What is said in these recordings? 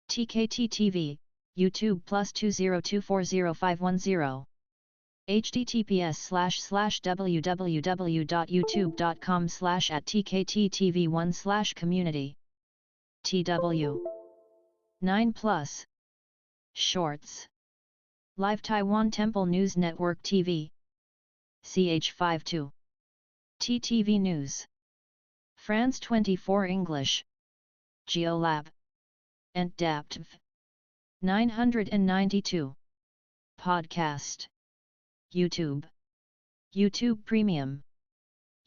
TKT TV, YouTube plus 20240510. https://www.youtube.com/@tkttv1/community. TW 9 plus Shorts Live Taiwan Temple News Network TV CH52 TTV News France 24 English Geolab and Daptv 992 Podcast YouTube Premium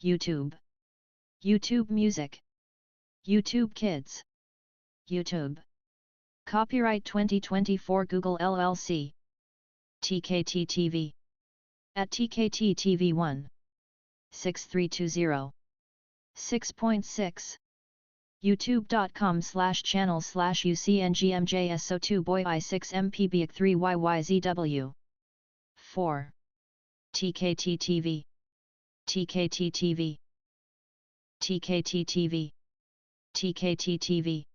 YouTube Music YouTube Kids YouTube Copyright 2024 Google LLC TKT TV at TKT TV 1 6320 6.6 youtube.com/channel/ucngmjso2 boy I6mpb 3yyzw 4 TKT TV TKT TV TKT TV TKT TV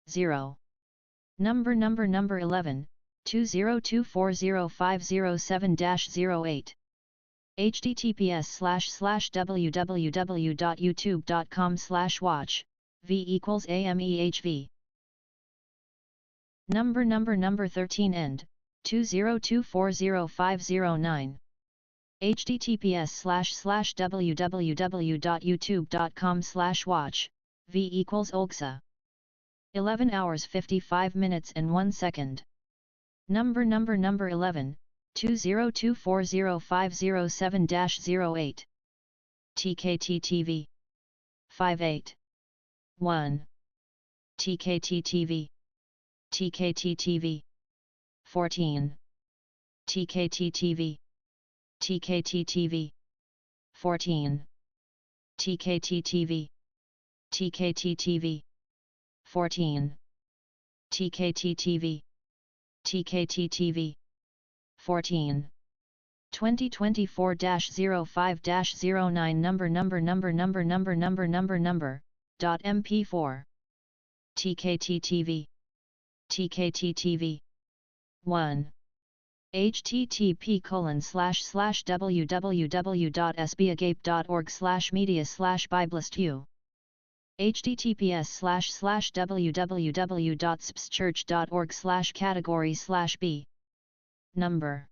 0 Number 11 20240507-08 https://www.youtube.com/watch v = amehv Number 13 end 20240509 https://www.youtube.com/watch v = olxa 11 hours 55 minutes and 1 second Number 11 20240507-08 TKT TV 58 1 TKT TV TKT TV 14 TKT TV TKT TV 14 TKT TV TKT TV 14 TKT TV TKT TV 14 2024-05-09 number .mp4 TKT TV TKT TV 1 http://www.sbagape.org/media/biblestu https://www.spschurch.org/category/b Number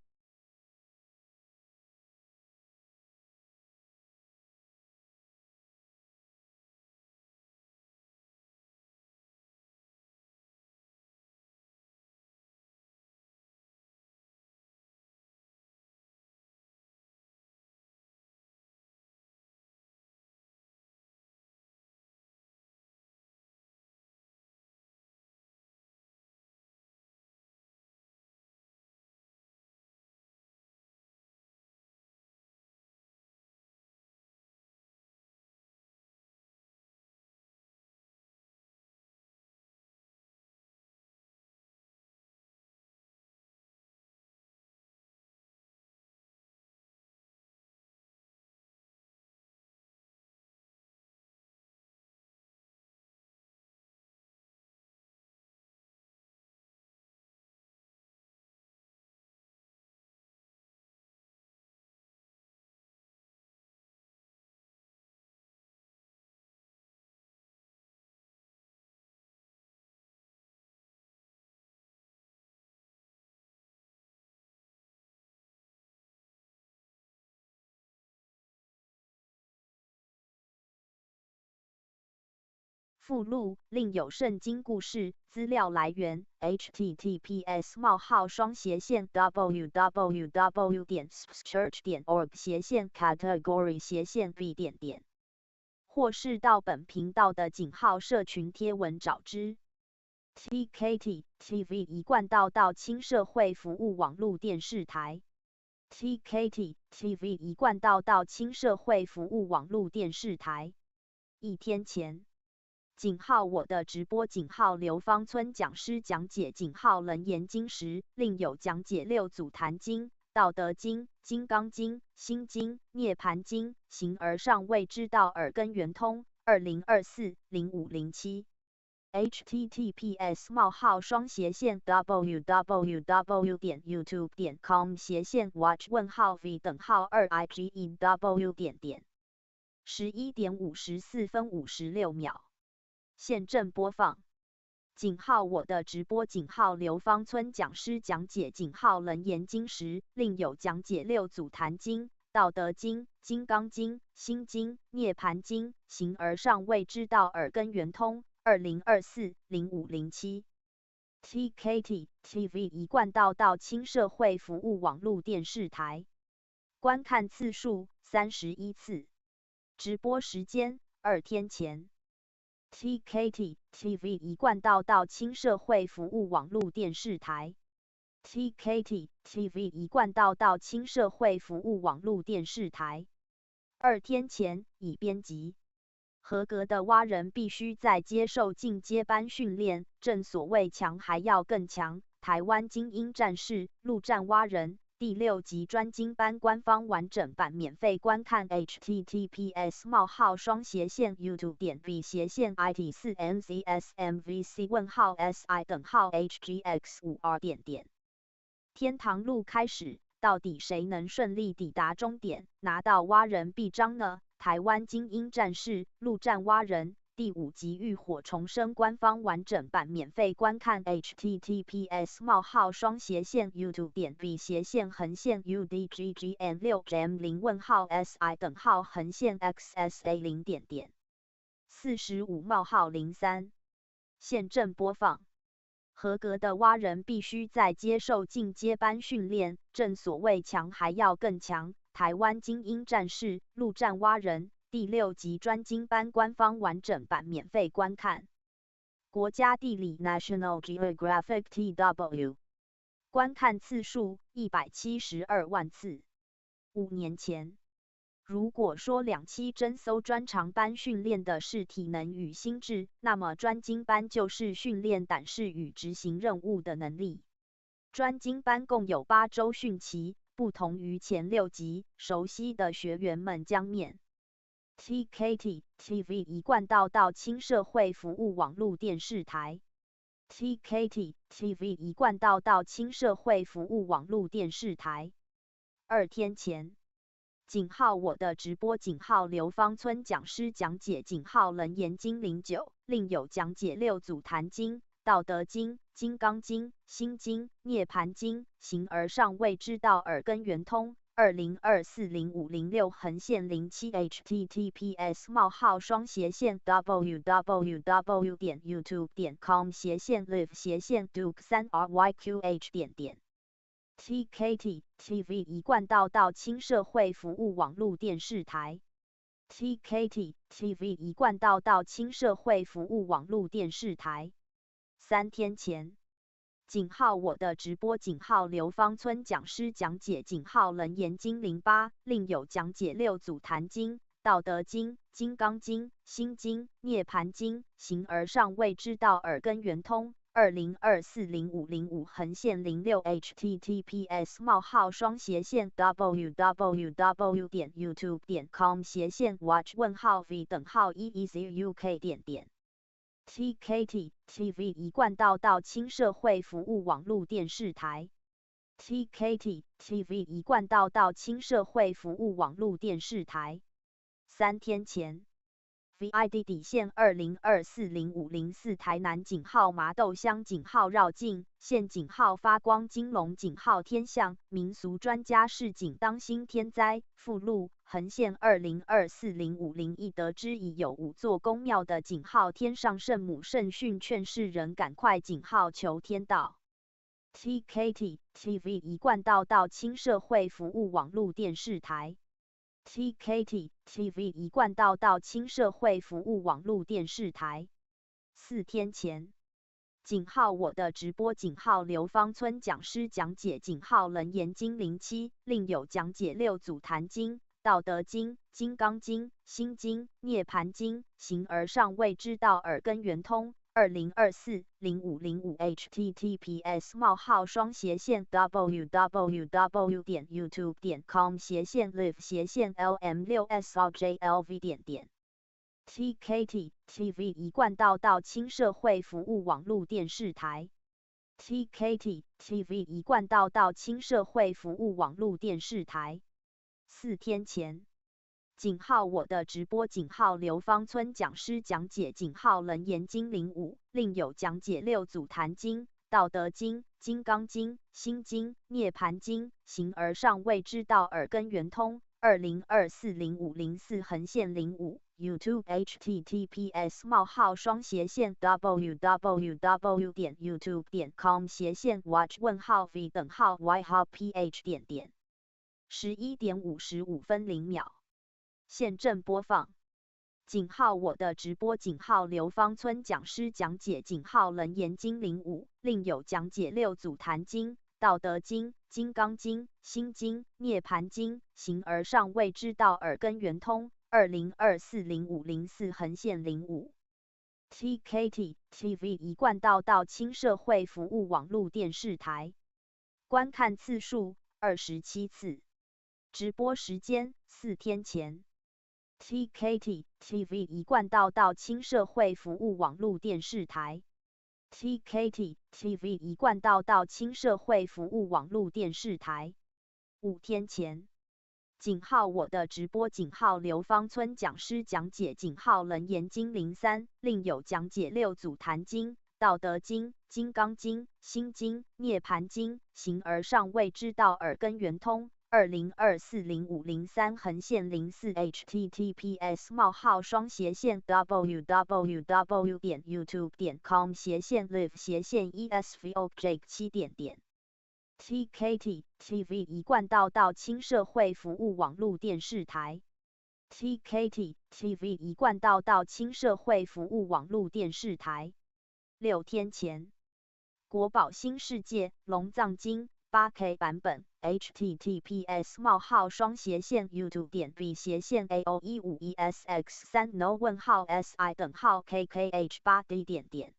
附录另有圣经故事，资料来源 https://www.spschurch.org/category/b ". 或是到本频道的井号社群贴文找之。TKT TV 一贯道亲社会服务网络电视台。TKT TV 一贯道亲社会服务网络电视台。一天前。井号我的直播井号刘芳村讲师讲解井号楞严经时，另有讲解六祖坛经、道德经、金刚经、心经、涅盘经、行而尚未知道耳根圆通。2024-0507 https://www.youtube.com/watch-v-2 11:54分56秒。现正播放。我的直播刘芳村讲师讲解楞严经时，另有讲解六祖坛经、道德经、金刚经、心经、涅盘经、行而上谓之道耳根圆通。2024-0507 TKT TV 一贯道亲社会服务网络电视台。观看次数31次。直播时间2天前。TKT TV 一贯道亲社会服务网络电视台。TKT TV 一贯道亲社会服务网络电视台。2天前已编辑。合格的蛙人必须在接受进阶班训练，正所谓强还要更强。台湾精英战士陆战蛙人第6级专精班官方完整版免费观看 https://youtube.v/it4ncsmvc:/SI:/HGX5R.天堂路开始，到底谁能顺利抵达终点，拿到蛙人臂章呢？台湾精英战士陆战蛙人第5级浴火重生官方完整版免费观看 https://youtube.v/udggn6gem0/SI:/XSA0. 45:03现正播放。合格的蛙人必须在接受进阶班训练，正所谓强还要更强。台湾精英战士陆战蛙人第6级专精班官方完整版免费观看。国家地理 National Geographic TW 观看次数172万次。5年前。如果说2期侦搜专长班训练的是体能与心智，那么专精班就是训练胆识与执行任务的能力。专精班共有8周训期，不同于前6级，熟悉的学员们将面 TKT TV 一贯道亲社会服务网络电视台。TKT TV 一贯道亲社会服务网络电视台。2天前。我的直播刘芳村讲师讲解楞严经09，另有讲解六祖坛经、道德经、金刚经、心经、涅盘经、行而上谓之道耳根圆通。2024-0506-07 https://www.youtube.com/live/duke3ryqh. TKT TV 一贯道亲社会服务网络电视台。TKT TV 一贯道亲社会服务网络电视台。3天前。我的直播刘芳村讲师讲解楞严经08，另有讲解六祖坛经、道德经、金刚经、心经、涅盘经、行而上谓之道耳根圆通。2024-0505-06 https://www.youtube.com/watch-v-1 TKT TV 一贯道亲社会服务网络电视台。TKT TV 一贯道亲社会服务网络电视台。3天前。VID-2024-0504 台南麻豆乡绕境县发光金龙天象民俗专家示警当心天灾附录横线2024-0501得知已有5座宫庙的天上圣母圣训劝世人赶快求天道。TKT TV 一贯道亲社会服务网络电视台。TKT TV 一贯道亲社会服务网络电视台。4天前。我的直播刘芳村讲师讲解楞严经07，另有讲解六祖坛经、道德经、金刚经、心经、涅盘经、行而上谓之道耳根圆通。2024-0505 https://www.youtube.com/live/lm6srjlv. TKT TV 一贯道亲社会服务网络电视台 TKT TV 一贯道亲社会服务网络电视台4天前井号我的直播井号刘芳村讲师讲解井号楞严经05另有讲解6祖坛经道德经金刚经心经涅盘经形而上谓之道耳根圆通20240504横线05 YouTube https://www.youtube.com/watch_v/y/ph. 11:55现正播放。井号我的直播井号刘芳村讲师讲解井号楞严经05另有讲解6祖坛经道德经金刚经心经涅盘经形而上谓之道耳根圆通20240504横线05 TKT TV 一贯道亲社会服务网络电视台观看次数27次直播时间4天前TKT TV 一贯道亲社会服务网络电视台 TKT TV 一贯道亲社会服务网络电视台5天前井号我的直播井号刘芳村讲师讲解井号楞严经03另有讲解6祖坛经道德经金刚经心经涅盘经形而上谓之道耳根圆通20240503横线04 https://www.youtube.com/live/esvok7. TKT TV 一贯道亲社会服务网络电视台 TKT TV 一贯道亲社会服务网络电视台6天前国宝新世界龙藏经 8K 版本 https://youtube.b/a/o151sx3 no:/si:/KKH8D.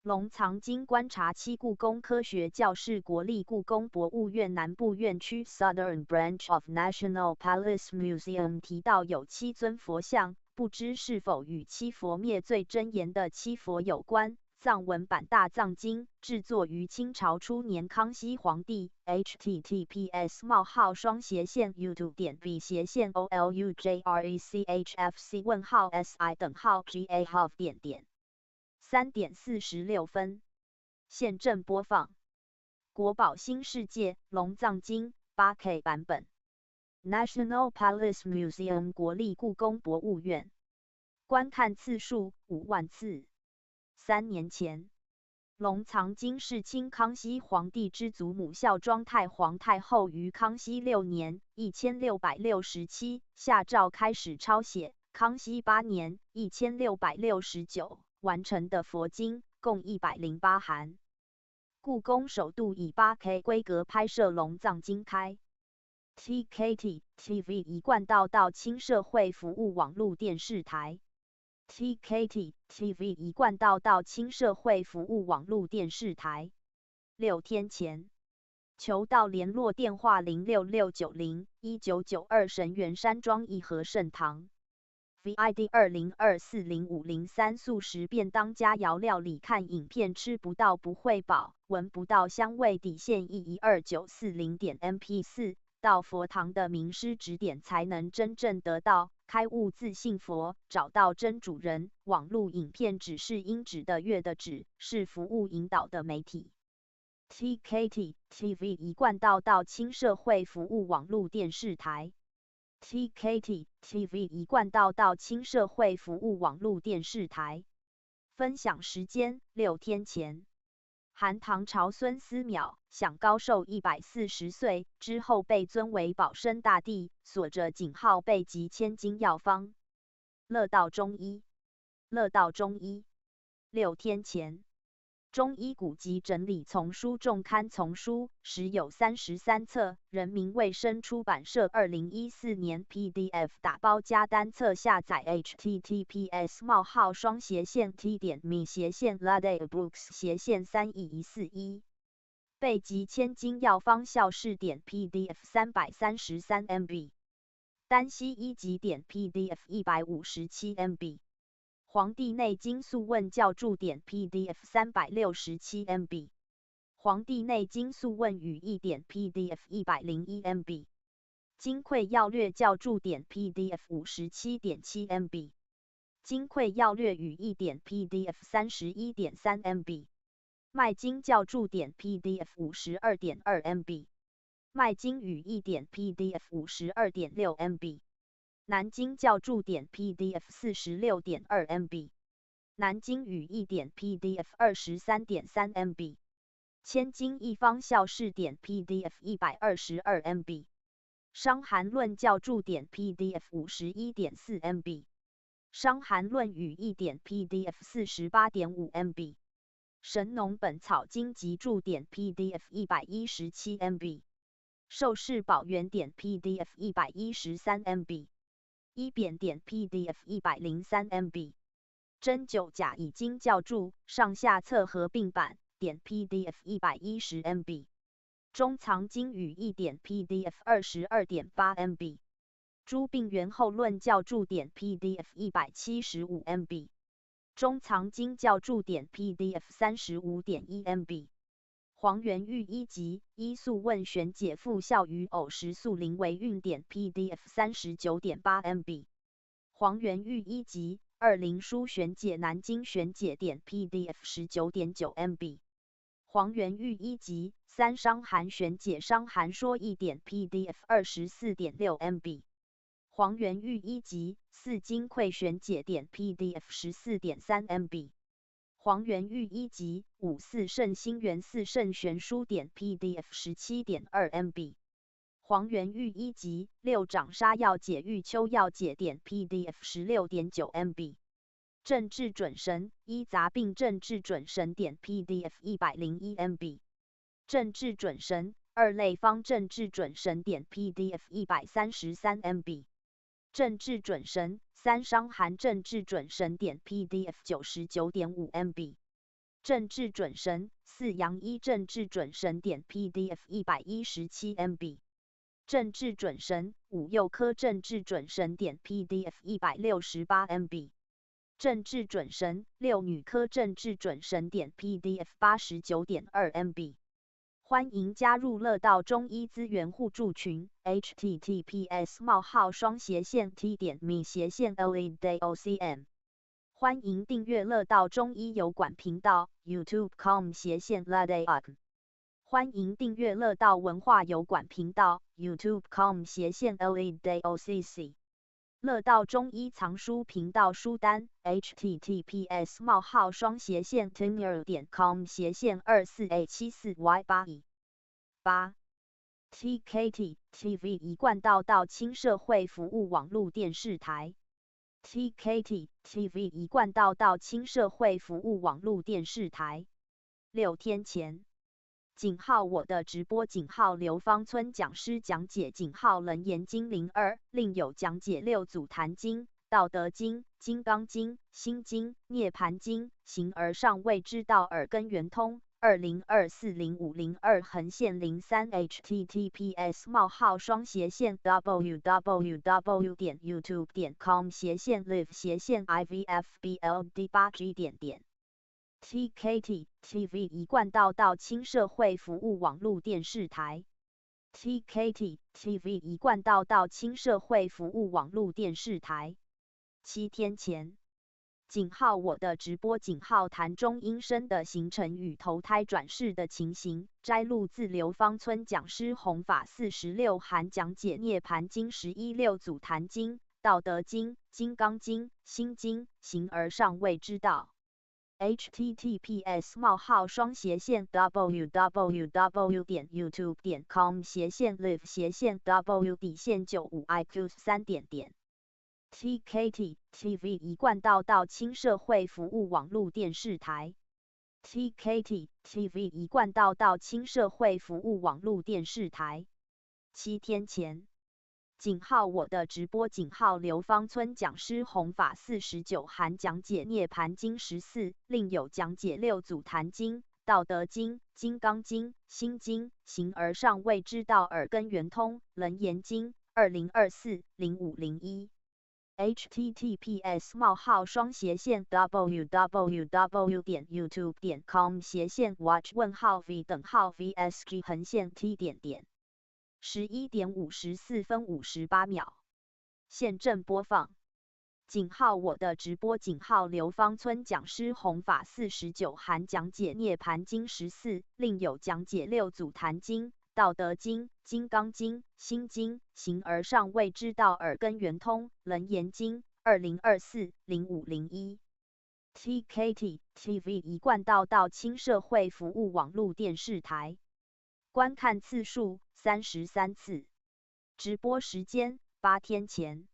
龙藏经观察期故宫科学教室国立故宫博物院南部院区 Southern Branch of National Palace Museum 提到有7尊佛像，不知是否与七佛灭罪真言的七佛有关。藏文版大藏经制作于清朝初年康熙皇帝 https://youtube.b/c/olujrechfc:/si:/ga/3:46 现正播放国宝新世界龙藏经 8K 版本 National Palace Museum 国立故宫博物院观看次数5万次3年前龙藏经是清康熙皇帝之祖母孝庄太皇太后于康熙6年1667下诏开始抄写，康熙8年1669完成的佛经，共108函。故宫首度以 8K 规格拍摄龙藏经开。TKT TV 一贯道亲社会服务网络电视台。TKT TV 一贯道亲社会服务网络电视台6天前求到联络电话066901992神元山庄义和圣堂 VID 20240503素食便当佳肴料理看影片吃不到不会饱，闻不到香味底线12940.mp4 到佛堂的名师指点才能真正得到开悟自信佛，找到真主人。网络影片只是音质的乐的指，是服务引导的媒体。TKT TV 一贯道亲社会服务网络电视台。TKT TV 一贯道亲社会服务网络电视台。分享时间6天前。韩唐朝孙思邈享高寿140岁之后被尊为保生大帝，锁着井号备集千金药方。乐道中医6天前中医古籍整理丛书重刊丛书实有33册，人民卫生出版社2014年 PDF 打包加单册下载 https://t.me/ladaebooks/31141备集千金药方校试点 PDF 333 MB 单溪一级点 PDF 157 MB。黄帝内经素问教注点 PDF 367 MB。黄帝内经素问语义点 PDF 101 MB。金匮要略教注点 PDF 57.7 MB。金匮要略语义点 PDF 31.3 MB。脉经教注点 PDF 52.2 MB。脉经语义点 PDF 52.6 MB。南京教注点 PDF 46.2 MB。南京语义点 PDF 23.3 MB。千金一方校试点 PDF 122 MB。伤寒论教注点 PDF 51.4 MB。伤寒论语义点 PDF 48.5 MB。神农本草经集注点 PDF 117 MB。受氏宝元点 PDF 113 MB。医扁点 PDF 103 MB。针灸甲乙经教注上下册合并版点 PDF 110 MB。中藏经语义点 PDF 22.8 MB。诸病源后论教注点 PDF 175 MB。中藏经教注点 PDF 35.1 MB。黄元玉一集医素问玄解复效于偶时速灵为运点 PDF 39.8 MB。黄元玉一集二灵书玄解南京玄解点 PDF 19.9 MB。黄元玉一集三伤寒玄解伤寒说义点 PDF 24.6 MB。黄元玉一集四金匮玄解点 PDF 14.3 MB。黄元玉一集五四圣心元四圣玄书点 PDF 17.2 MB。黄元玉一集六掌沙药解玉秋药解点 PDF 16.9 MB。政治准神医杂病政治准神点 PDF 101 MB。政治准神二类方政治准神点 PDF 133 MB。政治准神三伤寒政治准神点 PDF 99.5 MB。政治准神四阳医政治准神点 PDF 117 MB。政治准神五幼科政治准神点 PDF 168 MB。政治准神六女科政治准神点 PDF 89.2 MB。欢迎加入乐道中医资源互助群 https://t.me/leadocm。欢迎订阅乐道中医油管频道 youtube.com/leadocm。欢迎订阅乐道文化油管频道 youtube.com/leadocc。乐道中医藏书频道书单 https://tinner.com/24A74Y82 8 TKT TV 一贯道亲社会服务网络电视台 TKT TV 一贯道亲社会服务网络电视台6天前井号我的直播井号刘芳村讲师讲解井号楞严经02，另有讲解六祖坛经、道德经、金刚经、心经、涅盘经、行而上谓之道耳根圆通20240502-03 https://www.youtube.com/live/ivfbld8g TKT TV 一贯道亲社会服务网络电视台 TKT TV 一贯道亲社会服务网络电视台7天前井号我的直播井号谈中阴身的形成与投胎转世的情形摘录自刘芳村讲师弘法46函讲解涅盘经11六祖坛经、道德经、金刚经、心经、行而上谓之道https://www.youtube.com/live/w/95IQ3 TKT TV 一贯道亲社会服务网络电视台 TKT TV 一贯道亲社会服务网络电视台7天前井号我的直播井号刘芳村讲师弘法49函讲解涅盘经14，另有讲解六祖坛经、道德经、金刚经、心经、行而上谓之道耳根圆通、楞严经2024-0501 https://www.youtube.com/watch-v-vsg-t11:54分58秒。现正播放。我的直播刘芳村讲师弘法49含讲解涅盘经14，另有讲解六祖坛经、道德经、金刚经、心经、形而上谓之道耳根圆通、楞严经2024-0501 TKT TV 一贯道亲社会服务网络电视台。观看次数33次。直播时间8天前。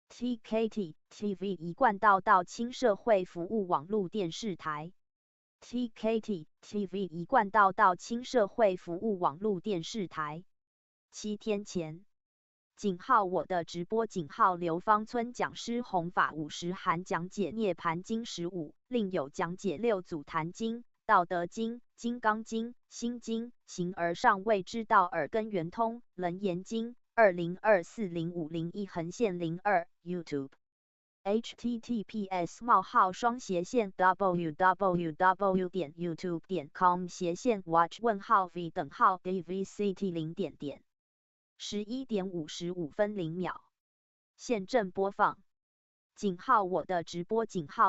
TKT TV 一贯道亲社会服务网络电视台。TKT TV 一贯道亲社会服务网络电视台。7天前。我的直播刘芳村讲师弘法50含讲解涅盘经15，另有讲解六祖坛经、道德经、金刚经、心经、形而上谓之道耳根圆通、楞严经2024-0501横线02 YouTube https://www.youtube.com/watch-v-vct 11:55分0秒。现正播放。我的直播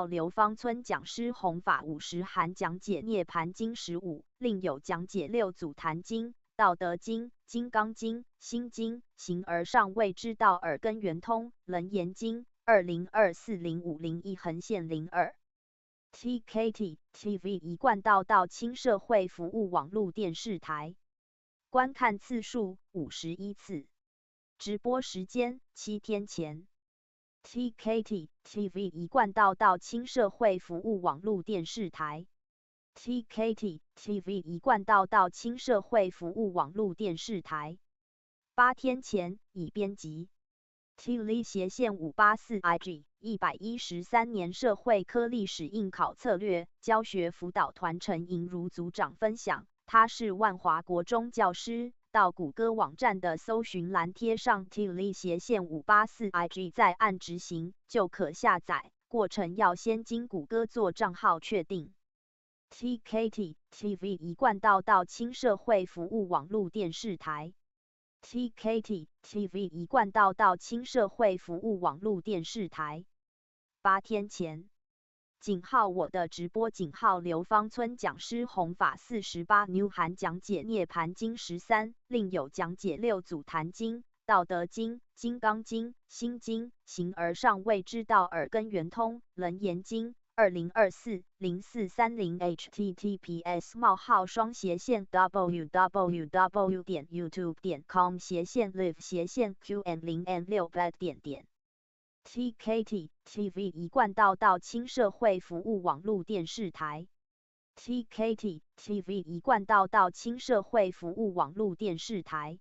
刘芳村讲师弘法50含讲解涅盘经15，另有讲解六祖坛经、道德经、金刚经、心经、形而上谓之道耳根圆通、楞严经2024-0501横线02 TKT TV 一贯道亲社会服务网络电视台。观看次数51次。直播时间7天前。TKT TV 一贯道亲社会服务网络电视台。TKT TV 一贯道亲社会服务网络电视台。8天前已编辑。TLI/584 IG 113年社会科历史应考策略教学辅导团陈莹如组长分享，他是万华国中教师。到谷歌网站的搜寻栏贴上 TLI/584 IG 再按执行就可下载，过程要先经谷歌做账号确定。TKT TV 一贯道亲社会服务网络电视台。TKT TV 一贯道亲社会服务网络电视台。8天前。我的直播刘芳村讲师弘法48 New 含讲解涅盘经13，另有讲解六祖坛经、道德经、金刚经、心经、形而上谓之道耳根圆通、楞严经2024-0430 https://www.youtube.com/live/q&6 TKT TV 一贯道亲社会服务网络电视台。TKT TV 一贯道亲社会服务网络电视台。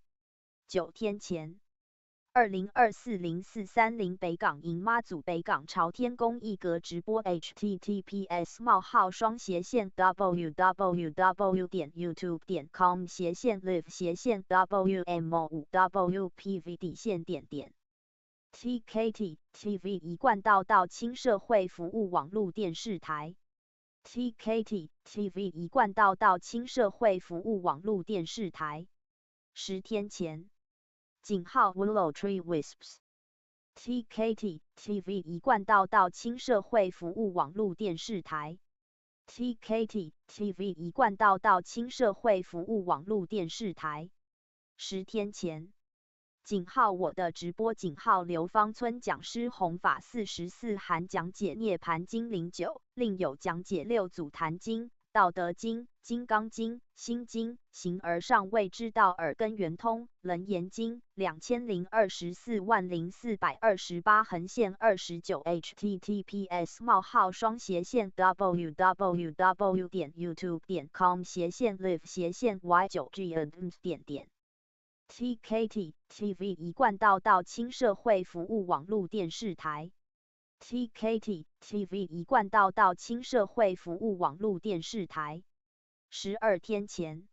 9天前。2024-0430北港营妈祖北港朝天宫一格直播 https://www.youtube.com/live/wmo5wpv_. TKT TV 一贯道亲社会服务网络电视台。TKT TV 一贯道亲社会服务网络电视台。10天前。Willow Tree Wisps。TKT TV 一贯道亲社会服务网络电视台。TKT TV 一贯道亲社会服务网络电视台。10天前。我的直播刘芳村讲师弘法44含讲解涅盘经09，另有讲解六祖坛经、道德经、金刚经、心经、形而上谓之道耳根圆通、楞严经2024-0428横线29 https://www.youtube.com/live/y9g TKT TV 一贯道亲社会服务网络电视台。TKT TV 一贯道亲社会服务网络电视台。12天前。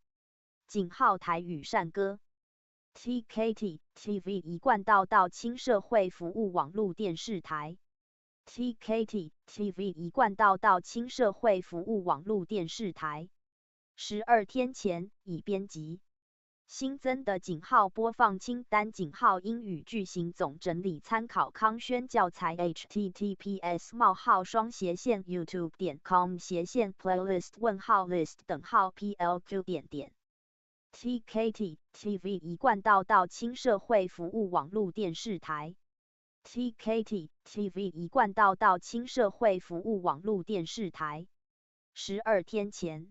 台语善歌。TKT TV 一贯道到轻社会服务网络电视台 TKT TV 一贯道到轻社会服务网络电视台12天前已编辑新增的井号播放清单井号英语句型总整理参考康轩教材 https://youtube.com/playlist-plq.点。TKT TV 一贯道到轻社会服务网络电视台 TKT TV 一贯道到轻社会服务网络电视台12天前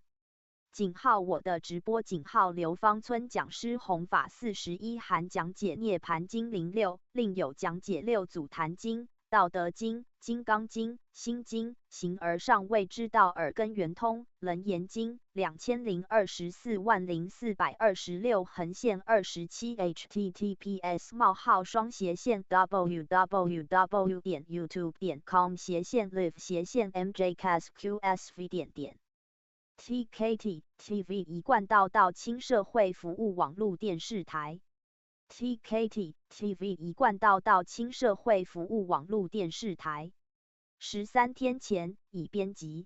井号我的直播井号刘芳村讲师弘法41含讲解涅盘经06，另有讲解六祖坛经、道德经、金刚经、心经、形而上谓之道耳根圆通、楞严经20240426横线27 https://www.youtube.com/live/mjcasqsv。TKT TV 一贯道到轻社会服务网络电视台 TKT TV 一贯道到轻社会服务网络电视台13天前已编辑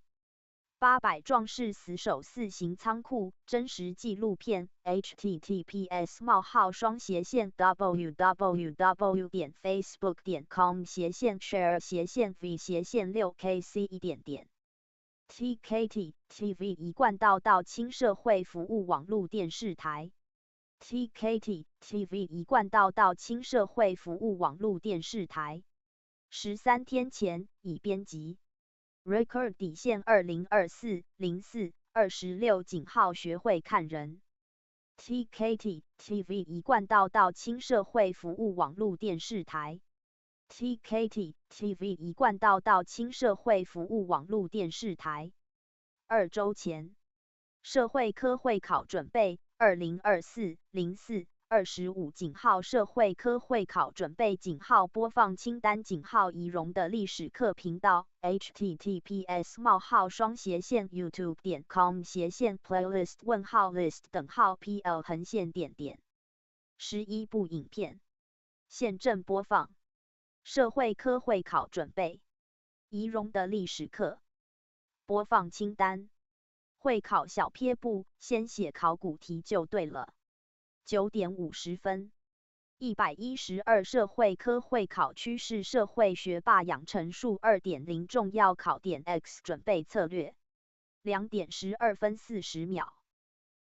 800壮士死守四行仓库真实纪录片 https://www.facebook.com/share/v/6kc1。TKT TV 一贯道到轻社会服务网络电视台 TKT TV 一贯道到轻社会服务网络电视台13天前已编辑 Record 底线2024-04-26井号学会看人 TKT TV 一贯道到轻社会服务网络电视台TKT TV 一贯道到轻社会服务网络电视台2周前社会科会考准备2024-04-25井号社会科会考准备井号播放清单井号仪容的历史课频道 https://youtube.com/playlist-list-pl-11 部影片现正播放社会科会考准备仪容的历史课播放清单会考小撇步先写考古题就对了9点50分112社会科会考趋势社会学霸养成术 2.0 重要考点 X 准备策略2点12分40秒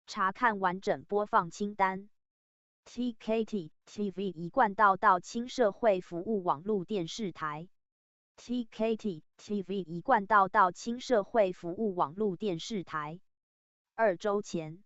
查看完整播放清单TKT TV 一贯道到轻社会服务网络电视台 TKT TV 一贯道到轻社会服务网络电视台2周前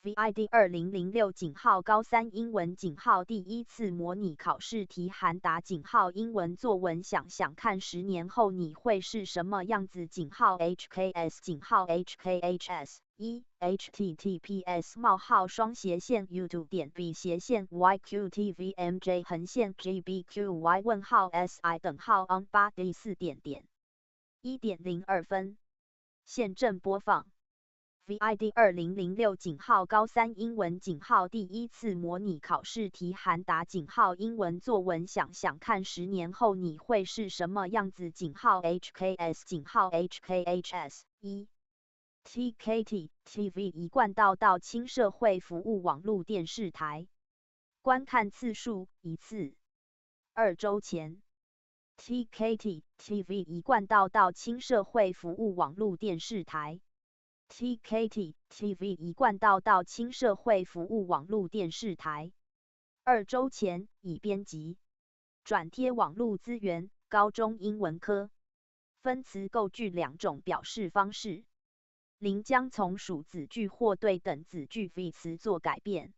VID 2006井号高三英文井号第一次模拟考试题函答井号英文作文想想看10年后你会是什么样子井号 HKS 井号 HKHS 1https://youtube.b/yqtvmj 横线 gbqy 问号 si 等号 on 8 第4点1.02分现正播放VID 2006井号高三英文井号第一次模拟考试题函答井号英文作文想想看10年后你会是什么样子井号 HKS 井号 HKHS 1TKT TV 一贯道到轻社会服务网络电视台观看次数1次2周前 TKT TV 一贯道到轻社会服务网络电视台TKT TV 一贯道到轻社会服务网络电视台2周前已编辑转贴网络资源高中英文科分词构句2种表示方式临将从属子句或对等子句 v 词做改变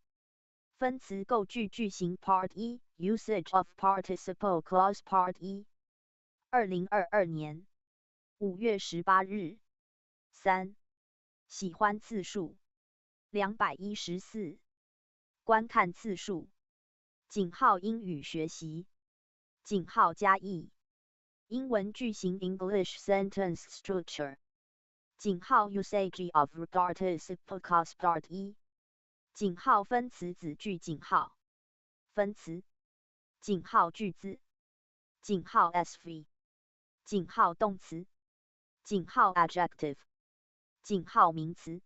分词构句句型 Part 1 Usage of Participle Clause Part 1 2022年5月18日3喜欢次数214观看次数井号英语学习井号加译英文句型 English Sentence Structure井号 Usage of Participle Clause Part 1井号分词子句井号分词，井号句子，井号 SV， 井号动词，井号 adjective， 井号名词，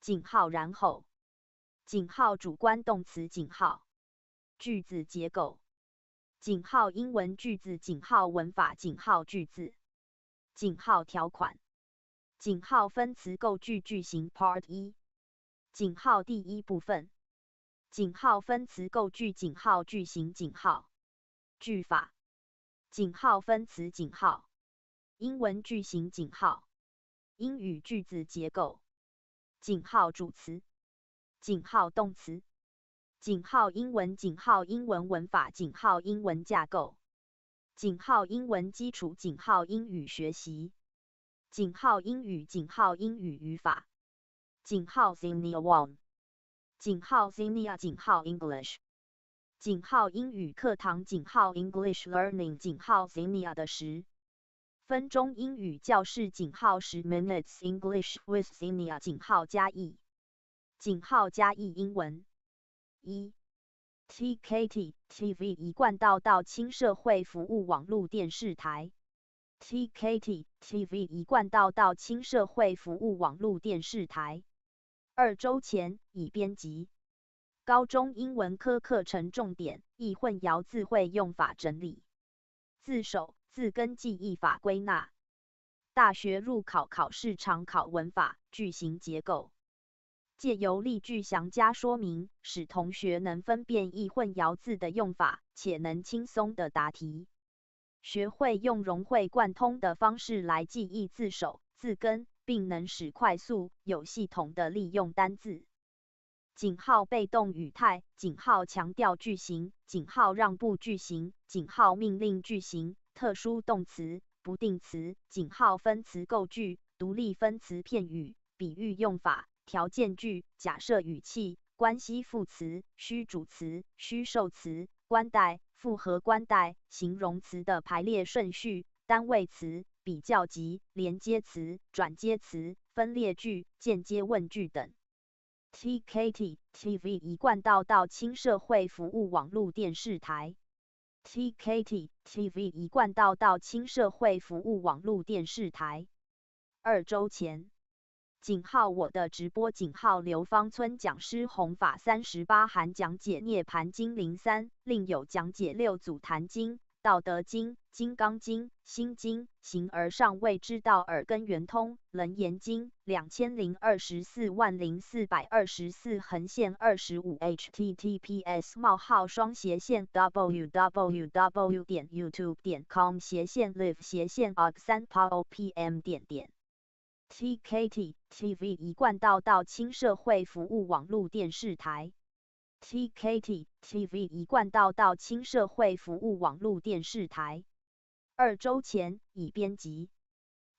井号然后，井号主观动词，井号句子结构，井号英文句子，井号文法，井号句子，井号条款，井号分词构句句型 Part 1，井号第一部分，井号分词构句，井号句型，井号句法，井号分词，井号英文句型，井号英语句子结构，井号主词，井号动词，井号英文，井号英文文法，井号英文架构，井号英文基础，井号英语学习，井号英语，井号英语语法，井号 Xenia One， 井号 Xenia， 井号 English， 井号英语课堂，井号 English Learning， 井号 Xenia 的10分钟英语教室，井号10 minutes English with Xenia， 井号加译，井号加译英文。1. TKT TV 一贯道亲社会服务网络电视台。TKT TV 一贯道亲社会服务网络电视台。2周前已编辑。高中英文科课程重点，易混淆字汇用法整理。字首、字根记忆法归纳。大学入考考试常考文法、句型结构。借由例句详加说明，使同学能分辨易混淆字的用法，且能轻松地答题。学会用融会贯通的方式来记忆字首、字根，并能使快速、有系统地利用单字。井号被动语态，井号强调句型，井号让步句型，井号命令句型，特殊动词、不定词，井号分词构句，独立分词片语，比喻用法，条件句，假设语气，关系副词，虚主词，虚受词，关代、复合关代，形容词的排列顺序，单位词、比较级、连接词、转接词，分列句、间接问句等。TKT TV 一贯道亲社会服务网络电视台。TKT TV 一贯道亲社会服务网络电视台。2周前。井号我的直播，井号刘芳村讲师弘法38含讲解涅盘经03，另有讲解6祖坛经、道德经、金刚经、心经、形而上谓之道耳根圆通、楞严经2024042424横线25 https://www.youtube.com/live/og3pom TKT TV 一贯道亲社会服务网络电视台。TKT TV 一贯道亲社会服务网络电视台。2周前已编辑。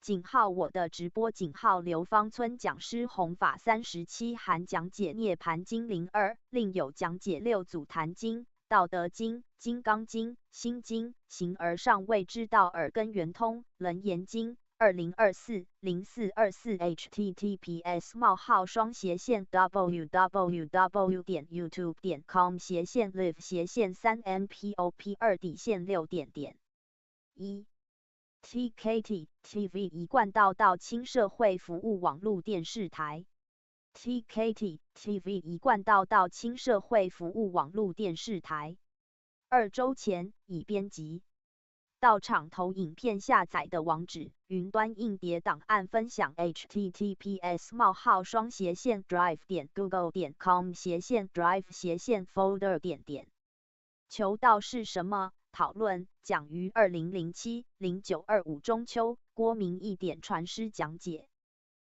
井号我的直播，井号刘芳村讲师弘法37含讲解涅盘经02，另有讲解6祖坛经、道德经、金刚经、心经、形而上谓之道耳根圆通、楞严经20240424 https://www.youtube.com/live/3mpop2.6 1. TKT TV 一贯道亲社会服务网络电视台。TKT TV 一贯道亲社会服务网络电视台。2周前已编辑。到场投影片下载的网址，云端硬碟档案分享 https://drive.google.com/drive/folder。求道是什么？讨论讲于2007-0925中秋，郭明义典传师讲解。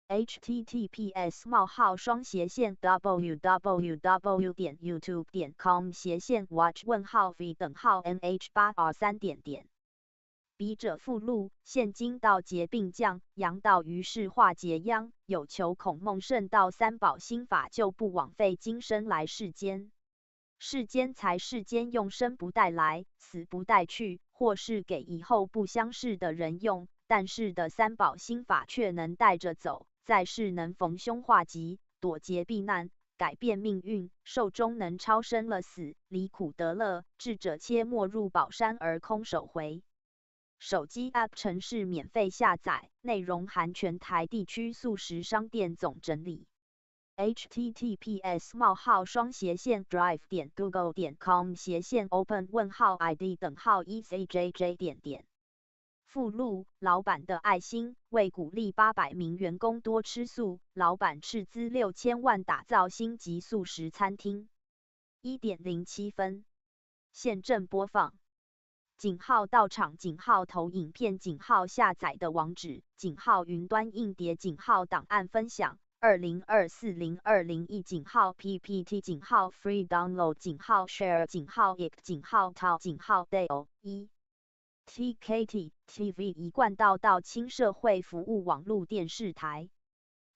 https://www.youtube.com/watch_v_nh8r3。笔者附录，现今道劫并降，阳道于是化劫殃，有求孔孟圣道三宝心法，就不枉费今生来世间。世间财世间用，生不带来，死不带去，或是给以后不相识的人用，但是的三宝心法却能带着走，在世能逢凶化吉，躲劫避难，改变命运，寿终能超生了死，离苦得乐，智者切莫入宝山而空手回。手机 App 程式免费下载，内容含全台地区速食商店总整理。https://drive.google.com/open-id-ecjj。附录：老板的爱心，为鼓励800名员工多吃素，老板斥资6000万打造星级素食餐厅。1.07分。现正播放。井号到场，井号投影片，井号下载的网址，井号云端硬碟，井号档案分享。20240201井号 PPT 井号 Free Download 井号 Share 井号 IC 井号 TAL 井号 DAO 1 TKT TV 一贯道亲社会服务网络电视台，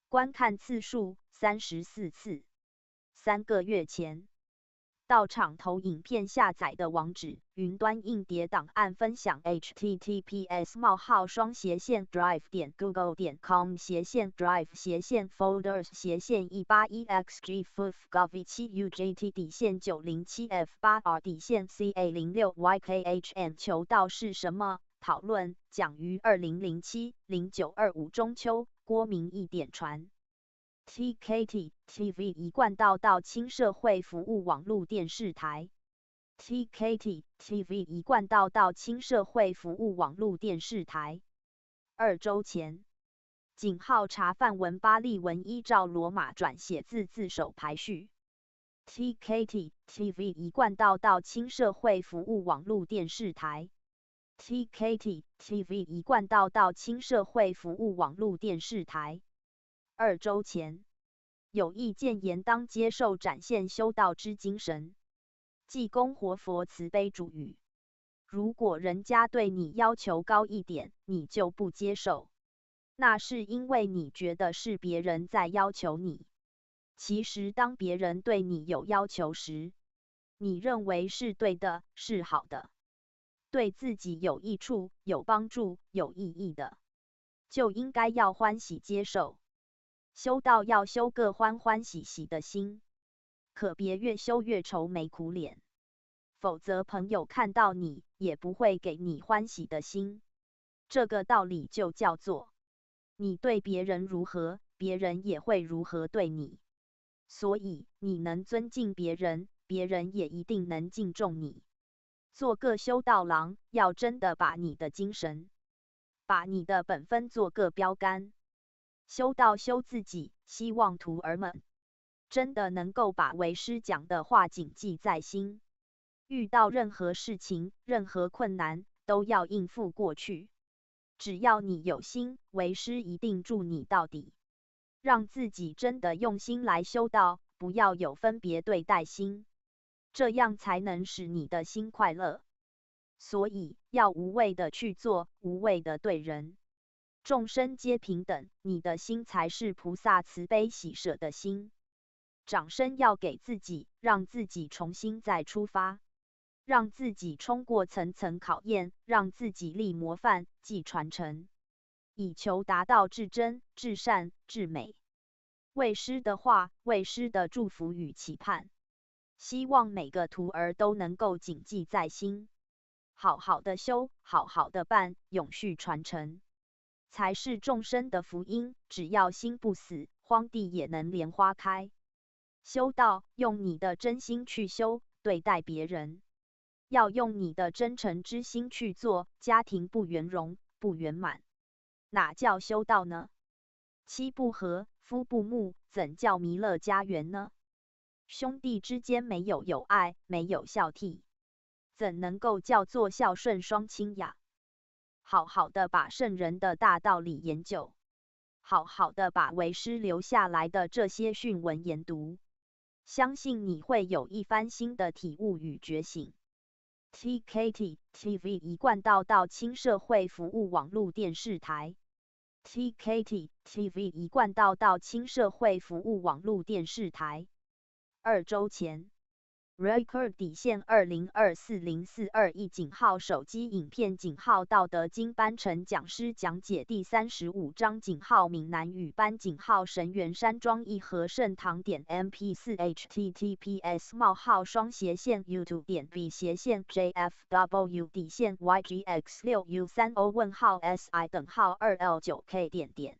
观看次数34次。3个月前。到场投影片下载的网址，云端硬碟档案分享 https://drive.google.com/147-4f-govt-197f8r-ca06-ykhm 求道是什么？讨论讲于2007-0925中秋，郭明义点传。TKT TV 一贯道亲社会服务网络电视台。TKT TV 一贯道亲社会服务网络电视台。2周前，井号查范文巴利文依照罗马转写字首排序。TKT TV 一贯道亲社会服务网络电视台。TKT TV 一贯道亲社会服务网络电视台。2周前，有意见言当接受展现修道之精神，济公活佛慈悲主语。如果人家对你要求高一点，你就不接受，那是因为你觉得是别人在要求你。其实当别人对你有要求时，你认为是对的，是好的，对自己有益处、有帮助、有意义的，就应该要欢喜接受。修道要修个欢欢喜喜的心，可别越修越愁眉苦脸，否则朋友看到你也不会给你欢喜的心。这个道理就叫做，你对别人如何，别人也会如何对你。所以你能尊敬别人，别人也一定能敬重你。做个修道郎，要真的把你的精神，把你的本分做个标杆。修道修自己，希望徒儿们真的能够把为师讲的话谨记在心，遇到任何事情、任何困难，都要应付过去。只要你有心，为师一定助你到底。让自己真的用心来修道，不要有分别对待心，这样才能使你的心快乐。所以要无畏的去做，无畏的对人。众生皆平等，你的心才是菩萨慈悲喜舍的心。掌声要给自己，让自己重新再出发，让自己冲过层层考验，让自己立模范，继传承，以求达到至真、至善、至美。为师的话，为师的祝福与期盼，希望每个徒儿都能够谨记在心，好好的修，好好的办，永续传承。才是众生的福音，只要心不死，荒地也能莲花开。修道，用你的真心去修，对待别人，要用你的真诚之心去做。家庭不圆融、不圆满，哪叫修道呢？妻不和，夫不睦，怎叫弥勒家园呢？兄弟之间没有友爱，没有孝悌，怎能够叫做孝顺双亲呀？好好的把圣人的大道理研究，好好的把为师留下来的这些训文研读，相信你会有一番新的体悟与觉醒。TKT TV 一贯道亲社会服务网络电视台。TKT TV 一贯道亲社会服务网络电视台。2周前， Record 底线20240421井号手机影片井号道德经班陈讲师讲解第35章井号闽南语班井号神元山庄义和盛堂点 MP4 https://YouTube.b/jfw 底线 YGX6U30 问号 SI 等号 2L9K 点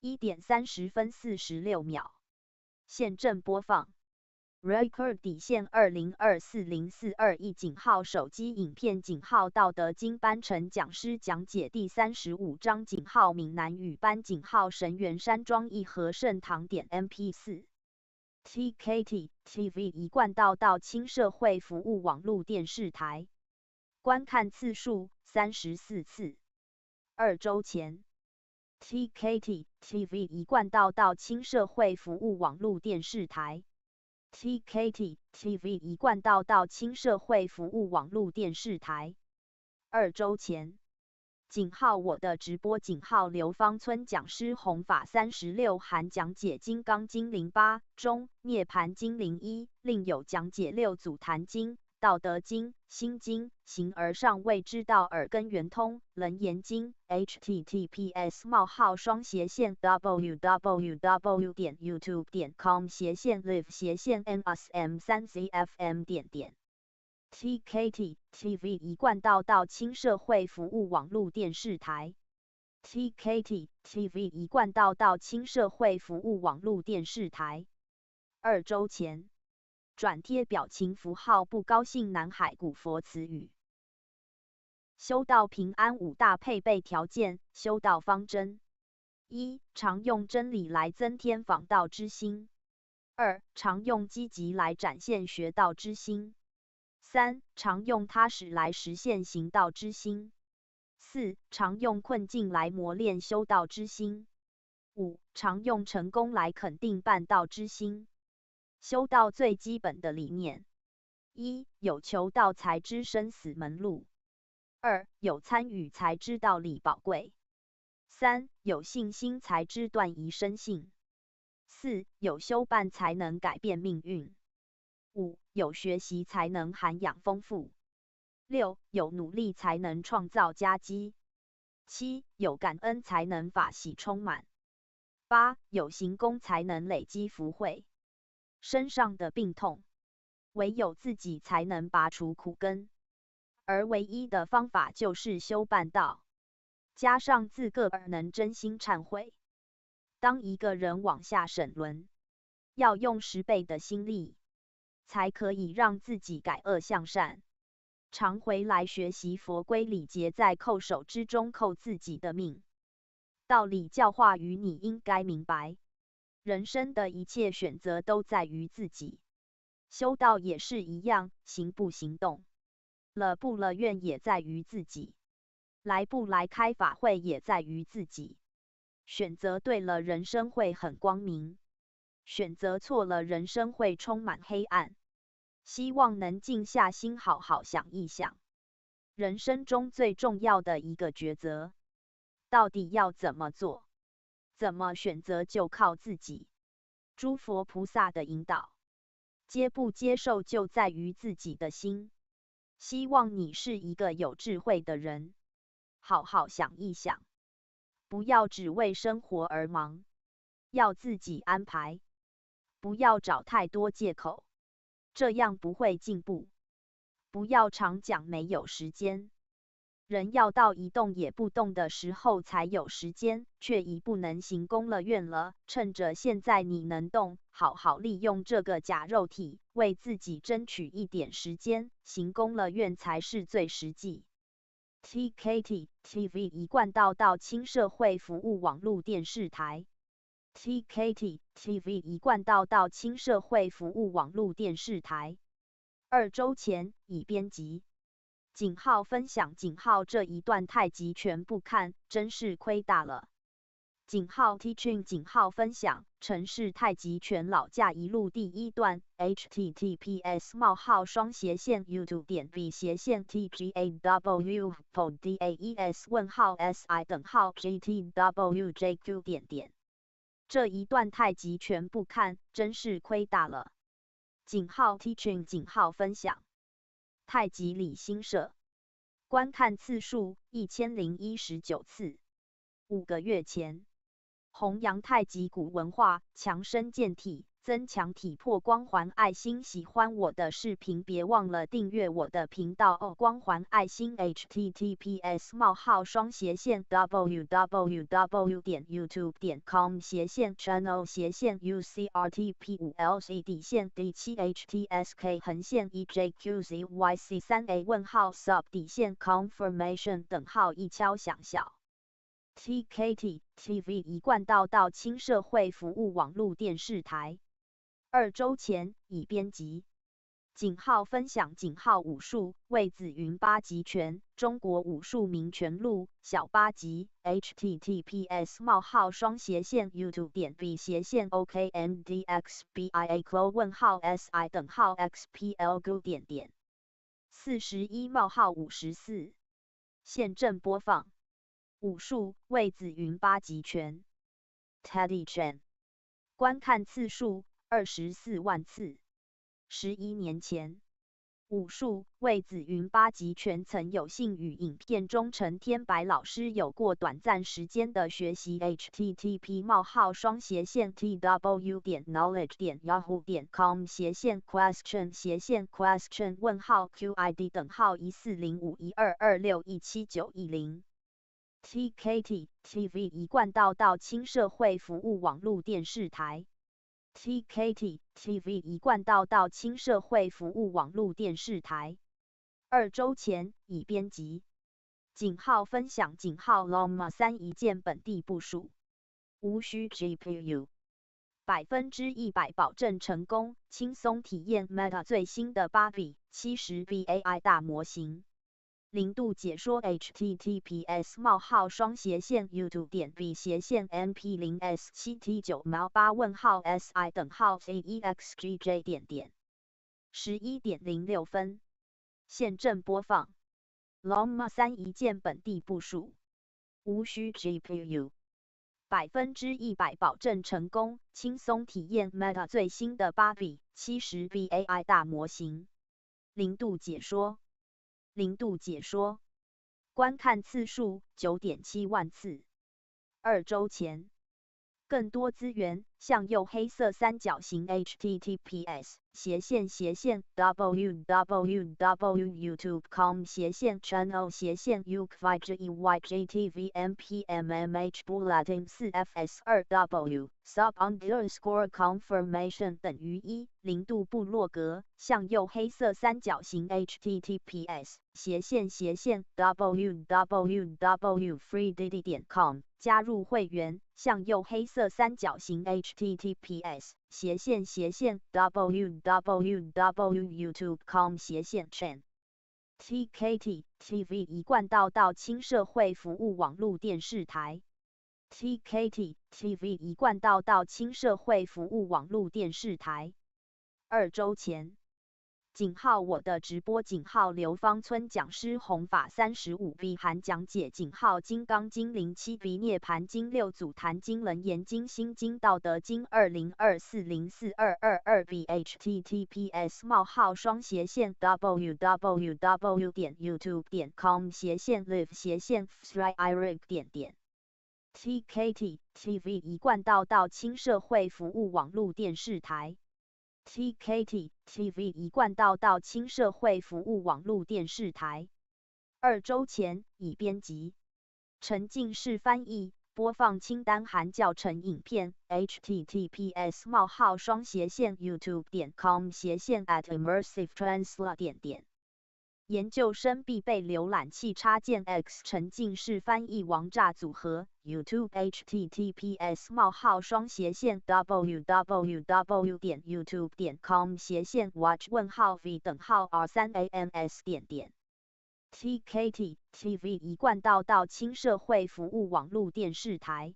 1:30分46秒现正播放。Record 底线20240421井号手机影片井号道德经班陈讲师讲解第35章井号闽南语班井号神元山庄义和盛堂点 MP4 TKT TV 一贯道到轻社会服务网络电视台，观看次数34次。2周前 TKT TV 一贯道到轻社会服务网络电视台。TKT TV 一贯道到轻社会服务网络电视台。2周前，井号我的直播井号刘芳村讲师弘法36含讲解金刚经08中涅盘经01，另有讲解6祖坛经、道德经、心经、形而上谓之道耳根圆通、楞严经 https://www.youtube.com/live/NUSM3ZFM TKT TV 一贯道到轻社会服务网络电视台。TKT TV 一贯道到轻社会服务网络电视台。2周前，转贴表情符号不高兴南海古佛词语。修道平安5大配备条件，修道方针。1. 常用真理来增添访道之心。2. 常用积极来展现学道之心。3. 常用踏实来实现行道之心。4. 常用困境来磨练修道之心。5. 常用成功来肯定办道之心。修道最基本的理念： 1. 有求道才知生死门路。2. 有参与才知道理宝贵。3. 有信心才知断疑生信。4. 有修办才能改变命运。5. 有学习才能涵养丰富。6. 有努力才能创造佳绩。7. 有感恩才能法喜充满。8. 有行功才能累积福慧。身上的病痛，唯有自己才能拔除苦根，而唯一的方法就是修办道，加上自个儿能真心忏悔。当一个人往下审轮，要用10倍的心力，才可以让自己改恶向善。常回来学习佛规礼节，在叩首之中扣自己的命。道理教化于你应该明白，人生的一切选择都在于自己。修道也是一样，行不行动，了不了愿也在于自己，来不来开法会也在于自己。选择对了，人生会很光明；选择错了，人生会充满黑暗。希望能静下心，好好想一想，人生中最重要的一个抉择，到底要怎么做？怎么选择就靠自己。诸佛菩萨的引导，接不接受就在于自己的心。希望你是一个有智慧的人，好好想一想，不要只为生活而忙，要自己安排，不要找太多借口，这样不会进步。不要常讲没有时间，人要到一动也不动的时候才有时间，却已不能行功了愿了。趁着现在你能动，好好利用这个假肉体，为自己争取一点时间，行功了愿才是最实际。TKT TV 一贯道到轻社会服务网络电视台。TKT TV 一贯道到轻社会服务网络电视台。2周前已编辑。井号分享井号这一段太极拳不看，真是亏大了。井号 Teaching 井号分享城市太极拳老架一路第1段 https://youtube.b/tgaw/podaes 问号 si 等号 gtwjq 点。这一段太极拳不看，真是亏大了。井号 teaching 井号分享。太极理新社。观看次数1019次。5个月前，弘扬太极古文化，强身健体，增强体魄光环爱心。喜欢我的视频别忘了订阅我的频道哦。光环爱心 https://www.youtube.com/UCRT5LCD/7HTSK/1/EJQZYC3A问号 一敲响晓。TKT TV 一贯道亲社会服务网络电视台。2周前已编辑。井号分享井号武术魏子云八极拳中国武术名拳录小八极 https://youtube.b//okmdxbia:/si:/xplgu.41:54现正播放。武术魏子云八极拳 Teddy Chen 观看次数24万次。11年前，武术魏子云八极拳曾有幸与影片中陈天白老师有过短暂时间的学习。http://knowledge.yahoo.com/question/question问号qid:/140512226179110。TKT TV 一贯道亲社会服务网络电视台。TKT TV 一贯道亲社会服务网络电视台。2周前已编辑。井号分享井号 Lama 3一键本地部署。无需 GPU。100%保证成功，轻松体验 Meta 最新的 Barbie 70B AI 大模型。零度解说 https://youtube.b//mp0s7t9-8 问号si://exgj。11:06分现正播放。Lama 3一键本地部署。无需 GPU。100%保证成功，轻松体验 Meta 最新的 Barbie 70B AI 大模型。零度解说。零度解说。观看次数9.7万次。2周前。更多资源向右黑色三角形 https://www.youtube.com/channel/youtube/vyjtvmpmh/bulletin4fs2w sub_confirmation 等于1零度部落格向右黑色三角形 https://www.freedidi.com 加入会员向右黑色三角形 https://www.youtube.com/chain TKT TV 一贯道亲社会服务网络电视台。TKT TV 一贯道亲社会服务网络电视台。2周前。井号我的直播井号刘芳村讲师弘法 35B 含讲解井号金刚经07B 涅盘经6祖坛经楞严经心经道德经2024042222B https://www.youtube.com/live/fsririg. TKT TV 一贯道亲社会服务网络电视台。TKT TV 一贯道亲社会服务网络电视台。2周前已编辑。沉浸式翻译播放清单含教程影片 https://youtube.com/@immersivetranslate. 研究生必备浏览器插件 X 沉浸式翻译王炸组合 YouTube https://www.youtube.com/watch_v:/r3ams. TKT TV 一贯道亲社会服务网络电视台。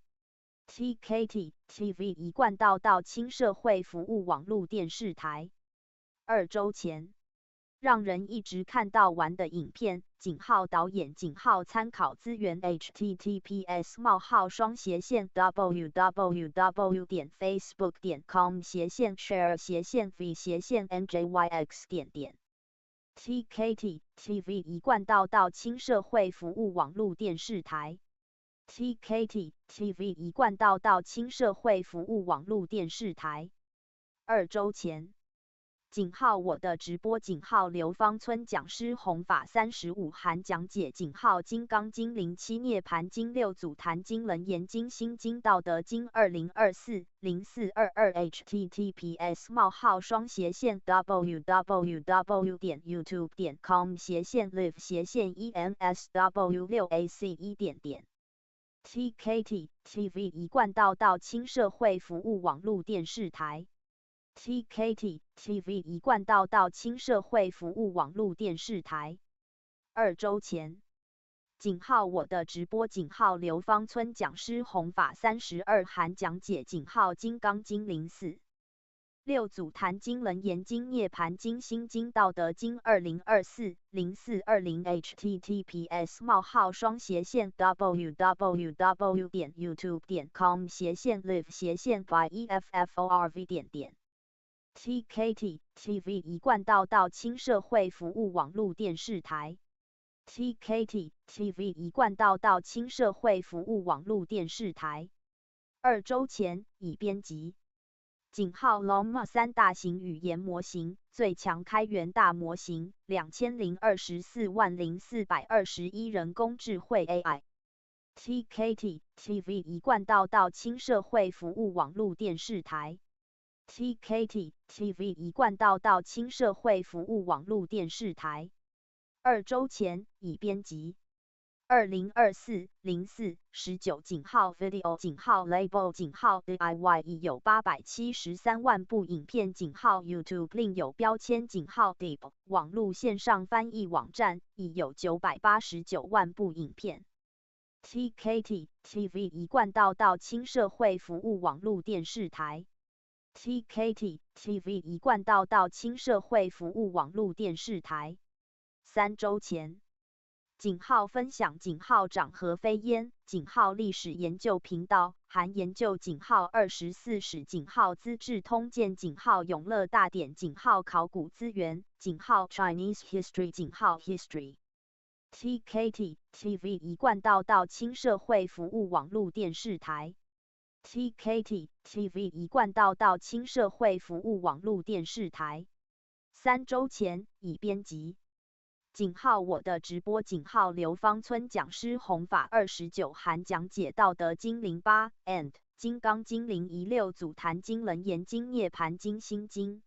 TKT TV 一贯道亲社会服务网络电视台。2周前。让人一直看到完的影片，井号导演井号参考资源 https://www.facebook.com/share/v/njyx。TKT TV 一贯道亲社会服务网络电视台 TKT TV 一贯道亲社会服务网络电视台2周前井号我的直播井号刘芳村讲师弘法35函讲解井号金刚经07涅盘经6祖坛经楞严经心经道德经2024-0422 https://www.youtube.com/live/emsw6ac1 TKT TV 一贯道亲社会服务网络电视台TKT TV 一贯道亲社会服务网络电视台2周前井号我的直播井号刘芳村讲师弘法32函讲解井号金刚经04 6祖坛经楞严经涅盘经心经道德经2024-0420 https://www.youtube.com/live/by-efforv TKT TV 一贯道亲社会服务网络电视台 TKT TV 一贯道亲社会服务网络电视台2周前已编辑井号 Llama 3大型语言模型最强开源大模型20240421人工智慧 AI TKT TV 一贯道亲社会服务网络电视台TKT TV 一贯道亲社会服务网络电视台2周前已编辑2024-04-19井号 Video 井号 Label 井号 DIY 已有873万部影片井号 YouTube 另有标签井号 Deep 网络线上翻译网站已有989万部影片 TKT TV 一贯道亲社会服务网络电视台TKT TV 一贯道亲社会服务网络电视台3周前井号分享井号长河飞烟井号历史研究频道含研究井号24史井号资治通鉴井号永乐大典井号考古资源井号 Chinese History 井号 History TKT TV 一贯道亲社会服务网络电视台TKT TV 一贯道亲社会服务网络电视台3周前已编辑井号我的直播井号刘芳村讲师弘法29函讲解道德经08 and 金刚经016祖坛经楞严经涅盘经心经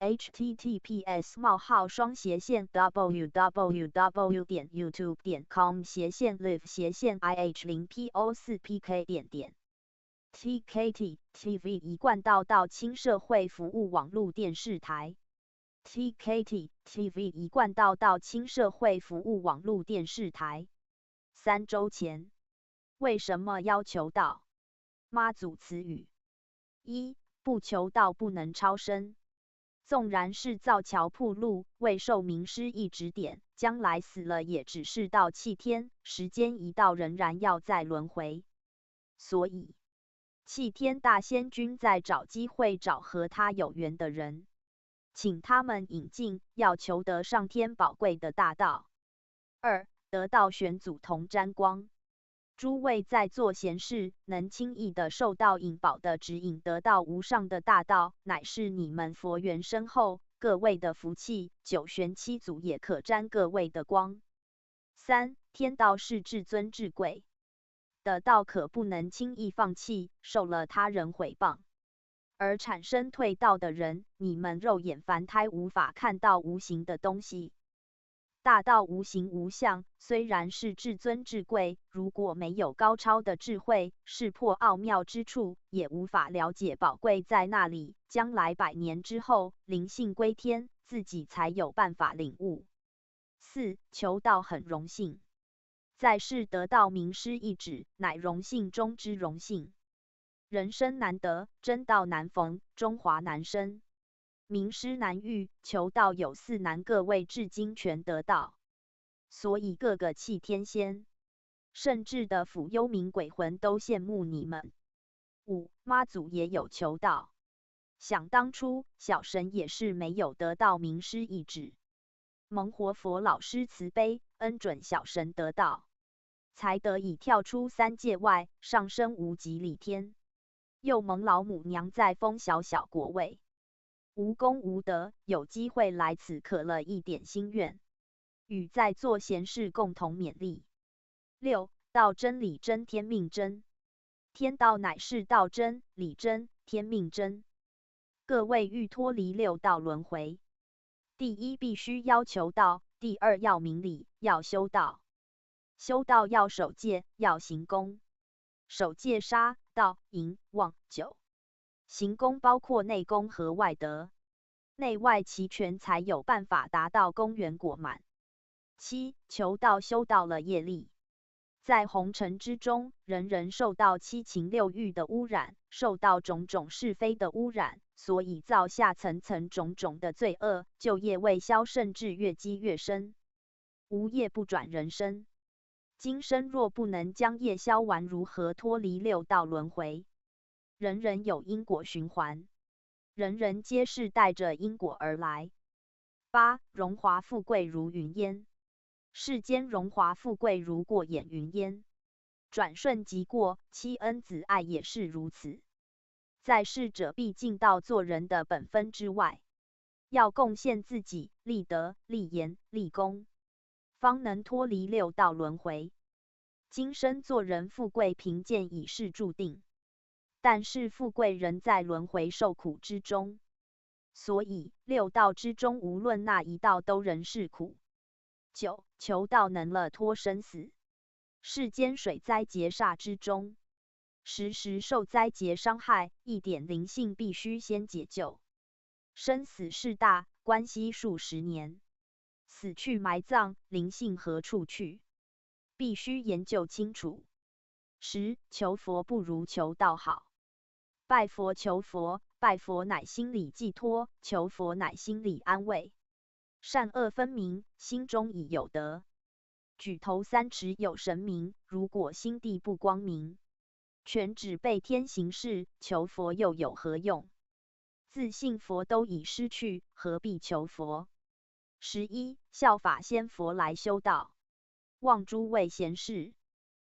https://www.youtube.com/live/ih0po4pk TKT TV 一贯道亲社会服务网络电视台TKT TV 一贯道亲社会服务网络电视台3周前为什么要求道？妈祖词语1不求道不能超生纵然是造桥铺路未受名师一指点将来死了也只是到弃天时间一到仍然要再轮回所以弃天大仙君在找机会找和他有缘的人请他们引进，要求得上天宝贵的大道。2得到玄祖同沾光。诸位在做闲事，能轻易的受到引宝的指引，得到无上的大道，乃是你们佛缘深厚，各位的福气。九玄七祖也可沾各位的光。3天道是至尊至贵，得道可不能轻易放弃，受了他人毁谤。而产生退道的人，你们肉眼凡胎无法看到无形的东西。大道无形无相，虽然是至尊至贵，如果没有高超的智慧，识破奥妙之处，也无法了解宝贵在那里。将来100年之后，灵性归天，自己才有办法领悟。4求道很荣幸，在世得到名师一指，乃荣幸中之荣幸。人生难得，真道难逢，中华难生。名师难遇，求道有4难，各位至今全得道，所以各个弃天仙，甚至的腐幽冥鬼魂都羡慕你们。5. 妈祖也有求道，想当初小神也是没有得到名师意旨，蒙活佛老师慈悲恩准小神得道，才得以跳出3界外，上升无极里天。又蒙老母娘再封小小国位，无功无德，有机会来此可了一点心愿，与在座贤士共同勉励。6. 道真理真天命真，天道乃是道真理真天命真。各位欲脱离6道轮回，第一必须要求道，第二要明理，要修道。修道要守戒，要行功。守戒杀、盗、淫、妄、酒。行功包括内功和外德，内外齐全才有办法达到功圆果满。7. 求道修到了业力，在红尘之中，人人受到7情6欲的污染，受到种种是非的污染，所以造下层层种种的罪恶，旧业未消，甚至越积越深。无业不转人生，今生若不能将业消完，如何脱离6道轮回？人人有因果循环，人人皆是带着因果而来。8. 荣华富贵如云烟，世间荣华富贵如过眼云烟，转瞬即过，妻恩子爱也是如此。在世者必尽到做人的本分之外，要贡献自己，立德、立言、立功，方能脱离6道轮回。今生做人富贵贫贱已是注定，但是富贵仍在轮回受苦之中，所以6道之中无论那一道都仍是苦。9. 求道能了脱生死，世间水灾劫煞之中，时时受灾劫伤害，一点灵性必须先解救。生死事大，关系数十年，死去埋葬，灵性何处去？必须研究清楚。10. 求佛不如求道好，拜佛求佛，拜佛乃心理寄托，求佛乃心理安慰。善恶分明，心中已有德。举头三尺有神明，如果心地不光明，全只背天行事，求佛又有何用？自信佛都已失去，何必求佛？11. 效法仙佛来修道，望诸位贤士，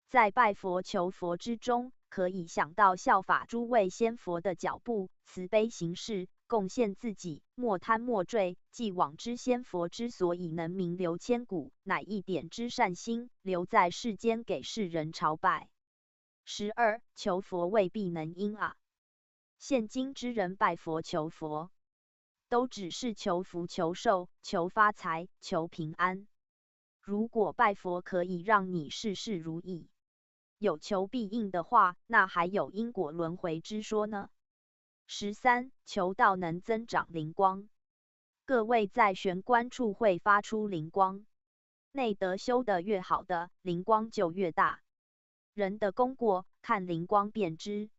在拜佛求佛之中，可以想到效法诸位仙佛的脚步，慈悲行事，贡献自己，莫贪莫坠。既往之仙佛之所以能名留千古，乃一点之善心，留在世间给世人朝拜。12. 求佛未必能因啊！现今之人拜佛求佛，都只是求福、求寿、求发财、求平安。如果拜佛可以让你事事如意，有求必应的话，那还有因果轮回之说呢？13. 求道能增长灵光，各位在玄关处会发出灵光，内德修得越好的，灵光就越大。人的功过，看灵光便知。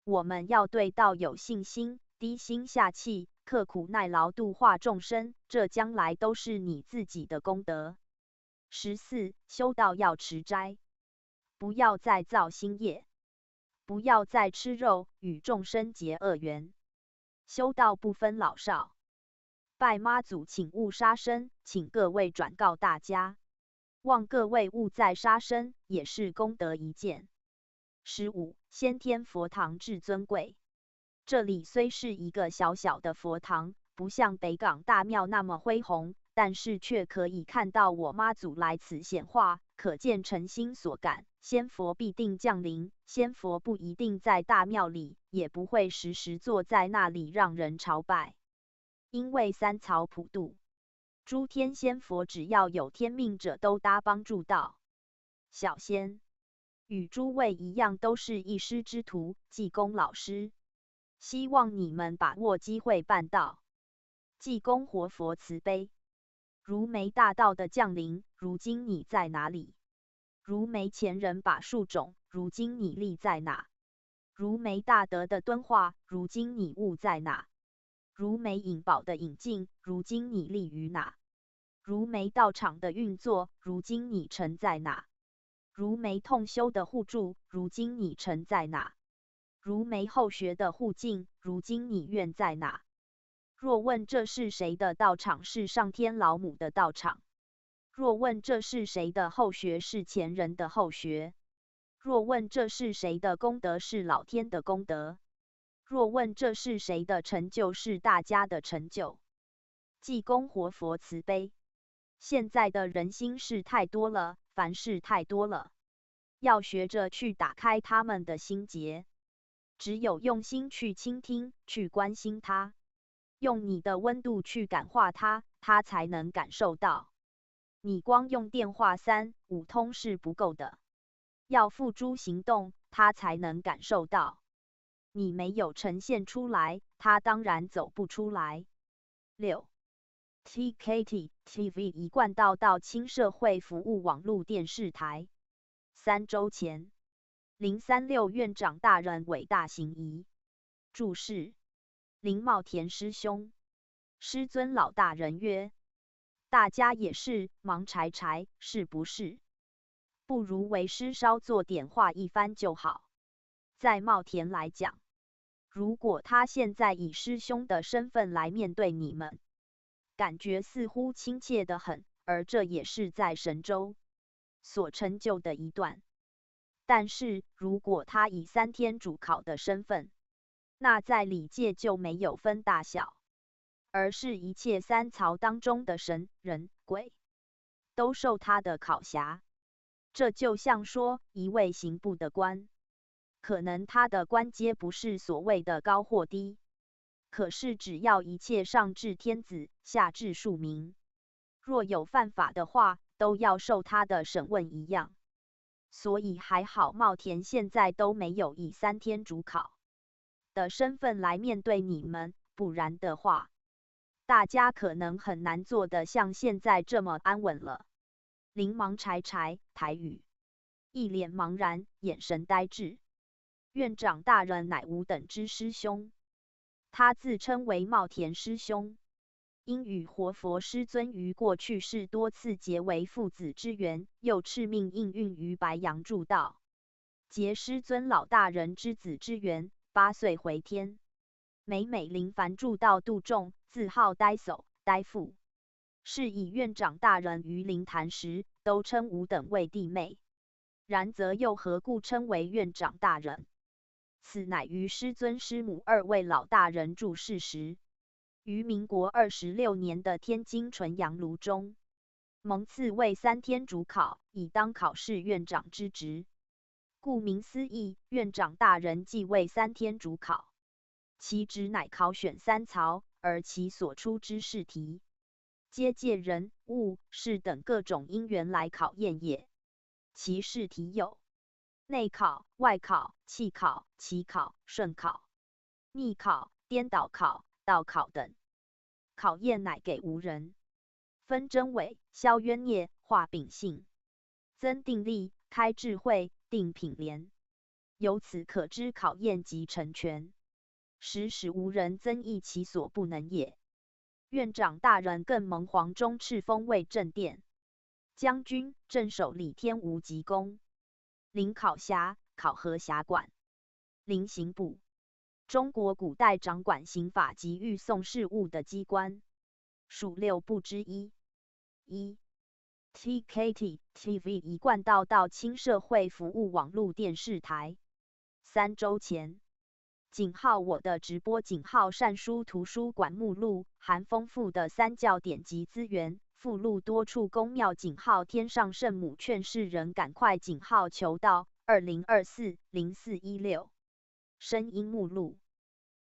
我们要对道有信心，低心下气，刻苦耐劳度化众生，这将来都是你自己的功德。14. 修道要持斋，不要再造新业，不要再吃肉，与众生结恶缘。修道不分老少，拜妈祖请勿杀生，请各位转告大家，望各位勿再杀生，也是功德一件。15. 先天佛堂至尊贵，这里虽是一个小小的佛堂，不像北港大庙那么恢宏，但是却可以看到我妈祖来此显化，可见诚心所感，仙佛必定降临。仙佛不一定在大庙里，也不会时时坐在那里让人朝拜，因为三曹普渡，诸天仙佛只要有天命者都搭帮助道。小仙与诸位一样，都是一师之徒，济公老师，希望你们把握机会办道。济公活佛慈悲，如没大道的降临，如今你在哪里？如没前人把树种，如今你立在哪？如没大德的敦化，如今你悟在哪？如没引宝的引进，如今你立于哪？如没道场的运作，如今你身在哪？如没通修的护助，如今你身在哪？如没后学的护境，如今你愿在哪？若问这是谁的道场，是上天老母的道场；若问这是谁的后学，是前人的后学；若问这是谁的功德，是老天的功德；若问这是谁的成就，是大家的成就。济公活佛慈悲。现在的人心事太多了，凡事太多了，要学着去打开他们的心结。只有用心去倾听，去关心他，用你的温度去感化他，他才能感受到。你光用电话3、5通是不够的，要付诸行动，他才能感受到。你没有呈现出来，他当然走不出来。6. TKT TV 一贯道到青社会服务网络电视台。3周前，036院长大人伟大行仪。注释：林茂田师兄。师尊老大人曰：大家也是忙柴柴，是不是？不如为师稍作点化一番就好。在茂田来讲，如果他现在以师兄的身份来面对你们，感觉似乎亲切得很，而这也是在神州所成就的一段。但是如果他以3天主考的身份，那在礼界就没有分大小，而是一切3曹当中的神、人、鬼都受他的考辖。这就像说一位刑部的官，可能他的官阶不是所谓的高或低，可是只要一切上至天子，下至庶民，若有犯法的话，都要受他的审问一样。所以还好茂田现在都没有以3天主考的身份来面对你们，不然的话，大家可能很难做得像现在这么安稳了。林忙柴柴，台语，一脸茫然，眼神呆滞。院长大人乃吾等之师兄，他自称为茂田师兄，因与活佛师尊于过去世多次结为父子之缘，又敕命应运于白杨筑道，结师尊老大人之子之缘，8岁回天。每临凡筑道度众，自号呆叟、呆父。是以院长大人于灵坛时，都称吾等为弟妹。然则又何故称为院长大人？此乃于师尊师母2位老大人住世时，于民国26年的天津纯阳炉中，蒙赐为3天主考，以当考试院长之职。顾名思义，院长大人即为3天主考，其职乃考选3曹，而其所出之试题，皆借人、物、事等各种因缘来考验也。其试题有内考、外考、契考、期考、顺考、逆考、颠倒考、倒考等。考验乃给无人，分真伪，消冤孽，化秉性，增定力，开智慧，定品廉。由此可知考验即成全，使无人增益其所不能也。院长大人更蒙黄忠敕封为正殿将军，镇守李天无极宫。临考辖，考核辖管。临刑部，中国古代掌管刑法及狱讼事务的机关，属6部之一。1. TKT TV 一贯道到青社会服务网络电视台。3周前，井号我的直播井号善书图书馆目录含丰富的3教典籍资源，附录多处宫庙井号天上圣母劝世人赶快井号求道2024-0416。声音目录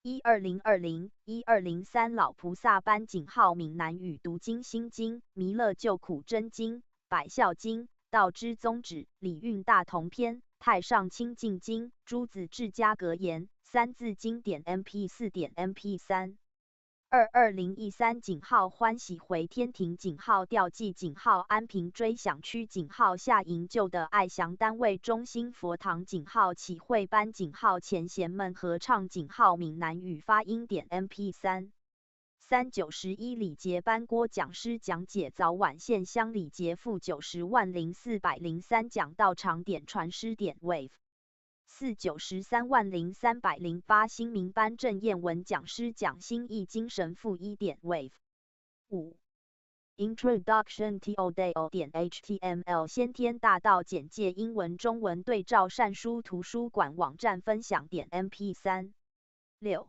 1220-1203老菩萨班井号闽南语读经心经、弥勒救苦真经、百孝经、道之宗旨、礼运大同篇、太上清净经、诸子治家格言、三字经典 MP4.MP3。2013井号欢喜回天庭井号吊祭井号安平追想区井号下营救的爱祥单位中心佛堂井号启慧班井号前贤们合唱井号闽南语发音点 MP3。391礼节班郭讲师讲解早晚现象礼节负900403讲到场点传师点 wave 4930308新民班郑彦文讲师讲新义精神负1点 wave 5 Introduction to Odeo HTML 先天大道简介英文中文对照善书图书馆网站分享点 MP3 6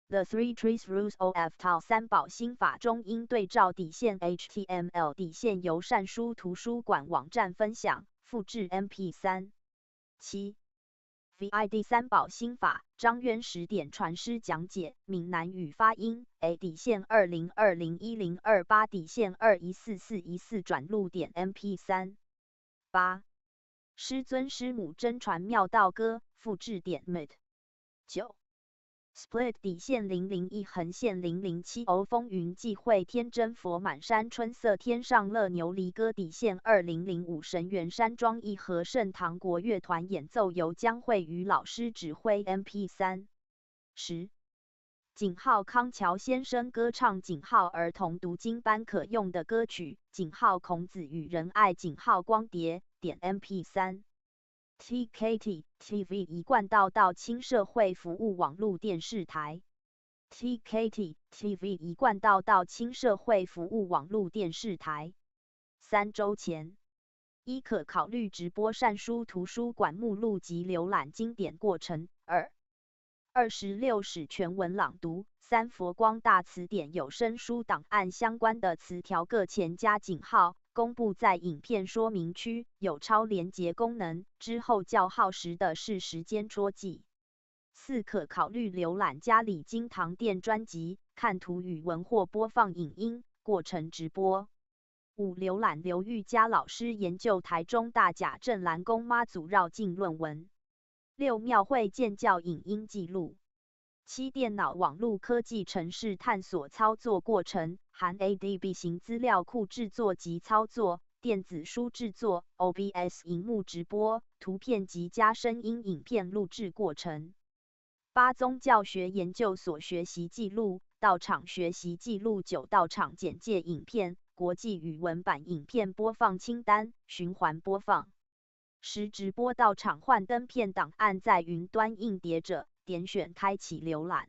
The Three Trees Rules of Tao 三宝心法中英对照底线 HTML 底线由善书图书馆网站分享复制 MP3 7 VID 三宝心法张渊10点传师讲解闽南语发音 A 底线20201028底线214414转录点 MP3 8师尊师母真传妙道歌复制点 MIT 9 Split 底线001横线007偶风云际会天真佛满山春色天上乐牛离歌底线2005神元山庄义和盛唐国乐团演奏由江蕙宇老师指挥 MP3 10井号康桥先生歌唱井号儿童读经班可用的歌曲井号孔子与仁爱井号光碟点 MP3 TKT TV 一贯道亲社会服务网络电视台 TKT TV 一贯道亲社会服务网络电视台3周前一可考虑直播善书图书馆目录及浏览经典过程2 26史全文朗读3佛光大词典有声书档案相关的词条各前加井号公布在影片说明区，有超连结功能，之后较耗时的是时间戳记。4可考虑浏览嘉里金堂店专辑，看图语文或播放影音，过程直播。5浏览刘玉佳老师研究台中大甲镇澜宫妈祖绕境论文。6庙会建教影音记录。7电脑网络科技程式探索操作过程，含 ADB 型资料库制作及操作、电子书制作、OBS 萤幕直播、图片及加声音影片录制过程。8宗教学研究所学习记录、到场学习记录。9到场简介影片、国际语文版影片播放清单、循环播放。10直播到场幻灯片档案在云端硬碟者。点选开启浏览。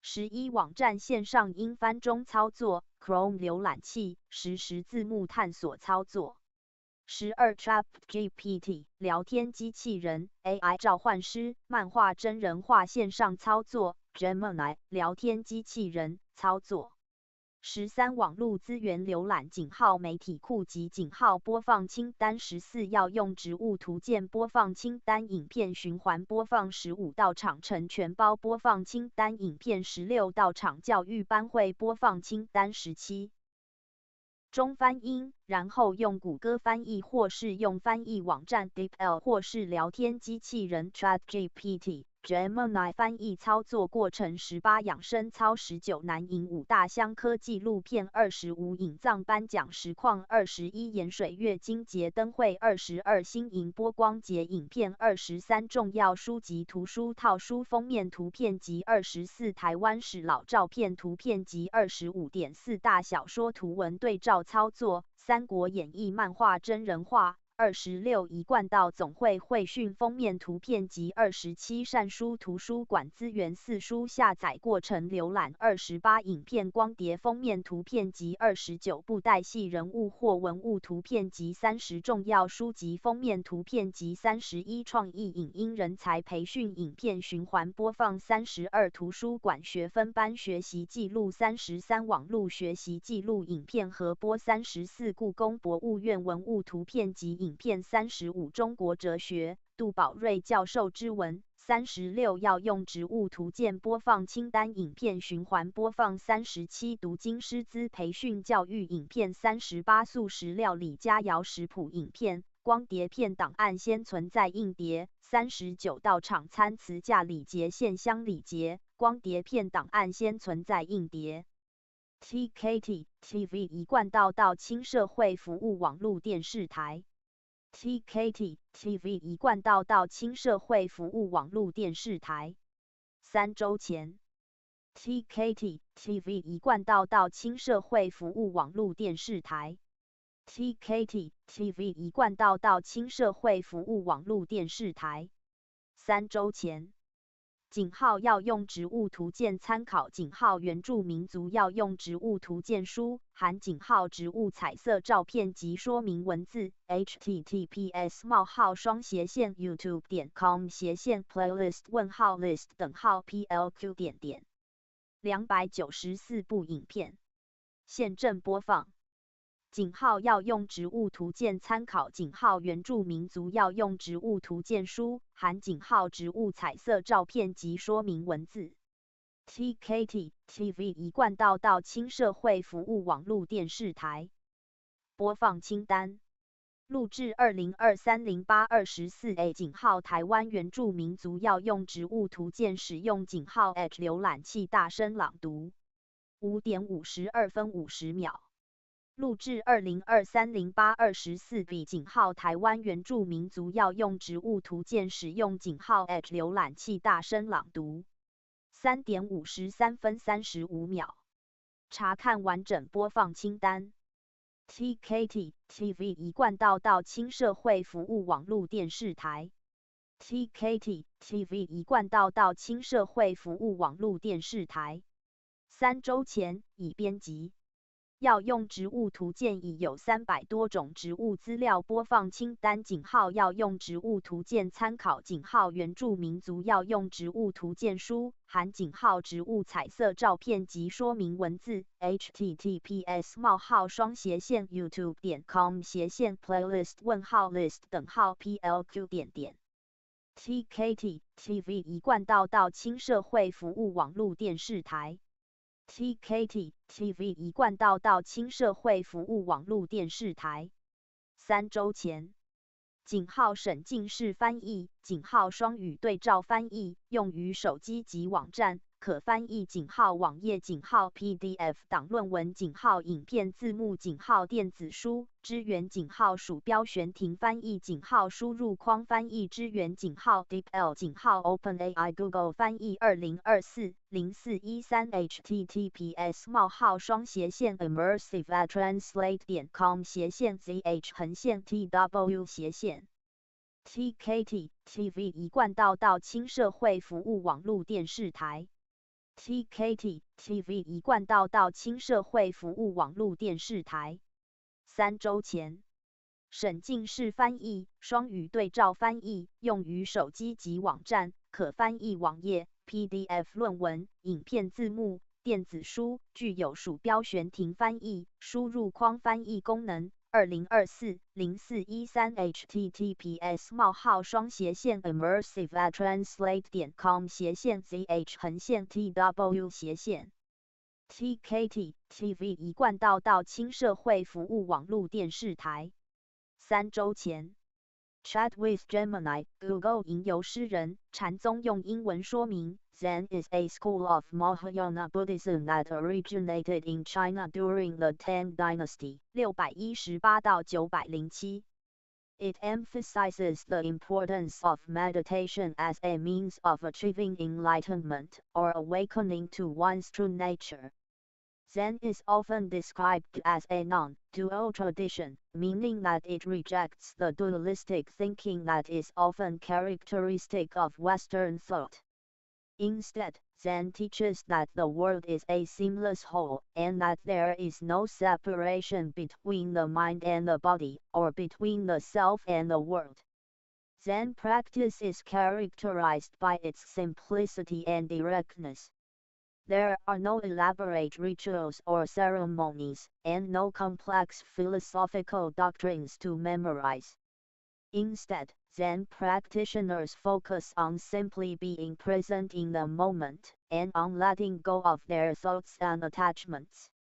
11网站线上英翻中操作 Chrome 浏览器实时字幕探索操作。12 ChatGPT 聊天机器人 AI 召唤师漫画真人化线上操作 Gemini 聊天机器人操作。13网络资源浏览井号媒体库及井号播放清单。14要用植物图鉴播放清单影片循环播放。15到场成全包播放清单影片。16到场教育班会播放清单。17中翻英，然后用谷歌翻译或是用翻译网站 DeepL 或是聊天机器人 ChatGPT。Gemini 翻译操作过程。18养生操。19南营5大乡科纪录片。25引藏颁奖实况。21盐水月经节灯会。22新营波光节影片。23重要书籍图书套书封面图片集。24台湾史老照片图片集。25.4大小说图文对照操作。三国演义漫画真人化。26一贯道总会会讯封面图片集。27善书图书馆资源。4书下载过程浏览。28影片光碟封面图片集。29布袋戏人物或文物图片集。30重要书籍封面图片集。31创意影音人才培训影片循环播放。32图书馆学分班学习记录。33网络学习记录影片合播。34故宫博物院文物图片集影片。35中国哲学杜宝瑞教授之文。36要用植物图鉴播放清单影片循环播放。37读经师资培训教育影片。38素食料理佳肴食谱影片光碟片档案先存在硬碟。39到场参词价礼节现乡礼节光碟片档案先存在硬碟。TKT TV 一贯道亲社会服务网络电视台。TKT TV 一贯道亲社会服务网络电视台3周前 TKT TV 一贯到轻社会服务网络电视台 TKT TV 一贯到轻社会服务网络电视台3周前井号要用植物图鉴参考井号原住民族要用植物图鉴书含井号植物彩色照片及说明文字 https://youtube.com/playlist-plist 294部影片现正播放井号要用植物图鉴参考井号原住民族要用植物图鉴书含井号植物彩色照片及说明文字 TKT TV 一贯到轻社会服务网络电视台播放清单录制2023-08-24A 井号台湾原住民族要用植物图鉴使用井号 H 浏览器大声朗读5点52分50秒录制2023-08-24B 井号台湾原住民族要用植物图鉴使用井号 H 浏览器大声朗读3点53分35秒查看完整播放清单TKT TV 一贯到轻社会服务网络电视台 TKT TV 一贯到轻社会服务网络电视台3周前已编辑要用植物图鉴已有300多种植物资料播放清单井号要用植物图鉴参考井号原住民族要用植物图鉴书含井号植物彩色照片及说明文字 https://youtube.com/playlist-plist TKT TV 一贯到轻社会服务网络电视台TKT TV 一贯到轻社会服务网络电视台3周前井号沈进式翻译井号双语对照翻译用于手机及网站可翻译井号网页井号 PDF 档论文井号影片字幕井号电子书支援井号鼠标悬停翻译井号输入框翻译支援井号 DeepL 井号 OpenAI Google 翻译2024-0413 https://immersive@translate.com/zh/tw TKT TV 一贯到轻社会服务网络电视台TKT TV 一贯到轻社会服务网络电视台3周前沈进式翻译双语对照翻译用于手机及网站可翻译网页 PDF 论文影片字幕电子书具有鼠标悬停翻译输入框翻译功能2024-0413 https://immersive@translate.com/zh/tw TKT TV 一贯到轻社会服务网络电视台3周前Chat with Gemini Google 吟游诗人禅宗用英文说明 Zen is a school of Mahayana Buddhism that originated in China during the Tang Dynasty 618到907 It emphasizes the importance of meditation as a means of achieving enlightenment or awakening to one's true nature. Zen is often described as a non-dual tradition, meaning that it rejects the dualistic thinking that is often characteristic of Western thought. Instead, Zen teaches that the world is a seamless whole, and that there is no separation between the mind and the body, or between the self and the world. Zen practice is characterized by its simplicity and directness. There are no elaborate rituals or ceremonies, and no complex philosophical doctrines to memorize. Instead, Zen practitioners focus on simply being present in the moment, and on letting go of their thoughts and attachments.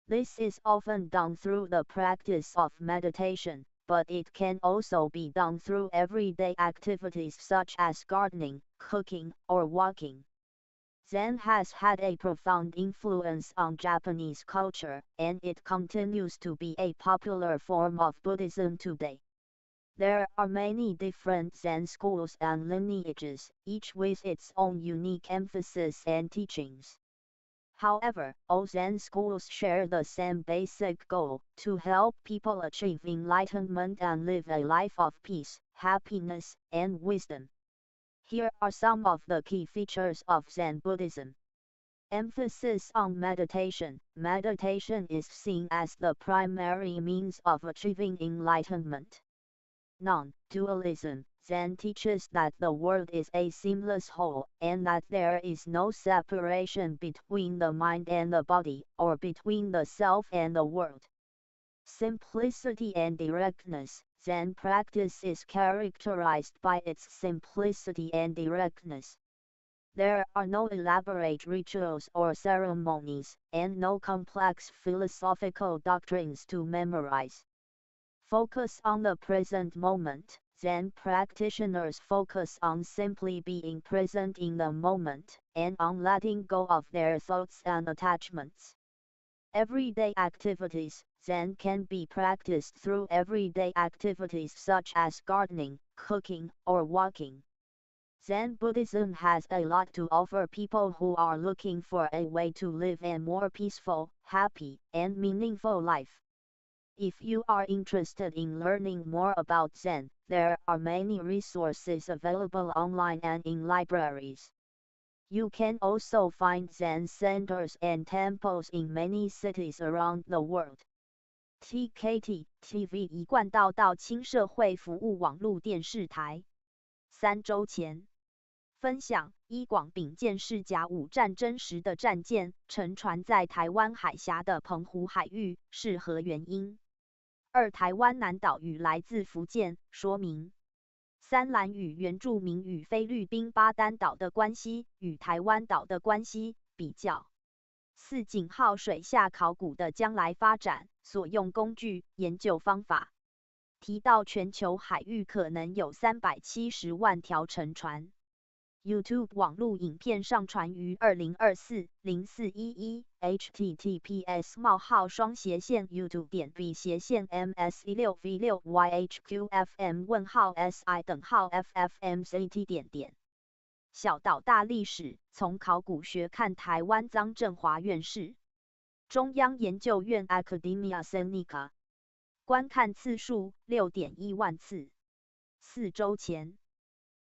This is often done through the practice of meditation, but it can also be done through everyday activities such as gardening, cooking, or walking. Zen has had a profound influence on Japanese culture, and it continues to be a popular form of Buddhism today. There are many different Zen schools and lineages, each with its own unique emphasis and teachings. However, all Zen schools share the same basic goal, to help people achieve enlightenment and live a life of peace, happiness, and wisdom. Here are some of the key features of Zen Buddhism. Emphasis on meditation. Meditation is seen as the primary means of achieving enlightenment. Non-dualism. Zen teaches that the world is a seamless whole, and that there is no separation between the mind and the body, or between the self and the world. Simplicity and directness. Zen practice is characterized by its simplicity and directness. There are no elaborate rituals or ceremonies, and no complex philosophical doctrines to memorize. Focus on the present moment. Zen practitioners focus on simply being present in the moment, and on letting go of their thoughts and attachments. Everyday activities. Zen can be practiced through everyday activities such as gardening, cooking, or walking. Zen Buddhism has a lot to offer people who are looking for a way to live a more peaceful, happy, and meaningful life. If you are interested in learning more about Zen, there are many resources available online and in libraries. You can also find Zen centers and temples in many cities around the world. TKT TV 一贯道道亲社会服务网络电视台。3周前，分享一广丙舰是甲午战争时的战舰，沉船在台湾海峡的澎湖海域，是何原因？2台湾南岛屿来自福建，说明。3兰屿原住民与菲律宾巴丹岛的关系，与台湾岛的关系，比较。4井号水下考古的将来发展，所用工具，研究方法。提到全球海域可能有370万条沉船。YouTube 网络影片上传于2024-0411 https://youtube.v//YHQFM:/si.FFMCT。小岛大历史，从考古学看台湾。臧振华院士，中央研究院 Academia Sinica。观看次数 6.1 万次。4周前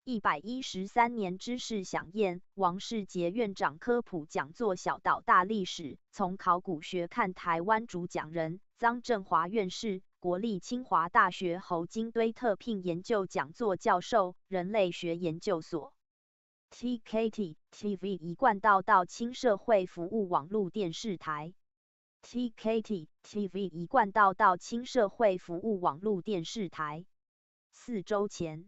，113年知识飨宴，王世杰院长科普讲座《小岛大历史：从考古学看台湾》主讲人臧振华院士，国立清华大学侯金堆特聘研究讲座教授，人类学研究所。TKT TV 一贯道道亲社会服务网络电视台。TKT TV 一贯道道亲社会服务网络电视台。4周前，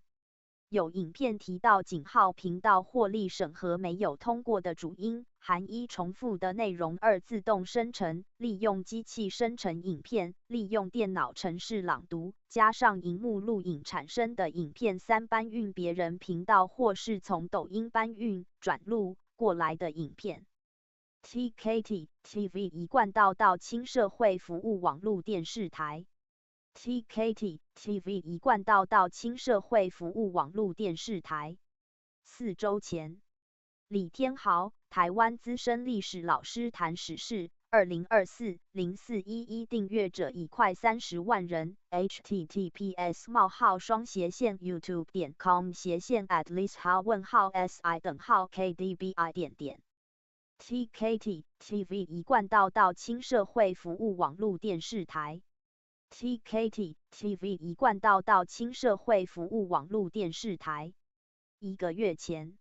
有影片提到井号频道获利审核没有通过的主因，含1重复的内容，2自动生成，利用机器生成影片，利用电脑程式朗读，加上萤幕录影产生的影片，3搬运别人频道或是从抖音搬运转录过来的影片。TKT TV 一贯道道亲社会服务网络电视台。TKT TV 一贯道道亲社会服务网络电视台。4周前，李天豪，台湾资深历史老师谈史事，2024-0411订阅者已快30万人。https://youtube.com/@least_si_kdbi。TKT TV 一贯道道亲社会服务网络电视台。TKT TV 一贯道道亲社会服务网络电视台。1个月前，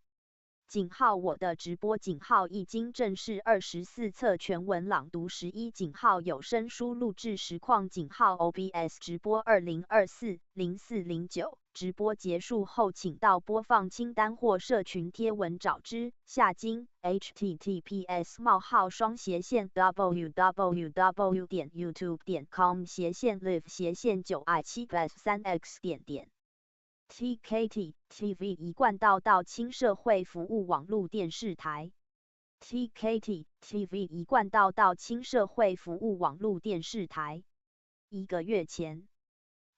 井号我的直播井号已经正式24册全文朗读11井号有声书录制实况井号 OBS 直播2024-0409直播结束后请到播放清单或社群贴文找之。下经 https://www.youtube.com/live/9i7-3x。TKT TV 一贯道道亲社会服务网络电视台。TKT TV 一贯道道亲社会服务网络电视台。1个月前，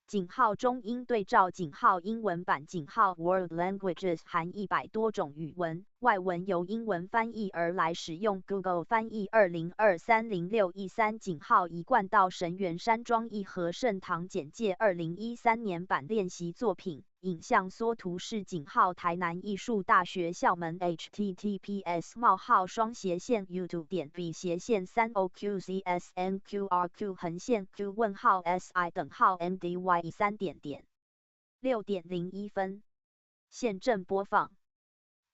井号中英对照井号英文版井号 World Languages 含100多种语文，外文由英文翻译而来，使用 Google 翻译20230613井号一贯道神元山庄一和盛堂简介2013年版练习作品。影像缩图是井号台南艺术大学校门 https://youtube.b/3OQCSNQRQ-si:/MDY3 6.01分。现正播放。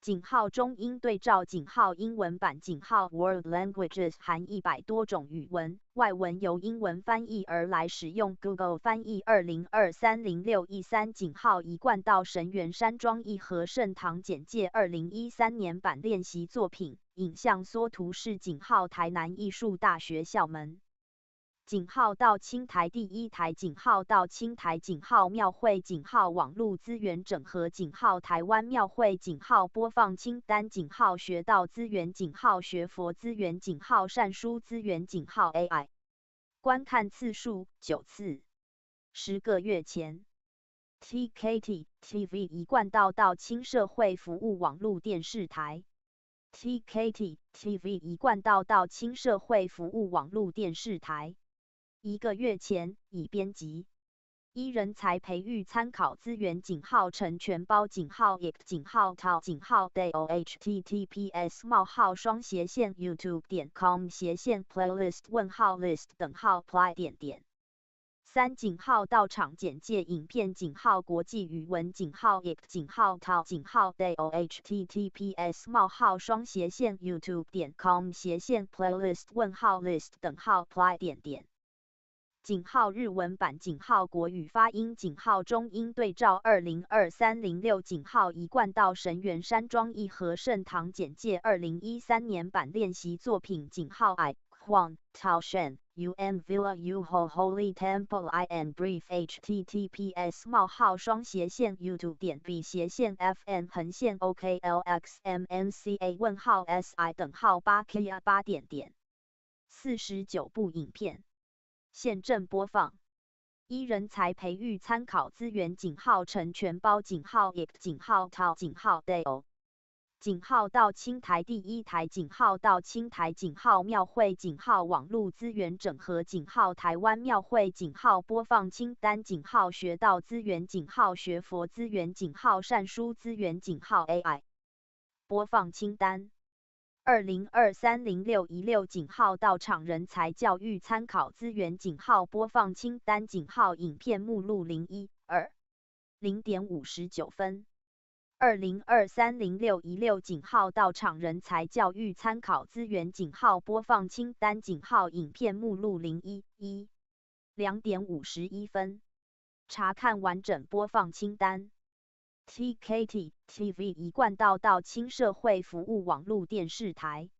井号中英对照井号英文版井号 World Languages 含100多种语文，外文由英文翻译而来，使用 Google 翻译20230613井号一贯道神元山庄一和盛堂简介2013年版练习作品。影像缩图是井号台南艺术大学校门。井号到青台第一台井号到青台井号庙会井号网络资源整合井号台湾庙会井号播放清单井号学道资源井号学佛资源井号善书资源井号 AI 观看次数9次。10个月前 TKT TV 一贯道到青社会服务网络电视台 TKT TV 一贯道到青社会服务网络电视台1个月前已编辑。人才培育参考资源井号成全包井号 IC 井号 TAO 井号 DAO https://youtube.com/playlist:_play 3井号到场简介影片井号国际语文井号 IC 井号 TAO 井号 DAO https://youtube.com/playlist:_play 井号日文版井号国语发音井号中英对照202306井号一贯道神元山庄一和盛堂简介2013年版练习作品井号 I Huang Tao Shen UM Villa Yuho Holy Temple I and Brief https://youtube.b/fn/OK/LXMNCA:/si:8K8 49部影片。现正播放。人才培育参考资源井号成全包井号 IC 井号 TAO 井号 DAO 井号到青台第一台井号到青台井号庙会井号网络资源整合井号台湾庙会井号播放清单井号学道资源井号学佛资源井号善书资源井号 AI 播放清单。20230616井号到场人才教育参考资源井号播放清单井号影片目录01 2 0.59分。20230616井号到场人才教育参考资源井号播放清单井号影片目录01 1 2.51分。查看完整播放清单。TKT TV 一贯道到青社会服务网络电视台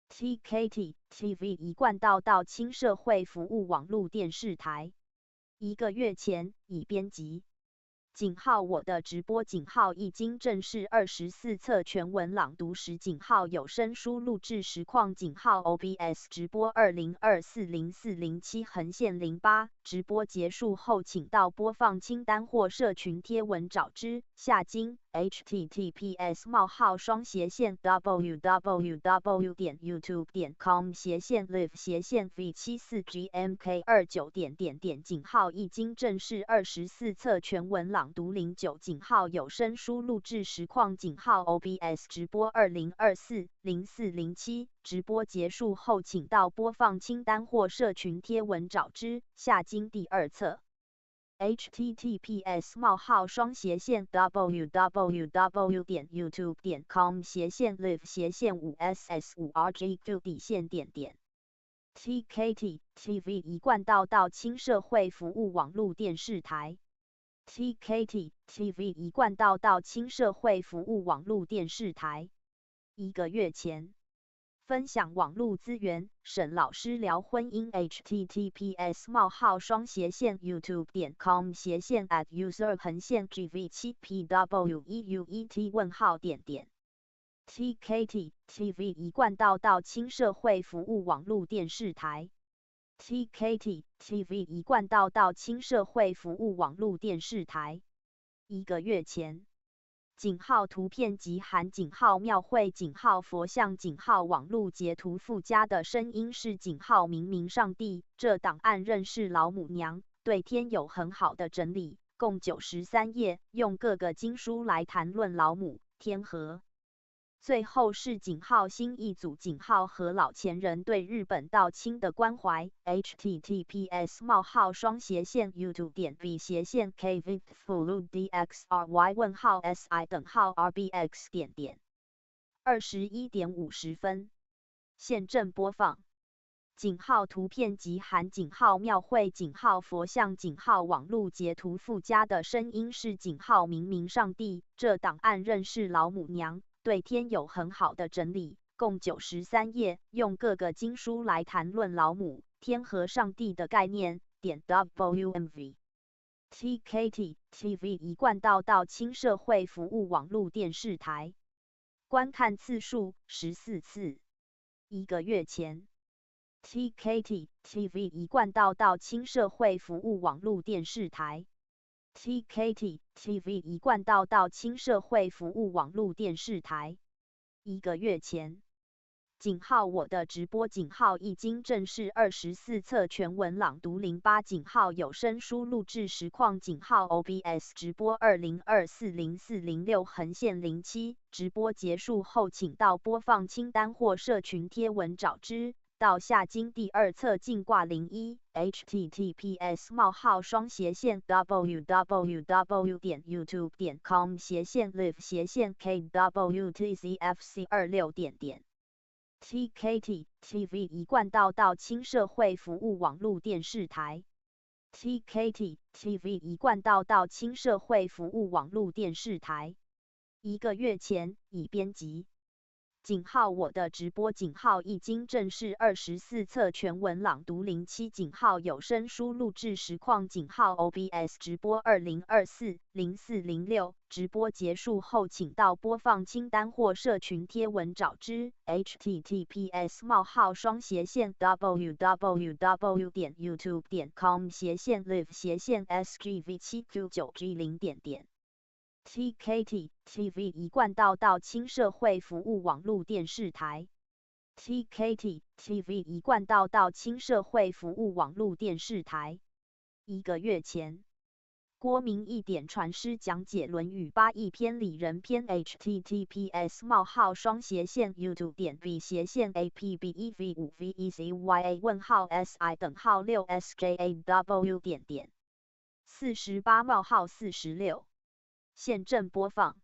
TKT TV 一贯道到青社会服务网络电视台1个月前已编辑。井号我的直播井号已经正式24册全文朗读时井号有声书录制实况井号 OBS 直播20240407-08直播结束后请到播放清单或社群贴文找之。下经 https://www.youtube.com/live/v74gmk29 井号已经正式24册全文朗读09井号有声书录制实况井号 OBS 直播20240407直播结束后请到播放清单或社群贴文找之。下经第2册。https://www.youtube.com/live/5ss5rgq_. TKT TV 一贯道到青社会服务网络电视台 TKT TV 一贯道到青社会服务网络电视台1个月前。分享网络资源，沈老师聊婚姻 https://youtube.com/user-gv7pweuet ? TKT TV 一贯道到青社会服务网络电视台 TKT TV 一贯道亲社会服务网络电视台。1个月前，井号图片集含井号庙会、井号佛像、井号网络截图附加的声音是井号明明上帝，这档案认识老母娘，对天有很好的整理，共93页，用各个经书来谈论老母、天和。最后是井号新一组井号和老前人对日本道亲的关怀 https://youtube.v/kviv/dxry:/si:/rbx:/. 21:50现正播放。井号图片集含井号庙会、井号佛像、井号网络截图附加的声音是井号明明上帝，这档案认识老母娘，对天有很好的整理，共93页，用各个经书来谈论老母、天和上帝的概念。.wmv TKT TV 一贯道亲社会服务网络电视台。观看次数14次。1个月前， TKT TV 一贯道亲社会服务网络电视台。TKT TV 一贯道亲社会服务网络电视台。1个月前，井号我的直播井号已经正式24册全文朗读08井号有声书录制实况井号 OBS 直播20240406/07直播结束后请到播放清单或社群贴文找之。到下经第2册进挂01 https://www.youtube.com/live/kwtzfc26. TKT TV 一贯道亲社会服务网络电视台。TKT TV 一贯道亲社会服务网络电视台。1个月前已编辑。井号我的直播井号已经正式24册全文朗读07井号有声书录制实况井号 OBS 直播20240406直播结束后请到播放清单或社群贴文找之。https://www.youtube.com/live/sgv7q9g0. TKT TV 一贯道亲社会服务网络电视台。TKT TV 一贯道亲社会服务网络电视台。1个月前，郭明义点传师讲解《论语》8义篇里人篇 https://youtube.v/apb5v/si:/6skaw. 48:46现正播放。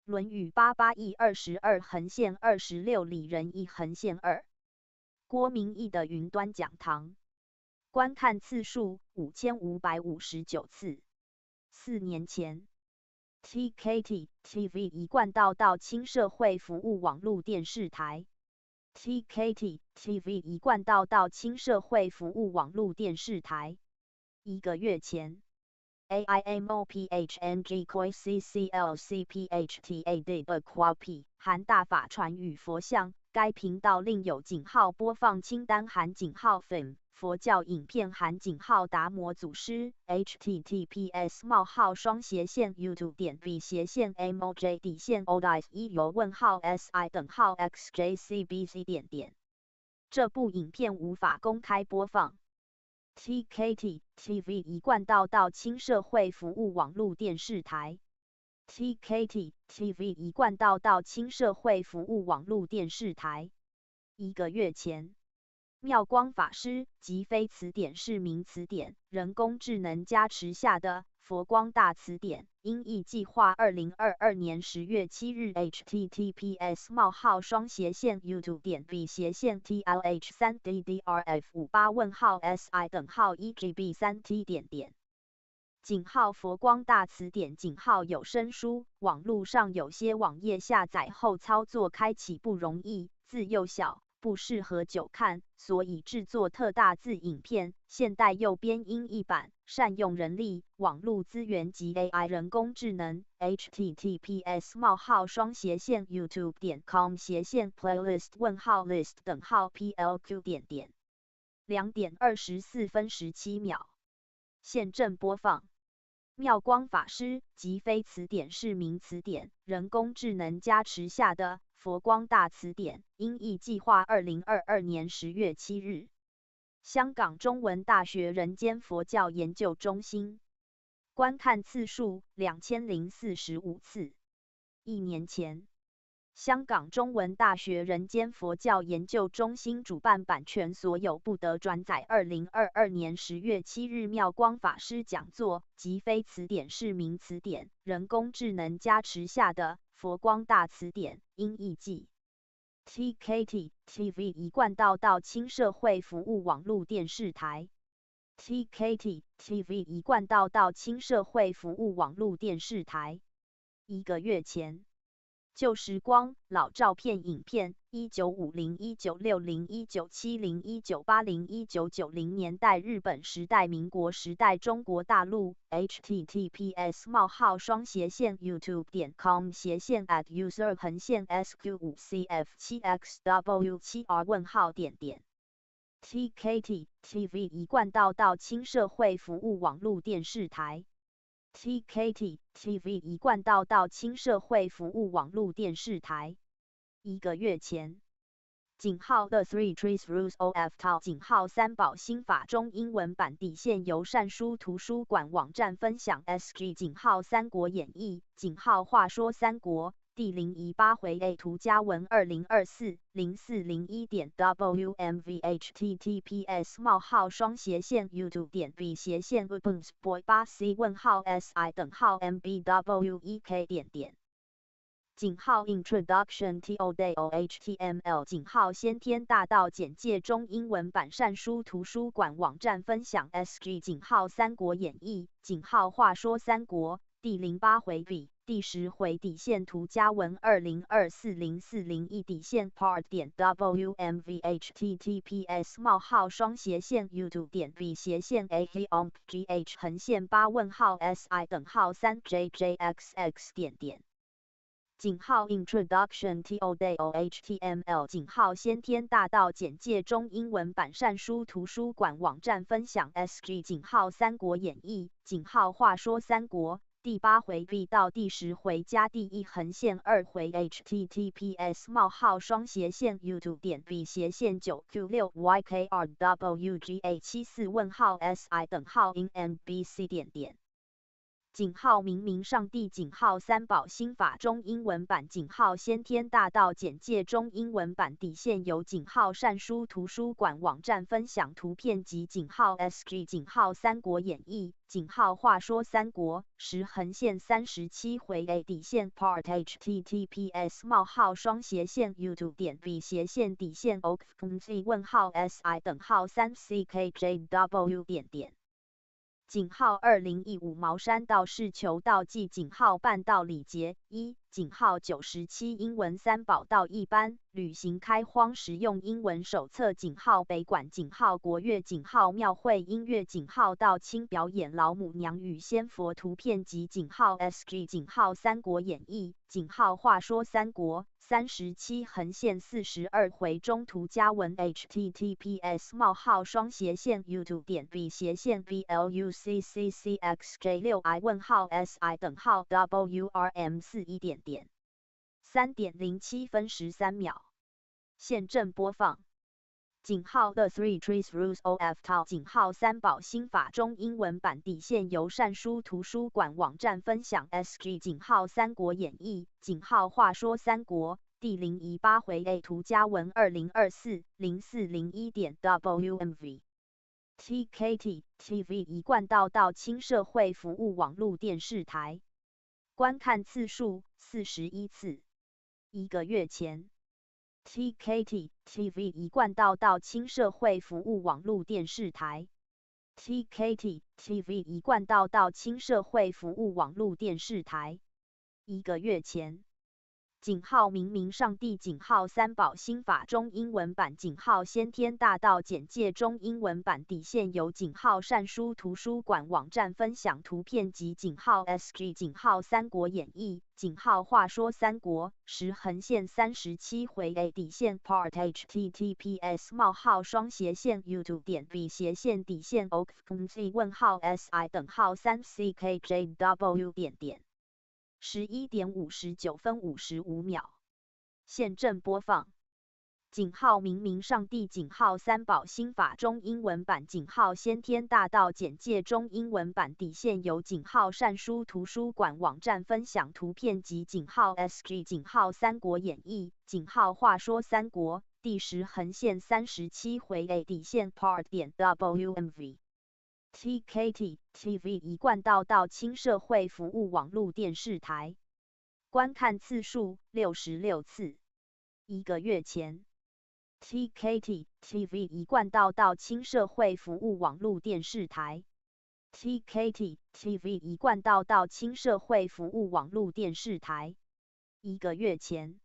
论语88义22/26里仁义/2。郭明义的云端讲堂。观看次数5559次。4年前， TKT TV 一贯道亲社会服务网络电视台。TKT TV 一贯道亲社会服务网络电视台。1个月前，AIMOPHNG-KOICCLCPHTAD 含大法传与佛像，该频道另有井号播放清单含井号 film 佛教影片含井号达摩祖师 https://youtube.v/odive/si:/xjcbc. 这部影片无法公开播放。TKT TV 一贯道亲社会服务网络电视台。TKT TV 一贯道亲社会服务网络电视台。1个月前，妙光法师及非词典是名词典，人工智能加持下的佛光大词典音译计划2022年10月7日 https://youtube.v/tlh3ddrf58:si:/1gb3t. 井号佛光大词典井号有声书，网络上有些网页下载后操作开启不容易，字又小，不适合久看，所以制作特大字影片，现代又编音译版，善用人力、网络资源及 AI 人工智能。https://youtube.com/playlist:"list"。2点24分17秒。现正播放。妙光法师即非词典是名词典，人工智能加持下的佛光大词典音译计划2022年10月7日。香港中文大学人间佛教研究中心。观看次数2045次。1年前，香港中文大学人间佛教研究中心主办版权所有不得转载2022年10月7日妙光法师讲座即非词典是名词典，人工智能加持下的佛光大词典音译记。TKT TV 一贯道亲社会服务网络电视台。TKT TV 一贯道亲社会服务网络电视台。1个月前，旧时光、老照片、影片，1950、1960、1970、1980、1990年代日本时代、民国时代中国大陆 https://youtube.com/user-sq5cf7x-w7r。TKT TV 一贯道亲社会服务网络电视台。TKT TV 一贯道亲社会服务网络电视台。1个月前，井号 The Three Trees Rules of Tao 井号三宝新法中英文版底线由善书图书馆网站分享 SG 井号三国演义井号话说三国第018回 A 图加文2024-0401.WMV https://youtube.b//boy8c://MBWEK。井号 Introduction to HTML 井号先天大道简介中英文版善书图书馆网站分享 SG 井号三国演义井号话说三国第08回 B 第10回底线图加文2024-0401.part.wmv https://youtube.b//youtube.a//b/8 井号 Introduction to HTML 井号先天大道简介中英文版善书图书馆网站分享 SG 井号三国演义井号话说三国第8回 B 到第10回加第1/2回 https://youtube.b//996YKRWGA74-SI:\NBC:. 井号明明上帝井号三宝新法中英文版井号先天大道简介中英文版底线由井号善书图书馆网站分享图片及井号 SG 井号三国演义井号话说三国10/37回 A 底线 part https://youtube.b//youtube.b//openc:/3ckjw.。井号2015茅山道士求道记井号半道礼节1井号97英文三宝道一般旅行开荒实用英文手册井号北馆井号国乐井号庙会音乐井号道清表演老母娘与仙佛图片及井号 SG 井号三国演义井号话说三国37/42回中图加文 https://youtube.b//cx-j6i-si:\WRM41. 3:07分13秒。现正播放。井号 The Three Trees Rules of Tao 井号三宝新法中英文版底线由善书图书馆网站分享 SG 井号三国演义井号话说三国第018回 A 图加文2024-0401.WMV TKT TV 一贯道亲社会服务网络电视台。观看次数41次。1个月前，TKT TV 一贯道亲社会服务网络电视台。TKT TV 一贯道亲社会服务网络电视台。1个月前，井号明明上帝井号三宝新法中英文版井号先天大道简介中英文版底线由井号善书图书馆网站分享图片及井号 SG 井号三国演义井号话说三国时横线37回 A 底线 Part https 冒号双斜线 YouTube 点 B 斜线底线 OKZ 问号 SI 等号3 CKJW 点点11点59分55秒。现正播放。井号明明上帝井号三宝新法中英文版井号先天大道简介中英文版底线由井号善书图书馆网站分享图片及井号 SG 井号三国演义井号话说三国第10横线37回 A 底线 Part 点 WMV TKT TV 一贯道到轻社会服务网络电视台，观看次数66次。1个月前 ，TKT TV 一贯道到轻社会服务网络电视台。TKT TV 一贯道到轻社会服务网络电视台。1个月前。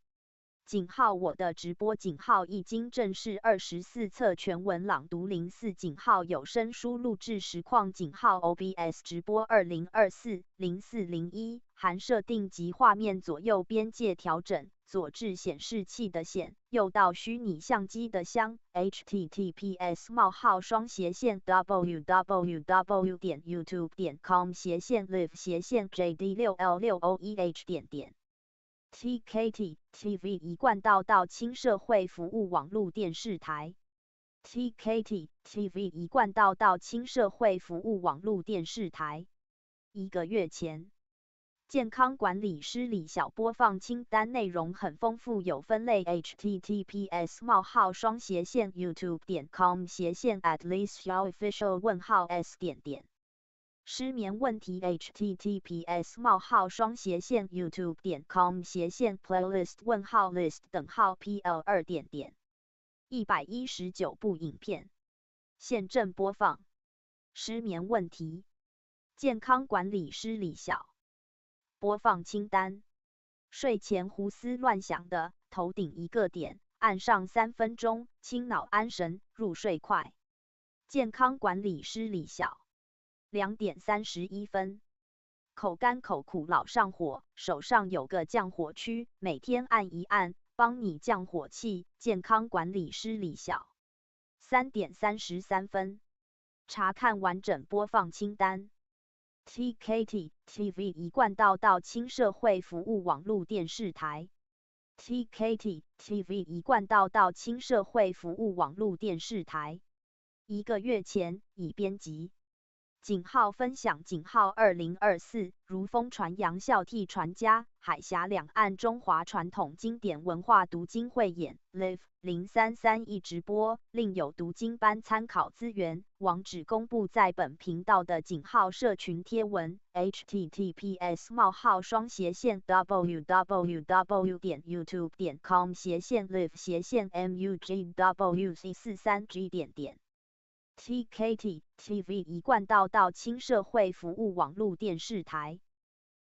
井号我的直播井号已经正式24册全文朗读04井号有声书录制实况井号 OBS 直播2024-0401含设定及画面左右边界调整，左至显示器的显，右到虚拟相机的相 https 冒号双斜线 www 点 youtube 点 com 斜线 live 斜线 jd6l6oeh 点点。TKT TV 一贯道到轻社会服务网络电视台。TKT TV 一贯道到轻社会服务网络电视台。1个月前，健康管理师李晓播放清单内容很丰富有分类 https 冒号双斜线 youtube 点 com 斜线 at least official 问号 s 点点。失眠问题 https 冒号双斜线 youtube 点 com 斜线 playlist 问号 list 等号 pl 点点119部影片现正播放。失眠问题健康管理师李晓播放清单：睡前胡思乱想的，头顶一个点，按上3分钟，清脑安神，入睡快。健康管理师李晓。2点31分，口干口苦老上火，手上有个降火区，每天按一按，帮你降火气。健康管理师李晓。3点33分，查看完整播放清单。TKT TV 一贯道到轻社会服务网络电视台。TKT TV 一贯道到轻社会服务网络电视台。1个月前已编辑。井号分享井号2024如风传扬孝悌传家海峡两岸中华传统经典文化读经汇演 live 033直播，另有读经班参考资源网址公布在本频道的井号社群贴文 https 冒号双斜线 www 点 youtube 点 com 斜线 live 斜线 mugwc43g 点点。TKT TV 一贯道到轻社会服务网络电视台。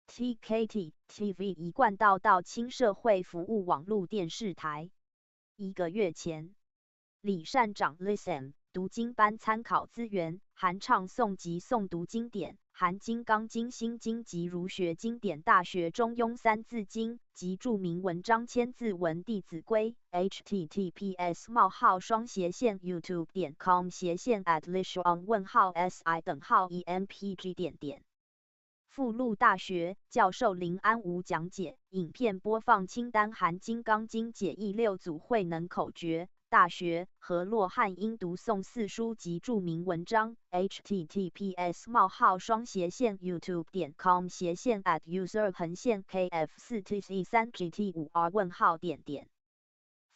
TKT TV 一贯道到轻社会服务网络电视台。1个月前，李善长 Listen 读经班参考资源，含唱诵及诵读经典，含金刚经、心经及儒学经典、大学中庸三字经及著名文章千字文弟子规。https 冒号双斜线 youtube 点 com 斜线 at lishon 问号 si 等号 empg 点点。附录大学教授林安吾讲解，影片播放清单含金刚经解义6组慧能口诀。大学和洛汉音读诵4书及著名文章 https 冒号双斜线 youtube 点 com 斜线 at user 横线 kf4tc3gt5r 问号点点。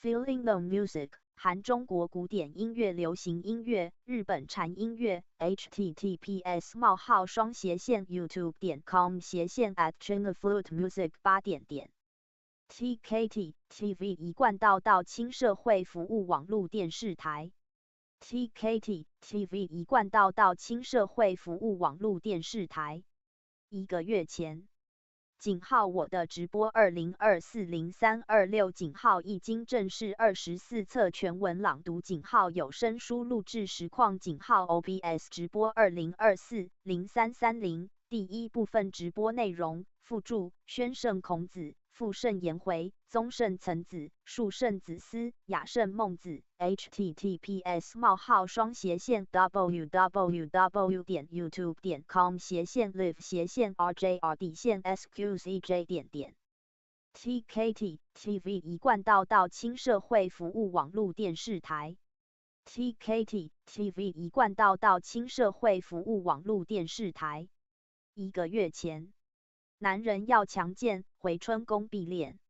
Feeling the music 含中国古典音乐、流行音乐、日本禅音乐 https 冒号双斜线 youtube 点 com 斜线 at China Flute Music 8点点。TKT TV 一贯道到轻社会服务网络电视台。TKT TV 一贯道到轻社会服务网络电视台。1个月前，井号我的直播20240326井号一经正式24册全文朗读井号有声书录制实况井号 OBS 直播20240330第一部分直播内容附注宣圣孔子父圣颜回宗圣曾子述圣子思雅圣孟子 https://www.youtube.com/live/rjr_sqcj TKT TV 一贯道亲社会服务网络电视台 TKT TV 一贯道亲社会服务网络电视台1个月前男人要强健回春功必练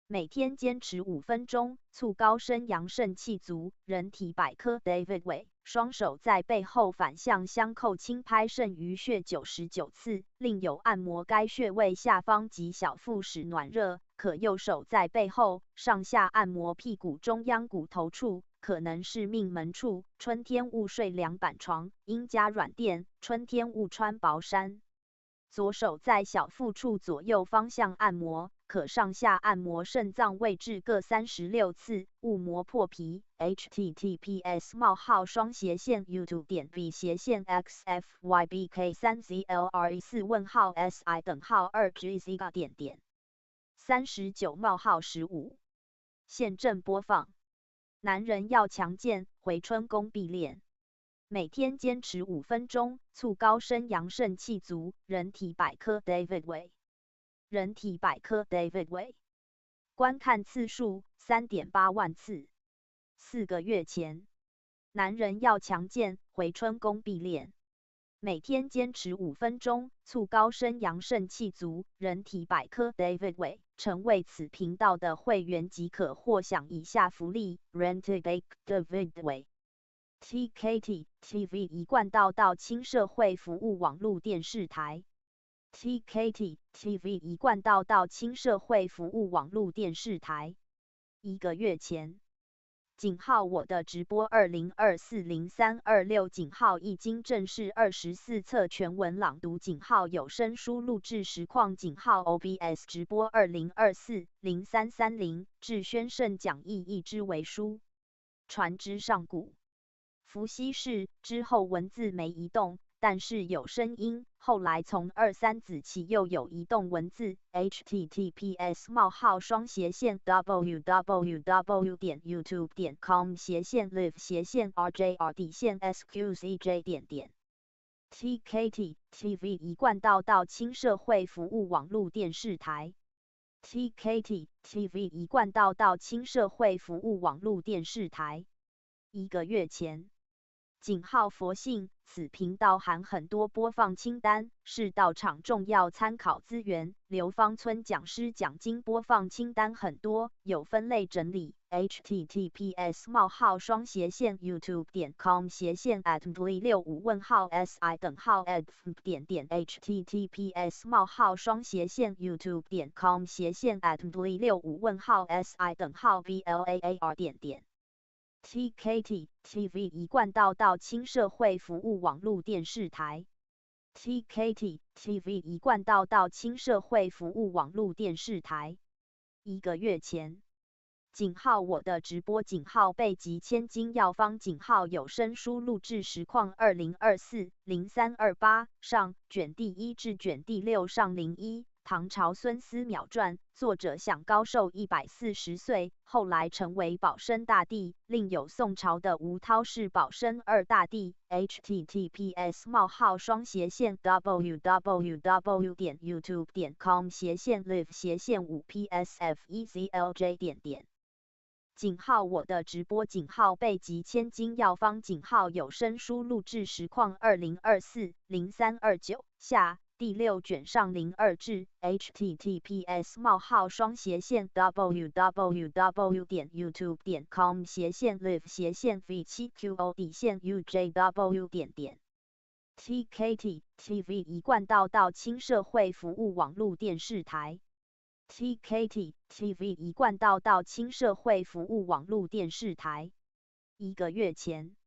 每天坚持5分钟，促高升阳肾气足。人体百科 David Wei， 双手在背后反向相扣轻拍肾俞穴99次，另有按摩该穴位下方及小腹使暖热。可右手在背后上下按摩屁股中央骨头处，可能是命门处。春天勿睡凉板床，应加软垫；春天勿穿薄衫。左手在小腹处左右方向按摩。可上下按摩肾脏位置各36次，勿磨破皮。https://youtube.b/xfybk3zlre4:si:2gz:39:15 现正播放。男人要强健，回春功必练。每天坚持5分钟，促高升阳肾气足。人体百科 David Wei。人体百科 David Wei。观看次数 3.8 万次。4个月前，男人要强健，回春功必练。每天坚持5分钟，促高升阳肾气足。人体百科 David Wei。成为此频道的会员即可获享以下福利 ：Rented David Wei。TKT TV 一贯道亲社会服务网络电视台。TKT TV 一贯道亲社会服务网络电视台1个月前井号我的直播20240326井号一经正式24册全文朗读井号有声书录制实况井号 OBS 直播20240330至宣圣讲义一之为书传之上古伏羲氏之后文字没移动但是有声音，后来从二三子起又有移动文字。https://www.youtube.com/live/rjr_sqcj TKT TV 一贯道亲社会服务网络电视台 TKT TV 一贯道亲社会服务网络电视台1个月前井号佛性，此频道含很多播放清单，是道场重要参考资源。刘芳村讲师讲经播放清单很多，有分类整理。https://youtube.com/https://https://youtube.com/si:/@https://youtube.com/si:/@https://vc/q/o/点点https://youtube.com/si:/@http TKT TV 一贯道亲社会服务网络电视台 TKT TV 一贯道亲社会服务网络电视台1个月前井号我的直播井号北极千金药方井号有声书录制实况20240328上卷第1至卷第6上01唐朝孙思邈传，作者享高寿140岁，后来成为保生大帝。另有宋朝的吴涛是保生二大帝。https://www.youtube.com/live/5psfezlj井号我的直播井号北极千金药方井号有声书录制实况20240329下。第6卷上02至 https://www.youtube.com/live/vc/q/o/ujw.点点 TKT TV 一贯道亲社会服务网络电视台 TKT TV 一贯道亲社会服务网络电视台1个月前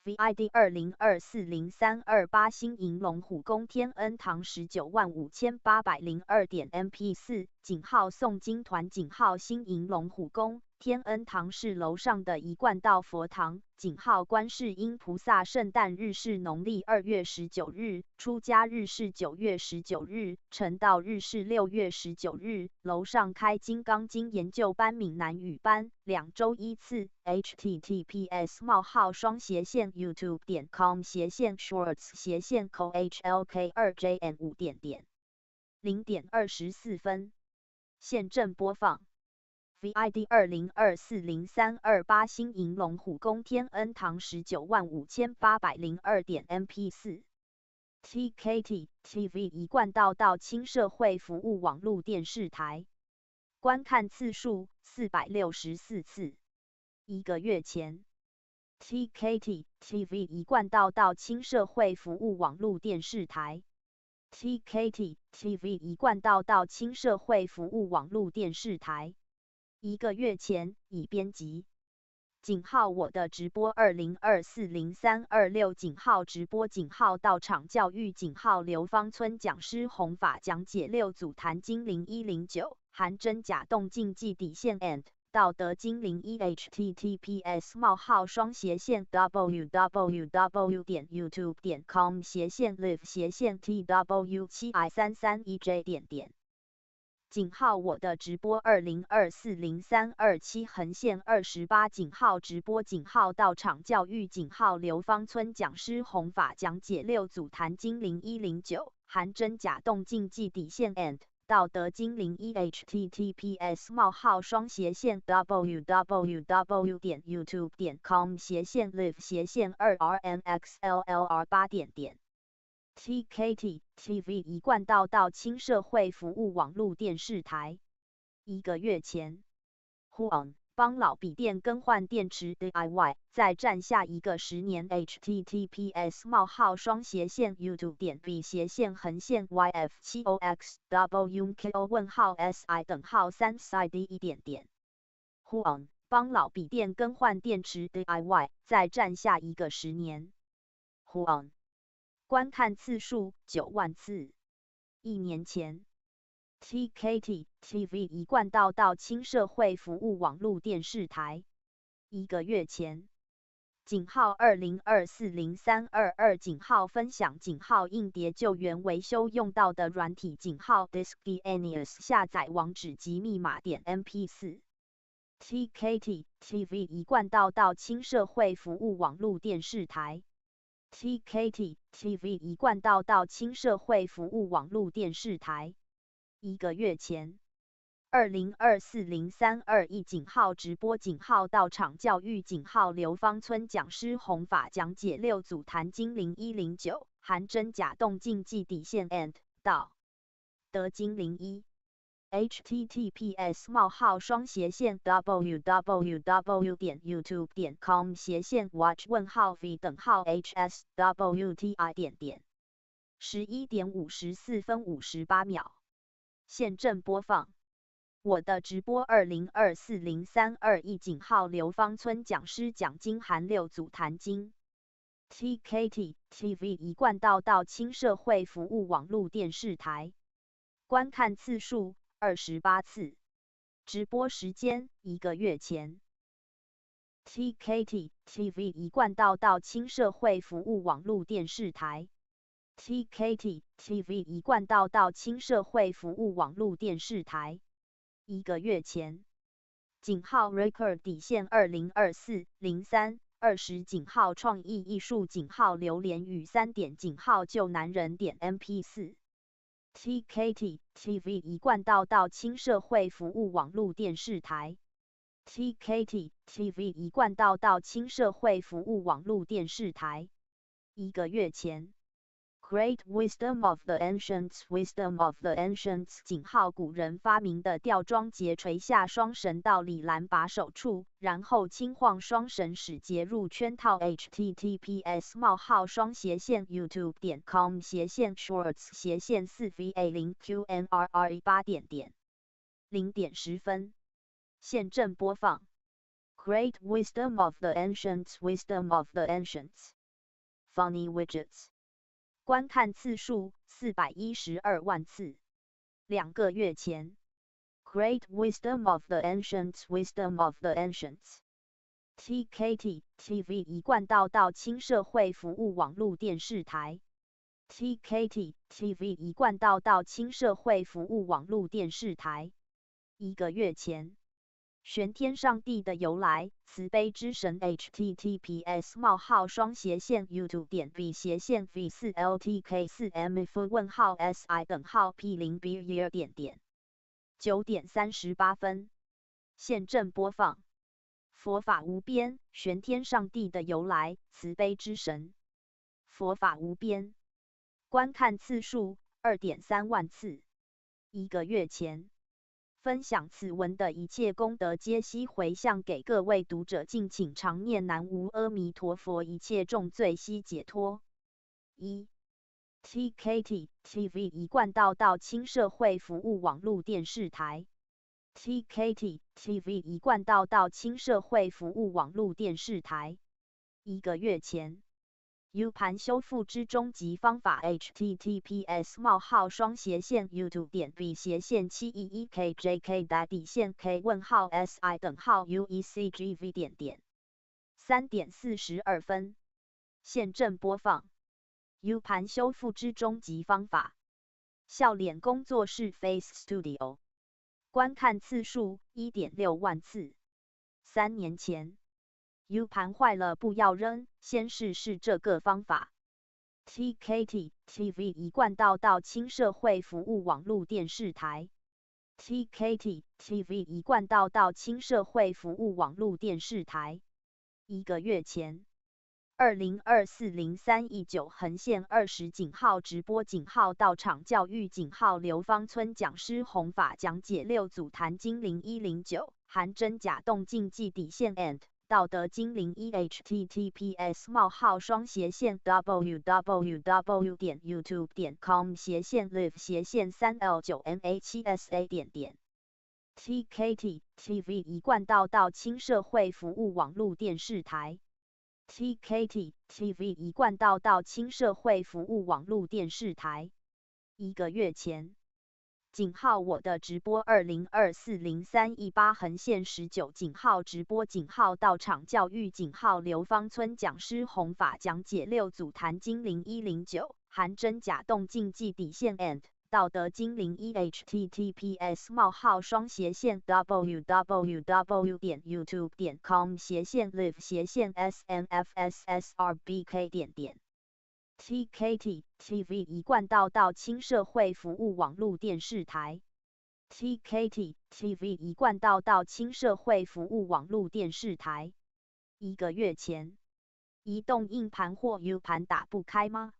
VID 20240328新营龙虎宫天恩堂195802.MP4 井号诵经团井号新营龙虎宫天恩堂是楼上的一贯道佛堂，井号观世音菩萨圣诞日是农历2月19日，出家日是9月19日，成道日是6月19日。楼上开金刚经研究班闽南语班，2周1次。https://youtube.com/shorts/cohlk2jn5. 0:24. 现正播放。VID 20240328新营龙虎宫天恩堂195802.MP4 TKT TV 一贯道到青社会服务网络电视台，观看次数464次。1个月前 TKT TV 一贯道到青社会服务网络电视台 TKT TV 一贯道到青社会服务网络电视台1个月前已编辑。井号我的直播20240326井号直播井号到场教育井号刘芳村讲师弘法讲解六祖坛经0109含真假动禁忌底线 and 道德经01 https://www.youtube.com/live/tw7i331j。井号我的直播20240327横线28井号直播井号到场教育井号刘芳村讲师弘法讲解六祖坛经0109含真假动禁忌底线 and 道德经01 https://www.youtube.com/live/2rmxllr8。TKT TV 一贯道到青社会服务网络电视台1个月前 Huang 帮老笔电更换电池 DIY 再战下一个10年 https://youtube.v//v/7/YF/COX/WKO:/SI:3SID1. Huang 帮老笔电更换电池 DIY 再战下一个10年 Huang观看次数9万次。1年前 TKT TV 一贯道到青社会服务网络电视台1个月前井号20240322井号分享井号硬碟救援维修用到的软体井号 Discgenius 下载网址及密码MP4 TKT TV 一贯道到青社会服务网络电视台TKT TV 一贯道到青社会服务网络电视台1个月前20240321井号直播井号到场教育井号刘芳村讲师弘法讲解六祖坛经0109含真假动禁忌底线 and 道德经01https://www.youtube.com/watch-v-hswti. 11:54分58秒。现正播放。我的直播20240321井号刘芳村讲师讲经含六祖坛经 TKT TV 一贯道到青社会服务网络电视台，观看次数28次，直播时间1个月前。TKT TV 一贯道到青社会服务网络电视台 TKT TV 一贯道到青社会服务网络电视台1个月前。井号 record 底线2024-03-20井号创意艺术井号榴莲与3点井号救男人点 MP4 TKT TV 一贯道到青社会服务网络电视台 TKT TV 一贯道到青社会服务网络电视台1个月前。Great Wisdom of the Ancients Wisdom of the Ancients 井号古人发明的吊装节垂下双绳到李兰把手处，然后轻晃双绳使节入圈套 https://youtube.com/shorts/4va0qnrr8. 0:10. 现正播放。Great Wisdom of the Ancients Wisdom of the Ancients Funny Widgets 观看次数412万次。2个月前 Great Wisdom of the Ancients Wisdom of the Ancients TKT TV 一贯道亲社会服务网络电视台 TKT TV 一贯道亲社会服务网络电视台。1个月前玄天上帝的由来，慈悲之神 https://youtube.v/v4LTK4MF:/si:/p0b2.9:38 现正播放。佛法无边，玄天上帝的由来，慈悲之神。佛法无边，观看次数2.3万次。1个月前分享此文的一切功德皆悉回向给各位读者，敬请常念南无阿弥陀佛，一切重罪悉解脱。TKT TV 一贯道亲社会服务网络电视台 TKT TV 一贯道亲社会服务网络电视台。1个月前U 盘修复之终极方法 https://youtube.v/v/7/KJK-si:/UECGV 3:42现正播放。U 盘修复之终极方法。笑脸工作室 Face Studio 观看次数1.6万次。3年前U 盘坏了不要扔，先试试这个方法。TKT TV 一贯道亲社会服务网络电视台 TKT TV 一贯道亲社会服务网络电视台。1个月前2024-03-19横线20直播到场教育刘芳村讲师弘法讲解六祖坛经0109含真假动静记底线 and道德经01 https://www.youtube.com/live/3L9MA7SA TKT TV 一贯道亲社会服务网络电视台 TKT TV 一贯道亲社会服务网络电视台。1个月前我的直播2024-03-18横线19直播到场教育刘芳村讲师弘法讲解六祖坛经0109含真假动静记底线 and道德经01 https://www.youtube.com/live/SMFSSRBK TKT TV 一贯道亲社会服务网络电视台 TKT TV 一贯道亲社会服务网络电视台。1个月前移动硬盘或 U 盘打不开吗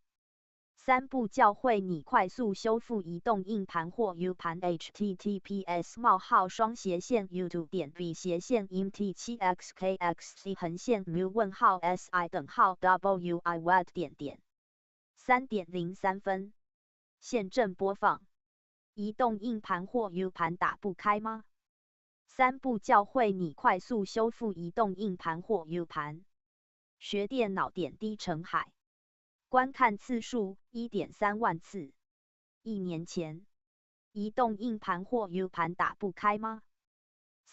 ？3步教会你快速修复移动硬盘或 U 盘 https://youtube.v/v/MT7xkxc/mu:/si:/wiwad 3:03现正播放。移动硬盘或 U 盘打不开吗？3步教会你快速修复移动硬盘或 U 盘。学电脑点滴成海。观看次数1.3万次。1年前移动硬盘或 U 盘打不开吗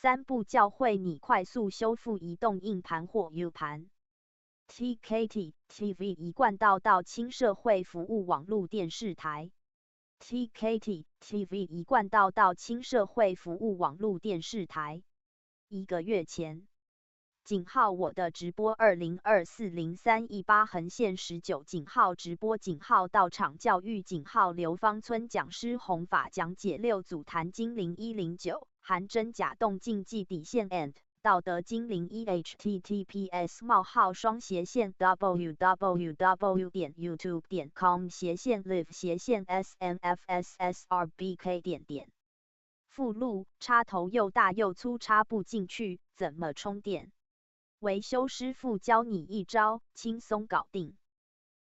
？3步教会你快速修复移动硬盘或 U 盘。TKT TV 一贯道亲社会服务网络电视台 TKT TV 一贯道亲社会服务网络电视台。1个月前我的直播2024-03-18横线19直播到场教育刘芳村讲师弘法讲解六祖坛经0109含真假动静记底线 and道德经01 https://www.youtube.com/live/SMFSSRBK 附录插头又大又粗插不进去，怎么充电？维修师傅教你一招，轻松搞定。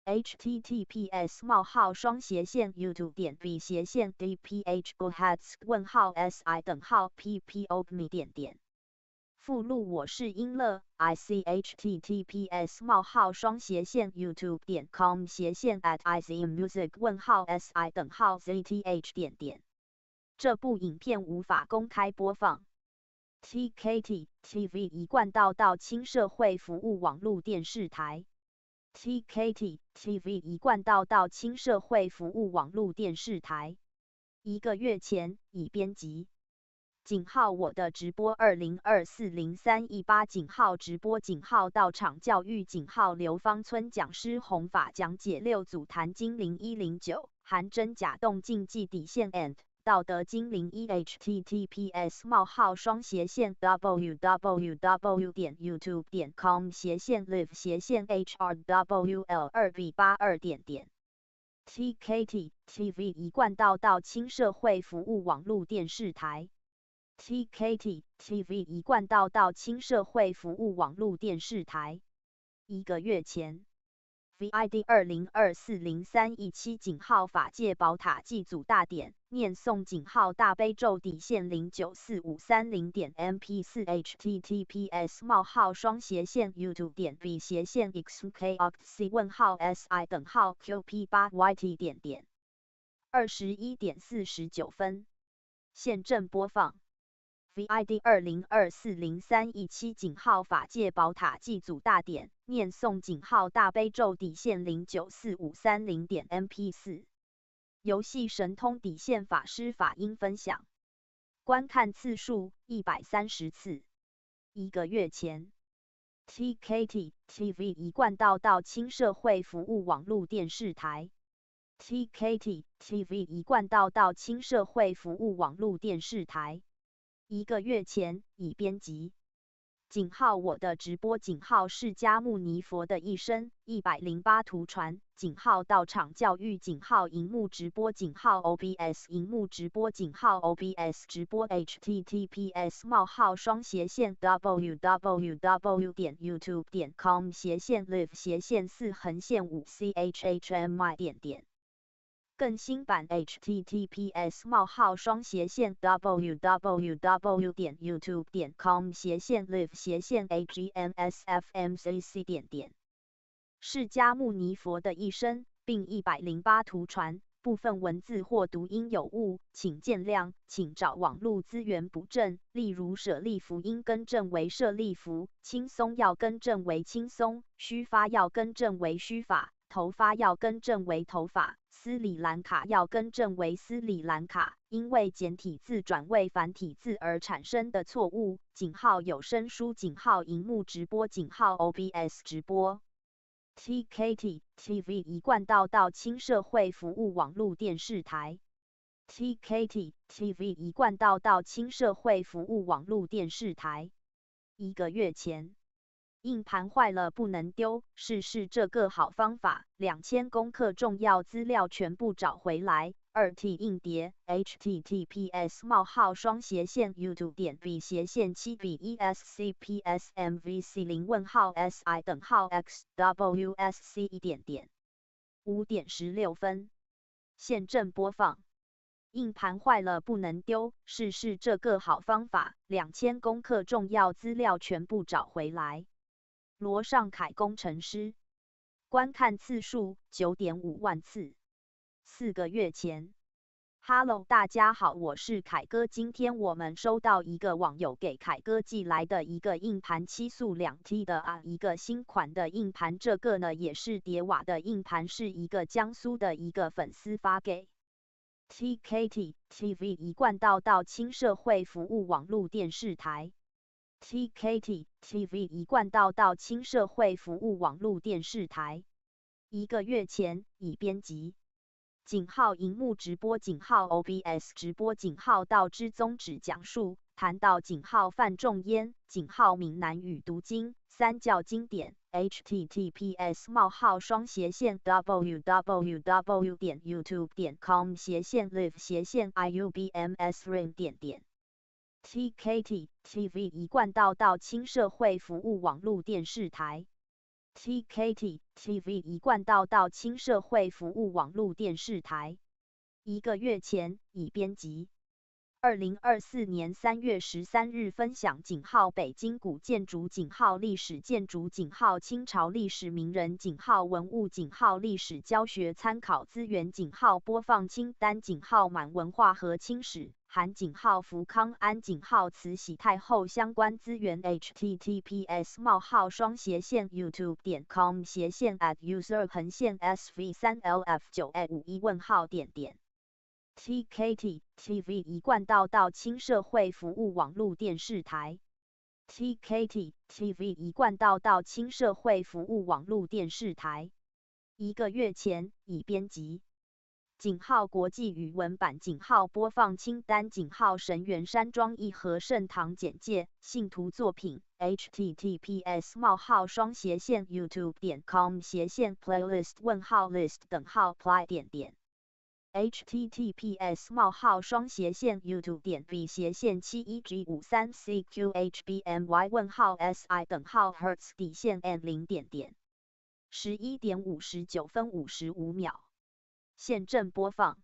https://youtube.v/v/dphgohats://ppopme 附录我是英乐 ichttps://youtube.com/at/izimusic_si_zth。这部影片无法公开播放。TKT TV 一贯道亲社会服务网络电视台。TKT TV 一贯道亲社会服务网络电视台。1个月前已编辑。井号我的直播20240318井号直播井号到场教育井号刘芳村讲师弘法讲解6祖坛经0109含真假动禁忌底线 and 道德经01 https://www.youtube.com/live/hrwl2b82 TKT TV 一贯道亲社会服务网络电视台。TKT TV 一贯道亲社会服务网络电视台。1个月前 VID 20240317井号法界宝塔祭祖大典念诵井号大悲咒底线094530.mp4 https://youtube.b/xuk-si:/si:qp8yt 21:49现正播放。VID 20240317井号法界宝塔祭祖大典念诵井号大悲咒底线094530.mp4 游戏神通底线法师法音分享。观看次数130次。1个月前 TKT TV 一贯道亲社会服务网络电视台。TKT TV 一贯道亲社会服务网络电视台。1个月前已编辑。井号我的直播井号释迦牟尼佛的一生108图传井号到场教育井号荧幕直播井号 OBS 荧幕直播井号 OBS 直播 https://www.youtube.com/live/4/5chhmi 更新版 https://www.youtube.com/live/agmsfmcc 释迦牟尼佛的一生，并108图传，部分文字或读音有误，请见谅，请找网络资源补正，例如舍利弗应更正为舍利弗，轻松要更正为轻松，须发要更正为须发，头发要更正为头发，斯里兰卡要更正为斯里兰卡，因为简体字转为繁体字而产生的错误。井号有声书井号荧幕直播井号 OBS 直播。TKT TV 一贯道亲社会服务网络电视台。TKT TV 一贯道亲社会服务网络电视台。1个月前。硬盘坏了不能丢，试试这个好方法，2000公克重要资料全部找回来。2T 硬碟 https://youtube.b/斜线7b/ESCPSMVC:\si:\xwsc1 5:16现正播放。硬盘坏了不能丢，试试这个好方法，2000公克重要资料全部找回来。罗尚凯工程师。观看次数 9.5万次。4个月前。Hello， 大家好，我是凯哥。今天我们收到一个网友给凯哥寄来的一个硬盘7速 2T 的一个新款的硬盘，这个呢也是叠瓦的硬盘，是一个江苏的一个粉丝发给。TKT TV 一贯道亲社会服务网络电视台。TKT TV 一贯道亲社会服务网络电视台。1个月前已编辑。井号荧幕直播井号 OBS 直播井号道之宗旨讲述，谈到井号范仲淹井号闽南语读经三教经典 https://www.youtube.com/live/iubmsrim TKT TV 一贯道亲社会服务网络电视台。TKT TV 一贯道亲社会服务网络电视台。1个月前已编辑。2024年3月13日分享井号北京古建筑井号历史建筑井号清朝历史名人井号文物井号历史教学参考资源井号播放清单井号满文化和清史含井号福康安井号慈禧太后相关资源 https://youtube.com/user-sv3lf9a51 TKT TV 一贯道亲社会服务网络电视台 TKT TV 一贯道亲社会服务网络电视台1个月前已编辑井号国际语文版井号播放清单井号神元山庄义和圣堂简介信徒作品 https://youtube.com/playlist-list https://v/7153CQHBMY:si:/Hertz_n0. 11:59分55秒现正播放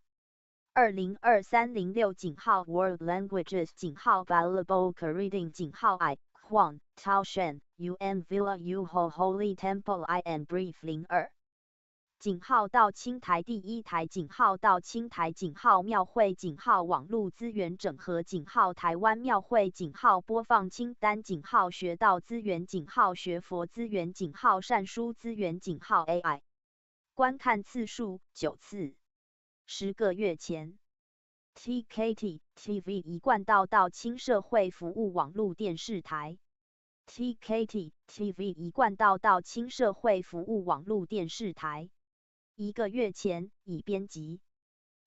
202306井号 World Languages 井号 Valuable Reading 井号 I Huang Tao Shen UN Villa Yuho Holy Temple I am Brief 02井号到清台第一台井号到清台井号庙会井号网络资源整合井号台湾庙会井号播放清单井号学道资源井号学佛资源井号善书资源井号 AI 观看次数9次10个月前 TKT TV 一贯道亲社会服务网络电视台 TKT TV 一贯道亲社会服务网络电视台1个月前已编辑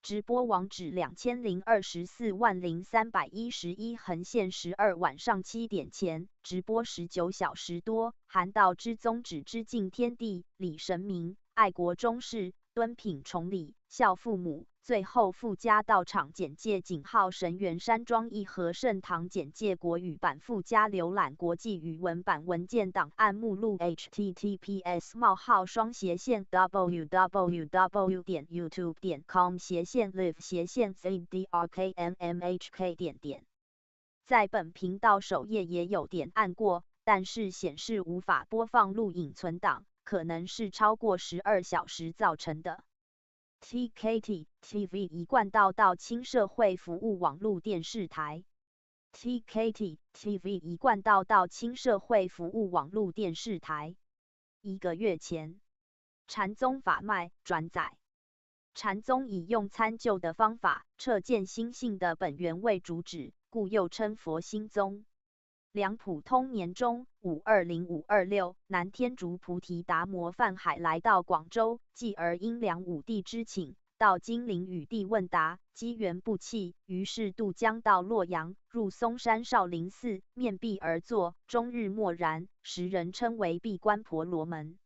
直播网址20240311横线12晚上7点前直播19小时多含道之宗旨之敬天地礼神明爱国忠士敦品崇礼孝父母最后附加到场简介井号神元山庄义和圣堂简介国语版附加浏览国际语文版文件档案目录 https://www.youtube.com/live/zdrkmmhk 在本频道首页也有点按过，但是显示无法播放录影存档，可能是超过12小时造成的。TKT TV 一贯道亲社会服务网络电视台 TKT TV 一贯道亲社会服务网络电视台1个月前禅宗法脉转载禅宗以用参究的方法彻见心性的本源为主旨，故又称佛心宗。梁普通年中520-526南天竺菩提达摩泛海来到广州，继而因梁武帝之请，到金陵与帝问答，机缘不弃，于是渡江到洛阳，入嵩山少林寺，面壁而坐，终日默然，时人称为闭关婆罗门。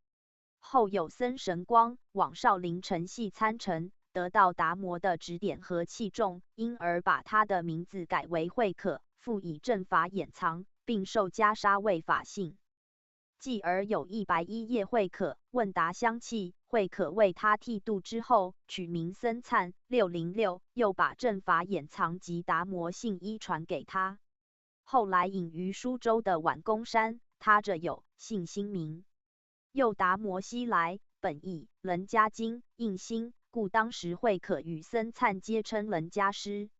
后有僧神光往少林承系参禅，得到达摩的指点和器重，因而把他的名字改为慧可，复以正法掩藏，并受袈裟为法性。继而有一白衣夜慧可问答相弃，慧可为他剃度之后，取名僧璨606，又把正法掩藏及达摩信衣传给他。后来隐于苏州的宛公山，他着有信心名。又达摩西来，本意人家经应心，故当时慧可与僧璨皆称人家师。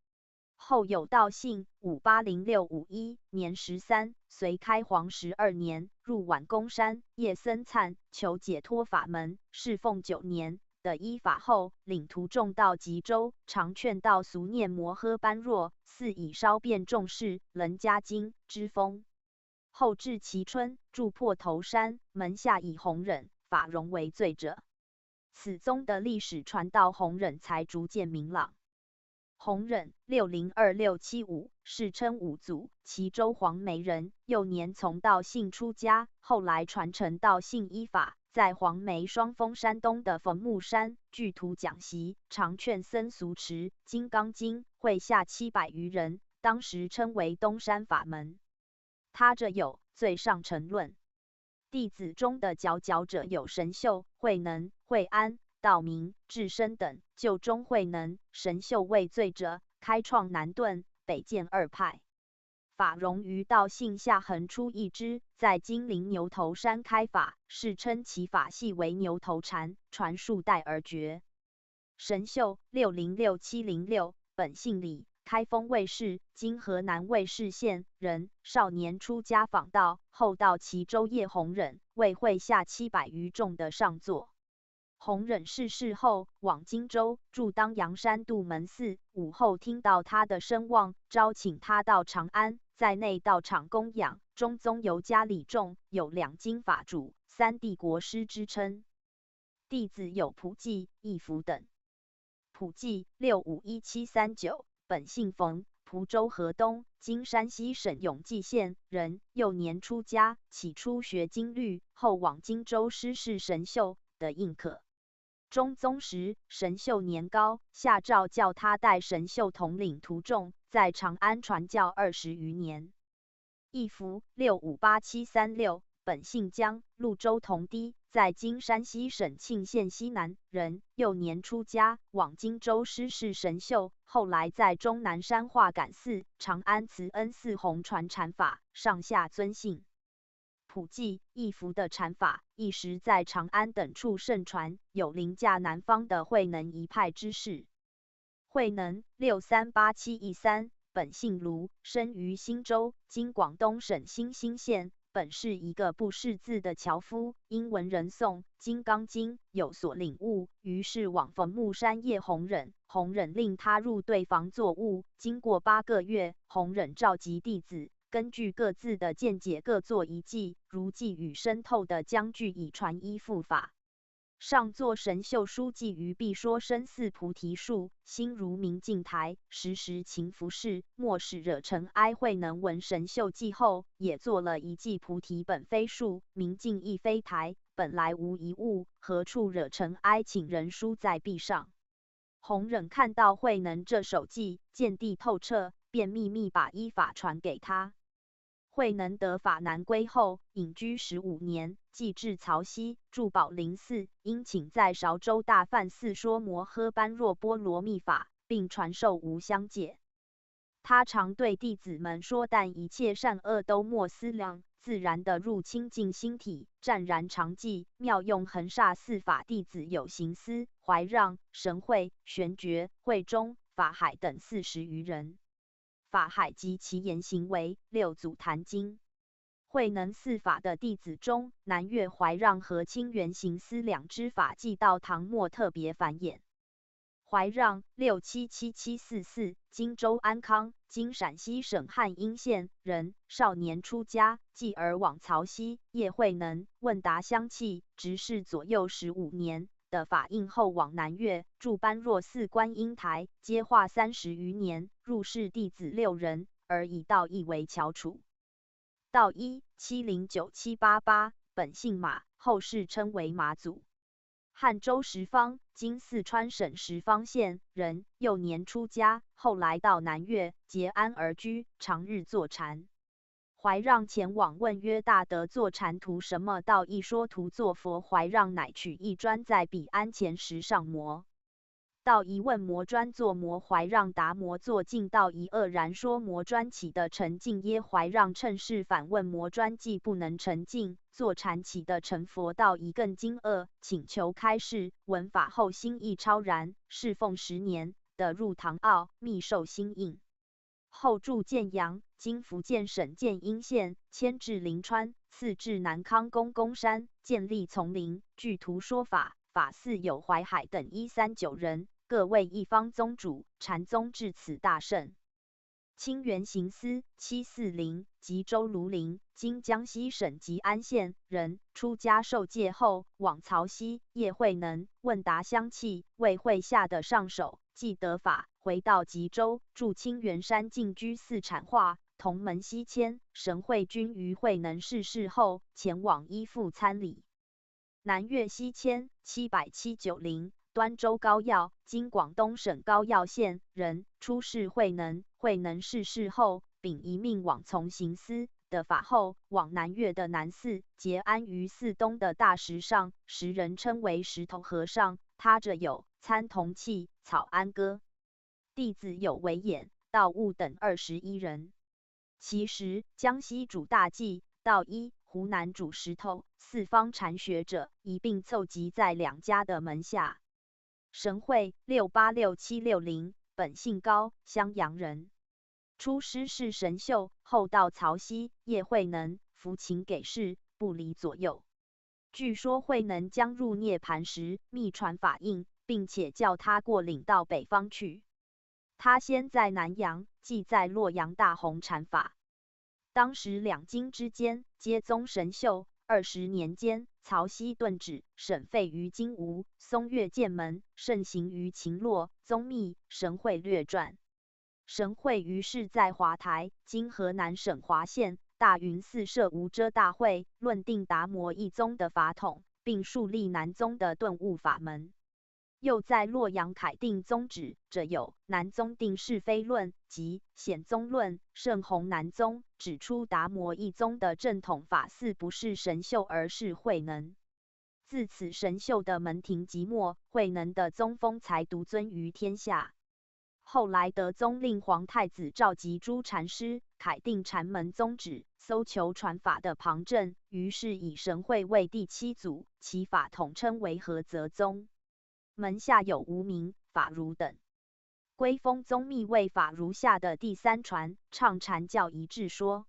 后有道信580651年13，隋开皇12年，入宛公山，谒僧璨，求解脱法门，侍奉9年，得依法后，领徒众到吉州，常劝道俗念摩诃般若，似以稍变众事，人家经之风。后至蕲春，住破头山，门下以弘忍、法融为最者。此宗的历史传到弘忍才逐渐明朗。弘忍602675，世称五祖，齐州黄梅人，幼年从道信出家，后来传承道信依法，在黄梅双峰山东的坟墓山聚徒讲习，常劝僧俗持《金刚经》，会下700余人，当时称为东山法门。他着有最上乘论，弟子中的佼佼者有神秀、慧能、慧安、道明、智深等，就中慧能、神秀为最者，开创南顿、北渐二派。法融于道信下横出一支，在金陵牛头山开法，世称其法系为牛头禅，传数代而绝。神秀606706，本姓李，开封卫视（今河南卫视县）人，少年出家访道，后到齐州叶弘忍，为会下700余众的上座。弘忍逝世后，往荆州驻当阳山杜门寺。武后听到他的声望，招请他到长安，在内道场供养。中宗由家礼重，有2经法主、3帝国师之称。弟子有仆济、义福等。仆济651739，本姓冯，蒲州河东（今山西省永济县）人，幼年出家，起初学经律，后往荆州师事神秀的印可。中宗时，神秀年高，下诏叫他代神秀统领徒众，在长安传教20余年。义福658736，本姓姜，潞州同堤（在今山西省庆县西南）人，幼年出家，往荆州师事神秀，后来在终南山化感寺、长安慈恩寺弘传禅法，上下尊信。普济、义福的禅法一时在长安等处盛传，有凌驾南方的慧能一派之势。慧能638713，本姓卢，生于新州（今广东省新兴县），本是一个不识字的樵夫，因闻人诵《金刚经》有所领悟，于是往逢木山叶弘忍，弘忍令他入对房作悟。经过8个月，弘忍召集弟子，根据各自的见解各作一记，如寄语深透的将句以传依复法。上座神秀书记于必说深似菩提树，心如明镜台，时时勤拂拭，莫使惹尘埃。慧能闻神秀记后，也做了一记菩提本非树，明镜亦非台，本来无一物，何处惹尘埃？请人书在壁上。弘忍看到慧能这手记，见地透彻，便秘密把依法传给他。慧能得法南归后，隐居15年，既至曹溪，住宝林寺，因请在韶州大梵寺说摩诃般若波罗蜜法，并传授无相戒。他常对弟子们说：但一切善恶都莫思量，自然地入清净心体，湛然常寂，妙用恒煞4法。弟子有行思、怀让、神会、玄觉、慧中、法海等40余人。法海及其言行为6祖坛经。慧能4法的弟子中，南岳怀让和清源行思2支法纪到唐末特别繁衍。怀让677744，荆州安康（今陕西省汉阴县）人，少年出家，继而往曹溪。叶慧能问答相契，执事左右15年。的法印后往南岳，住般若寺观音台，接化30余年，入室弟子6人，而以道义为翘楚。道一709788，本姓马，后世称为马祖。汉州什方（今四川省什方县）人，幼年出家，后来到南岳结庵而居，常日坐禅。怀让前往问曰：大德坐禅图什么道义？说图作佛。怀让乃取一砖在彼庵前石上磨。道一问磨砖作磨，怀让答磨作镜。道一愕然说：磨砖岂得成镜耶？怀让趁势反问：磨砖既不能成镜，坐禅岂得成佛？道一更惊愕，请求开示。闻法后心意超然，侍奉10年，得入唐奥，密受心印。后住建阳（今福建省建阴县），迁至临川，次至南康公山，建立丛林，具图说法。法寺有怀海等139人，各为一方宗主，禅宗至此大盛。清源行思740，吉州庐陵（今江西省吉安县）人，出家受戒后，往曹溪。叶慧能问答相契，为会下的上首，既得法，回到吉州，住清源山静居寺阐化。同门西迁，神会君于慧能逝世后，前往依附参礼。南岳西迁70790，端州高要（今广东省高要县）人，出仕慧能。慧能逝世后，秉一命往从行思，得法后，往南岳的南寺，结庵于寺东的大石上，时人称为石头和尚。他着有参同契、草庵歌。弟子有为演，道悟等21人。其时，江西主大计，道一，湖南主石头，四方禅学者一并凑集在两家的门下。神会686760，本姓高，襄阳人。出师是神秀，后到曹溪，叶慧能扶琴给事，不离左右。据说慧能将入涅盘时，密传法印，并且叫他过岭到北方去。他先在南阳，即在洛阳大弘禅法。当时两京之间皆宗神秀。20年间，曹溪顿止，省废于金吾，松岳剑门，盛行于秦洛。宗密、神会略传。神会于是在华台（今河南省华县）大云寺设无遮大会，论定达摩一宗的法统，并树立南宗的顿悟法门。又在洛阳楷定宗旨者有《南宗定是非论》及《显宗论》，圣弘南宗，指出达摩一宗的正统法似不是神秀，而是慧能。自此，神秀的门庭即没，慧能的宗风才独尊于天下。后来德宗令皇太子召集诸禅师，楷定禅门宗旨，搜求传法的旁证，于是以神会为第7祖，其法统称为菏泽宗。门下有无名、法如等。归封宗密为法如下的第3传，唱禅教一致说。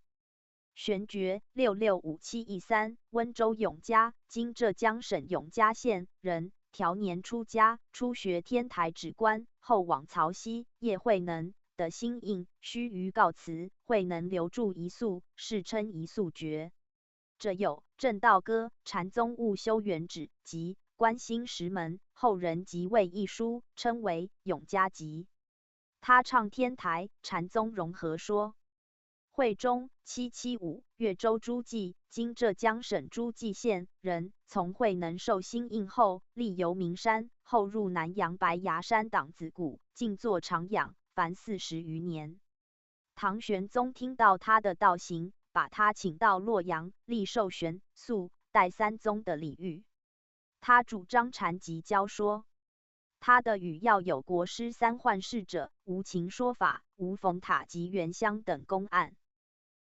玄觉665713，温州永嘉（今浙江省永嘉县）人，调年出家，初学天台止观，后往曹溪。叶慧能的心印，须臾告辞，慧能留住一宿，世称一宿诀。这有正道歌、禅宗悟修元旨及观心石门，后人即为一书，称为永嘉集。他唱天台禅宗融合说。慧中775，越州诸暨（今浙江省诸暨县）人，从慧能受心印后，历游名山，后入南阳白崖山党子谷，静坐长养，凡40余年。唐玄宗听到他的道行，把他请到洛阳，立受玄、肃、代3宗的礼遇。他主张禅即教说。他的语要有国师3幻视者、无情说法、无逢塔及原香等公案。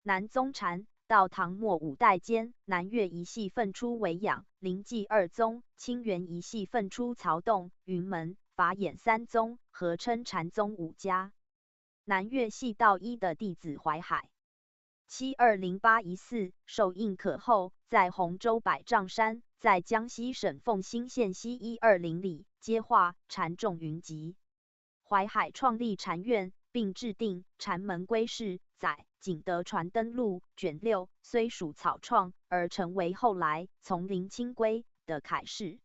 南宗禅到唐末5代间，南岳一系分出为养、灵济2宗，清源一系分出曹洞、云门、法眼3宗，合称禅宗5家。南岳系道一的弟子淮海。720814受印可后，在洪州百丈山，在江西省凤新县西120里，接化禅众云集。淮海创立禅院，并制定禅门规示，载景德传灯录卷6，虽属草创，而成为后来从林清规的楷示。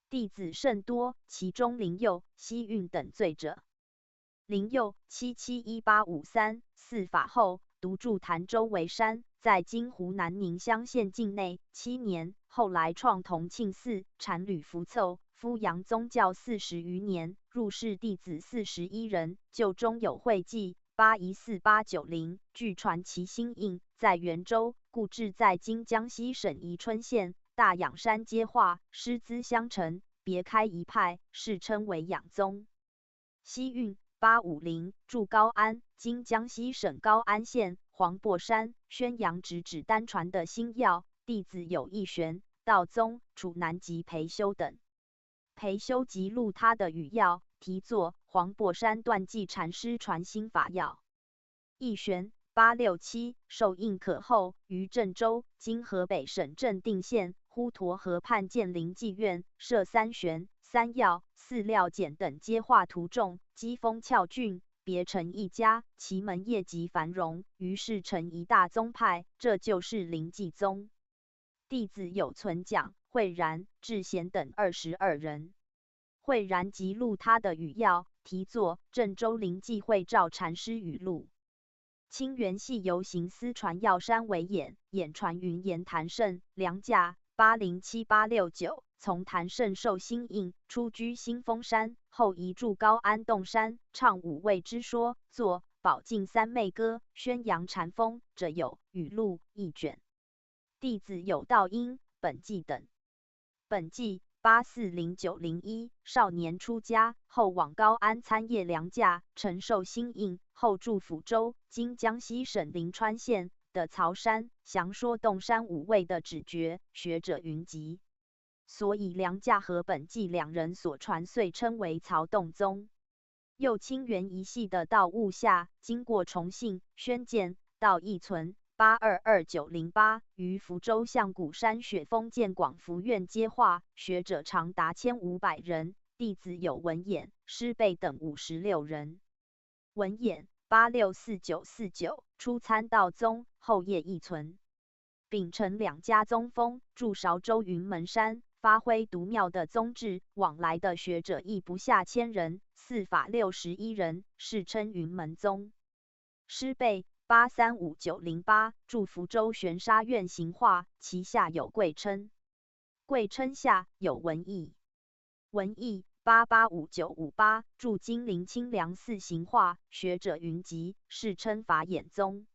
弟子甚多，其中林佑、西运等最者。林佑771853四法后，独住潭州为山，在今湖南宁乡县境内7年，后来创同庆寺，禅侣服凑，敷扬宗教40余年，入室弟子41人，旧中有会记814890，据传其心印在元州，故治在今江西省宜春县大仰山接化，师资相承，别开一派，世称为仰宗。西运850住高安，今江西省高安县黄檗山，宣扬直指单传的心要，弟子有义玄、道宗、楚南及裴修等。裴修即录他的语要，题作《黄檗山断际禅师传心法要》。义玄867受印可后，于郑州（今河北省正定县）滹沱河畔建灵济院，设3玄、3要、4料简等接化徒众，机锋峭峻，别成一家，其门业极繁荣，于是成一大宗派，这就是灵济宗。弟子有存讲、慧然、智贤等22人。慧然即录他的语要，题作《郑州灵济慧照禅师语录》。清源系由行思传药山为眼，眼传云言谭胜、梁驾807869，从谭胜受心印，出居新丰山，后移住高安洞山，唱5味之说，作《宝镜三昧歌》，宣扬禅风，者有语录1卷。弟子有道因、本纪等。本纪840901，少年出家，后往高安参谒良驾，承受新印，后住抚州（今江西省临川县）的曹山，详说洞山五位的指诀，学者云集。所以良驾和本纪两人所传，遂称为曹洞宗。又清源一系的道悟下，经过重信、宣鉴，到义存822908，于福州象谷山雪峰见广福院接化，学者长达1500人，弟子有文衍、师辈等56人。文衍864949，初参道宗，后谒义存，秉承两家宗风，驻韶州云门山，发挥独妙的宗志，往来的学者亦不下1000人，四法61人，世称云门宗。师辈835908，驻福州玄沙院行化，其下有贵称，贵称下有文义。文义885958，驻金陵清凉寺行化，学者云集，世称法眼宗。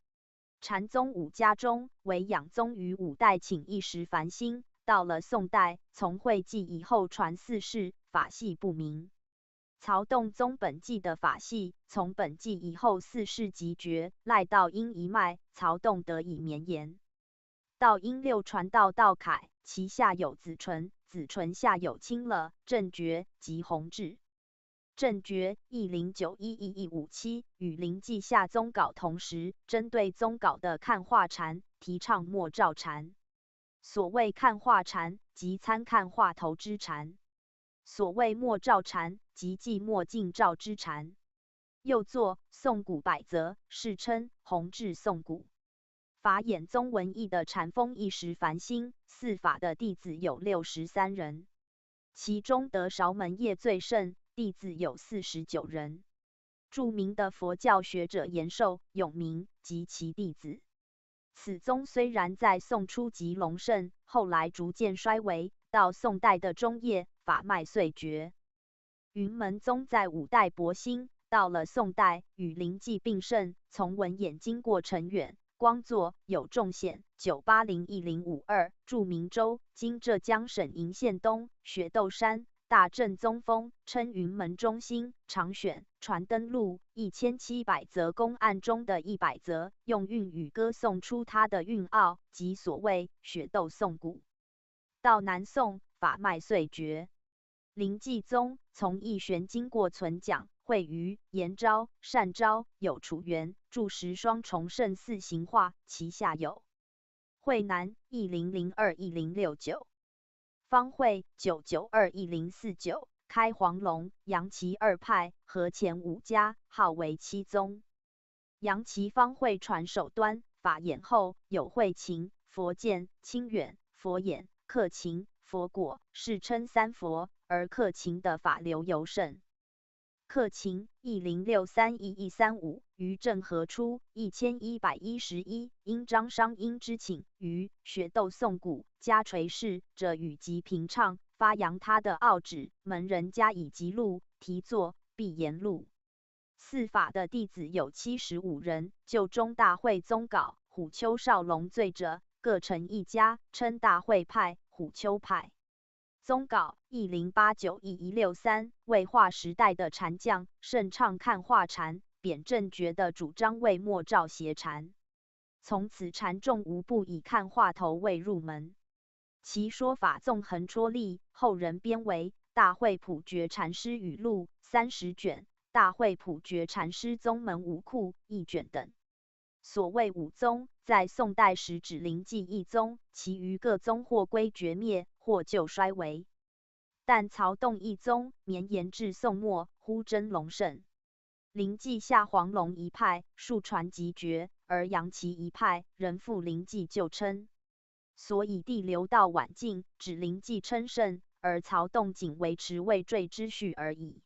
禅宗五家中，唯养宗于五代请一时繁兴，到了宋代，从会稽以后传四世，法系不明。曹洞宗本纪的法系，从本纪以后四世即绝，赖道因一脉，曹洞得以绵延。道因六传到道楷，其下有子纯，子纯下有清乐、正觉及弘治。正觉10911157与临济下宗稿同时，针对宗稿的看化禅，提倡默照禅。所谓看化禅，即参看化头之禅；所谓默照禅，即记默镜照之禅。又作宋古百则，世称弘治宋古。法眼宗文艺的禅风一时繁兴，四法的弟子有63人，其中得韶门业最盛，弟子有49人。著名的佛教学者延寿、永明及其弟子。此宗虽然在宋初极隆盛，后来逐渐衰微，到宋代的中叶，法脉遂绝。云门宗在五代勃兴，到了宋代与临济并盛，从文衍经过陈远、光作、有仲显98011052，著明州（今浙江省鄞县东）学斗山。大正宗风，称云门中心，常选传灯录1700则公案中的100则，用韵语歌颂出他的韵奥，即所谓雪斗颂古。到南宋，法脉遂绝。临济宗从义玄经过存讲、会瑜、延昭、善昭、有楚元，著十双重圣寺行化，其下有惠南10021069。方会9921049，开黄龙、杨岐二派，合前五家，号为七宗。杨岐方会传手端，法眼后有慧勤、佛见、清远、佛眼、克勤、佛果，世称三佛，而克勤的法流尤甚。克勤10631135，于政和初1111，因张商英之请，于学斗颂古，加垂饰者语极平畅，发扬他的奥旨，门人加以辑录，题作《碧岩录》。四法的弟子有75人，就中大会宗稿，虎丘少龙罪者，各成一家，称大会派、虎丘派。宗稿10891163，为化时代的禅将，盛畅看化禅，贬正觉的主张为默照邪禅。从此禅众无不以看化头为入门。其说法纵横戳立，后人编为《大会普觉禅师语录》30卷，《大会普觉禅师宗门五库》1卷等。所谓五宗，在宋代时指临济一宗，其余各宗或归绝灭，或就衰微。但曹洞一宗绵延至宋末，忽真隆盛。临济下黄龙一派数传即绝，而杨岐一派仍复临济旧称。所以地流到晚晋，指临济称盛，而曹洞仅维持未坠之序而已。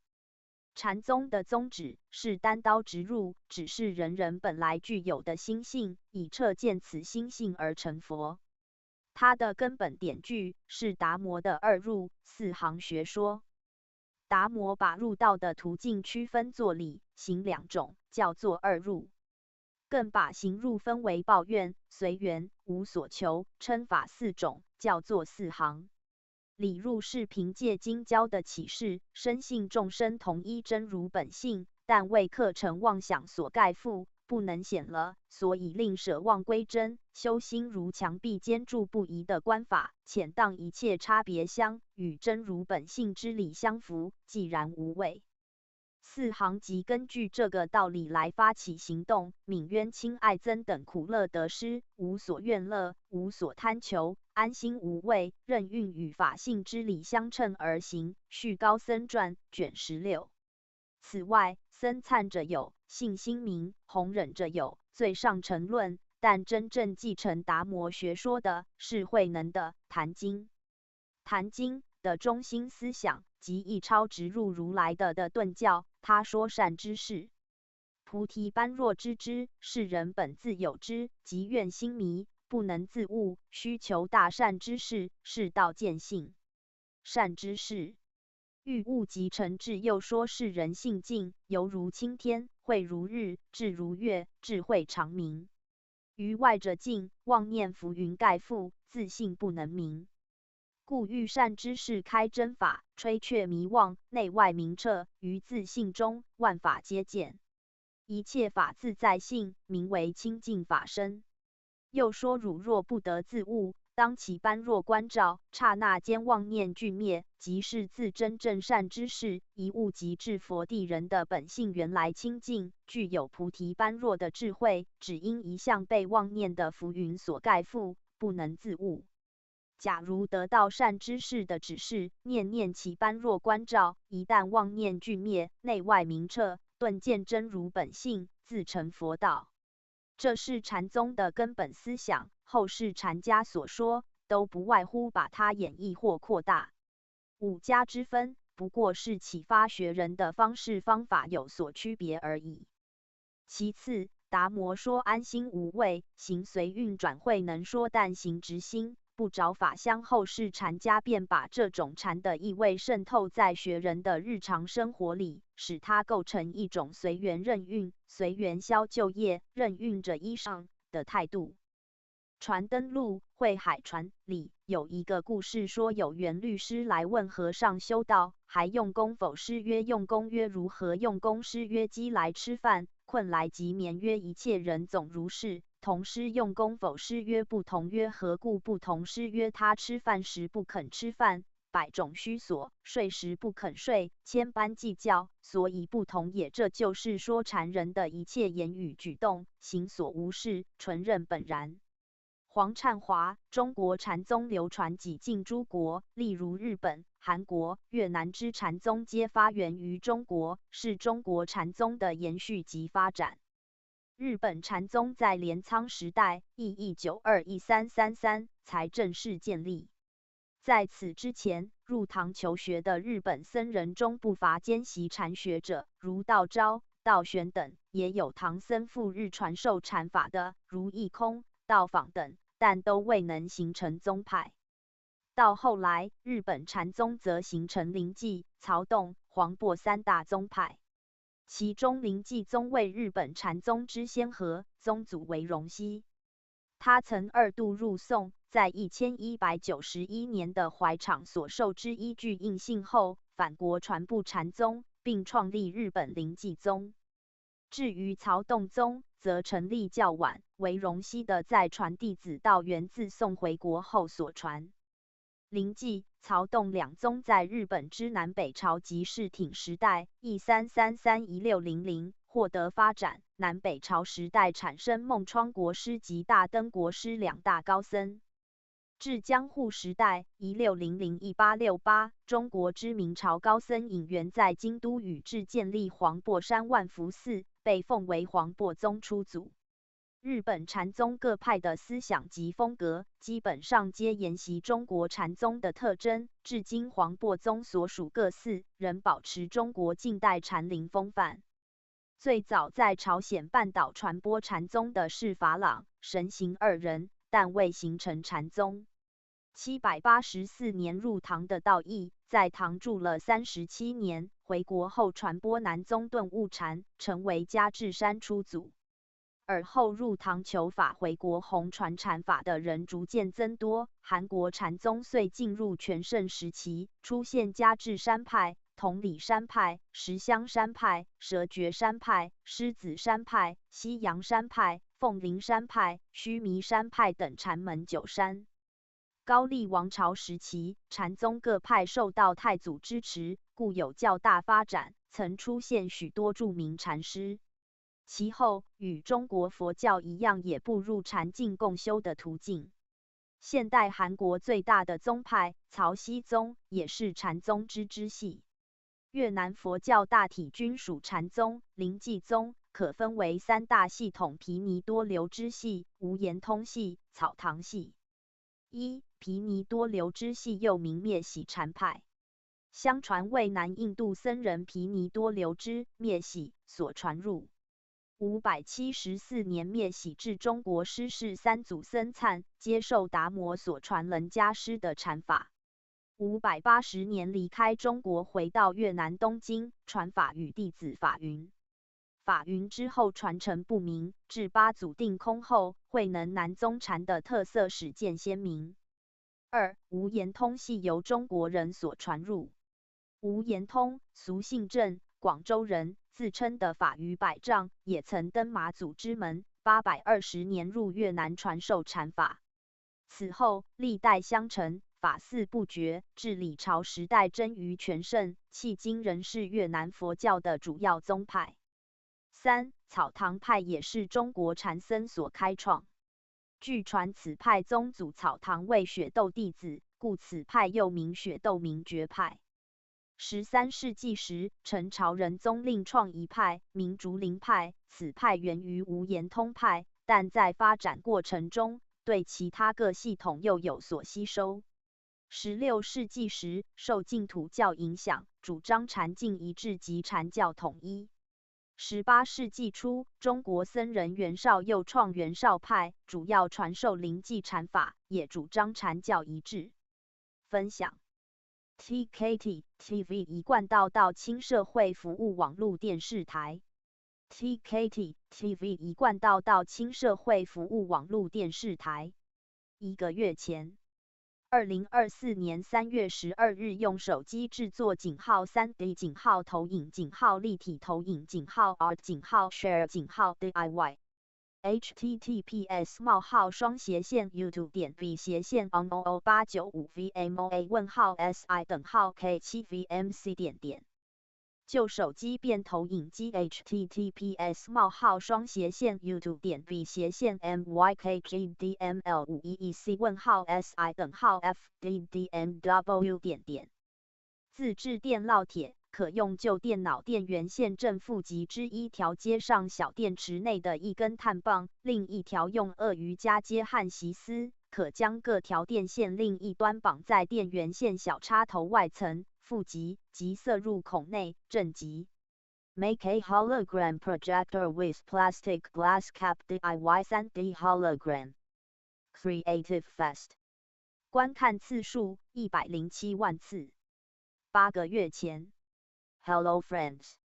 禅宗的宗旨是单刀直入，只是人人本来具有的心性，以彻见此心性而成佛。它的根本典据是达摩的二入四行学说。达摩把入道的途径区分作理、行两种，叫做二入；更把行入分为抱怨、随缘、无所求，称法四种，叫做四行。李入是凭借经教的启示，深信众生同一真如本性，但为课程妄想所盖覆，不能显了，所以令舍妄归真，修心如墙壁坚固不移的观法，浅荡一切差别相，与真如本性之理相符，寂然无畏。四行即根据这个道理来发起行动，悯冤亲爱憎等苦乐得失，无所愿乐，无所贪求，安心无畏，任运与法性之理相称而行。续高僧传卷16。此外，僧璨者有，信心明，弘忍者有，最上乘论，但真正继承达摩学说的是慧能的《坛经》。《坛经》的中心思想即一超直入如来的顿教。他说善知识，菩提般若知之，是人本自有之，即愿心迷，不能自悟，须求大善知识，是道见性。善知识欲悟即成智，又说是人性静，犹如青天，慧如日，智如月，智慧长明。于外者境，妄念浮云盖覆，自信不能明。故欲善知识开真法，吹却迷妄，内外明彻，于自性中，万法皆见。一切法自在性，名为清净法身。又说汝若不得自悟，当其般若观照，刹那间妄念俱灭，即是自真正善知识，一悟即至佛地人的本性原来清净，具有菩提般若的智慧，只因一向被妄念的浮云所盖覆，不能自悟。假如得到善知识的指示，念念其般若观照，一旦妄念俱灭，内外明彻，顿见真如本性，自成佛道。这是禅宗的根本思想，后世禅家所说，都不外乎把它演绎或扩大。五家之分，不过是启发学人的方式方法有所区别而已。其次，达摩说安心无畏，行随运转慧能说但行直心，不着法相。后世禅家便把这种禅的意味渗透在学人的日常生活里，使它构成一种随缘任运、随缘消旧业、任运着衣裳的态度。传灯录慧海传里有一个故事，说有缘律师来问和尚修道还用功否？师曰用功。曰如何用功？师曰饥来吃饭，困来即眠。曰一切人总如是，同师用功否？师曰不同。曰何故不同？师曰他吃饭时不肯吃饭，百种虚所，睡时不肯睡，千般计较，所以不同也。这就是说禅人的一切言语举动，行所无事，纯任本然。黄灿华，中国禅宗流传几近诸国，例如日本、韩国、越南之禅宗皆发源于中国，是中国禅宗的延续及发展。日本禅宗在镰仓时代（1192-1333）才正式建立。在此之前，入唐求学的日本僧人中不乏兼习禅学者，如道昭、道玄等，也有唐僧赴日传授禅法的，如义空、道坊等，但都未能形成宗派。到后来，日本禅宗则形成临济、曹洞、黄檗三大宗派。其中临济宗为日本禅宗之先河，宗祖为荣西。他曾2度入宋，在1191年的怀场所受之依据印信后，返国传布禅宗，并创立日本临济宗。至于曹洞宗，则成立较晚，为荣西的再传弟子道元自宋回国后所传。临济、曹洞两宗在日本之南北朝及室町时代（1333-1600）获得发展，南北朝时代产生孟窗国师及大灯国师两大高僧。至江户时代（1600-1868），中国之明朝高僧隐元在京都宇治建立黄檗山万福寺，被奉为黄檗宗初祖。日本禅宗各派的思想及风格，基本上皆沿袭中国禅宗的特征，至今黄檗宗所属各寺仍保持中国近代禅林风范。最早在朝鲜半岛传播禅宗的是法朗、神行二人，但未形成禅宗。784年入唐的道义，在唐住了37年，回国后传播南宗顿悟禅，成为迦智山初祖。而后入唐求法回国弘传禅法的人逐渐增多，韩国禅宗遂进入全盛时期，出现嘉智山派、同里山派、石香山派、蛇觉山派、狮子山派、西洋山派、凤林山派、须弥山派等禅门9山。高丽王朝时期，禅宗各派受到太祖支持，故有较大发展，曾出现许多著名禅师。其后，与中国佛教一样，也步入禅净共修的途径。现代韩国最大的宗派曹溪宗也是禅宗之支系。越南佛教大体均属禅宗，临济宗可分为3大系统：毗尼多流支系、无言通系、草堂系。毗尼多流支系又名灭喜禅派，相传为南印度僧人毗尼多流支灭喜所传入。574年，灭喜至中国师事三祖僧璨接受达摩所传楞伽师的禅法。580年离开中国，回到越南东京，传法与弟子法云。法云之后传承不明，至八祖定空后，慧能南宗禅的特色始见鲜明。无言通系由中国人所传入。无言通，俗姓郑，广州人，自称的法语百丈，也曾登马祖之门。820年入越南传授禅法，此后历代相承，法嗣不绝，至李朝时代臻于全盛，迄今仍是越南佛教的主要宗派。草堂派也是中国禅僧所开创。据传此派宗祖草堂为雪窦弟子，故此派又名雪窦明觉派。13世纪时，陈朝仁宗另创一派，名竹林派。此派源于无言通派，但在发展过程中，对其他各系统又有所吸收。16世纪时，受净土教影响，主张禅净一致及禅教统一。18世纪初，中国僧人袁绍又创袁绍派，主要传授临济禅法，也主张禅教一致。分享 TKT TV 一贯道亲社会服务网络电视台 TKT TV 一贯道亲社会服务网络电视台。1个月前，2024年3月12日，用手机制作井号 3D 投影立体投影Art Share DIY https://youtube.v/on00895vmoa:/si:/k7vmc。就手机变投影机 https://myk.gdml5EEC:/si:/fddmw。自制电烙铁，可用旧电脑电源线正负极之一条接上小电池内的一根碳棒，另一条用鳄鱼夹接焊锡丝，可将各条电线另一端绑在电源线小插头外层、负极及塞入孔内，正极。Make a hologram projector with plastic glass cap DIY 3D hologram. Creative Fest. 观看次数107万次。8个月前。Hello friends.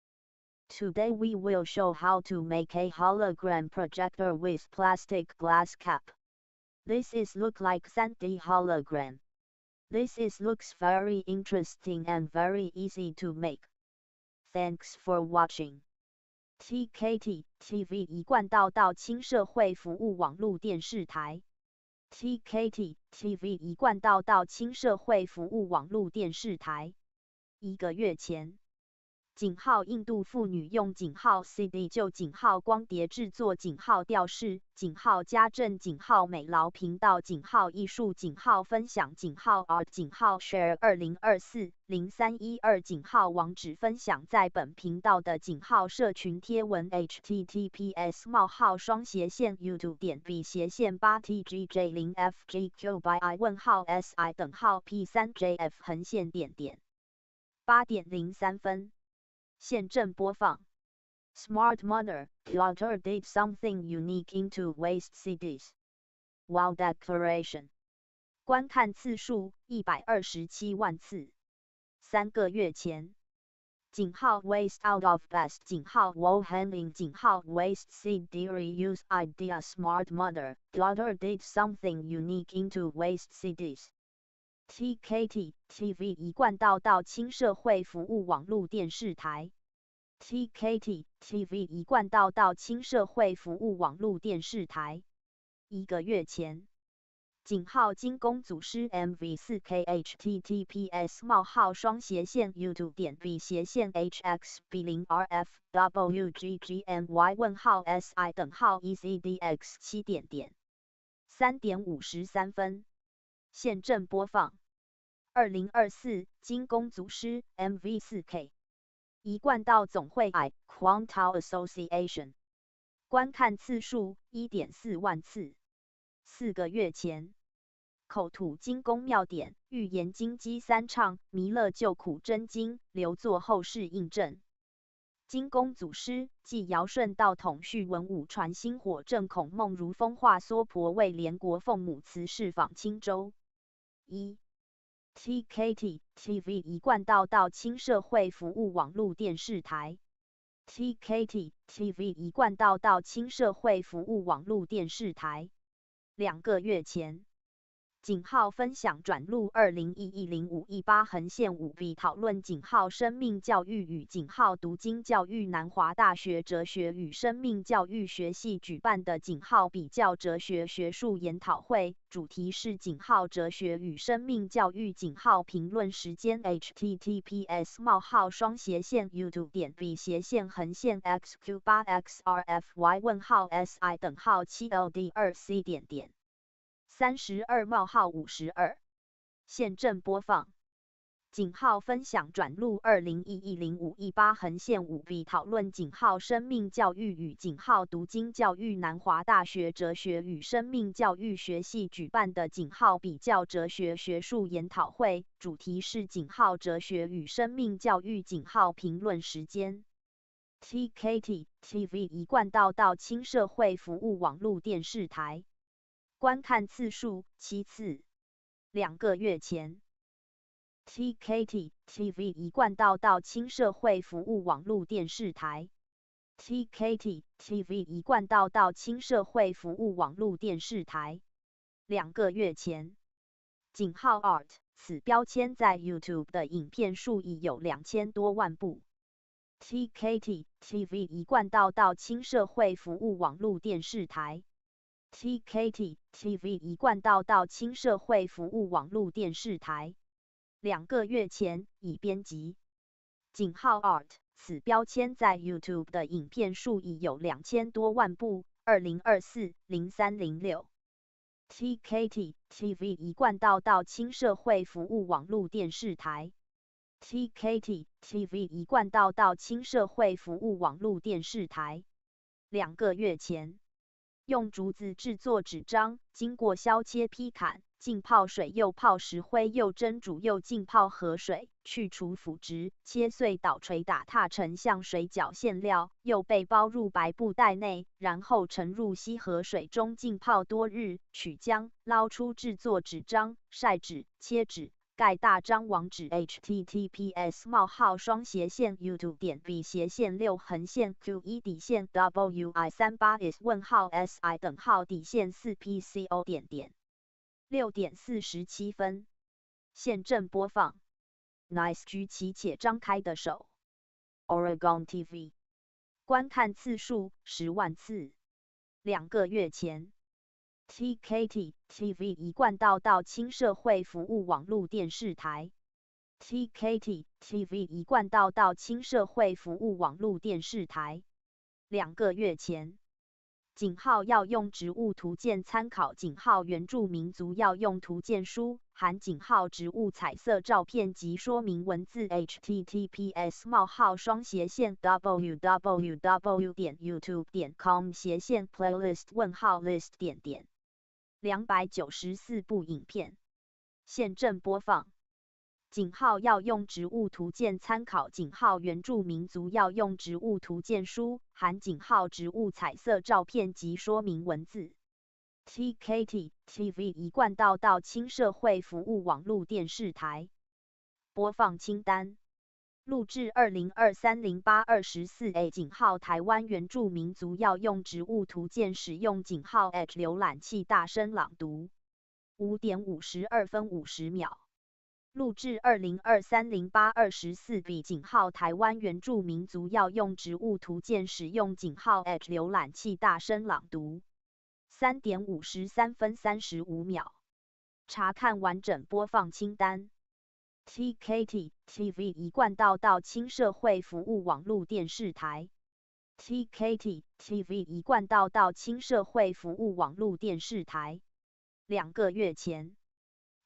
Today we will show how to make a hologram projector with plastic glass cap. This is look like 3D hologram. This is looks very interesting and very easy to make. Thanks for watching. TKT TV 一贯道亲社会服务网络电视台。TKT TV 一贯道亲社会服务网络电视台。1个月前，井号印度妇女用井号 CD 旧井号光碟制作井号吊饰、井号家政、井号美劳频道、井号艺术、井号分享、井号 Art、井号 Share 2024-0312井号网址分享在本频道的井号社群贴文 https://youtube.v/8tgj0fgq/i:/p3jf_. 8:03分。现正播放。Smart mother, daughter did something unique into waste CDs. Wow declaration. 观看次数127万次。3个月前。井号 waste out of best 井号 wall handling 井号 waste seed theory use idea smart mother daughter did something unique into waste cities TKT TV 一贯道亲社会服务网络电视台 TKT TV 一贯道亲社会服务网络电视台1个月前井号精工组师 MV4K https: youtube.b/hxb0rf/wggmy:si:"ECDX7:" 3:53现正播放2024精工组师 MV4K 一贯道总会 I Quantal Association 观看次数 1.4 万次4个月前口吐精工妙典预言金鸡三唱弥勒救苦真经留作后世印证精工祖师继尧舜道统续文武传心火正孔孟如风化娑婆为连国奉母慈氏访青州1 TKT TV 一贯道亲社会服务网络电视台 TKT TV 一贯道亲社会服务网络电视台2个月前井号分享转录20110518-5B 讨论井号生命教育与井号读经教育南华大学哲学与生命教育学系举办的井号比较哲学学术研讨会，主题是井号哲学与生命教育井号评论时间 https://youtube.b/xq8xrfy:"si:"7ld2c:". 32:52现正播放井号分享转录20110518-5B 讨论井号生命教育与井号读经教育南华大学哲学与生命教育学系举办的井号比较哲学学术研讨会，主题是井号哲学与生命教育井号评论时间 TKT TV 一贯道亲社会服务网络电视台观看次数7次2个月前TKT TV 一贯道亲社会服务网络电视台 TKT TV 一贯道亲社会服务网络电视台2个月前井号 art 此标签在 YouTube 的影片数已有2000多万部 TKT TV 一贯道亲社会服务网络电视台TKT TV 一贯道亲社会服务网络电视台2个月前已编辑井号 art 此标签在 YouTube 的影片数已有2000多万部2024-03-06 TKT TV 一贯道亲社会服务网络电视台 TKT TV 一贯道亲社会服务网络电视台2个月前用竹子制作纸张，经过削切劈砍，浸泡水又泡石灰又蒸煮又浸泡河水，去除腐殖，切碎捣锤打踏成像水饺馅料，又被包入白布袋内，然后沉入西河水中浸泡多日，取浆，捞出制作纸张，晒纸，切纸。盖大张网址 https://youtube.b/wi38is:"si:"4pco. 6:47现正播放 Nice 举起且张开的手 Oregon TV 观看次数10万次2个月前TKT TV 一贯道亲社会服务网络电视台 TKT TV 一贯道亲社会服务网络电视台2个月前井号要用植物图鉴参考井号原住民族要用图鉴书含井号植物彩色照片及说明文字 https://www.youtube.com/playlist $294部影片现正播放井号要用植物图鉴参考井号原住民族要用植物图鉴书含井号植物彩色照片及说明文字 TKT TV 一贯道亲社会服务网络电视台播放清单录制2023-08-24A 井号台湾原住民族药用植物图鉴使用井号 H 浏览器大声朗读。5点52分50秒。录制2023-08-24B 井号台湾原住民族药用植物图鉴使用井号 H 浏览器大声朗读。3点53分35秒。查看完整播放清单。TKT TV 一贯道道亲社会服务网络电视台。TKT TV 一贯道道亲社会服务网络电视台。2个月前。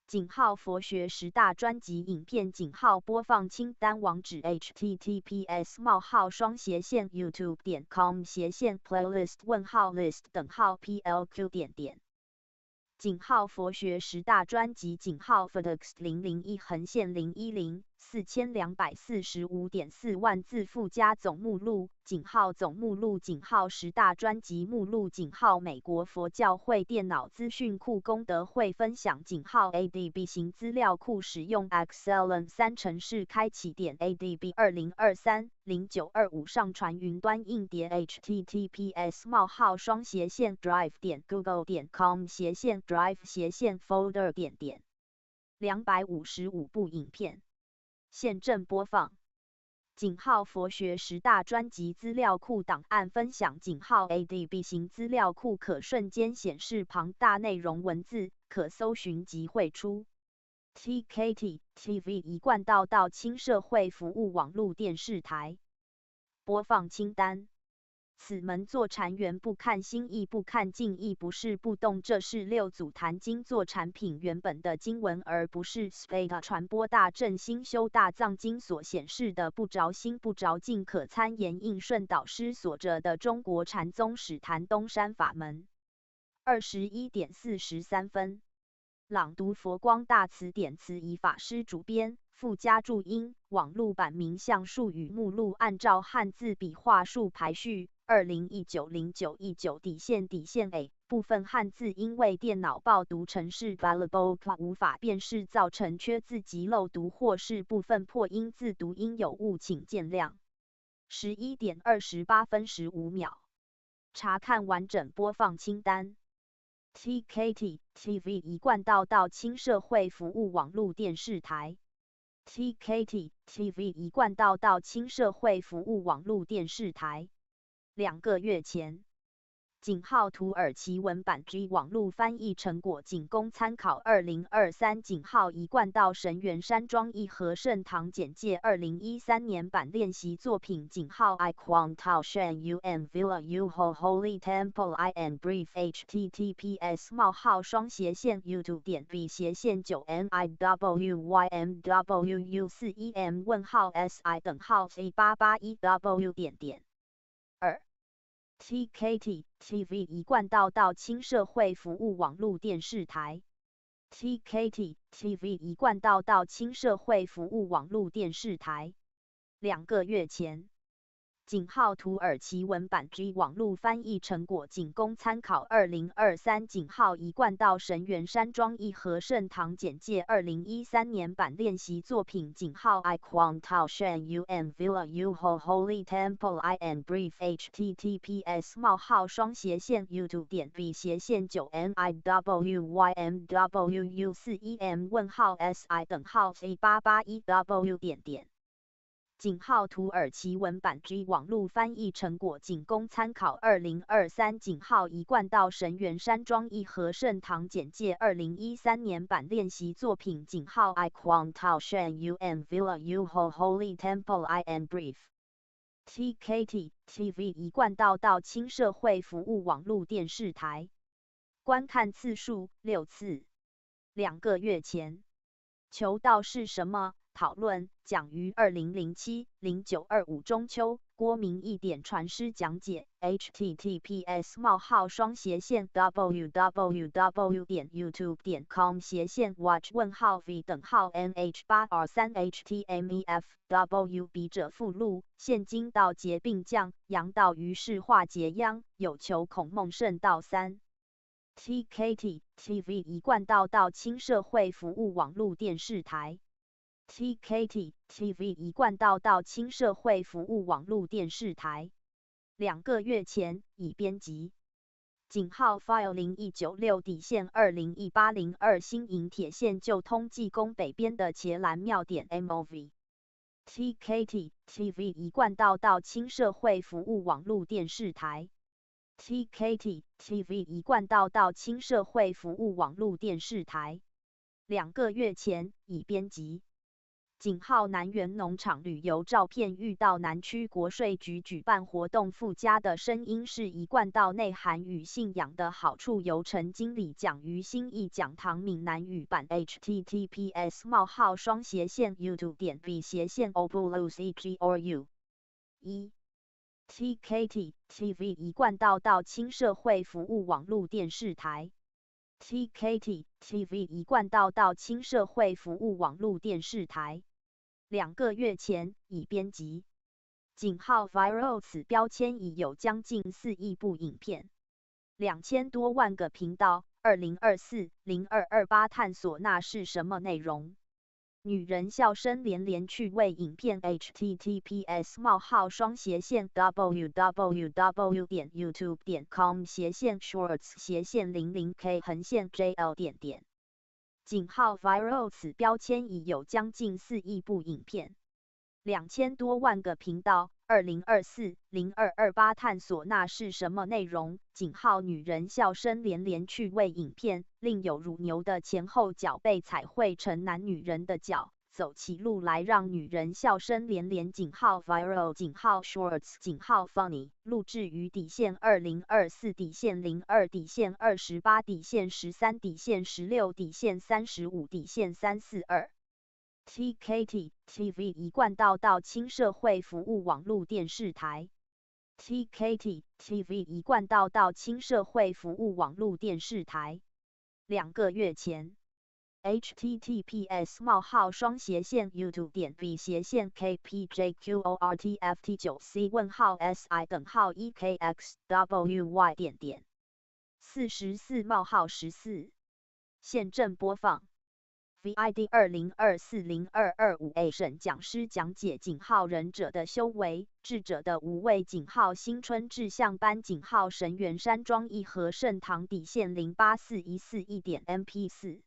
井号佛学10大专辑影片井号播放清单网址 https://youtube.com/playlist:_list。井号佛学10大专辑井号 FDX001-0104245.4万字附加总目录井号总目录井号10大专辑目录井号美国佛教会电脑资讯库功德会分享井号 ADB 型资料库使用 Excellent 3程式开启点 ADB 2023-0925上传云端硬碟 https://drive.google.com/drive/folder 255部影片。现正播放。井号佛学10大专辑资料库档案分享井号 ADB 型资料库可瞬间显示庞大内容文字，可搜寻及汇出。TKT TV 一贯道道亲社会服务网络电视台。播放清单。此门坐禅原不看心意不看境意不是不动，这是六祖坛经坐禅品原本的经文，而不是 Spata 传播大正心修大藏经所显示的不着心不着境可参研应顺导师所着的中国禅宗始坛东山法门。21点43分。朗读佛光大辞典慈仪法师主编，附加注音，网络版名相术语目录按照汉字笔画数排序。2019-09-19 部分汉字因为电脑报读程式 Valuable 无法辨识，造成缺字及漏读，或是部分破音字读音有误，请见谅。11点28分15秒。查看完整播放清单。TKT TV 一贯道道亲社会服务网络电视台。TKT TV 一贯道道亲社会服务网络电视台。2个月前。井号土耳其文版 G 网络翻译成果仅供参考。2023井号一贯道神元山庄义和圣堂简介2013年版练习作品井号 I Quang Tao Shan Un Villa U Ho Holy Temple I Am Brief https://youtube.v/9NIWYMWU4EM://A881W2 TKT TV 一贯道道亲社会服务网络电视台。TKT TV 一贯道道亲社会服务网络电视台。2个月前。井号土耳其文版 G 网络翻译成果仅供参考。2023井号一贯道神元山庄义和圣堂简介2013年版练习作品井号 I Quang Tao Shan Un Villa U Ho Holy Temple I Am Brief https://youtube.v/9NIWYMWU4EM://A881W. 井号土耳其文版 G 网络翻译成果仅供参考。2023井号一贯道神元山庄义和圣堂简介2013年版练习作品井号 I Quang Tao Shan Un Villa U Ho Holy Temple I Am Brief。TKT TV 一贯道道亲社会服务网络电视台。观看次数6次。2个月前。求道是什么？讨论讲于2007-0925中秋，郭明义典传师讲解 https://www.youtube.com/watch_v:/NH8R3HTMEF W 笔者附录，现今道劫并降，阳道于是化劫殃，有求孔孟圣道3。TKT TV 一贯道道亲社会服务网络电视台。TKT TV 一贯道到轻社会服务网络电视台，2个月前已编辑。井号 file 0196-201802新营铁线旧通济宫北边的茄蓝庙点 MOV。TKT TV 一贯道到轻社会服务网络电视台。TKT TV 一贯道到轻社会服务网络电视台，2个月前已编辑。井号南园农场旅游照片遇到南区国税局举办活动附加的声音是一贯道内涵与信仰的好处由陈经理讲于新义讲堂闽南语版 https://youtube.v/opulus/or u 1 TKT TV 一贯道到轻社会服务网络电视台。TKT TV 一贯道到轻社会服务网络电视台，2个月前已编辑。井号 viral 此标签已有将近4亿部影片，2000多万个频道。2024-0228探索那是什么内容？女人笑声连连趣味影片 https://www.youtube.com/shorts/00k-jl。井号 viral 此标签已有将近4亿部影片，2000多万个频道。2024-0228探索那是什么内容？井号女人笑声连连趣味影片，另有乳牛的前后脚被彩绘成男女人的脚，走起路来让女人笑声连连。井号 viral 井号 shorts 井号 funny 录制于-2024-02-28-13--13-16-35-342。TKT TV 一贯道到轻社会服务网络电视台。TKT TV 一贯道到轻社会服务网络电视台，2个月前。https://youtube.v/kpjqort/ft9c问号si://y.44 现正播放。VID 2024-0225A 审讲师讲解井号仁者的修为，智者的无畏。井号新春志向班井号神元山庄义和盛堂底线084141.MP4。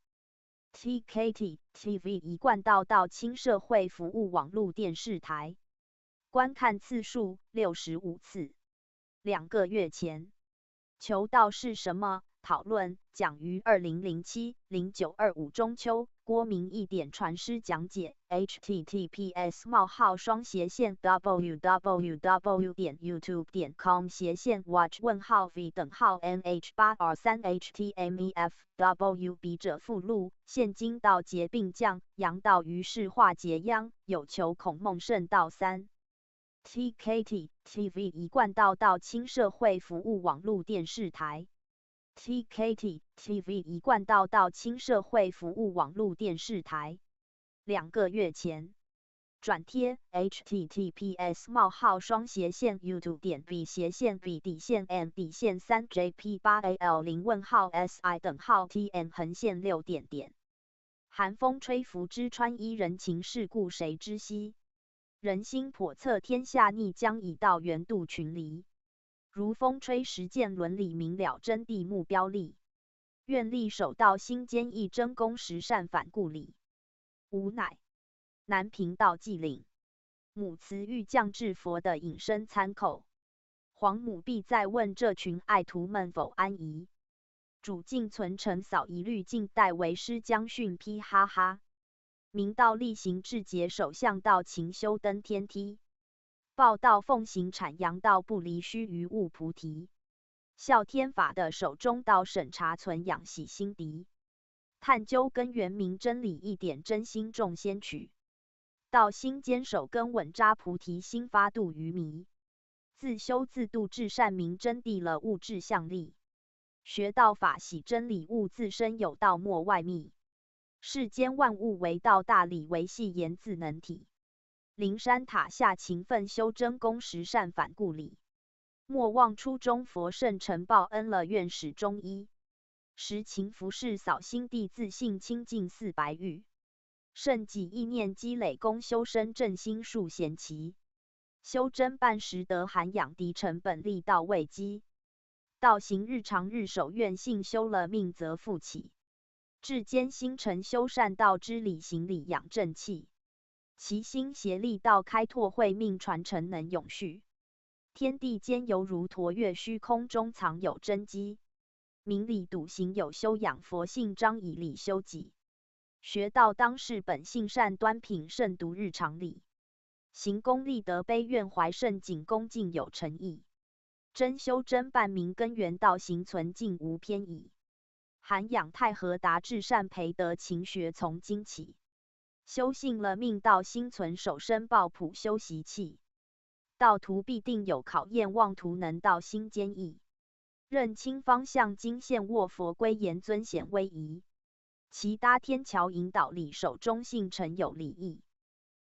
TKT TV 一贯道到轻社会服务网络电视台，观看次数65次，2个月前。求道是什么？讨论讲于2007-0925中秋，郭明义点传师讲解 https://www.youtube.com/watch-v:8r3htmef笔者附录。现今道劫并降，阳道于是化劫殃，有求孔孟圣道3。TKT TV 一贯道到轻社会服务网络电视台。TKT TV 一贯道到轻社会服务网络电视台，2个月前。转贴 https://youtube.v/v/d线3jp8al0/si:/tn6。寒风吹拂之川伊人情世故谁知悉？人心叵测天下逆将已到圆度群离。如风吹实践伦理明了真谛目标力，愿力守道心坚毅真功实善反故理。无乃南平道纪领母慈欲降至佛的引申参口，皇母必再问这群爱徒们否安宜。主敬存诚扫一律静待为师将训批哈哈。明道力行至节首相道勤修登天梯。报道奉行阐扬道不离虚于物菩提，效天法的手中道审查存养喜心敌，探究根源明真理一点真心重先取，道心坚守根稳扎菩提心发度于迷，自修自度至善明真谛了物质相力，学道法喜真理悟自身有道莫外密，世间万物为道大理为系言自能体。灵山塔下勤奋修真功实善反故理，莫忘初衷佛圣承报恩了愿始终一。时勤服侍扫心地自信清净似白玉，慎己意念积累功修身正心数贤奇。修真办时得涵养敌成本力道未积。道行日常日守愿性修了命则复起。至坚心诚修善道之理行理养正气。其心协力道开拓慧命传承能永续。天地间犹如橐越虚空中藏有真机。明理笃行有修养佛性彰以理修己。学道当是本性善端品慎独日常理。行功立德悲愿怀慎谨恭敬有诚意。真修真办明根源道行存静无偏倚。涵养太和达至善培德勤学从今起。修性了命道心存守身抱朴修习气。道途必定有考验妄图能道心坚毅。认清方向经线卧佛归严尊显威仪。其搭天桥引导力守中性诚有礼义。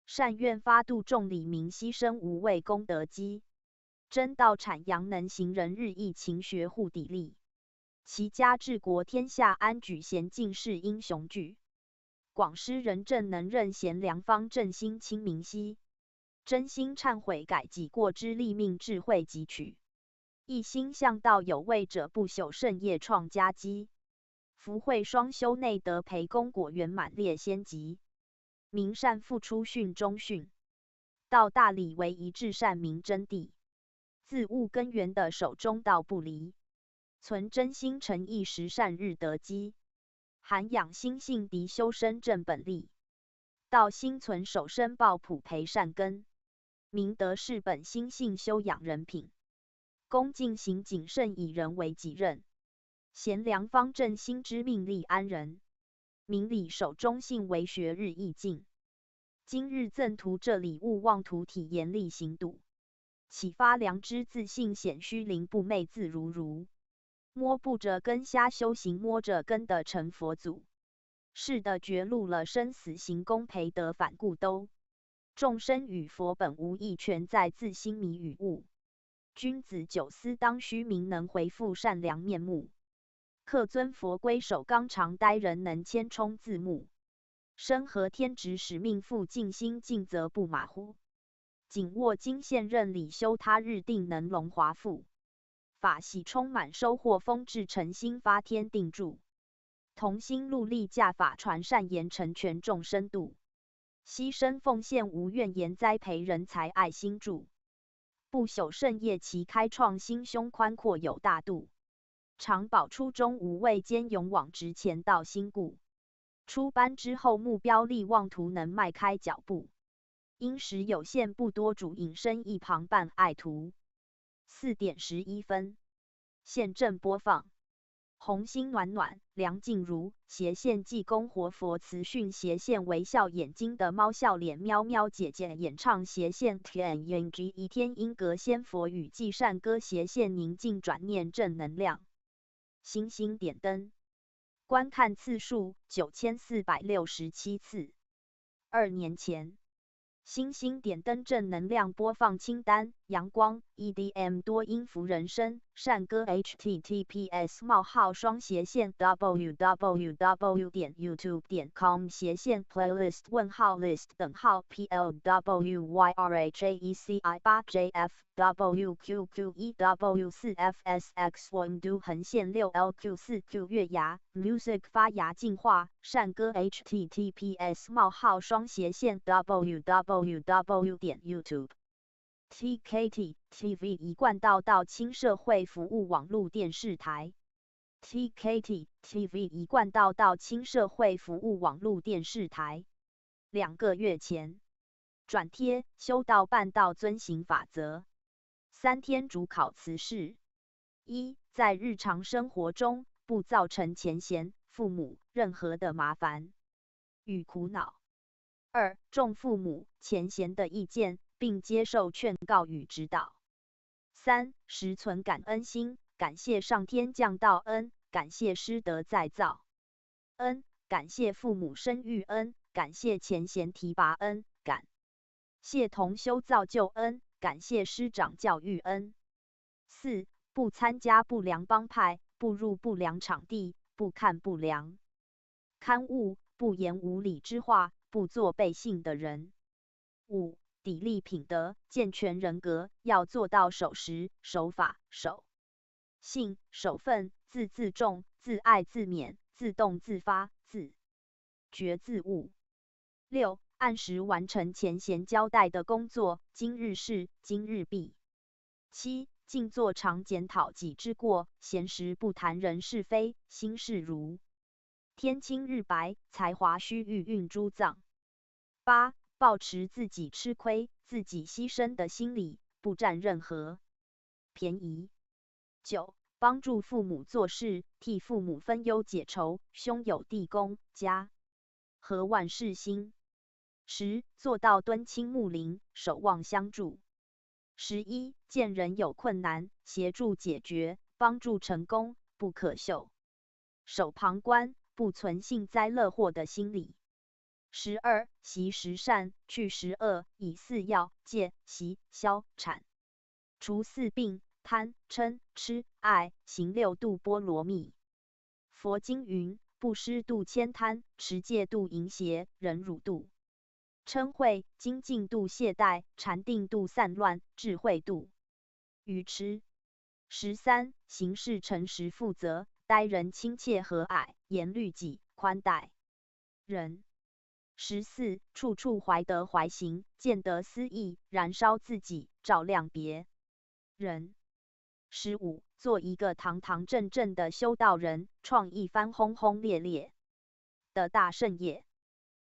善愿发度众理民牺牲无畏功德基。真道阐扬能行人日益勤学护砥砺。其家治国天下安举贤进士英雄聚。广施仁政能任贤良方正心亲民兮。真心忏悔改己过之立命智慧汲取。一心向道有为者不朽圣业创佳绩。福慧双修内德培功果圆满列先级。明善复出训中训。道大理为一致善明真谛。自悟根源的守中道不离。存真心诚意实善日得机。涵养心性敌修身正本力。道心存守身抱朴培善根。明德是本心性修养人品。恭敬行谨慎以人为己任。贤良方正心之命力安人。明理守中性为学日益进。今日赠图这礼物望图体严厉行笃。启发良知自信显虚灵不昧自如如。摸不着根瞎修行摸着根的成佛祖。是的绝路了生死行功培德反顾兜。众生与佛本无异全在自心迷与悟。君子久思当虚明能回复善良面目。客尊佛归守纲常待人能谦冲自牧。身合天职使命复尽心尽则不马虎。紧握经线任理修他日定能龙华富。法喜充满收获风至诚心发天定住。同心戮力驾法传善言成全众生度。牺牲奉献无怨言栽培人才爱心助。不朽圣业其开创心胸宽阔有大度。常保初衷无畏坚勇往直前道心固。出班之后目标力望图能迈开脚步。因时有限不多主引申一旁伴爱徒。4点11分。现正播放。红心暖暖，梁静茹斜线济公活佛慈训斜线微笑眼睛的猫笑脸喵喵姐姐演唱斜线天音 G 一天音格仙佛语记善歌斜线宁静转念正能量。星星点灯。观看次数9467次。2年前。星星点灯正能量播放清单：阳光 EDM 多音符人声善歌 https://www.youtube.com/playlist PLWYRAJECI8JF/WQQ1W4FSX1Do横线6LQ4Q 月牙 Music 发芽进化善歌 https://www.youtube TKT TV 一贯道亲社会服务网络电视台 TKT TV 一贯道亲社会服务网络电视台。2个月前。转贴修道办道遵行法则。3天主考词是：1. 在日常生活中不造成前贤父母任何的麻烦与苦恼。2. 重父母前贤的意见，并接受劝告与指导。3. 时存感恩心，感谢上天降道恩，感谢师德再造恩，感谢父母生育恩，感谢前贤提拔恩，感谢同修造就恩，感谢师长教育恩。4. 不参加不良帮派，不入不良场地，不看不良刊物，不言无理之话，不做背信的人。5. 砥砺品德，健全人格，要做到守时、守法、守信、守分，自自重、自爱自勉、自动自发、自觉自悟。6. 按时完成前贤交代的工作，今日事今日毕。7. 静坐常检讨己之过，闲时不谈人是非，心事如天清日白，才华须臾运诸脏。8. 抱持自己吃亏、自己牺牲的心理，不占任何便宜。9. 帮助父母做事，替父母分忧解愁，兄友弟恭，家和万事兴。10. 做到敦亲睦邻，守望相助。11. 见人有困难，协助解决，帮助成功，不可袖手旁观，不存幸灾乐祸的心理。12. 习十善，去十恶，以四要：戒、习、消、产。除四病：贪、嗔、痴、爱，行六度波罗蜜。佛经云：布施度慳贪，持戒度淫邪，忍辱度嗔恚，精进度懈怠，禅定度散乱，智慧度愚痴。13. 行事诚实负责，待人亲切和蔼，严律己，宽待人。14. 处处怀德怀行，见得思义，燃烧自己，照亮别人。15. 做一个堂堂正正的修道人，创一番轰轰烈烈的大圣业。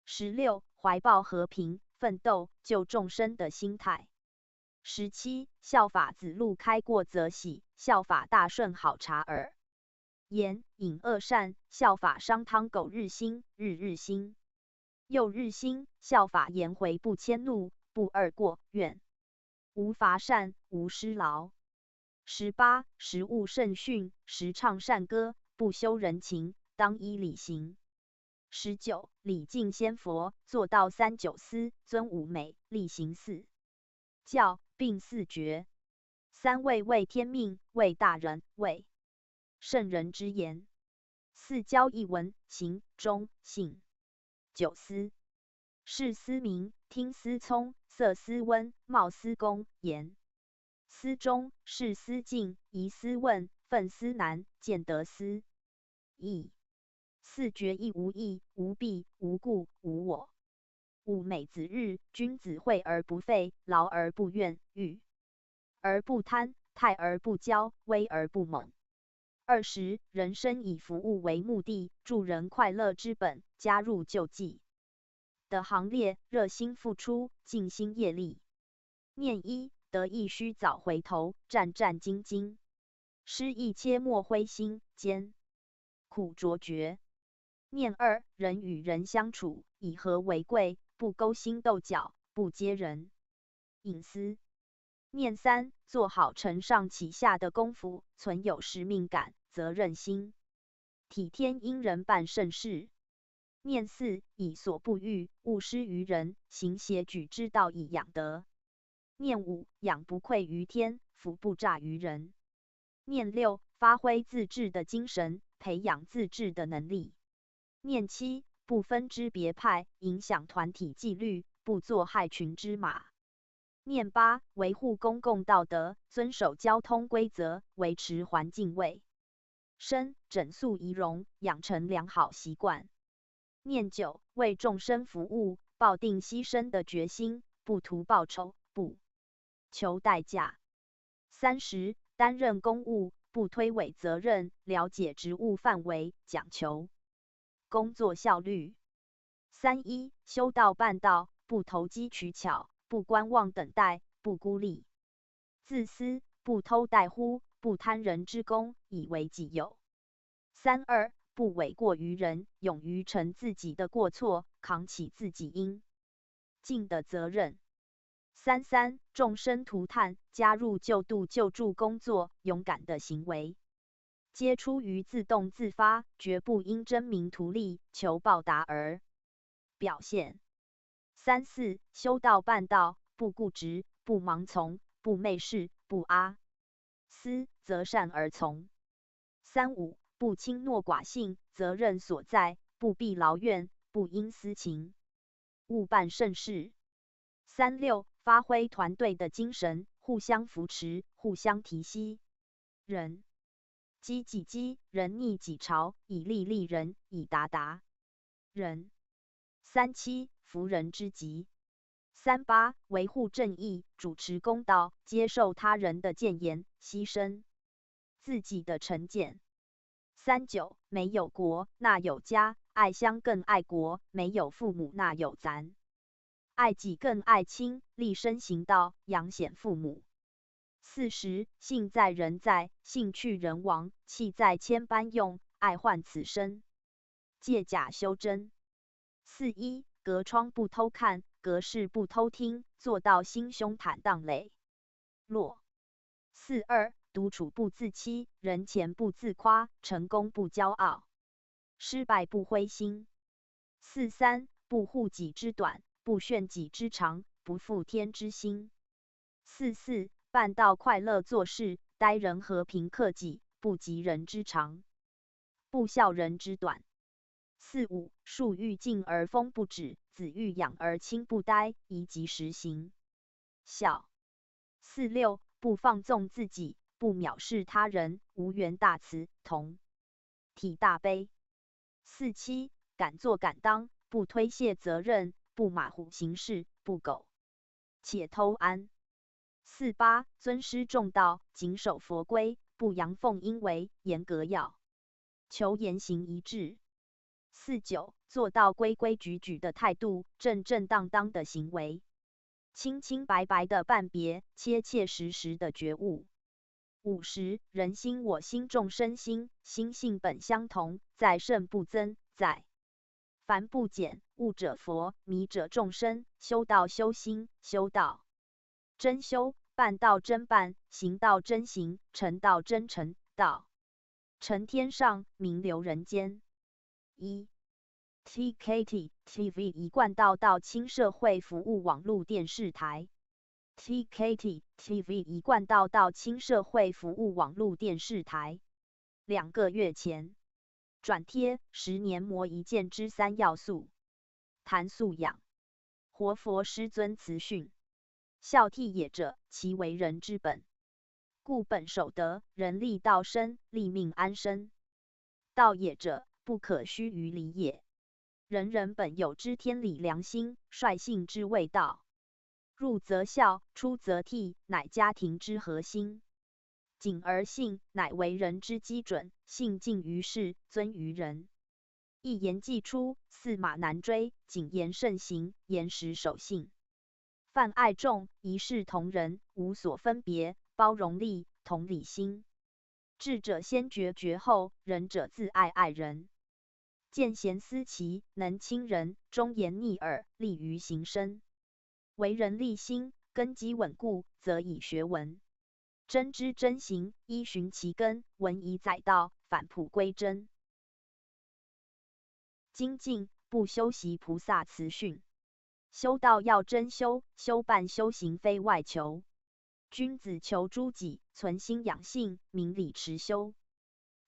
16. 怀抱和平、奋斗、救众生的心态。17. 效法子路开过则喜，效法大顺好察耳。言隐恶善，效法商汤苟日新，日日新。又日新，效法颜回不迁怒，不贰过怨，无乏善，无失劳。18. 时务圣训，时唱善歌，不修人情，当依礼行。19. 礼敬先佛，做到三九思，尊五美，力行四教，并四绝。三位为天命，为大人，为圣人之言。四教一文，行、忠、信。9思：视思明，听思聪，色思温，貌思恭，言思忠，事思敬，疑思问，愤思难，见得思义。四绝亦无益，无弊，无故，无我。五美子日，君子惠而不费，劳而不怨，欲而不贪，泰而不骄，威而不猛。20. 人生以服务为目的，助人快乐之本，加入救济的行列，热心付出，尽心业力。念一：得意须早回头，战战兢兢；失意切莫灰心，艰苦卓绝。念二：人与人相处，以和为贵，不勾心斗角，不揭人隐私。念三：做好承上启下的功夫，存有使命感、责任心，体贴因人办圣事。念四：己所不欲，勿施于人，行协举之道以养德。念五：养不愧于天，福不诈于人。念六：发挥自治的精神，培养自治的能力。念七：不分支别派，影响团体纪律，不做害群之马。念八：维护公共道德，遵守交通规则，维持环境卫生，整肃仪容，养成良好习惯。念九：为众生服务，抱定牺牲的决心，不图报酬，不求代价。30. 担任公务，不推诿责任，了解职务范围，讲求工作效率。31. 修道办道，不投机取巧，不观望等待，不孤立自私，不偷带忽，不贪人之功，以为己有。32. 不诿过于人，勇于承自己的过错，扛起自己应尽的责任。33. 众生涂炭，加入救度救助工作，勇敢的行为皆出于自动自发，绝不因争名图利求报答而表现。34. 修道办道，不固执，不盲从，不媚视，不阿私，择善而从。35. 不轻诺寡信，责任所在，不必劳怨，不因私情勿办盛事。36发挥团队的精神，互相扶持，互相提携。人积己积，人逆己潮，以利利人，以达达人。37扶人之急。38维护正义，主持公道，接受他人的谏言，牺牲自己的成见。39没有国，那有家，爱乡更爱国，没有父母，那有咱。爱己更爱亲，立身行道，养显父母。40信在人在，信去人亡，气在千般用，爱患此身。借假修真。41隔窗不偷看，隔室不偷听，做到心胸坦荡磊落。42独处不自欺，人前不自夸，成功不骄傲，失败不灰心。43不护己之短，不炫己之长，不负天之心。44办道快乐做事，待人和平克己，不急人之长，不笑人之短。45树欲静而风不止，子欲养而亲不呆，宜及时行孝。46不放纵自己，不藐视他人，无缘大慈，同体大悲。47敢做敢当，不推卸责任，不马虎行事，不苟且偷安。48尊师重道，谨守佛规，不阳奉阴违，严格要求言行一致。49做到规规矩矩的态度，正正当当的行为，清清白白的办别，切切实实的觉悟。50人心我心众生心，心性本相同，在圣不增，在凡不减。悟者佛，迷者众生，修道修心，修道真修，办道真办，行道真行，成道真成道，成天上，名留人间。TKT TV 一贯道亲社会服务网络电视台。TKT TV 一贯道亲社会服务网络电视台。2个月前转贴10年磨一剑之3要素，谈素养，活佛师尊慈训，孝悌也者，其为人之本，故本守德，人立道生，立命安身。道也者，不可虚于理也。人人本有之天理良心，率性之谓道。入则孝，出则悌，乃家庭之核心。谨而信，乃为人之基准。信敬于事，尊于人。一言既出，驷马难追。谨言慎行，严实守信。泛爱众，一视同仁，无所分别，包容力，同理心。智者先觉觉后，仁者自爱爱人。见贤思齐，能亲人，忠言逆耳，利于行身。为人立心，根基稳固，则以学文。真知真行，依循其根，文以载道，返璞归真。精进不修习菩萨慈训。修道要真修，修办修行非外求。君子求诸己，存心养性，明理持修。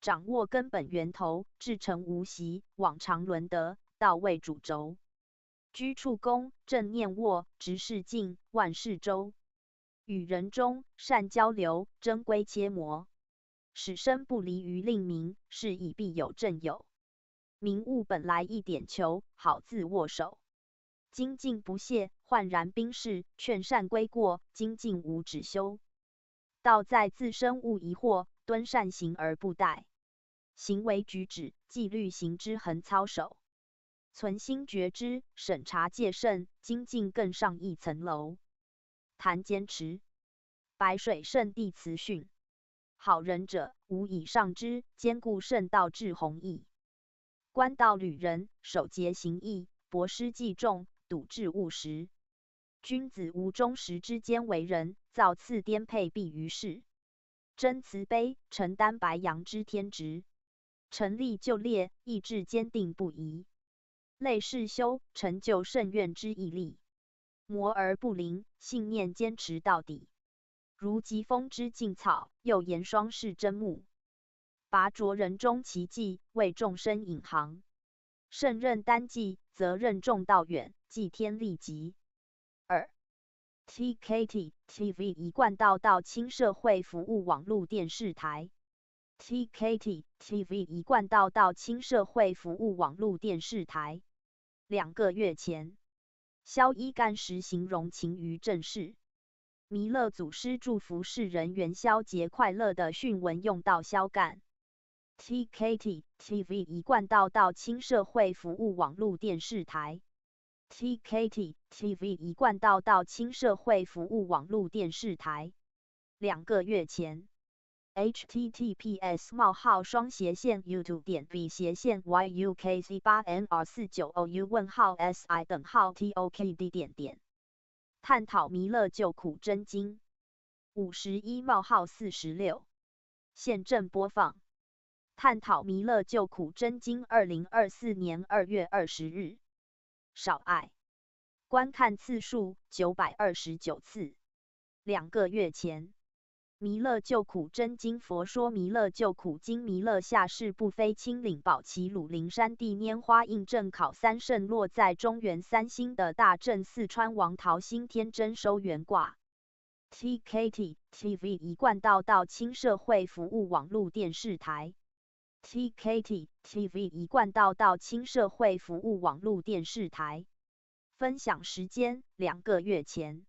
掌握根本源头，至诚无习，往常伦德，道为主轴。居处恭，正念卧，直视镜，万事周。与人中，善交流，真规切磨。使身不离于令名，是以必有正有。明悟本来一点求，好自握手。精进不懈，焕然冰释，劝善归过，精进无止休。道在自身勿疑惑，敦善行而不怠。行为举止，纪律行之恒操守。存心觉知，审查戒慎，精进更上一层楼。谈坚持。白水圣地慈训。好人者，无以上之，兼顾圣道至弘毅。官道履人，守节行义，博施济众，笃志务实。君子无忠实之间为人，造次颠沛必于世。真慈悲，承担白羊之天职。成立就列，意志坚定不移。类世修，成就圣愿之毅力。磨而不灵，信念坚持到底。如疾风之劲草，又言霜是真木。拔擢人中奇迹，为众生引航。胜任单骑，则任重道远，祭天立即。2. TKT TV 一贯道亲社会服务网络电视台。TKT TV 一贯道亲社会服务网络电视台。2个月前，萧一干实行荣情于正式。弥勒祖师祝福世人元宵节快乐的讯文用到萧干。TKT TV 一贯道亲社会服务网络电视台。TKT TV 一贯道亲社会服务网络电视台。2个月前。https://youtube.v/YUKC8NR490U:/SI:/TOKD。探讨弥勒救苦真经。51:46。现正播放。探讨弥勒救苦真经2024年2月20日。少爱。观看次数929次。2个月前。弥勒救苦真经佛说弥勒救苦经弥勒下世不非青岭宝齐鲁灵山地拈花印正考三圣落在中原三星的大正四川王桃星天真收元卦。TKT TV 一贯道亲社会服务网络电视台。TKT TV 一贯道亲社会服务网络电视台。分享时间2个月前。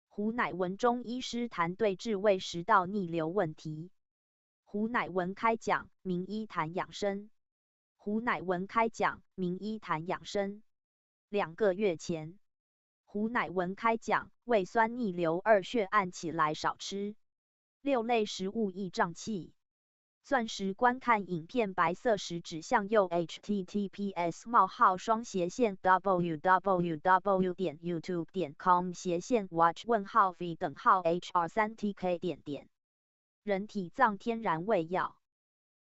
胡乃文中医师谈对治胃食道逆流问题。胡乃文开讲名医谈养生。胡乃文开讲名医谈养生。2个月前。胡乃文开讲胃酸逆流2血按起来少吃。6类食物易胀气。钻石观看影片白色时指向右 https://www.youtube.com/watch_v:/HR3TK。人体藏天然胃药。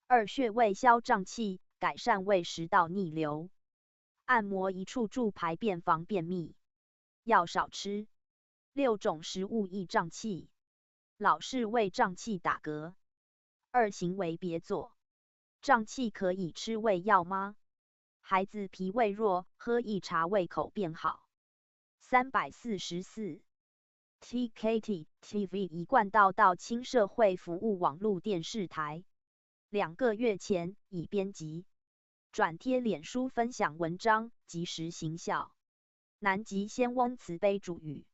2穴位消胀气，改善胃食道逆流。按摩一处助排便防便秘。要少吃。6种食物易胀气。老是胃胀气打嗝。2行为别做。胀气可以吃胃药吗？孩子脾胃弱，喝一茶胃口变好。344。TKT TV 一贯道亲社会服务网络电视台。2个月前已编辑转贴脸书分享文章，及时行孝。南极仙翁慈悲主语。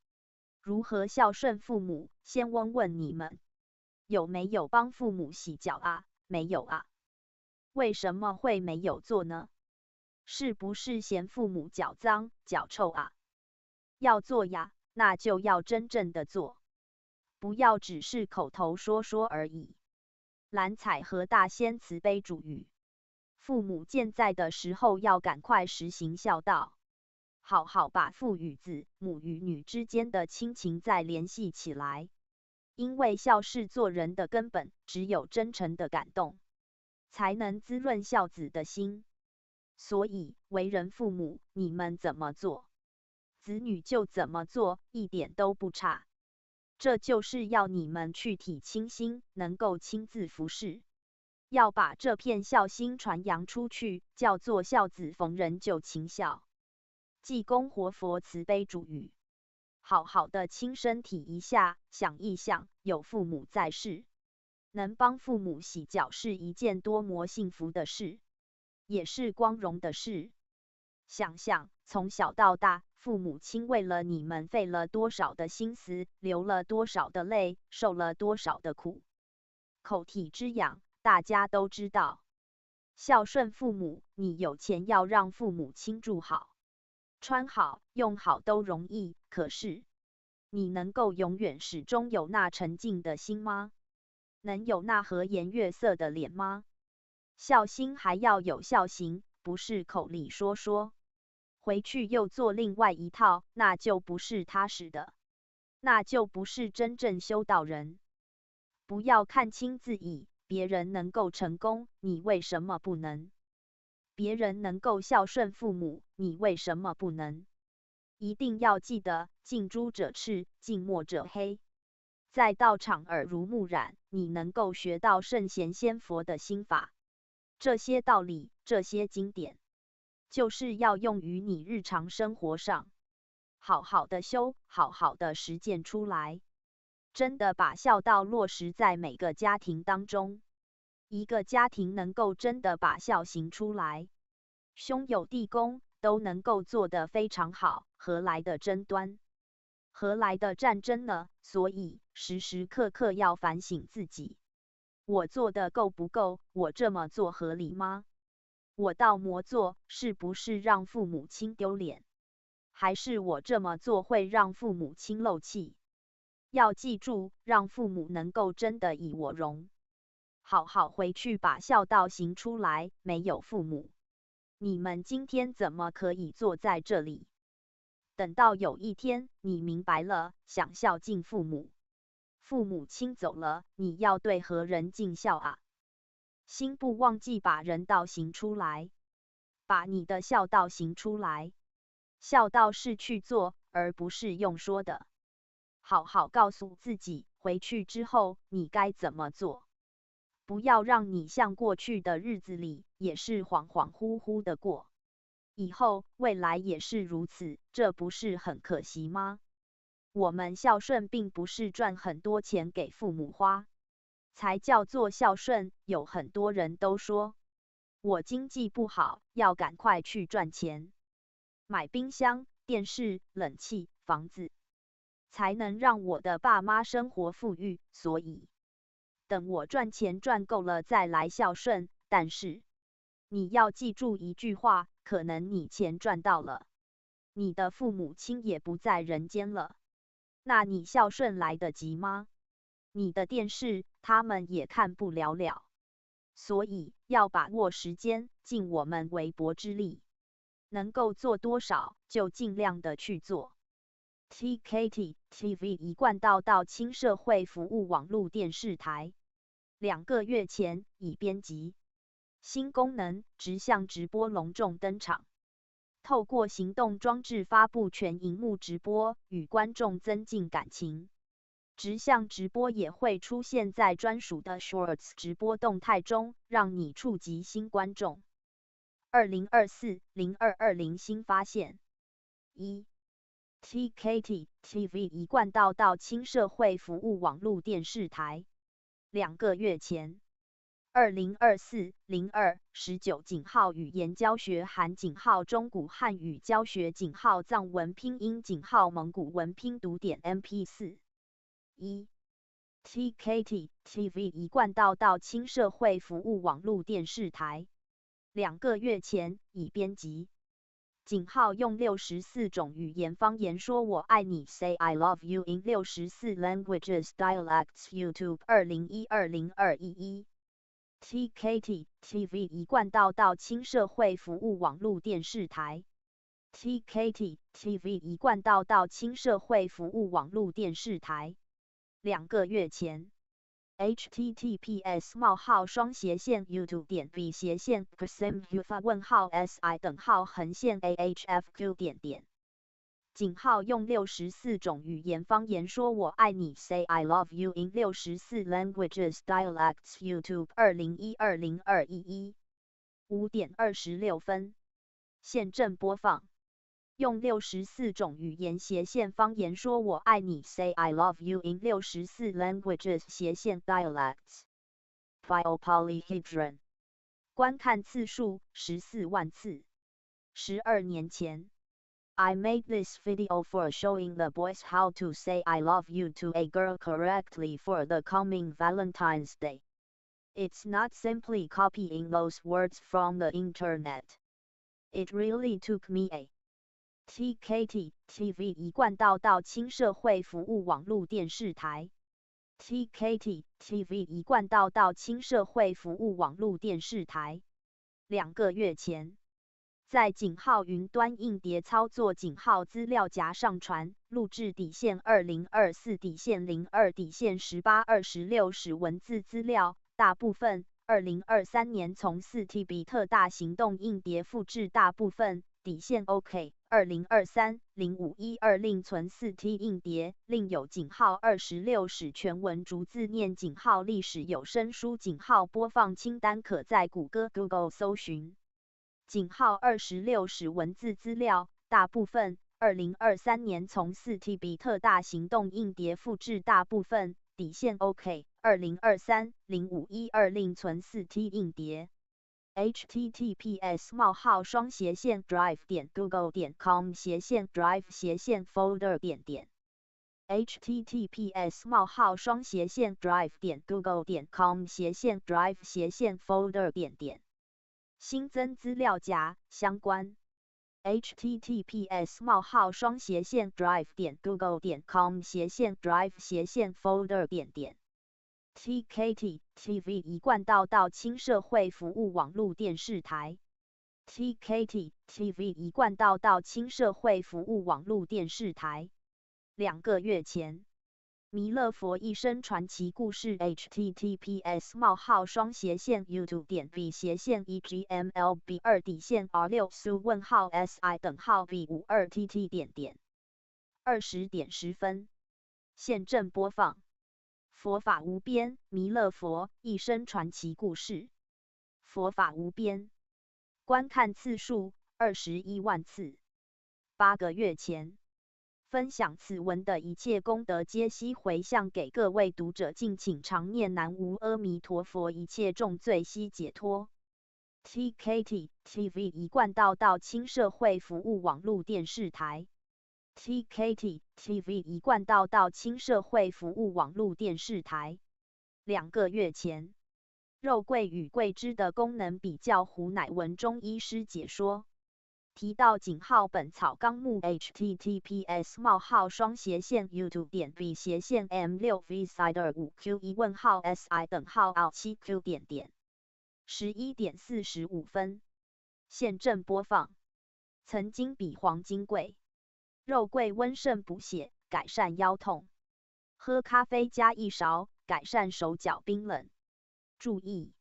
如何孝顺父母？仙翁问你们。有没有帮父母洗脚啊？没有啊。为什么会没有做呢？是不是嫌父母脚脏、脚臭啊？要做呀，那就要真正的做，不要只是口头说说而已。蓝采和大仙慈悲主语。父母健在的时候要赶快实行孝道，好好把父与子、母与女之间的亲情再联系起来。因为孝是做人的根本，只有真诚的感动，才能滋润孝子的心。所以，为人父母，你们怎么做，子女就怎么做，一点都不差。这就是要你们去体亲心，能够亲自服侍。要把这片孝心传扬出去，叫做孝子逢人就勤孝。济公活佛慈悲主语。好好的亲身体一下，想一想，有父母在世，能帮父母洗脚是一件多么幸福的事，也是光荣的事。想想从小到大，父母亲为了你们费了多少的心思，流了多少的泪，受了多少的苦。口体之养，大家都知道。孝顺父母，你有钱要让父母亲住好、穿好、用好都容易，可是你能够永远始终有那沉静的心吗？能有那和颜悦色的脸吗？孝心还要有孝行，不是口里说说，回去又做另外一套，那就不是踏实的，那就不是真正修道人。不要看轻自已，别人能够成功，你为什么不能？别人能够孝顺父母，你为什么不能？一定要记得，近朱者赤，近墨者黑。在道场耳濡目染，你能够学到圣贤仙佛的心法。这些道理，这些经典，就是要用于你日常生活上。好好的修，好好的实践出来，真的把孝道落实在每个家庭当中。一个家庭能够真的把孝行出来，兄友弟恭都能够做得非常好，何来的争端？何来的战争呢？所以时时刻刻要反省自己，我做的够不够？我这么做合理吗？我倒模做是不是让父母亲丢脸？还是我这么做会让父母亲漏气？要记住，让父母能够真的以我荣，好好回去把孝道行出来。没有父母，你们今天怎么可以坐在这里？等到有一天你明白了，想孝敬父母，父母亲走了，你要对何人尽孝啊？心不忘记把人道行出来，把你的孝道行出来。孝道是去做，而不是用说的。好好告诉自己，回去之后你该怎么做，不要让你像过去的日子里也是恍恍惚惚的过，以后未来也是如此，这不是很可惜吗？我们孝顺并不是赚很多钱给父母花，才叫做孝顺。有很多人都说，我经济不好，要赶快去赚钱，买冰箱、电视、冷气、房子，才能让我的爸妈生活富裕，所以等我赚钱赚够了再来孝顺。但是你要记住一句话，可能你钱赚到了，你的父母亲也不在人间了，那你孝顺来得及吗？你的电视他们也看不了。所以要把握时间，尽我们微薄之力，能够做多少就尽量的去做。TKT TV 一贯到青社会服务网络电视台，2个月前已编辑新功能直向直播隆重登场，透过行动装置发布全萤幕直播，与观众增进感情。直向直播也会出现在专属的 Shorts 直播动态中，让你触及新观众。2024-0220新发现1 TKT TV 一贯到青社会服务网络电视台，2个月前2024-0219井号语言教学含井号中古汉语教学井号藏文拼音井号蒙古文拼读点 MP4 1 TKT TV 一贯到青社会服务网络电视台，2个月前已编辑井号用64种语言方言说我爱你 Say I love you in 64 languages dialects YouTube 2012-0211 TKT TV 一贯到青社会服务网络电视台 TKT TV 一贯到青社会服务网络电视台，2个月前https://youtube.v//si:/ahfq.点井号用64种语言方言说我爱你 Say I love you in 64 languages dialects YouTube 2012-0211 5点26分现正播放。用64种语言斜线方言说我爱你 Say I love you in 64 languages 斜线 dialects File polyhedron 观看次数14万次。12年前 I made this video for showing the boys how to say I love you to a girl correctly for the coming Valentine's Day. It's not simply copying those words from the internet. It really took me a TKT TV 一贯到青社会服务网络电视台 TKT TV 一贯到青社会服务网络电视台，2个月前在井号云端硬碟操作井号资料夹上传录制2024-02-18-26时文字资料，大部分2023年从4 TB 特大行动硬碟复制大部分OK 2023-0512另存4 T 硬碟，另有井号26史全文逐字念井号历史有声书井号播放清单可在谷歌 Google 搜寻。井号26史文字资料，大部分2023年从 4TB 特大行动硬碟复制大部分，底线 OK。2023-0512另存 4T 硬碟。https://drive.google.com/drive/folder。https://drive.google.com/drive/folder。新增资料夹相关。https://drive.google.com/drive/folder。TKT TV 一贯道到轻社会服务网络电视台。TKT TV 一贯道到轻社会服务网络电视台。2个月前，弥勒佛一生传奇故事 https://youtube.b//EGMLB2-r6-SI:52T20.10:10 现正播放。佛法无边，弥勒佛一生传奇故事。佛法无边，观看次数21万次。8个月前，分享此文的一切功德皆悉回向给各位读者，敬请常念南无阿弥陀佛，一切重罪悉解脱。TKT TV 一贯道到轻社会服务网络电视台。TKT TV 一贯道到轻社会服务网络电视台。2个月前，肉桂与桂枝的功能比较，胡乃文中医师解说提到井号本草纲目 https://youtube.b//m6v/5q1-si:/7q.11.45 11:45现正播放。曾经比黄金贵。肉桂温肾补血，改善腰痛。喝咖啡加1勺，改善手脚冰冷。注意，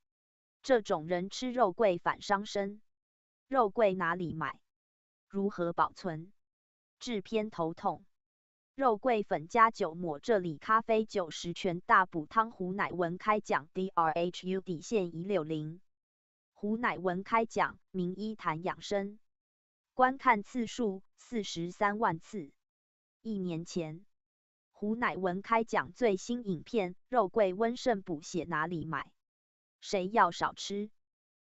这种人吃肉桂反伤身。肉桂哪里买？如何保存？治偏头痛。肉桂粉加酒抹这里咖啡90全大补汤。胡乃文开讲 DRHU-160。胡乃文开讲，名医谈养生。观看次数43万次。1年前，胡乃文开讲最新影片：肉桂温肾补血哪里买？谁要少吃？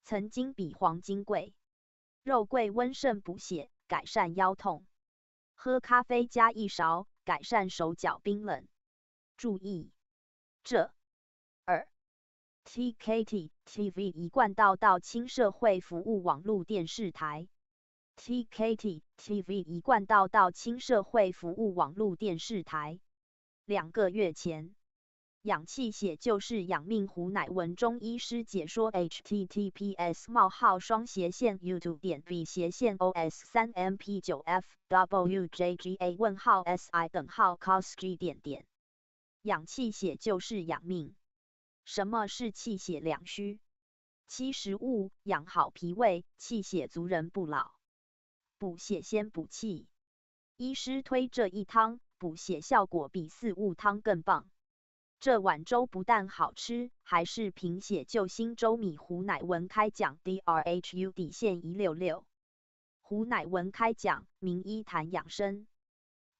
曾经比黄金贵。肉桂温肾补血，改善腰痛。喝咖啡加1勺，改善手脚冰冷。注意，这TKT TV 一贯道到轻社会服务网络电视台。TKT TV 一贯道到轻社会服务网络电视台。2个月前，养气血就是养命。胡乃文中医师解说 https://youtube.b//os3mp9f/wjga:/si:/cosg.养气血就是养命。什么是气血两虚？7食物养好脾胃，气血足人不老。补血先补气，医师推这一汤，补血效果比4物汤更棒。这碗粥不但好吃，还是贫血救星粥米。胡乃文开讲 DRHU-166。胡乃文开讲，名医谈养生。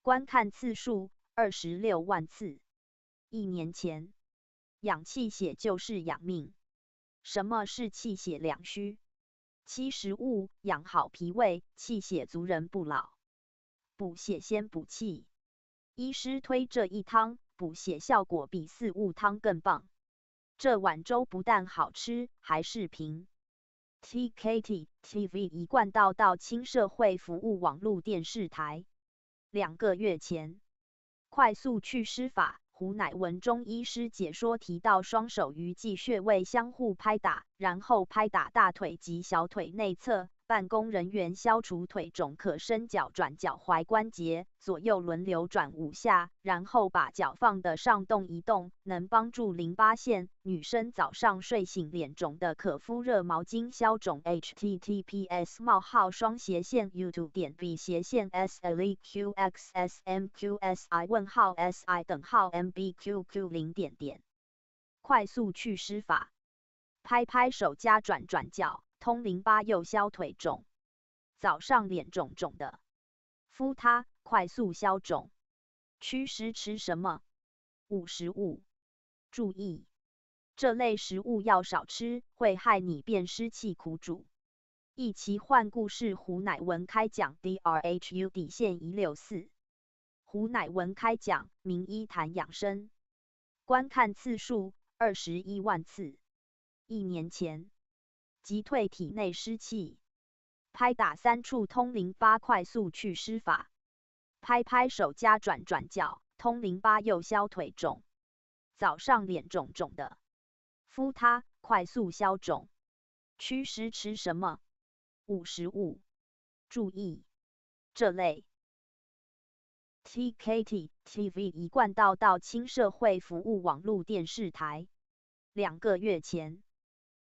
观看次数26万次。1年前，养气血就是养命。什么是气血两虚？7食物养好脾胃，气血足人不老。补血先补气，医师推这一汤，补血效果比4物汤更棒。这碗粥不但好吃，还是贫。TKT TV 一贯道到轻社会服务网络电视台。2个月前，快速祛湿法。胡乃文中医师解说提到，双手鱼际穴位相互拍打，然后拍打大腿及小腿内侧。办公人员消除腿肿，可伸脚转脚踝关节，左右轮流转5下，然后把脚放得上动一动，能帮助淋巴腺。女生早上睡醒脸肿的，可敷热毛巾消肿。https://youtube.b//youtube.b//youtube.si:/mbqq0. 快速祛湿法，拍拍手加转脚，通淋巴又消腿肿。早上脸肿肿的，敷它，快速消肿。驱湿吃什么？5食物。注意，这类食物要少吃，会害你变湿气苦主。一奇幻故事胡乃文开讲 DRHU-164。胡乃文开讲，名医谈养生。观看次数21万次。1年前，击退体内湿气。拍打3处通淋巴快速祛湿法。拍拍手加转转脚，通淋巴又消腿肿。早上脸肿肿的，敷它，快速消肿。祛湿吃什么？5食物。注意，这类 TKT TV 一贯到青社会服务网络电视台。2个月前，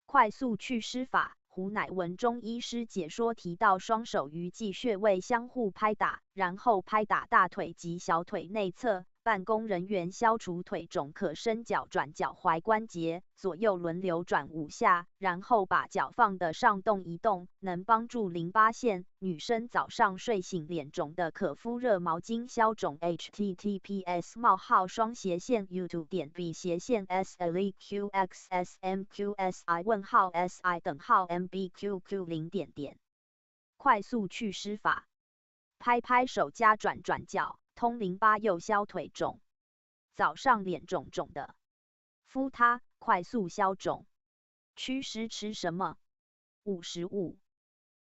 快速祛湿法。胡乃文中医师解说提到，双手鱼际穴位相互拍打，然后拍打大腿及小腿内侧。办公人员消除腿肿，可伸脚转脚踝关节，左右轮流转5下，然后把脚放得上动一动，能帮助淋巴腺。女生早上睡醒脸肿的，可敷热毛巾消肿。https://youtube.b//sleqxsmqsi:/mbqq:0. 快速祛湿法。拍拍手加转转脚，通淋巴又消腿肿。早上脸肿肿的，敷它，快速消肿。祛湿吃什么？5食物。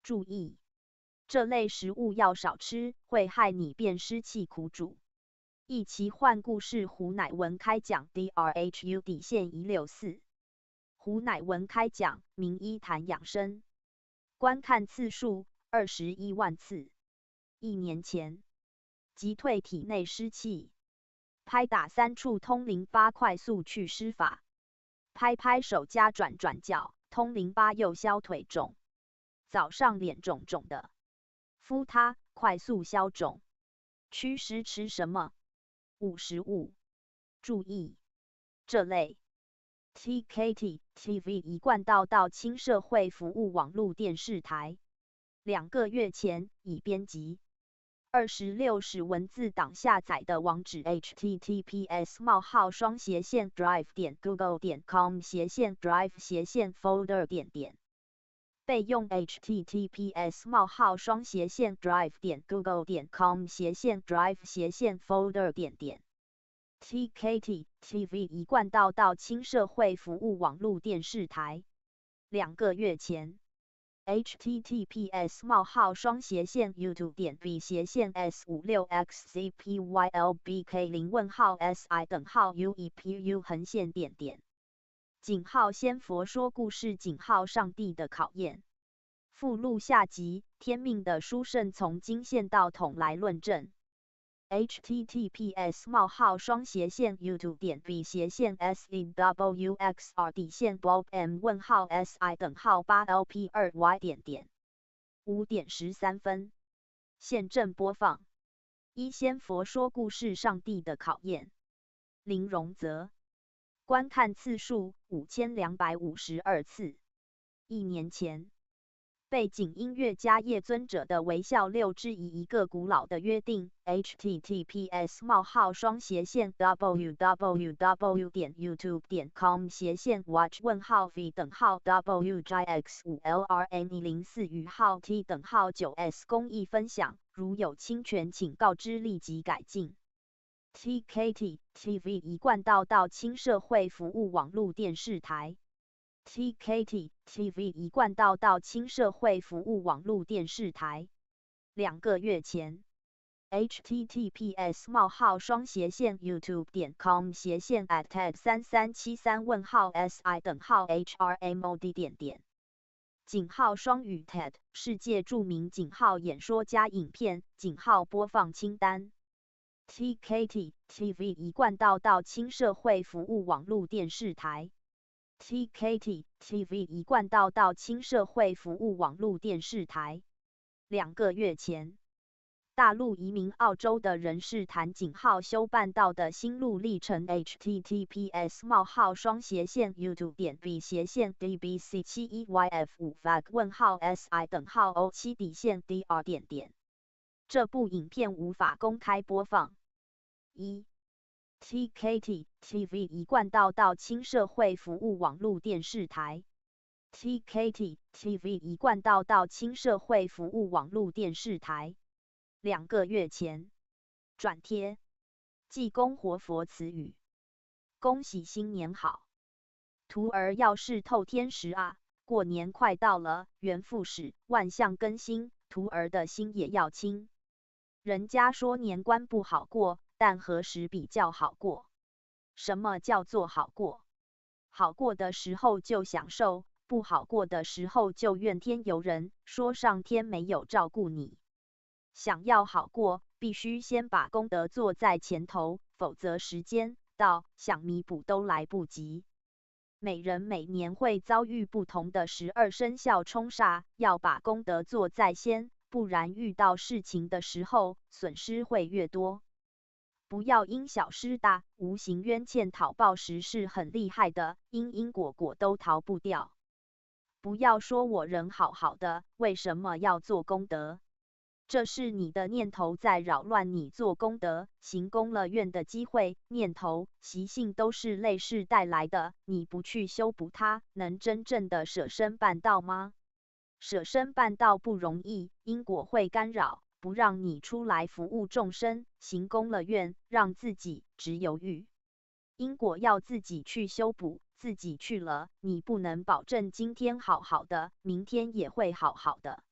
注意，这类食物要少吃，会害你变湿气苦主。一奇幻故事胡乃文开讲 DRHU-164。胡乃文开讲，名医谈养生。观看次数21万次。1年前，击退体内湿气。拍打3处通淋巴快速祛湿法。拍拍手加转转脚，通淋巴又消腿肿。早上脸肿肿的，敷它，快速消肿。祛湿吃什么？5食物。注意，这类 TKT TV 一贯到青社会服务网络电视台。2个月前已编辑。26是文字档下载的网址 https://drive.google.com/drive/folder. 备用 https://drive.google.com/drive/folder. TKT TV 一贯到青社会服务网络电视台。2个月前。https://youtube.b//s56x/cpylbk:/si:/uepu:// 井号仙佛说故事，井号上帝的考验。附录下集，天命的书圣从经线到统来论证。https://youtube.b//s-bob_m_si:8LP2y. 5:13。现正播放。一仙佛说故事，上帝的考验。林荣泽。观看次数5252次。1年前。背景音乐家叶尊者的微笑6之一个古老的约定 https://www.youtube.com/watch_wjx5LRN04 公益分享，如有侵权请告知立即改进。TKT TV 一贯到青社会服务网络电视台。TKT TV 一贯到青社会服务网络电视台。2个月前。https://youtube.com/@TED3373si:/HRMOD. 井号双语 TED 世界著名井号演说家影片井号播放清单。TKT TV 一贯到青社会服务网络电视台。TKT TV 一贯到青社会服务网络电视台。2个月前。大陆移民澳洲的人士谈井号修办道的心路历程 https://youtube.b//dbc71yf5fag:/si:/o7_dr. 这部影片无法公开播放。1. TKT TV 一贯道亲社会服务网络电视台 TKT TV 一贯道亲社会服务网络电视台2个月前转贴济公活佛词语，恭喜新年好，徒儿要是透天时啊，过年快到了，元复始，万象更新，徒儿的心也要轻。人家说年关不好过，但何时比较好过？什么叫做好过？好过的时候就享受，不好过的时候就怨天尤人，说上天没有照顾你。想要好过，必须先把功德做在前头，否则时间到，想弥补都来不及。每人每年会遭遇不同的12生肖冲煞，要把功德做在先，不然遇到事情的时候，损失会越多。不要因小失大，无形冤欠讨报时是很厉害的，因果都逃不掉。不要说我人好好的，为什么要做功德？这是你的念头在扰乱你做功德、行功了愿的机会。念头、习性都是类世带来的，你不去修补它，能真正的舍身办道吗？舍身办道不容易，因果会干扰，不让你出来服务众生，行功了愿，让自己只犹豫。因果要自己去修补，自己去了，你不能保证今天好好的，明天也会好好的。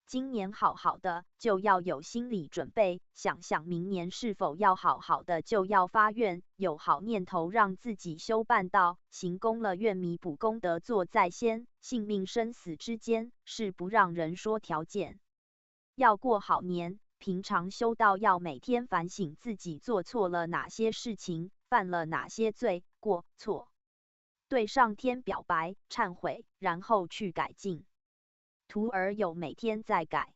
今年好好的，就要有心理准备，想想明年是否要好好的，就要发愿，有好念头，让自己修办道，行功了愿，弥补功德做在先。性命生死之间，是不让人说条件。要过好年，平常修道要每天反省自己做错了哪些事情，犯了哪些罪过错，对上天表白忏悔，然后去改进。徒儿有每天在改，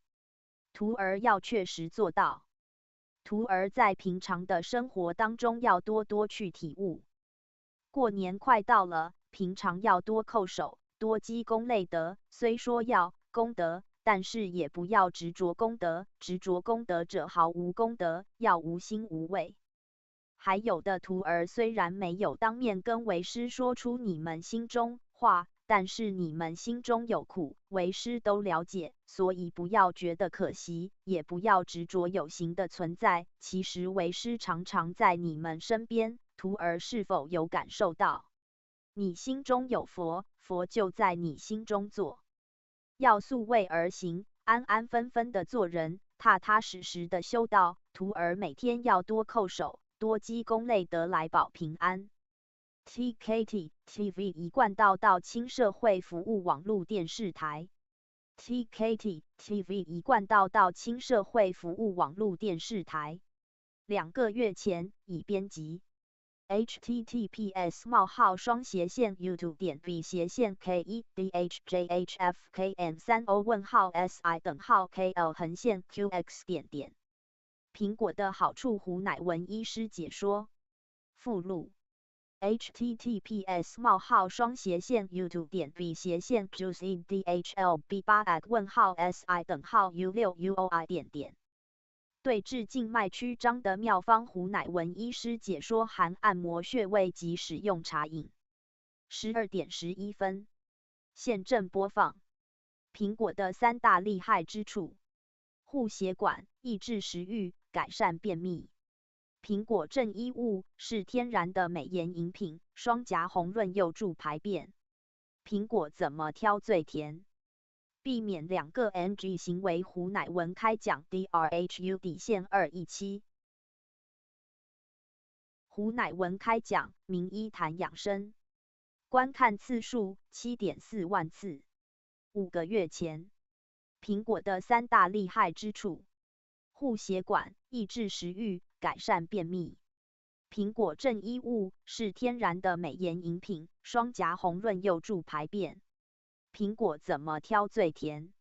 徒儿要确实做到。徒儿在平常的生活当中要多多去体悟。过年快到了，平常要多叩首，多积功累德。虽说要功德，但是也不要执着功德，执着功德者毫无功德，要无心无畏。还有的徒儿虽然没有当面跟为师说出你们心中话，但是你们心中有苦，为师都了解，所以不要觉得可惜，也不要执着有形的存在。其实为师常常在你们身边，徒儿是否有感受到？你心中有佛，佛就在你心中坐。要素位而行，安安分分的做人，踏踏实实的修道。徒儿每天要多叩首，多积功累德来保平安。TKT TV 一贯道亲社会服务网络电视台 TKT TV 一贯道亲社会服务网络电视台2个月前已编辑 https://youtube.v/kn3O:/si:/KL_SI_KL_QX_. 苹果的好处胡乃文医师解说附录https://juiceedhlb8@_si:/u6uoi.对治静脉曲张的妙方胡乃文医师解说含按摩穴位及使用茶饮。12点11分，现正播放。苹果的3大厉害之处：护血管，抑制食欲，改善便秘。苹果正衣物是天然的美颜饮品，双颊红润有助排便。苹果怎么挑最甜？避免2个 NG 行为。胡乃文开讲 DRHU_217。胡乃文开讲，名医谈养生，观看次数 7.4 万次。5个月前，苹果的3大厉害之处：护血管，抑制食欲，改善便秘。苹果正衣物是天然的美颜饮品，双颊红润有助排便。苹果怎么挑最甜？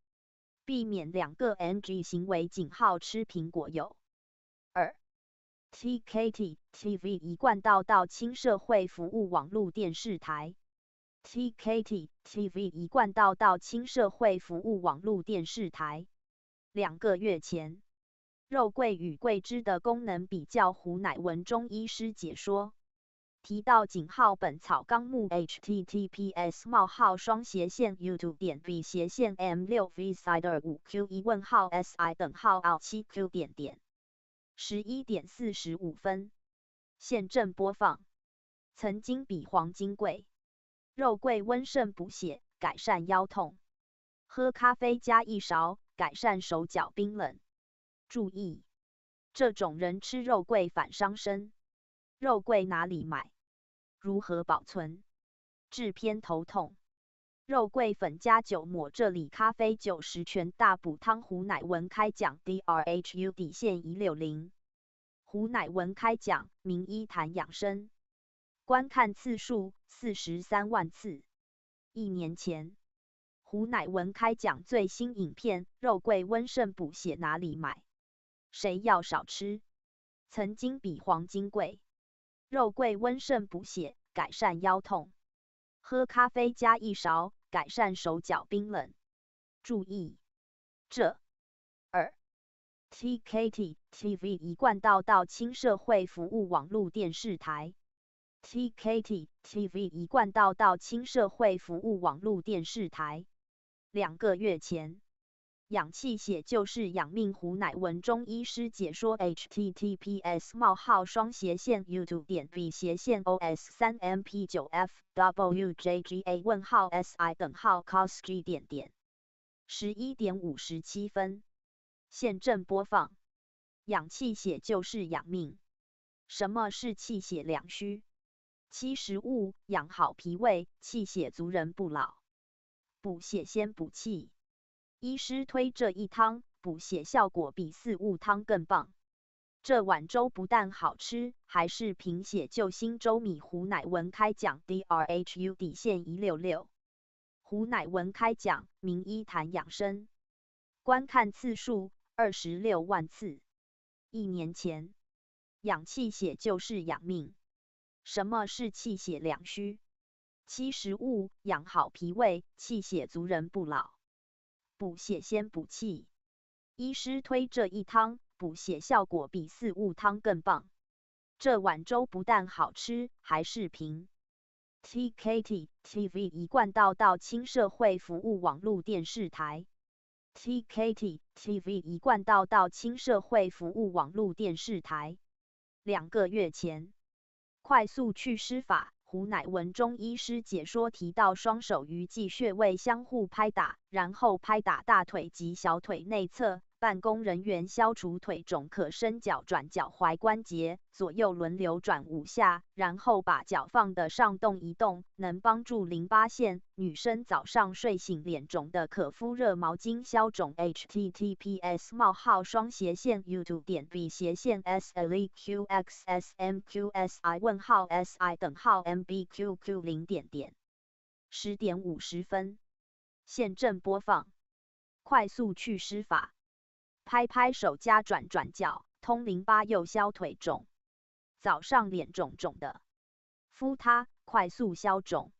避免2个 NG 行为。仅好吃苹果有2。TKT TV 一贯道亲社会服务网络电视台 TKT TV 一贯道亲社会服务网络电视台2个月前肉桂与桂枝的功能比较，胡乃文中医师解说。提到井号本草纲目 https://youtube.v/m6v/5q1.si:11.45 11:45现正播放。曾经比黄金贵，肉桂温肾补血，改善腰痛。喝咖啡加1勺，改善手脚冰冷。注意，这种人吃肉桂反伤身。肉桂哪里买？如何保存？治偏头痛。肉桂粉加酒抹这里咖啡90全大补汤。胡乃文开讲 DRHU-160。胡乃文开讲，名医谈养生。观看次数43万次。1年前，胡乃文开讲最新影片：肉桂温肾补血哪里买？谁要少吃？曾经比黄金贵。肉桂温肾补血，改善腰痛。喝咖啡加1勺，改善手脚冰冷。注意，这TKT TV 一贯道亲社会服务网络电视台。TKT TV 一贯道亲社会服务网络电视台。2个月前，养气血就是养命。胡乃文中医师解说 https://youtube.v/OS3MP9FWJGA:/si:11:57 11:57现正播放。养气血就是养命。什么是气血两虚？7食物养好脾胃，气血足人不老。补血先补气。医师推这一汤，补血效果比4物汤更棒。这碗粥不但好吃，还是贫血救星粥米。胡乃文开讲 DRHU-166。胡乃文开讲，名医谈养生。观看次数26万次。1年前，养气血就是养命。什么是气血两虚？7食物养好脾胃，气血足人不老。补血先补气。医师推这一汤，补血效果比4物汤更棒。这碗粥不但好吃，还是贫。TKT TV 一贯道亲社会服务网络电视台。TKT TV 一贯道亲社会服务网络电视台。2个月前，快速祛湿法。胡乃文中医师解说提到，双手鱼际穴位相互拍打，然后拍打大腿及小腿内侧。办公人员消除腿肿，可伸脚转脚踝关节，左右轮流转5下，然后把脚放得上动一动，能帮助淋巴腺。女生早上睡醒脸肿的，可敷热毛巾消肿。https://youtube.v/m6v/SLEQXSMQSI:\mbqqq0. 10:50现正播放。快速祛湿法。拍拍手加转转脚，通淋巴又消腿肿。早上脸肿肿的，敷它快速消肿。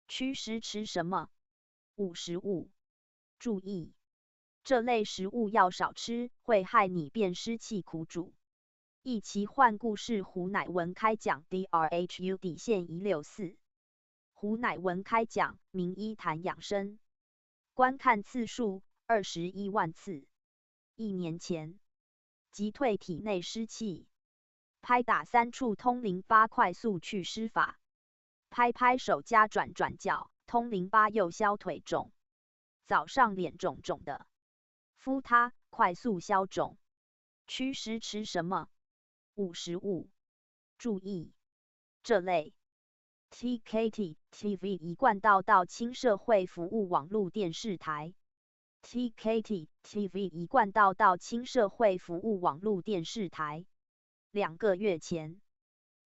祛湿吃什么？5食物。注意，这类食物要少吃，会害你变湿气苦主。一起换故事。胡乃文开讲 DRHU-164。胡乃文开讲，名医谈养生。观看次数21万次。1年前，击退体内湿气。拍打3处通淋巴快速祛湿法。拍拍手加转转脚，通淋巴又消腿肿。早上脸肿肿的，敷它快速消肿。祛湿吃什么？5食物。注意，这类 TKT TV 一贯道亲社会服务网络电视台。TKT TV 一贯道亲社会服务网络电视台。2个月前，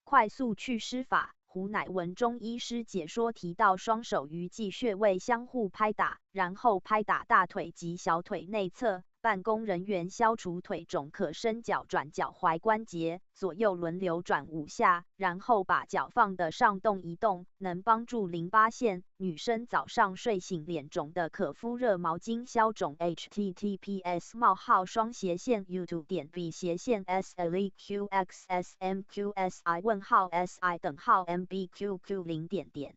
快速祛湿法。胡乃文中医师解说提到，双手鱼际穴位相互拍打，然后拍打大腿及小腿内侧。办公人员消除腿肿，可伸脚转脚踝关节，左右轮流转5下，然后把脚放得上动一动，能帮助淋巴腺。女生早上睡醒脸肿的，可敷热毛巾消肿。https://youtube.b/b/sli/qxsmqsi:/mbqq0.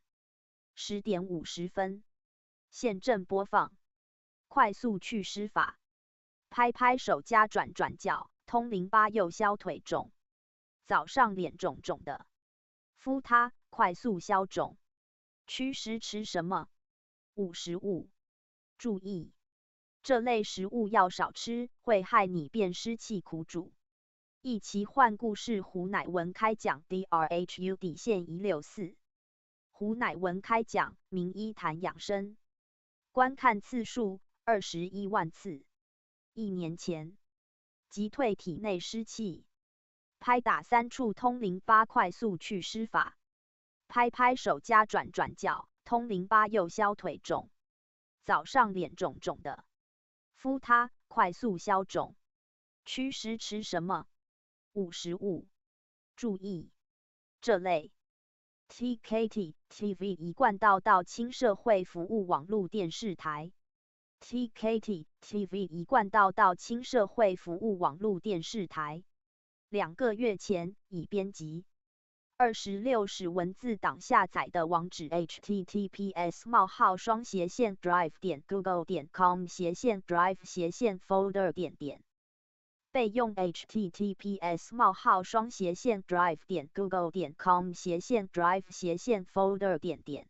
10:50。现正播放。快速祛湿法。拍拍手加转转脚，通淋巴又消腿肿。早上脸肿肿的，敷它快速消肿。祛湿吃什么？5食物。注意，这类食物要少吃，会害你变湿气苦主。一奇幻故事胡乃文开讲 DRHU-164。胡乃文开讲，名医谈养生。观看次数21万次。1年前，击退体内湿气。拍打3处通淋巴快速祛湿法。拍拍手加转转脚，通淋巴又消腿肿。早上脸肿肿的，敷它快速消肿。祛湿吃什么？5食物。注意，这类 TKT TV 一贯道亲社会服务网络电视台。TKT TV 一贯道亲社会服务网络电视台。2个月前已编辑26史文字档下载的网址 https://drive.google.com/drive/folder. 备用 https://drive.google.com/drive/folder.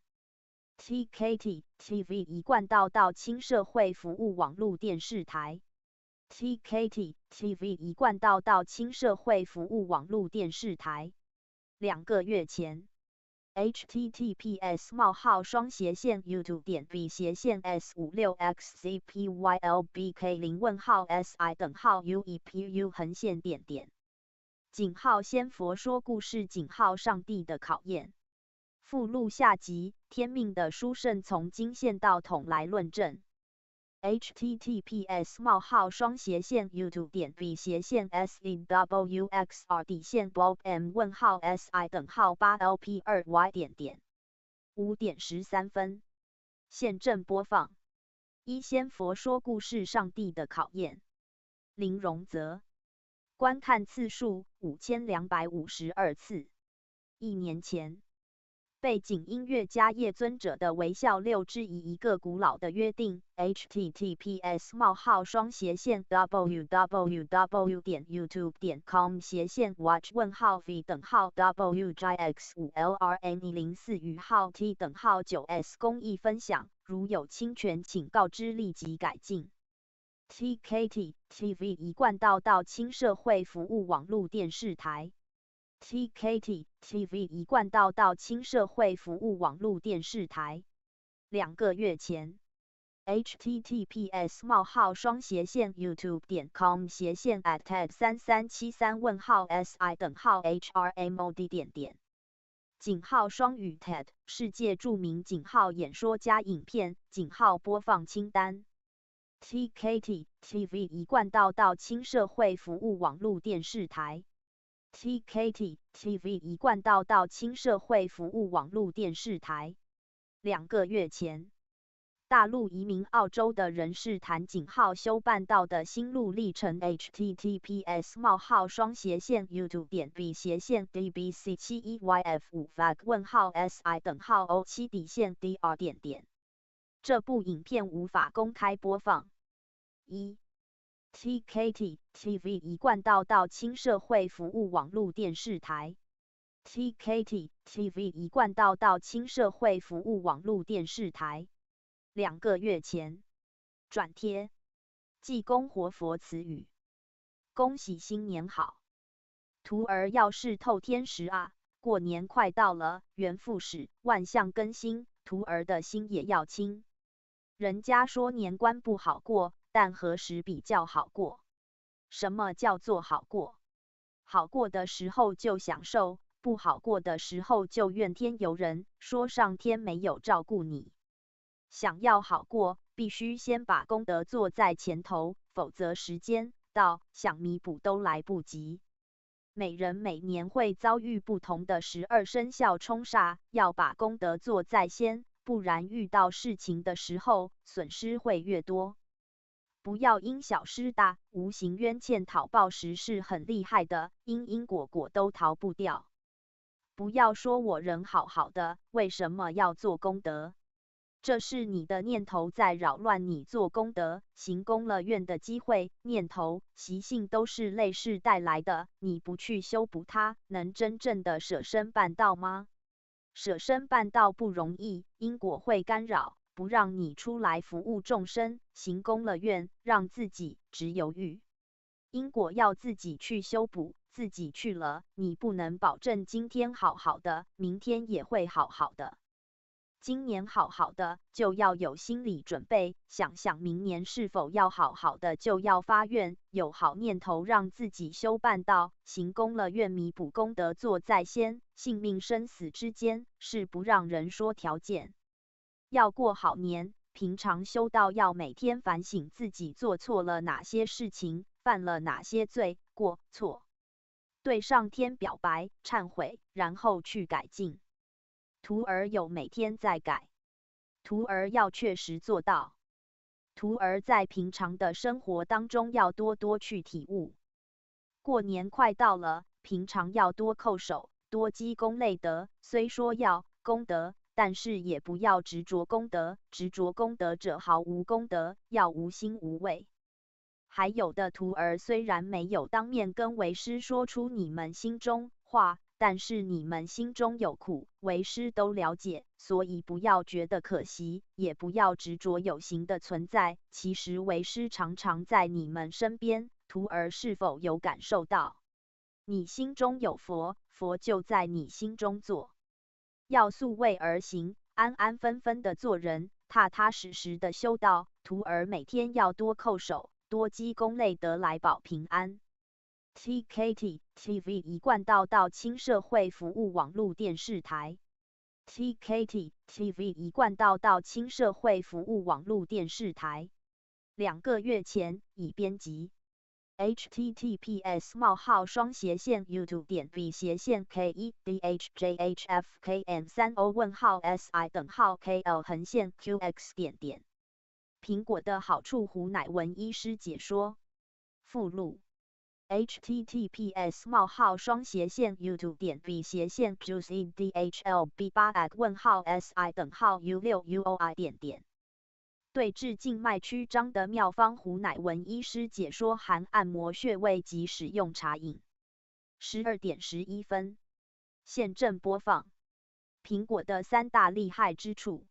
TKT TV 一贯道亲社会服务网络电视台。TKT TV 一贯道亲社会服务网络电视台。2个月前。https://youtube.b/s/6x/cpylbk0si:/uepu:. 井号仙佛说故事，井号上帝的考验。附录下集，天命的书圣从经线到统来论证。https://youtube.b/s/bob_m_si:8lp2y. 5:13。现正播放。一仙佛说故事，上帝的考验。林荣泽。观看次数5252次。1年前。背景音乐家叶尊者的微笑6之一个古老的约定 https://www.youtube.com/watch_v.v.x5LRN04 公益分享，如有侵权请告知立即改进。TKT TV 一贯道亲社会服务网络电视台。TKT TV 一贯道亲社会服务网络电视台。2个月前。https://youtube.com/@TED3373si:@HRMOD. 井号双语 TED 世界著名井号演说家影片井号播放清单。TKT TV 一贯道亲社会服务网络电视台。TKT TV 一贯道亲社会服务网络电视台。2个月前。大陆移民澳洲的人士谈井号修办到的心路历程 https://youtube.b/c/dbc/7yf5fag:/si:/o7.dr. 这部影片无法公开播放。1. TKT TV 一贯道亲社会服务网络电视台。TKT TV 一贯道亲社会服务网络电视台。2个月前。转贴。济公活佛词语。恭喜新年好。徒儿要是透天时啊，过年快到了，元复始，万象更新，徒儿的心也要轻。人家说年关不好过，但何时比较好过？什么叫做好过？好过的时候就享受，不好过的时候就怨天尤人，说上天没有照顾你。想要好过，必须先把功德做在前头，否则时间到，想弥补都来不及。每人每年会遭遇不同的12生肖冲煞，要把功德做在先，不然遇到事情的时候，损失会越多。不要因小失大，无形冤欠讨报时是很厉害的，因果果都逃不掉。不要说我人好好的，为什么要做功德？这是你的念头在扰乱你做功德、行功了愿的机会。念头、习性都是类世带来的，你不去修补它，能真正的舍身办道吗？舍身办道不容易，因果会干扰，不让你出来服务众生，行功了愿，让自己只犹豫。因果要自己去修补，自己去了，你不能保证今天好好的，明天也会好好的。今年好好的，就要有心理准备，想想明年是否要好好的，就要发愿，有好念头，让自己修办道，行功了愿，弥补功德做在先。性命生死之间，是不让人说条件。要过好年，平常修道要每天反省自己做错了哪些事情，犯了哪些罪过错，对上天表白忏悔，然后去改进。徒儿有每天在改，徒儿要确实做到。徒儿在平常的生活当中要多多去体悟。过年快到了，平常要多叩首，多积功累德。虽说要功德，但是也不要执着功德，执着功德者毫无功德，要无心无畏。还有的徒儿虽然没有当面跟为师说出你们心中话，但是你们心中有苦，为师都了解，所以不要觉得可惜，也不要执着有形的存在。其实为师常常在你们身边，徒儿是否有感受到？你心中有佛，佛就在你心中坐。要素位而行，安安分分的做人，踏踏实实的修道。徒儿每天要多叩首，多积功累德来保平安。TKT TV 一贯道亲社会服务网络电视台。TKT TV 一贯道亲社会服务网络电视台。2个月前已编辑。https://youtube.v/kn3O:/si:/KL_SI_KL_QX_。苹果的好处胡乃文医师解说。附录。https://youtube.v/juicedhlb8@_si_u6uoi。对治静脉曲张的妙方胡乃文医师解说含按摩穴位及使用茶饮。12点11分。现正播放。苹果的3大厉害之处：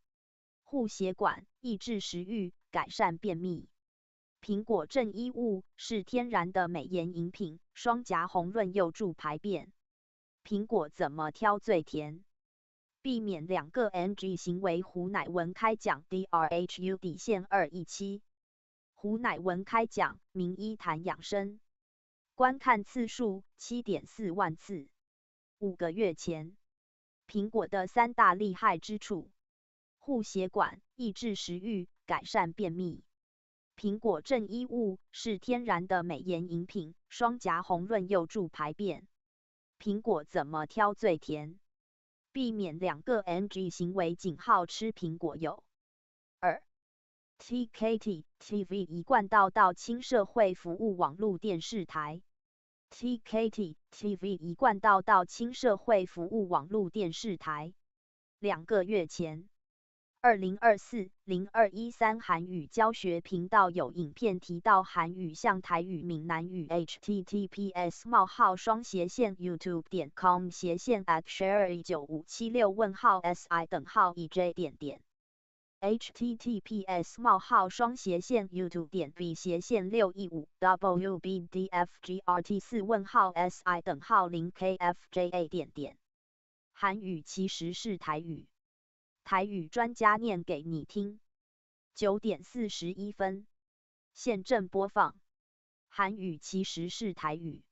护血管、抑制食欲、改善便秘。苹果正衣物是天然的美颜饮品，双颊红润有助排便。苹果怎么挑最甜？避免2个 NG 行为。胡乃文开讲 DRHU_217。胡乃文开讲，名医谈养生。观看次数 7.4 万次。5个月前。苹果的3大厉害之处：护血管、抑制食欲、改善便秘。苹果正衣物是天然的美颜饮品，双颊红润有助排便。苹果怎么挑最甜？避免2个 NG 行为。仅好吃苹果有2。TKT TV 一贯道亲社会服务网络电视台。TKT TV 一贯道亲社会服务网络电视台。2个月前。2024-0213韩语教学频道有影片提到韩语像台语、闽南语。https://youtube.com/share19576si:/ej。https://youtube.v/615wbdfgrt4si:0kfja。韩语其实是台语。台语专家念给你听。9点41分。现正播放。韩语其实是台语。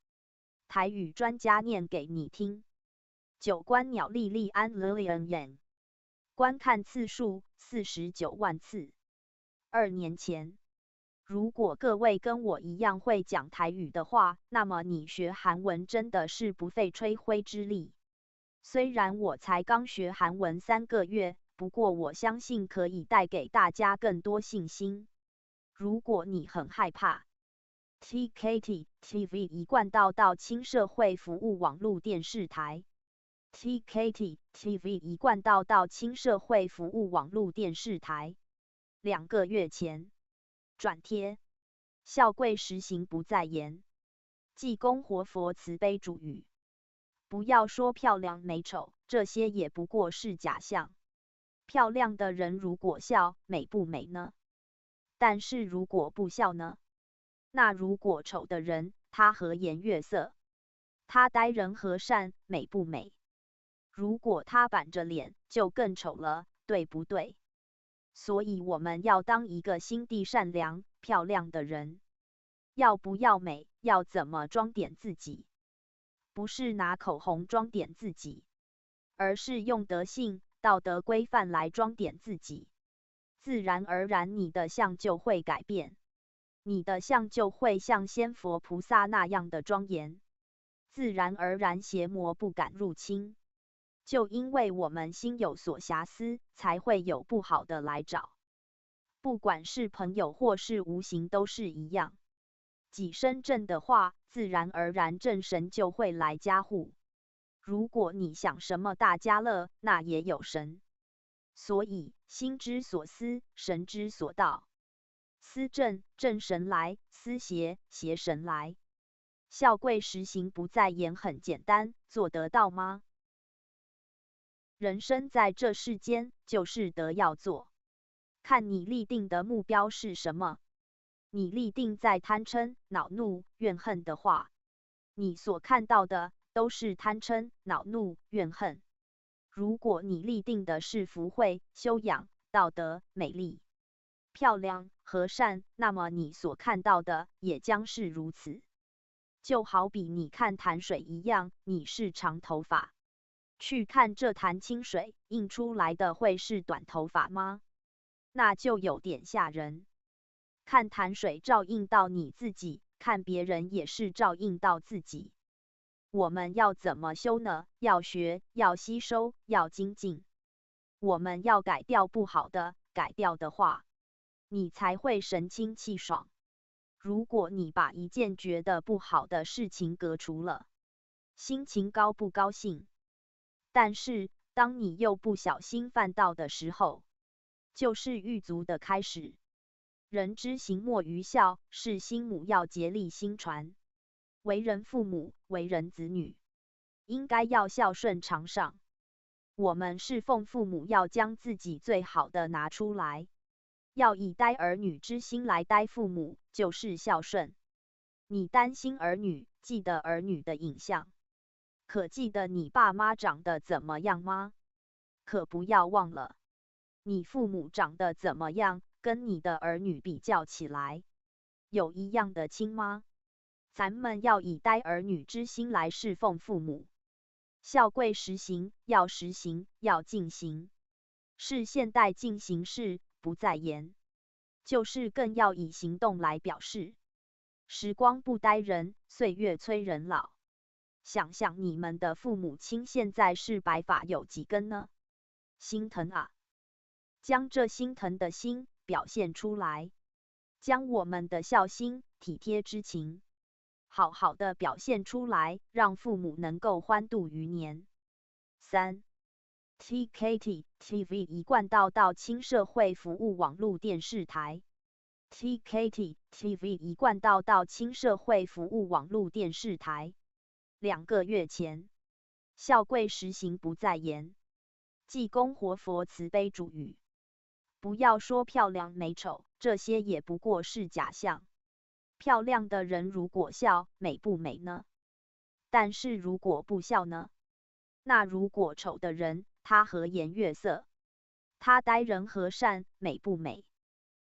台语专家念给你听。9官鸟莉莉安 Lilian Yang。观看次数49万次。2年前，如果各位跟我一样会讲台语的话，那么你学韩文真的是不费吹灰之力。虽然我才刚学韩文3个月，不过我相信可以带给大家更多信心。如果你很害怕 TKT TV 一贯道到青社会服务网络电视台 TKT TV 一贯道到青社会服务网络电视台2个月前转贴，孝贵实行不再言，济公活佛慈悲主语。不要说漂亮美丑，这些也不过是假象。漂亮的人如果笑，美不美呢？但是如果不笑呢？那如果丑的人，他和颜悦色，他待人和善，美不美？如果他板着脸，就更丑了，对不对？所以我们要当一个心地善良、漂亮的人。要不要美？要怎么装点自己？不是拿口红装点自己，而是用德性、道德规范来装点自己。自然而然，你的相就会改变，你的相就会像仙佛菩萨那样的庄严。自然而然，邪魔不敢入侵。就因为我们心有所瑕疵，才会有不好的来找。不管是朋友或是无形都是一样。己身正的话，自然而然正神就会来加护。如果你想什么大家乐，那也有神。所以心之所思，神之所到。思正，正神来；思邪，邪神来。孝贵实行不再言很简单，做得到吗？人生在这世间，就是得要做。看你立定的目标是什么。你立定在贪嗔、恼怒、怨恨的话，你所看到的都是贪嗔、恼怒、怨恨。如果你立定的是福慧、修养、道德、美丽、漂亮、和善，那么你所看到的也将是如此。就好比你看潭水一样，你是长头发，去看这潭清水，映出来的会是短头发吗？那就有点吓人。看潭水照映到你自己，看别人也是照映到自己。我们要怎么修呢？要学，要吸收，要精进。我们要改掉不好的，改掉的话，你才会神清气爽。如果你把一件觉得不好的事情革除了，心情高不高兴？但是当你又不小心犯到的时候，就是狱卒的开始。人之行莫于孝，是心母要竭力心传。为人父母，为人子女，应该要孝顺常上。我们侍奉父母，要将自己最好的拿出来，要以待儿女之心来待父母，就是孝顺。你担心儿女，记得儿女的影像，可记得你爸妈长得怎么样吗？可不要忘了，你父母长得怎么样，跟你的儿女比较起来，有一样的亲吗？咱们要以待儿女之心来侍奉父母。孝贵实行，要实行，要进行。是现代进行式，不再言，就是更要以行动来表示。时光不待人，岁月催人老。想想你们的父母亲现在是白发有几根呢？心疼啊！将这心疼的心表现出来，将我们的孝心、体贴之情好好的表现出来，让父母能够欢度余年。3. TKT TV 一贯道到青社会服务网络电视台 TKT TV 一贯道到青社会服务网络电视台2个月前，孝贵实行不再言，济公活佛慈悲主语。不要说漂亮美丑，这些也不过是假象。漂亮的人如果笑，美不美呢？但是如果不笑呢？那如果丑的人，他和颜悦色，他待人和善，美不美？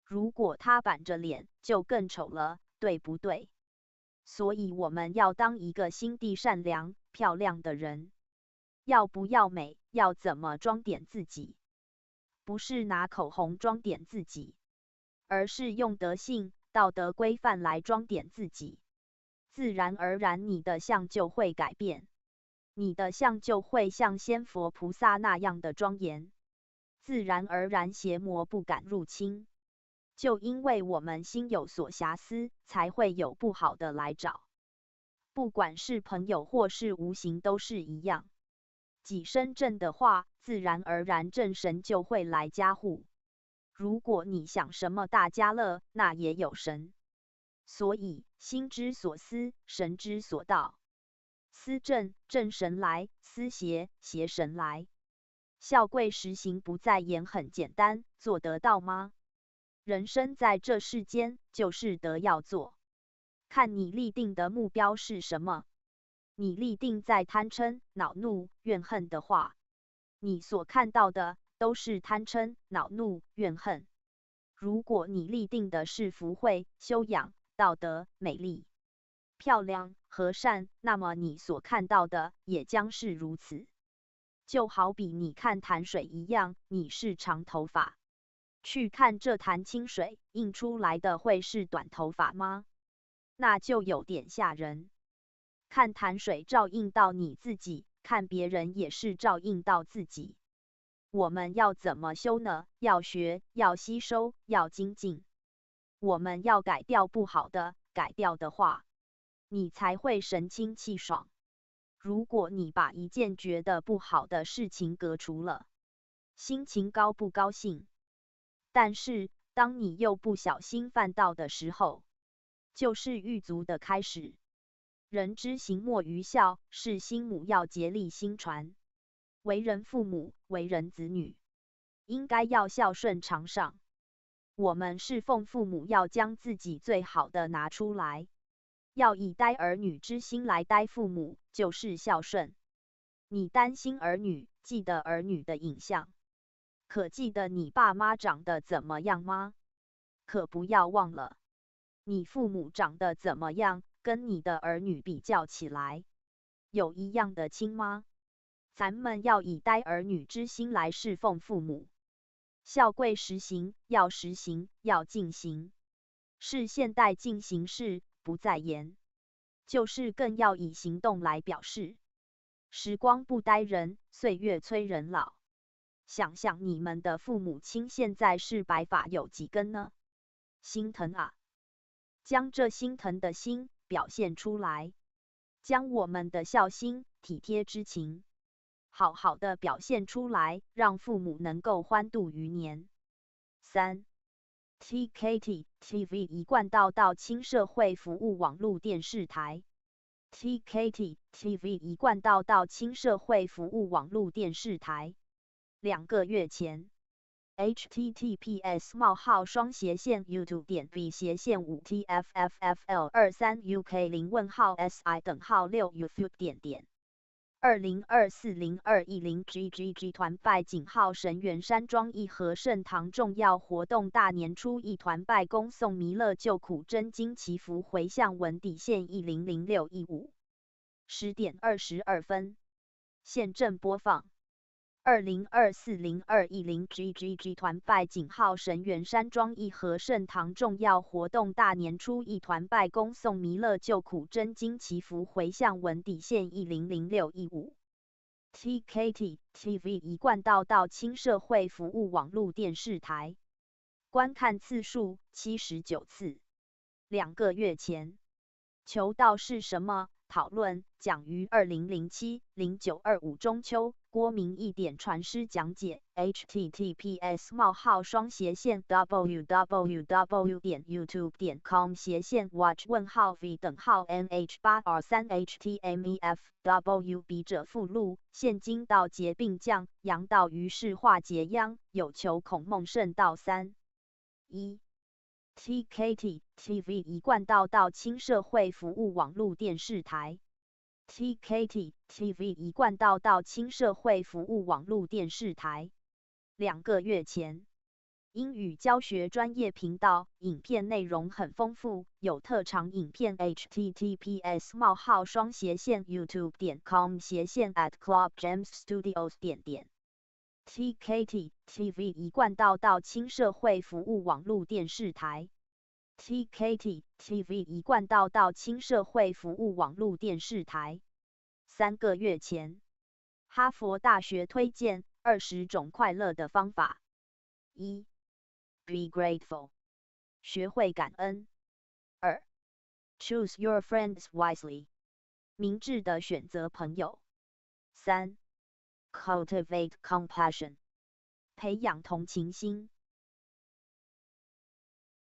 如果他板着脸，就更丑了，对不对？所以我们要当一个心地善良、漂亮的人。要不要美？要怎么装点自己？不是拿口红装点自己，而是用德性、道德规范来装点自己。自然而然，你的相就会改变，你的相就会像仙佛菩萨那样的庄严。自然而然，邪魔不敢入侵。就因为我们心有所瑕疵，才会有不好的来找。不管是朋友或是无形都是一样。己身正的话，自然而然正神就会来加护。如果你想什么大家乐，那也有神。所以心之所思，神之所到。思正，正神来；思邪，邪神来。孝贵实行不在言，很简单，做得到吗？人生在这世间，就是得要做。看你立定的目标是什么。你立定在贪嗔、恼怒、怨恨的话，你所看到的都是贪嗔、恼怒、怨恨。如果你立定的是福慧、修养、道德、美丽、漂亮、和善，那么你所看到的也将是如此。就好比你看潭水一样，你是长头发，去看这潭清水，映出来的会是短头发吗？那就有点吓人。看潭水照映到你自己，看别人也是照映到自己。我们要怎么修呢？要学，要吸收，要精进。我们要改掉不好的，改掉的话，你才会神清气爽。如果你把一件觉得不好的事情革除了，心情高不高兴？但是当你又不小心犯到的时候，就是狱卒的开始。人之行莫于孝，是心母要竭力心传。为人父母，为人子女，应该要孝顺常上。我们侍奉父母，要将自己最好的拿出来，要以待儿女之心来待父母，就是孝顺。你担心儿女，记得儿女的影像，可记得你爸妈长得怎么样吗？可不要忘了，你父母长得怎么样，跟你的儿女比较起来，有一样的亲吗？咱们要以待儿女之心来侍奉父母。孝贵实行，要实行，要进行，是现代进行式，不再言，就是更要以行动来表示。时光不待人，岁月催人老。想想你们的父母亲现在是白发有几根呢？心疼啊！将这心疼的心表现出来，将我们的孝心、体贴之情好好的表现出来，让父母能够欢度余年。3. TKT TV 一贯到青社会服务网络电视台。TKT TV 一贯到青社会服务网络电视台。2个月前。https://youtube.v//YouTube.5tffl23uk:6 2024-0210GGG 团拜景号神元山庄义和圣堂重要活动大年初一团拜恭送弥勒救苦真经祈福回向文底线100615 10点22分。现正播放。2024-0210GGG 团拜景号神元山庄义和圣堂重要活动大年初一团拜恭送弥勒救苦真经祈福回向文底线100615。TKT TV 一贯到青社会服务网络电视台。观看次数79次。2个月前。求道是什么？讨论讲于2007-0925中秋。郭明义点传师讲解 https://www.youtube.com/v:/nh8r3htmef w 笔者附录。现今道劫并降，阳道于是化劫殃，有求孔孟圣道3。1. TKT TV 一贯到青社会服务网络电视台。TKT TV 一贯到青社会服务网络电视台。2个月前。英语教学专业频道，影片内容很丰富，有特长影片 https://youtube.com/@clubjamesstudios TKT TV 一贯道亲社会服务网络电视台 TKT TV 一贯道亲社会服务网络电视台3个月前，哈佛大学推荐20种快乐的方法。1. Be grateful. 学会感恩。2. Choose your friends wisely. 明智地选择朋友。3. Cultivate compassion. 培养同情心。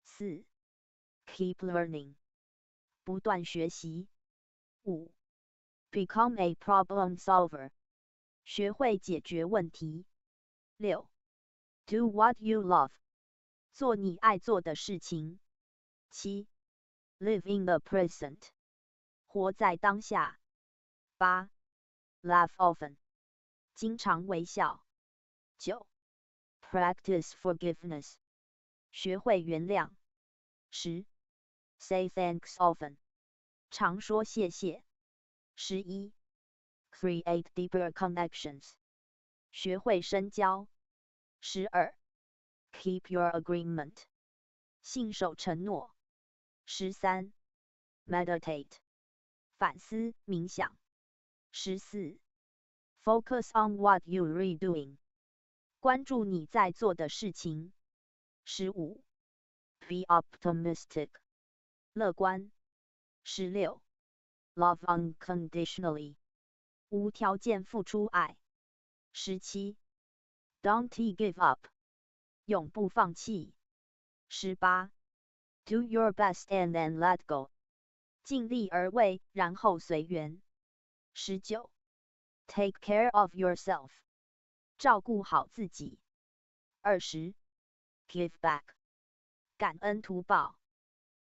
4. Keep learning. 不断学习。5. Become a problem solver. 学会解决问题。6. Do what you love. 做你爱做的事情。7. Live in the present. 活在当下。8. Laugh often. 经常微笑。9. Practice forgiveness. 学会原谅。10. Say thanks often. 常说谢谢。11. Create deeper connections. 学会深交。12. Keep your agreement. 信守承诺。13. Meditate. 反思、冥想。14. Focus on what you're redoing. 关注你在做的事情。15. Be optimistic. 乐观。16. Love unconditionally. 无条件付出爱。17. Don't give up. 永不放弃。18. Do your best and then let go. 尽力而为，然后随缘。19. Take care of yourself. 照顾好自己。20. Give back. 感恩图报。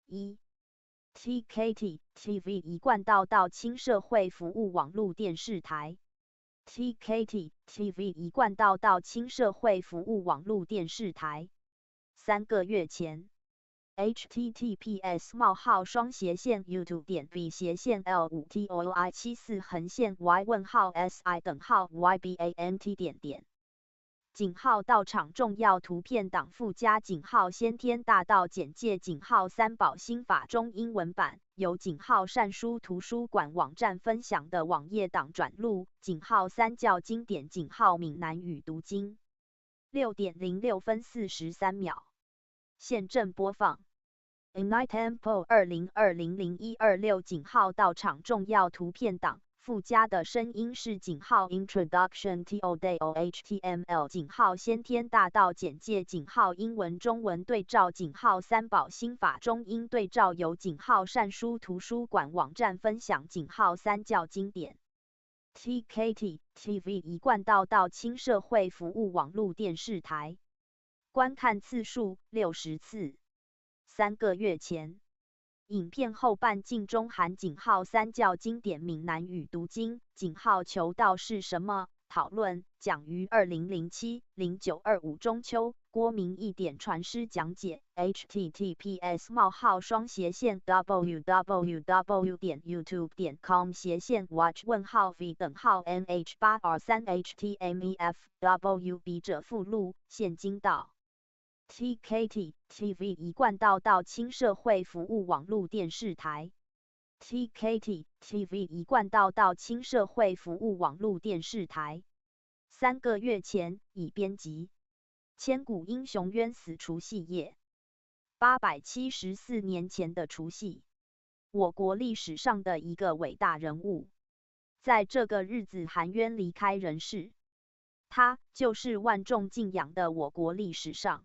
1. TKT TV 一贯道亲社会服务网络电视台 TKT TV 一贯道亲社会服务网络电视台3个月前 https://L5TOLI74/Y-SI:/YBANT. 井号到场重要图片档附加井号先天大道简介井号三宝新法中英文版由井号善书图书馆网站分享的网页档转录井号三教经典井号闽南语读经 6:06 分43秒现正播放 Ignite Tempo 2020-0126井号到场重要图片档附加的声音是井号 Introduction to HTML 井号先天大道简介井号英文中文对照井号三宝新法中英对照由井号善书图书馆网站分享井号三教经典 TKT TV 一贯道亲社会服务网络电视台观看次数60次3个月前影片后半径中含井号三教经典闽南语读经井号求道是什么讨论讲于2007-0925中秋郭明义典传师讲解 https://www.youtube.com/v/NH8R3HTMEFW 笔者附录现今道TKT TV 一贯道亲社会服务网络电视台 TKT TV 一贯道亲社会服务网络电视台3个月前已编辑千古英雄冤死除夕夜874年前的除夕我国历史上的一个伟大人物在这个日子含冤离开人世他就是万众敬仰的我国历史上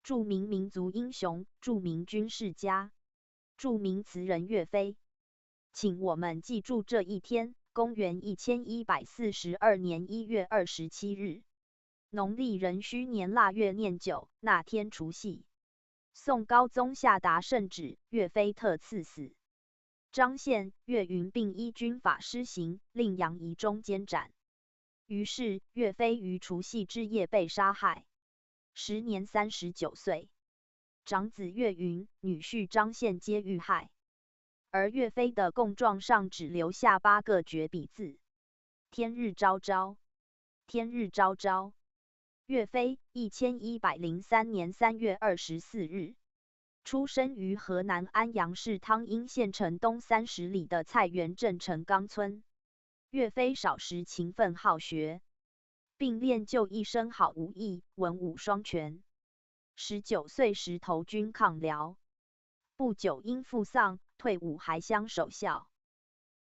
著名民族英雄，著名军事家，著名词人岳飞。请我们记住这一天，公元1142年1月27日，农历壬戌年腊月廿九，那天除夕。宋高宗下达圣旨，岳飞特赐死。张宪、岳云并依军法施行，令杨仪中监斩。于是，岳飞于除夕之夜被杀害。时年39岁，长子岳云、女婿张宪皆遇害，而岳飞的供状上只留下8个绝笔字：天日昭昭，天日昭昭。岳飞，1103年3月24日，出生于河南安阳市汤阴县城东30里的菜园镇陈岗村。岳飞少时勤奋好学，并练就一身好武艺，文武双全。19岁时投军抗辽，不久因父丧，退伍还乡守孝。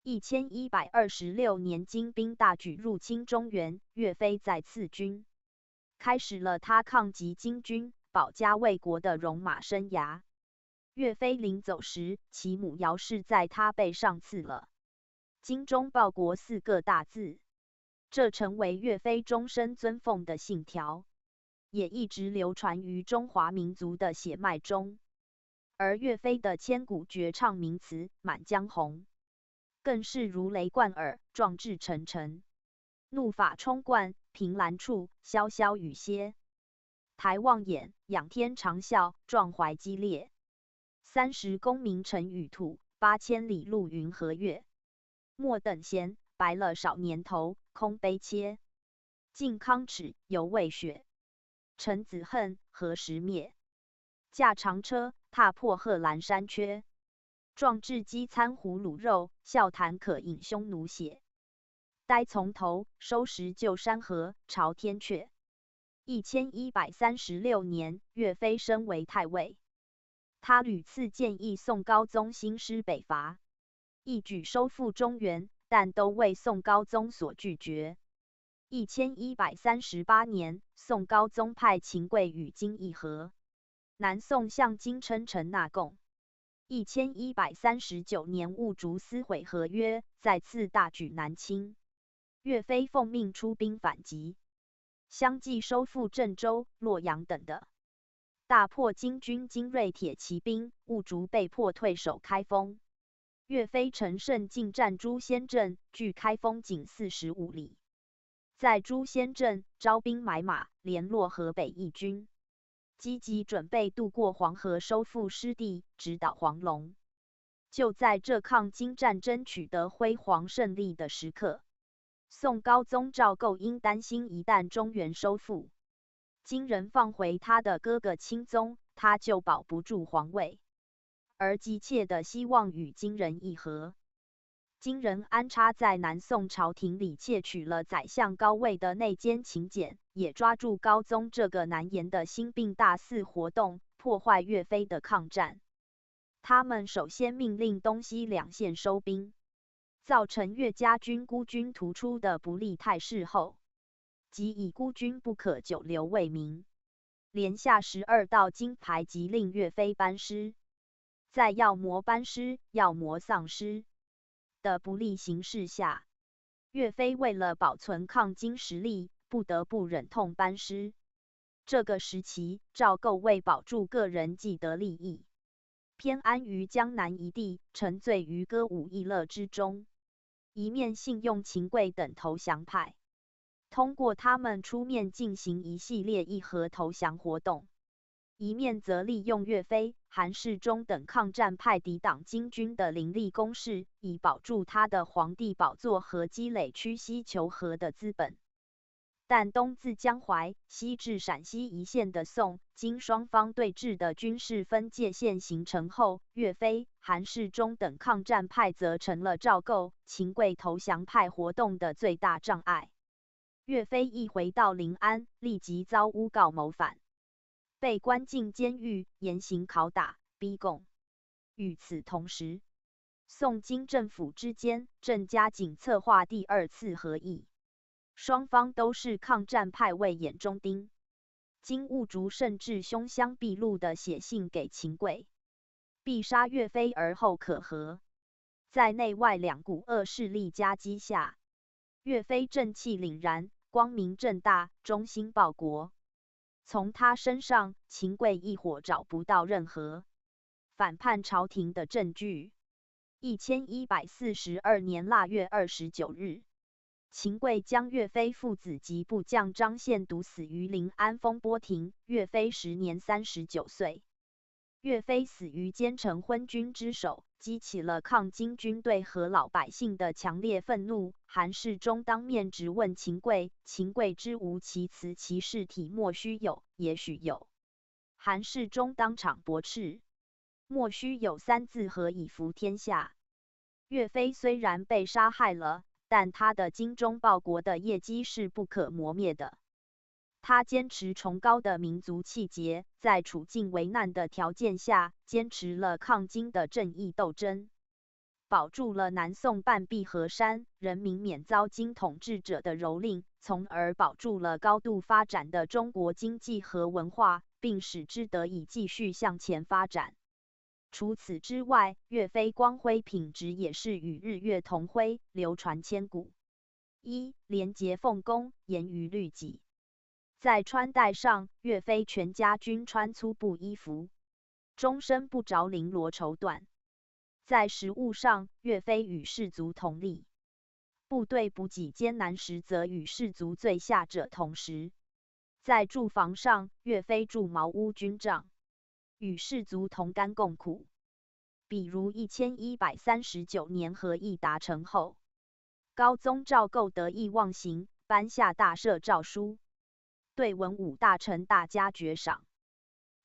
1126年，金兵大举入侵中原，岳飞在次军，开始了他抗击金军、保家卫国的戎马生涯。岳飞临走时，其母姚氏在他背上刺了“精忠报国”4个大字，这成为岳飞终身尊奉的信条，也一直流传于中华民族的血脉中。而岳飞的千古绝唱名词《满江红》，更是如雷贯耳，壮志沉沉。怒发冲冠，凭栏处，潇潇雨歇。抬望眼，仰天长啸，壮怀激烈。30功名尘与土，8000里路云和月。莫等闲，白了少年头，空悲切。靖康耻，犹未雪。臣子恨，何时灭？驾长车，踏破贺兰山缺。壮志饥餐胡虏肉，笑谈渴饮匈奴血。待从头，收拾旧山河，朝天阙。1136年，岳飞升为太尉。他屡次建议宋高宗兴师北伐，一举收复中原，但都为宋高宗所拒绝。1138年，宋高宗派秦桧与金议和，南宋向金称臣纳贡。1139年，兀竹撕毁合约，再次大举南侵。岳飞奉命出兵反击，相继收复郑州、洛阳等的，大破金军精锐铁骑兵，兀竹被迫退守开封。岳飞乘胜进占朱仙镇，距开封仅45里。在朱仙镇招兵买马，联络河北义军，积极准备渡过黄河，收复失地，直捣黄龙。就在这抗金战争取得辉煌胜利的时刻，宋高宗赵构因担心一旦中原收复，金人放回他的哥哥钦宗，他就保不住皇位，而急切的希望与金人议和。金人安插在南宋朝廷里窃取了宰相高位的内奸秦简，也抓住高宗这个难言的心病大肆活动，破坏岳飞的抗战。他们首先命令东西两县收兵，造成岳家军孤军突出的不利态势后，即以孤军不可久留为名，连下12道金牌，即令岳飞班师。在要魔班师，要魔丧师的不利形势下，岳飞为了保存抗金实力，不得不忍痛班师。这个时期，赵构为保住个人既得利益，偏安于江南一地，沉醉于歌舞逸乐之中，一面信用秦桧等投降派，通过他们出面进行一系列议和投降活动，一面则利用岳飞、韩世忠等抗战派抵挡金军的凌厉攻势，以保住他的皇帝宝座和积累屈膝求和的资本。但东自江淮，西至陕西一线的宋金双方对峙的军事分界线形成后，岳飞、韩世忠等抗战派则成了赵构、秦桧投降派活动的最大障碍。岳飞一回到临安，立即遭诬告谋反，被关进监狱，严刑拷打、逼供。与此同时，宋金政府之间正加紧策划第二次和议，双方都是抗战派为眼中钉。金兀术甚至凶相毕露的写信给秦桧，必杀岳飞而后可和。在内外两股恶势力夹击下，岳飞正气凛然，光明正大，忠心报国。从他身上，秦桧一伙找不到任何反叛朝廷的证据。1142年腊月29日，秦桧将岳飞父子及部将张宪毒死于临安风波亭。岳飞时年39岁。岳飞死于奸臣昏君之手，激起了抗金军队和老百姓的强烈愤怒。韩世忠当面质问秦桧，秦桧知无其辞，其事体莫须有，也许有。韩世忠当场驳斥，莫须有三字何以服天下？岳飞虽然被杀害了，但他的精忠报国的业绩是不可磨灭的。他坚持崇高的民族气节，在处境危难的条件下，坚持了抗金的正义斗争，保住了南宋半壁河山，人民免遭金统治者的蹂躏，从而保住了高度发展的中国经济和文化，并使之得以继续向前发展。除此之外，岳飞光辉品质也是与日月同辉，流传千古。一、廉洁奉公，严于律己。在穿戴上，岳飞全家均穿粗布衣服，终身不着绫罗绸缎。在食物上，岳飞与士卒同例，部队补给艰难时，则与士卒最下者同食。在住房上，岳飞住茅屋军帐，与士卒同甘共苦。比如1139年和议达成后，高宗赵构得意忘形，颁下大赦诏书，对文武大臣大加爵赏。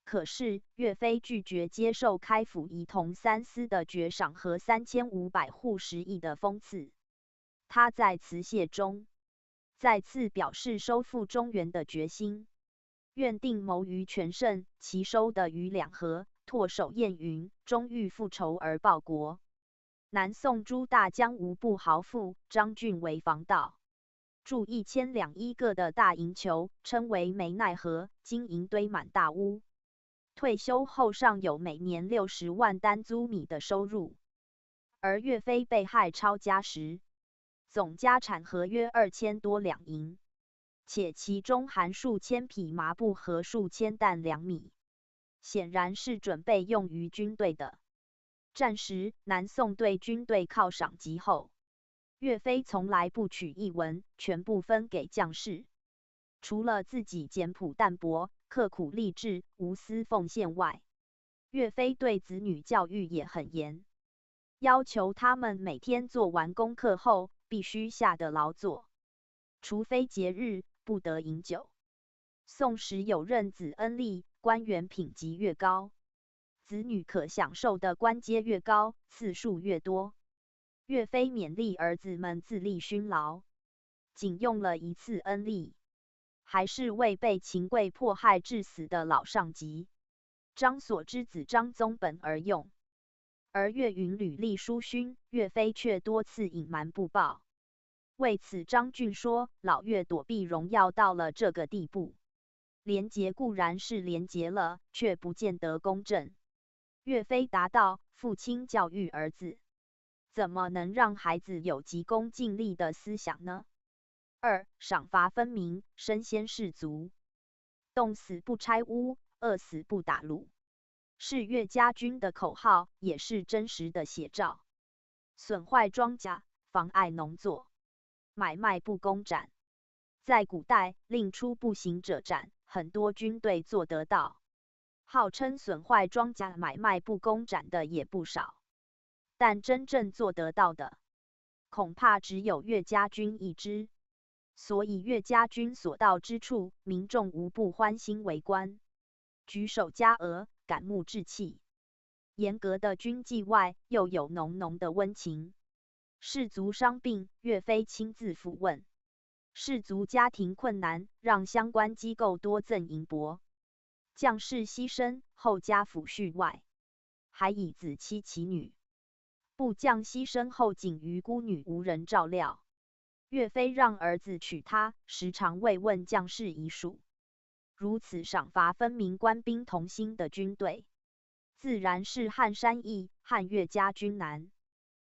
可是岳飞拒绝接受开府仪同三司的爵赏和3500户10亿的封赐。他在辞谢中再次表示收复中原的决心，愿定谋于全胜，其收的于两河，唾手燕云，终欲复仇而报国。南宋诸大将无不豪富，张俊为防盗，筑1000两1个的大银球，称为湄奈河，金银堆满大屋。退休后尚有每年60万担租米的收入。而岳飞被害抄家时，总家产合约2000多两银，且其中含数千匹麻布和数千担粮米，显然是准备用于军队的。战时，南宋对军队犒赏极厚，岳飞从来不取一文，全部分给将士。除了自己简朴淡泊、刻苦励志、无私奉献外，岳飞对子女教育也很严，要求他们每天做完功课后必须下得劳作，除非节日，不得饮酒。宋时有任子恩例，官员品级越高，子女可享受的官阶越高，次数越多。岳飞勉励儿子们自立勋劳，仅用了1次恩例，还是为被秦桧迫害致死的老上级张所之子张宗本而用。而岳云屡立殊勋，岳飞却多次隐瞒不报。为此，张俊说，老岳躲避荣耀到了这个地步，廉洁固然是廉洁了，却不见得公正。岳飞答道，父亲教育儿子，怎么能让孩子有急功近利的思想呢？2. 赏罚分明，身先士卒。冻死不拆屋，饿死不打卤，是岳家军的口号，也是真实的写照。损坏庄稼，妨碍农作，买卖不公斩。在古代，令出不行者斩，很多军队做得到。号称损坏庄稼、买卖不公斩的也不少，但真正做得到的，恐怕只有岳家军一支。所以岳家军所到之处，民众无不欢欣为观，举手加额，感慕志气。严格的军纪外，又有浓浓的温情。士卒伤病，岳飞亲自抚问；士卒家庭困难，让相关机构多赠银帛。将士牺牲，后加抚恤外，还以子妻其女。部将牺牲后，仅余孤女无人照料。岳飞让儿子娶她，时常慰问将士遗属。如此赏罚分明、官兵同心的军队，自然是撼山易，撼岳家军难。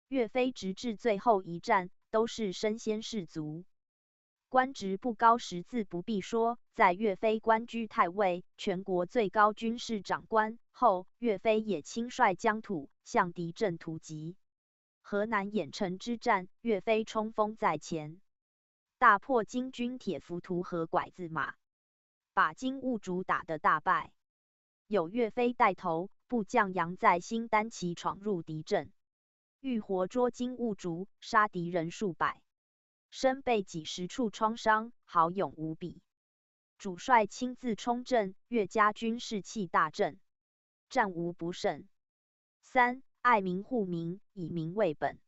岳飞直至最后一战，都是身先士卒。官职不高时自不必说，在岳飞官居太尉，全国最高军事长官后，岳飞也亲率疆土向敌阵突击。河南兖城之战，岳飞冲锋在前，大破金军铁浮屠和拐子马，把金兀术打得大败。有岳飞带头，部将杨在兴单骑闯入敌阵，欲活捉金兀术，杀敌人数百，身被几十处创伤，豪勇无比。主帅亲自冲阵，岳家军士气大振，战无不胜。3. 爱民护民，以民为本。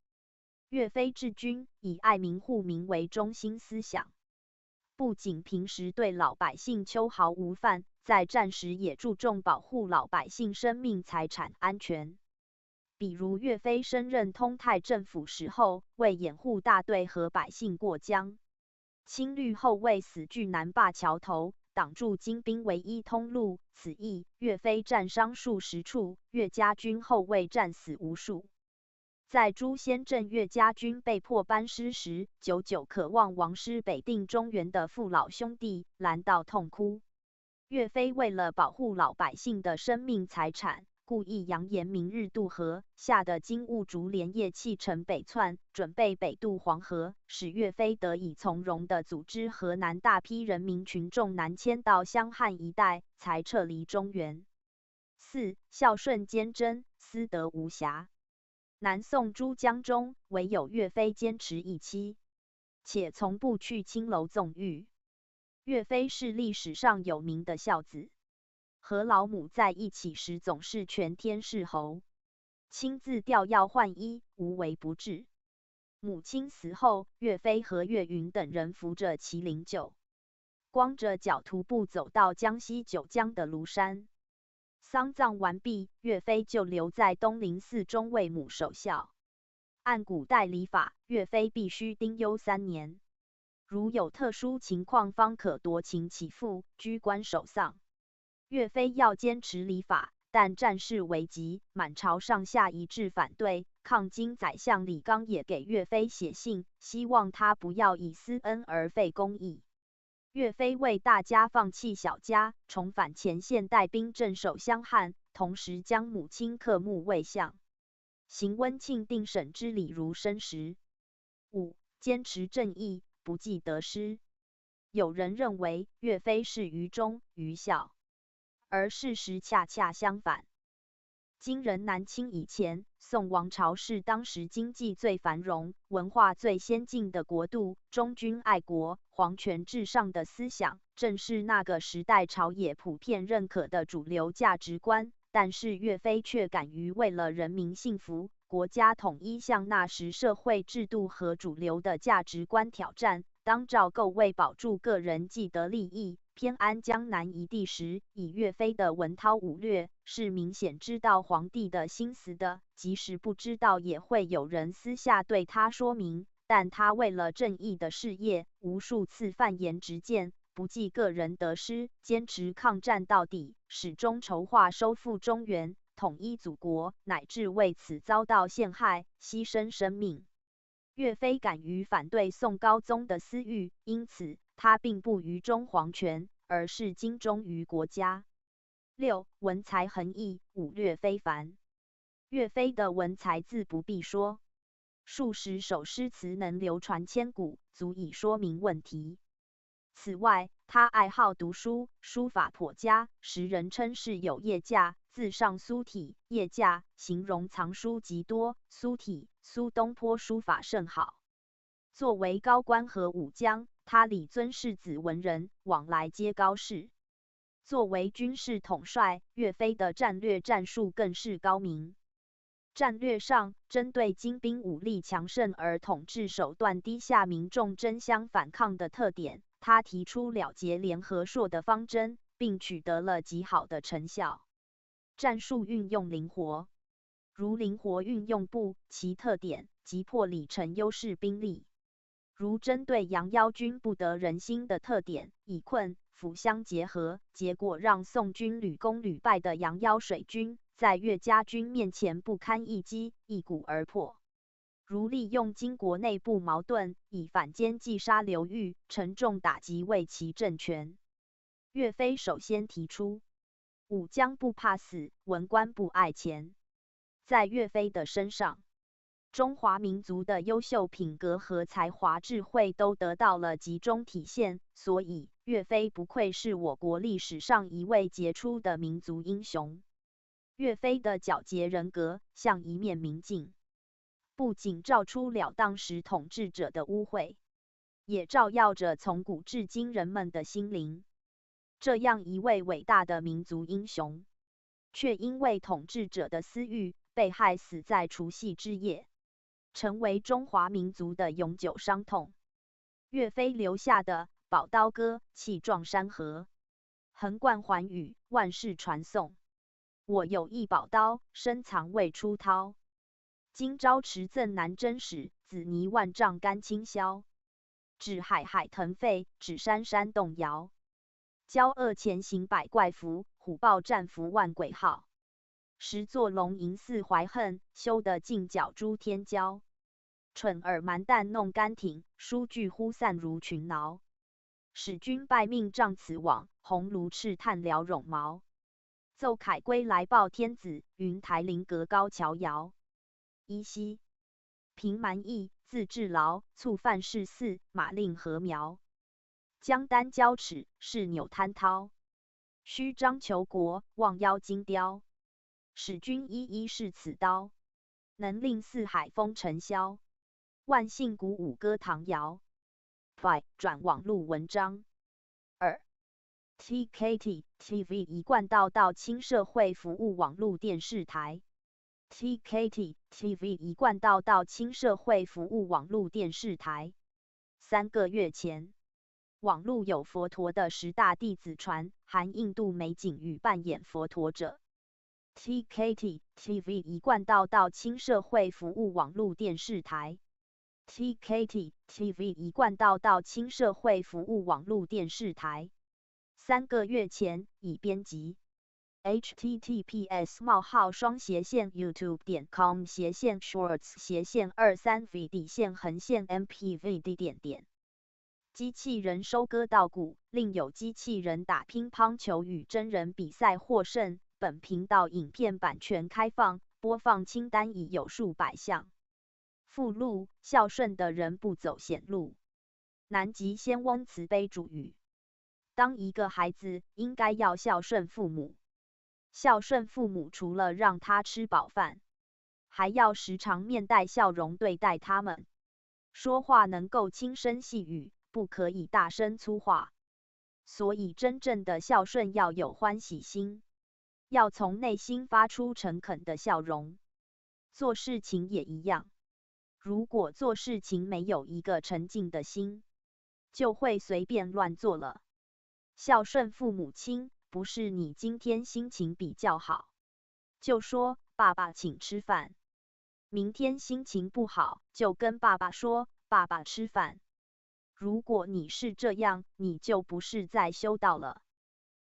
岳飞治军以爱民护民为中心思想，不仅平时对老百姓秋毫无犯，在战时也注重保护老百姓生命财产安全。比如岳飞升任通泰政府时候，为掩护大队和百姓过江，青绿后卫死据南灞桥头，挡住金兵唯一通路。此役，岳飞战伤数十处，岳家军后卫战死无数。在朱仙镇岳家军被迫班师时，久久渴望王师北定中原的父老兄弟拦到痛哭。岳飞为了保护老百姓的生命财产，故意扬言明日渡河，吓得金兀术连夜弃城北窜，准备北渡黄河，使岳飞得以从容地组织河南大批人民群众南迁到襄汉一带，才撤离中原。4. 孝顺坚贞，私德无瑕。南宋诸将中，唯有岳飞坚持一妻，且从不去青楼纵欲。岳飞是历史上有名的孝子，和老母在一起时总是全天侍候，亲自调药换衣，无微不至。母亲死后，岳飞和岳云等人扶着麒麟柩，光着脚徒步走到江西九江的庐山。丧葬完毕，岳飞就留在东林寺中为母守孝。按古代礼法，岳飞必须丁忧3年，如有特殊情况方可夺情起复，居官守丧。岳飞要坚持礼法，但战事危急，满朝上下一致反对。抗金宰相李纲也给岳飞写信，希望他不要以私恩而废公义。岳飞为大家放弃小家，重返前线带兵镇守襄汉，同时将母亲刻墓为像，行温庆定审之礼如生时。5. 坚持正义，不计得失。有人认为岳飞是愚忠愚孝，而事实恰恰相反。今人南清以前，宋王朝是当时经济最繁荣、文化最先进的国度，忠君爱国、皇权至上的思想，正是那个时代朝野普遍认可的主流价值观。但是岳飞却敢于为了人民幸福、国家统一向那时社会制度和主流的价值观挑战。当赵构为保住个人既得利益，偏安江南一地时，以岳飞的文韬武略，是明显知道皇帝的心思的，即使不知道也会有人私下对他说明。但他为了正义的事业，无数次犯言直谏，不计个人得失，坚持抗战到底，始终筹划收复中原，统一祖国，乃至为此遭到陷害，牺牲生命。岳飞敢于反对宋高宗的私欲，因此他并不于忠皇权，而是精忠于国家。6. 文才横溢，武略非凡。岳飞的文才自不必说，数十首诗词能流传千古，足以说明问题。此外，他爱好读书，书法颇佳，时人称是有业驾，字上苏体，业驾形容藏书极多。苏体，苏东坡书法甚好。作为高官和武将，他礼尊世子文人，往来皆高士。作为军事统帅，岳飞的战略战术更是高明。战略上，针对金兵武力强盛而统治手段低下民众争相反抗的特点，他提出了结联合硕的方针，并取得了极好的成效。战术运用灵活，如灵活运用步，其特点击破里程优势兵力。如针对杨妖军不得人心的特点，以困抚相结合，结果让宋军屡攻屡败的杨妖水军，在岳家军面前不堪一击，一鼓而破。如利用金国内部矛盾，以反间击杀刘裕，沉重打击魏齐政权。岳飞首先提出武将不怕死，文官不爱钱。在岳飞的身上，中华民族的优秀品格和才华智慧都得到了集中体现，所以岳飞不愧是我国历史上一位杰出的民族英雄。岳飞的皎洁人格像一面明镜，不仅照出了当时统治者的污秽，也照耀着从古至今人们的心灵。这样一位伟大的民族英雄，却因为统治者的私欲被害死在除夕之夜，成为中华民族的永久伤痛。岳飞留下的《宝刀歌》气壮山河，横贯寰宇，万世传颂。我有一宝刀，深藏未出掏。今朝持赠南征使，紫泥万丈干清霄。指海海腾沸，指山山动摇。骄恶前行百怪伏，虎豹战伏万鬼号。十座龙吟四怀恨，休得劲角诛天骄。蠢耳蛮蛋弄干挺，书句忽散如群挠。使君拜命仗此网，红炉赤炭燎绒毛。奏凯归来报天子，云台灵阁高桥遥。依稀平蛮夷，自治劳，促犯事肆，马令禾苗。江丹交齿，势扭滩涛。虚张求国，望妖金雕。使君一一试此刀，能令四海风尘嚣。万幸鼓舞歌唐谣。转网路文章。TKT TV 一贯道亲社会服务网络电视台。TKT TV 一贯道亲社会服务网络电视台。3个月前，网络有佛陀的10大弟子传，含印度美景与扮演佛陀者。TKT TV 一贯道亲社会服务网络电视台。TKT TV 一贯道亲社会服务网络电视台。3个月前已编辑。https://youtube.com/shorts/23v/mpvd。机器人收割稻谷，另有机器人打乒乓球与真人比赛获胜。本频道影片版权开放，播放清单已有数百项。附录：孝顺的人不走险路。南极仙翁慈悲主语：当一个孩子应该要孝顺父母。孝顺父母除了让他吃饱饭，还要时常面带笑容对待他们。说话能够轻声细语，不可以大声粗话。所以真正的孝顺要有欢喜心，要从内心发出诚恳的笑容。做事情也一样，如果做事情没有一个沉静的心，就会随便乱做了。孝顺父母亲，不是你今天心情比较好，就说爸爸请吃饭。明天心情不好，就跟爸爸说爸爸吃饭。如果你是这样，你就不是在修道了。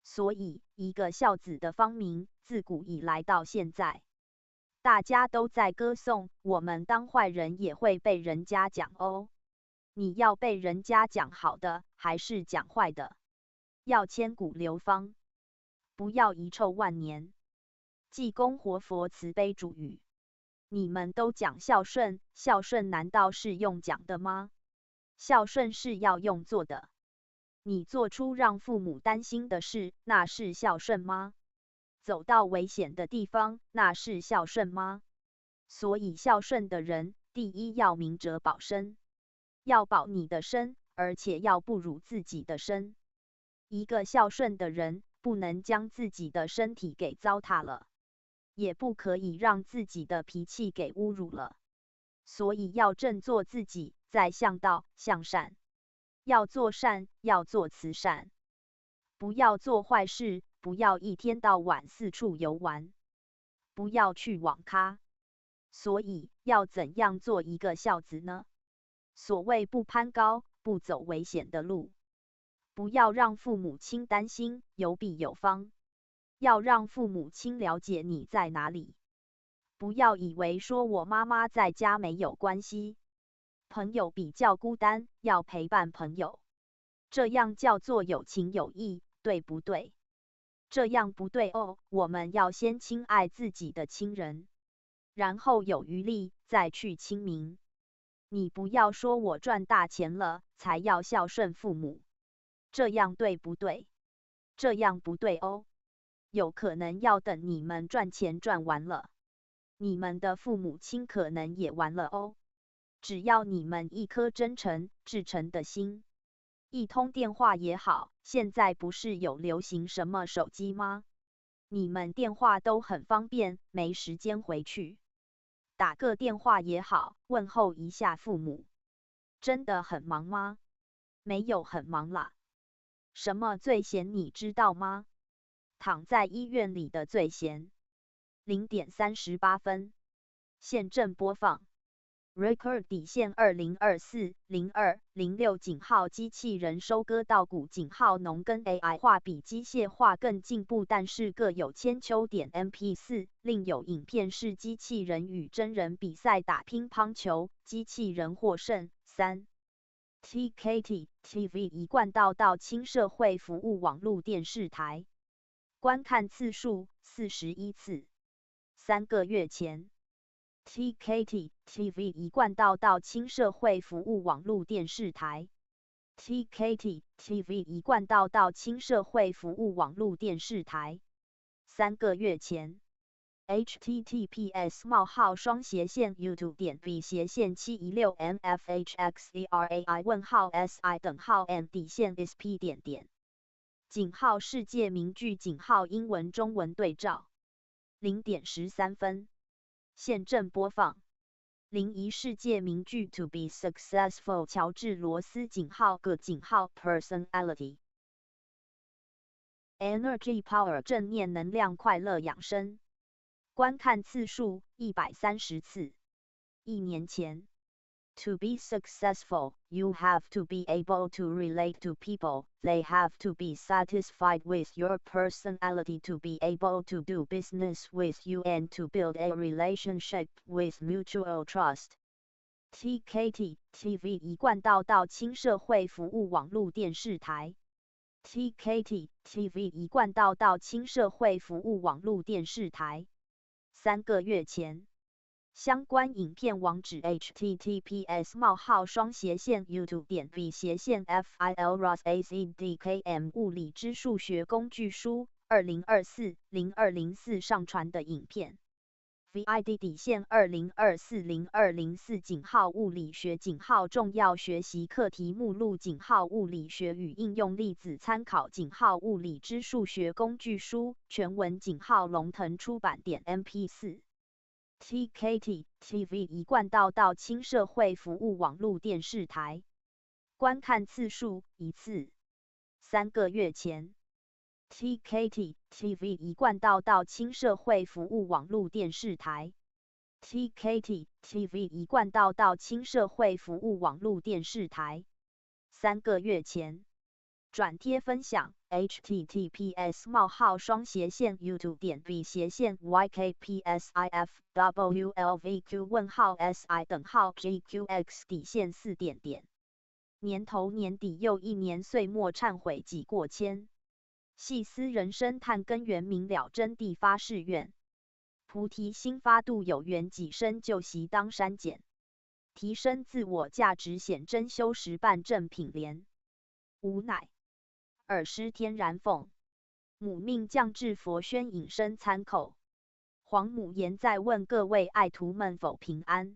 所以，一个孝子的芳名，自古以来到现在，大家都在歌颂。我们当坏人也会被人家讲哦。你要被人家讲好的，还是讲坏的？要千古流芳，不要遗臭万年。济公活佛慈悲主语：你们都讲孝顺，孝顺难道是用讲的吗？孝顺是要用做的。你做出让父母担心的事，那是孝顺吗？走到危险的地方，那是孝顺吗？所以孝顺的人，第一要明哲保身，要保你的身，而且要不辱自己的身。一个孝顺的人，不能将自己的身体给糟蹋了，也不可以让自己的脾气给侮辱了。所以要振作自己，再向道向善。要做善，要做慈善，不要做坏事，不要一天到晚四处游玩，不要去网咖。所以要怎样做一个孝子呢？所谓不攀高，不走危险的路。不要让父母亲担心，有必有方。要让父母亲了解你在哪里。不要以为说我妈妈在家没有关系。朋友比较孤单，要陪伴朋友，这样叫做有情有义，对不对？这样不对哦，我们要先亲爱自己的亲人，然后有余力再去亲民。你不要说我赚大钱了才要孝顺父母，这样对不对？这样不对哦。有可能要等你们赚钱赚完了，你们的父母亲可能也完了哦。只要你们一颗真诚、至诚的心，一通电话也好，现在不是有流行什么手机吗？你们电话都很方便，没时间回去，打个电话也好，问候一下父母。真的很忙吗？没有很忙啦。什么最闲你知道吗？躺在医院里的最闲。0点38分，现正播放。Record 底线2024-02-06井号机器人收割稻谷井号农耕 AI 化比机械化更进步，但是各有千秋点 MP4 另有影片是机器人与真人比赛打乒乓球，机器人获胜。3 TKT TV 一贯道亲社会服务网络电视台，观看次数41次。3个月前，TKT TV 一贯道亲社会服务网络电视台。TKT TV 一贯道亲社会服务网络电视台。3个月前 https://716mfhxerai:/si_s_p井号世界名句井号英文中文对照。0点13分，现正播放。临沂世界名句 To be successful 乔治罗斯井号个井号 personality energy power 正念能量快乐养生，观看次数130次。1年前 To be successful, you have to be able to relate to people. They have to be satisfied with your personality to be able to do business with you and to build a relationship with mutual trust. TKT TV 一贯道亲社会服务网络电视台。TKT TV 一贯道亲社会服务网络电视台。3个月前。相关影片网址 https://youtube.v/filrosazdkm 物理之数学工具书2024-0204上传的影片 VID 底线2024-0204井号物理学井号重要学习课题目录井号物理学与应用例子参考井号物理之数学工具书全文井号龙腾出版点 MP4。TKT TV 一贯道亲社会服务网络电视台，观看次数1次。3个月前 ，TKT TV 一贯道亲社会服务网络电视台。TKT TV 一贯道亲社会服务网络电视台。3个月前。转贴分享 https://youtube.v/YKPSIF_WLVQ_SI_GQX_4. 年头年底又一年，岁末忏悔己过千，细思人生探根源，明了真谛发誓愿。菩提心发度有缘，己身就习当删减，提升自我价值显真修实办正品莲。无奈。尔师天然凤，母命降至佛宣引申参口。皇母言在问各位爱徒们否平安？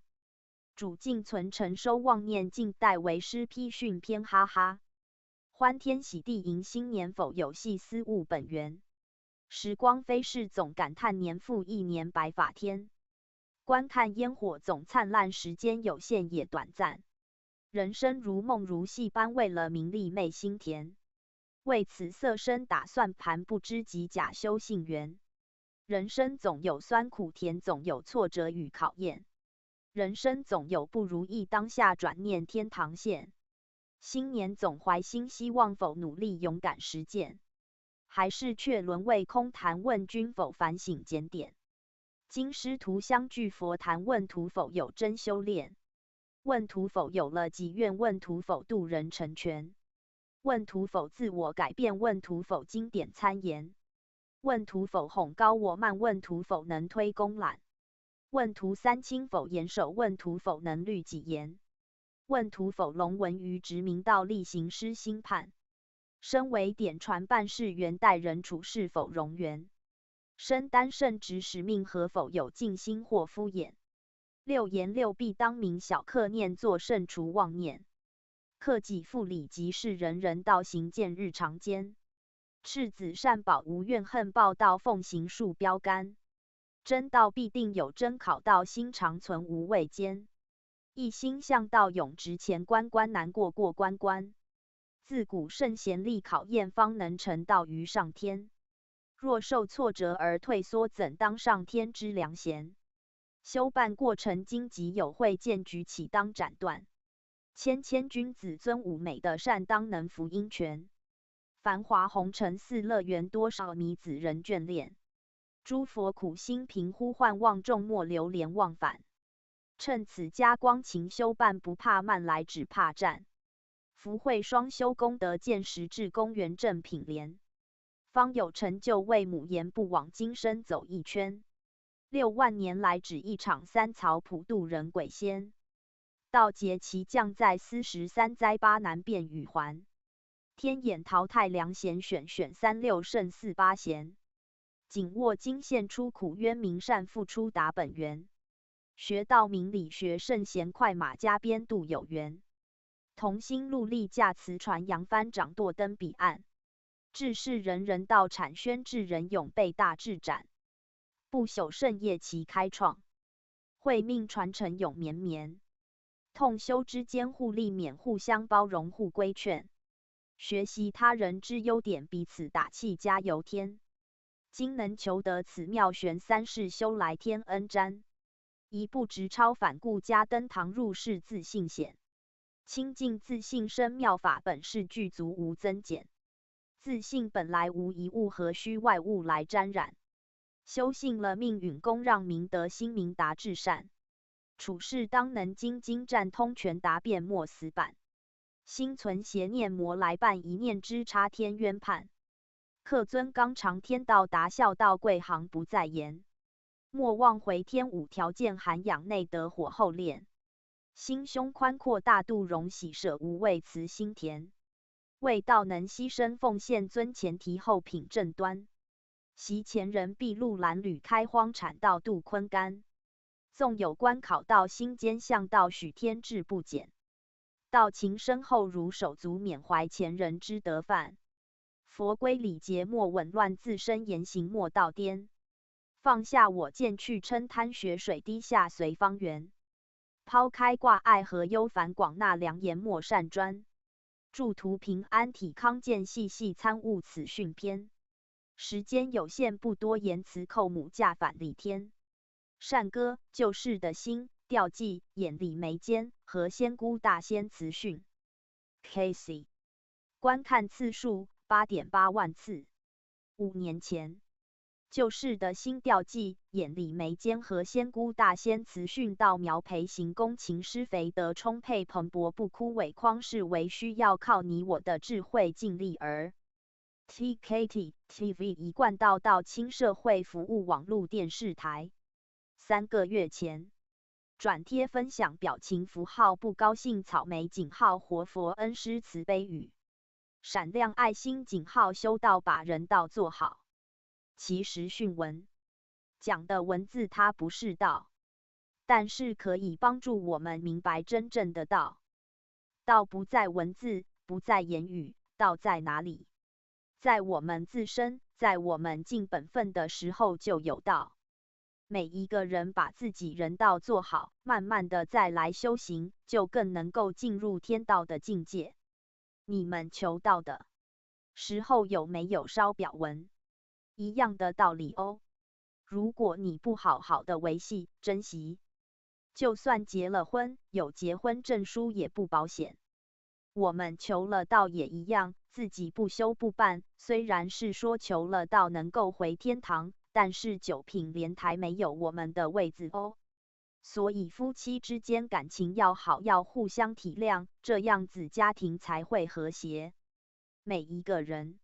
主敬存诚收妄念，静待为师批训篇，哈哈。欢天喜地迎新年，否有细思悟本源？时光飞逝，总感叹年复一年白发天。观看烟火总灿烂，时间有限也短暂。人生如梦如戏般，为了名利昧心甜。为此色身打算盘，不知己假修性缘。人生总有酸苦甜，总有挫折与考验。人生总有不如意，当下转念天堂现。新年总怀新希望，否努力勇敢实践？还是却沦为空谈？问君否反省检点？今师徒相聚佛坛，问徒否有真修炼？问徒否有了己愿？问徒否度人成全？问徒否自我改变？问徒否经典参研？问徒否哄高我慢？问徒否能推公揽？问徒三清否严守？问徒否能律己严？问徒否龙文于直明道力行施心判？身为典传办事员，待人处事否容圆？身担圣职使命何否有尽心或敷衍？六言六必当明小客念作圣除妄念。克己复礼即是人人道行健日常间。赤子善宝无怨恨报道奉行树标杆。真道必定有真考道心常存无畏坚。一心向道永执前关关难过过关关。自古圣贤历考验方能成道于上天。若受挫折而退缩怎当上天之良贤？修办过程经即有会见举起当斩断。谦谦君子尊武美的善当能服鹰权。繁华红尘似乐园多少迷子人眷恋。诸佛苦心平呼唤望众莫流连忘返。趁此加光勤修办不怕慢来只怕战。福慧双修功德见实至公园正品莲。方有成就为母言不枉今生走一圈。6万年来只一场三曹普渡人鬼仙。道劫其将在斯13灾8难变与还。天眼淘汰良贤选36胜48贤。紧握金线出苦渊明善付出达本源。学道明理学圣贤快马加鞭度有缘。同心戮力驾慈船扬帆掌舵登彼岸。治世人人道产宣治人永被大智展。不朽圣业其开创。慧命传承永绵绵。痛修之间互利免互相包容互规劝。学习他人之优点彼此打气加油添。今能求得此妙玄三世修来天恩瞻。一步直超反顾加登堂入室自信显。清净自信生妙法本是具足无增减。自信本来无一物何须外物来沾染。修信了命允公让明德心明达至善。处事当能精精湛通权达变莫死板。心存邪念魔来伴一念之差天冤判。克尊刚常天道达孝道贵行不再言。莫忘回天5条件涵养内德火候炼。心胸宽阔大度容喜舍无畏慈心田。为道能牺牲奉献尊前提后品正端。习前人筚路蓝缕开荒产道渡昆干。纵有关考道心间向道许天志不减。道情深厚如手足缅怀前人之德范。佛规礼节莫紊乱自身言行莫道颠。放下我见去称贪学水滴下随方圆。抛开挂碍和忧烦广纳良言莫善专。祝图平安体康健细细参悟此训篇。时间有限不多言辞叩母驾返理天。善歌救世的心调剂眼里眉间和仙姑大仙词训。Casey 观看次数 8.8 万次。5年前。救世的心调剂眼里眉间和仙姑大仙词训道苗培行功勤施肥德充沛蓬勃不枯萎匡是为需要靠你我的智慧尽力而。TKT TV 一贯到轻社会服务网络电视台。3个月前。转贴分享表情符号不高兴草莓井号活佛恩师慈悲语。闪亮爱心井号修道把人道做好。其实训文讲的文字它不是道，但是可以帮助我们明白真正的道。道不在文字，不在言语，道在哪里？在我们自身，在我们尽本分的时候就有道。每一个人把自己人道做好，慢慢的再来修行，就更能够进入天道的境界。你们求道的时候有没有烧表文？一样的道理哦。如果你不好好的维系、珍惜，就算结了婚，有结婚证书也不保险。我们求了道也一样，自己不修不办，虽然是说求了道能够回天堂，但是九品莲台没有我们的位子哦。所以夫妻之间感情要好，要互相体谅，这样子家庭才会和谐。每一个人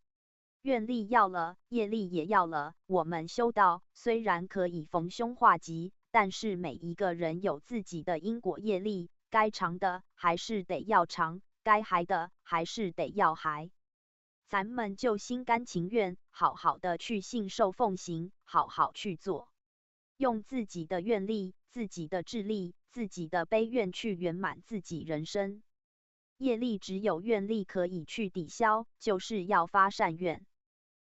愿力要了，业力也要了。我们修道虽然可以逢凶化吉，但是每一个人有自己的因果业力，该偿的还是得要偿，该还的还是得要还。咱们就心甘情愿，好好的去信受奉行，好好去做，用自己的愿力、自己的智力、自己的悲愿去圆满自己人生。业力只有愿力可以去抵消，就是要发善愿。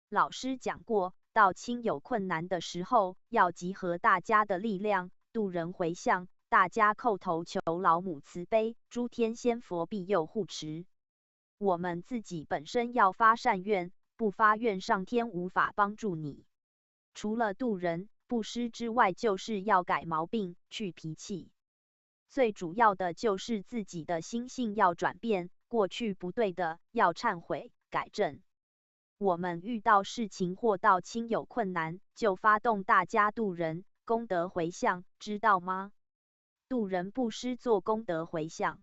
老师讲过，到亲有困难的时候，要集合大家的力量，度人回向，大家叩头求老母慈悲，诸天仙佛庇佑护持。我们自己本身要发善愿，不发愿上天无法帮助你。除了度人、布施之外，就是要改毛病、去脾气。最主要的就是自己的心性要转变，过去不对的要忏悔、改正。我们遇到事情或到亲友困难，就发动大家度人、功德回向，知道吗？度人布施做功德回向，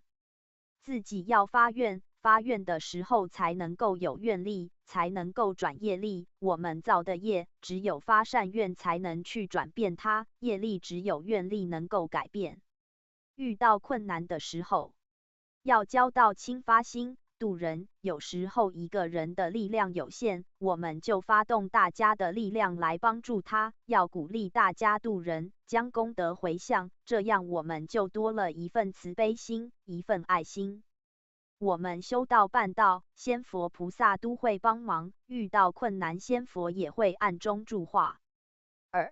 自己要发愿。发愿的时候才能够有愿力，才能够转业力。我们造的业，只有发善愿才能去转变它，业力只有愿力能够改变。遇到困难的时候，要教到亲发心度人。有时候一个人的力量有限，我们就发动大家的力量来帮助他，要鼓励大家度人，将功德回向，这样我们就多了一份慈悲心，一份爱心。我们修道办道，仙佛菩萨都会帮忙，遇到困难仙佛也会暗中助化。2.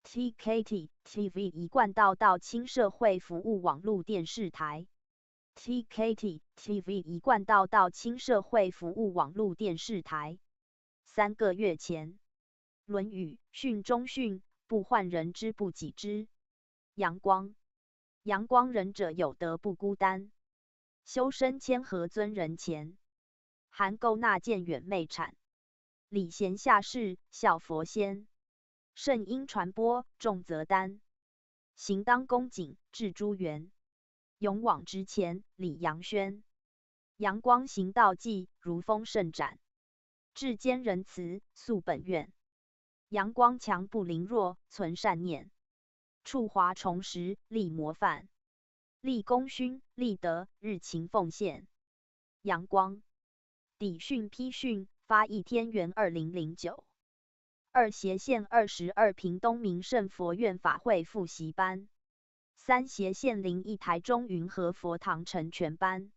TKT TV 一贯道道亲社会服务网络电视台。TKT TV 一贯道道亲社会服务网络电视台。3个月前，《论语》训中训，不患人之不己知。阳光，阳光仁者有德不孤单。修身谦和尊人前，含垢纳谏远媚谄。礼贤下士，效佛先。圣因传播，重则担。行当恭谨，致诸圆。勇往直前，礼扬轩。阳光行道纪，如风盛展。至坚仁慈，素本愿。阳光强不凌弱，存善念。触华重拾，立模范。立功勋，立德，日勤奉献。阳光抵训批训，发一天元2009。2斜线22屏东明圣佛院法会复习班。3斜线01台中云和佛堂成全班。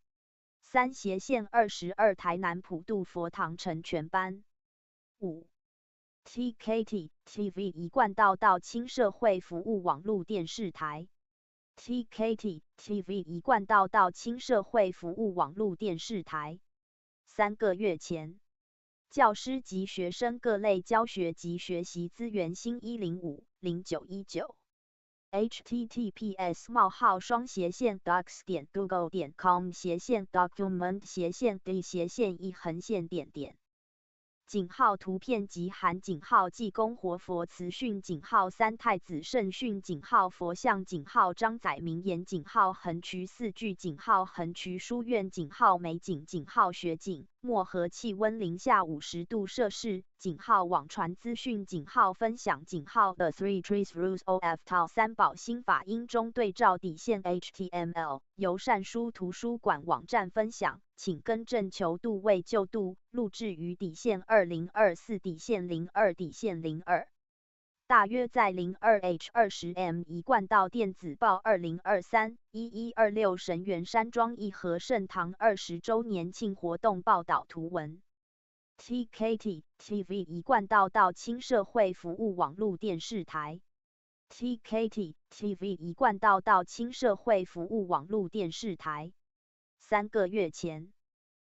3斜线22台南普渡佛堂成全班。5. TKT TV 一贯道道亲社会服务网络电视台。TKT TV 一贯道道亲社会服务网络电视台。3个月前，教师及学生各类教学及学习资源新105-0919。https://docs.google.com/document/d/1-d井号图片及含井号济公活佛慈训井号三太子圣训井号佛像井号张载明言井号横渠四句井号横渠书院井号美景井号学景漠河气温零下50度摄氏井号网传资讯井号分享井号 The Three Trees Rules of 套三宝新法音中对照底线 HTML 由善书图书馆网站分享，请更正求度为就度，录制于底线2024底线02底线02。大约在 02H20M 一贯道电子报2023-1126神元山庄义和圣堂20周年庆活动报道图文。TKT TV 一贯道道亲社会服务网络电视台。TKT TV 一贯道道亲社会服务网络电视台。3个月前，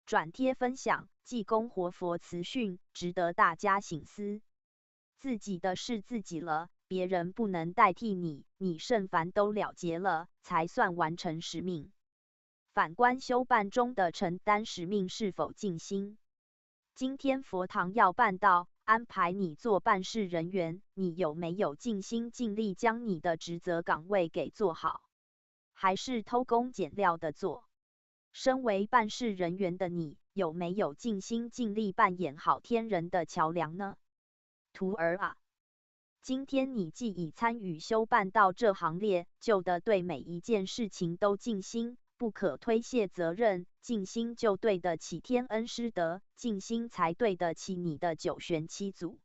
转贴分享济公活佛慈训，值得大家省思。自己的事自己了，别人不能代替你，你甚凡都了结了，才算完成使命。反观修办中的承担使命是否尽心？今天佛堂要办道，安排你做办事人员，你有没有尽心尽力将你的职责岗位给做好？还是偷工减料的做？身为办事人员的你，有没有尽心尽力扮演好天人的桥梁呢？徒儿啊，今天你既已参与修办到这行列，就得对每一件事情都尽心，不可推卸责任，尽心就对得起天恩师德，尽心才对得起你的九玄七祖。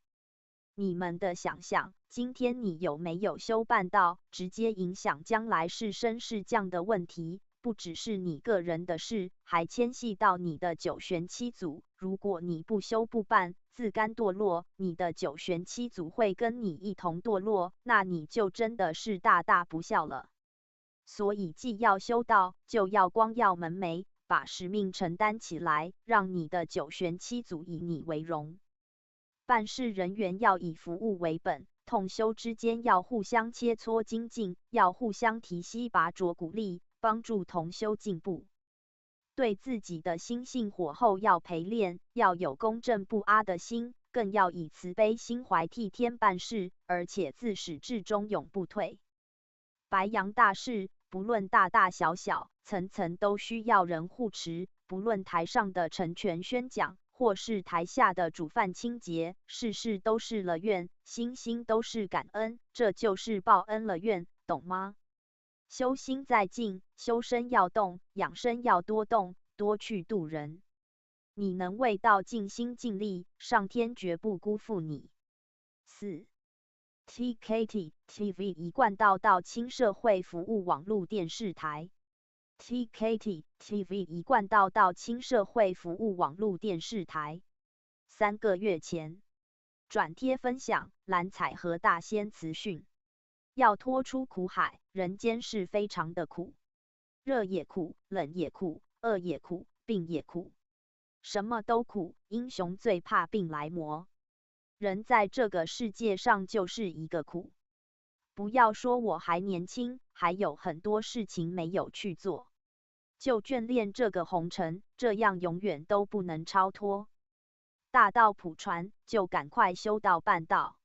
你们的想象，今天你有没有修办到，直接影响将来是升是降的问题，不只是你个人的事，还牵系到你的九玄七祖。如果你不修不办，自甘堕落，你的九玄七祖会跟你一同堕落，那你就真的是大大不孝了。所以既要修道，就要光耀门楣，把使命承担起来，让你的九玄七祖以你为荣。办事人员要以服务为本，同修之间要互相切磋精进，要互相提携拔擢鼓励，帮助同修进步。对自己的心性火候要陪练，要有公正不阿的心，更要以慈悲心怀替天办事，而且自始至终永不退。白羊大事，不论大大小小，层层都需要人护持，不论台上的成全宣讲，或是台下的煮饭清洁，事事都是了愿，心心都是感恩，这就是报恩了愿，懂吗？修心在静，修身要动，养生要多动，多去度人。你能为道尽心尽力，上天绝不辜负你。4. TKT TV 一贯道到亲社会服务网络电视台。TKT TV 一贯道到亲社会服务网络电视台。3个月前，转贴分享蓝采和大仙慈训，要脱出苦海，人间是非常的苦，热也苦，冷也苦，饿也苦，病也苦，什么都苦，英雄最怕病来磨。人在这个世界上就是一个苦。不要说我还年轻，还有很多事情没有去做，就眷恋这个红尘，这样永远都不能超脱。大道普传，就赶快修道办道，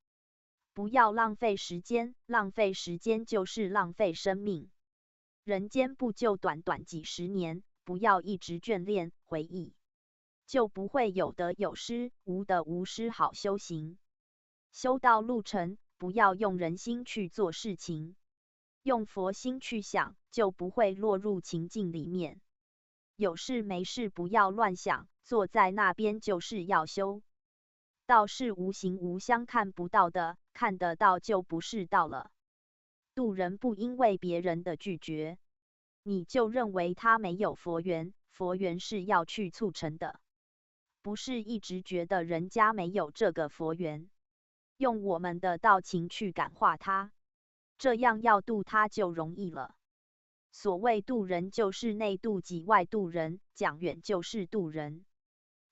不要浪费时间，浪费时间就是浪费生命。人间不就短短几十年，不要一直眷恋回忆，就不会有得有失，无得无失，好修行。修道路程，不要用人心去做事情，用佛心去想，就不会落入情境里面。有事没事不要乱想，坐在那边就是要修。道是无形无相看不到的，看得到就不是道了。度人不因为别人的拒绝，你就认为他没有佛缘，佛缘是要去促成的，不是一直觉得人家没有这个佛缘。用我们的道情去感化他，这样要度他就容易了。所谓度人，就是内度己外度人，讲远就是度人，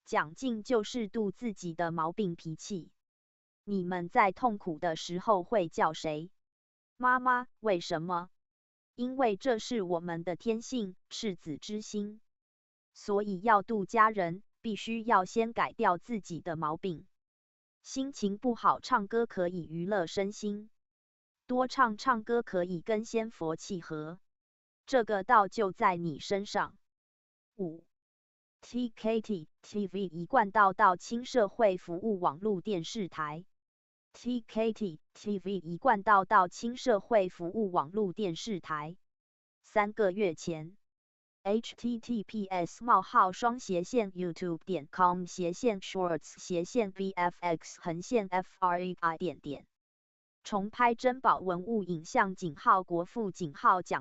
讲近就是度自己的毛病脾气。你们在痛苦的时候会叫谁？妈妈。为什么？因为这是我们的天性，赤子之心。所以要度家人，必须要先改掉自己的毛病。心情不好，唱歌可以娱乐身心，多唱歌可以跟仙佛契合，这个道就在你身上。5. TKT TV 一贯道到亲社会服务网络电视台。TKT TV 一贯道到亲社会服务网络电视台。3个月前。https://youtube.com/shorts/vfx-frei. 重拍珍宝文物影像国父蒋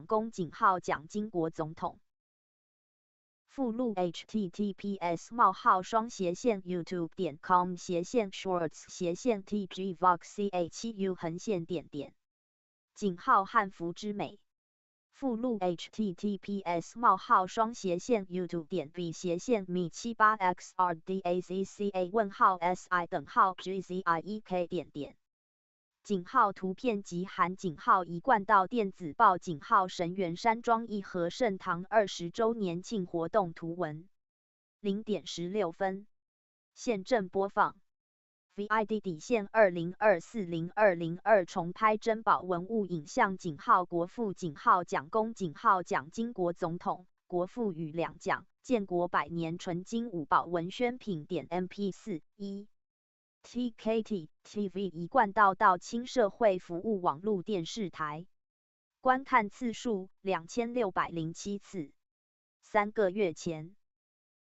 公蒋经国总统。附录 https://youtube.com/shorts/tgvox.ch/u/。井号汉服之美。附录 https://youtube.v//mi78xrdaCCA:\gzik.。井号图片集含井号一贯道电子报井号神元山庄义和圣堂20周年庆活动图文。0点16分。现正播放。VID-20240202重拍珍宝文物影像井号国父井号蒋公井号蒋经国总统国父与两蒋建国百年纯金五宝文宣品点 MP4 1。TKT TV 一贯道到亲社会服务网络电视台。观看次数2607次。3个月前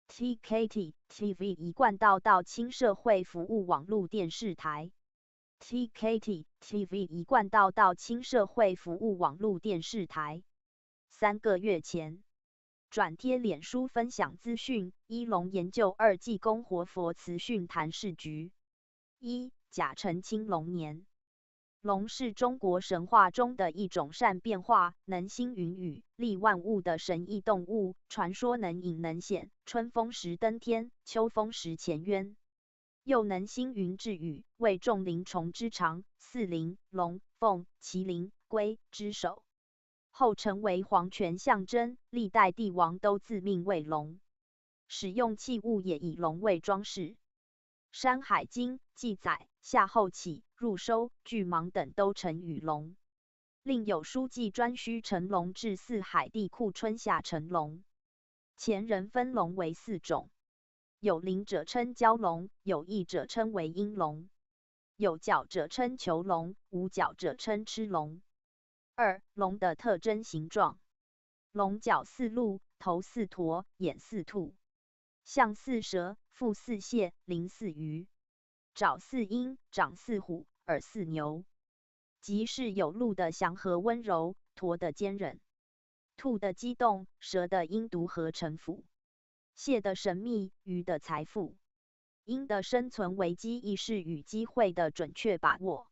，TKT TV 一贯道亲社会服务网络电视台 ，TKT TV 一贯道亲社会服务网络电视台。3个月前，转贴脸书分享资讯：一龙研究2济公活佛慈训坛事局。甲辰青龙年。龙是中国神话中的一种善变化、能兴云雨、利万物的神异动物，传说能隐能显，春风时登天，秋风时潜渊，又能兴云致雨，为众灵虫之长，四灵、龙、凤、麒麟、龟之首，后成为皇权象征，历代帝王都自命为龙，使用器物也以龙为装饰。《山海经》记载，夏后启、入收、巨蟒等都成与龙。另有书记专需成龙至四海地库春夏成龙。前人分龙为4种，有灵者称蛟龙，有翼者称为鹰龙，有角者称虬龙，无角者称螭龙。龙的特征形状：龙角似鹿，头似驼，眼似兔，象似蛇，腹似蟹，鳞似鱼，爪似鹰，掌似虎，耳似牛。即是有鹿的祥和温柔，驼的坚韧，兔的激动，蛇的阴毒和城府，蟹的神秘，鱼的财富，鹰的生存危机意识与机会的准确把握，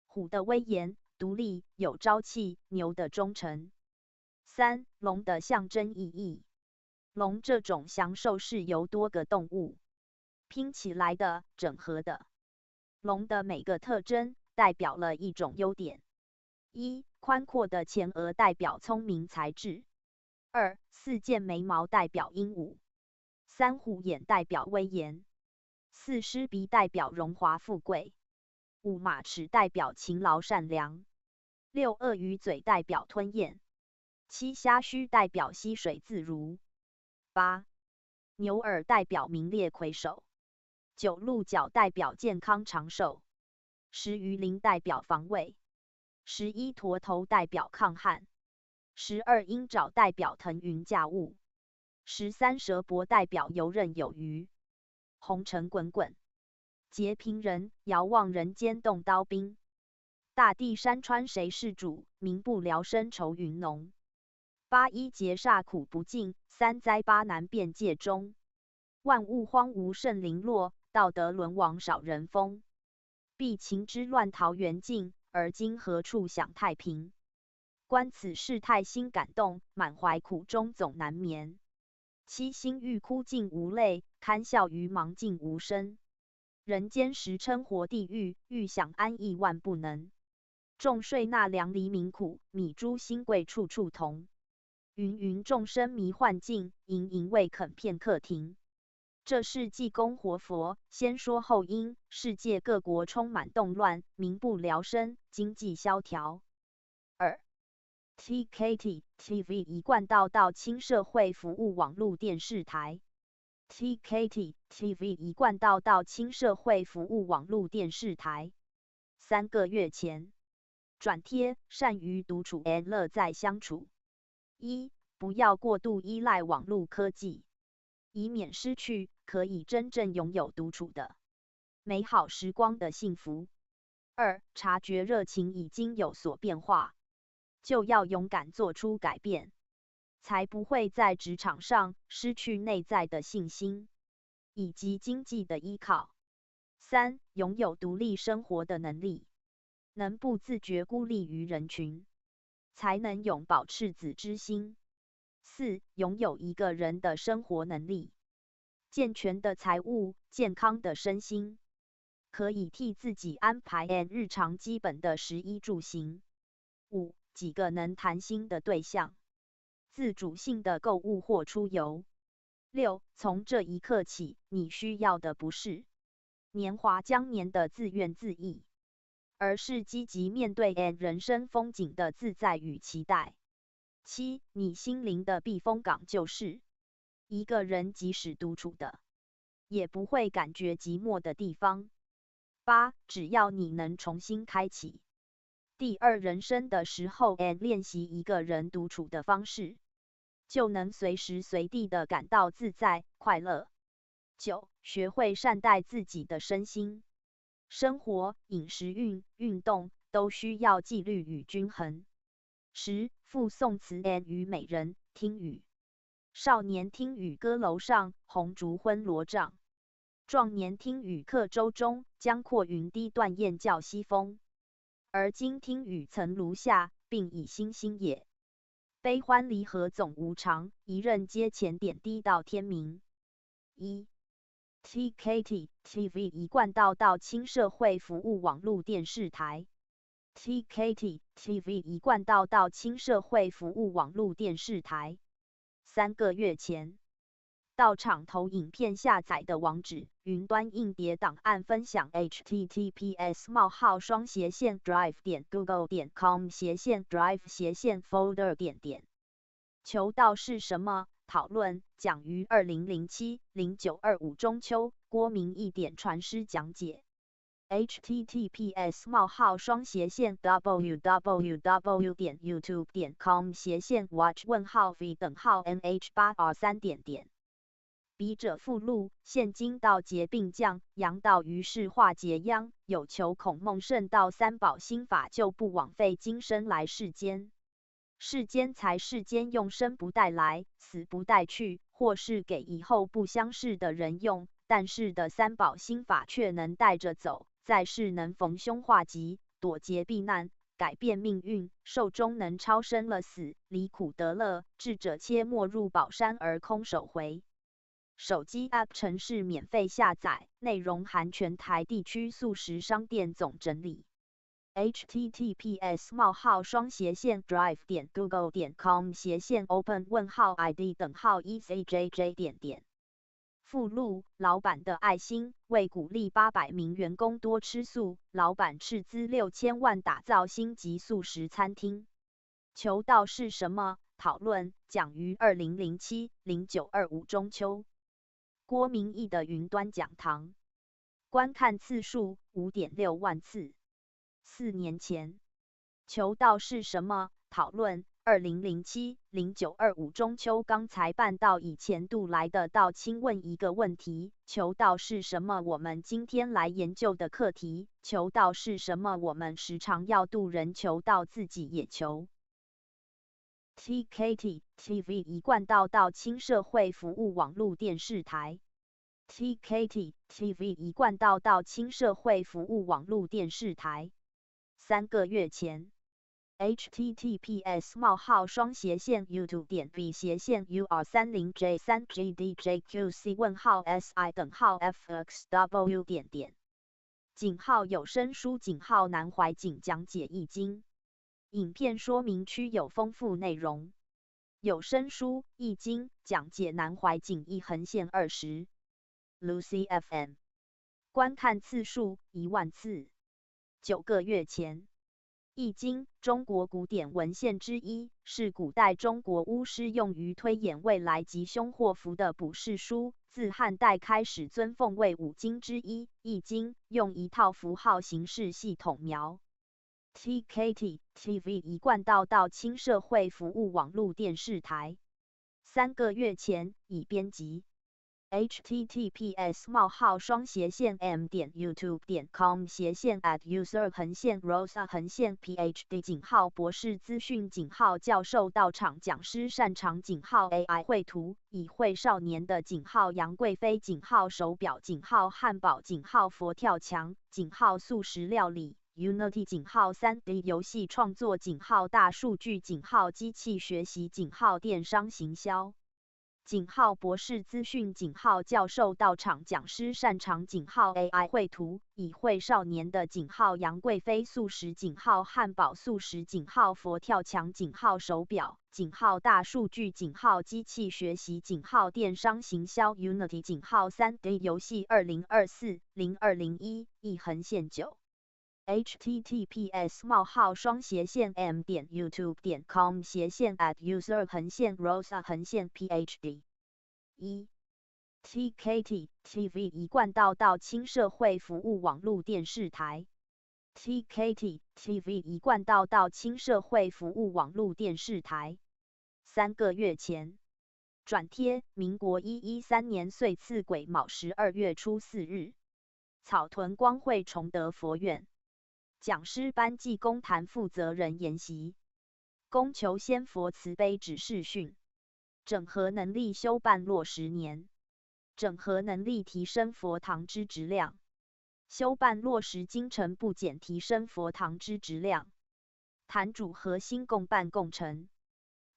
虎的威严、独立、有朝气，牛的忠诚。龙的象征意义。龙这种祥兽是由多个动物拼起来的、整合的。龙的每个特征代表了一种优点：宽阔的前额代表聪明才智；4件眉毛代表英武；3虎眼代表威严；4狮鼻代表荣华富贵；5马齿代表勤劳善良；6鳄鱼嘴代表吞咽；7虾须代表溪水自如；8牛耳代表名列魁首；9鹿角代表健康长寿；10鱼鳞代表防卫；11驼头代表抗旱；12鹰爪代表腾云驾雾；13蛇脖代表游刃有余。红尘滚滚，劫平人，遥望人间动刀兵。大地山川谁是主？民不聊生愁云浓。8劫煞苦不尽，3灾8难变界中。万物荒芜圣零落，道德沦亡少人风。避秦之乱桃源尽，而今何处享太平？观此事态心感动，满怀苦衷总难眠。七星欲哭尽无泪，堪笑于忙尽无声。人间实称活地狱，欲享安逸万不能。重税纳粮黎民苦，米珠薪贵处处同。芸芸众生迷幻境，营营未肯片刻停。这是济公活佛，先说后因，世界各国充满动乱，民不聊生，经济萧条。TKT TV 一贯道亲社会服务网络电视台。TKT TV 一贯道亲社会服务网络电视台。3个月前，转贴善于独处 and 乐在相处。不要过度依赖网络科技，以免失去可以真正拥有独处的美好时光的幸福。察觉热情已经有所变化，就要勇敢做出改变，才不会在职场上失去内在的信心以及经济的依靠。拥有独立生活的能力，能不自觉孤立于人群，才能永葆赤子之心。拥有一个人的生活能力，健全的财务，健康的身心，可以替自己安排日常基本的食衣住行。几个能谈心的对象，自主性的购物或出游。从这一刻起，你需要的不是年华将年的自怨自艾，而是积极面对人生风景的自在与期待。你心灵的避风港就是一个人即使独处的，也不会感觉寂寞的地方。只要你能重新开启第二人生的时候练习一个人独处的方式。就能随时随地的感到自在、快乐。9. 学会善待自己的身心。生活、饮食、运动都需要纪律与均衡。10. 附宋词言与美人，听雨。少年听雨歌楼上，红烛昏罗帐。壮年听雨客舟中，江阔云低断雁叫西风。而今听雨曾庐下，并以星星也。悲欢离合总无常，一任阶前点滴到天明。1. TKT TV 一贯到轻社会服务网络电视台。TKT TV 一贯到轻社会服务网络电视台。3个月前，到场投影片下载的网址，云端硬碟档案分享 https://drive.google.com/drive/folder。求道是什么？讨论讲于2007-0925中秋，郭明义传师讲解。https://www.youtube.com/watch_v:/nh8r3。笔者附录，现今道劫并降，阳道于是化劫殃，有求孔孟圣道三宝心法，就不枉费今生来世间。世间财世间用，生不带来，死不带去，或是给以后不相识的人用，但是的三宝心法却能带着走，在世能逢凶化吉，躲劫避难，改变命运，寿终能超生了死，离苦得乐。智者切莫入宝山而空手回。手机 App 程式免费下载，内容含全台地区速食商店总整理。https://drive.google.com/open-id:1CJJ。附录，老板的爱心，为鼓励800名员工多吃素，老板斥资6000万打造星级素食餐厅。求道是什么？讨论讲于2007-0925中秋，郭明义的云端讲堂，观看次数 5.6 万次。4年前，求道是什么？讨论2007-0925中秋刚才办到以前度来的道，请问一个问题：求道是什么？我们今天来研究的课题，求道是什么？我们时常要度人求道，自己也求。TKT TV 一贯到轻社会服务网络电视台。TKT TV 一贯到轻社会服务网络电视台。3个月前， https://youtube.v/u230j3gdjqc:/si:/fxw.井号有声书井号南怀瑾讲解易经。影片说明区有丰富内容。有声书易经讲解南怀瑾1/20。Lucy FM。观看次数1万次。9个月前，易经，中国古典文献之一，是古代中国巫师用于推演未来吉凶祸福的卜筮书，自汉代开始尊奉为五经之一。易经用一套符号形式系统描。TKT TV 一贯到轻社会服务网络电视台。3个月前已编辑。https://m.youtube.com/@user_rosa_phd井号博士资讯井号教授到场讲师擅长井号 AI 绘图，以绘少年的井号杨贵妃井号手表井号汉堡井号佛跳墙井号素食料理Unity 井号 3D 游戏创作井号大数据井号机器学习井号电商行销井号博士资讯井号教授到场讲师擅长井号 AI 绘图，以绘少年的井号杨贵妃素食井号汉堡素食井号佛跳墙井号手表井号大数据井号机器学习井号电商行销 Unity 井号 3D 游戏2024-0201 1/9。https://m.youtube.com/@user_rosa_phd。1. TKT TV 一贯到轻社会服务网络电视台。TKT TV 一贯到轻社会服务网络电视台。3个月前，转贴：民国113年岁次癸卯12月初4日，草屯光会崇德佛院，讲师班暨公坛负责人研习，供求仙佛慈悲指示训，整合能力修办落10年，整合能力提升佛堂之质量，修办落实精诚不减提升佛堂之质量。坛主核心共办共成，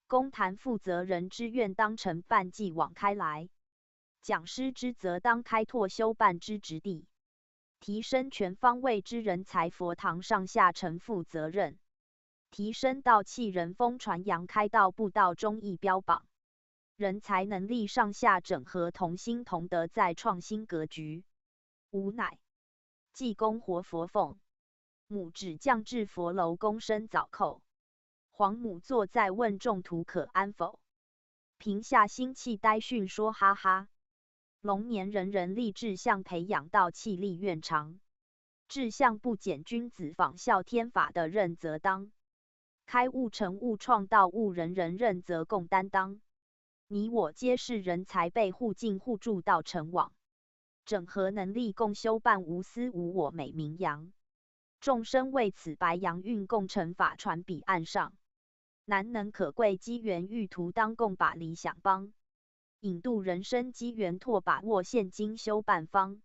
公坛负责人之愿当承办继往开来，讲师之责当开拓修办之质地，提升全方位之人才。佛堂上下承负责任，提升道器人风传扬开道布道忠义标榜，人才能力上下整合，同心同德，在创新格局。吾乃济公活佛凤，母指降至佛楼躬身早叩，皇母坐在问众徒可安否？屏下心气呆训说哈哈。龙年人人立志向培养道气力愿长，志向不减君子仿效天法的任则当，开悟成悟创道悟人人任则共担当。你我皆是人才，被互敬互助道成网，整合能力共修办，无私无我美名扬。众生为此白杨运共成法传彼岸上，难能可贵机缘欲图当共把理想帮，引渡人生机缘拓把握现今修办方。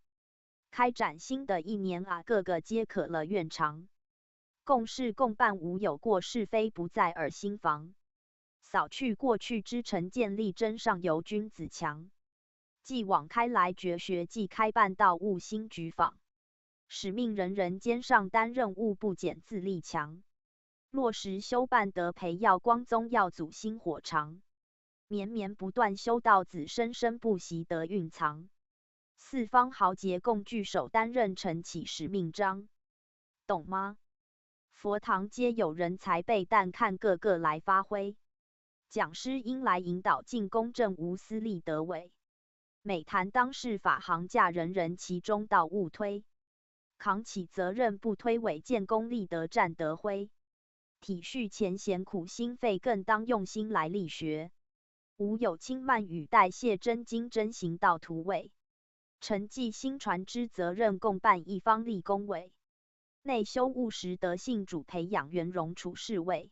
开展新的一年啊，个个皆可乐愿长，共事共办无有过，是非不在耳心房。扫去过去之成见，力争上游君子强。继往开来，绝学既开办道悟新举坊，使命人人肩上担任务，不减自力强。落实修办德培耀光宗耀祖心火长，绵绵不断修道子生生不息德蕴藏。四方豪杰共聚首，担任晨起使命章，懂吗？佛堂皆有人才备，但看个个来发挥。讲师应来引导，尽公正无私立德为。每谈当世法行架，人人其中道务推，扛起责任不推诿，建功立德占德辉。体恤前贤苦心费，更当用心来力学。无有轻慢与代谢，真经真行道途位。承继新传之责任，共办一方立功伟。内修务实德性主，培养圆融处世位。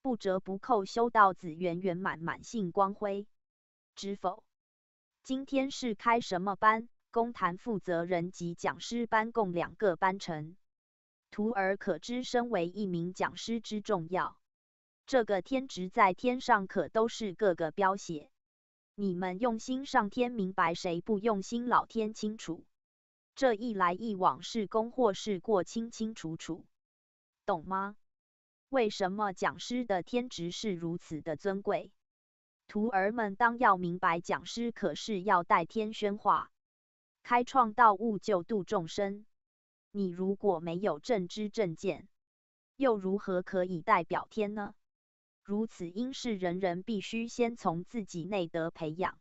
不折不扣修道子，圆圆满满性光辉。知否？今天是开什么班？公坛负责人及讲师班共2个班程，徒儿可知身为一名讲师之重要。这个天职在天上可都是个个标写。你们用心，上天明白；谁不用心，老天清楚。这一来一往，是功或是过，清清楚楚，懂吗？为什么讲师的天职是如此的尊贵？徒儿们当要明白，讲师可是要代天宣化，开创道悟，救度众生。你如果没有正知正见，又如何可以代表天呢？如此因是人人必须先从自己内德培养。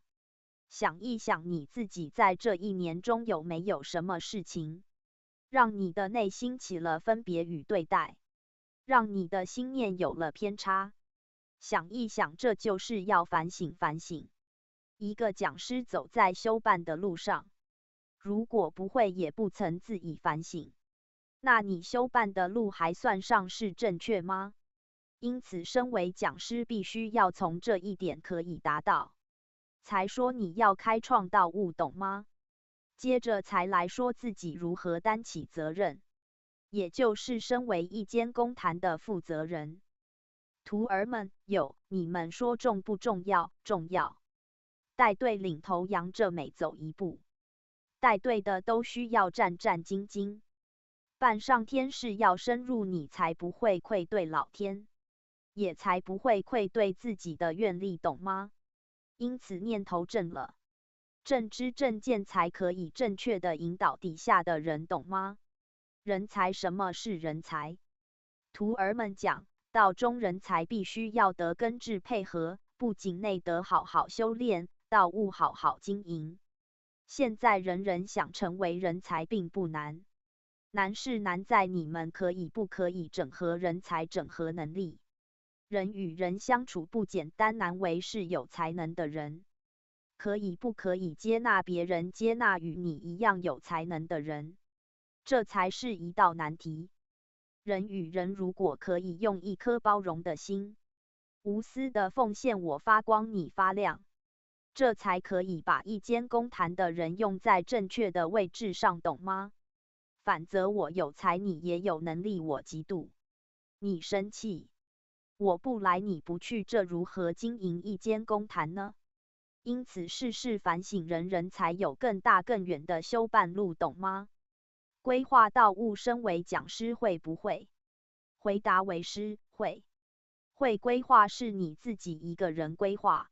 想一想，你自己在这一年中有没有什么事情，让你的内心起了分别与对待，让你的心念有了偏差？想一想，这就是要反省反省。一个讲师走在修办的路上，如果不会也不曾自己反省，那你修办的路还算上是正确吗？因此，身为讲师必须要从这一点可以达到，才说你要开创道悟，懂吗？接着才来说自己如何担起责任，也就是身为一间公坛的负责人。徒儿们，你们说重不重要？重要。带队领头羊，这每走一步，带队的都需要战战兢兢。办上天事要深入，你才不会愧对老天，也才不会愧对自己的愿力，懂吗？因此念头正了，正知正见，才可以正确的引导底下的人，懂吗？人才，什么是人才？徒儿们讲，道中人才必须要德根治配合，不仅内德好好修炼，道务好好经营。现在人人想成为人才并不难，难是难在你们可以不可以整合人才，整合能力。人与人相处不简单，难为是有才能的人。可以不可以接纳别人，接纳与你一样有才能的人，这才是一道难题。人与人如果可以用一颗包容的心，无私的奉献，我发光你发亮，这才可以把一间公坛的人用在正确的位置上，懂吗？反则我有才，你也有能力，我嫉妒，你生气，我不来，你不去，这如何经营一间公坛呢？因此事事反省，人人才有更大更远的修办路，懂吗？规划道务，身为讲师会不会？回答为师，会。会规划是你自己一个人规划，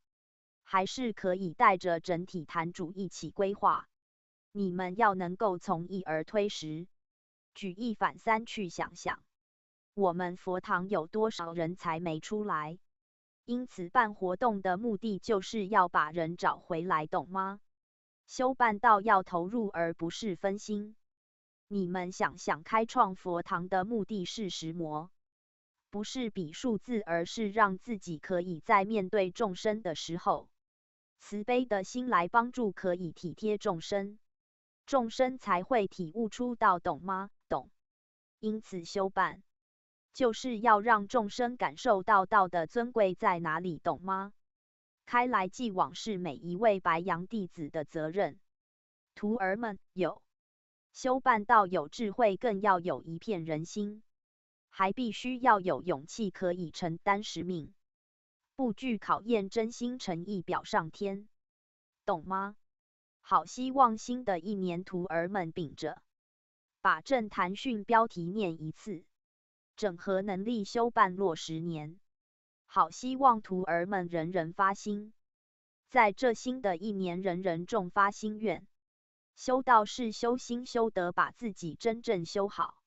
还是可以带着整体坛主一起规划？你们要能够从一而推十，举一反三去想想，我们佛堂有多少人才没出来？因此办活动的目的就是要把人找回来，懂吗？修办道要投入，而不是分心。你们想想，开创佛堂的目的是实磨，不是比数字，而是让自己可以在面对众生的时候，慈悲的心来帮助，可以体贴众生，众生才会体悟出道，懂吗？懂。因此修办就是要让众生感受到道的尊贵在哪里，懂吗？开来继往是每一位白羊弟子的责任。徒儿们，有修办道有智慧，更要有一片人心，还必须要有勇气，可以承担使命，不惧考验，真心诚意表上天，懂吗？好，希望新的一年徒儿们秉着把正坛训标题念一次，整合能力修办落10年。好，希望徒儿们人人发心，在这新的一年人人众发心愿。修道是修心修德，把自己真正修好，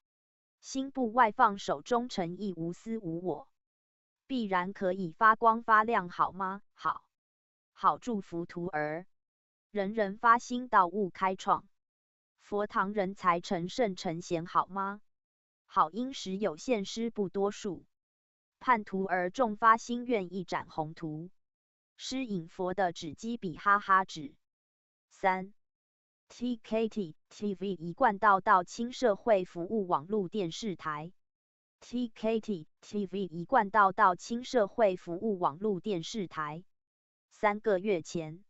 心不外放，手中诚意无私无我，必然可以发光发亮，好吗？好，好，祝福徒儿人人发心，道悟开创，佛堂人才成圣成贤，好吗？好，因时有限，师不多数，盼徒儿众发心愿，一展宏图，师引佛的指基比哈哈指。3. TKT TV 一贯道道亲社会服务网络电视台。TKT TV 一贯道道亲社会服务网络电视台。3个月前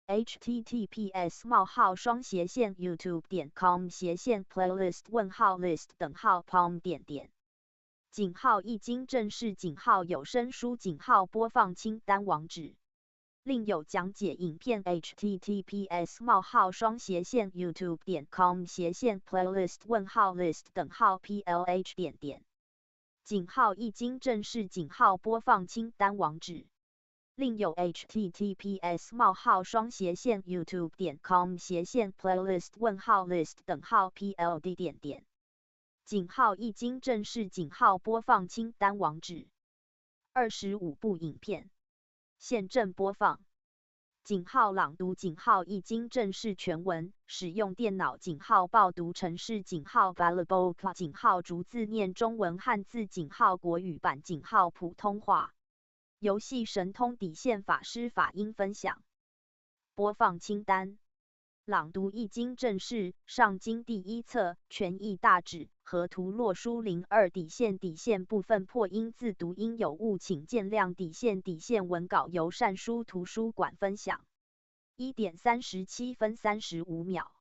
https://youtube.com/playlist:_pom.井号一经正式井号有声书井号播放清单网址。另有讲解影片 https://youtube.com/playlist:_plh井号一经正式井号播放清单网址。另有 https://youtube.com/playlist:_pld井号一经正式井号播放清单网址。25部影片现正播放。井号朗读井号一经正式全文，使用电脑井号报读程式井号 Valuable 井号逐字念中文汉字井号国语版井号普通话。游戏神通底线法师法音分享。播放清单。朗读一经正式上经第一册全译大旨和图洛书02底线部分破音字读音有误请见谅底线文稿由善书图书馆分享。1:37分35秒。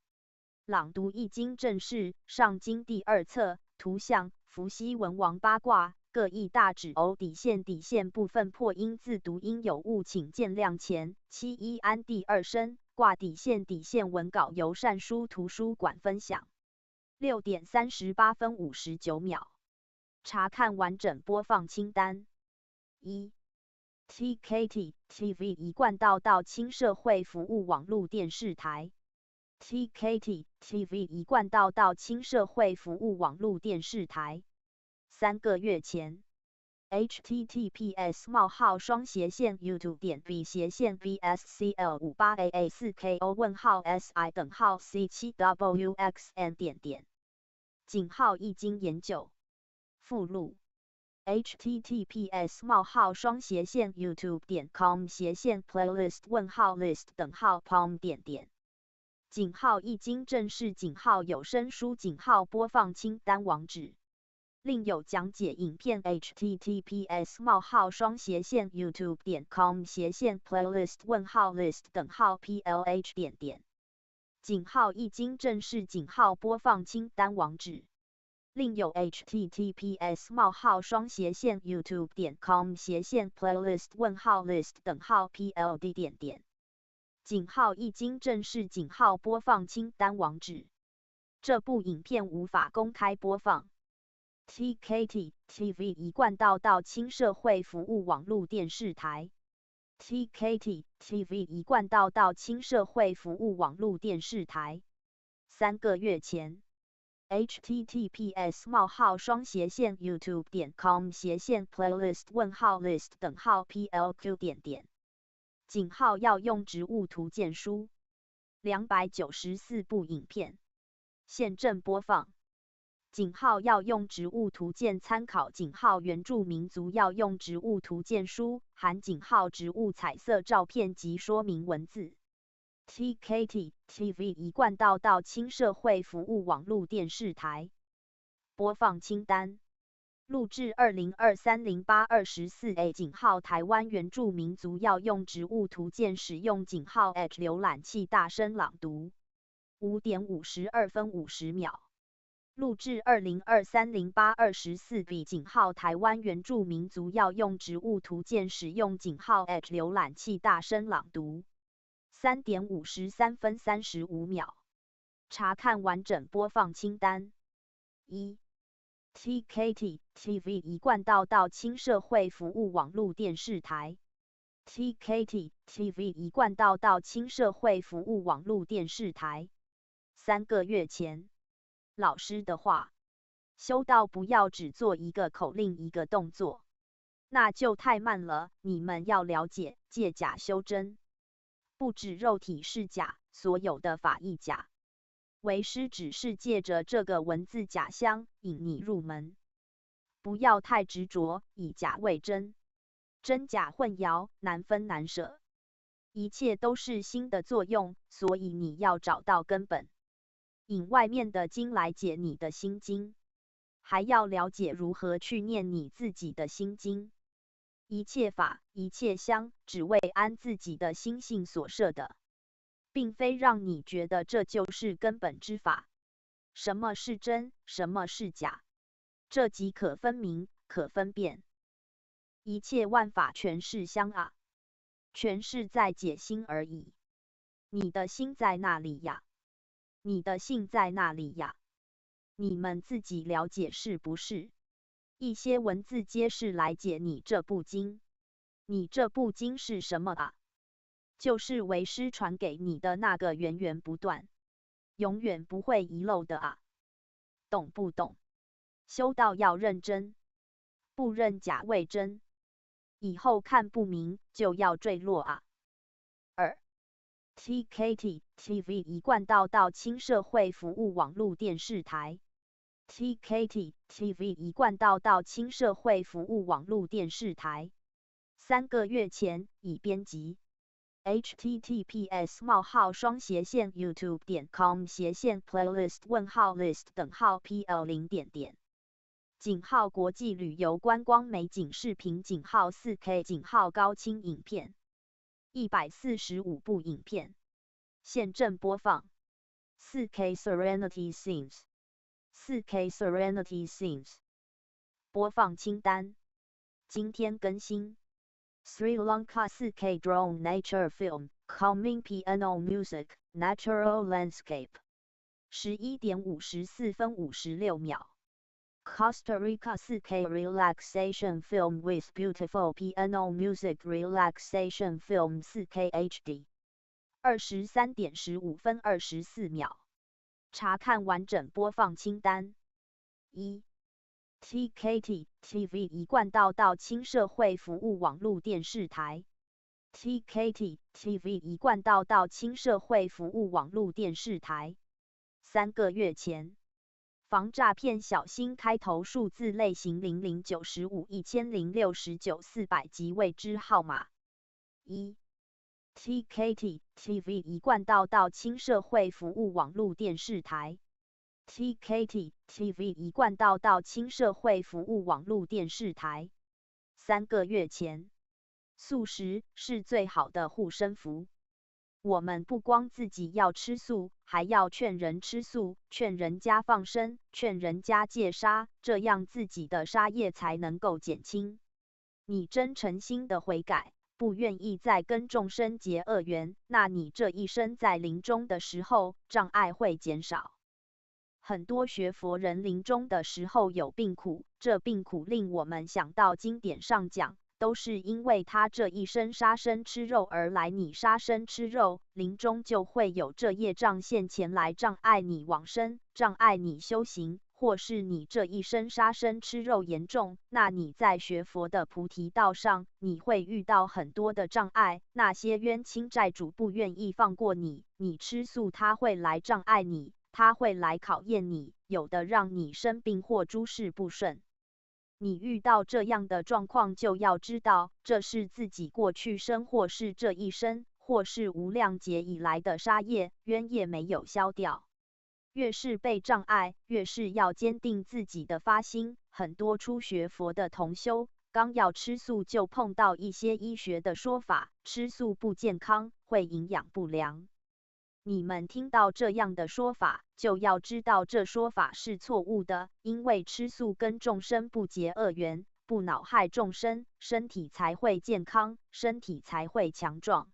朗读一经正式上经第二册图像伏羲文王八卦各译大旨偶底线部分破音字读音有误请见谅前7安第二声挂底线文稿由善书图书馆分享。6:38分59秒。查看完整播放清单。1. TKT TV 一贯道道亲社会服务网络电视台。TKT TV 一贯道道亲社会服务网络电视台。3个月前。https://youtube.vscl58aa4ko:_si_c7wxn。井号一经研究。附录。https://youtube.com/playlist-pom.。井号一经正式井号有声书井号播放清单网址。另有讲解影片 https://youtube.com/playlist-list-plh。井号一经正式井号播放清单网址。另有 https://youtube.com/playlist-list-pld。井号一经正式井号播放清单网址。这部影片无法公开播放。TKT TV 一贯道亲社会服务网络电视台。TKT TV 一贯道亲社会服务网络电视台。3个月前。https://youtube.com/playlist-list-plq。井号要用植物图鉴书。294部影片。现正播放。井号要用植物图鉴参考井号原住民族要用植物图鉴书，含井号植物彩色照片及说明文字。TKT TV 一贯道亲社会服务网络电视台。播放清单。录制2023-08-24A 井号台湾原住民族要用植物图鉴使用井号 H 浏览器大声朗读。5点52分50秒。录制2023-08-24B 井号台湾原住民族要用植物图鉴使用井号 H 浏览器大声朗读。3点53分35秒。查看完整播放清单。1. TKT TV 一贯道亲社会服务网络电视台。TKT TV 一贯道亲社会服务网络电视台。3个月前。老师的话，修道不要只做一个口令一个动作，那就太慢了。你们要了解，借假修真，不止肉体是假，所有的法亦假。为师只是借着这个文字假象引你入门，不要太执着，以假为真，真假混淆，难分难舍。一切都是心的作用，所以你要找到根本。引外面的经来解你的心经，还要了解如何去念你自己的心经。一切法，一切相，只为安自己的心性所设的，并非让你觉得这就是根本之法。什么是真，什么是假，这即可分明，可分辨。一切万法全是相啊，全是在解心而已。你的心在那里呀？你的性在那里呀？你们自己了解是不是？一些文字皆是来解你这部经。你这部经是什么啊？就是为师传给你的那个源源不断，永远不会遗漏的啊！懂不懂？修道要认真，不认假为真，以后看不明就要坠落啊！2. TKT TV 一贯道亲社会服务网络电视台。TKT TV 一贯道亲社会服务网络电视台。3个月前已编辑。https://youtube.com/playlist-list-pl0. 井号国际旅游观光美景视频井号 4K 井号高清影片。145部影片。现正播放。4K Serenity Scenes。4K Serenity Scenes。播放清单。今天更新。Sri Lanka 4K Drone Nature Film, Calming Piano Music, Natural Landscape。11点54分56秒。Costa Rica 4K Relaxation Film with Beautiful Piano Music Relaxation Film 4K HD。23点15分24秒。查看完整播放清单。1. TKT TV 一贯道亲社会服务网络电视台。TKT TV 一贯道亲社会服务网络电视台。3个月前。防诈骗小心开头数字类型00951069 及未知号码。1. TKT TV 一贯道亲社会服务网络电视台。TKT TV 一贯道亲社会服务网络电视台。3个月前，素食是最好的护身符。我们不光自己要吃素，还要劝人吃素，劝人家放生，劝人家戒杀，这样自己的杀业才能够减轻。你真诚心的悔改，不愿意再跟众生结恶缘，那你这一生在临终的时候，障碍会减少。很多学佛人临终的时候有病苦，这病苦令我们想到经典上讲，都是因为他这一生杀生吃肉而来，你杀生吃肉，临终就会有这业障现前来障碍你往生，障碍你修行，或是你这一生杀生吃肉严重，那你在学佛的菩提道上，你会遇到很多的障碍，那些冤亲债主不愿意放过你，你吃素他会来障碍你，他会来考验你，有的让你生病或诸事不顺。你遇到这样的状况，就要知道，这是自己过去生，或是这一生，或是无量劫以来的杀业、冤业没有消掉。越是被障碍，越是要坚定自己的发心。很多初学佛的同修，刚要吃素就碰到一些医学的说法，吃素不健康，会营养不良。你们听到这样的说法，就要知道这说法是错误的，因为吃素跟众生不结恶缘，不恼害众生，身体才会健康，身体才会强壮。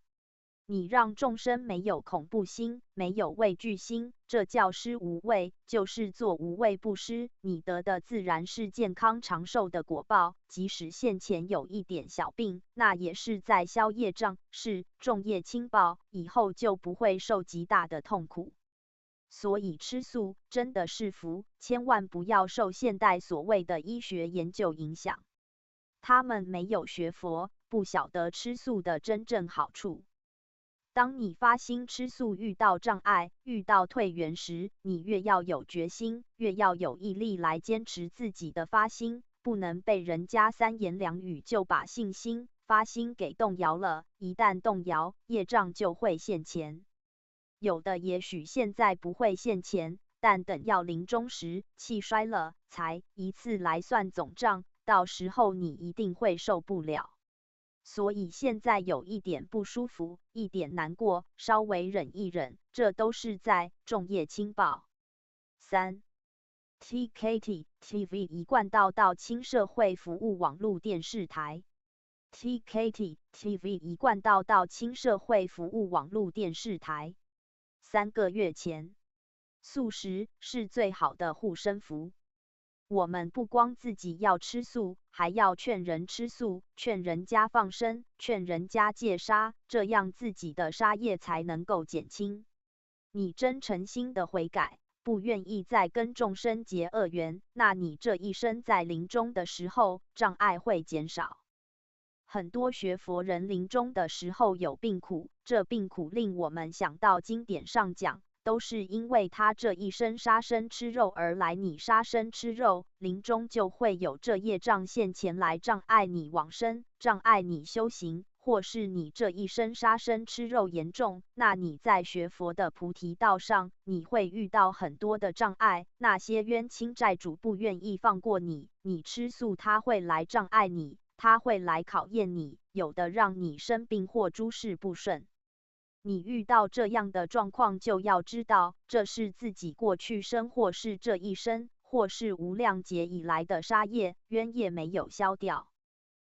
你让众生没有恐怖心，没有畏惧心，这叫施无畏，就是做无畏布施，你得的自然是健康长寿的果报。即使现前有一点小病，那也是在消业障，是重业轻报，以后就不会受极大的痛苦。所以吃素真的是福，千万不要受现代所谓的医学研究影响。他们没有学佛，不晓得吃素的真正好处。当你发心吃素遇到障碍、遇到退缘时，你越要有决心，越要有毅力来坚持自己的发心，不能被人家三言两语就把信心、发心给动摇了。一旦动摇，业障就会现前。有的也许现在不会现前，但等要临终时，气衰了，才一次来算总账，到时候你一定会受不了。所以现在有一点不舒服，一点难过，稍微忍一忍，这都是在重业轻报。3. TKT TV 一贯道亲社会服务网络电视台。TKT TV 一贯道亲社会服务网络电视台。3个月前，素食是最好的护身符。我们不光自己要吃素，还要劝人吃素，劝人家放生，劝人家戒杀，这样自己的杀业才能够减轻。你真诚心的悔改，不愿意再跟众生结恶缘，那你这一生在临终的时候，障碍会减少。很多学佛人临终的时候有病苦，这病苦令我们想到经典上讲，都是因为他这一生杀生吃肉而来，你杀生吃肉，临终就会有这业障现前来障碍你往生，障碍你修行，或是你这一生杀生吃肉严重，那你在学佛的菩提道上，你会遇到很多的障碍，那些冤亲债主不愿意放过你，你吃素他会来障碍你，他会来考验你，有的让你生病或诸事不顺。你遇到这样的状况，就要知道，这是自己过去生，或是这一生，或是无量劫以来的杀业、冤业没有消掉。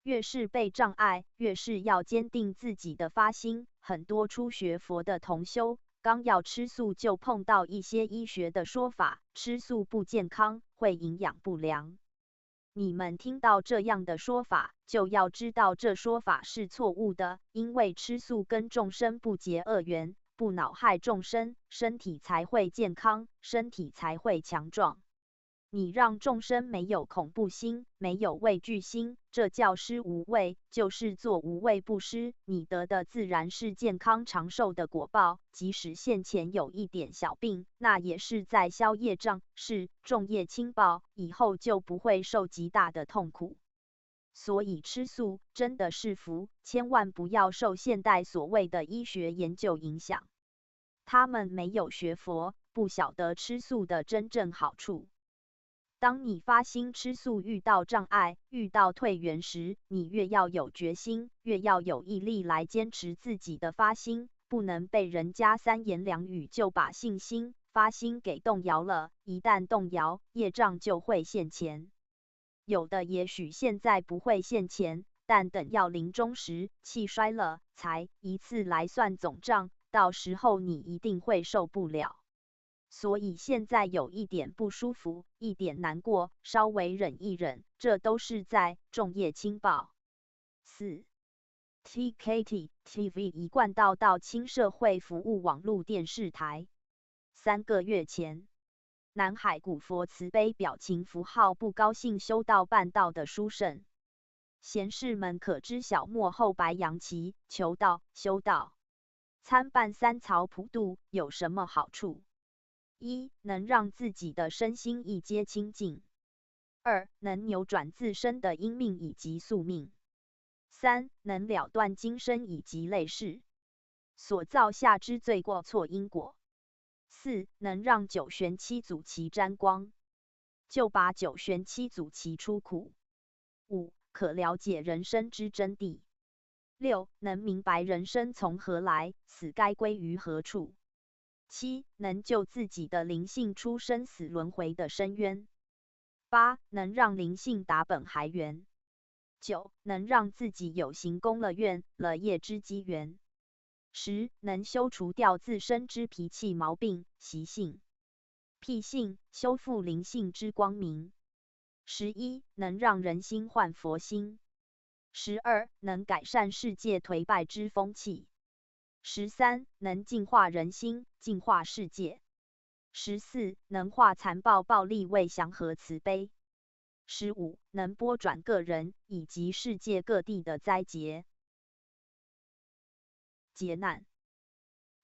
越是被障碍，越是要坚定自己的发心。很多初学佛的同修，刚要吃素就碰到一些医学的说法，吃素不健康，会营养不良。你们听到这样的说法，就要知道这说法是错误的，因为吃素跟众生不结恶缘，不恼害众生，身体才会健康，身体才会强壮。你让众生没有恐怖心，没有畏惧心，这叫施无畏，就是做无畏布施，你得的自然是健康长寿的果报。即使现前有一点小病，那也是在消业障，是重业轻报，以后就不会受极大的痛苦。所以吃素真的是福，千万不要受现代所谓的医学研究影响。他们没有学佛，不晓得吃素的真正好处。当你发心吃素遇到障碍、遇到退缘时，你越要有决心，越要有毅力来坚持自己的发心，不能被人家三言两语就把信心、发心给动摇了。一旦动摇，业障就会现前。有的也许现在不会现前，但等要临终时，气衰了，才一次来算总账，到时候你一定会受不了。所以现在有一点不舒服，一点难过，稍微忍一忍，这都是在重业轻报。4. TKT TV 一贯到轻社会服务网络电视台。3个月前，南海古佛慈悲表情符号不高兴修道办道的殊胜，贤士们可知晓末后白扬旗，求道、修道、参办三曹普渡有什么好处？1. 能让自己的身心一皆清净。2. 能扭转自身的因命以及宿命。3. 能了断今生以及累世所造下之罪过错因果。4. 能让九玄七祖齐沾光，就把九玄七祖齐出苦。5. 可了解人生之真谛。6. 能明白人生从何来，死该归于何处。7. 能救自己的灵性出生死轮回的深渊。8. 能让灵性达本还原。9. 能让自己有行功了愿了业之机缘。10. 能修除掉自身之脾气毛病、习性、癖性，修复灵性之光明。11. 能让人心换佛心。12. 能改善世界颓败之风气。13. 能净化人心，净化世界。14. 能化残暴暴力为祥和慈悲。15. 能拨转个人以及世界各地的灾劫劫难。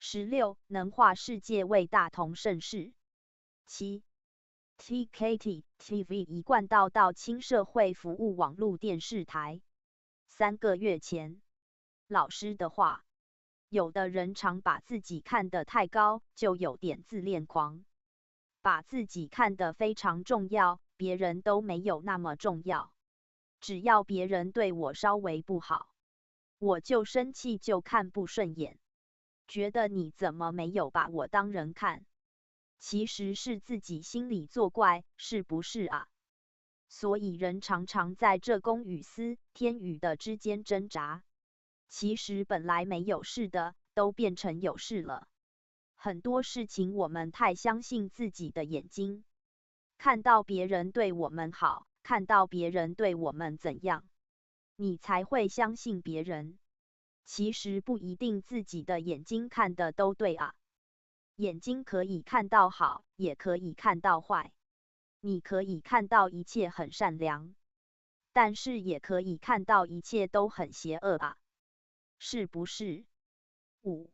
16. 能化世界为大同盛世。7. TKT TV 一贯到轻社会服务网络电视台。3个月前，老师的话，有的人常把自己看得太高，就有点自恋狂，把自己看得非常重要，别人都没有那么重要。只要别人对我稍微不好，我就生气，就看不顺眼，觉得你怎么没有把我当人看？其实是自己心里作怪，是不是啊？所以人常常在这公与私、天与的之间挣扎。其实本来没有事的，都变成有事了。很多事情我们太相信自己的眼睛，看到别人对我们好，看到别人对我们怎样，你才会相信别人。其实不一定自己的眼睛看的都对啊。眼睛可以看到好，也可以看到坏。你可以看到一切很善良，但是也可以看到一切都很邪恶啊，是不是？5.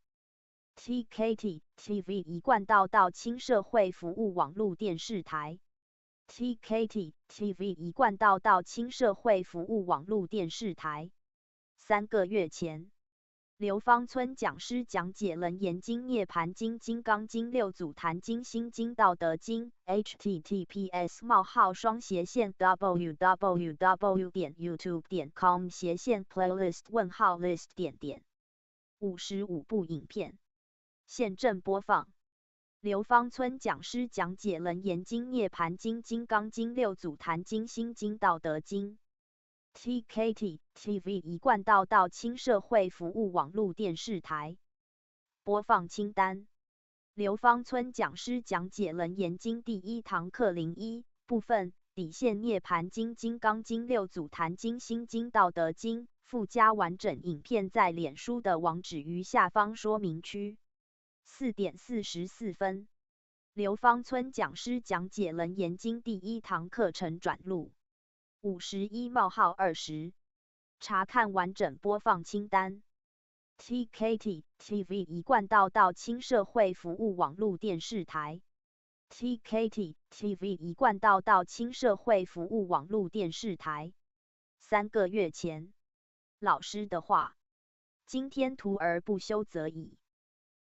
TKT TV 一贯到轻社会服务网络电视台。TKT TV 一贯到轻社会服务网络电视台。3个月前，刘芳村讲师讲解《楞严经》《涅盘经》《金刚经》《六祖坛经》《心经》《道德经》https://www.youtube.com/playlist-list 55部影片现正播放。刘芳村讲师讲解《楞严经》《涅盘经》《金刚经》《六祖坛经》《心经》《道德经》。TKT TV 一贯到轻社会服务网络电视台。播放清单：刘芳村讲师讲解《楞严经》第1堂课01部分底线涅盘经、金刚经、六祖坛经、心经、道德经，附加完整影片在脸书的网址于下方说明区。4:44刘芳村讲师讲解《楞严经》第1堂课程转录51-20，查看完整播放清单。TKT TV 一贯道亲社会服务网络电视台。TKT TV 一贯道亲社会服务网络电视台。3个月前，老师的话，今天徒而不修则已。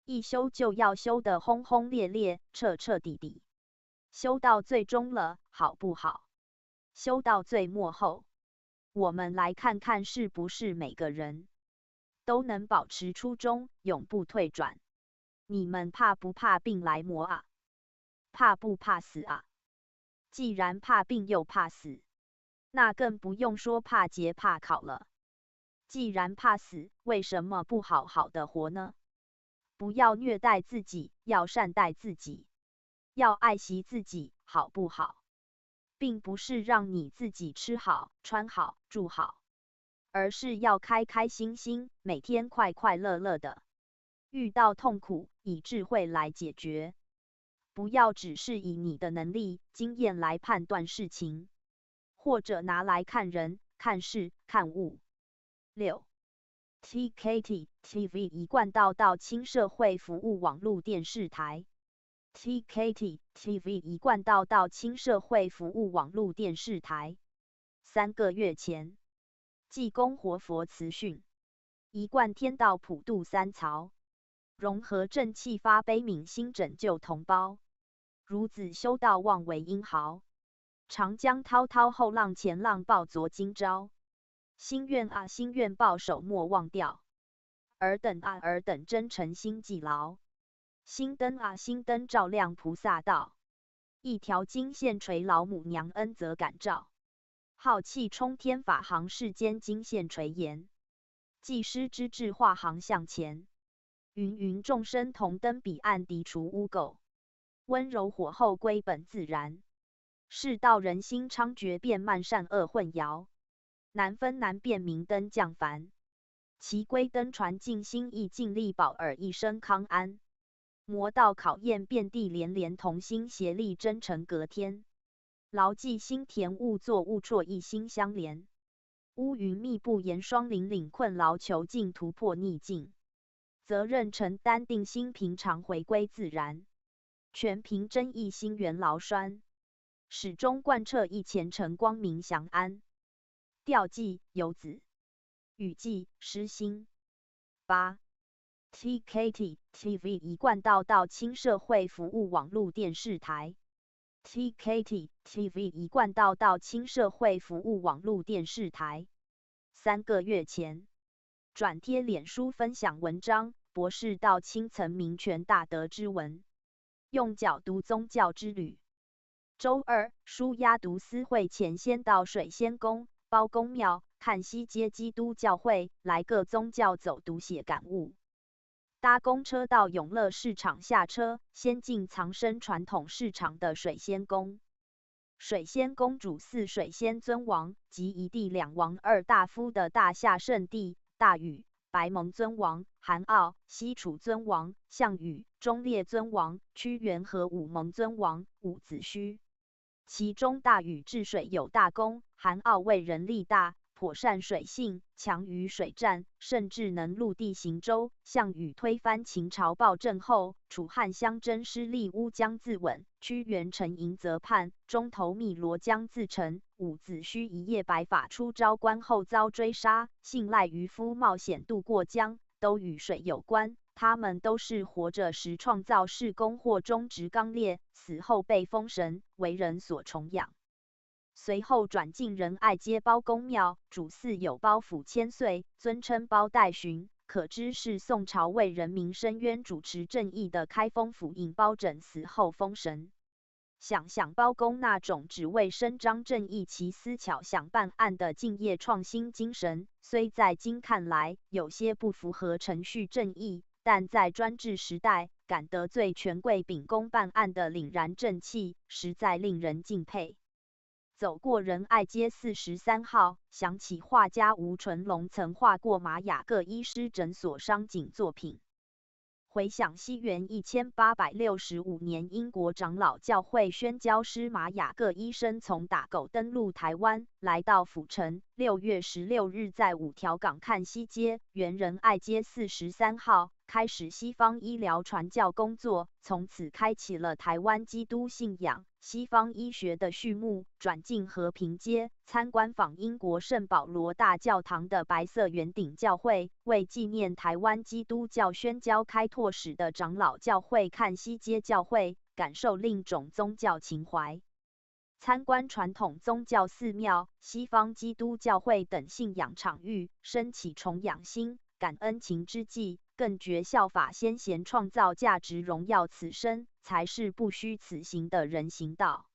一修就要修得轰轰烈烈、彻彻底底，修到最终了，好不好？修到最末后，我们来看看是不是每个人都能保持初衷，永不退转。你们怕不怕病来磨啊？怕不怕死啊？既然怕病又怕死，那更不用说怕劫怕考了。既然怕死，为什么不好好的活呢？不要虐待自己，要善待自己，要爱惜自己，好不好？并不是让你自己吃好、穿好、住好，而是要开开心心，每天快快乐乐的。遇到痛苦，以智慧来解决，不要只是以你的能力、经验来判断事情，或者拿来看人、看事、看物。6. TKT TV 一贯道亲社会服务网络电视台。TKT TV 一贯道亲社会服务网络电视台。3个月前，济公活佛慈训，一贯天道普渡三曹，融合正气发悲悯心拯救同胞，孺子修道望为英豪，长江滔滔后浪前浪报昨今朝。心愿啊心愿报手莫忘掉，尔等啊尔等真诚心记牢。心灯啊心灯照亮菩萨道，一条金线垂老母娘恩泽感召。浩气冲天法行世间金线垂言，济师之智化行向前。芸芸众生同登彼岸涤除污垢，温柔火候归本自然。世道人心猖獗变慢善恶混淆，难分难辨明灯降凡。其归灯传尽心意尽力保尔一生康安。魔道考验遍地连连同心协力真诚隔天。牢记心田勿作勿辍一心相连。乌云密布严霜凛凛困劳求尽突破逆境。责任承担定心平常回归自然。全凭真意心源劳栓。始终贯彻一虔诚光明祥安。调剂游子。语记诗心。8. TKT TV 一贯道亲社会服务网络电视台。TKT TV 一贯道亲社会服务网络电视台。3个月前，转贴脸书分享文章，博士道亲曾民权大德之文，用角读宗教之旅。周2，舒压读思会前先到水仙宫、包公庙、看西街基督教会，来各宗教走读写感悟。搭公车到永乐市场下车，先进藏身传统市场的水仙宫。水仙宫主祀水仙尊王及一地两王二大夫的大夏圣地，大禹、白蒙尊王、韩傲、西楚尊王、项羽、忠烈尊王、屈原和武蒙尊王伍子胥。其中大禹治水有大功，韩傲为人力大，颇善水性，强于水战，甚至能陆地行舟。项羽推翻秦朝暴政后，楚汉相争失利，乌江自刎。屈原沉营泽畔，中投汨罗江自沉。伍子胥一夜白发出昭关后遭追杀，信赖渔夫冒险渡过江，都与水有关。他们都是活着时创造事功或忠直刚烈，死后被封神，为人所崇仰。随后转进仁爱街包公庙，主祀有包府千岁，尊称包代巡，可知是宋朝为人民伸冤、主持正义的开封府尹包拯死后封神。想想包公那种只为伸张正义、奇思巧想办案的敬业创新精神，虽在今看来有些不符合程序正义，但在专制时代敢得罪权贵秉公办案的凛然正气，实在令人敬佩。走过仁爱街43号，想起画家吴纯龙曾画过玛雅各医师诊所商景作品。回想西元1865年，英国长老教会宣教师马雅各医生从打狗登陆台湾，来到府城。6月16日，在5条港看西街原仁爱街43号开始西方医疗传教工作，从此开启了台湾基督信仰、西方医学的序幕。转进和平街，参观访英国圣保罗大教堂的白色圆顶教会，为纪念台湾基督教宣教开拓史的长老教会看西街教会，感受另种宗教情怀。参观传统宗教寺庙、西方基督教会等信仰场域，升起崇仰心、感恩情之际，更觉效法先贤创造价值，荣耀此生，才是不虚此行的人行道。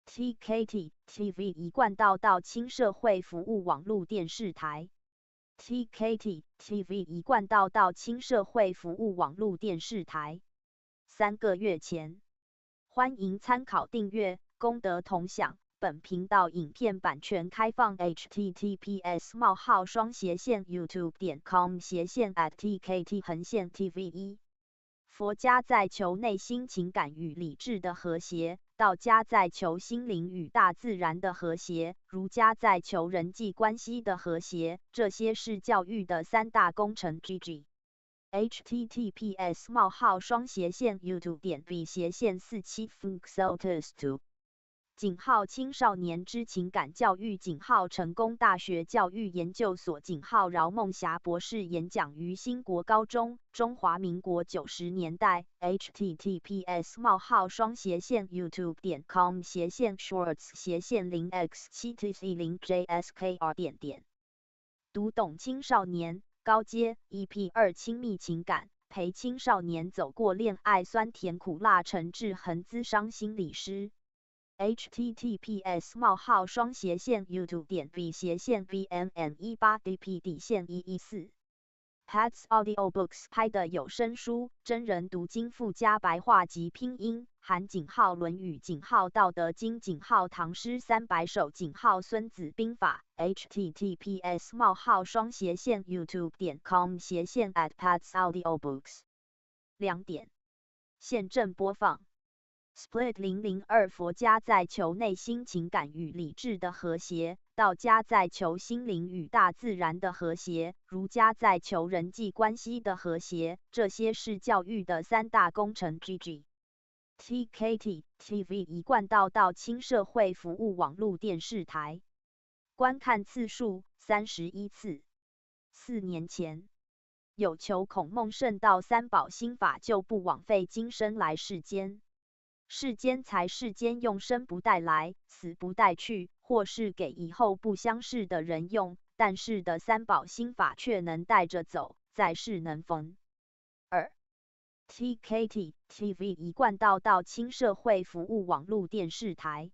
TKT TV 一贯道亲社会服务网络电视台。TKT TV 一贯道亲社会服务网络电视台。3个月前，欢迎参考订阅。功德同享，本频道影片版权开放 https://youtube.com/@tkt-tv1。佛家在求内心情感与理智的和谐，道家在求心灵与大自然的和谐，儒家在求人际关系的和谐，这些是教育的3大工程。GG https://youtube.b/47funxelters2青少年之情感教育成功大学教育研究所饶梦霞博士演讲于新国高中，中华民国90年代。https://shorts/0x7t0jskr。读懂青少年高阶 EP2 亲密情感，陪青少年走过恋爱酸甜苦辣，陈志恒咨商心理师。https://youtube.b/vmn18dp114 Pats Audiobooks 拍的有声书，真人读经附加白话及拼音，含论语、道德经、唐诗300首、孙子兵法。https://youtube.com/@patsaudioBooks 2点。现正播放。Split 002佛家在求内心情感与理智的和谐，道家在求心灵与大自然的和谐，儒家在求人际关系的和谐，这些是教育的3大工程。GG TKT TV 一贯道亲社会服务网络电视台。观看次数31次。4年前，有求孔孟圣道3宝心法，就不枉费今生来世间。世间才世间，用生不带来，死不带去，或是给以后不相识的人用，但是的3宝心法却能带着走，在世能逢。2 TKT TV 一贯道亲社会服务网络电视台。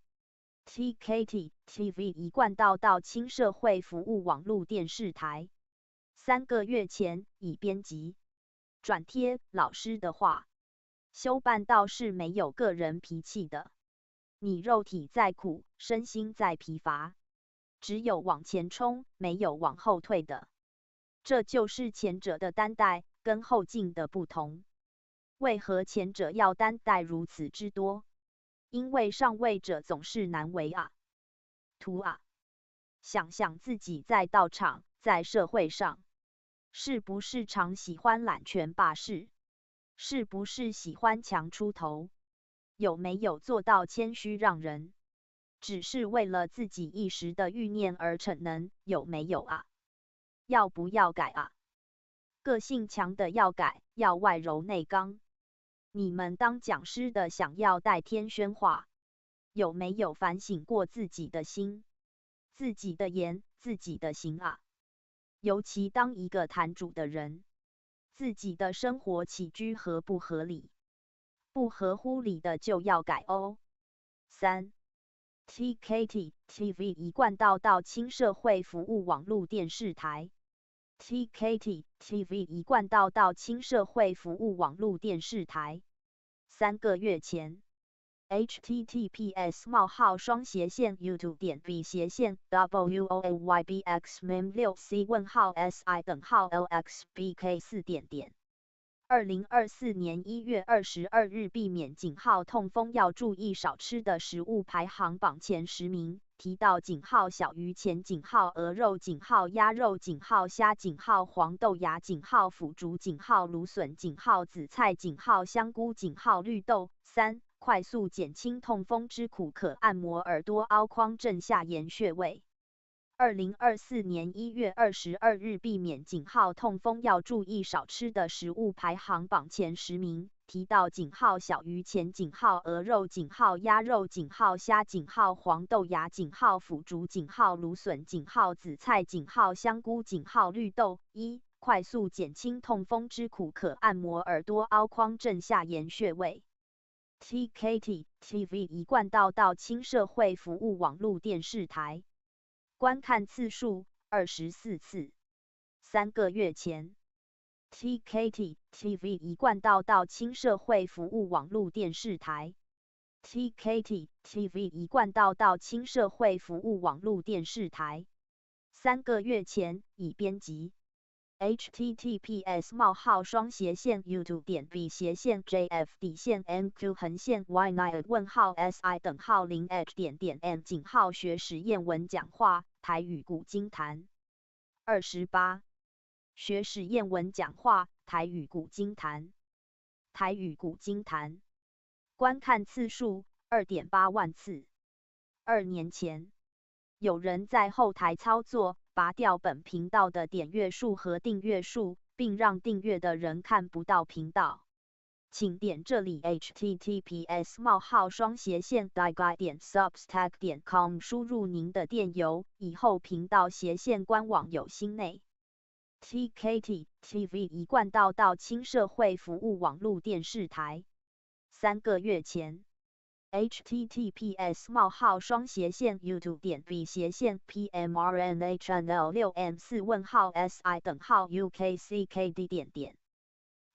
TKT TV 一贯道亲社会服务网络电视台。3个月前已编辑转贴老师的话。修办道是没有个人脾气的，你肉体再苦，身心再疲乏，只有往前冲，没有往后退的。这就是前者的担待，跟后进的不同。为何前者要担待如此之多？因为上位者总是难为啊。图啊，想想自己在道场，在社会上，是不是常喜欢揽权霸势？是不是喜欢强出头？有没有做到谦虚让人？只是为了自己一时的欲念而逞能，有没有啊？要不要改啊？个性强的要改，要外柔内刚。你们当讲师的想要代天宣化，有没有反省过自己的心、自己的言、自己的行啊？尤其当一个坛主的人，自己的生活起居合不合理？不合乎理的就要改哦。3 TKT TV 一贯道亲社会服务网络电视台。TKT TV 一贯道亲社会服务网络电视台。3个月前。https://youtube.b/vyoaybx-6c:/lxbk4 2024年1月22日避免井号痛风要注意少吃的食物排行榜前10名，提到井号小于前井号鹅肉井号鸭肉井号虾井号黄豆芽井号腐竹井号芦笋井号紫菜井号香菇井号绿豆。3. 快速减轻痛风之苦，可按摩耳朵凹框正下沿穴位。2024年1月22日避免井号痛风要注意少吃的食物排行榜前10名，提到井号小于前井号鹅肉井号鸭肉井号虾井号黄豆芽井号腐竹井号芦笋井号紫菜井号香菇井号绿豆。1. 快速减轻痛风之苦，可按摩耳朵凹框正下沿穴位。TKT TV 一贯道亲社会服务网络电视台。观看次数24次。3个月前 ，TKT TV 一贯道亲社会服务网络电视台。TKT TV 一贯道亲社会服务网络电视台。3个月前已编辑。https://youtube.b/jf_y9_si_n_n学实验文讲话台语古今谈。28. 学实验文讲话台语古今谈。台语古今谈。观看次数 2.8 万次。2年前，有人在后台操作拔掉本频道的点阅数和订阅数，并让订阅的人看不到频道。请点这里 https://digai.substack.com 输入您的电邮，以后频道斜线官网有新内。TKT TV 一贯道亲社会服务网络电视台。3个月前。https://youtube.b/pmrnhn6m4si_ukckd。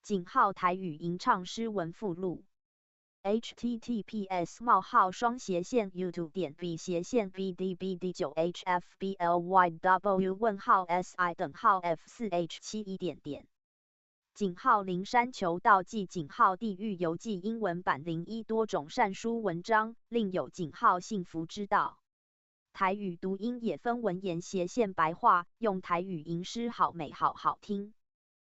井号台语吟唱诗文附录。https://youtube.b/cdbd9hfbly_si_f4h71。井号灵山求道记井号地狱游记英文版01多种善书文章，另有井号幸福之道。台语读音也分文言斜线白话，用台语吟诗好美好好听。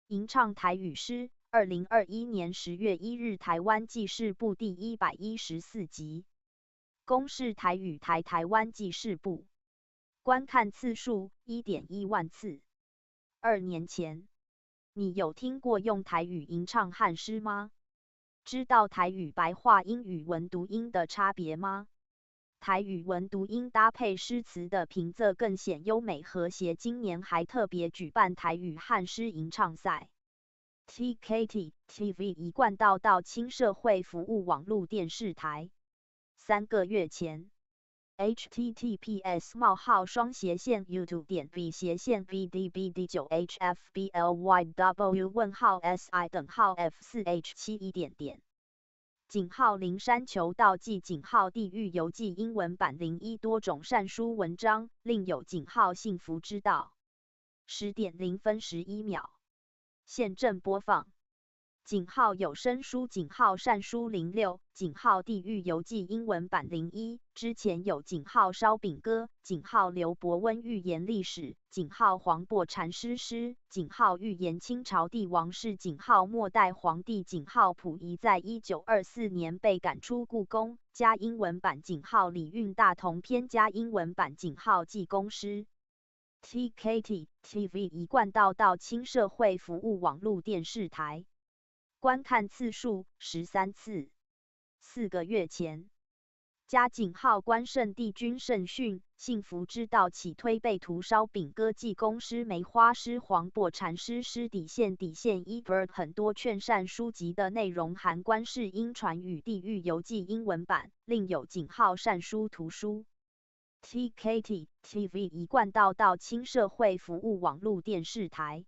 吟唱台语诗2021年10月1日台湾记事部第114集。公视台语台台湾记事部。观看次数 1.1 万次。2年前。你有听过用台语吟唱汉诗吗？知道台语白话音与文读音的差别吗？台语文读音搭配诗词的平仄更显优美和谐，今年还特别举办台语汉诗吟唱赛。TKT TV 一贯道亲社会服务网络电视台。3个月前。https://youtube.b/cdbd9hfbly_si_f4h71。井号灵山求道记井号地狱游记英文版01多种善书文章，另有井号幸福之道。10点0分11秒。现正播放。井号有声书井号善书06，井号地狱游记英文版01，之前有井号烧饼歌，井号刘伯温预言历史，井号黄檗禅师诗，井号预言清朝帝王事，井号末代皇帝，井号溥仪在1924年被赶出故宫，加英文版井号礼运大同篇加英文版井号济公诗。TKT TV 一贯道亲社会服务网络电视台。观看次数13次。4个月前。加井号关圣帝君圣训，幸福之道起推背图烧饼歌济公诗梅花诗黄檗禅师诗底线1 很多劝善书籍的内容含观世音传语地狱游记英文版，另有井号善书图书。TKT TV 一贯道亲社会服务网络电视台。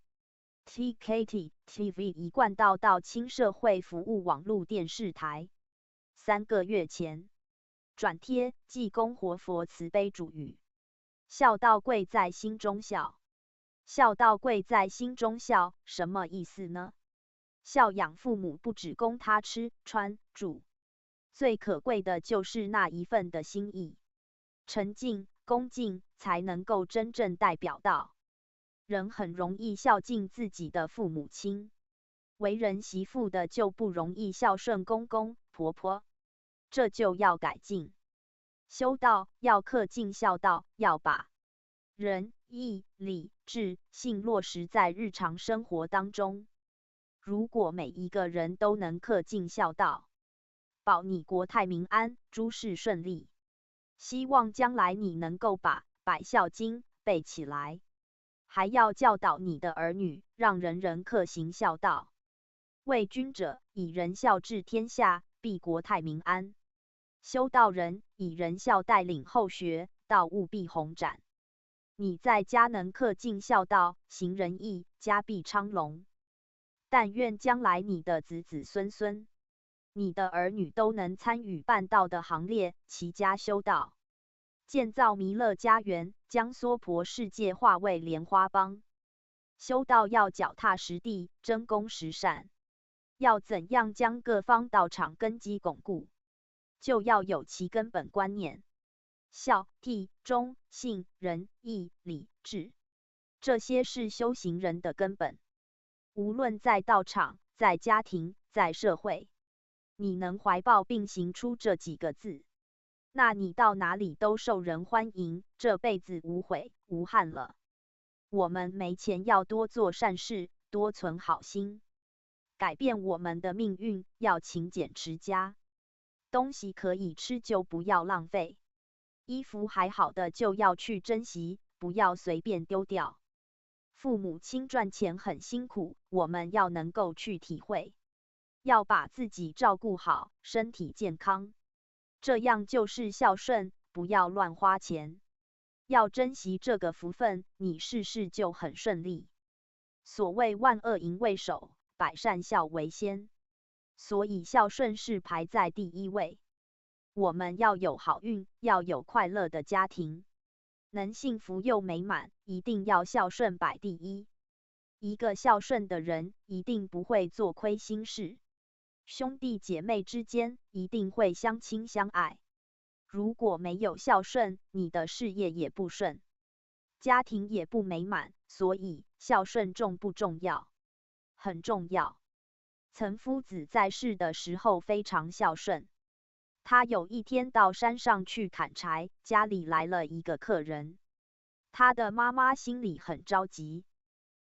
TKT TV 一贯道亲社会服务网络电视台。3个月前。转贴济公活佛慈悲主语。孝道贵在心中孝。孝道贵在心中孝，什么意思呢？孝养父母不只供他吃穿住，最可贵的就是那一份的心意。诚敬、恭敬才能够真正代表到，人很容易孝敬自己的父母亲，为人媳妇的就不容易孝顺公公婆婆，这就要改进。修道要恪尽孝道，要把仁义礼智信落实在日常生活当中。如果每一个人都能恪尽孝道，保你国泰民安，诸事顺利。希望将来你能够把《百孝经》背起来，还要教导你的儿女，让人人恪行孝道。为君者，以仁孝治天下，必国泰民安。修道人以仁孝带领后学，道务必宏展。你在家能恪尽孝道，行仁义，家必昌隆。但愿将来你的子子孙孙，你的儿女都能参与办道的行列，齐家修道，建造弥勒家园，将娑婆世界化为莲花邦。修道要脚踏实地，真功实善。要怎样将各方道场根基巩固，就要有其根本观念：孝、悌、忠、信、仁、义、礼、智，这些是修行人的根本。无论在道场、在家庭、在社会，你能怀抱并行出这几个字，那你到哪里都受人欢迎，这辈子无悔无憾了。我们没钱要多做善事，多存好心，改变我们的命运要勤俭持家。东西可以吃就不要浪费，衣服还好的就要去珍惜，不要随便丢掉。父母亲赚钱很辛苦，我们要能够去体会，要把自己照顾好，身体健康，这样就是孝顺，不要乱花钱。要珍惜这个福分，你事事就很顺利。所谓万恶淫为首，百善孝为先，所以孝顺是排在第一位。我们要有好运，要有快乐的家庭，能幸福又美满，一定要孝顺摆第一。一个孝顺的人，一定不会做亏心事。兄弟姐妹之间，一定会相亲相爱。如果没有孝顺，你的事业也不顺，家庭也不美满。所以孝顺重不重要？很重要。岑夫子在世的时候非常孝顺。他有一天到山上去砍柴，家里来了一个客人。他的妈妈心里很着急，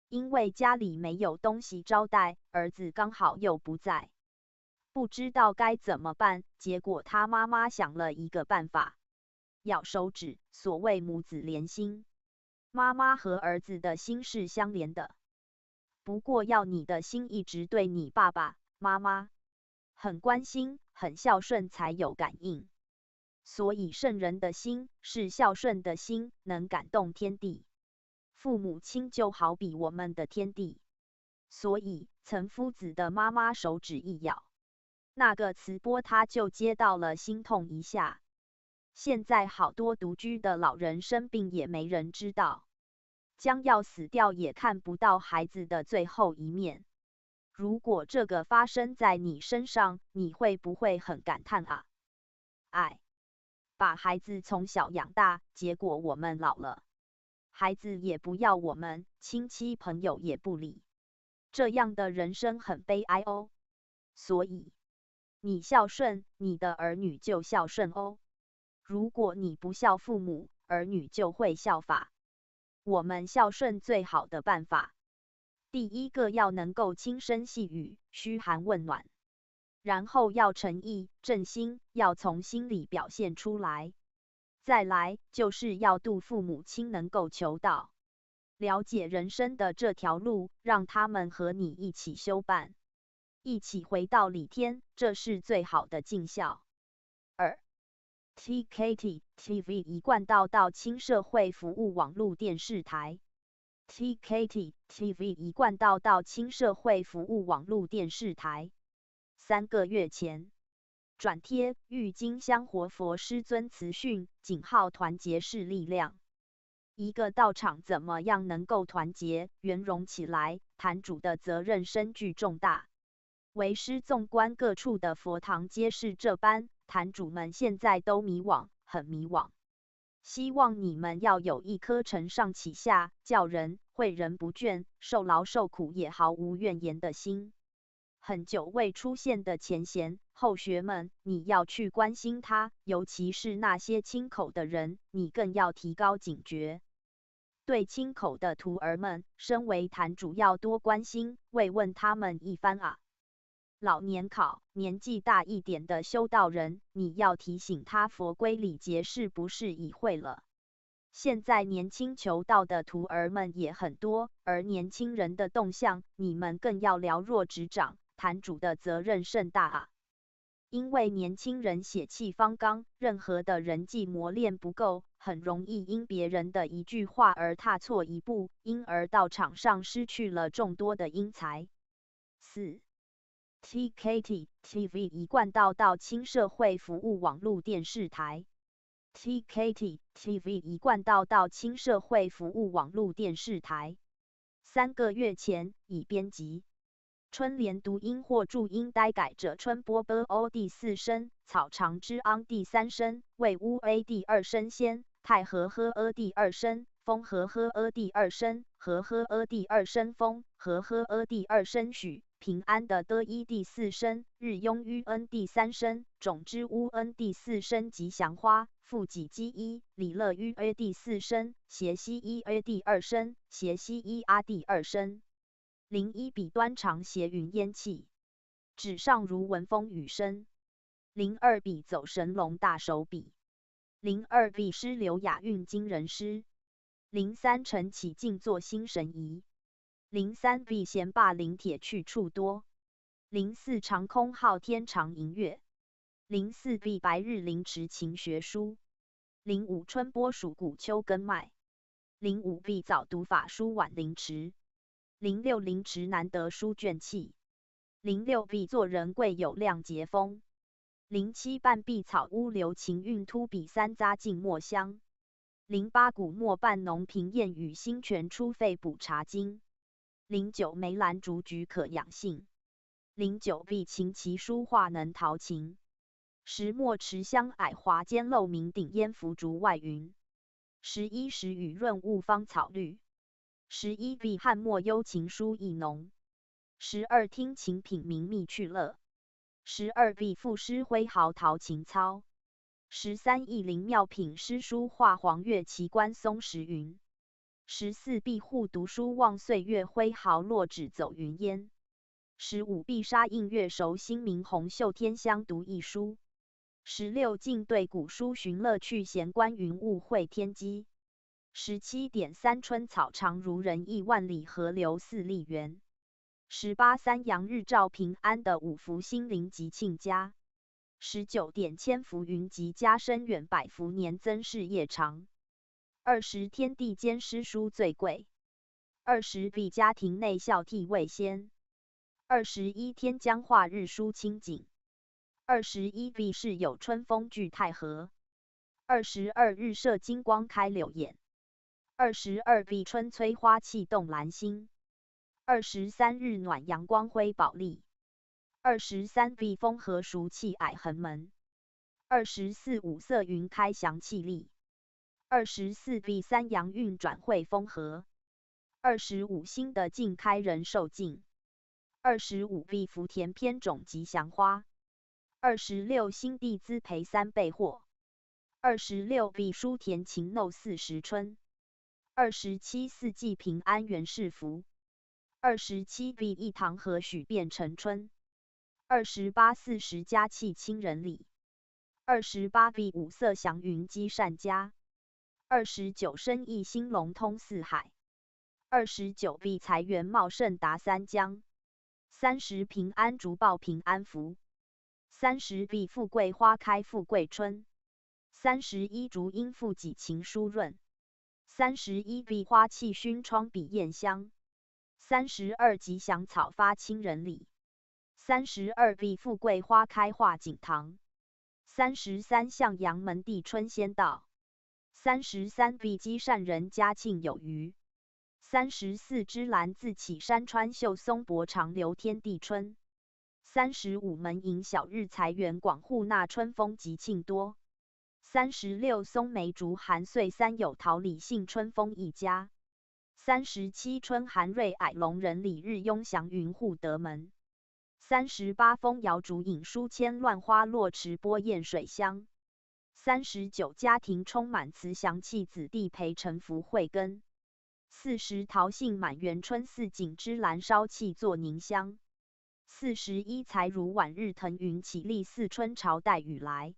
因为家里没有东西招待，儿子刚好又不在，不知道该怎么办。结果他妈妈想了一个办法，咬手指，所谓母子连心。妈妈和儿子的心是相连的，不过要你的心一直对你爸爸妈妈很关心，很孝顺才有感应。所以圣人的心是孝顺的心，能感动天地。父母亲就好比我们的天地，所以岑夫子的妈妈手指一咬，那个磁波他就接到了，心痛一下。现在好多独居的老人生病也没人知道，将要死掉也看不到孩子的最后一面。如果这个发生在你身上，你会不会很感叹啊？把孩子从小养大，结果我们老了，孩子也不要我们，亲戚朋友也不理，这样的人生很悲哀哦。所以你孝顺，你的儿女就孝顺哦。如果你不孝父母，儿女就会效法。我们孝顺最好的办法，第一个要能够轻声细语，嘘寒问暖，然后要诚意正心，要从心里表现出来。再来就是要度父母亲能够求道，了解人生的这条路，让他们和你一起修办，一起回到理天，这是最好的尽孝。TKT TV 一贯道亲社会服务网络电视台。TKT TV 一贯道亲社会服务网络电视台。3个月前转贴郁金香活佛师尊慈训，井号团结是力量。一个道场怎么样能够团结圆融起来？坛主的责任深具重大。为师纵观各处的佛堂皆是这般，坛主们现在都迷惘，很迷惘。希望你们要有一颗承上启下，教人诲人不倦，受劳受苦也毫无怨言的心。很久未出现的前贤后学们，你要去关心他，尤其是那些亲口的人，你更要提高警觉。对亲口的徒儿们，身为坛主要多关心，慰问他们一番啊。老年考，年纪大一点的修道人，你要提醒他佛规礼节是不是已会了。现在年轻求道的徒儿们也很多，而年轻人的动向，你们更要了若指掌。坛主的责任甚大啊！因为年轻人血气方刚，任何的人际磨练不够，很容易因别人的一句话而踏错一步，因而到场上失去了众多的英才。4. TKT TV 一贯道亲社会服务网络电视台。TKT TV 一贯道亲社会服务网络电视台。3个月前已编辑。春联读音或注音呆改者春波波 o 第4声，草长之昂第3声，为乌 a 第2声先，太和呵第2声，风和呵第2声，和呵第2声风，和呵第2声许，平安的的一第4声，日庸于 n 第3声，种之乌 n 第4声吉祥花，富己基一，李乐于 a 第4声，斜西一 a 第2声，斜西一 a 第2声。01笔端长斜云烟气，纸上如闻风雨声。02笔走神龙大手笔。02笔诗流雅韵惊人诗。03晨起静坐心神怡。03笔闲罢临帖去处多。04长空昊天长迎月。04笔白日临池勤学书。05春播黍谷秋耕麦。05笔早读法书晚临池。06临池难得书卷气。06笔做人贵有亮节风。07半壁草屋留情韵突笔3匝静墨香。08古墨半浓平燕语新泉出肺补茶经。09梅兰竹菊可养性。09笔琴棋书画能陶情。石墨池香霭华间漏明顶烟浮竹外云。11时雨润物芳草绿。11笔汉墨幽情书意浓。12听琴品茗蜜趣乐。12笔赋诗挥毫陶情操。13意灵妙品诗书画黄月奇观松石云。14笔护读书望岁月挥毫落纸走云烟。15笔沙映月熟新明红袖天香读一书。16静对古书寻乐趣闲观云雾会天机。17点3春草长如人意万里河流似丽园。18三阳日照平安的五福心灵吉庆家。19点千福云集家深远百福年增事业长。20天地间诗书最贵。20笔家庭内孝悌未先。21天将化日书清景。21笔是有春风聚太和。22日射金光开柳眼。22笔春催花气动兰心。23日暖阳光辉宝丽。23笔风和熟气霭横门。24五色云开祥气丽。24笔三阳运转会风和。25星的静开人寿静。25笔福田偏种吉祥花。26星地资培3倍获。26笔书田勤耨40春。27四季平安元世福。27笔一堂和许变成春。2840家气亲人礼。28笔五色祥云积善家。29生意兴隆通四海。29笔财源茂盛达三江。30平安竹报平安福。30笔富贵花开富贵春。31竹阴富己情疏润。31笔花气熏窗笔艳香。32吉祥草发亲人礼。32笔富贵花开画景堂。33向阳门第春先到。33笔积善人家庆有余。34芝兰自起山川秀松柏长流天地春。35门营小日财源广户纳春风吉庆多。36松梅竹寒岁三有桃李杏春风一家。37春寒瑞矮龙人李日雍祥云户德门。38风摇竹影书签乱花落池波燕水乡。39家庭充满慈祥气子弟陪臣服慧根。40桃杏满园春似锦芝兰烧气作凝香。41才如晚日腾云起立似春潮带雨来。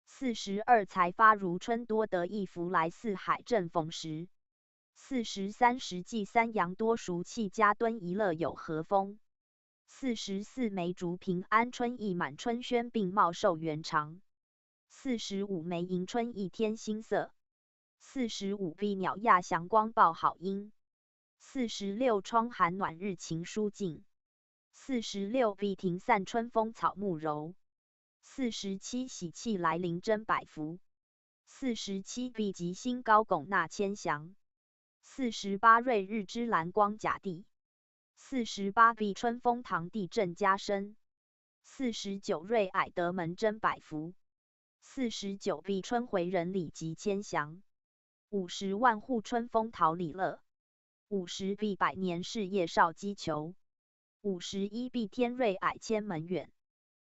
42才发如春多得一福来似海阵逢时。43时季三阳多熟气家敦一乐有和风。44梅竹平安春意满春轩并茂寿元长。45梅迎春一天新色。45碧鸟亚祥光报好音。46窗寒暖日晴舒静。46碧庭散春风草木柔。47喜气来临真百福。47碧吉星高拱纳千祥。48瑞日之蓝光甲地。48碧春风堂地震加身。49瑞矮德门真百福。49碧春回人礼吉千祥。50万户春风桃李乐。50碧百年事业少击球。51碧天瑞矮千门远。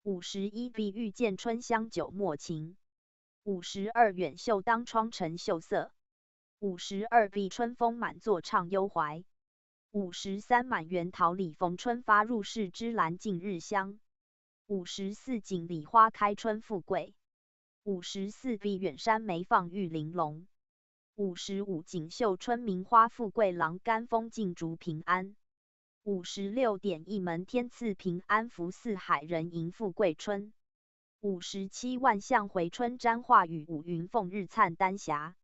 51碧遇见春香久莫情。52远袖当窗成秀色。52碧春风满座畅幽怀。53满园桃李逢春发入室芝兰尽日香。54锦鲤花开春富贵。54碧远山梅放玉玲珑。55锦绣春名花富贵郎干风尽竹平安。56点一门天赐平安福四海人迎富贵春。57万象回春沾化雨五云凤日灿丹霞。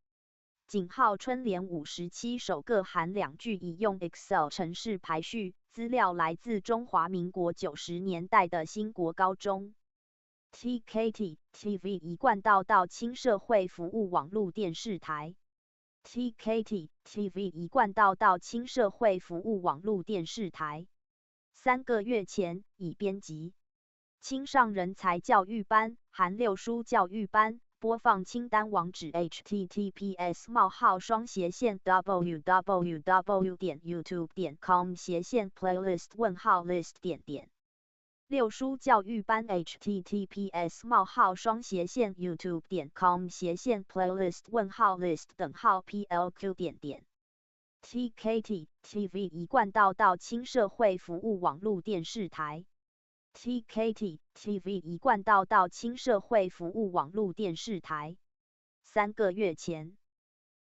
井号春联57首各含2句，已用 Excel 程式排序，资料来自中华民国90年代的新国高中。TKT TV 一贯到青社会服务网络电视台。TKT TV 一贯到青社会服务网络电视台。3个月前已编辑。青上人才教育班含六书教育班播放清单网址 https://www.youtube.com/playlist六书教育班 https://youtube.com/playlist_list TKT TV 一贯到青社会服务网络电视台。TKT TV 一贯到青社会服务网络电视台。3个月前，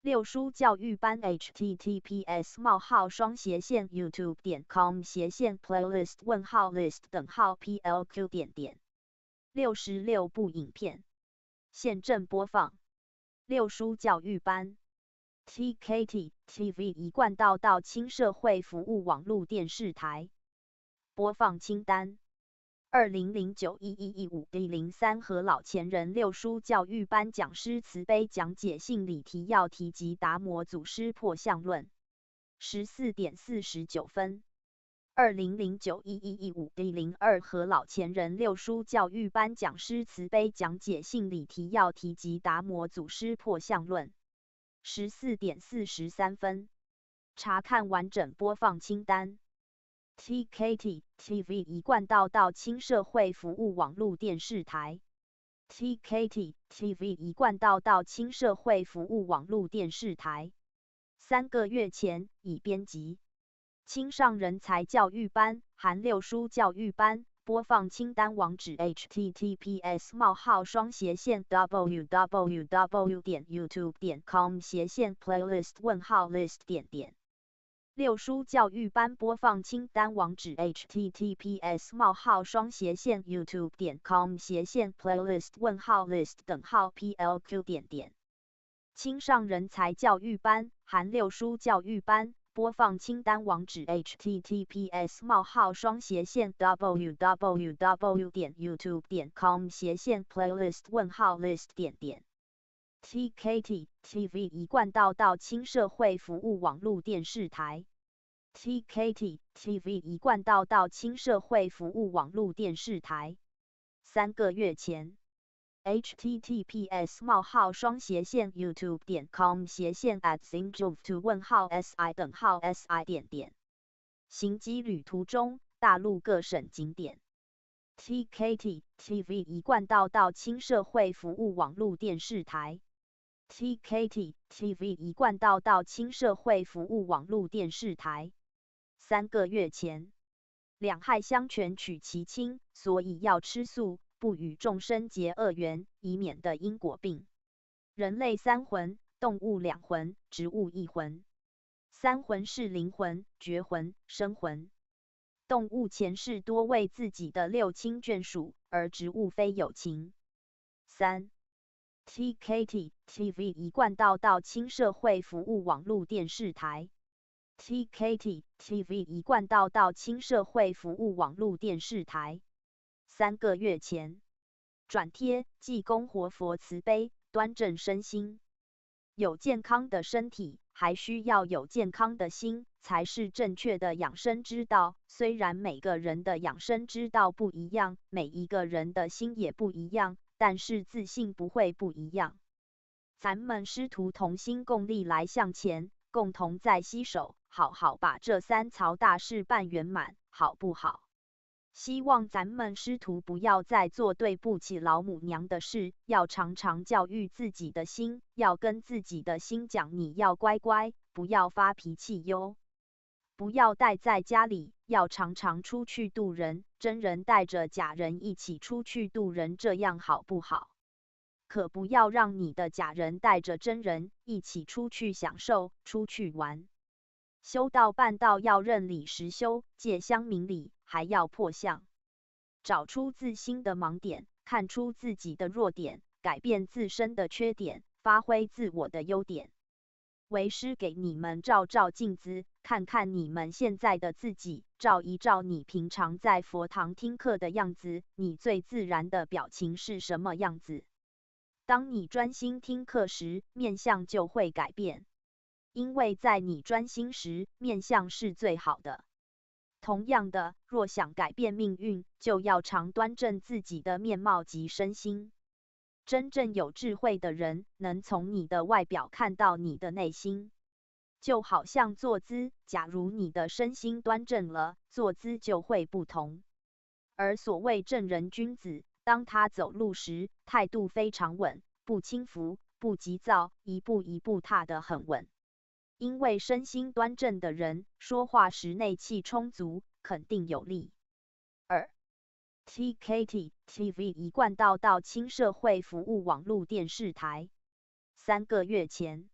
六书教育班 https://youtube.com/playlist_list 66部影片现正播放。六书教育班 TKT TV 一贯到青社会服务网络电视台。播放清单2009-1115第03和老前人六书教育班讲师慈悲讲解性理提要题及达摩祖师破相论。14点49分。2009-1115第02和老前人六书教育班讲师慈悲讲解性理提要题及达摩祖师破相论。14点43分。查看完整播放清单。TKT TV 一贯到青社会服务网络电视台。TKT TV 一贯到青社会服务网络电视台。3个月前已编辑。青上人才教育班含六书教育班播放清单网址 https://www.youtube.com/playlist_list 六书教育班播放清单网址 https://youtube.com/playlist_list 青上人才教育班含六书教育班播放清单网址 https://www.youtube.com/playlist_list TKT TV 一贯到青社会服务网络电视台。TKT TV 一贯道到轻社会服务网络电视台。3个月前 https://youtube.com/@singjuv2si.si。行机旅途中，大陆各省景点。TKT TV 一贯道到轻社会服务网络电视台。TKT TV 一贯道到轻社会服务网络电视台。3个月前，两害相权取其轻，所以要吃素，不与众生结恶缘，以免的因果病。人类3魂，动物2魂，植物1魂。3魂是灵魂、觉魂、生魂。动物前世多为自己的六亲眷属，而植物非有情。3. TKT TV 一贯道到轻社会服务网络电视台。TKT TV 一贯道到轻社会服务网络电视台。3个月前，转贴济公活佛慈悲，端正身心。有健康的身体，还需要有健康的心，才是正确的养生之道。虽然每个人的养生之道不一样，每一个人的心也不一样，但是自信不会不一样。咱们师徒同心共力来向前，共同再携手，好好把这3曹大事办圆满，好不好？希望咱们师徒不要再做对不起老母娘的事，要常常教育自己的心，要跟自己的心讲你要乖乖，不要发脾气哟。不要待在家里，要常常出去度人，真人带着假人一起出去度人，这样好不好？可不要让你的假人带着真人一起出去享受，出去玩。修道办道要认理实修，戒香明理，还要破相。找出自心的盲点，看出自己的弱点，改变自身的缺点，发挥自我的优点。为师给你们照照镜子，看看你们现在的自己，照一照你平常在佛堂听课的样子，你最自然的表情是什么样子？当你专心听课时，面相就会改变。因为在你专心时，面相是最好的。同样的，若想改变命运，就要常端正自己的面貌及身心。真正有智慧的人，能从你的外表看到你的内心。就好像坐姿，假如你的身心端正了，坐姿就会不同。而所谓正人君子，当他走路时，态度非常稳，不轻浮，不急躁，一步一步踏得很稳。因为身心端正的人，说话时内气充足，肯定有力。2. TKT TV 一贯道到轻社会服务网络电视台。3个月前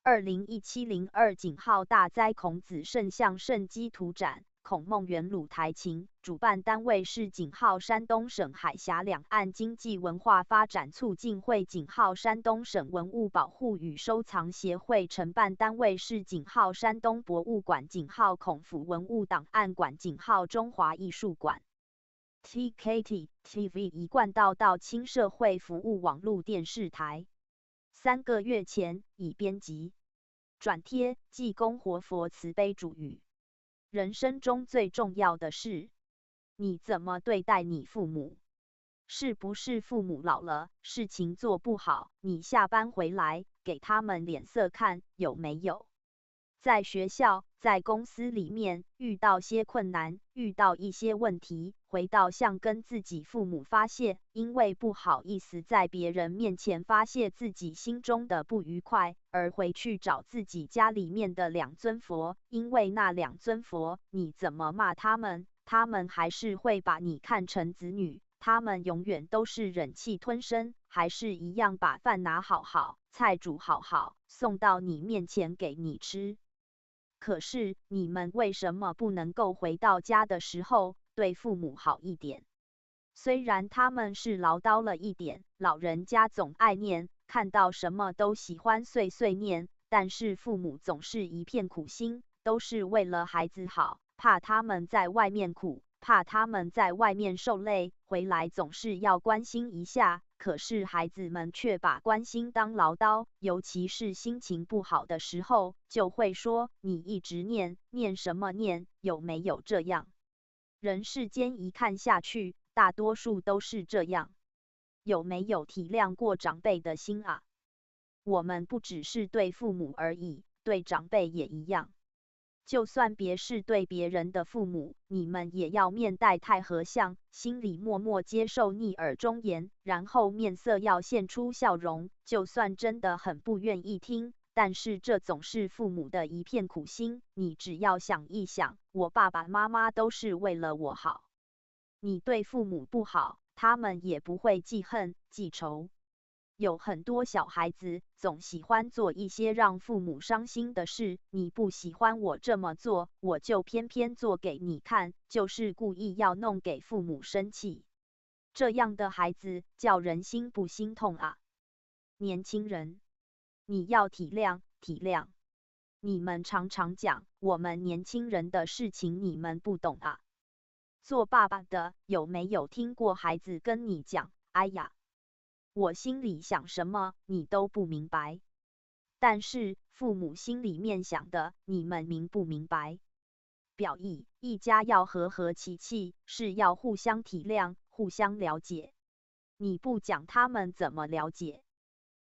，2017-02井号大灾孔子圣像圣基图展，孔孟元鲁台琴，主办单位是井号山东省海峡两岸经济文化发展促进会，井号山东省文物保护与收藏协会，承办单位是井号山东博物馆，井号孔府文物档案馆，井号中华艺术馆。TKT TV 一贯道到轻社会服务网络电视台。3个月前，已编辑、转贴济公活佛慈悲主语。人生中最重要的是，你怎么对待你父母？是不是父母老了，事情做不好，你下班回来给他们脸色看，有没有？在学校、在公司里面遇到些困难，遇到一些问题，回到向跟自己父母发泄，因为不好意思在别人面前发泄自己心中的不愉快，而回去找自己家里面的2尊佛，因为那2尊佛，你怎么骂他们，他们还是会把你看成子女，他们永远都是忍气吞声，还是一样把饭拿好好，菜煮好好，送到你面前给你吃。可是你们为什么不能够回到家的时候对父母好一点？虽然他们是唠叨了一点，老人家总爱念，看到什么都喜欢碎碎念，但是父母总是一片苦心，都是为了孩子好，怕他们在外面苦，怕他们在外面受累，回来总是要关心一下，可是孩子们却把关心当唠叨，尤其是心情不好的时候，就会说你一直念什么念，有没有这样？人世间一看下去，大多数都是这样。有没有体谅过长辈的心啊？我们不只是对父母而已，对长辈也一样。就算别是对别人的父母，你们也要面带太和相，心里默默接受逆耳忠言，然后面色要现出笑容。就算真的很不愿意听，但是这总是父母的一片苦心。你只要想一想，我爸爸妈妈都是为了我好。你对父母不好，他们也不会记恨记仇。有很多小孩子总喜欢做一些让父母伤心的事，你不喜欢我这么做，我就偏偏做给你看，就是故意要弄给父母生气。这样的孩子叫人心不心痛啊？年轻人，你要体谅体谅。你们常常讲我们年轻人的事情你们不懂啊。做爸爸的有没有听过孩子跟你讲，哎呀，我心里想什么，你都不明白。但是父母心里面想的，你们明不明白？表意，一家要和和气气，是要互相体谅、互相了解。你不讲，他们怎么了解？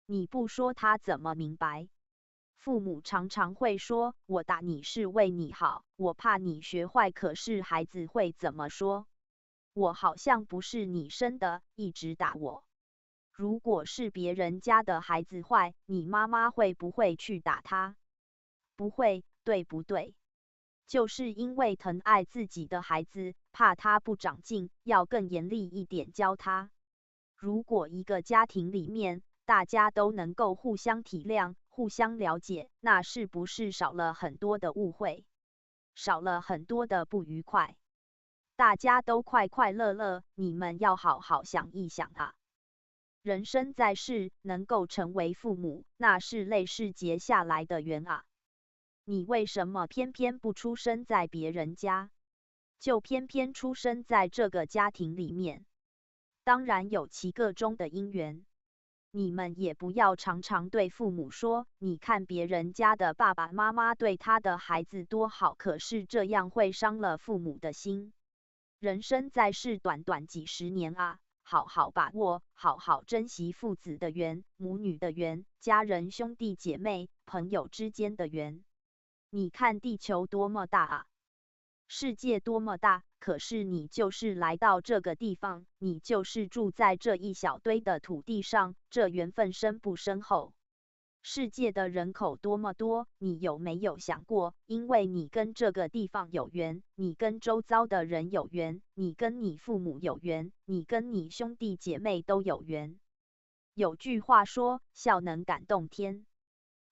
你不说，他怎么明白？父母常常会说，我打你是为你好，我怕你学坏，可是孩子会怎么说？我好像不是你生的，一直打我。如果是别人家的孩子坏，你妈妈会不会去打他？不会，对不对？就是因为疼爱自己的孩子，怕他不长进，要更严厉一点教他。如果一个家庭里面大家都能够互相体谅、互相了解，那是不是少了很多的误会，少了很多的不愉快？大家都快快乐乐，你们要好好想一想啊！人生在世，能够成为父母，那是累世结下来的缘啊。你为什么偏偏不出生在别人家，就偏偏出生在这个家庭里面？当然有其个中的因缘。你们也不要常常对父母说，你看别人家的爸爸妈妈对他的孩子多好，可是这样会伤了父母的心。人生在世，短短几十年啊，好好把握，好好珍惜父子的缘、母女的缘、家人兄弟姐妹、朋友之间的缘。你看地球多么大啊，世界多么大，可是你就是来到这个地方，你就是住在这一小堆的土地上，这缘分深不深厚？世界的人口多么多，你有没有想过，因为你跟这个地方有缘，你跟周遭的人有缘，你跟你父母有缘，你跟你兄弟姐妹都有缘。有句话说，孝能感动天。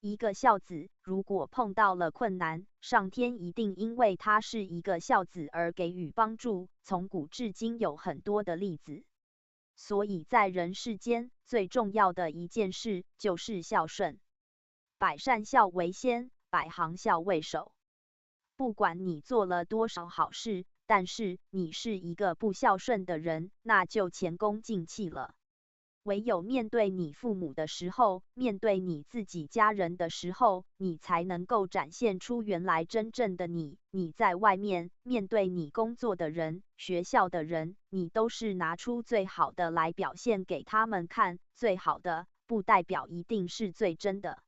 一个孝子如果碰到了困难，上天一定因为他是一个孝子而给予帮助，从古至今有很多的例子。所以在人世间，最重要的一件事就是孝顺。百善孝为先，百行孝为首。不管你做了多少好事，但是你是一个不孝顺的人，那就前功尽弃了。唯有面对你父母的时候，面对你自己家人的时候，你才能够展现出原来真正的你。你在外面面对你工作的人、学校的人，你都是拿出最好的来表现给他们看，最好的不代表一定是最真的。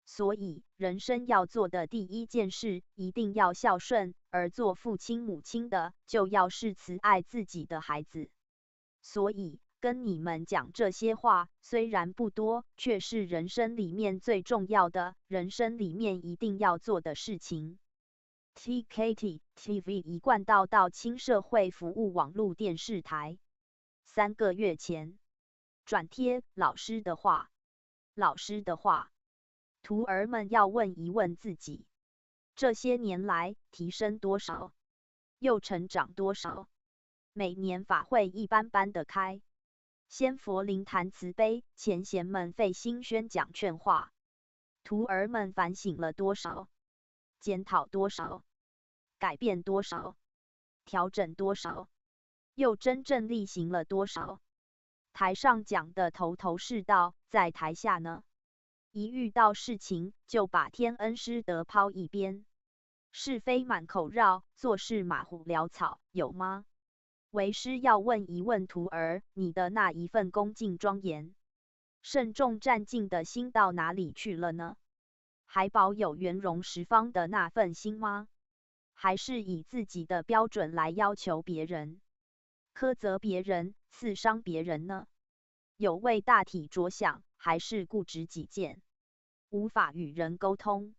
所以，人生要做的第一件事，一定要孝顺，而做父亲母亲的，就要是慈爱自己的孩子。所以，跟你们讲这些话，虽然不多，却是人生里面最重要的，人生里面一定要做的事情。TKT TV 一贯到青社会服务网络电视台。3个月前，转贴老师的话，老师的话。徒儿们要问一问自己，这些年来提升多少，又成长多少？每年法会一般般的开，仙佛灵坛慈悲，前贤们费心宣讲劝化，徒儿们反省了多少？检讨多少？改变多少？调整多少？又真正力行了多少？台上讲的头头是道，在台下呢，一遇到事情就把天恩师德抛一边，是非满口绕，做事马虎潦草，有吗？为师要问一问徒儿，你的那一份恭敬庄严、慎重战兢的心到哪里去了呢？还保有圆融十方的那份心吗？还是以自己的标准来要求别人，苛责别人，刺伤别人呢？有为大体着想，还是固执己见，无法与人沟通，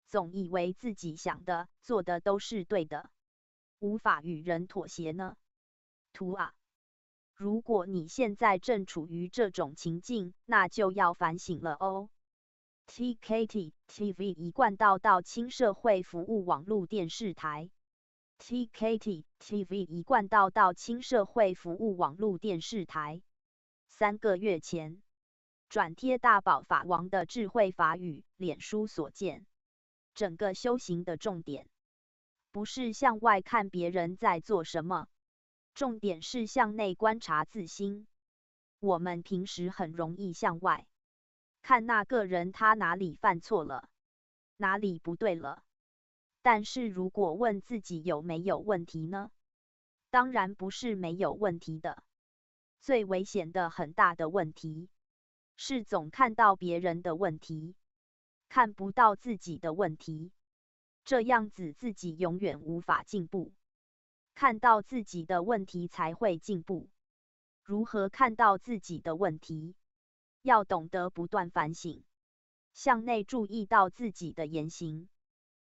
总以为自己想的、做的都是对的，无法与人妥协呢？徒啊，如果你现在正处于这种情境，那就要反省了哦。TKT TV 一贯到轻社会服务网络电视台。TKT TV 一贯到轻社会服务网络电视台。3个月前，转贴大宝法王的智慧法语，脸书所见。整个修行的重点，不是向外看别人在做什么。重点是向内观察自心。我们平时很容易向外看那个人他哪里犯错了，哪里不对了。但是如果问自己有没有问题呢？当然不是没有问题的。最危险的很大的问题，是总看到别人的问题，看不到自己的问题。这样子自己永远无法进步。看到自己的问题才会进步。如何看到自己的问题？要懂得不断反省，向内注意到自己的言行、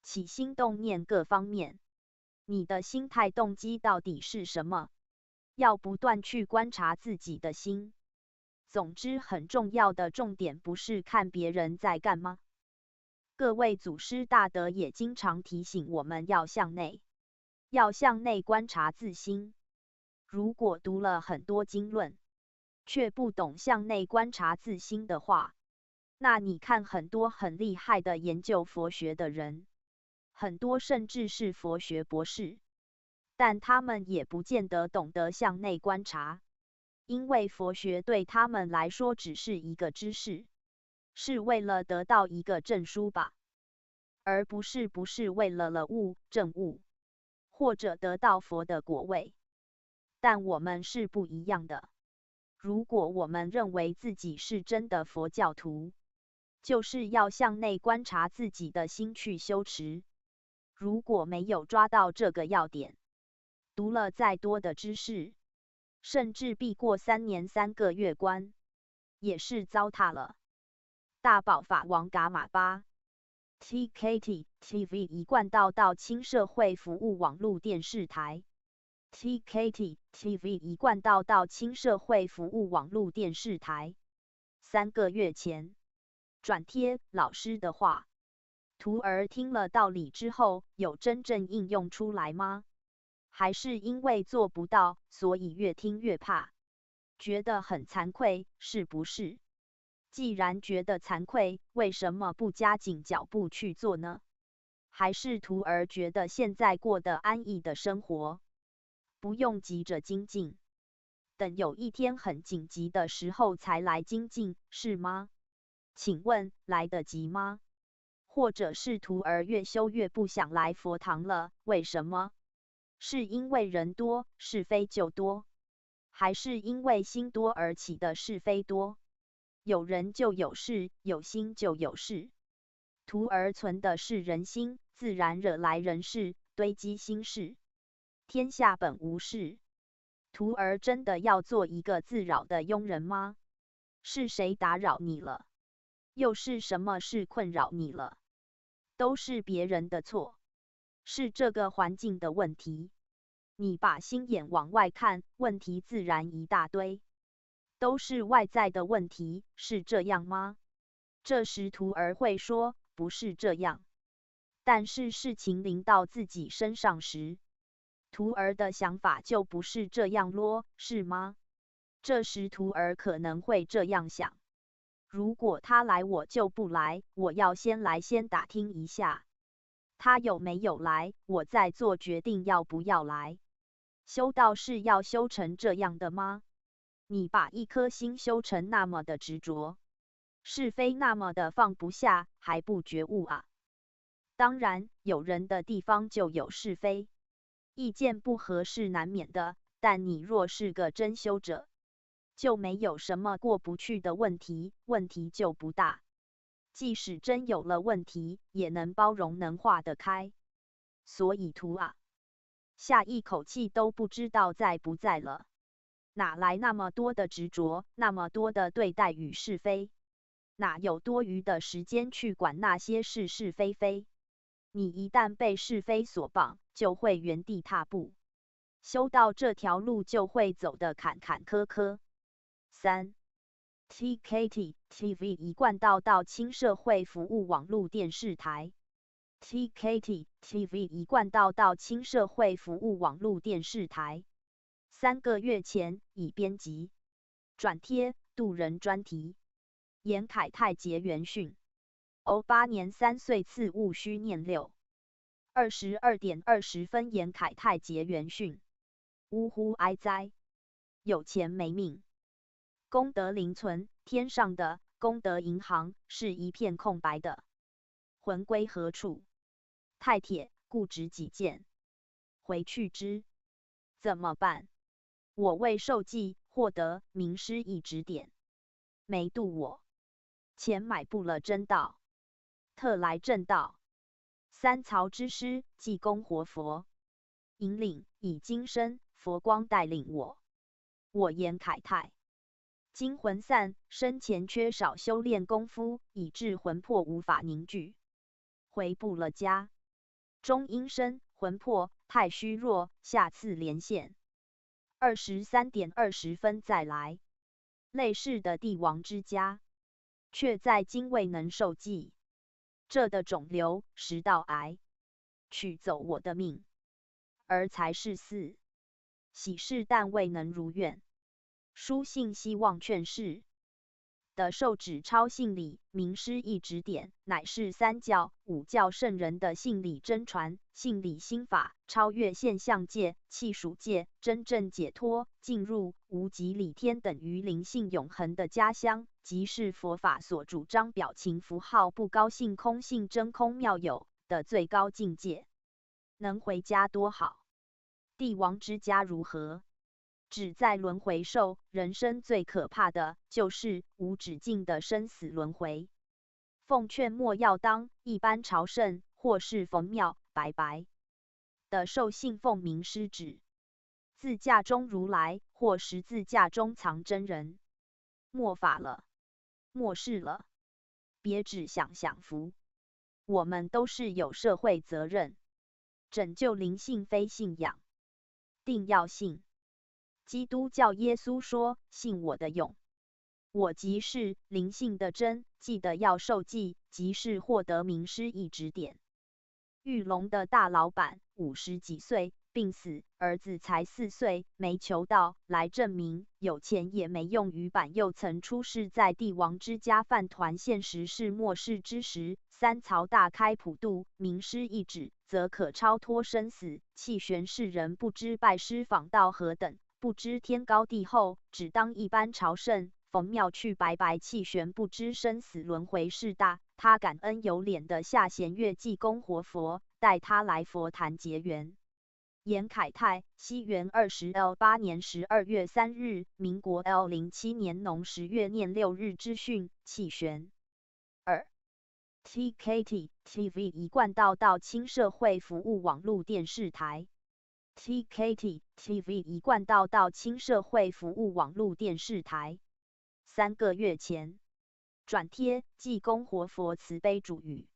起心动念各方面，你的心态动机到底是什么？要不断去观察自己的心。总之，很重要的重点不是看别人在干嘛。各位祖师大德也经常提醒我们要向内。要向内观察自心。如果读了很多经论，却不懂向内观察自心的话，那你看很多很厉害的研究佛学的人，很多甚至是佛学博士，但他们也不见得懂得向内观察，因为佛学对他们来说只是一个知识，是为了得到一个证书吧，而不是为了悟证悟。或者得到佛的果位，但我们是不一样的。如果我们认为自己是真的佛教徒，就是要向内观察自己的心去修持。如果没有抓到这个要点，读了再多的知识，甚至避过3年3个月关，也是糟蹋了。大宝法王噶玛巴。TKT TV 一贯到轻社会服务网络电视台。TKT TV 一贯到轻社会服务网络电视台。3个月前，转贴老师的话，徒儿听了道理之后，有真正应用出来吗？还是因为做不到，所以越听越怕，觉得很惭愧，是不是？既然觉得惭愧，为什么不加紧脚步去做呢？还是徒儿觉得现在过得安逸的生活，不用急着精进，等有一天很紧急的时候才来精进，是吗？请问来得及吗？或者是徒儿越修越不想来佛堂了，为什么？是因为人多，是非就多，还是因为心多而起的是非多？有人就有事，有心就有事。徒儿存的是人心，自然惹来人事，堆积心事。天下本无事。徒儿真的要做一个自扰的庸人吗？是谁打扰你了？又是什么事困扰你了？都是别人的错，是这个环境的问题。你把心眼往外看，问题自然一大堆。都是外在的问题，是这样吗？这时徒儿会说，不是这样。但是事情临到自己身上时，徒儿的想法就不是这样咯，是吗？这时徒儿可能会这样想：如果他来我就不来，我要先来先打听一下，他有没有来，我再做决定要不要来。修道是要修成这样的吗？你把一颗心修成那么的执着，是非那么的放不下，还不觉悟啊？当然，有人的地方就有是非，意见不合是难免的，但你若是个真修者，就没有什么过不去的问题，问题就不大。即使真有了问题，也能包容，能化得开。所以徒啊，下一口气都不知道在不在了，哪来那么多的执着，那么多的对待与是非？哪有多余的时间去管那些是是非非？你一旦被是非所绑，就会原地踏步，修到这条路就会走得坎坎坷坷。3. TKT TV 一贯道轻社会服务网络电视台。TKT TV 一贯道轻社会服务网络电视台。3个月前已编辑转贴渡人专题。严凯泰结元训。08年3岁次戊戌念6。22点20分严凯泰结元训。呜呼哀哉！有钱没命。功德零存，天上的功德银行是一片空白的，魂归何处？太铁固执己见，回去之。怎么办？我为受记获得名师一指点，没渡我，钱买不了真道，特来正道。三曹之师济公活佛，引领以今生佛光带领我。我严凯泰。今魂散，生前缺少修炼功夫，以致魂魄无法凝聚，回不了家。中阴身，魂魄太虚弱，下次连线。23点20分再来。类似的帝王之家，却在今未能受记。这的肿瘤食道癌，取走我的命，而才是4。喜事但未能如愿。书信希望劝世的受指超信理名师一指点，乃是3教5教圣人的信理真传，信理心法超越现象界、气数界，真正解脱，进入无极理天等于灵性永恒的家乡，即是佛法所主张表情符号不高兴空性真空妙有的最高境界。能回家多好！帝王之家如何？只在轮回受，人生最可怕的就是无止境的生死轮回。奉劝莫要当一般朝圣或是逢庙拜拜的受信奉名师指自架中如来或十字架中藏真人。末法了，末世了，别只想享福。我们都是有社会责任，拯救灵性非信仰，定要信。基督教耶稣说：“信我的用，我即是灵性的真。”记得要受记，即是获得名师一指点。玉龙的大老板50几岁病死，儿子才4岁，没求道来证明有钱也没用。于板又曾出世在帝王之家饭团，现实是末世之时。3曹大开普渡，名师一指，则可超脱生死。气玄世人不知拜师访道何等。不知天高地厚，只当一般朝圣，逢庙去拜拜气玄，不知生死轮回事大。他感恩有脸的下弦月济公活佛，带他来佛坛结缘。严凯泰，西元20L8年12月3日，民国 L07年农10月念6日之训，气玄。2. TKT TV 一贯道轻社会服务网络电视台。TKT TV 一贯道轻社会服务网络电视台。3个月前转贴济公活佛慈悲主语，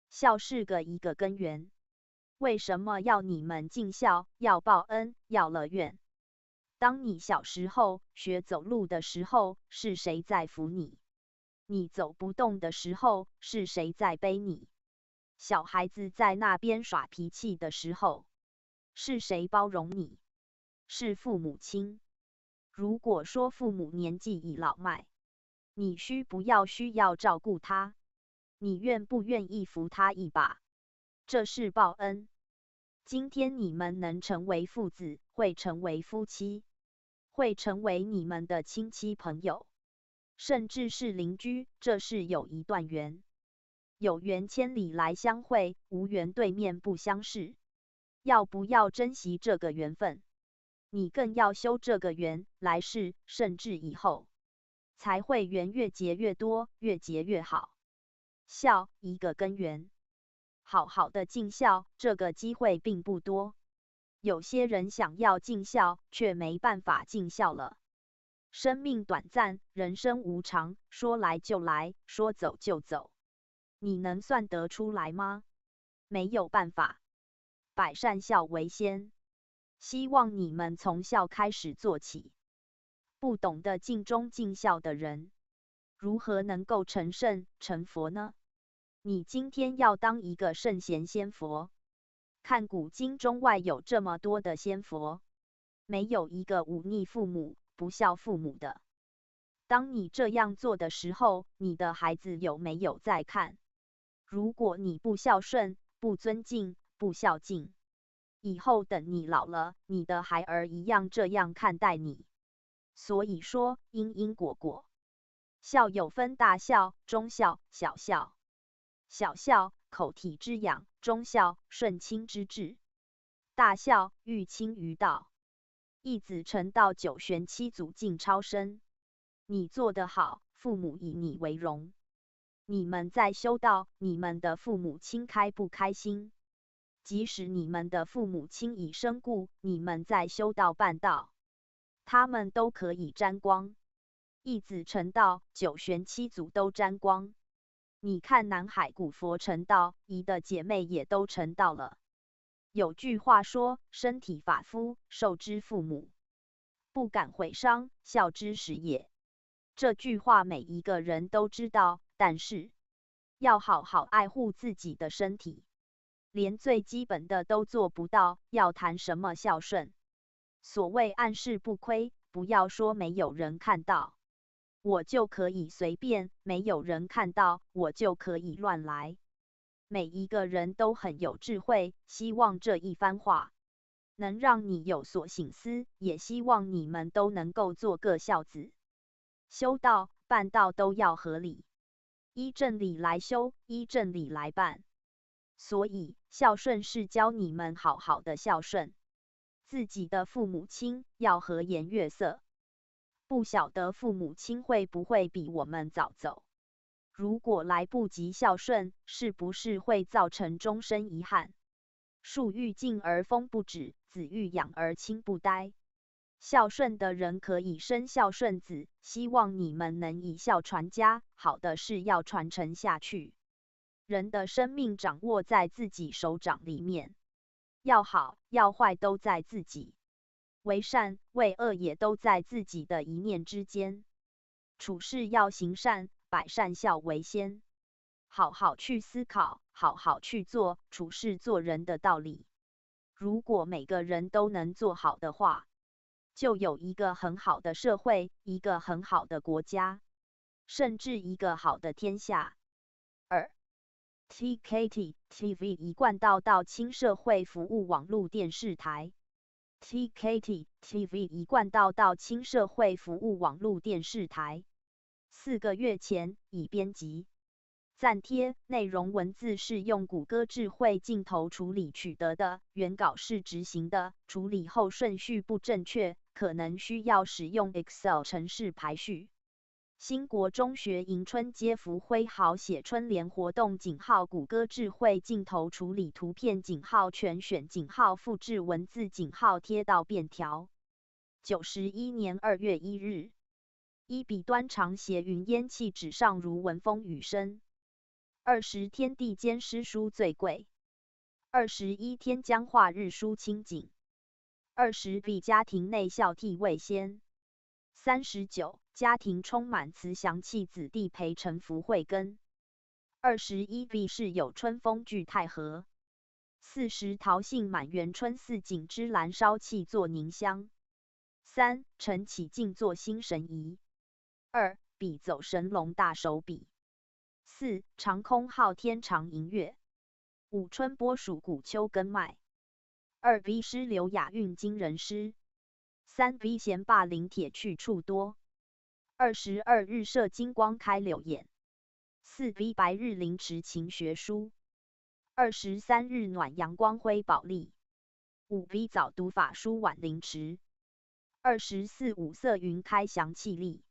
孝是一个根源。为什么要你们尽孝，要报恩，要乐愿？当你小时候学走路的时候，是谁在扶你？你走不动的时候，是谁在背你？小孩子在那边耍脾气的时候，是谁包容你？是父母亲。如果说父母年纪已老迈，你需要照顾他？你愿不愿意扶他一把？这是报恩。今天你们能成为父子，会成为夫妻，会成为你们的亲戚朋友，甚至是邻居，这是有一段缘。有缘千里来相会，无缘对面不相识。要不要珍惜这个缘分？你更要修这个缘，来世甚至以后，才会缘越结越多，越结越好。孝，一个根源。好好的尽孝，这个机会并不多。有些人想要尽孝，却没办法尽孝了。生命短暂，人生无常，说来就来，说走就走。你能算得出来吗？没有办法。百善孝为先，希望你们从孝开始做起。不懂得尽忠尽孝的人，如何能够成圣成佛呢？你今天要当一个圣贤仙佛。看古今中外有这么多的仙佛，没有一个忤逆父母、不孝父母的。当你这样做的时候，你的孩子有没有在看？如果你不孝顺、不尊敬、不孝敬，以后等你老了，你的孩儿一样这样看待你。所以说，因因果果，孝有分大孝、中孝、小孝。小孝，口体之养；中孝，顺亲之治；大孝，育亲于道。一子成道，九玄七祖尽超生。你做得好，父母以你为荣。你们在修道，你们的父母亲开不开心？即使你们的父母亲已身故，你们在修道办道，他们都可以沾光。一子成道，九玄七祖都沾光。你看南海古佛成道，姨的姐妹也都成道了。有句话说，身体发肤，受之父母，不敢毁伤，孝之始也。这句话每一个人都知道，但是要好好爱护自己的身体，连最基本的都做不到，要谈什么孝顺？所谓暗室不亏，不要说没有人看到，我就可以随便，没有人看到，我就可以乱来。每一个人都很有智慧，希望这一番话能让你有所省思，也希望你们都能够做个孝子。修道、办道都要合理，依正理来修，依正理来办。所以孝顺是教你们好好的孝顺自己的父母亲，要和颜悦色。不晓得父母亲会不会比我们早走？如果来不及孝顺，是不是会造成终身遗憾？树欲静而风不止，子欲养而亲不呆。孝顺的人可以生孝顺子，希望你们能以孝传家，好的事要传承下去。人的生命掌握在自己手掌里面，要好要坏都在自己。为善为恶也都在自己的一念之间。处事要行善，百善孝为先。好好去思考，好好去做处事做人的道理。如果每个人都能做好的话，就有一个很好的社会，一个很好的国家，甚至一个好的天下。TKT TV 一贯道亲社会服务网络电视台。TKT TV 一贯道亲社会服务网络电视台。4个月前已编辑暂贴，内容文字是用谷歌智慧镜头处理取得的，原稿是执行的，处理后顺序不正确，可能需要使用 Excel 程式排序。新国中学迎春接福辉好写春联活动谷歌智慧镜头处理图片全选复制文字贴到便条。91年2月1日，一笔端长写云烟气纸上如闻风雨声。20天地间诗书最贵。21天将化日书清景。20笔家庭内孝悌为先。39家庭充满慈祥气，子弟培成福慧根。21必是有春风聚太和。40桃杏满园春，四景芝兰烧气作凝香。3晨起静坐心神怡。2笔走神龙大手笔。4长空昊天长迎月。5春播黍古秋根麦。2B 诗流雅韵惊人诗。3B 咸霸陵铁去处多。22日射金光开柳眼。4B 白日凌迟勤学书。23日暖阳光辉宝利。5B 早读法书晚凌迟。24五色云开祥气力。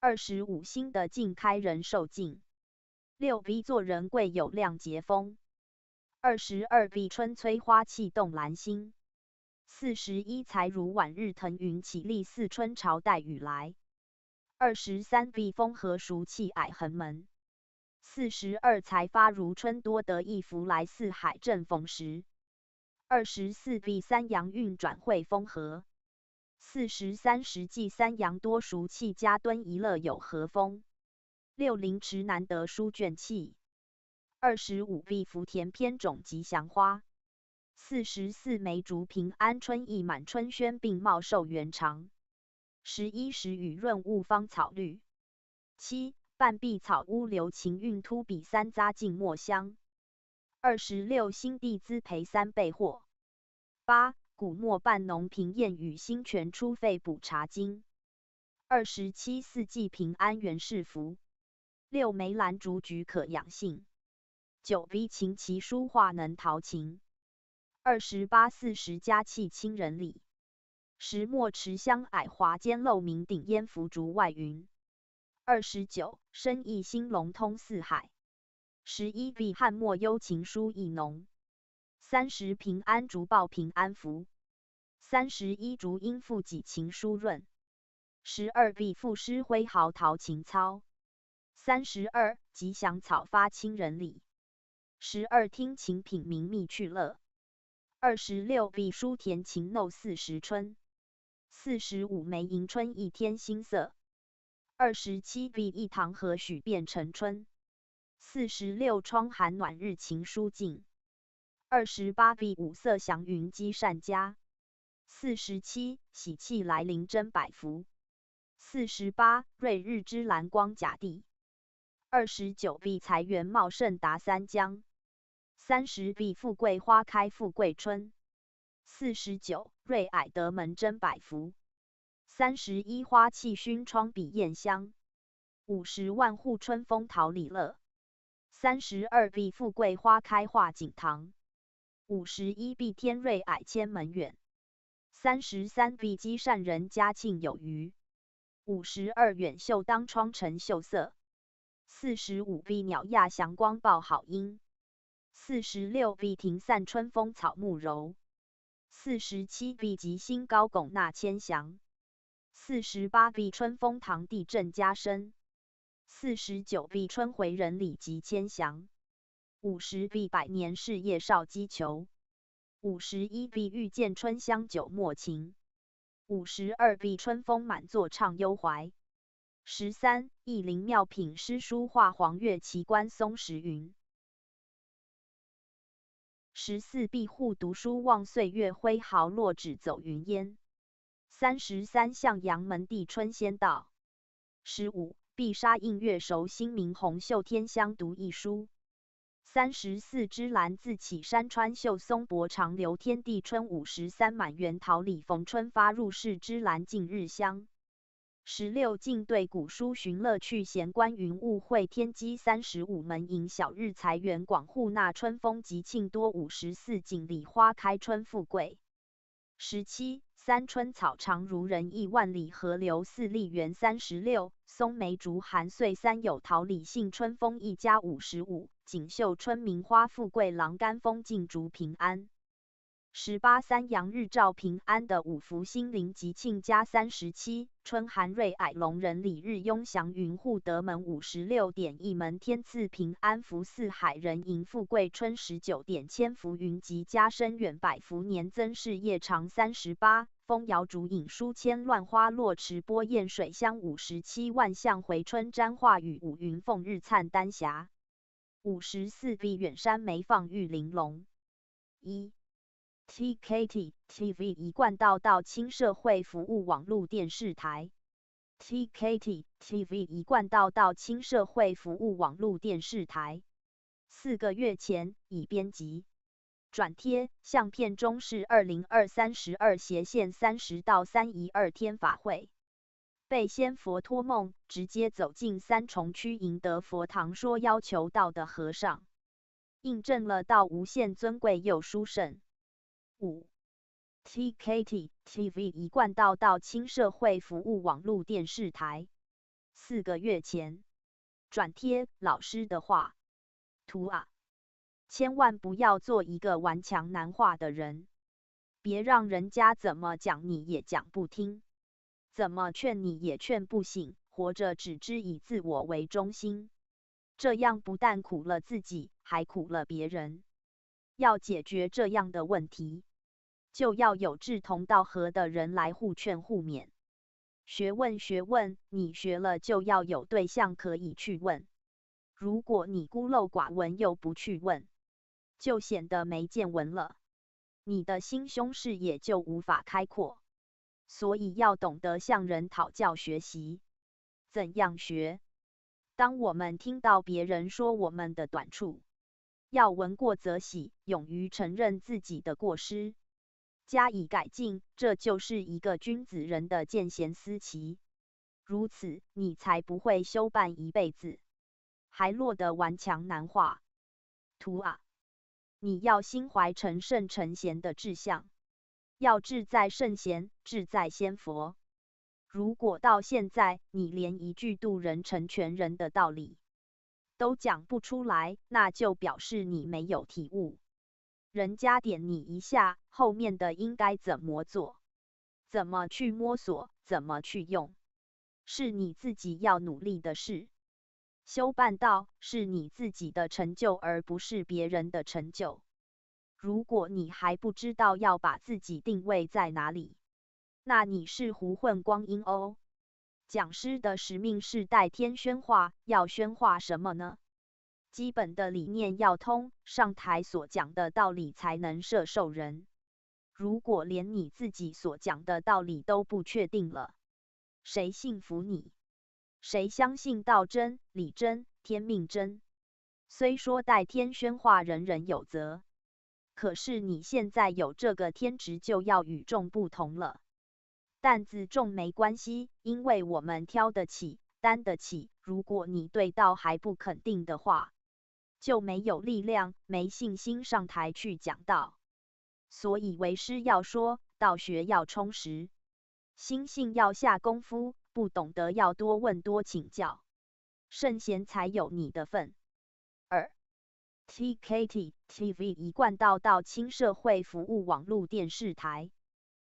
25新的境开人寿境。6B 做人贵有亮节风。22B 春催花气动兰心。41才如晚日腾云起立似春潮带雨来。23B 风和熟气霭横门。42才发如春多得意福来似海阵风时。24B 三阳运转会风和。43实际三阳多熟气家敦一乐有和风。6凌迟难得书卷气。25B 福田偏种吉祥花。44梅竹平安春意满春轩并茂寿元长。11时雨润物芳草绿。7半壁草屋留情韵突比3匝静墨香。26新地资培3倍货。8古墨半浓平燕与新泉出肺补茶经。27四季平安元世福。6梅兰竹菊可养性。9B 琴棋书画能陶情。28 40佳气清人理。10墨池香霭华间漏明顶烟浮竹外云。29生意兴隆通四海。11B 汉墨幽情书意浓。30平安竹报平安福。31竹音复己情书润。12B 赋诗挥毫陶情操。32吉祥草发清人理。12听琴品茗蜜趣乐。26B 书填情弄40春。45梅迎春一天新色。27B 一堂和许变成春。46窗寒暖日晴书静。28B 五色祥云积善家。47喜气来临真百福。48瑞日之蓝光甲地。29B 财源茂盛达三江。30B 富贵花开富贵春。49瑞霭得门真百福。31花气熏窗比燕香。50万户春风桃李乐。32B 富贵花开画锦堂。51B 天瑞霭千门远。33B 积善人家庆有余。52远秀当窗成秀色。45B 鸟亚祥光报好音。46B 停散春风草木柔。47B 吉星高拱纳千祥。48B 春风堂地震加深。49B 春回人理吉千祥。50B 百年事业少击球。51B 遇见春香久莫情。52B 春风满座畅幽怀。13意灵妙品诗书画黄月奇观松石云。14B 护读书望岁月挥毫落纸走云烟。33向阳门第春仙道。15碧纱映月熟新明红袖天香读一书。34芝兰自起山川秀松柏长流天地春。53满园桃李逢春发入室芝兰尽日香。16晋对古书寻乐趣闲观云雾会天机。35门迎小日财源广户纳春风吉庆多。54锦里花开春富贵。17三春草长如人意万里河流四丽园。36松梅竹寒岁三有桃李杏春风一家。55锦绣春名花富贵郎干风劲竹平安。18三阳日照平安的五福星灵吉庆家。37春寒瑞霭龙人理日雍祥云护德门。56点一门天赐平安福四海人迎富贵春。19点千福云集家身远百福年增事业长。38风摇竹影书签乱花落池波焰水香。57万象回春沾化雨五云凤日灿丹霞。54B 远山梅放玉玲珑。1 TKT TV 一贯道亲社会服务网络电视台。TKT TV 一贯道亲社会服务网络电视台。4个月前已编辑。转贴相片中是2023-12/30到312天法会，被仙佛托梦直接走进三重区赢得佛堂说要求到的和尚，印证了道无限尊贵又殊胜。5. TKT TV 一贯到轻社会服务网络电视台。4个月前，转贴老师的话。图啊，千万不要做一个顽强难化的人，别让人家怎么讲你也讲不听，怎么劝你也劝不醒，活着只知以自我为中心，这样不但苦了自己，还苦了别人。要解决这样的问题，就要有志同道合的人来互劝互勉。学问，你学了就要有对象可以去问。如果你孤陋寡闻又不去问，就显得没见闻了，你的心胸视野就无法开阔。所以要懂得向人讨教学习。怎样学？当我们听到别人说我们的短处，要闻过则喜，勇于承认自己的过失，加以改进，这就是一个君子人的见贤思齐。如此，你才不会休办一辈子，还落得顽强难化。图啊，你要心怀成圣成贤的志向，要志在圣贤，志在仙佛。如果到现在你连一句渡人成全人的道理都讲不出来，那就表示你没有体悟。人家点你一下，后面的应该怎么做，怎么去摸索，怎么去用，是你自己要努力的事。修办道是你自己的成就，而不是别人的成就。如果你还不知道要把自己定位在哪里，那你是胡混光阴哦。讲师的使命是代天宣化，要宣化什么呢？基本的理念要通，上台所讲的道理才能摄受人。如果连你自己所讲的道理都不确定了，谁信服你？谁相信道真、理真、天命真？虽说代天宣化人人有责，可是你现在有这个天职，就要与众不同了。担子重没关系，因为我们挑得起、担得起。如果你对道还不肯定的话，就没有力量、没信心上台去讲道。所以为师要说，道学要充实，心性要下功夫，不懂得要多问多请教，圣贤才有你的份。2. TKT TV 一贯到轻社会服务网络电视台。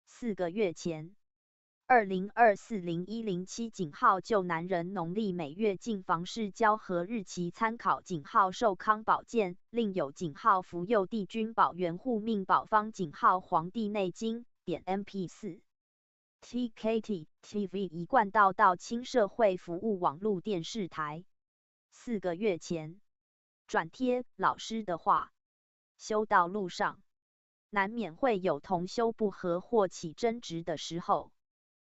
4个月前，2024-0107井号就男人农历每月进房事交合日期参考井号寿康宝鉴，另有井号福佑帝君宝元护命宝方井号黄帝内经点 MP4。TKT TV 一贯到轻社会服务网络电视台。4个月前，转贴老师的话，修道路上难免会有同修不和或起争执的时候。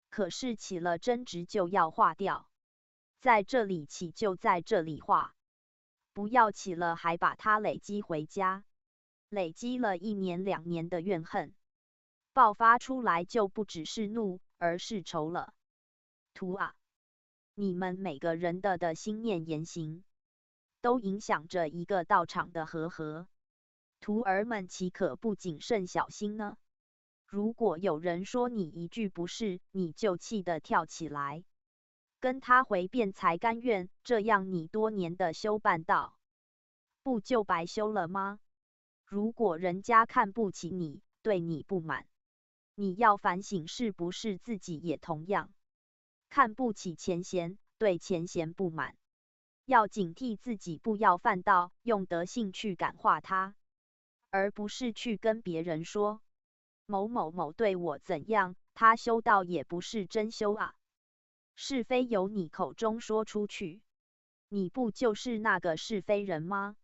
可是起了争执就要化掉，在这里起就在这里化，不要起了还把它累积回家，累积了1年2年的怨恨，爆发出来就不只是怒，而是仇了。图啊，你们每个人的心念言行，都影响着一个道场的和合，徒儿们岂可不谨慎小心呢？如果有人说你一句不是，你就气得跳起来，跟他回辩才甘愿，这样你多年的修办道，不就白修了吗？如果人家看不起你，对你不满，你要反省是不是自己也同样看不起前贤，对前贤不满，要警惕自己不要犯道，用德性去感化他，而不是去跟别人说某某某对我怎样，他修道也不是真修啊。是非由你口中说出去，你不就是那个是非人吗？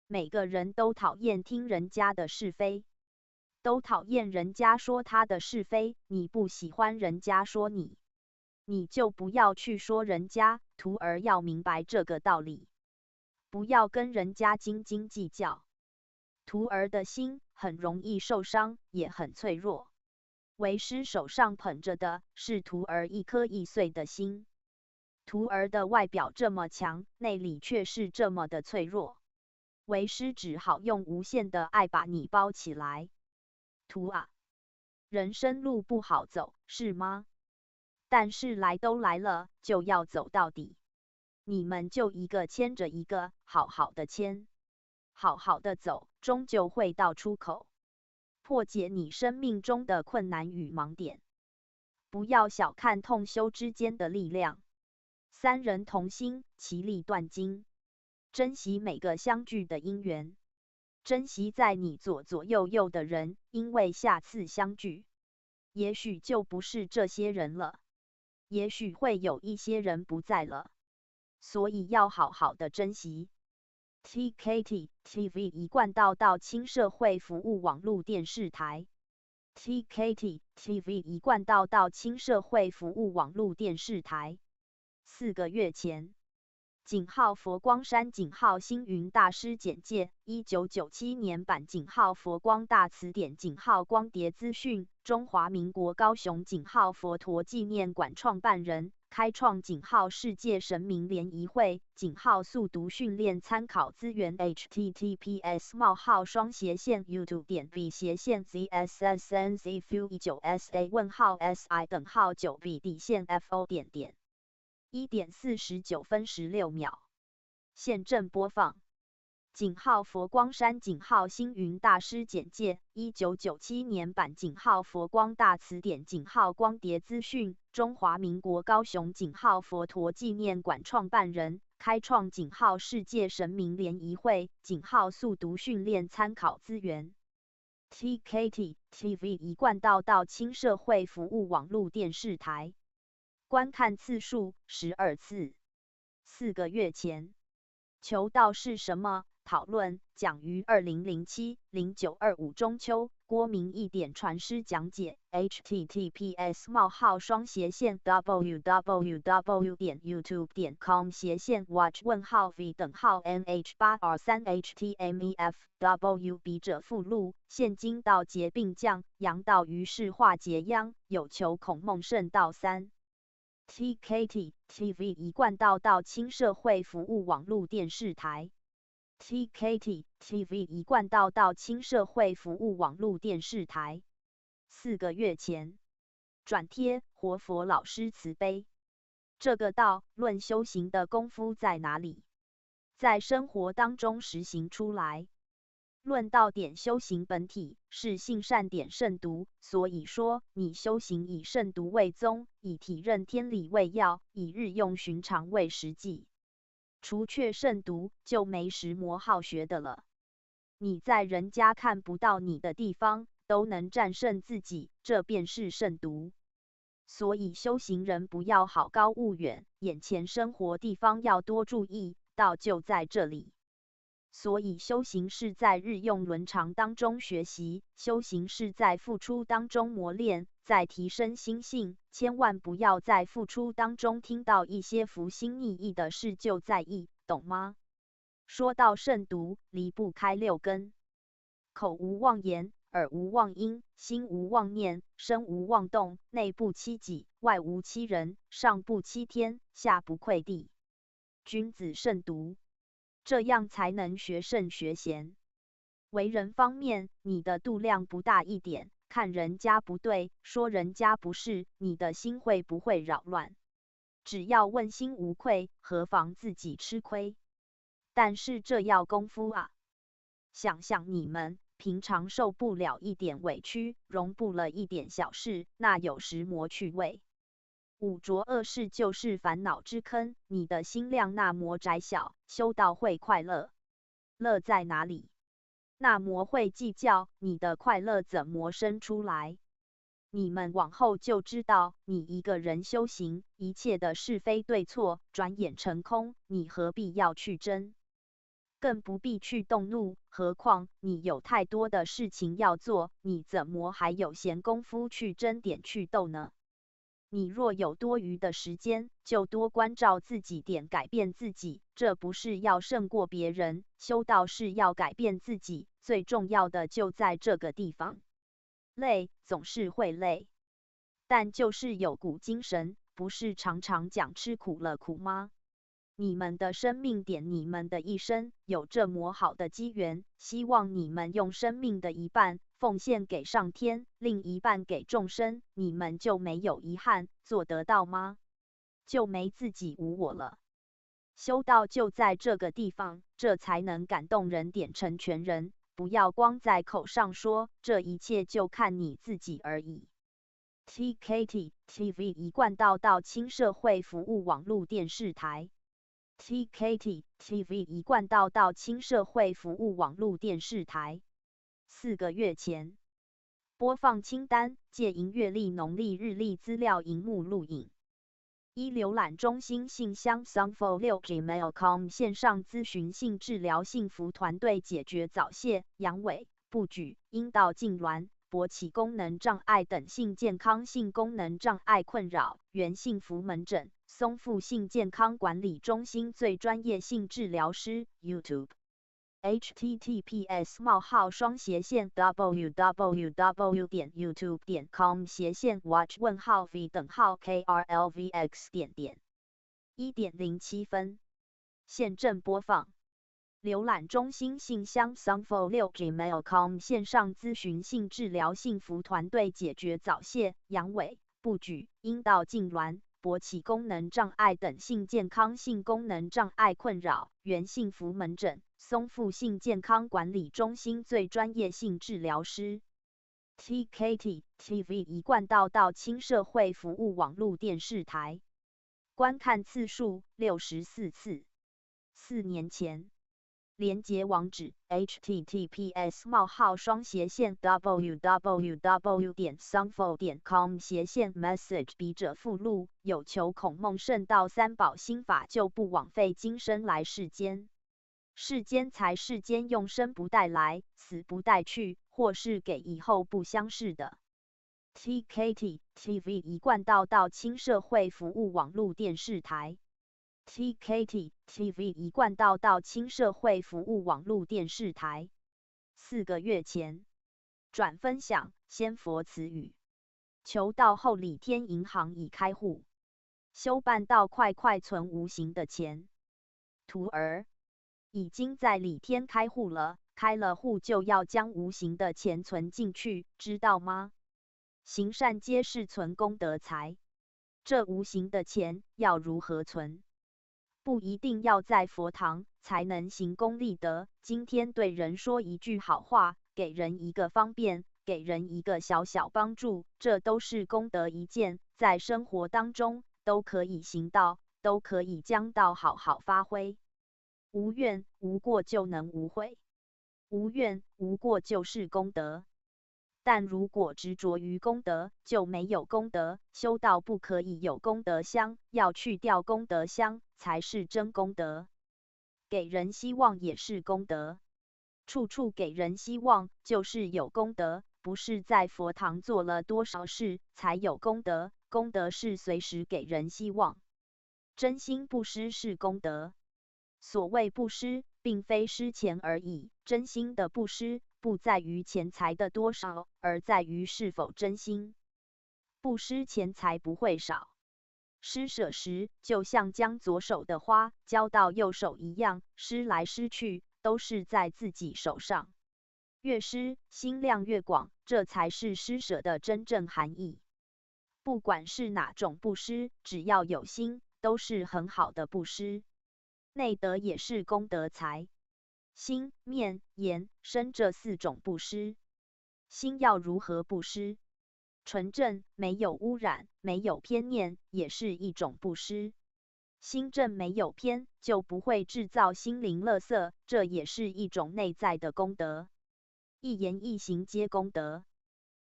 每个人都讨厌听人家的是非，都讨厌人家说他的是非，你不喜欢人家说你，你就不要去说人家。徒儿要明白这个道理，不要跟人家斤斤计较，徒儿的心很容易受伤，也很脆弱。为师手上捧着的是徒儿一颗易碎的心。徒儿的外表这么强，内里却是这么的脆弱。为师只好用无限的爱把你包起来。徒啊，人生路不好走，是吗？但是来都来了，就要走到底。你们就一个牵着一个，好好的牵，好好的走，终究会到出口，破解你生命中的困难与盲点。不要小看同修之间的力量，三人同心，其利断金。珍惜每个相聚的因缘，珍惜在你左左右右的人，因为下次相聚，也许就不是这些人了，也许会有一些人不在了。所以要好好的珍惜。TKT TV 一贯到青社会服务网络电视台。TKT TV 一贯到青社会服务网络电视台。4个月前，井号佛光山井号星云大师简介1997年版井号佛光大词典井号光碟资讯，中华民国高雄井号佛陀纪念馆创办人，开创井号世界神明联谊会，井号速读训练参考资源 https://youtube.v//zfsnzfu19sa:9b-fo. 1:49分16秒。现正播放。井号佛光山井号星云大师简介1997年版井号佛光大词典井号光碟资讯，中华民国高雄井号佛陀纪念馆创办人，开创井号世界神明联谊会，井号速读训练参考资源。TKT TV 一贯到青社会服务网络电视台。观看次数12次。4个月前，求道是什么？讨论讲于2007-0925中秋，郭明义点传师讲解 https://www.youtube.com/v:/nh8r3htmef笔者附录。现今道劫并降，阳道于是化劫殃，有求孔孟圣道3。TKT TV 一贯到青社会服务网络电视台。TKT TV 一贯到青社会服务网络电视台。4个月前，转贴活佛老师慈悲。这个道论修行的功夫在哪里？在生活当中实行出来。论道点修行本体是信善点慎独，所以说你修行以慎独为宗，以体认天理为要，以日用寻常为实际。除却慎独，就没时魔好学的了。你在人家看不到你的地方，都能战胜自己，这便是慎独。所以修行人不要好高骛远，眼前生活地方要多注意，道就在这里。所以修行是在日用伦常当中学习，修行是在付出当中磨练，在提升心性，千万不要在付出当中听到一些浮心逆意的事就在意，懂吗？说到慎独，离不开6根：口无妄言，耳无妄音，心无妄念，身无妄动，内不欺己，外无欺人，上不欺天，下不愧地。君子慎独，这样才能学圣学贤。为人方面，你的度量不大一点，看人家不对，说人家不是，你的心会不会扰乱？只要问心无愧，何妨自己吃亏？但是这要功夫啊！想想你们平常受不了一点委屈，容不了一点小事，那有时魔趣味。五浊恶世就是烦恼之坑，你的心量那魔窄小，修道会快乐。乐在哪里？那魔会计较，你的快乐怎么生出来？你们往后就知道，你一个人修行，一切的是非对错，转眼成空，你何必要去争？更不必去动怒，何况你有太多的事情要做，你怎么还有闲工夫去争点去斗呢？你若有多余的时间，就多关照自己点，改变自己，这不是要胜过别人，修道是要改变自己，最重要的就在这个地方。累，总是会累，但就是有股精神，不是常常讲吃苦了苦吗？你们的生命点，你们的一生，有这么好的机缘，希望你们用生命的一半奉献给上天，另一半给众生，你们就没有遗憾，做得到吗？就没自己无我了。修道就在这个地方，这才能感动人，点成全人。不要光在口上说，这一切就看你自己而已。TKT TV 一贯道亲社会服务网络电视台。TKT TV 一贯道亲社会服务网络电视台。4个月前，播放清单借营月历农历日历资料萤幕录影。一浏览中心信箱 sungfo6gmail.com 线上咨询性治疗幸福团队解决早泄、阳痿、不举、阴道痉挛、勃起功能障碍等性健康性功能障碍困扰，原幸福门诊松富性健康管理中心最专业性治疗师 YouTube https://www.youtube.com/v:/KRLVX.1.07 分。现正播放。浏览中心信箱 sungfo6gmail.com 线上咨询性治疗幸福团队解决早泄、阳痿、不举、阴道痉挛、勃起功能障碍等性健康性功能障碍困扰，原幸福门诊松富性健康管理中心最专业性治疗师。TKT TV 一贯道亲社会服务网络电视台。观看次数64次。4年前。连结网址 https://www.sungfo.com/message 笔者附录，有求孔孟圣道三宝心法，就不枉费今生来世间。世间才世间，用生不带来，死不带去，或是给以后不相识的。TKT TV 一贯道亲社会服务网络电视台。TKT TV 一贯道亲社会服务网络电视台。4个月前，转分享仙佛词语。求道后里天银行已开户，修办到快存无形的钱。徒儿已经在里天开户了，开了户就要将无形的钱存进去，知道吗？行善皆是存功德财，这无形的钱要如何存？不一定要在佛堂才能行功立德，今天对人说一句好话，给人一个方便，给人一个小小帮助，这都是功德一件，在生活当中都可以行道，都可以将道好好发挥。无怨无过就能无悔，无怨无过就是功德。但如果执着于功德，就没有功德。修道不可以有功德香，要去掉功德香，才是真功德。给人希望也是功德，处处给人希望就是有功德，不是在佛堂做了多少事才有功德，功德是随时给人希望。真心布施是功德。所谓布施，并非施钱而已，真心的布施不在于钱财的多少，而在于是否真心。布施钱财不会少，施舍时就像将左手的花交到右手一样，施来施去都是在自己手上。越施心量越广，这才是施舍的真正含义。不管是哪种布施，只要有心，都是很好的布施。内德也是功德财。心、面、言、身这4种布施。心要如何布施？纯正，没有污染，没有偏念，也是一种布施。心正没有偏，就不会制造心灵垃圾，这也是一种内在的功德。一言一行皆功德。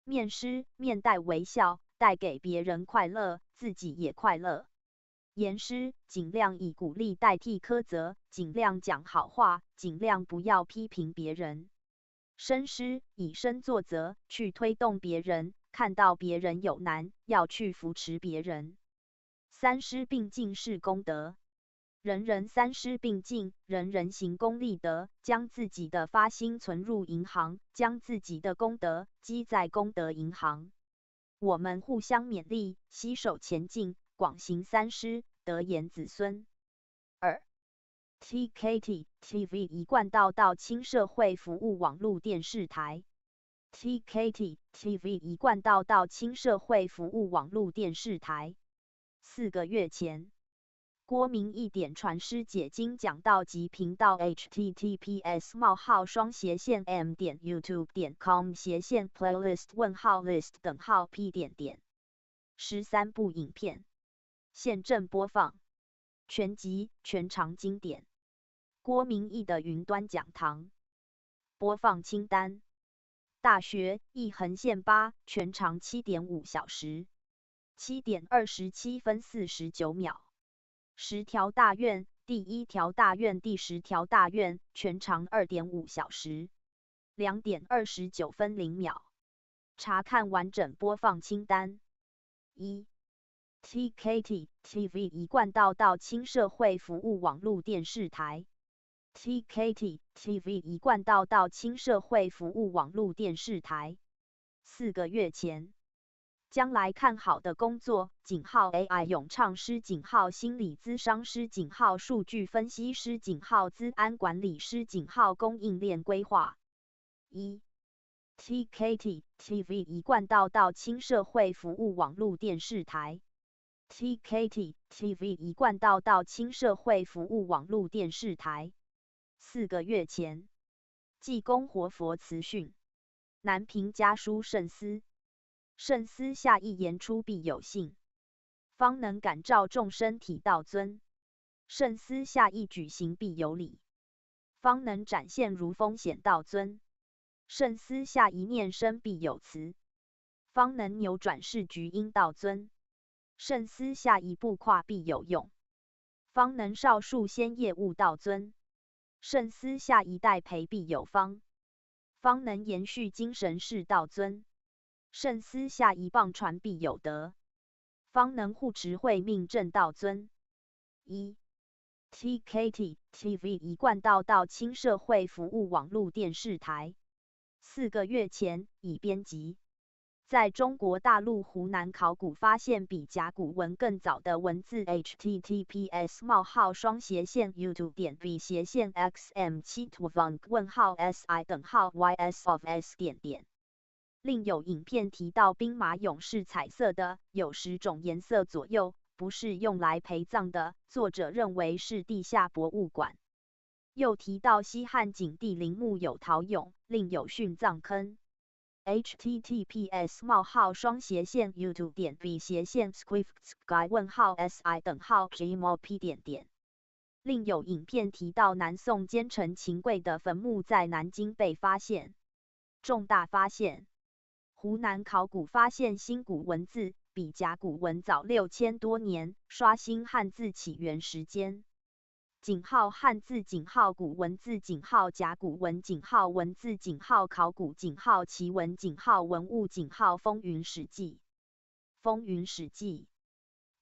面施，面带微笑，带给别人快乐，自己也快乐。言施，尽量以鼓励代替苛责，尽量讲好话，尽量不要批评别人。身施，以身作则，去推动别人，看到别人有难，要去扶持别人。3施并进是功德。人人三师并进，人人行功立德，将自己的发心存入银行，将自己的功德积在功德银行。我们互相勉励，携手前进，广行三师，德延子孙。2. TKT TV 一贯道亲社会服务网络电视台。TKT TV 一贯道亲社会服务网络电视台。4个月前，郭明义点传师解经讲道及频道 https://m.youtube.com/playlist:\list 13部影片现正播放，全集全长经典。郭明义的云端讲堂播放清单：大学一横线8，全长 7.5 小时，7点27分49秒。10条大院，第1条大院第10条大院，全长 2.5 小时，2点29分0秒。查看完整播放清单。1. TKT TV 一贯道亲社会服务网络电视台。TKT TV 一贯道亲社会服务网络电视台。4个月前，将来看好的工作：井号 AI 咏唱师、井号心理咨商师、井号数据分析师、井号资安管理师、井号供应链规划。1. TKT TV 一贯道亲社会服务网络电视台。TKT TV 一贯道亲社会服务网络电视台。4个月前，济公活佛慈训，南平家书慎思。慎思下一言出必有信，方能感召众生体道尊。慎思下一举行必有理，方能展现如风显道尊。慎思下一念生必有慈，方能扭转世局因道尊。慎思下一步跨必有用，方能少数先业悟道尊。慎思下一代培必有方，方能延续精神是道尊。慎思下一棒传必有德，方能护持慧命正道尊。1. TKT TV 一贯道亲社会服务网络电视台。4个月前已编辑。在中国大陆湖南考古发现比甲骨文更早的文字 https://youtube.v/xm7tvang:/si:/ys of s. 另有影片提到兵马俑是彩色的，有10种颜色左右，不是用来陪葬的，作者认为是地下博物馆。又提到西汉景帝陵墓有陶俑，另有殉葬坑。https://youtube.v/scripts://si:/gmop. 另有影片提到南宋奸臣秦桧的坟墓在南京被发现。重大发现：湖南考古发现新古文字，比甲骨文早6000多年，刷新汉字起源时间。井号汉字、井号古文字、井号甲骨文、井号文字、井号考古、井号奇文、井号文物、井号风云史记。风云史记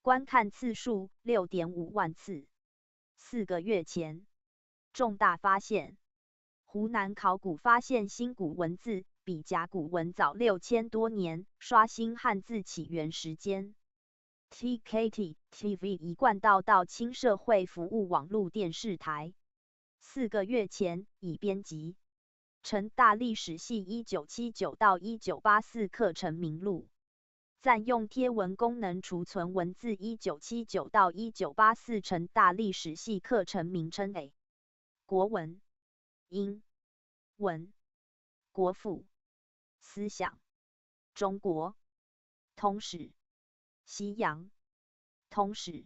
观看次数 6.5 万次。4个月前，重大发现：湖南考古发现新古文字，比甲骨文早6000多年，刷新汉字起源时间。TKT TV 一贯道亲社会服务网络电视台。4个月前已编辑。成大历史系1979到1984课程名录。暂用贴文功能储存文字1979到1984成大历史系课程名称 A. 国文、英文、国父、思想、中国、通史、西洋、通史、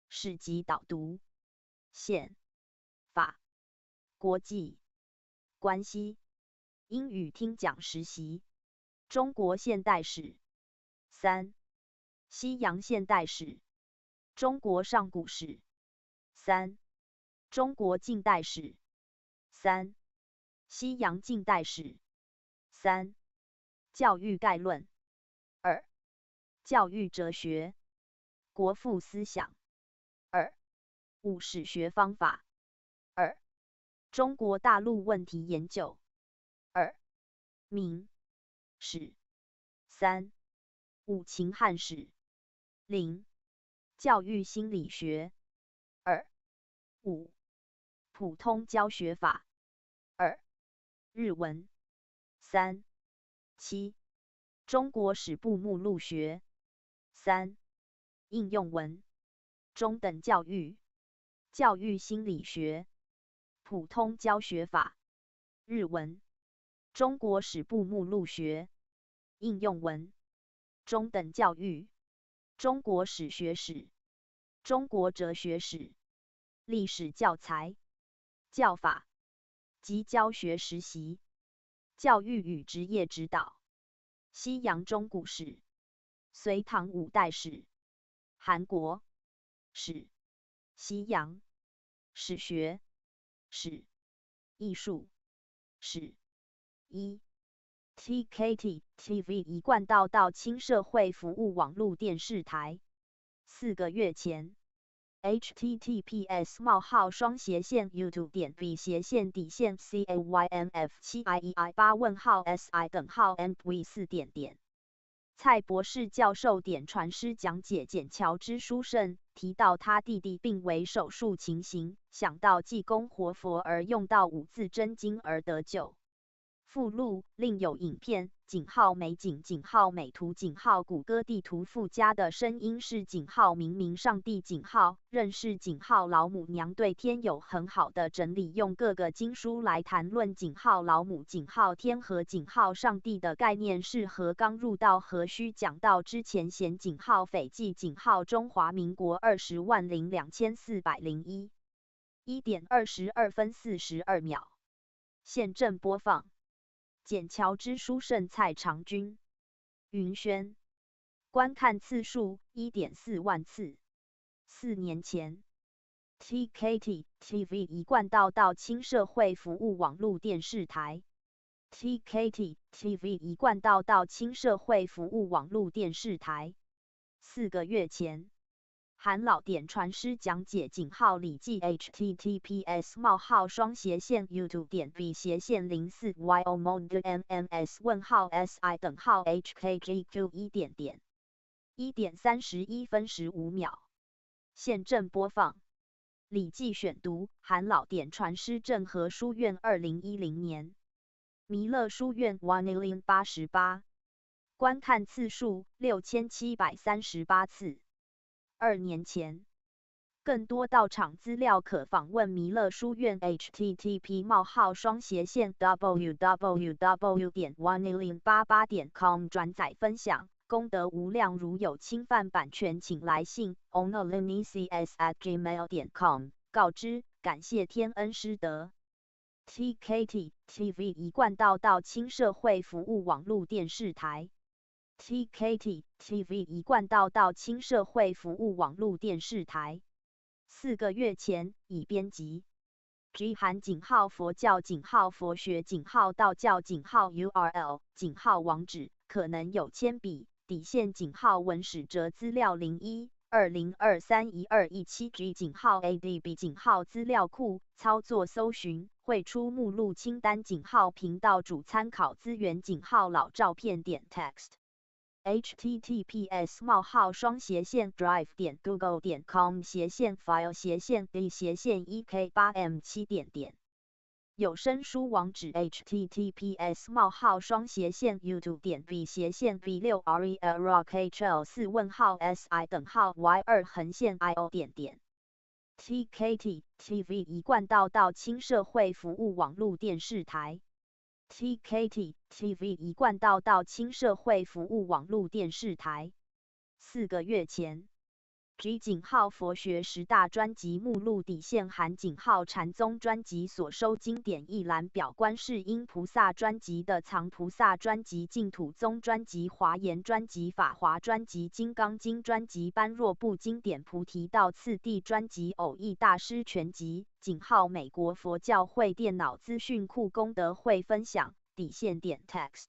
史籍导读、宪法、国际关系、英语听讲实习、中国现代史。3. 西洋现代史、中国上古史。3. 中国近代史。3. 西洋近代史。3. 教育概论。2. 教育哲学。国父思想。2. 5史学方法。2、中国大陆问题研究。2、明史。3、5秦汉史。0、教育心理学。2、5、普通教学法。2、日文。3、7、中国史部目录学。3、应用文。中等教育。教育心理学。普通教学法。日文。中国史部目录学。应用文。中等教育。中国史学史。中国哲学史。历史教材。教法及教学实习。教育与职业指导。西洋中古史。隋唐五代史。韩国史。西洋史学史。艺术史。1、TKT TV 一贯道到轻社会服务网络电视台。4个月前。https://youtube.v/cayMF7IEI8si.si. 蔡博士教授传师讲解简乔之书圣，提到他弟弟病危手术情形，想到济公活佛而用到五字真经而得救。附录另有影片，美景美图谷歌地图附加的声音是明上帝认识老母娘，对天有很好的整理，用各个经书来谈论老母天和上帝的概念是何刚入道何须讲道之前嫌斐济中华民国202401。1:22分42秒。现正播放。简乔之书圣蔡长君。云轩。观看次数 1.4 万次。4年前。TKT TV 一贯道到轻社会服务网络电视台。TKT TV 一贯道到轻社会服务网络电视台。4个月前。韩老典传师讲解礼记 https://youtube.v/04y/omond/mms:/si.hkgq1. 1:31分15秒。现正播放。礼记选读，韩老典传师正和书院2010年。弥勒书院 1088。观看次数6738次。2年前。更多到场资料可访问弥勒书院 http://www.1088.com 转载分享，功德无量，如有侵犯版权请来信 onolinics@gmail.com 告知，感谢天恩师德。TKT TV 一贯道到轻社会服务网络电视台。TKT TV 一贯道到轻社会服务网络电视台。4个月前已编辑。G 含佛教佛学道教URL 网址，可能有铅笔底线文史哲资料01-2023-1217 G ADB 资料库，操作搜寻会出目录清单频道主参考资源老照片点 text。https://drive.google.com/file/d/1k8m7. 有声书网址 https://youtube.v/v6rel/hl4-si.y2-io. TKT TV 一贯道到轻社会服务网络电视台。TKT TV 一贯道到轻社会服务网络电视台。4个月前。G 佛学10大专辑目录底线含禅宗专辑所收经典一览表，观世音菩萨专辑的藏菩萨专辑、净土宗专辑、华严专辑、法华专辑、金刚经专辑、般若部经典、菩提道次第专辑、偶益大师全集、美国佛教会电脑资讯库功德会分享底线点 text。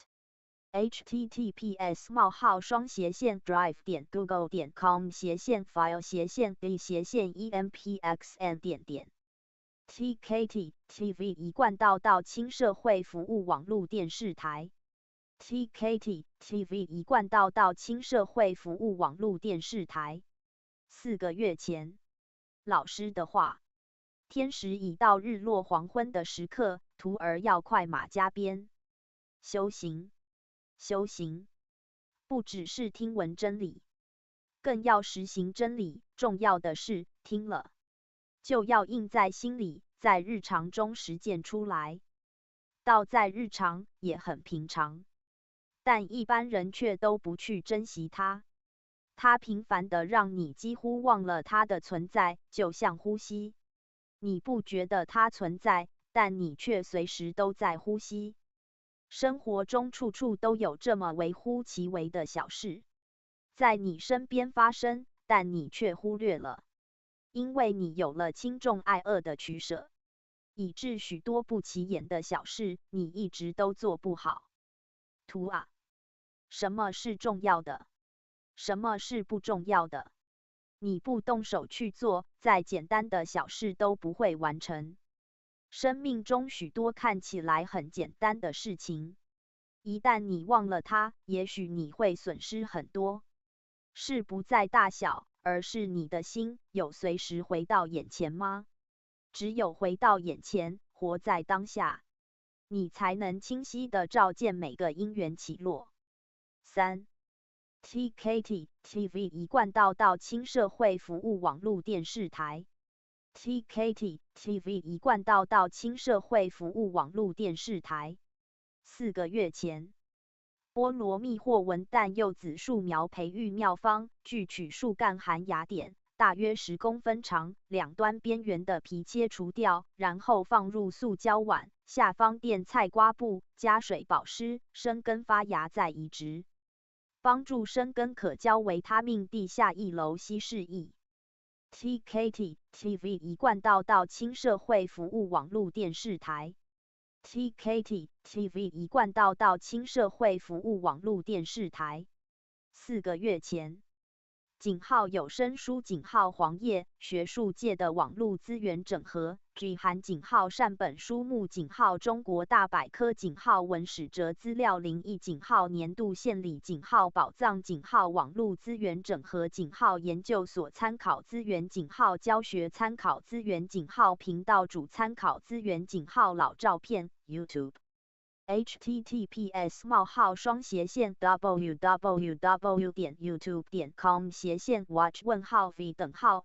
https://drive.google.com/file/empxn。TKT TV 一贯道亲社会服务网络电视台 TKT TV 一贯道亲社会服务网络电视台4个月前，老师的话，天时已到日落黄昏的时刻，徒儿要快马加鞭。修行，修行，不只是听闻真理，更要实行真理。重要的是，听了就要印在心里，在日常中实践出来。道在日常也很平常，但一般人却都不去珍惜它。它平凡的让你几乎忘了它的存在，就像呼吸。你不觉得它存在，但你却随时都在呼吸。生活中处处都有这么微乎其微的小事，在你身边发生，但你却忽略了。因为你有了轻重爱恶的取舍，以致许多不起眼的小事，你一直都做不好。图啊，什么是重要的？什么是不重要的？你不动手去做，再简单的小事都不会完成。生命中许多看起来很简单的事情，一旦你忘了它，也许你会损失很多。事不在大小，而是你的心有随时回到眼前吗？只有回到眼前，活在当下，你才能清晰地照见每个因缘起落。3. TKT TV 一贯道亲社会服务网络电视台 TKT TV 一贯道亲社会服务网络电视台4个月前，菠萝蜜或文旦柚子树苗培育妙方，锯取树干含芽点，大约10公分长，两端边缘的皮切除掉，然后放入塑胶碗，下方垫菜瓜布，加水保湿，生根发芽再移植，帮助生根可交维他命 D 下1楼稀释液。TKT TV 一贯道亲社会服务网络电视台 TKT TV 一贯道亲社会服务网络电视台4个月前，井号有声书井号黄页学术界的网络资源整合 G 含井号善本书目井号中国大百科井号文史哲资料零一井号年度献礼井号宝藏井号网络资源整合井号研究所参考资源井号教学参考资源井号频道主参考资源井号老照片 YouTube https://www.youtube.com/watch_v:号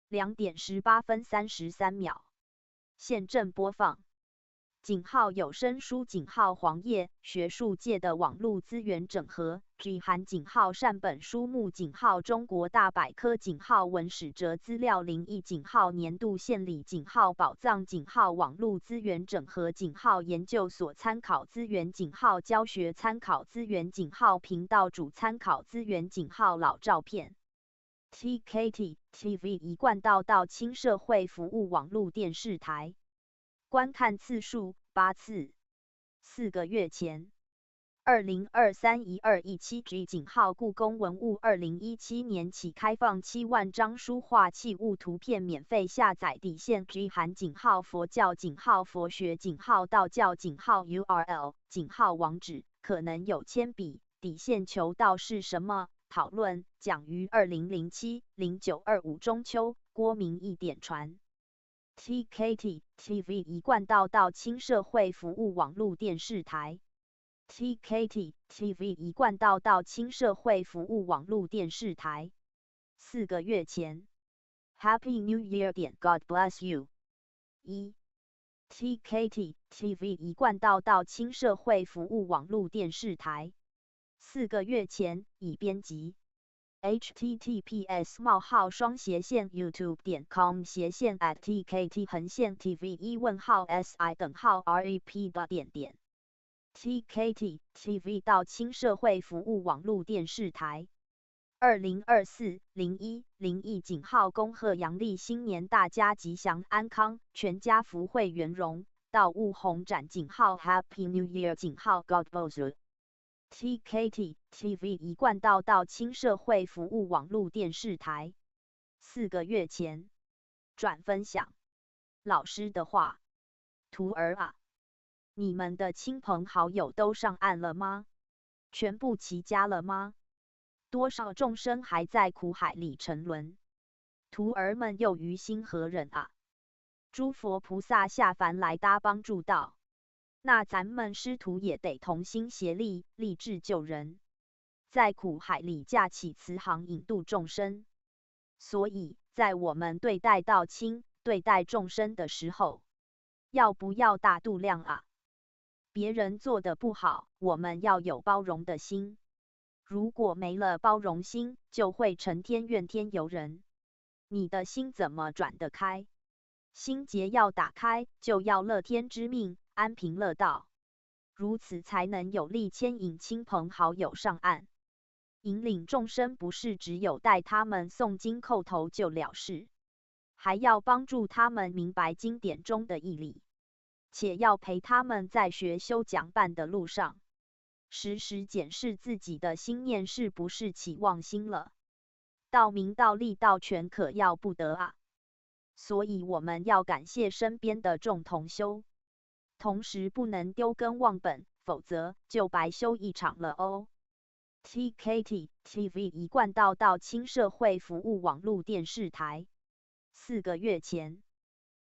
2点18分33秒。现正播放。井号有声书井号黄页学术界的网络资源整合 G 含井号善本书目井号中国大百科井号文史哲资料零一井号年度献礼井号宝藏井号网络资源整合井号研究所参考资源井号教学参考资源井号频道主参考资源井号老照片。TKT TV 一贯道亲社会服务网络电视台，观看次数8次。4个月前，2023-1217 G 井号故宫文物2017年起开放7万张书画器物图片免费下载底线 G 含井号佛教井号佛学井号道教井号 URL 井号网址，可能有铅笔底线求道是什么？讨论讲于2007-0925中秋，郭明义点传。TKT TV 一贯道亲社会服务网络电视台 TKT TV 一贯道亲社会服务网络电视台4个月前 Happy New Year God bless you 1 TKT TV 一贯道亲社会服务网络电视台4个月前已编辑。https://youtube.com/@tkt_tv1-si_rep. TKT TV 亲社会服务网络电视台2024-01-01井号恭贺阳历新年大家吉祥安康，全家福慧圆融，到雾虹展，Happy New Year，God bless you。TKT TV 一贯到青社会服务网络电视台。4个月前，转分享老师的话。徒儿啊，你们的亲朋好友都上岸了吗？全部齐家了吗？多少众生还在苦海里沉沦？徒儿们又于心何忍啊？诸佛菩萨下凡来搭帮助道，那咱们师徒也得同心协力，立志救人，在苦海里架起慈航引渡众生。所以在我们对待道亲、对待众生的时候，要不要大度量啊？别人做的不好，我们要有包容的心。如果没了包容心，就会成天怨天尤人。你的心怎么转得开？心结要打开，就要乐天知命，安贫乐道，如此才能有力牵引亲朋好友上岸。引领众生不是只有带他们诵经叩头就了事，还要帮助他们明白经典中的义理，且要陪他们在学修讲办的路上，时时检视自己的心念是不是起妄心了。道明道利道全可要不得啊！所以我们要感谢身边的众同修，同时不能丢根忘本，否则就白修一场了哦。TKT TV 一贯到青社会服务网络电视台。4个月前，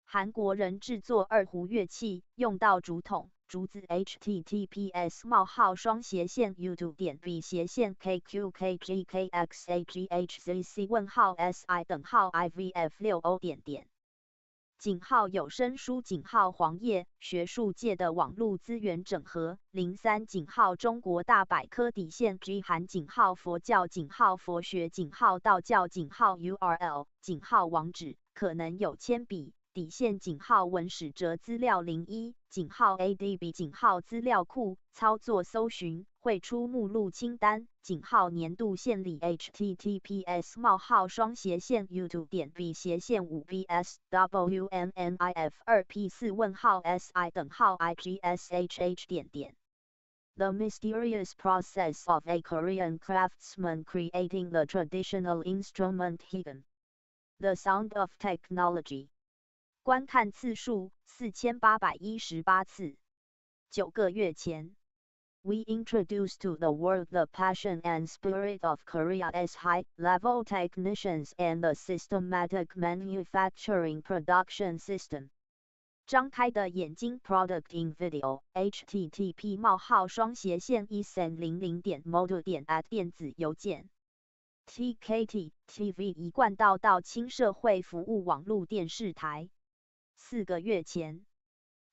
韩国人制作二胡乐器，用到竹筒、竹子。https://youtube.v/KQKGKXAGHCC:/IVF6O.井号有声书井号黄页学术界的网络资源整合03井号中国大百科底线 G 含井号佛教井号佛学井号道教井号 URL 井号网址可能有铅笔底线井号文史哲资料01井号 ADB 井号资料库操作搜寻绘出目录清单井号年度献礼 https://youtube.v/5bs/wmnif2p4si-igshh. The mysterious process of a Korean craftsman creating the traditional instrument hidden. The sound of technology. 观看次数4818次。9个月前 We introduced to the world the passion and spirit of Korea's high-level technicians and the systematic manufacturing production system. 张开的眼睛 Product in Video http://100.model.at 电子邮件 TKT TV 一贯到青社会服务网络电视台。4个月前，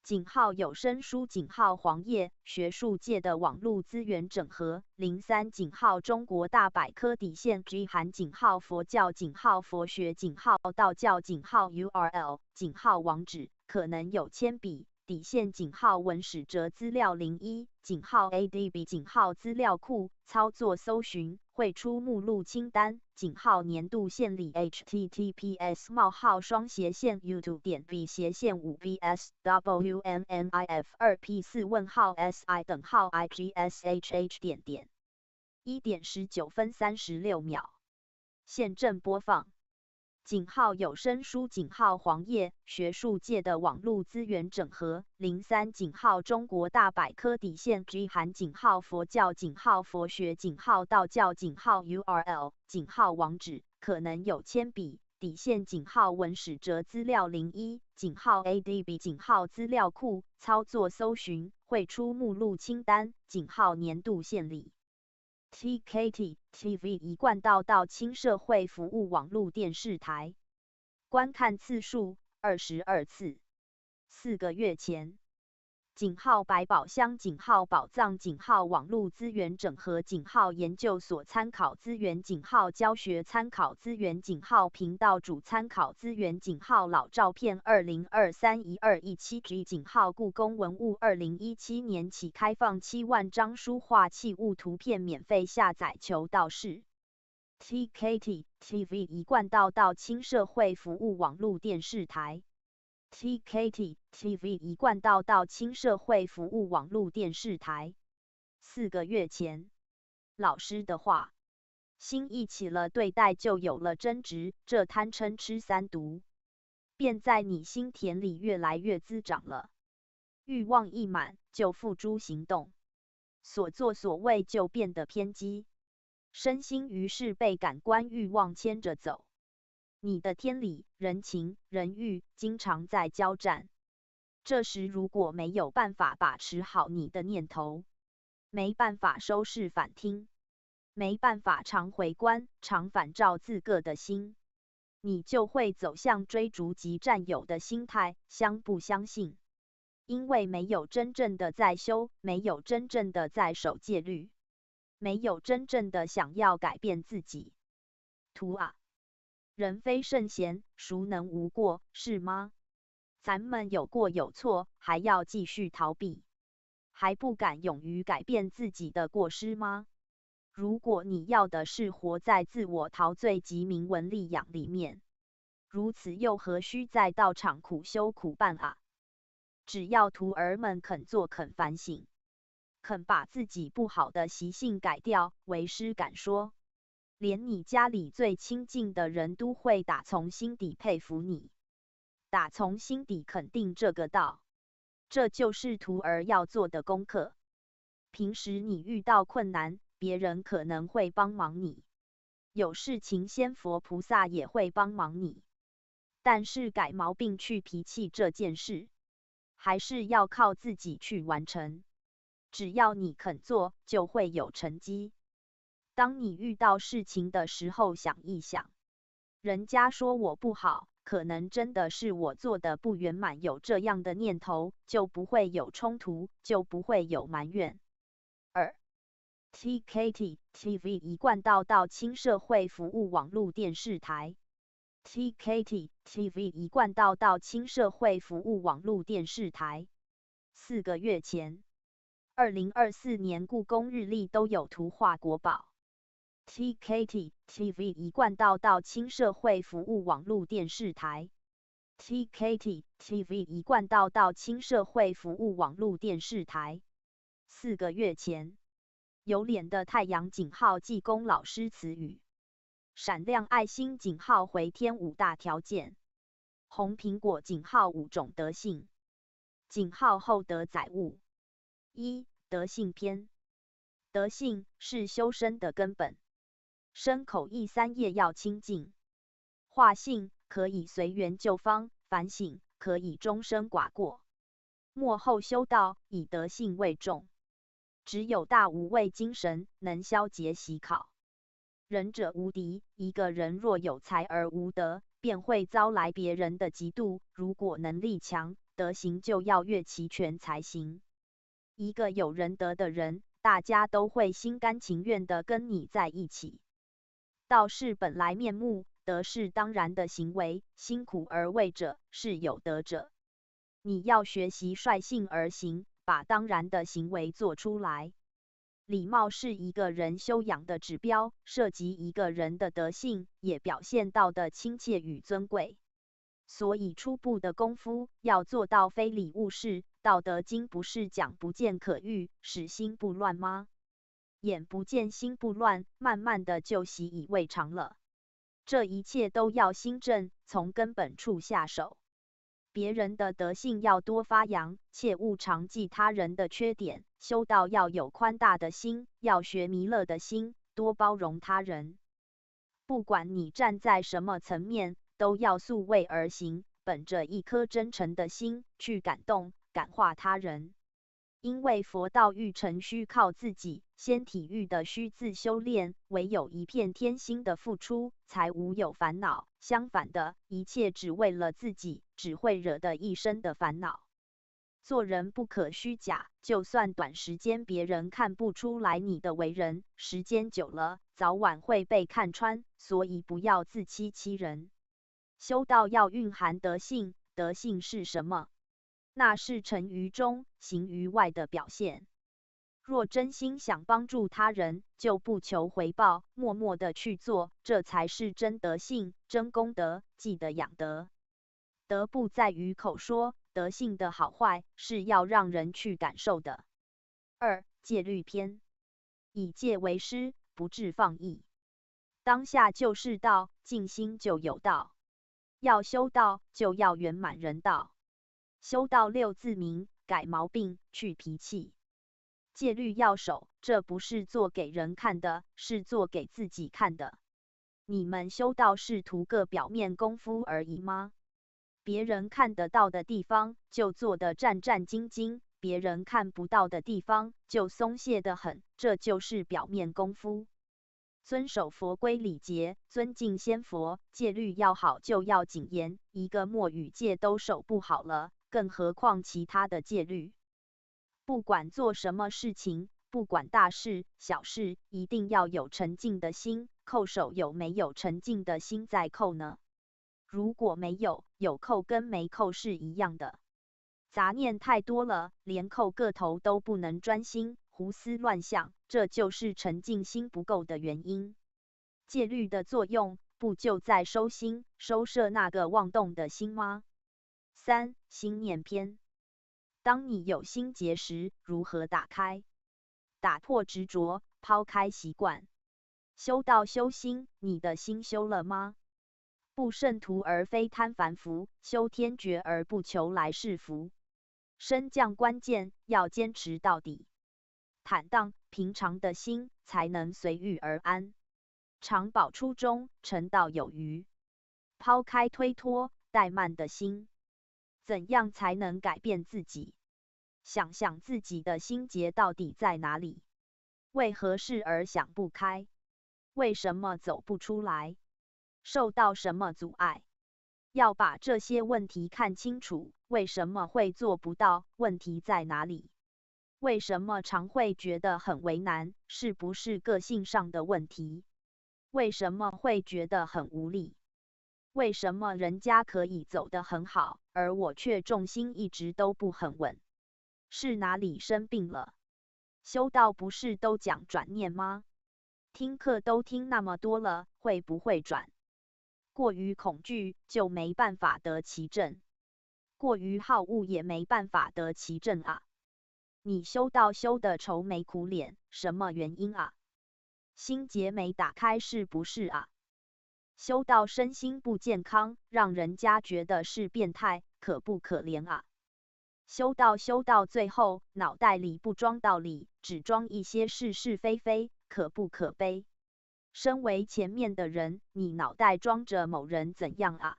井号有声书井号黄页学术界的网络资源整合03井号中国大百科底线 G 含井号佛教井号佛学井号道教井号 URL 井号网址可能有铅笔底线井号文史哲资料01井号 ADB 井号资料库操作搜寻绘出目录清单井号年度献礼 https://youtube.v/5bs/wmnif2p4si-igshh. 1:19:36。现正播放。井号有声书井号黄页学术界的网络资源整合03井号中国大百科底线 G 含井号佛教井号佛学井号道教井号 URL 井号网址可能有铅笔底线井号文史哲资料01井号 ADB 井号资料库操作搜寻绘出目录清单井号年度献礼TKT TV 一贯到青社会服务网络电视台。观看次数22次。4个月前，井号百宝箱井号宝藏井号网络资源整合井号研究所参考资源井号教学参考资源井号频道主参考资源井号老照片2023-1217G 井号故宫文物2017年起开放7万张书画器物图片免费下载求到市。TKT TV 一贯到青社会服务网络电视台。TKT TV 一贯道亲社会服务网络电视台。4个月前，老师的话，心一起了，对待就有了争执，这贪嗔痴三毒，便在你心田里越来越滋长了。欲望一满，就付诸行动，所作所为就变得偏激，身心于是被感官欲望牵着走。你的天理、人情、人欲经常在交战，这时如果没有办法把持好你的念头，没办法收视反听，没办法常回观、常反照自个的心，你就会走向追逐及占有的心态。相不相信？因为没有真正的在修，没有真正的在守戒律，没有真正的想要改变自己。图啊！人非圣贤，孰能无过，是吗？咱们有过有错，还要继续逃避，还不敢勇于改变自己的过失吗？如果你要的是活在自我陶醉及名闻利养里面，如此又何须在道场苦修苦办啊？只要徒儿们肯做肯反省，肯把自己不好的习性改掉，为师敢说，连你家里最亲近的人都会打从心底佩服你，打从心底肯定这个道。这就是徒儿要做的功课。平时你遇到困难，别人可能会帮忙你，有事情仙佛菩萨也会帮忙你，但是改毛病去脾气这件事，还是要靠自己去完成。只要你肯做，就会有成绩。当你遇到事情的时候，想一想，人家说我不好，可能真的是我做的不圆满，有这样的念头，就不会有冲突，就不会有埋怨。2. TKT TV 一贯道亲社会服务网络电视台。TKT TV 一贯道亲社会服务网络电视台。4个月前，2024年故宫日历都有图画国宝。TKT TV 一贯道亲社会服务网络电视台。TKT TV 一贯道亲社会服务网络电视台。4个月前，有脸的太阳井号济公老师词语，闪亮爱心井号回天5大条件，红苹果井号5种德性，井号厚德载物。1. 德性篇。德性是修身的根本，身口意三业要清净。化性可以随缘就方，反省可以终生寡过。末后修道以德性为重，只有大无畏精神能消解喜考。仁者无敌，一个人若有才而无德，便会遭来别人的嫉妒。如果能力强，德行就要越齐全才行。一个有仁德的人，大家都会心甘情愿地跟你在一起。道是本来面目，德是当然的行为，辛苦而为者是有德者。你要学习率性而行，把当然的行为做出来。礼貌是一个人修养的指标，涉及一个人的德性，也表现到的亲切与尊贵。所以初步的功夫要做到非礼勿视。道德经不是讲不见可欲，使心不乱吗？眼不见心不乱，慢慢的就习以为常了。这一切都要心正，从根本处下手。别人的德性要多发扬，切勿常记他人的缺点。修道要有宽大的心，要学弥勒的心，多包容他人。不管你站在什么层面，都要素位而行，本着一颗真诚的心去感动、感化他人。因为佛道欲成需靠自己，先体育的需自修炼，唯有一片天心的付出，才无有烦恼。相反的，一切只为了自己，只会惹得一身的烦恼。做人不可虚假，就算短时间别人看不出来你的为人，时间久了，早晚会被看穿，所以不要自欺欺人。修道要蕴含德性，德性是什么？那是成于中，行于外的表现。若真心想帮助他人，就不求回报，默默的去做，这才是真德性、真功德，记得养德。德不在于口说，德性的好坏是要让人去感受的。2. 戒律篇，以戒为师，不致放逸。当下就是道，静心就有道。要修道，就要圆满人道。修道6字明，改毛病，去脾气。戒律要守，这不是做给人看的，是做给自己看的。你们修道是图个表面功夫而已吗？别人看得到的地方就做得战战兢兢，别人看不到的地方就松懈得很，这就是表面功夫。遵守佛规礼节，尊敬先佛，戒律要好就要谨严，一个墨语戒都守不好了，更何况其他的戒律。不管做什么事情，不管大事小事，一定要有沉静的心。扣手有没有沉静的心在扣呢？如果没有，有扣跟没扣是一样的。杂念太多了，连扣个头都不能专心，胡思乱想，这就是沉静心不够的原因。戒律的作用，不就在收心、收摄那个妄动的心吗？3. 心念篇，当你有心结时，如何打开？打破执着，抛开习惯。修道修心，你的心修了吗？不胜图而非贪凡福，修天觉而不求来世福。升降关键要坚持到底，坦荡平常的心才能随遇而安，常保初衷，成道有余。抛开推脱怠慢的心，怎样才能改变自己？想想自己的心结到底在哪里？为何事而想不开？为什么走不出来？受到什么阻碍？要把这些问题看清楚。为什么会做不到？问题在哪里？为什么常会觉得很为难？是不是个性上的问题？为什么会觉得很无力？为什么人家可以走得很好，而我却重心一直都不很稳？是哪里生病了？修道不是都讲转念吗？听课都听那么多了，会不会转？过于恐惧就没办法得其正，过于好恶也没办法得其正啊！你修道修得愁眉苦脸，什么原因啊？心结没打开是不是啊？修道身心不健康，让人家觉得是变态，可不可怜啊？修到最后，脑袋里不装道理，只装一些是是非非，可不可悲？身为前面的人，你脑袋装着某人怎样啊？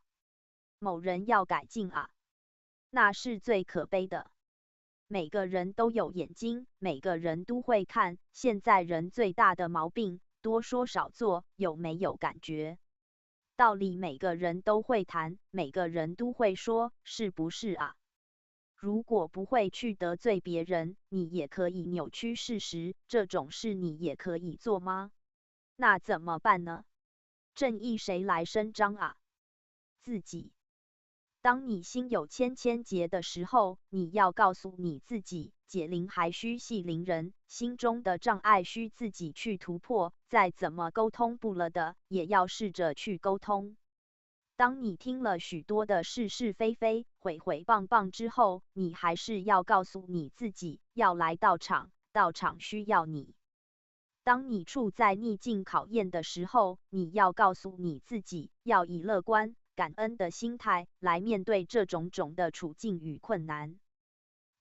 某人要改进啊，那是最可悲的。每个人都有眼睛，每个人都会看。现在人最大的毛病，多说少做，有没有感觉？道理每个人都会谈，每个人都会说，是不是啊？如果不会去得罪别人，你也可以扭曲事实，这种事你也可以做吗？那怎么办呢？正义谁来伸张啊？自己。当你心有千千结的时候，你要告诉你自己，解铃还须系铃人，心中的障碍需自己去突破，再怎么沟通不了的，也要试着去沟通。当你听了许多的是是非非、毁毁谤谤之后，你还是要告诉你自己，要来道场，道场需要你。当你处在逆境考验的时候，你要告诉你自己，要以乐观、感恩的心态来面对这种种的处境与困难。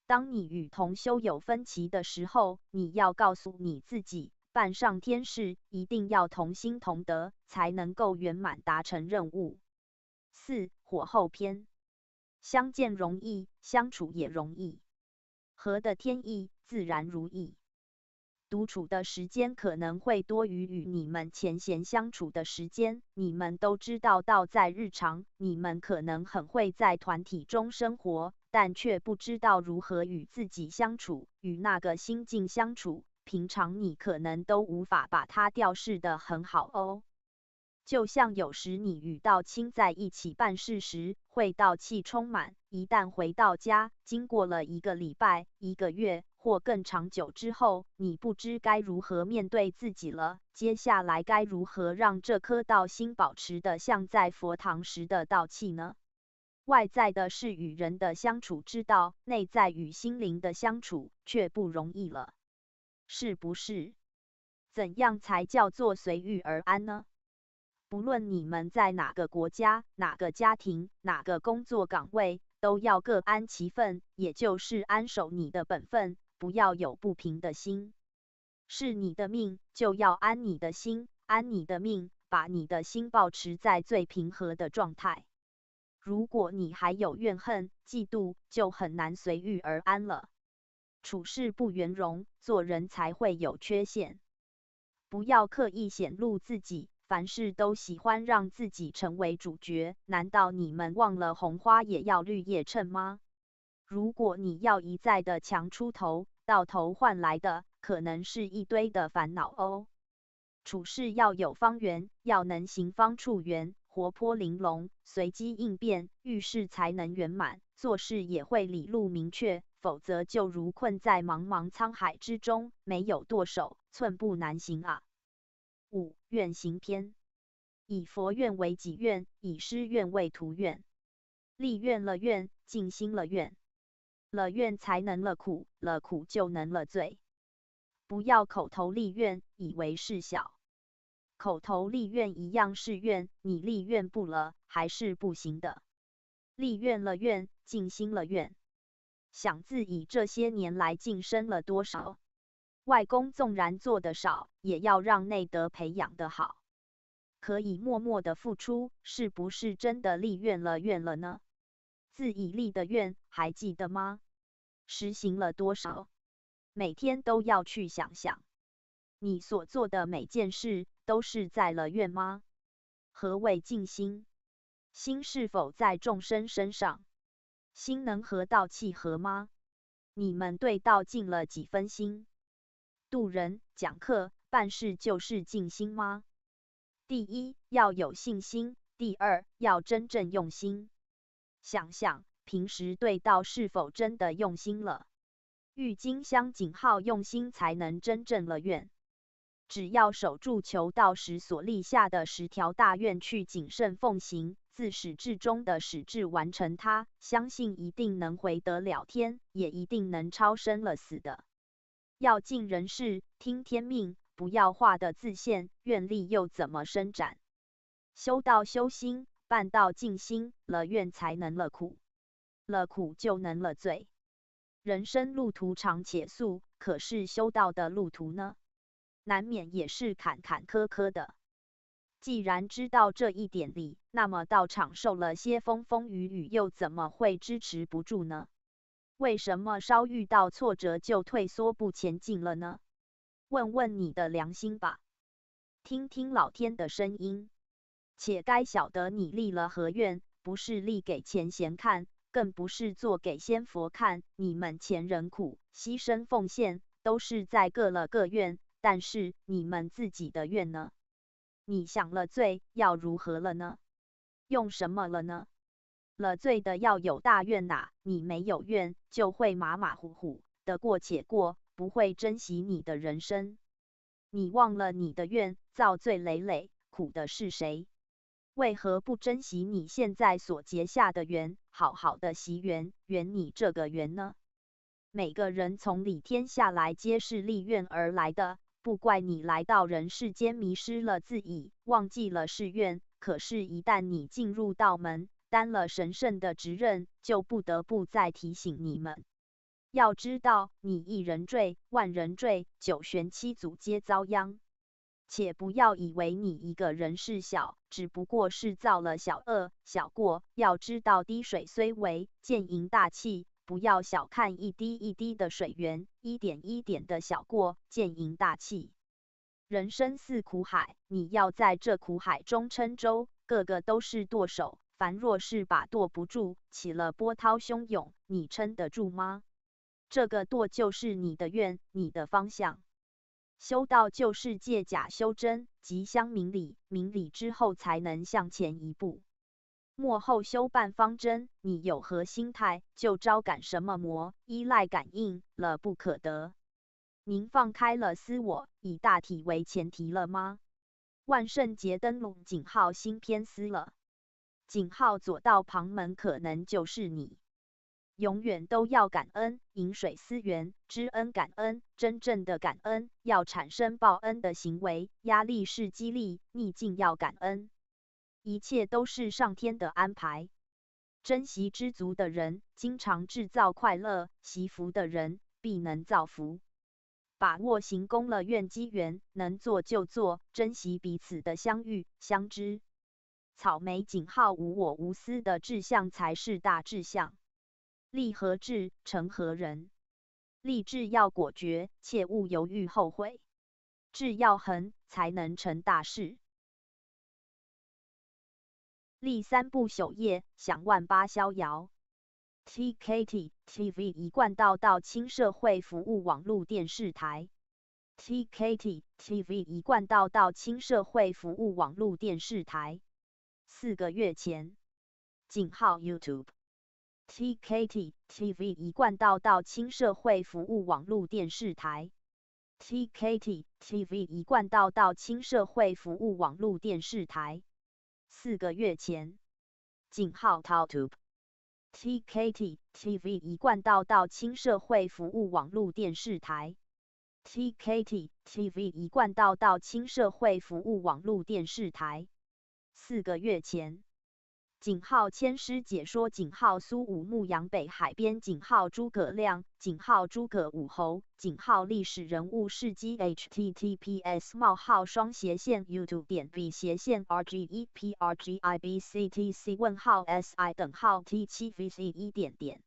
当你与同修有分歧的时候，你要告诉你自己，办上天事一定要同心同德，才能够圆满达成任务。4. 火候篇，相见容易，相处也容易，合的天意，自然如意。独处的时间可能会多于与你们前贤相处的时间。你们都知道，道在日常，你们可能很会在团体中生活，但却不知道如何与自己相处，与那个心境相处。平常你可能都无法把它调试得很好哦。就像有时你与道亲在一起办事时，会道气充满，一旦回到家，经过了1个礼拜、1个月或更长久之后，你不知该如何面对自己了。接下来该如何让这颗道心保持得像在佛堂时的道气呢？外在的是与人的相处之道，内在与心灵的相处却不容易了，是不是？怎样才叫做随遇而安呢？不论你们在哪个国家、哪个家庭、哪个工作岗位，都要各安其分，也就是安守你的本分，不要有不平的心。是你的命，就要安你的心，安你的命，把你的心保持在最平和的状态。如果你还有怨恨、嫉妒，就很难随遇而安了。处事不圆融，做人才会有缺陷。不要刻意显露自己，凡事都喜欢让自己成为主角。难道你们忘了红花也要绿叶衬吗？如果你要一再的强出头，到头换来的可能是一堆的烦恼哦。处事要有方圆，要能行方处圆，活泼玲珑，随机应变，遇事才能圆满，做事也会理路明确，否则就如困在茫茫沧海之中，没有舵手，寸步难行啊。5. 愿行篇。以佛愿为己愿，以师愿为徒愿。立愿了愿，尽心了愿。了愿才能了苦，了苦就能了罪。不要口头立愿，以为是小。口头立愿一样是愿，你立愿不了，还是不行的。立愿了愿，尽心了愿。想自己这些年来晋升了多少？外功纵然做得少，也要让内德培养得好。可以默默的付出，是不是真的立愿了呢？自己立的愿还记得吗？实行了多少？每天都要去想想，你所做的每件事都是在了愿吗？何谓尽心？心是否在众生身上？心能和道契合吗？你们对道尽了几分心？渡人、讲课、办事就是尽心吗？第一，要有信心；第二，要真正用心。想想平时对道是否真的用心了？郁金香井号用心才能真正了愿。只要守住求道时所立下的10条大愿去谨慎奉行，自始至终的始至完成它，相信一定能回得了天，也一定能超生了死的。要尽人事，听天命，不要画的自限，愿力又怎么伸展？修道修心，办道尽心，了愿才能了苦，了苦就能了罪。人生路途长且速，可是修道的路途呢？难免也是坎坎坷坷的。既然知道这一点理，那么道场受了些风风雨雨，又怎么会支持不住呢？为什么稍遇到挫折就退缩不前进了呢？问问你的良心吧，听听老天的声音。且该晓得你立了何愿，不是立给前贤看，更不是做给仙佛看。你们前人苦，牺牲奉献，都是在各了各愿，但是你们自己的愿呢？你想了罪，要如何了呢？用什么了呢？了罪的要有大愿呐，你没有愿，就会马马虎虎，得过且过，不会珍惜你的人生。你忘了你的愿，造罪累累，苦的是谁？为何不珍惜你现在所结下的缘，好好的习缘，圆你这个缘呢？每个人从里天下来，皆是立愿而来的，不怪你来到人世间迷失了自己，忘记了是愿。可是，一旦你进入道门，担了神圣的职任，就不得不再提醒你们。要知道，你一人坠，万人坠，9玄7祖皆遭殃。且不要以为你一个人是小，只不过是造了小恶、小过。要知道，滴水虽微，渐盈大器。不要小看一滴一滴的水源，一点一点的小过，渐盈大器。人生似苦海，你要在这苦海中撑舟，个个都是舵手。凡若是把舵不住，起了波涛汹涌，你撑得住吗？这个舵就是你的愿，你的方向。修道就是借假修真，即相明理，明理之后才能向前一步。末后修办方针，你有何心态，就招感什么魔，依赖感应了不可得。您放开了私我，以大体为前提了吗？万圣节灯笼井号新篇思了。井号左道旁门可能就是你。永远都要感恩，饮水思源，知恩感恩。真正的感恩要产生报恩的行为，压力是激励，逆境要感恩。一切都是上天的安排。珍惜知足的人，经常制造快乐；惜福的人，必能造福。把握行功了愿机缘，能做就做，珍惜彼此的相遇相知。草莓井号无我无私的志向才是大志向。立何志，成何人？立志要果决，切勿犹豫后悔。志要恒，才能成大事。立三不朽业，享万八逍遥。TKT TV 一贯道亲社会服务网络电视台。TKT TV 一贯道亲社会服务网络电视台。4个月前，井号 YouTube。TKT TV 一贯道亲社会服务网络电视台。TKT TV 一贯道亲社会服务网络电视台。4个月前，井号 YouTube。TKT TV 一贯道亲社会服务网络电视台。TKT TV 一贯道亲社会服务网络电视台。4个月前，井号千师解说井号苏武牧羊北海边井号诸葛亮井号诸葛武侯井号历史人物事迹 https://youtube.b/rgepRGIBCTC:/si:/t7vc1。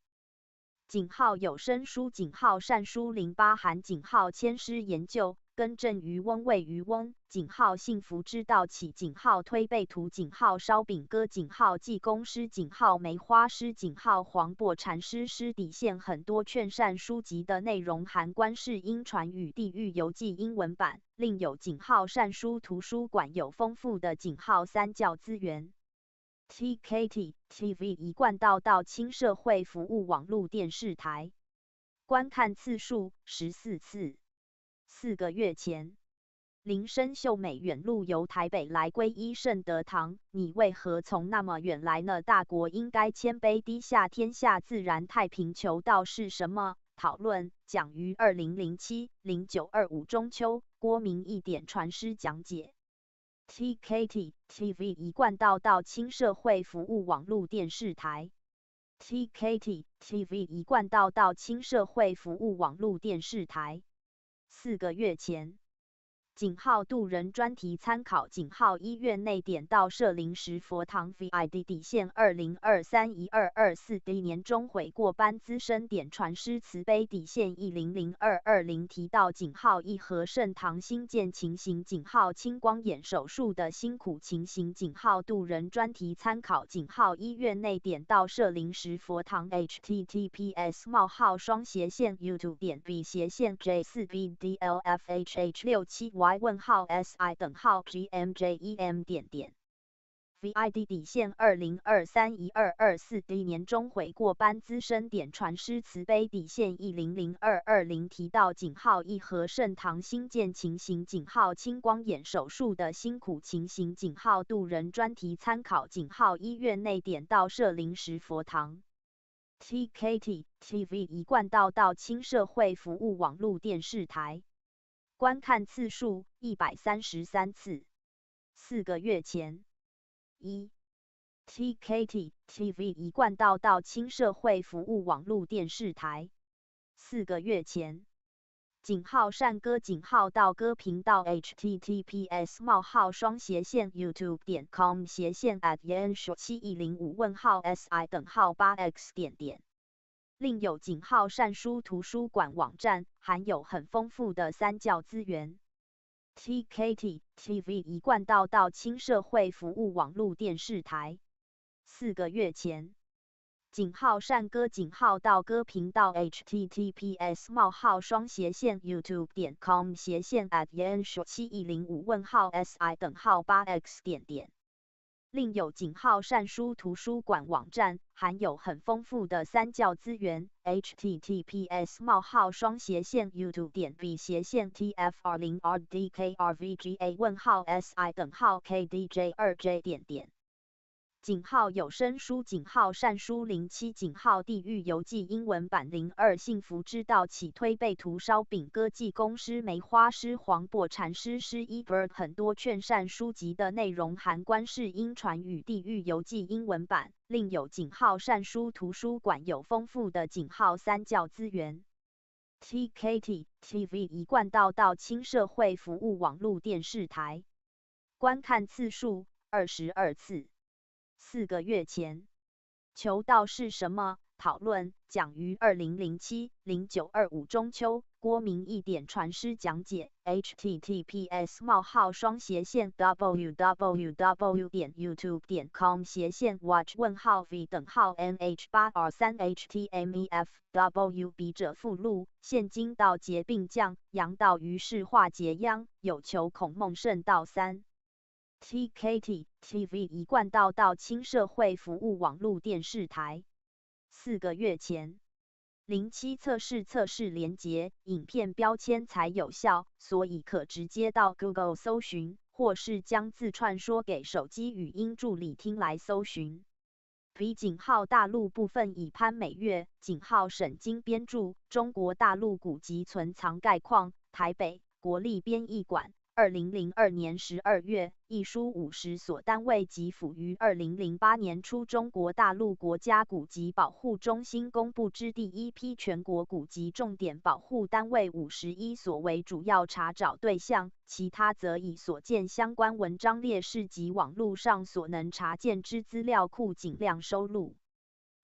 井号有声书井号善书08函井号千师研究更正渔翁谓渔翁井号幸福之道起井号推背图井号烧饼歌井号济公师井号梅花师井号黄檗禅师师底线很多劝善书籍的内容含观世音传与地狱游记英文版，另有井号善书图书馆有丰富的井号三教资源。TKT TV 一贯道亲社会服务网络电视台。观看次数14次。4个月前，林深秀美远路由台北来皈依圣德堂，你为何从那么远来呢？大国应该谦卑低下，天下自然太平，求道是什么？讨论讲于2007-0925中秋，郭明义典传师讲解。TKT TV 一贯道亲社会服务网络电视台。TKT TV 一贯道亲社会服务网络电视台。4个月前，井号渡人专题参考井号医院内点到社临时佛堂 VID 底线2023-1224D 年终悔过班资深点传师慈悲底线100220提到井号一和圣堂新建情形井号青光眼手术的辛苦情形井号渡人专题参考井号医院内点到社临时佛堂 https://youtube.b/j4bdlfhh67y si:/gmjem。VID 底线2023-1224D 年终悔过班资深点传师慈悲底线100220提到井号一和圣堂新建情形井号青光眼手术的辛苦情形井号渡人专题参考井号医院内点到社临时佛堂。TKT TV 一贯道亲社会服务网络电视台。观看次数133次。4个月前，TKT TV 一贯道亲社会服务网络电视台。4个月前，井号善歌井号道歌频道 https://youtube.com/@yen71058x-. 另有井号善书图书馆网站，含有很丰富的三教资源。TKT TV 一贯道亲社会服务网络电视台。4个月前，井号善歌井号道歌频道 https://youtube.com/yen71058x-. 另有井号善书图书馆网站，含有很丰富的三教资源。https://youtube.b/tfr0rdkrvga:/si:/kdj2j. 井号有声书井号善书07井号地狱游记英文版02幸福之道起推背图烧饼歌济公师梅花师黄檗禅师师一 bird 很多劝善书籍的内容含观世音传与地狱游记英文版，另有井号善书图书馆有丰富的井号三教资源。TKT TV 一贯道亲社会服务网络电视台，观看次数22次。4个月前，求道是什么？讨论讲于2007-0925中秋，郭明义点传师讲解 https://www.youtube.com/v:/nh8r3htmef笔者附录，现今道劫并降，阳道于是化劫殃，有求孔孟圣道三。TKT TV 一贯道亲社会服务网络电视台。4个月前，07测试连结，影片标签才有效，所以可直接到 Google 搜寻，或是将字串说给手机语音助理听来搜寻。比井号大陆部分以潘美月、井号沈晶编著《中国大陆古籍存藏概况》，台北国立编译馆。2002年12月，一书50所单位及附于2008年初中国大陆国家古籍保护中心公布之第一批全国古籍重点保护单位51所为主要查找对象，其他则以所见相关文章列示及网络上所能查见之资料库尽量收录。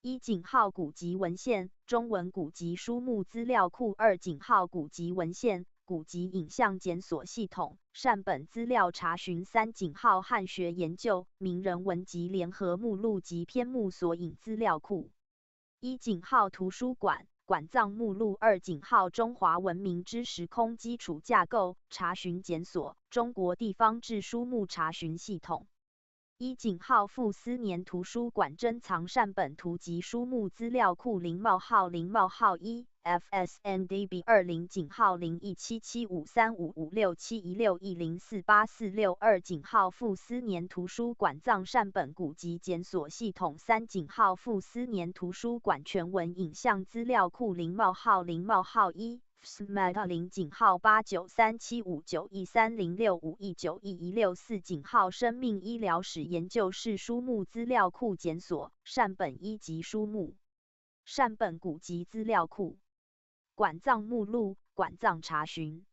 1井号古籍文献，中文古籍书目资料库2井号古籍文献，古籍影像检索系统，善本资料查询3井号汉学研究，名人文集联合目录及篇目索引资料库。1井号图书馆，馆藏目录2井号中华文明之时空基础架构，查询检索，中国地方志书目查询系统。1井号傅斯年图书馆珍藏善本图及书目资料库0:0:1 FSNDB 20井号017753556716104846 2井号傅斯年图书馆藏善本古籍检索系统3井号傅斯年图书馆全文影像资料库0:0:1 FSMAT 井号893759130651919164井号生命医疗史研究室书目资料库检索善本一级书目善本古籍资料库馆藏目录馆藏查询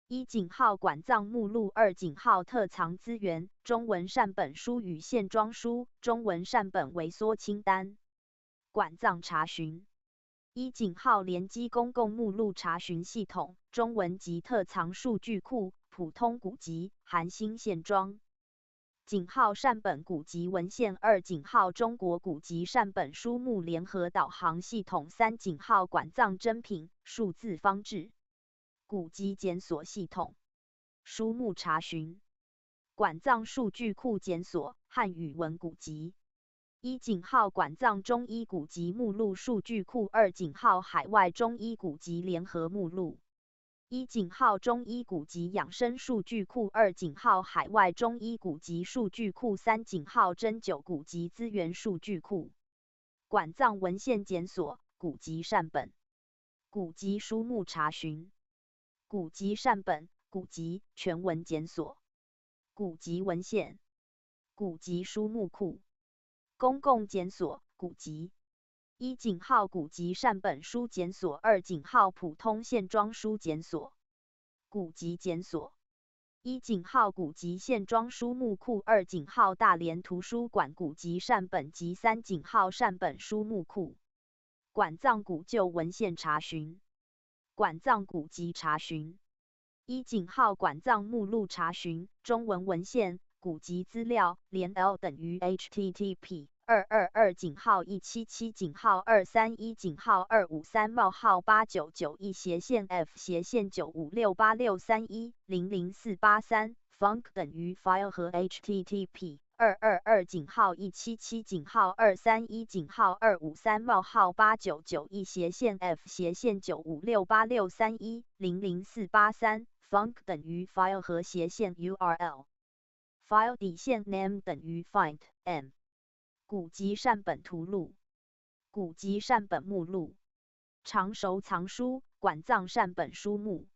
1井号馆藏目录2井号特藏资源中文善本书与线装书中文善本微缩清单馆藏查询1井号联机公共目录查询系统中文及特藏数据库普通古籍含新线装井号善本古籍文献2井号中国古籍善本书目联合导航系统3井号馆藏珍品数字方志古籍检索系统书目查询馆藏数据库检索汉语文古籍1井号馆藏中医古籍目录数据库2井号海外中医古籍联合目录1井号中医古籍养生数据库2井号海外中医古籍数据库3井号针灸古籍资源数据库馆藏文献检索古籍善本古籍书目查询古籍善本古籍全文检索古籍文献古籍书目库公共检索古籍1井号古籍善本书检索2井号普通线装书检索古籍检索1井号古籍线装书目库2井号大连图书馆古籍善本及3井号善本书目库馆藏古旧文献查询馆藏古籍查询1井号馆藏目录查询中文文献古籍资料连 L 等于 http 222井号177井号231井号253冒号8991斜线 F 斜线9568631000483 func 等于 file 和 http 222井号177井号231井号253冒号8991斜线 F 斜线9568631000483 func 等于 file 和斜线 URL file 底线 name 等于 find m 古籍善本图录、古籍善本目录、常熟藏书、馆藏善本书目、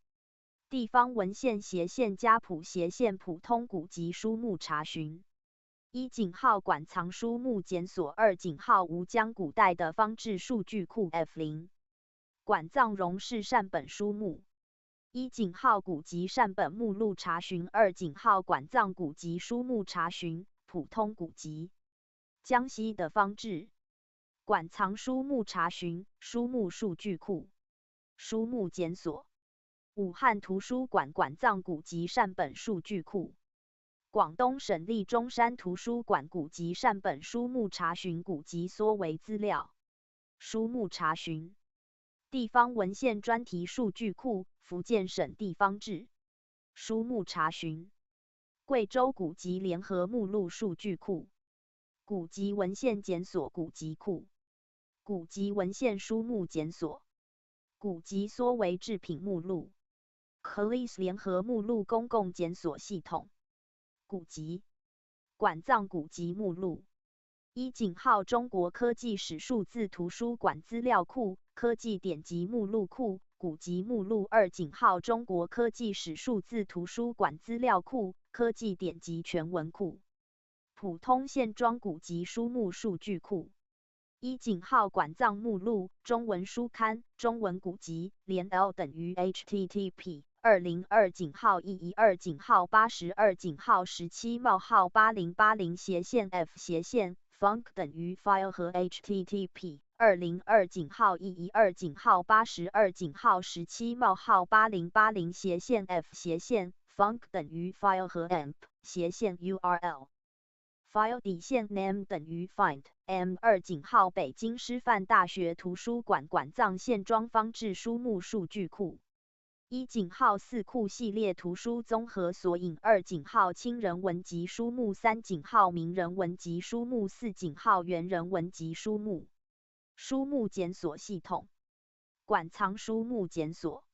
地方文献斜线家谱斜线普通古籍书目查询。1井号馆藏书目检索2井号吴江古代的方志数据库 F0 馆藏荣氏善本书目。1井号古籍善本目录查询2井号馆藏古籍书目查询普通古籍。江西的方志馆藏书目查询书目数据库书目检索。武汉图书馆馆藏古籍善本数据库。广东省立中山图书馆古籍善本书目查询古籍缩为资料书目查询。地方文献专题数据库福建省地方志书目查询。贵州古籍联合目录数据库。古籍文献检索古籍库。古籍文献书目检索。古籍缩为制品目录。CLIS 联合目录公共检索系统。古籍馆藏古籍目录。1井号中国科技史数字图书馆资料库科技典籍目录库古籍目录。2井号中国科技史数字图书馆资料库科技典籍全文库。普通线装古籍书目数据库。1井号馆藏目录中文书刊中文古籍连 L 等于 http 202井号112井号82井号17冒号8080斜线 F 斜线 func 等于 file 和 http 202井号112井号82井号17冒号8080斜线 F 斜线 func 等于 file 和 amp 斜线 URL file 底线 name 等于 find M2井号北京师范大学图书馆馆藏线装方志书目数据库。1井号4库系列图书综合索引2井号清人文集书目3井号名人文集书目4井号元人文集书目。书目检索系统。馆藏书目检索。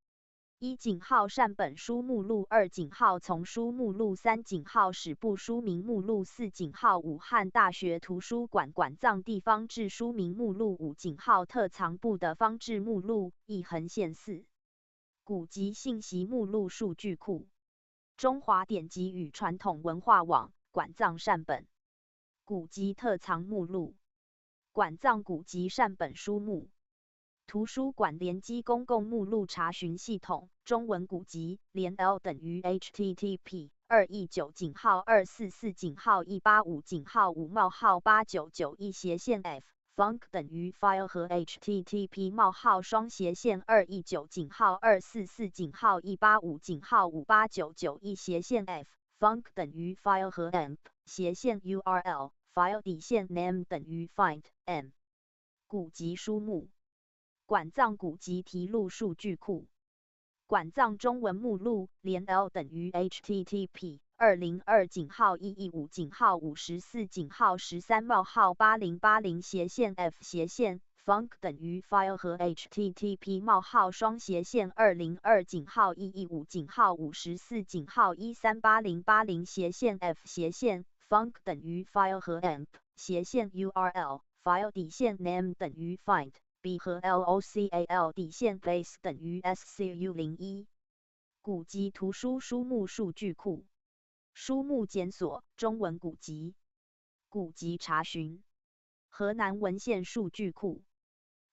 1井号善本书目录2井号丛书目录3井号史部书名目录4井号武汉大学图书馆馆藏地方志书名目录5井号特藏部的方志目录1横线4。古籍信息目录数据库。中华典籍与传统文化网馆藏善本。古籍特藏目录。馆藏古籍善本书目。图书馆联机公共目录查询系统中文古籍连 L 等于 http 219井号244井号185井号5冒号8991斜线 F func 等于 file 和 http 冒号双斜线219井号244井号185井号58991斜线 F func 等于 file 和 amp 斜线 URL file 底线 name 等于 find m 古籍书目。馆藏古籍题录数据库。馆藏中文目录连 L 等于 http 202井号115井号54井号13冒号8080斜线 F 斜线 func 等于 file 和 http 冒号双斜线202井号115井号54井号138080斜线 F 斜线 func 等于 file 和 amp 斜线 URL file 底线 name 等于 find B 和 LOCAL 底线 base 等于 SCU01。古籍图书书目数据库。书目检索中文古籍。古籍查询。河南文献数据库。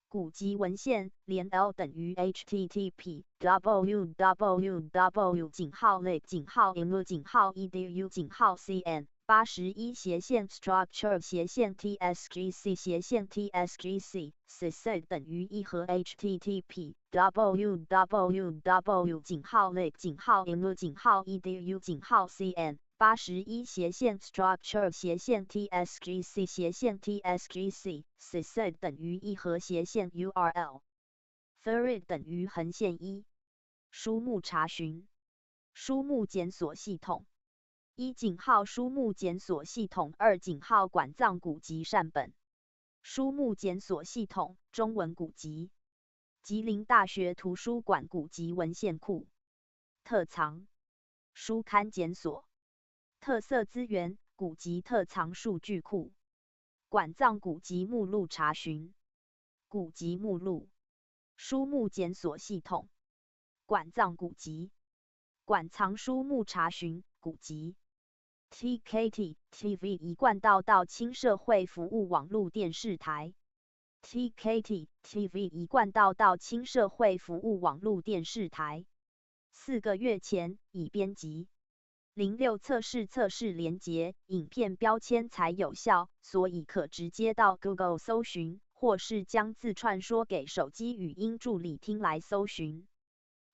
古籍文献连 L 等于 http www 井号 lit 井号 im 井号 edu 井号 cn 81斜线 structure 斜线 tsgc 斜线 tsgc cc 等于1和 http www 井号 lit 井号 im 井号 edu 井号 cn 81斜线 structure 斜线 tsgc 斜线 tsgc cc 等于1和斜线 url thread 等于横线1。书目查询。书目检索系统。1井号书目检索系统2井号馆藏古籍善本。书目检索系统中文古籍。吉林大学图书馆古籍文献库。特藏。书刊检索。特色资源古籍特藏数据库。馆藏古籍目录查询。古籍目录。书目检索系统。馆藏古籍。馆藏书目查询。古籍。TKT TV 一贯道亲社会服务网络电视台。TKT TV 一贯道亲社会服务网络电视台。4个月前已编辑。06测试连结，影片标签才有效，所以可直接到 Google 搜寻，或是将字串说给手机语音助理听来搜寻。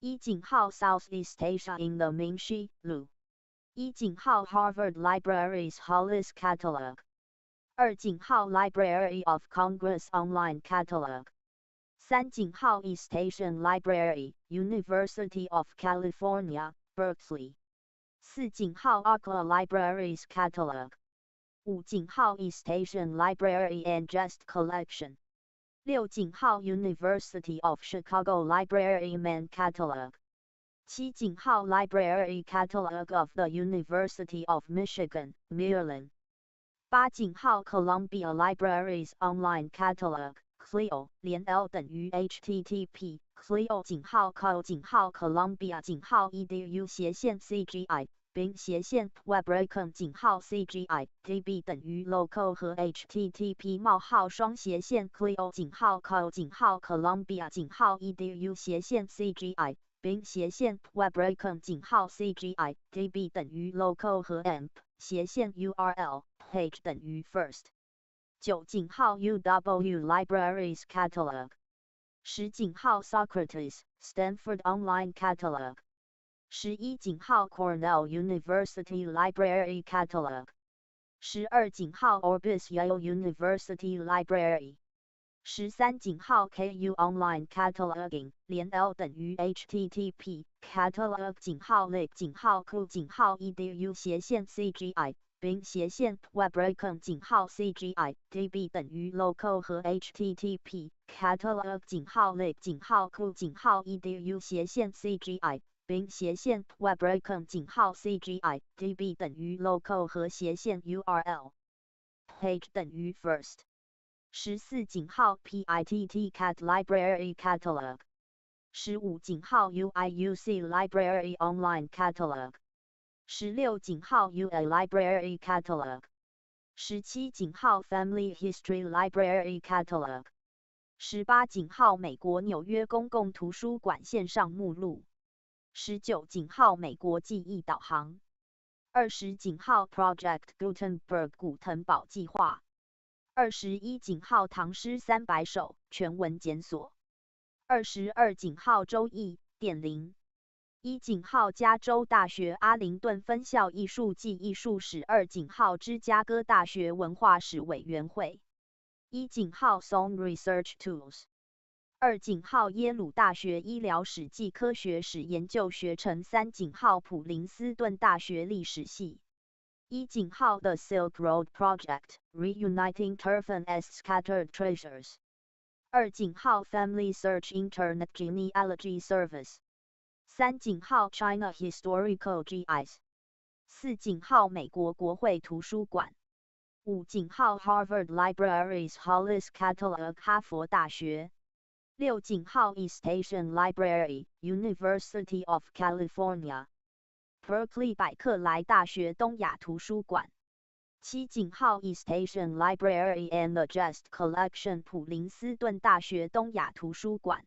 1-Southeast Asia in the Mingxi, Lu。1-Harvard Libraries Hollis Catalog。2-Library of Congress Online Catalog。3-East Asian Library, University of California, Berkeley。4-Ookla Libraries Catalog。5-East Asian Library and Gest Collection。6-University of Chicago Libraryman Catalog。7-Library Catalog of the University of Michigan, Maryland。8-Columbia Libraries Online Catalog, CLIO， 连 L 等于 http clio:/columbia:/edu/cgi 并/webracon:/cgi db 等于 local 和 http://clio:/columbia:/edu/cgi 并/webracon:/cgi db 等于 local 和 amp/url page 等于 first。9-UW Libraries Catalog。10-Socrates, Stanford Online Catalog。11-Cornell University Library Catalog。12-Orbis Yale University Library。13-KU Online Cataloging， 连 L 等于 http catalog:/link:/ku:/edu/cgi 并/webracon:/cgi db 等于 local 和 http catalog:/link:/ku:/edu/cgi 并/webracon:/cgi db 等于 local 和/url page 等于 first。14-PITTCat Library Catalog。15-UIUC Library Online Catalog。16-UA Library Catalog。17-Family History Library Catalog。18-美国纽约公共图书馆线上目录。19-美国记忆导航。20-Project Gutenberg 古腾堡计划。21-唐诗300首全文检索。22-周易电灵。1-加州大学阿灵顿分校艺术暨艺术史。2-芝加哥大学文化史委员会。1-Song Research Tools。2-耶鲁大学医疗史暨科学史研究学程。3-普林斯顿大学历史系。1-The Silk Road Project, Reuniting Turfan's Scattered Treasures。2-Family Search Internet Genealogy Service。3-China Historical GIS。4-美国国会图书馆。5-Harvard Libraries Hollis Catalog 哈佛大学。6-East Asian Library, University of California。Berkeley 百克莱大学东亚图书馆。7-East Asian Library and the Gest Collection 普林斯顿大学东亚图书馆。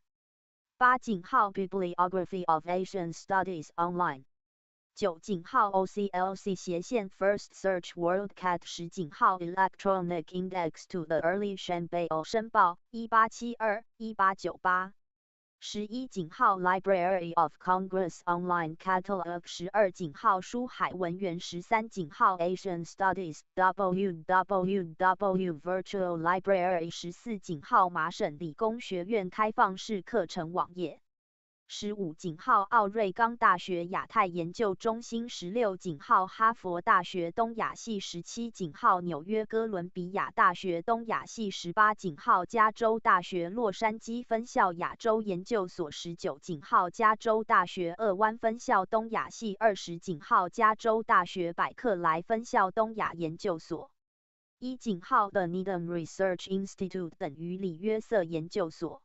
8-Bibliography of Asian Studies Online。9-OCLC/First Search WorldCat。10-Electronic Index to the Early Shanbao 申报1872-1898。11-Library of Congress Online Catalog。12-书海文园。13-Asian Studies www Virtual Library。14-麻省理工学院开放式课程网页。15-奥瑞冈大学亚太研究中心。16-哈佛大学东亚系。17-纽约哥伦比亚大学东亚系。18-加州大学洛杉矶分校亚洲研究所。19-加州大学鄂湾分校东亚系。20-加州大学百克莱分校东亚研究所。一井号的 Needham Research Institute 等于里约瑟研究所。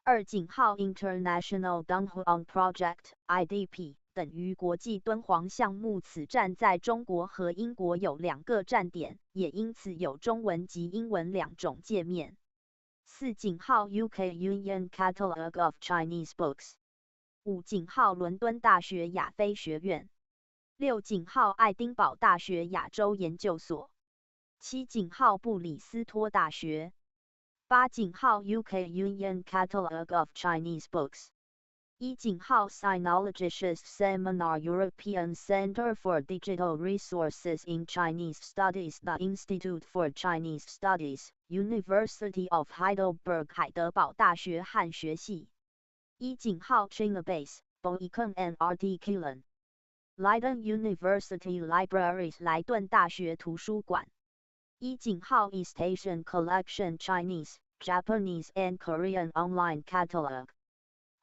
二井号 International Dunhuang Project IDP 等于国际敦煌项目。此站在中国和英国有2个站点，也因此有中文及英文2种界面。四井号 UK Union Catalogue of Chinese Books。五井号伦敦大学亚非学院。六井号爱丁堡大学亚洲研究所。七井号布里斯托大学。八井号 UK Union Catalogue of Chinese Books。一井号 Sinologist Seminar European Center for Digital Resources in Chinese Studies The Institute for Chinese Studies University of Heidelberg 海德堡大学汉学系。一井号 China Base Boecken and RT Killen。Leiden University Libraries 莱顿大学图书馆。一井号 East Asian Collection Chinese, Japanese and Korean Online Catalog。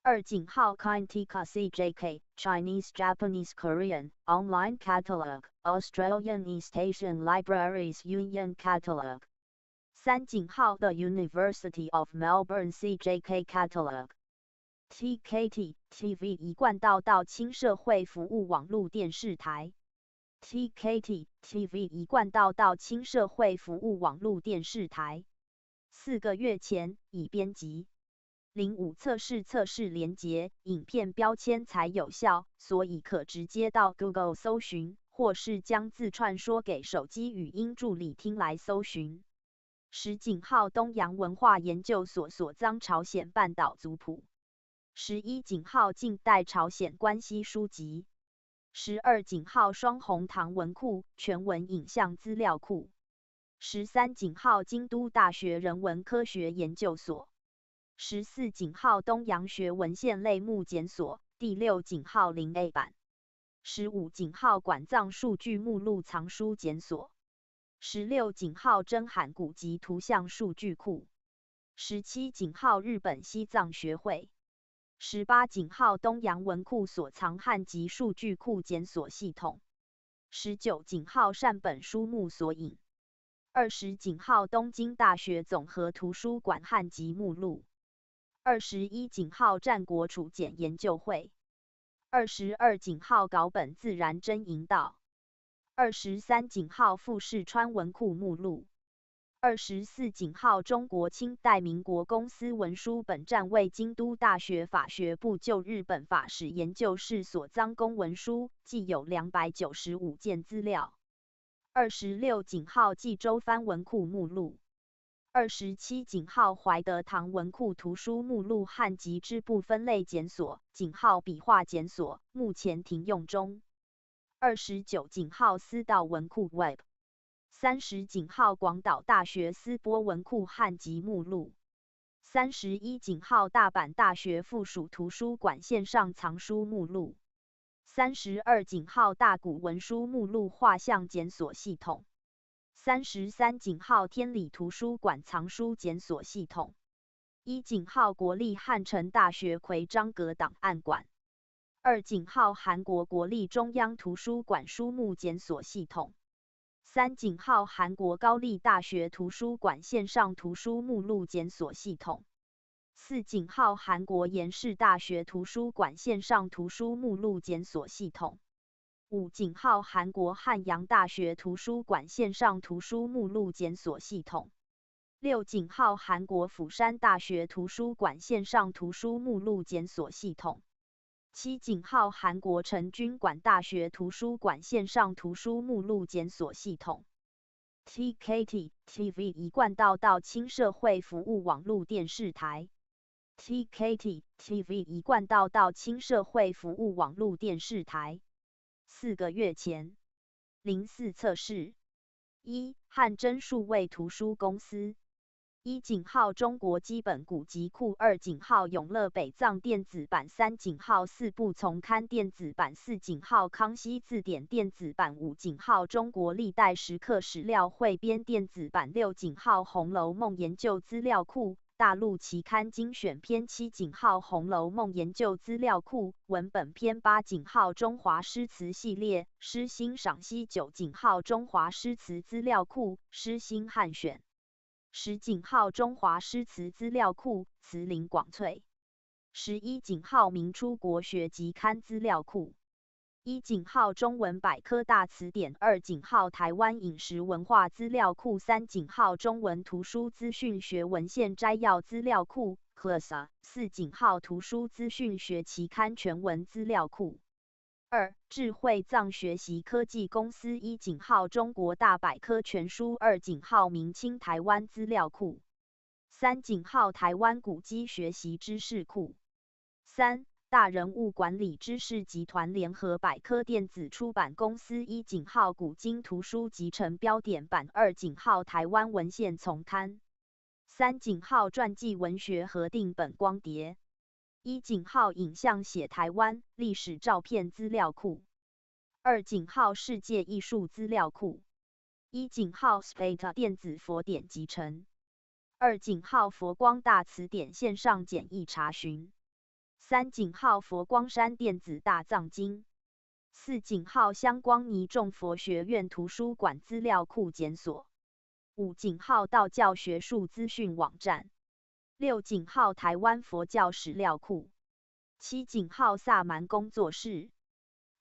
二井号 Kintika CJK Chinese, Japanese, Korean Online Catalog Australian East Asian Libraries Union Catalog。三井号的 University of Melbourne CJK Catalog。TKT TV 一贯道到轻社会服务网络电视台。TKT TV 一贯道到轻社会服务网络电视台。4个月前已编辑。05测试连结，影片标签才有效，所以可直接到 Google 搜寻，或是将字串说给手机语音助理听来搜寻。10井号东洋文化研究所所藏朝鲜半岛族谱。11井号近代朝鲜关系书籍。12井号双红堂文库全文影像资料库。13井号京都大学人文科学研究所。14井号东洋学文献类目检索第6井号0A 版。15井号馆藏数据目录藏书检索。16井号真罕古籍图像数据库。17井号日本西藏学会。18井号东洋文库所藏汉籍数据库检索系统。19井号善本书目索引。20井号东京大学总合图书馆汉籍目录。21井号战国楚简研究会。22井号稿本自然真引导。23井号富士川文库目录。24井号中国清代民国公司文书本站为京都大学法学部就日本法史研究室所藏公文书，计有295件资料。26井号冀州藩文库目录。27井号怀德堂文库图书目录汉籍支部分类检索，井号笔画检索，目前停用中。29井号思道文库 Web。30井号广岛大学思波文库汉籍目录。31井号大阪大学附属图书馆线上藏书目录。32井号大古文书目录画像检索系统。33井号天理图书馆藏书检索系统。1井号国立汉城大学奎章阁档案馆。2井号韩国国立中央图书馆书目检索系统。3井号韩国高丽大学图书馆线上图书目录检索系统。4井号韩国延世大学图书馆线上图书目录检索系统。5井号韩国汉阳大学图书馆线上图书目录检索系统。6井号韩国釜山大学图书馆线上图书目录检索系统。7井号韩国成均馆大学图书馆线上图书目录检索系统。TKT TV 一贯道到轻社会服务网络电视台。TKT TV 一贯道到轻社会服务网络电视台。4个月前。04测试。1汉真数位图书公司。1井号中国基本古籍库。2井号永乐北藏电子版。3井号四部丛刊电子版。4井号康熙字典电子版。5井号中国历代石刻史料汇编电子版。6井号红楼梦研究资料库大陆期刊精选篇7井号《红楼梦研究资料库》文本篇8井号中华诗词系列诗心赏析9井号中华诗词资料库诗心汉选10井号中华诗词资料库词林广萃11井号明初国学集刊资料库1井号中文百科大词典2井号台湾饮食文化资料库3井号中文图书资讯学文献摘要资料库 CLASA 4井号图书资讯学期刊全文资料库2智慧藏学习科技公司1井号中国大百科全书2井号明清台湾资料库3井号台湾古迹学习知识库3大人物管理知识集团联合百科电子出版公司1井号古今图书集成标点版2井号台湾文献丛刊3井号传记文学核定本光碟1井号影像写台湾历史照片资料库2井号世界艺术资料库1井号 Spata 电子佛典集成2井号佛光大词典线上简易查询3井号佛光山电子大藏经4井号香光尼众佛学院图书馆资料库检索5井号道教学术资讯网站6井号台湾佛教史料库7井号萨满工作室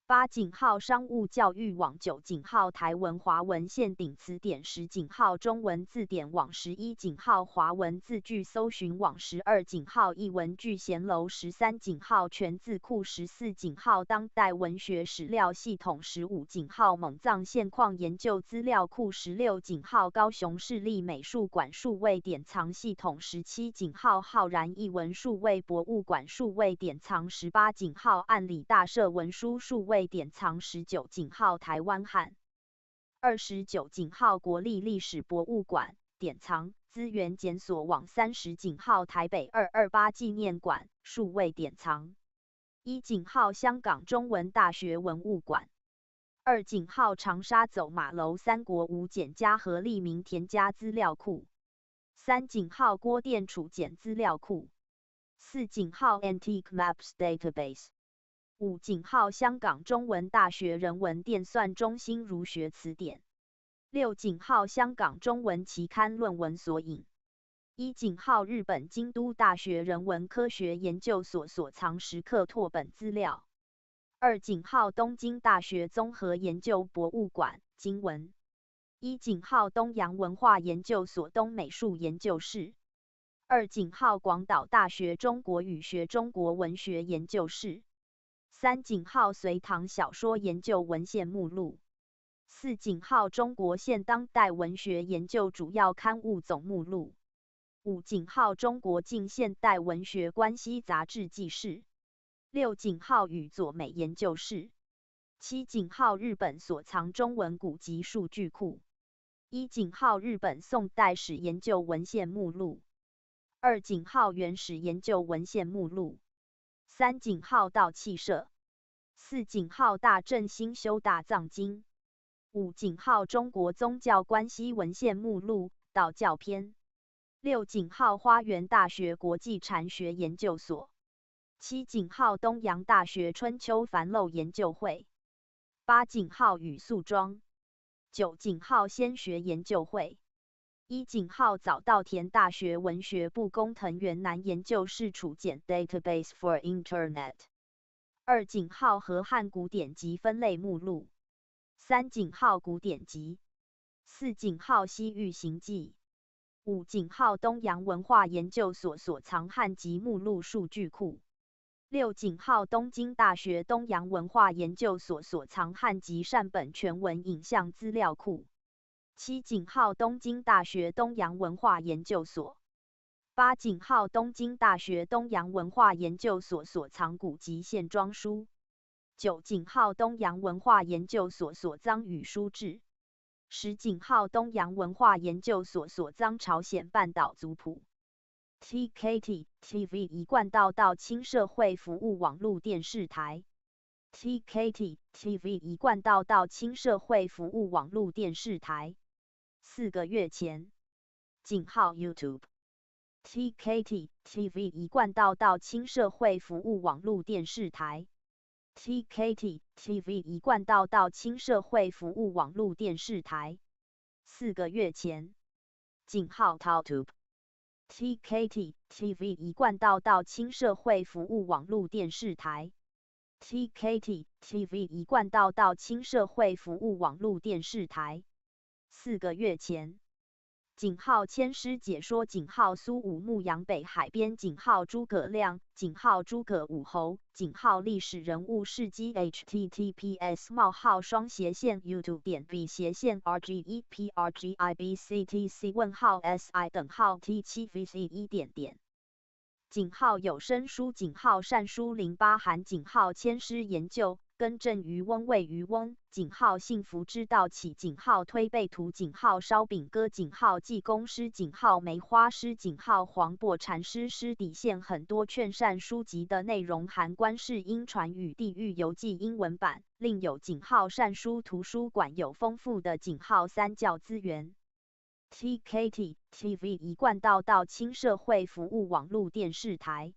8井号商务教育网9井号台文华文献顶词典10井号中文字典网11井号华文字句搜寻网12井号艺文聚贤楼13井号全字库14井号当代文学史料系统15井号蒙藏现况研究资料库16井号高雄市立美术馆数位典藏系统17井号浩然艺文数位博物馆数位典藏18井号案里大社文书数位典藏19井号台湾汉29井号国立历史博物馆典藏资源检索网30井号台北228纪念馆数位典藏1井号香港中文大学文物馆2井号长沙走马楼三国吴简家和利民田家资料库3井号郭店楚简资料库4井号 Antique Maps Database 5井号香港中文大学人文电算中心儒学词典6井号香港中文期刊论文索引1井号日本京都大学人文科学研究所所藏时刻拓本资料2井号东京大学综合研究博物馆经文1井号东洋文化研究所东美术研究室2井号广岛大学中国语学中国文学研究室3井号隋唐小说研究文献目录4井号中国现当代文学研究主要刊物总目录5井号中国近现代文学关系杂志记事6井号宇佐美研究室7井号日本所藏中文古籍数据库1井号日本宋代史研究文献目录2井号原始研究文献目录3井号道气社4井号大正新修大藏经5井号中国宗教关系文献目录道教篇6井号花园大学国际禅学研究所7井号东洋大学春秋繁漏研究会8井号语素庄9井号先学研究会1井号早稻田大学文学部工藤原南研究室储检 Database for Internet 2井号和汉古典籍分类目录3井号古典籍4井号西域行记5井号东洋文化研究所所藏汉籍目录数据库6井号东京大学东洋文化研究所所藏汉籍善本全文影像资料库7井号东京大学东洋文化研究所8井号东京大学东洋文化研究所所藏古籍线装书9井号东洋文化研究所所藏语书志10井号东洋文化研究所所藏朝鲜半岛族谱 TKT TV 一贯道到亲社会服务网络电视台 TKT TV 一贯道到亲社会服务网络电视台4个月前井号 YouTube TKT TV 一贯道轻社会服务网络电视台 TKT TV 一贯道轻社会服务网络电视台4个月前井号 TalTube TKT TV 一贯道轻社会服务网络电视台 TKT TV 一贯道轻社会服务网络电视台4个月前井号千师解说井号苏武牧羊北海边井号诸葛亮井号诸葛武侯井号历史人物事迹 https: youtube.b/rgep/rgibctc:/si:/t7vc1.井号有声书井号善书08函井号千师研究更正渔翁谓渔翁井号幸福之道起井号推背图井号烧饼歌井号济公师井号梅花师井号黄檗禅师师底线很多劝善书籍的内容含观世音传与地狱游记英文版另有井号善书图书馆有丰富的井号三教资源TKT TV 一贯道轻社会服务网络电视台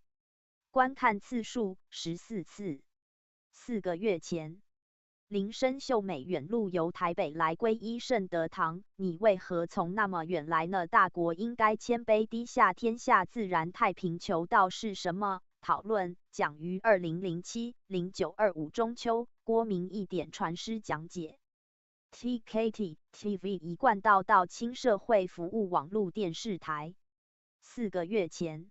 观看次数14次4个月前林深秀美远路由台北来皈依圣德堂你为何从那么远来呢大国应该谦卑低下天下自然太平求道是什么讨论讲于2007-0925中秋郭明义典传师讲解TKT TV 一贯道轻社会服务网络电视台4个月前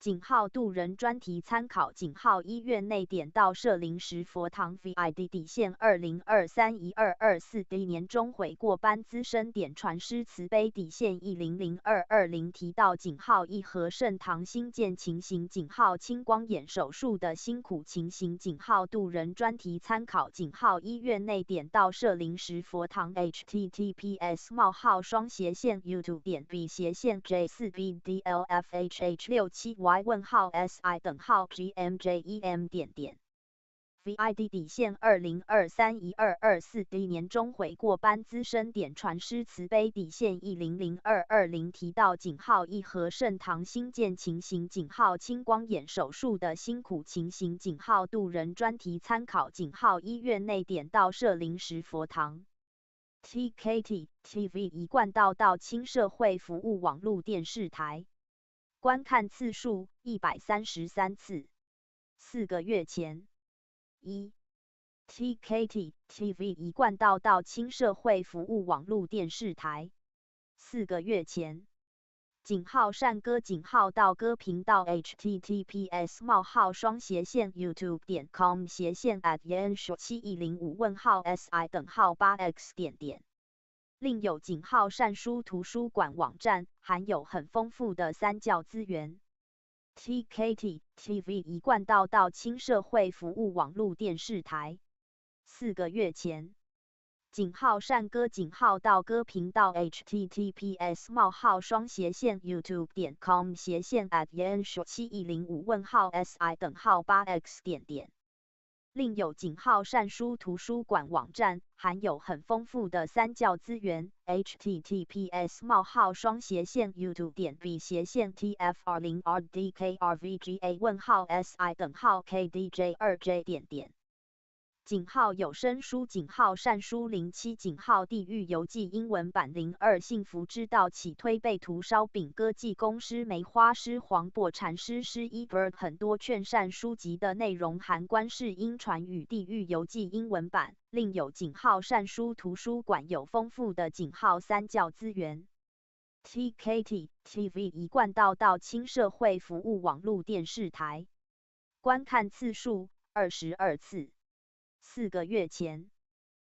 井号渡人专题参考井号医院内点到社临时佛堂 VID 底线2023-1224D 年终悔过班资深点传师慈悲底线100220提到井号一和圣堂新建情形井号青光眼手术的辛苦情形井号渡人专题参考井号医院内点到社临时佛堂 https://youtube.b/j4bdlfhh67y问号 si 等号 gmjem VID 底线2023-1224D 年终悔过班资深点传师慈悲底线100220提到井号一和圣堂新建情形井号青光眼手术的辛苦情形井号渡人专题参考井号医院内点到社临时佛堂TKT TV 一贯道轻社会服务网络电视台观看次数133次4个月前TKT TV 一贯道轻社会服务网络电视台4个月前井号善歌井号道歌频道 https://youtube.com/@yan7105问号 si 等号 8x 另有井号善书图书馆网站含有很丰富的三教资源TKT TV 一贯道轻社会服务网络电视台4个月前井号善歌井号道歌频道 https://youtube.com/@yan7105问号 si 等号 8x 另有井号善书图书馆网站含有很丰富的三教资源 https://youtube.b/tf20rdkrvga问号 si 等号 kdj2j井号有声书井号善书07井号地狱游记英文版02幸福之道起推背图烧饼歌济公师梅花师黄檗禅师师bird 很多劝善书籍的内容含观世音传与地狱游记英文版另有井号善书图书馆有丰富的井号三教资源TKT TV 一贯道轻社会服务网络电视台观看次数22次4个月前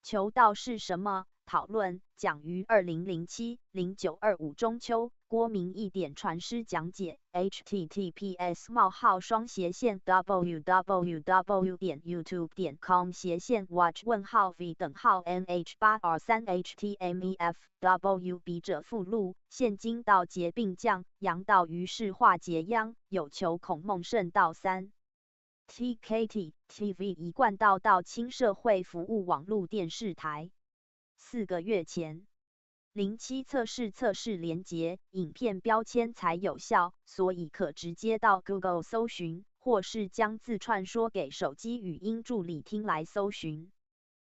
求道是什么讨论讲于2007-0925中秋郭明义典传师讲解 https://www.youtube.com/watch问号 v 等号 nh8r3 htmef笔者附录现今道劫并降阳道于是化劫殃有求孔孟圣道3TKT TV 一贯道轻社会服务网络电视台4个月前07测试连结，影片标签才有效，所以可直接到 Google 搜寻，或是将字串说给手机语音助理听来搜寻。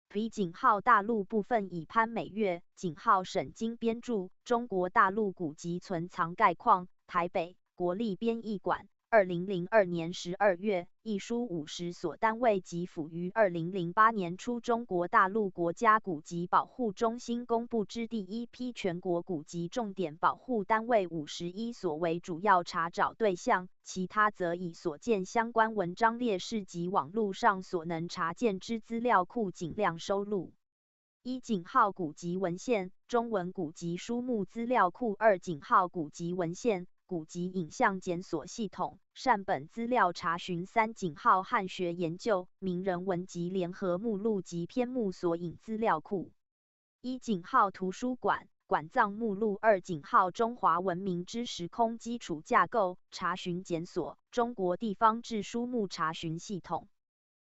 B 井号大陆部分以潘美月、井号沈晶编著，中国大陆古籍存藏概况，台北国立编译馆。2002年12月，一书50所单位及附于2008年初中国大陆国家古籍保护中心公布之第一批全国古籍重点保护单位51所为主要查找对象，其他则以所见相关文章列示及网络上所能查见之资料库尽量收录。一井号古籍文献，中文古籍书目资料库。二井号古籍文献，古籍影像检索系统，善本资料查询。三井号汉学研究，名人文集联合目录及篇目索引资料库。一井号图书馆，馆藏目录。二井号中华文明之时空基础架构，查询检索，中国地方志书目查询系统。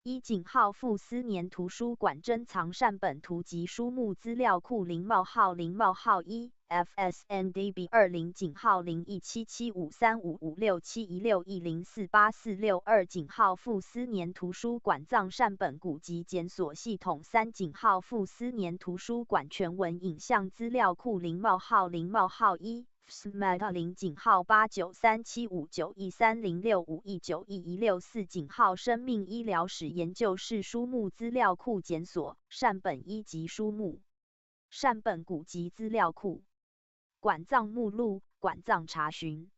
一井号傅斯年图书馆珍藏善本图及书目资料库。零冒号1 FSNDB 20井号017753556716104846。二井号傅斯年图书馆藏善本古籍检索系统。三井号傅斯年图书馆全文影像资料库。零冒号1 FSMAT 0井号8937591306519116四井号生命医疗史研究室书目资料库检索，善本一级书目，善本古籍资料库，馆藏目录，馆藏查询。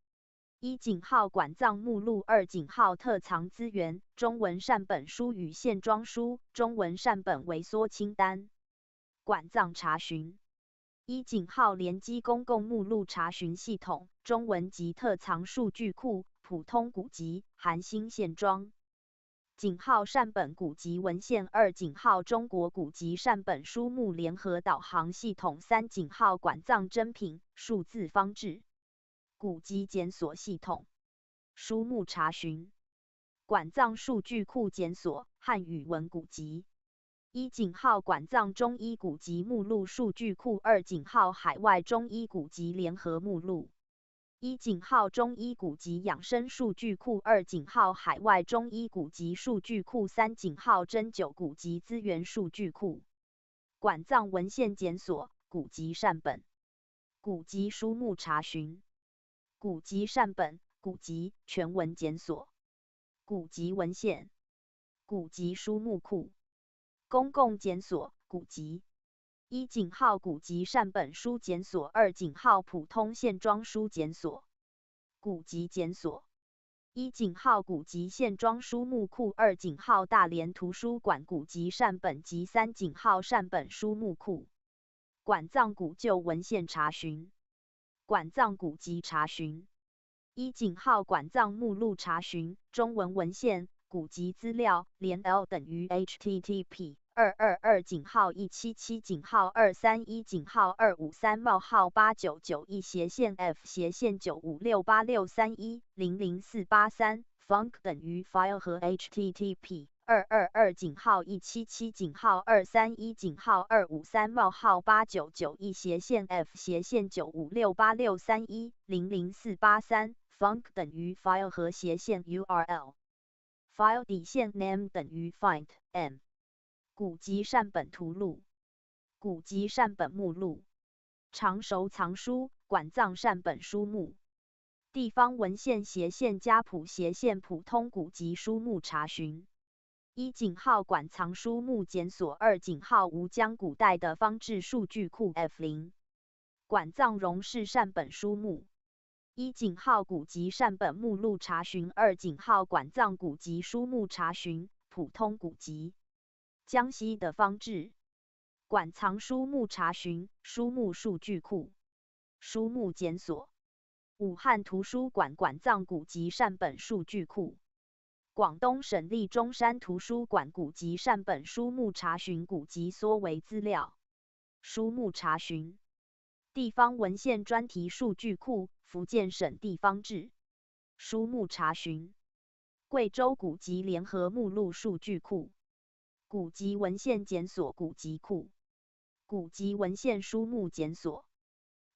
一井号馆藏目录。二井号特藏资源，中文善本书与线装书，中文善本微缩清单，馆藏查询。一井号联机公共目录查询系统，中文及特藏数据库，普通古籍，含新线装。井号善本古籍文献。二井号中国古籍善本书目联合导航系统。三井号馆藏珍品数字方志，古籍检索系统，书目查询，馆藏数据库检索，汉语文古籍。一井号馆藏中医古籍目录数据库。二井号海外中医古籍联合目录。一井号中医古籍养生数据库。二井号海外中医古籍数据库。三井号针灸古籍资源数据库，馆藏文献检索，古籍善本，古籍书目查询，古籍善本，古籍全文检索，古籍文献，古籍书目库，公共检索，古籍。一井号古籍善本书检索。二井号普通线装书检索，古籍检索。一井号古籍线装书目库。二井号大连图书馆古籍善本及三井号善本书目库，馆藏古旧文献查询，馆藏古籍查询。一井号馆藏目录查询，中文文献，古籍资料，连 L 等于 http222井号177井号231井号253冒号8991斜线 F 斜线9568631000483 func 等于 file 和 http 222井号177井号231井号253冒号8991斜线 F 斜线9568631000483 func 等于 file 和斜线 URL file 底线 name 等于 find m。古籍善本图录，古籍善本目录，常熟藏书，馆藏善本书目，地方文献斜线家谱斜线普通古籍书目查询。一井号馆藏书目检索。二井号吴江古代的方志数据库 F0，馆藏荣氏善本书目。一井号古籍善本目录查询。二井号馆藏古籍书目查询，普通古籍。江西的方志，馆藏书目查询，书目数据库，书目检索。武汉图书馆馆藏古籍善本数据库。广东省立中山图书馆古籍善本书目查询，古籍缩为资料，书目查询。地方文献专题数据库，福建省地方志，书目查询。贵州古籍联合目录数据库，古籍文献检索古籍库，古籍文献书目检索。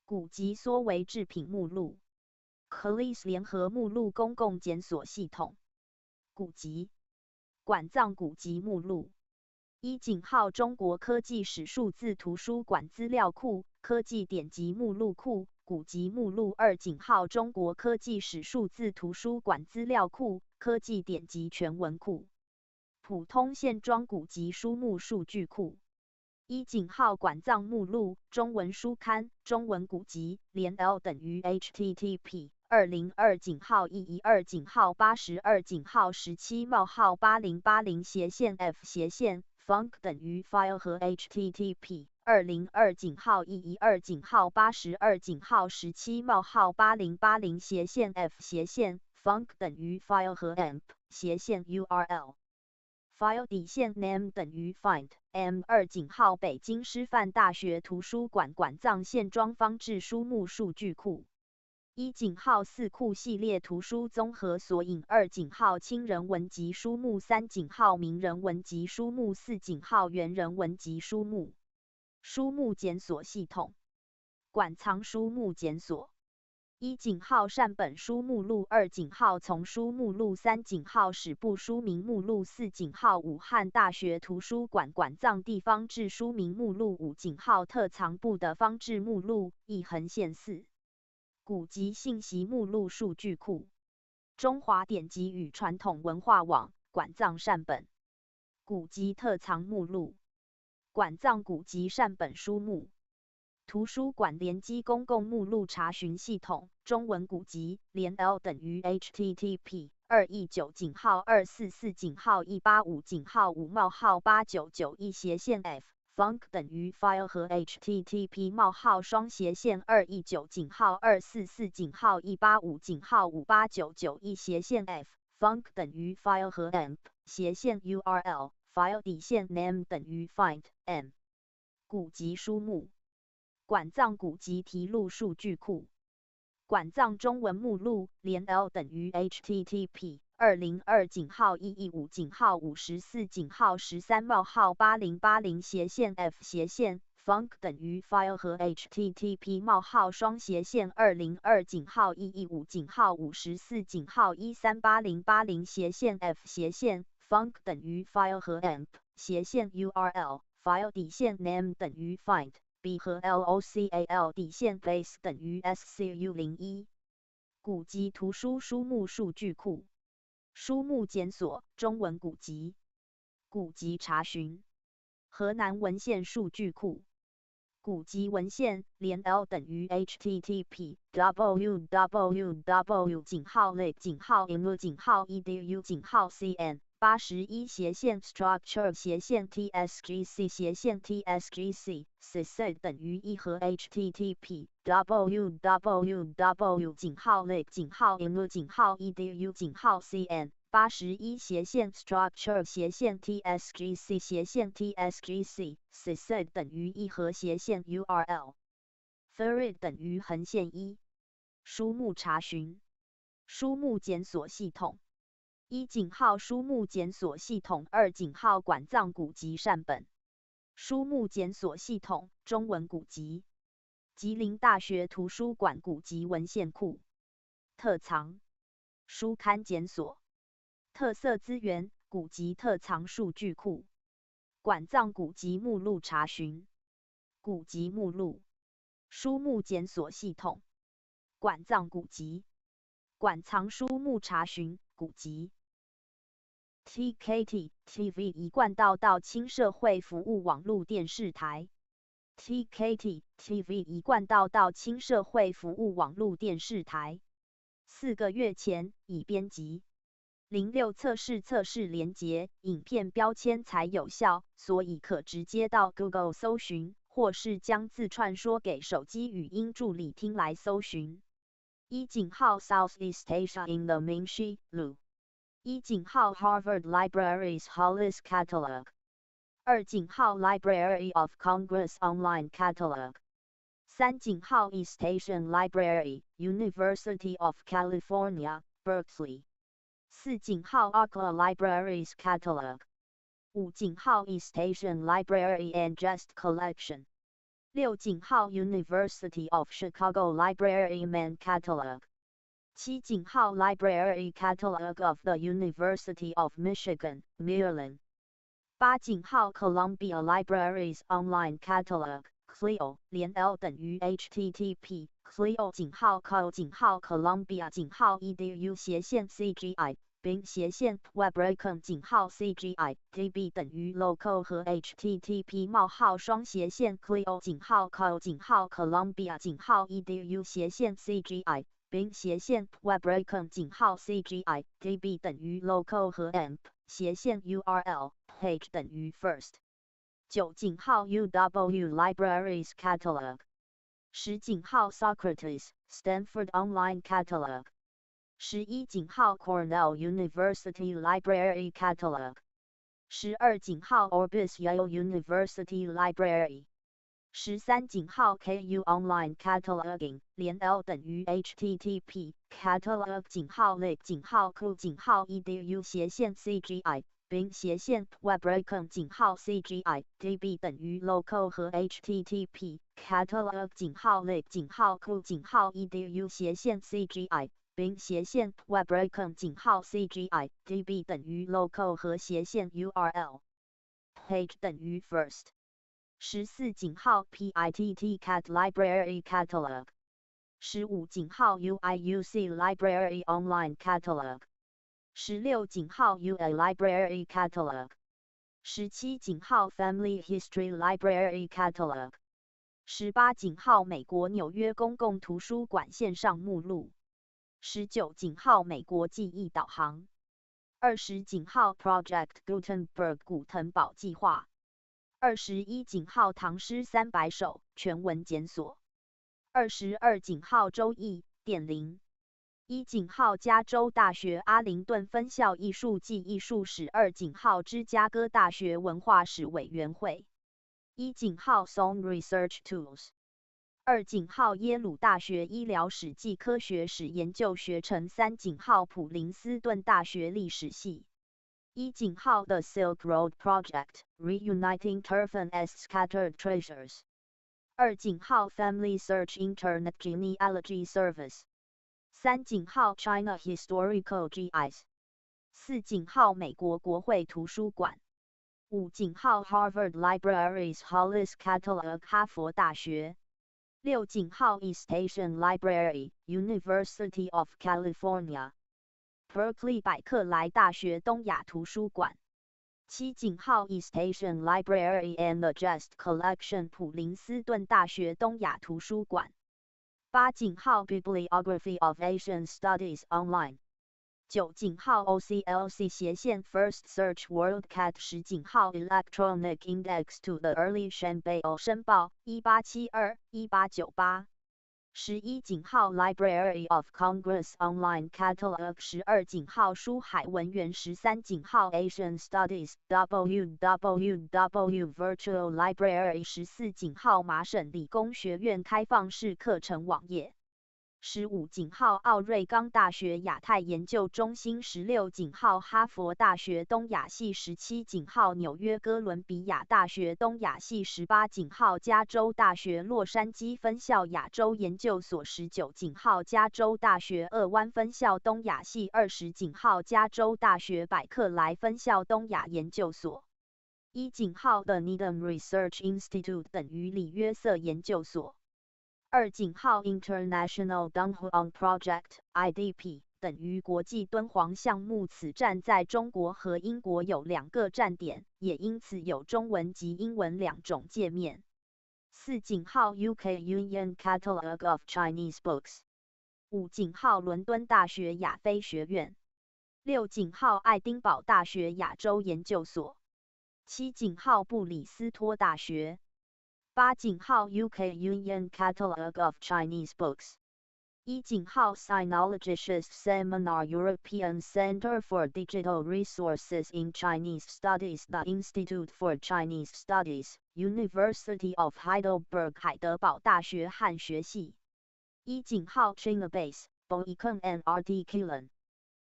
古籍缩为制品目录 ，CLIS 联合目录公共检索系统。古籍馆藏古籍目录。一井号中国科技史数字图书馆资料库科技典籍目录库古籍目录。二井号中国科技史数字图书馆资料库科技典籍全文库。普通线装古籍书目数据库。一井号馆藏目录中文书刊中文古籍连 L 等于 http 202井号112井号82井号17冒号8080斜线 f 斜线 func 等于 file 和 http 202井号112井号82井号17冒号8080斜线 f 斜线 func 等于 file 和 amp 斜线 url file 底线 name 等于 find M2井号北京师范大学图书馆馆藏线装方志书目数据库。一井号四库系列图书综合索引。二井号清人文集书目。三井号名人文集书目。四井号元人文集书目。书目检索系统。馆藏书目检索。一井号善本书目录。二井号丛书目录。三井号史部书名目录。四井号武汉大学图书馆馆藏地方志书名目录。五井号特藏部的方志目录。一横线4。古籍信息目录数据库。中华典籍与传统文化网馆藏善本。古籍特藏目录。馆藏古籍善本书目。图书馆联机公共目录查询系统中文古籍连 L 等于 http 219井号244井号185井号5冒号8991斜线 f func 等于 file 和 http 冒号双斜线219井号244井号185井号58991斜线 f func 等于 file 和 amp 斜线 url file 底线 name 等于 find m 古籍书目。馆藏古籍题录数据库。馆藏中文目录连 L 等于 http 202井号115井号54井号13冒号8080斜线 f 斜线 func 等于 file 和 http 冒号双斜线202井号115井号54井号138080斜线 f 斜线 func 等于 file 和 amp 斜线 url file 底线 name 等于 find B 和 LOCAL 底线 base 等于 SCU01。古籍图书书目数据库。书目检索中文古籍。古籍查询。河南文献数据库。古籍文献连 L 等于 http www 井号 lib 井号 in 井号 edu 井号 cn 81斜线 structure 斜线 tsgc 斜线 tsgc sys 等于1和 http www 井号 lib 井号 in 井号 edu 井号 cn 81斜线 structure 斜线 tsgc 斜线 tsgc sys 等于1和斜线 url thread 等于横线1。书目查询。书目检索系统。一井号书目检索系统。二井号馆藏古籍善本。书目检索系统中文古籍。吉林大学图书馆古籍文献库。特藏。书刊检索。特色资源古籍特藏数据库。馆藏古籍目录查询。古籍目录。书目检索系统。馆藏古籍。馆藏书目查询古籍。TKT TV 一贯道道亲社会服务网络电视台。TKT TV 一贯道道亲社会服务网络电视台。4个月前已编辑。06测试连结，影片标签才有效，所以可直接到 Google 搜寻，或是将字串说给手机语音助理听来搜寻。一井号 Southeast Asia in the Mingxi Lu。一井号 Harvard Libraries Hollis Catalog。二井号 Library of Congress Online Catalog。三井号 East Asian Library University of California Berkeley。四井号 ACLA Libraries Catalog。五井号 East Asian Library and Just Collection。6井号 University of Chicago Library Main Catalog 7井号 Library Catalog of the University of Michigan, Maryland 8井号 Columbia Libraries Online Catalog CLIO 连 L 等于 http CLIO 井号 co 井号 Columbia 井号 edu 斜线 CGI 并斜线 webracon 井号 CGI DB 等于 local 和 http 冒号双斜线 CLIO 井号 co 井号 Columbia 井号 edu 斜线 CGI 并斜线 webracon 井号 CGI DB 等于 local 和 amp 斜线 URL page 等于 first 9井号 UW Libraries Catalog 10井号 Socrates Stanford Online Catalog 11井号 Cornell University Library Catalog 12井号 Orbis Yale University Library 13井号 KU Online Cataloging 连 L 等于 http catalog 井号 lib 井号 ku 井号 edu 斜线 CGI 并斜线 webracon 井号 CGI DB 等于 local 和 http catalog 井号 lib 井号 ku 井号 edu 斜線 CGI 并斜线 webracon 井号 CGI DB 等于 local 和斜线 URL page 等于 first 14井号 PITT Cat Library Catalog 15井号 UIUC Library Online Catalog 16井号 UA Library Catalog 17井号 Family History Library Catalog 18井号美国纽约公共图书馆线上目录19井号美国记忆导航20井号 Project Gutenberg 古腾堡计划21井号唐诗300首全文检索22井号周易点零1井号加州大学阿灵顿分校艺术暨艺术史2井号芝加哥大学文化史委员会1井号 Sohn Research Tools 2井号耶鲁大学医疗史暨科学史研究学程3井号普林斯顿大学历史系1井号 The Silk Road Project Reuniting Turfan's Scattered Treasures 2井号 Family Search Internet Genealogy Service 3井号 China Historical GIS 4井号美国国会图书馆5井号 Harvard Libraries Hollis Catalog 哈佛大学6井号 East Asian Library University of California Berkeley 百克莱大学东亚图书馆7井号 East Asian Library and the Just Collection 普林斯顿大学东亚图书馆8井号 Bibliography of Asian Studies Online 9井号 OCLC 斜线 First Search WorldCat 10井号 Electronic Index to the Early Shanbao 申报1872-1898 11井号 Library of Congress Online Catalog 12井号书海文园13井号 Asian Studies www Virtual Library 14井号麻省理工学院开放式课程网页15井号奥瑞冈大学亚太研究中心16井号哈佛大学东亚系17井号纽约哥伦比亚大学东亚系18井号加州大学洛杉矶分校亚洲研究所19井号加州大学鄂湾分校东亚系20井号加州大学百克莱分校东亚研究所1井号的 Needham Research Institute 等于里约瑟研究所2井号 International Dunhuang Project IDP 等于国际敦煌项目此站在中国和英国有2个站点，也因此有中文及英文2种界面。4井号 UK Union Catalogue of Chinese Books 5井号伦敦大学亚非学院6井号爱丁堡大学亚洲研究所7井号布里斯托大学8井号 UK Union Catalogue of Chinese Books 1井号 Sinologist Seminar European Center for Digital Resources in Chinese Studies The Institute for Chinese Studies University of Heidelberg 海德堡大学汉学系1井号 Chinabase Boycon and Articulon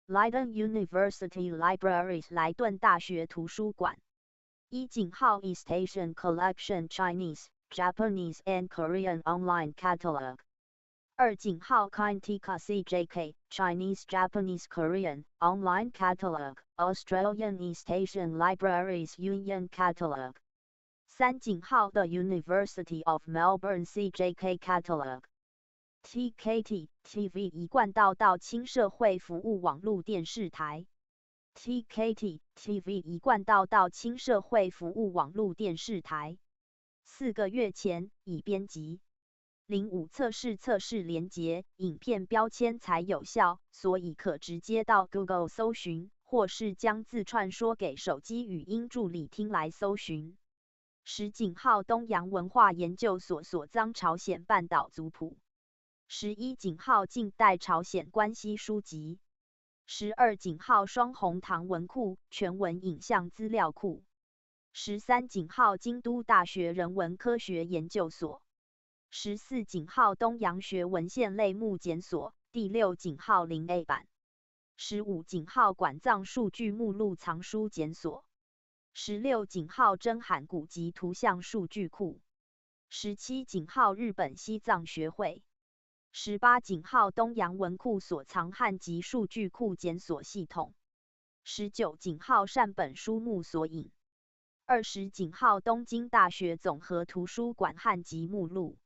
Leiden University Libraries 莱顿大学图书馆1井号 East Asian Collection Chinese Japanese and Korean online catalog. 2井号 Kintika CJK Chinese Japanese Korean online catalog Australian East Asian Libraries Union catalog. 3井号 The University of Melbourne CJK catalog. TKT TV 一贯道亲社会服务网络电视台。TKT TV 一贯道亲社会服务网络电视台。4个月前已编辑。05测试连结，影片标签才有效，所以可直接到 Google 搜寻，或是将字串说给手机语音助理听来搜寻。10井号东洋文化研究所所藏朝鲜半岛族谱。11井号近代朝鲜关系书籍。12井号双红堂文库全文影像资料库。13井号京都大学人文科学研究所。14井号东洋学文献类目检索，第6井号0A 版。15井号馆藏数据目录藏书检索。16井号真罕古籍图像数据库。17井号日本西藏学会。18井号东洋文库所藏汉籍数据库检索系统。19井号善本书目索引。20井号东京大学总合图书馆汉籍目录。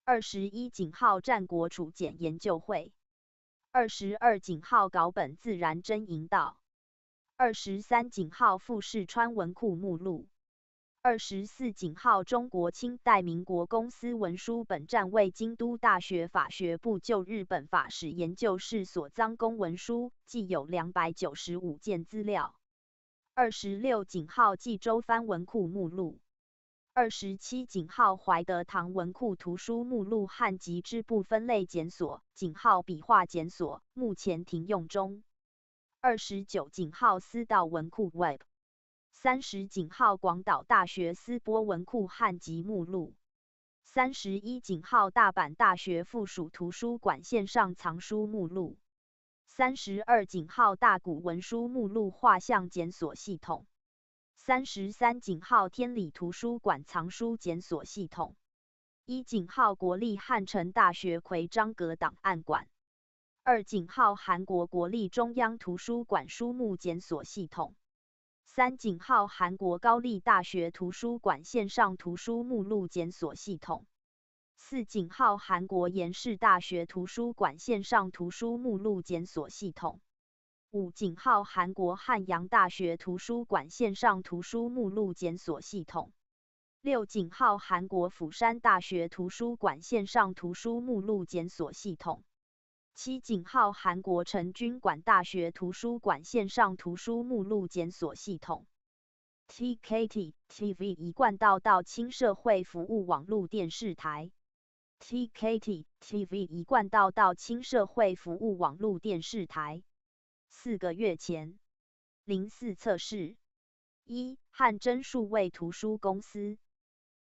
21井号战国楚简研究会。22井号稿本自然真引导。23井号富士川文库目录。24井号中国清代民国公司文书本站为京都大学法学部就日本法史研究室所藏公文书，计有295件资料。26井号冀州藩文库目录。27井号怀德堂文库图书目录汉籍支部分类检索，井号笔画检索，目前停用中。29井号思道文库 Web。30井号广岛大学思波文库汉籍目录。31井号大阪大学附属图书馆线上藏书目录。32井号大谷文书目录画像检索系统。33井号天理图书馆藏书检索系统。1井号国立汉城大学奎章阁档案馆。2井号韩国国立中央图书馆书目检索系统。3井号韩国高丽大学图书馆线上图书目录检索系统。4井号韩国延世大学图书馆线上图书目录检索系统。5井号韩国汉阳大学图书馆线上图书目录检索系统。6井号韩国釜山大学图书馆线上图书目录检索系统。7井号韩国成均馆大学图书馆线上图书目录检索系统。TKT TV 一贯道亲社会服务网络电视台。TKT TV 一贯道亲社会服务网络电视台。4个月前。04测试。1汉真数位图书公司。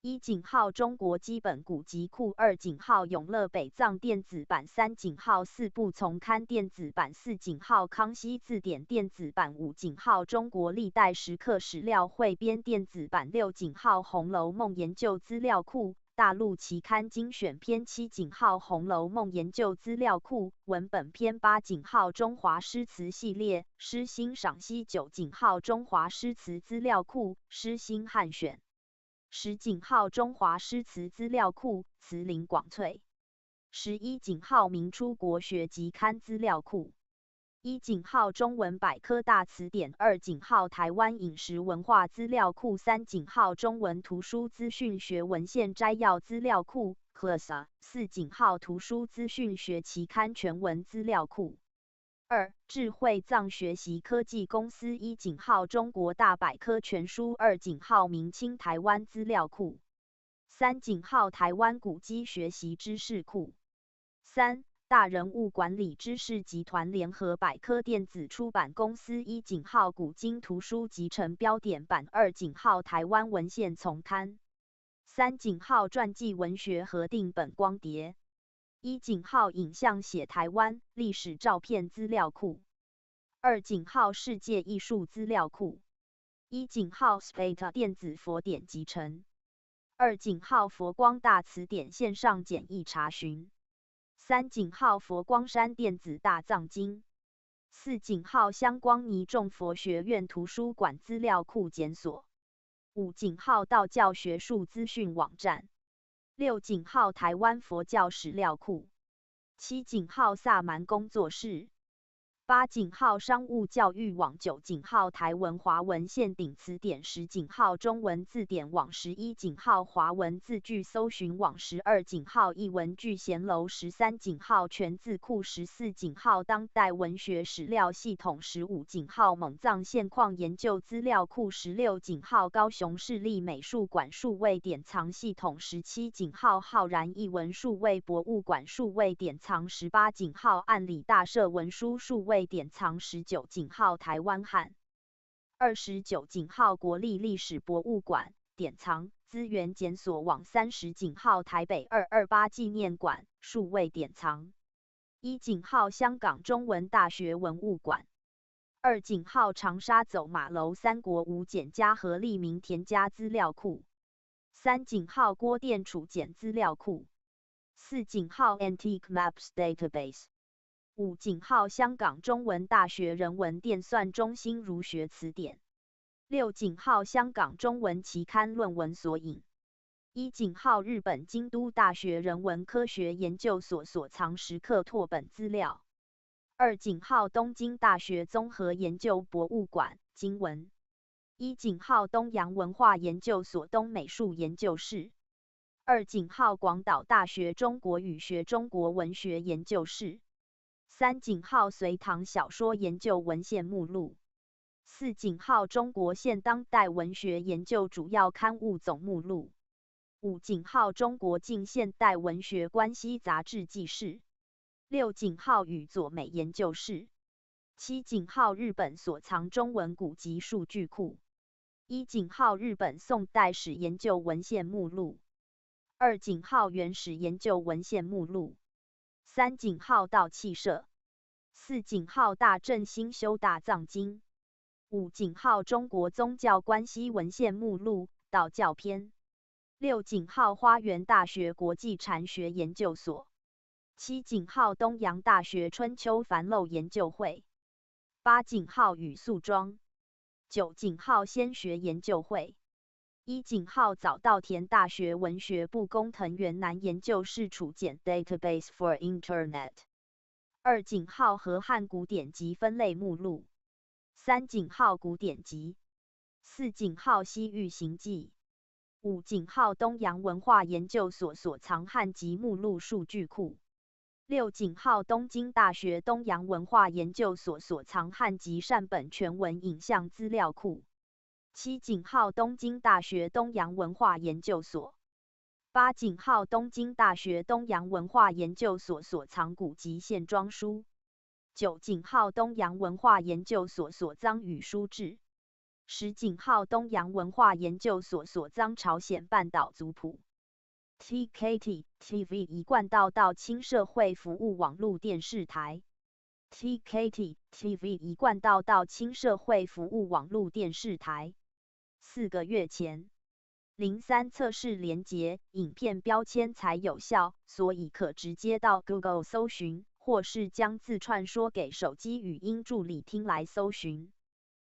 1井号中国基本古籍库。2井号永乐北藏电子版。3井号四部丛刊电子版。4井号康熙字典电子版。5井号中国历代石刻史料汇编电子版。6井号红楼梦研究资料库大陆期刊精选篇。7井号红楼梦研究资料库文本篇。8井号中华诗词系列诗心赏析。9井号中华诗词资料库诗心汉选。10井号中华诗词资料库词林广萃。11井号明初国学集刊资料库。1井号中文百科大词典。2井号台湾饮食文化资料库。3井号中文图书资讯学文献摘要资料库 CLASA。4井号图书资讯学期刊全文资料库。2智慧藏学习科技公司。1井号中国大百科全书。2井号明清台湾资料库。3井号台湾古籍学习知识库。3大人物管理知识集团联合百科电子出版公司。1井号古今图书集成标点版。2井号台湾文献丛刊。3井号传记文学核定本光碟。1井号影像写台湾历史照片资料库。2井号世界艺术资料库。1井号 Spata 电子佛典集成。2井号佛光大辞典线上简易查询。3井号佛光山电子大藏经。4井号香光尼众佛学院图书馆资料库检索。5井号道教学术资讯网站。6井号台湾佛教史料库。7井号萨满工作室。8井号商务教育网。9井号台文华文限定词典。10井号中文字典网。11井号华文字句搜寻网。12井号艺文聚贤楼。13井号全字库。14井号当代文学史料系统。15井号蒙藏现况研究资料库。16井号高雄市立美术馆数位典藏系统。17井号浩然艺文数位博物馆数位典藏。18井号案里大社文书数位典藏。19井号台湾汉。29井号国立历史博物馆典藏资源检索网。30井号台北228纪念馆数位典藏。1井号香港中文大学文物馆。2井号长沙走马楼三国吴简家和利民田家资料库。3井号郭店楚简资料库。4井号 Antique Maps Database。5井号香港中文大学人文电算中心儒学词典。6井号香港中文期刊论文索引。1井号日本京都大学人文科学研究所所藏时刻拓本资料。2井号东京大学综合研究博物馆经文。1井号东洋文化研究所东美术研究室。2井号广岛大学中国语学中国文学研究室。3井号隋唐小说研究文献目录。4井号中国现当代文学研究主要刊物总目录。5井号中国近现代文学关系杂志记事。6井号宇佐美研究室。7井号日本所藏中文古籍数据库。1井号日本宋代史研究文献目录。2井号原始研究文献目录。3井号道器社。4井号大正新修大藏经。5井号中国宗教关系文献目录道教篇。6井号花园大学国际禅学研究所。7井号东洋大学春秋繁漏研究会。8井号语素庄。9井号先学研究会。1井号早稻田大学文学部工藤原南研究室储检 Database for Internet。2井号和汉古典籍分类目录。3井号古典籍。4井号西域行记。5井号东洋文化研究所所藏汉籍目录数据库。6井号东京大学东洋文化研究所所藏汉籍善本全文影像资料库。7井号东京大学东洋文化研究所。8井号东京大学东洋文化研究所所藏古籍线装书。9井号东洋文化研究所所藏语书志。10井号东洋文化研究所所藏朝鲜半岛族谱。TKT TV 一贯道道亲社会服务网络电视台。TKT TV 一贯道道亲社会服务网络电视台。4个月前，03测试连结，影片标签才有效，所以可直接到 Google 搜寻，或是将字串说给手机语音助理听来搜寻。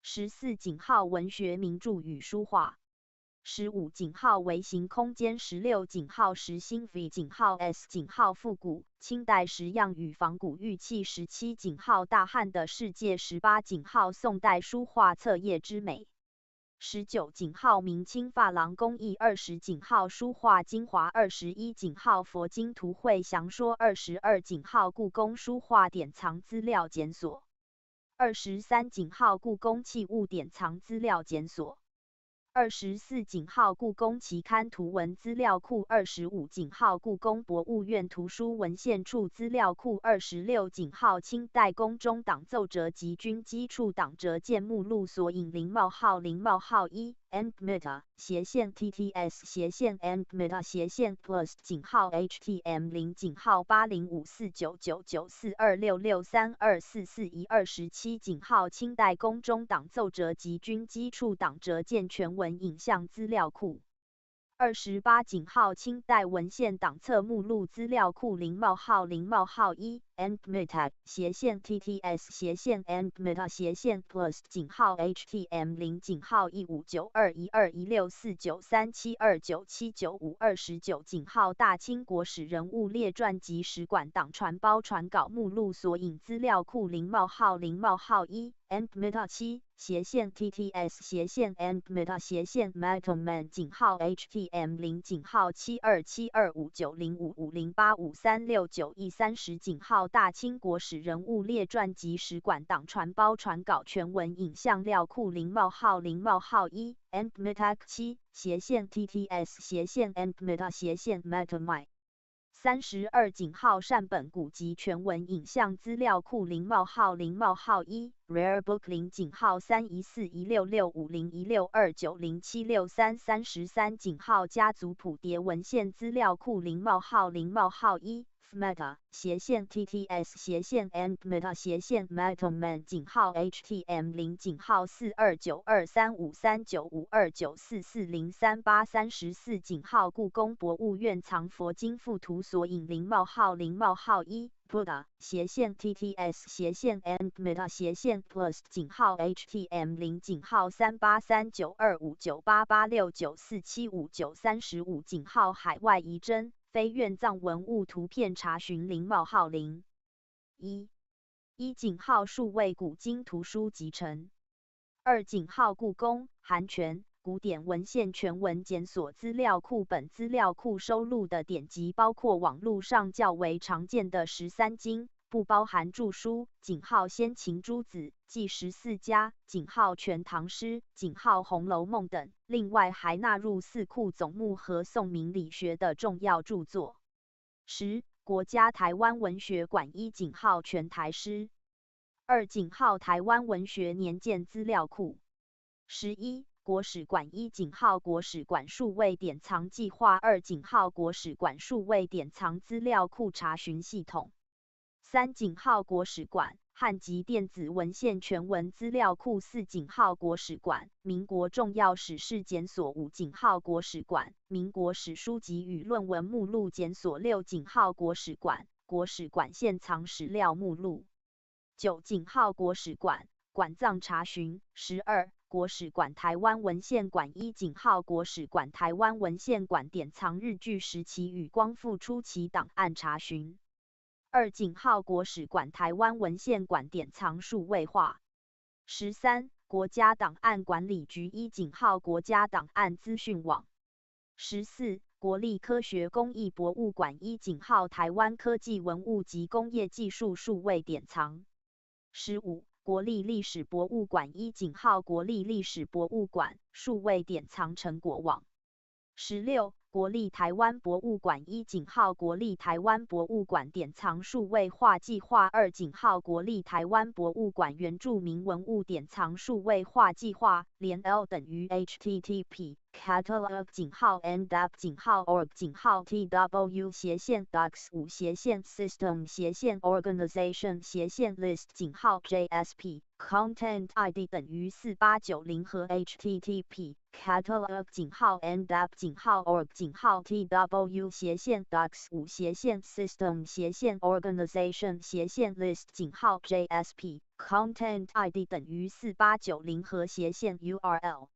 14井号文学名著与书画。15井号微型空间。16井号实心 V 井号 S 井号复古清代石样与仿古玉器。17井号大汉的世界。18井号宋代书画册页之美。19井号明清珐琅工艺。20井号书画精华。21井号佛经图会详说。22井号故宫书画典藏资料检索。23井号故宫器物典藏资料检索。24井号故宫期刊图文资料库。25井号故宫博物院图书文献处资料库。26井号清代宫中党奏折及军机处党折件目录索引0:1 endmeta /TTS/endmeta /plus 井号 htm 0井号80549994266324441。27井号清代宫中党奏折及军机处党折件全文影像资料库。28井号清代文献档册目录资料库0:0:1 endmeta /tts endmeta /plus 井号 htm0 井号1592121649372979529井号大清国史人物列传及使馆档传包传稿目录索引资料库0:0:1 endmeta 7/tts endmeta /metaman 井号 htm0 井号727259055085369130井号大清国史人物列传及使馆档传包传稿全文影像料库0:0:1 endmeta 7/tts endmeta /metami32井号善本古籍全文影像资料库0:0:1 rare book 0井号31416650162907633 33井号家族谱牒文献资料库0:0:1 fmeta /tts endmeta /metaman 井号 htm0 井号42923539529440383 34井号故宫博物院藏佛经附图索引0:0:1 Buddha /tts endmeta /plus 井号 htm0 井号3839259886947593 井号海外遗珍非院藏文物图片查询0:0:1 井号数位古今图书集成2井号故宫韩全古典文献全文检索资料库本资料库收录的典籍包括网络上较为常见的13经，不包含注疏，井号先秦诸子、纪14家，井号全唐诗，井号红楼梦等，另外还纳入四库总目和宋明理学的重要著作。10国家台湾文学馆1井号全台诗2井号台湾文学年鉴资料库11国史馆1井号国史馆数位典藏计划2井号国史馆数位典藏资料库查询系统3井号国史馆汉籍电子文献全文资料库4井号国史馆民国重要史事检索5井号国史馆民国史书籍与论文目录检索6井号国史馆国史馆现藏史料目录9井号国史馆馆藏查询12国史馆台湾文献馆1井号国史馆台湾文献馆典藏日据时期与光复初期档案查询2井号国史馆台湾文献馆典藏数位化13国家档案管理局1井号国家档案资讯网14国立科学工艺博物馆1井号台湾科技文物及工业技术数位典藏15国立历史博物馆1井号国立历史博物馆数位典藏成果网16国立台湾博物馆1井号国立台湾博物馆典藏数位化计划2井号国立台湾博物馆原住民文物典藏数位化计划连 L 等于 http catalog 井号 ndap 井号 org 井号 tw docs 5 system organization list 井号 JSP content id 等于4890和 http catalog 井号 ndap 井号 org 井号 tw docs 5 system organization list 井号 JSP content id 等于4890和url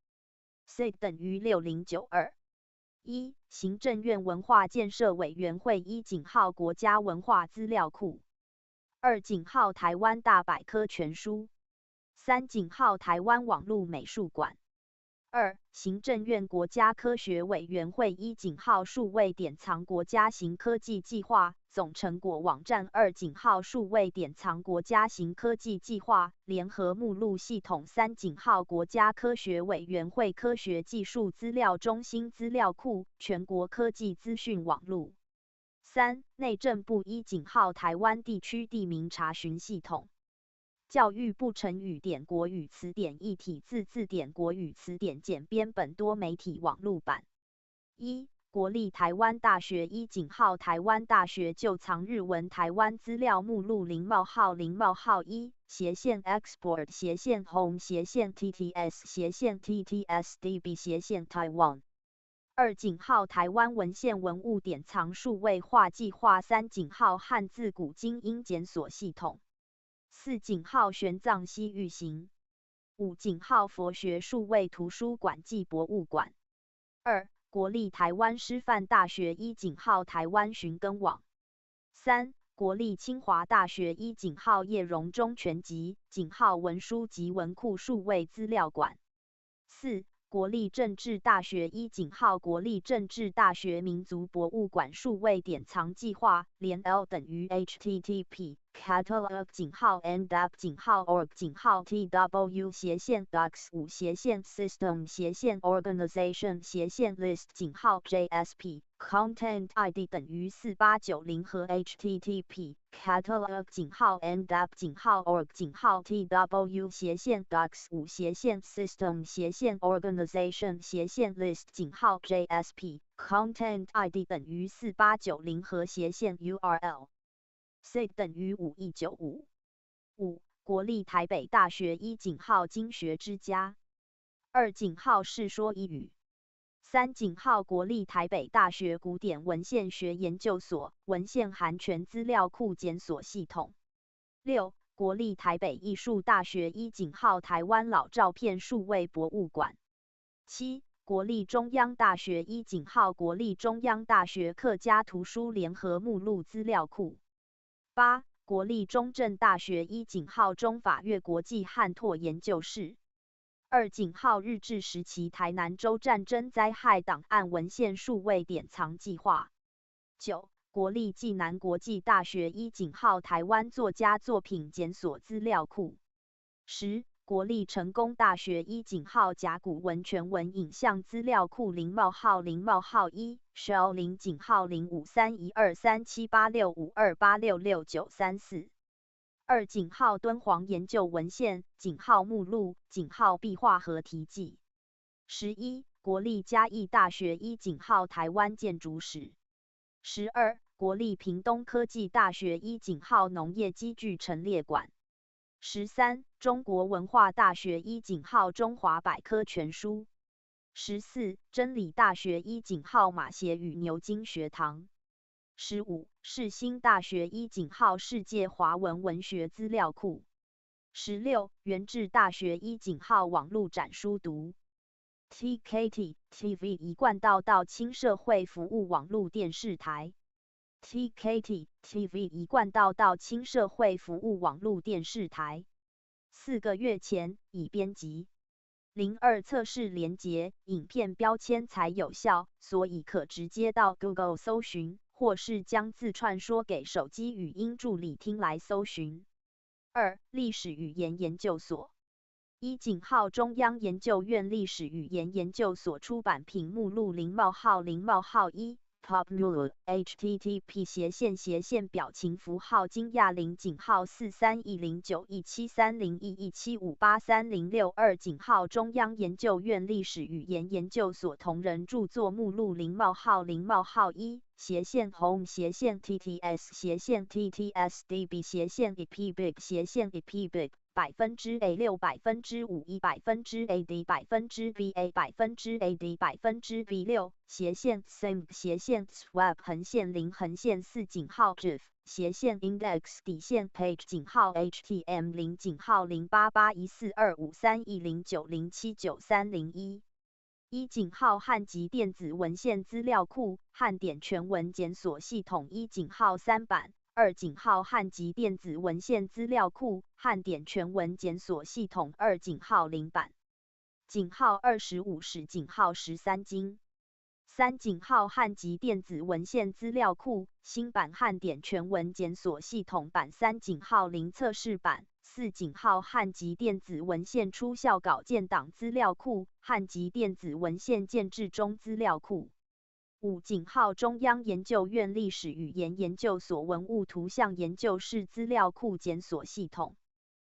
sig 等于6092 1行政院文化建设委员会1井号国家文化资料库2井号台湾大百科全书3井号台湾网络美术馆2行政院国家科学委员会1井号数位典藏国家型科技计划总成果网站2井号数位典藏国家型科技计划联合目录系统3井号国家科学委员会科学技术资料中心资料库全国科技资讯网路3内政部1井号台湾地区地名查询系统教育部成语典国语词典一体字字典国语词典简编本多媒体网路版1国立台湾大学1井号台湾大学旧藏日文台湾资料目录0:0:1 export home /tts /ttsdb Taiwan 2井号台湾文献文物典藏数位化计划3井号汉字古今音检索系统4井号玄奘西域行5井号佛学数位图书馆暨博物馆2国立台湾师范大学1井号台湾寻根网3国立清华大学1井号叶荣中全集井号文书及文库数位资料馆4国立政治大学1井号国立政治大学民族博物馆数位典藏计划连 L 等于 http catalog 井号 ndap 井号 org 井号 tw 斜线 docs 5斜线 system 斜线 organization 斜线 list 井号 jsp content id 等于4890和 http catalog 井号 ndap 井号 org 井号 tw 斜线 docs 5斜线 system 斜线 organization 斜线 list 井号 jsp content id 等于4890和斜线 url sig 等于5195 5国立台北大学1井号经学之家2井号世说一语3井号国立台北大学古典文献学研究所文献函权资料库检索系统6国立台北艺术大学1井号台湾老照片数位博物馆7国立中央大学1井号国立中央大学客家图书联合目录资料库8国立中正大学1井号中法越国际汉拓研究室2井号日治时期台南州战争灾害档案文献数位典藏计划9国立暨南国际大学1井号台湾作家作品检索资料库10国立成功大学1井号甲骨文全文影像资料库0冒号1 shell 0井号053123786528666934 2井号敦煌研究文献井号目录井号壁画和题记11国立嘉义大学1井号台湾建筑史12国立屏东科技大学1井号农业机具陈列馆13中国文化大学1井号中华百科全书14真理大学1井号马偕与牛津学堂15世新大学1井号世界华文文学资料库16元智大学1井号网络展书读 TKT TV 一贯道到青社会服务网络电视台TKT TV 一贯道到青社会服务网络电视台4个月前已编辑02测试连结影片标签才有效所以可直接到 Google 搜寻或是将字串说给手机语音助理听来搜寻2历史语言研究所1井号中央研究院历史语言研究所出版品目录0冒号1 Pop http 斜线表情符号惊讶0井号431091730117583062井号中央研究院历史语言研究所同人著作目录0冒号1斜线 home 斜线 tts 斜线 ttsdb 斜线 epbig 斜线 epbig %A6 %5 %AD %BA %AD %B6斜线 sim 斜线 swap 横线0横线4井号 gif 斜线 index 底线 page 井号 htm 0井号0881425310907931井号汉籍电子文献资料库汉典全文检索系统1井号3版2井号汉籍电子文献资料库汉典全文检索系统2井号0版井号25使井号13经3井号汉籍电子文献资料库新版汉典全文检索系统版3井号0测试版4井号汉籍电子文献出校稿建档资料库汉籍电子文献建制中资料库5井号中央研究院历史语言研究所文物图像研究室资料库检索系统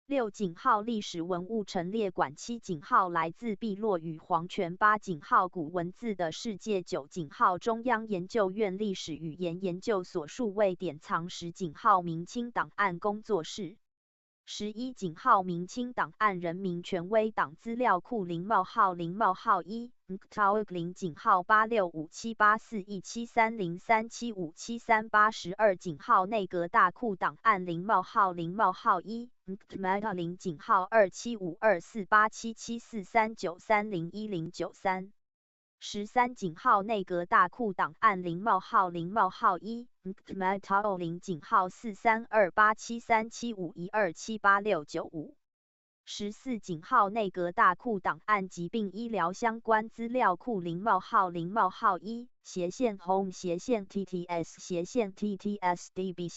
6井号历史文物陈列馆7井号来自碧落与黄泉8井号古文字的世界9井号中央研究院历史语言研究所数位典藏10井号明清档案工作室11井号明清档案人民权威档资料库0:1 0井号8657841730375738 12井号内阁大库档案0:1 0井号275248774393011093 13井号内阁大库档案0:1 0井号43287375127865 14井号内阁大库档案疾病医疗相关资料库0:1 home /TTS/TTSDB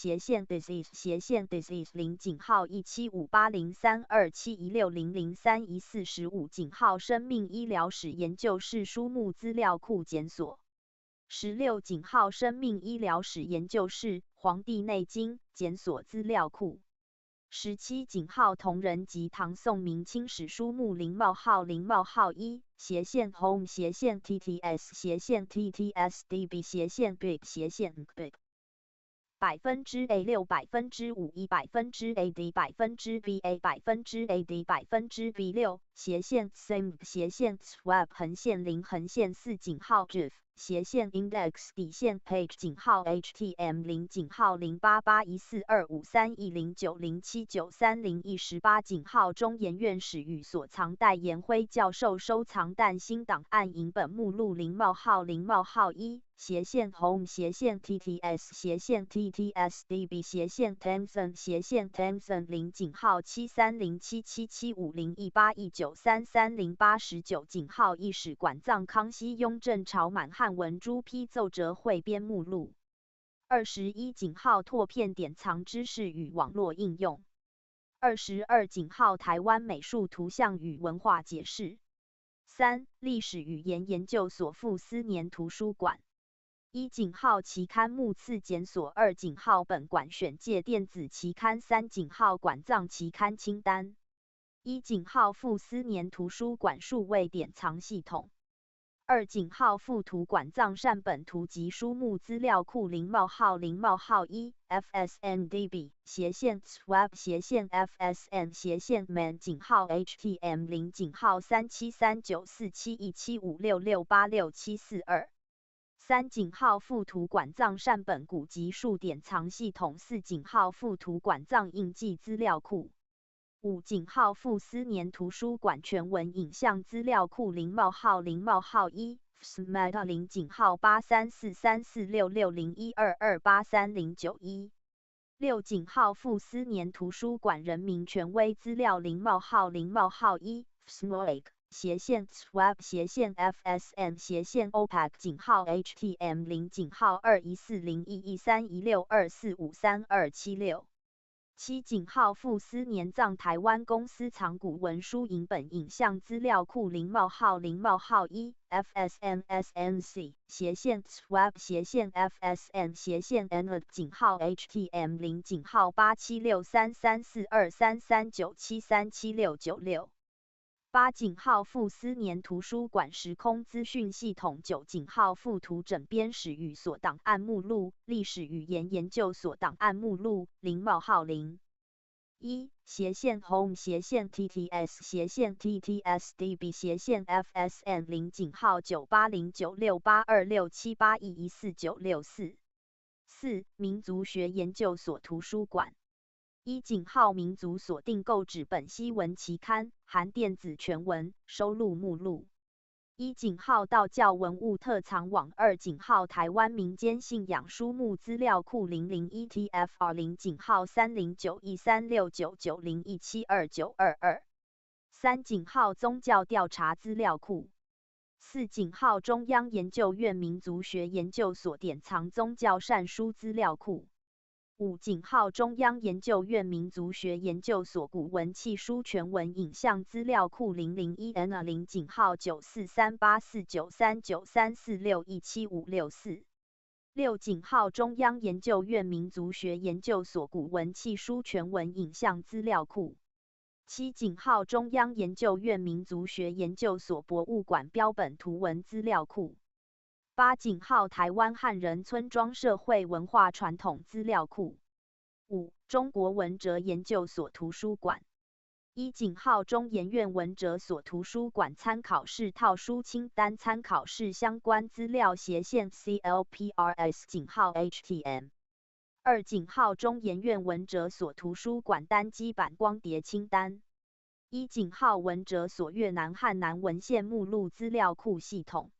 disease 0井号17580327160031415井号生命医疗史研究室书目资料库检索16井号生命医疗史研究室黄帝内经检索资料库17井号同人及唐宋明清史书目0:1 home /TTS/TTSDB big %A6 %5 1 %AD %BA %AD %B6 sim swap /0 4井号 GIF index page 井号 HTM 0井号088142531090793018井号中研院史与所藏戴延辉教授收藏但新档案影本目录0:1 home /TTS/TTSDB Thomson 0井号730777501819330819井号一史馆藏康熙雍正朝满汉文朱批奏折汇编目录21井号拓片典藏知识与网络应用22井号台湾美术图像与文化解释3历史语言研究所傅斯年图书馆1井号期刊目次检索2井号本馆选介电子期刊3井号馆藏期刊清单1井号傅斯年图书馆数位典藏系统2井号附图馆藏善本图及书目资料库0:1 FSNDB swap FSN man 井号 HTM 0井号3739471756686742 3井号附图馆藏善本古籍数典藏系统4井号附图馆藏印记资料库5井号傅斯年图书馆全文影像资料库0:1 FSMAT 0井号8343466012283091 6井号傅斯年图书馆人民权威资料0:1 FSMOAC swap FSN OPAC 井号 HTM 0井号2140113164532276 7井号傅斯年藏台湾公司藏古文书影本影像资料库0:1 FSNSNC swap FSN NLD 井号 HTM 0井号8763342339737696 8井号傅斯年图书馆时空资讯系统9井号附图整编史与所档案目录历史语言研究所档案目录0:1 home /TTS/TTSDB FSN 0井号9809682678114964 4民族学研究所图书馆1井号民族所订购纸本西文期刊含电子全文收录目录1井号道教文物特藏网2井号台湾民间信仰书目资料库001 TFR 0井号309136990172922 3井号宗教调查资料库4井号中央研究院民族学研究所典藏宗教善书资料库5井号中央研究院民族学研究所古文契书全文影像资料库001 N 0井号94384939346175664 6井号中央研究院民族学研究所古文契书全文影像资料库7井号中央研究院民族学研究所博物馆标本图文资料库8井号台湾汉人村庄社会文化传统资料库 5. 中国文哲研究所图书馆。一井号中研院文哲所图书馆参考室套书清单参考室相关资料斜线 CLPRS 井号 HTM。2井号中研院文哲所图书馆单机版光碟清单。一井号文哲所越南汉南文献目录资料库系统。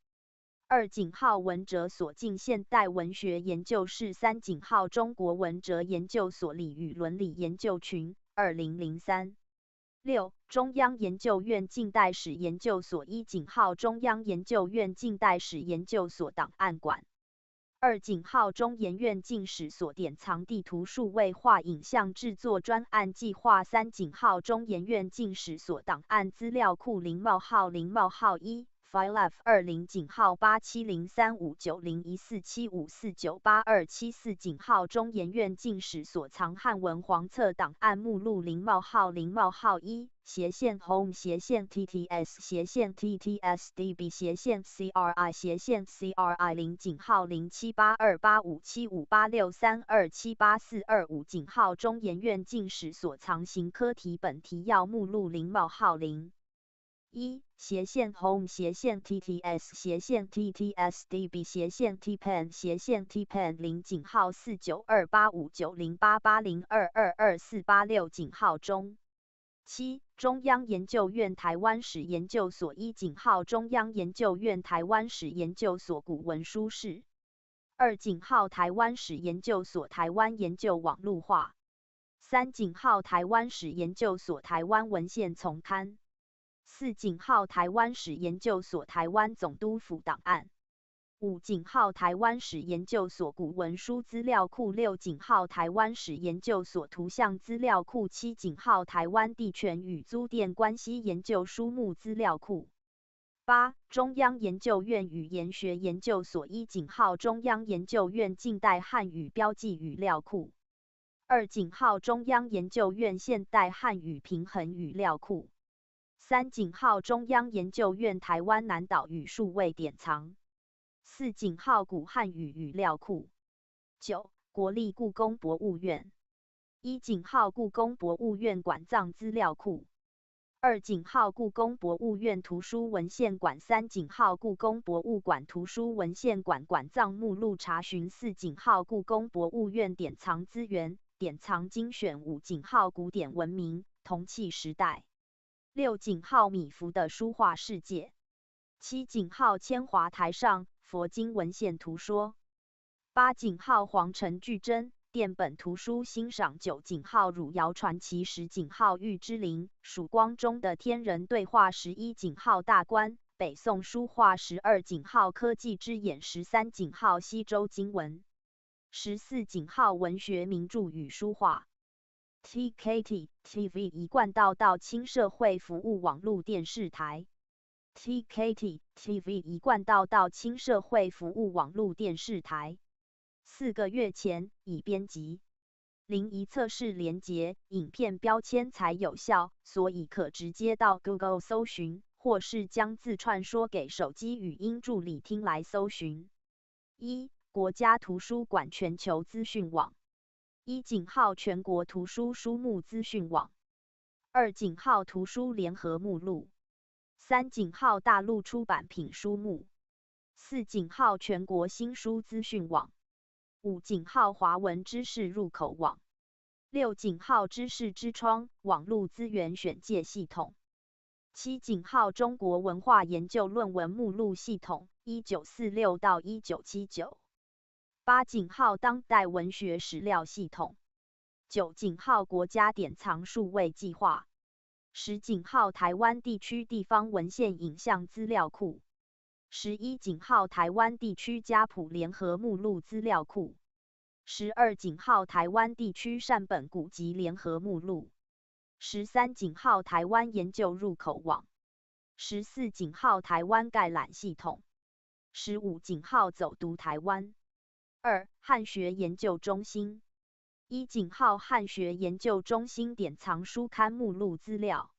2井号文哲所近现代文学研究室。3井号中国文哲研究所理与伦理研究群2003。6. 中央研究院近代史研究所。一井号中央研究院近代史研究所档案馆。2井号中研院近史所典藏地图数位化影像制作专案计划。3井号中研院近史所档案资料库0:1 FileF 20井号8703590147549827。井号中研院近史所藏汉文黄册档案目录0:1斜线 home 斜线 TTS 斜线 TTSDB 斜线 CRI 斜线 CRI 0井号0782857586327842井号中研院近史所藏行科题本提要目录0:0斜线 home 斜线 TTS 斜线 TTSDB 斜线 TPEN 斜线 TPEN 0井号4928590880222486井号中。7. 中央研究院台湾史研究所。一井号中央研究院台湾史研究所古文书室。2井号台湾史研究所台湾研究网路化。3井号台湾史研究所台湾文献丛刊。4井号台湾史研究所台湾总督府档案。5井号台湾史研究所古文书资料库。6井号台湾史研究所图像资料库。7井号台湾地权与租佃关系研究书目资料库。8中央研究院语言学研究所。1井号中央研究院近代汉语标记语料库。2井号中央研究院现代汉语平衡语料库。3井号中央研究院台湾南岛语数位典藏。4井号古汉语语料库。9国立故宫博物院。1井号故宫博物院馆藏资料库。2井号故宫博物院图书文献馆。3井号故宫博物馆图书文献馆馆藏目录查询。4井号故宫博物院典藏资源典藏精选。5井号古典文明铜器时代。6井号米芾的书画世界。7井号千华台上佛经文献图说。8井号黄城巨珍殿本图书欣赏。9井号汝窑传奇。10井号玉之陵曙光中的天人对话。11井号大观北宋书画。12井号科技之眼。13井号西周经文。14井号文学名著与书画。TKT TV 一贯道道亲社会服务网络电视台。TKT TV 一贯道道亲社会服务网络电视台。4个月前已编辑。零一测试连结，影片标签才有效，所以可直接到 Google 搜寻，或是将字串说给手机语音助理听来搜寻。1. 国家图书馆全球资讯网。1井号全国图书书目资讯网。2井号图书联合目录。3井号大陆出版品书目。4井号全国新书资讯网。5井号华文知识入口网。6井号知识之窗网络资源选介系统。7井号中国文化研究论文目录系统1946到1979。8井号当代文学史料系统。9井号国家典藏数位计划。10井号台湾地区地方文献影像资料库。11井号台湾地区家谱联合目录资料库。12井号台湾地区善本古籍联合目录。13井号台湾研究入口网。14井号台湾概览系统。15井号走读台湾。2汉学研究中心。1井号汉学研究中心典藏书刊目录资料。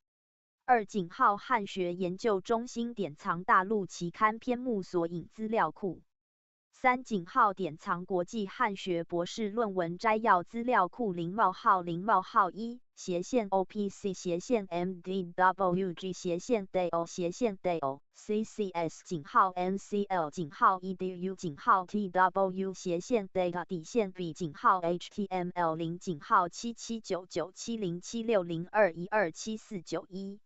2井号汉学研究中心典藏大陆期刊篇目索引资料库。3井号典藏国际汉学博士论文摘要资料库0:1斜线 OPC 斜线 MDWG 斜线 DO CCS 井号 NCL 井号 EDU 井号 TW 斜线 Data 底线 B 井号 HTML 0井号7799707602127491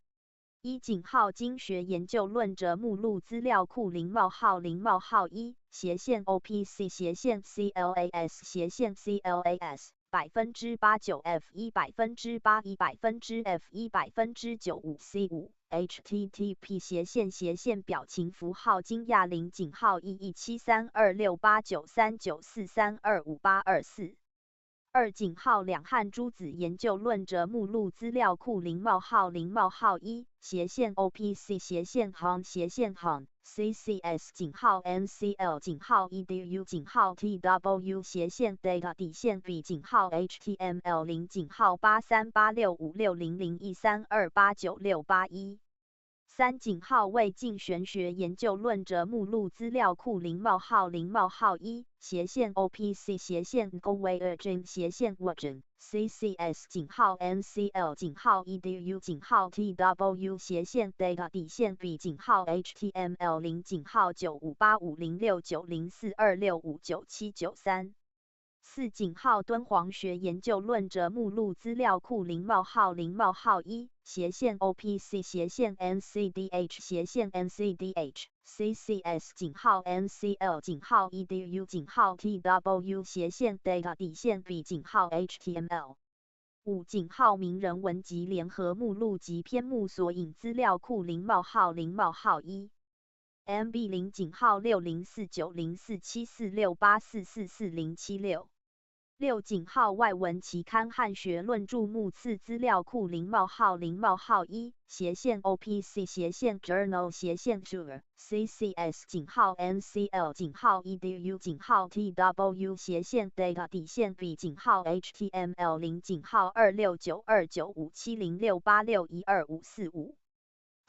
一井号经学研究论者目录资料库0:1斜线 OPC 斜线 CLAS 斜线 CLAS 89%F1%81%F195 HTTP 斜线表情符号惊讶0井号1173268939432582242井号两汉诸子研究论者目录资料库0:1斜线 OPC 斜线 HON 斜线 HON CCS 井号 NCL 井号 EDU 井号 TW 斜线 Data 底线 B 井号 HTML 0井号8386560013289681 3井号为晋玄学研究论者目录资料库0:1斜线 OPC 斜线 GoWayErgin 斜线 Version CCS 井号 NCL 井号 EDU 井号 TW 斜线 Data 底线 B 井号 HTML 0井号958506904265979934井号敦煌学研究论者目录资料库0:1斜线 OPC 斜线 NCDH 斜线 NCDH CCS 井号 NCL 井号 EDU 井号 TW 斜线 Data 底线 B 井号 HTML 5井号名人文集联合目录及篇目索引资料库0:1 MB 0井号6049047468444076 6井号外文期刊汉学论著目次资料库0:1斜线 OPC 斜线 Journal 斜线 Tour CCS 井号 NCL 井号 EDU 井号 TW 斜线 Data 底线 B 井号 HTML 0井号2692957068612545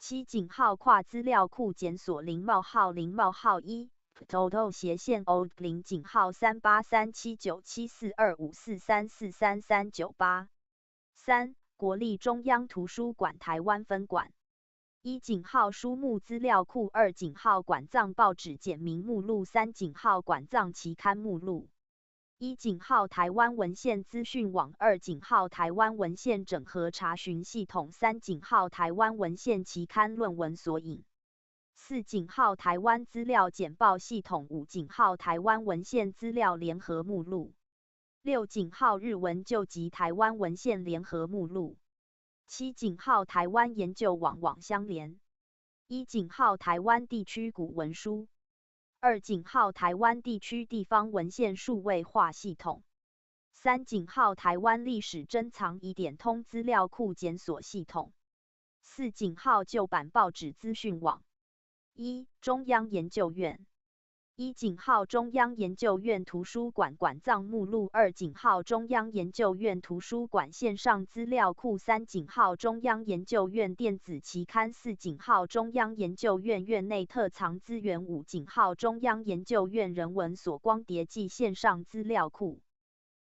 7井号跨资料库检索0:1 Total 斜线 Old 0井号3837974254343398 3国立中央图书馆台湾分馆1井号书目资料库2井号馆藏报纸简明目录3井号馆藏期刊目录1井号台湾文献资讯网2井号台湾文献整合查询系统3井号台湾文献期刊论文索引4井号台湾资料简报系统5井号台湾文献资料联合目录6井号日文旧籍台湾文献联合目录7井号台湾研究网网相连1井号台湾地区古文书2井号台湾地区地方文献数位化系统3井号台湾历史珍藏疑点通资料库检索系统4井号旧版报纸资讯网1中央研究院1井号中央研究院图书馆馆藏目录2井号中央研究院图书馆线上资料库3井号中央研究院电子期刊4井号中央研究院院内特藏资源5井号中央研究院人文所光碟记线上资料库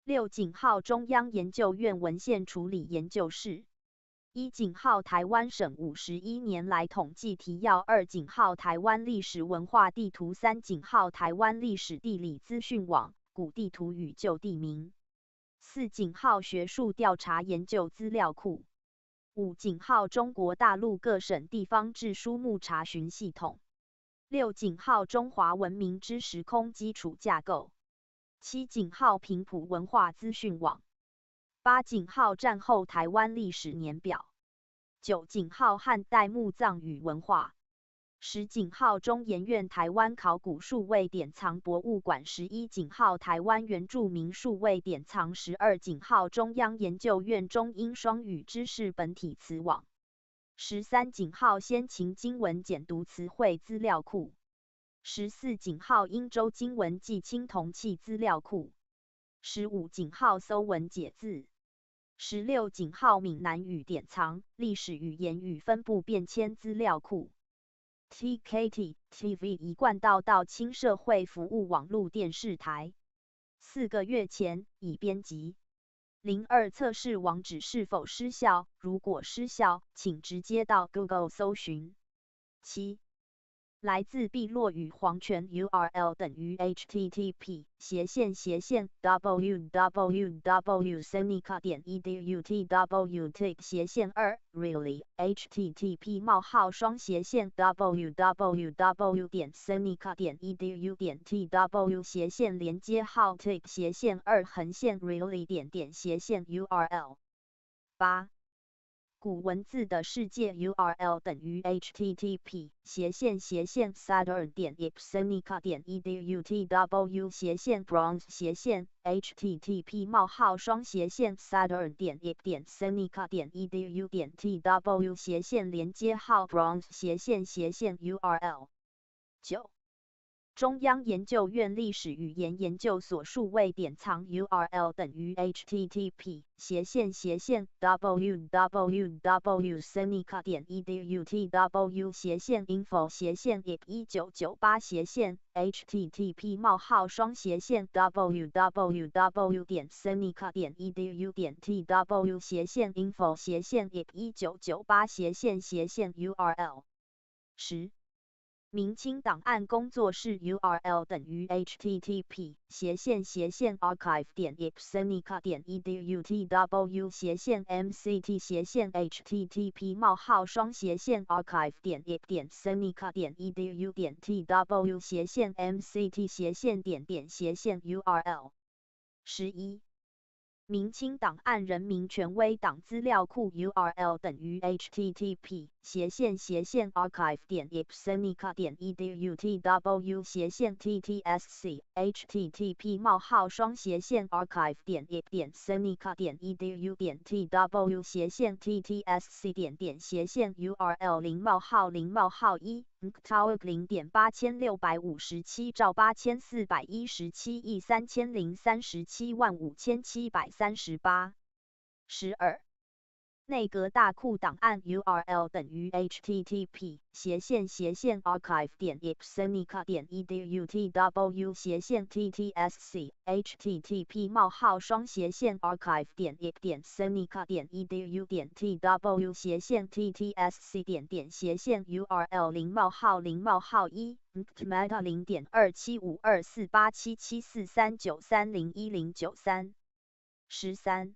6井号中央研究院文献处理研究室1井号台湾省51年来统计提要2井号台湾历史文化地图3井号台湾历史地理资讯网古地图与旧地名4井号学术调查研究资料库5井号中国大陆各省地方志书目查询系统6井号中华文明之时空基础架构7井号平埔文化资讯网8井号战后台湾历史年表9井号汉代墓葬与文化10井号中研院台湾考古数位典藏博物馆11井号台湾原住民数位典藏12井号中央研究院中英双语知识本体词网13井号先秦经文简读词汇资料库14井号英州经文暨青铜器资料库15井号搜文解字16井号闽南语典藏历史语言与分布变迁资料库 TKT TV 一贯道到轻社会服务网络电视台。4个月前已编辑。02测试网址是否失效，如果失效，请直接到 Google 搜寻。7. 来自碧落与黄泉 URL 等于 http://www.senica.edu/tw/2 really http://www.senica.edu.tw/ 连接号 /2 really URL。 8. 古文字的世界 URL 等于 http://saturn.senica.edu/tw/ http://saturn.senica.edu/tw/ 连接号 bronze/URL。 9. 中央研究院历史语言研究所数位典藏 URL 等于 http://www.senica.edu/tw/info/ip1998/ http://www.senica.edu/tw/info/ip1998/ URL。 明清档案工作室 URL 等于 http://archive.senica.edu/mct/archive.mct/mct/URL。 11. 明清档案人民权威档资料库 URL 等于 http://archive.senica.edu/tw/ttsc http://archive.senica.edu/tw/ttsc URL 0:1 nctawk 0.8657 兆8417 亿30375738。 12. 内阁大库档案 URL 等于 http://archive.senica.edu/tw/ttsc http://archive.senica.edu/tw/ttsc URL 0:1 nctmeta 0.27524877439301093。 13.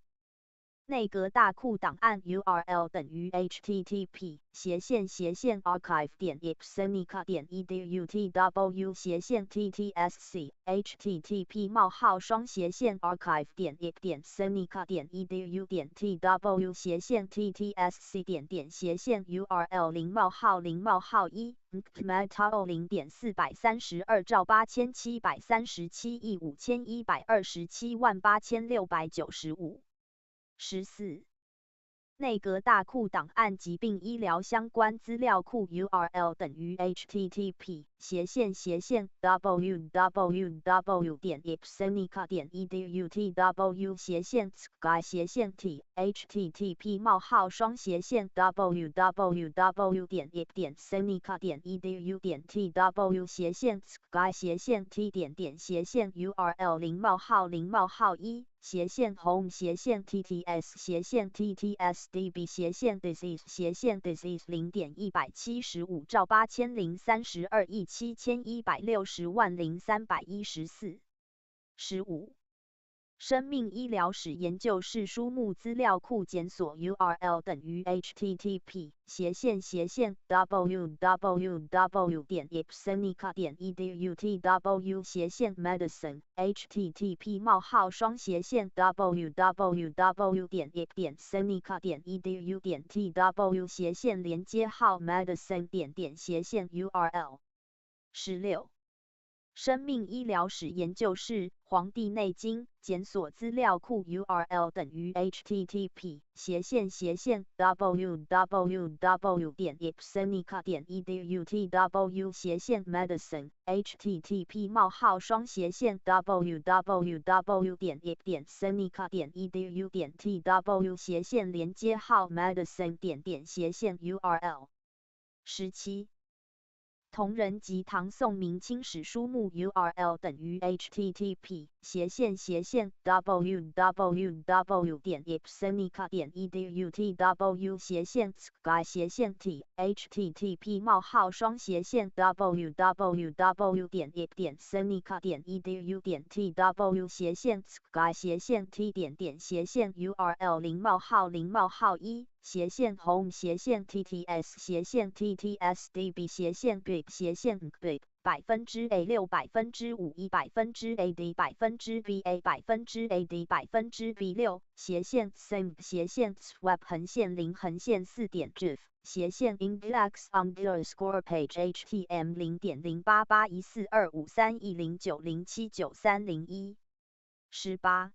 内阁大库档案 URL 等于 http://archive.senica.edu/tw/ttsc http://senica.edu/tw/ttsc URL 0:1 nctmeta 0.432兆8737亿51278695。 14. 内阁大库档案疾病医疗相关资料库 URL 等于 http://www.senica.edu/tw/sky/t http://www.senica.edu/tw/sky/t URL 0:1 home/tts/ttsdb/disease/disease 0.175兆8032亿7160万0314。 15. 生命医疗史研究室书目资料库检索 URL 等于 http://www.senica.edu/tw/medicine http://www.senica.edu/tw/ 连接号 medicine.URL。 16. 生命医疗史研究室《黄帝内经》检索资料库 URL 等于 http://www.senica.edu/tw/medicine http://www.senica.edu/tw/ 连接号 medicine.URL。 17. 同人及唐宋明清史书目 URL 等于 http://www.ipsenica.edu/tw/sky/t https://web/index_page/htm0.08814253090907118。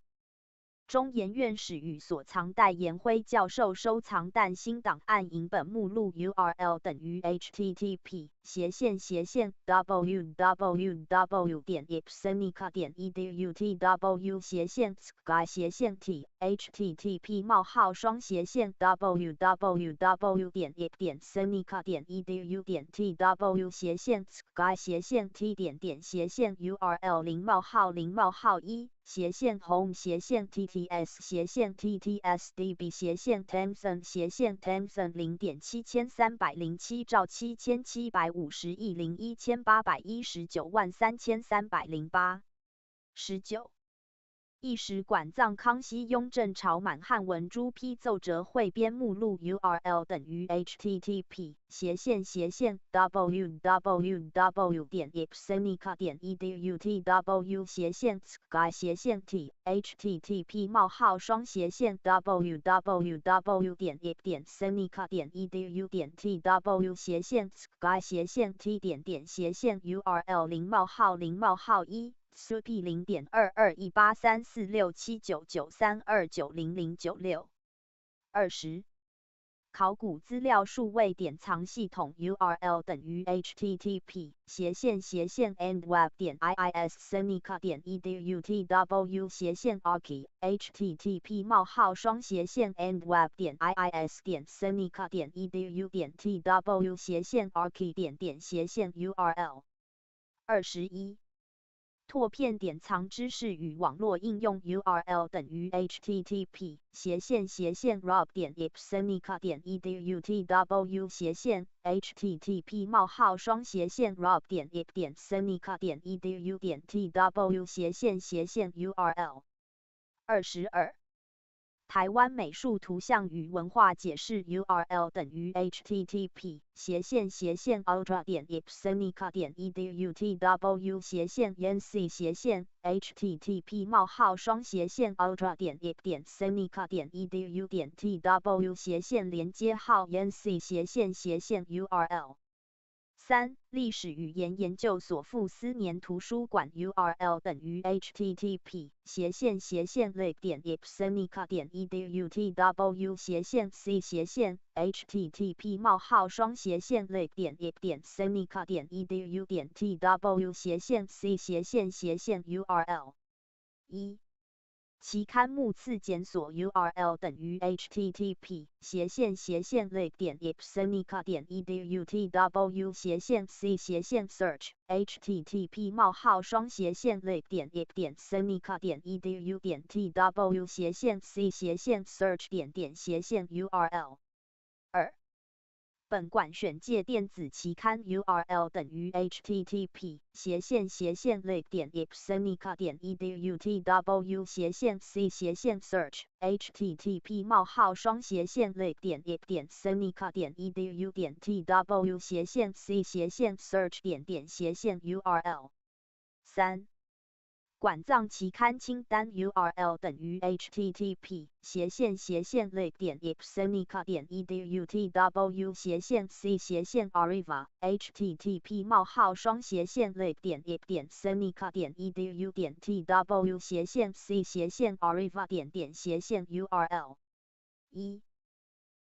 中研院史语所藏戴延辉教授收藏但新档案影本目录 URL 等于 http://www.ipsenica.edu/tw/sky/t http://home/ttts://t点点斜线URL0冒号0冒号1/0.73307/501781179万3308。19。一时管藏康熙雍正朝满汉文朱批奏折汇编目录 URL 等于 http://www.ipsenica.edu/tw/sky/t http://www.ipsenica.edu/tw/sky/t URL0冒号0冒号1/0.228367993290096。20。考古资料数位典藏系统 URL 等于 http://endweb.iissenica.edu/tw/archive http://endweb.iis.senica.edu/tw/archive URL。拓片典藏知识与网络应用 URL 等于 http://rob.ipsenica.edu/tw/shen/http://rob.ip.senica.edu/tw/shen/URL。22。台湾美术图像与文化解释 URL 等于 http://ultra.ipsenica.edu/tw/yenc/ultra.ip.senica.edu/tw/连接号 yenc/URL。3. 历史语言研究所傅斯年图书馆 URL 等于 http://link.ipsenica.edu/c/link/ip/c/link/ip/c/URL。1。期刊目次检索 URL 等于 http://link.ipsenica.edu/tw/c/search http://link.ipsenica.edu/tw/c/search URL。2。本馆选介电子期刊 URL 等于 http://link.ipsenica.edu/tw/c/search http://link.ipsenica.edu/tw/c/search URL。馆藏期刊清单 URL 等于 http://link.ipsenica.edu/tw/c/arriva http://link.ipsenica.edu/tw/c/arriva URL。1。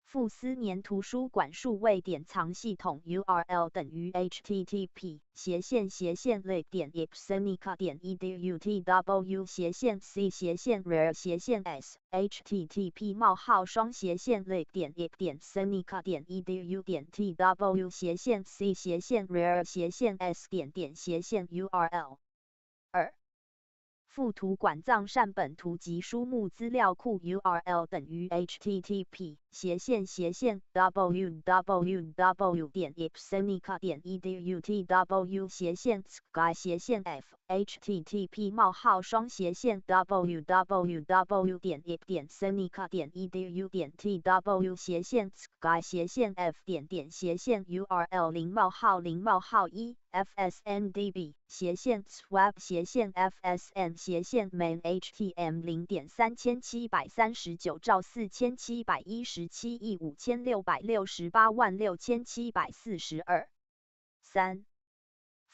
富斯年图书馆数位典藏系统 URL 等于 http://lib.ipsenica.edu.tw/c/rare/s http://lib.edu.tw/c/rare/s附图馆藏善本图及书目资料库 URL 等于 http://www.ipsenica.edu.tw/f http://www.ipsenica.edu.tw/f fsndb/swap/fsn/main/htm0.3739 兆4717亿56686742。3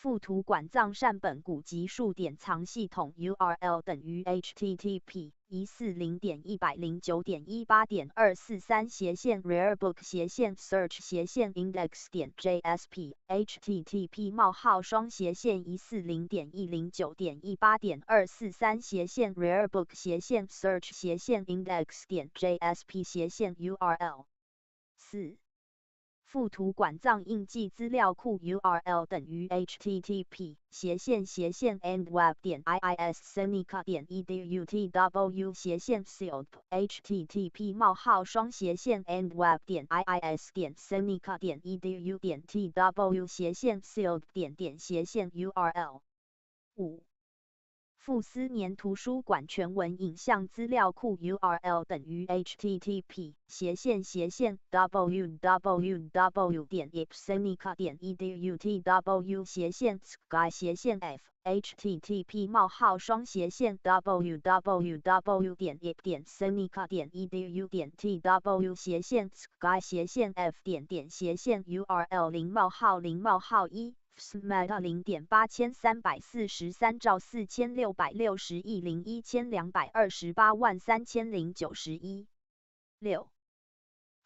附图馆藏善本古籍数典藏系统 URL 等于 http://140.100.243/rarebook/search/index.jsp http://140.109.108.243/search/index.jsp/URL 4附图馆藏印记资料库 URL 等于 http://endweb.iissenica.edu.tw/sealed http://endweb.iissenica.edu.tw/sealed.URL 5富斯年图书馆全文影像资料库 URL 等于 http://www.ipsenica.edu.tw/f http://www.ipsenica.edu.tw/f/URL:1 FSMATA 0.8343兆4600亿012283091 6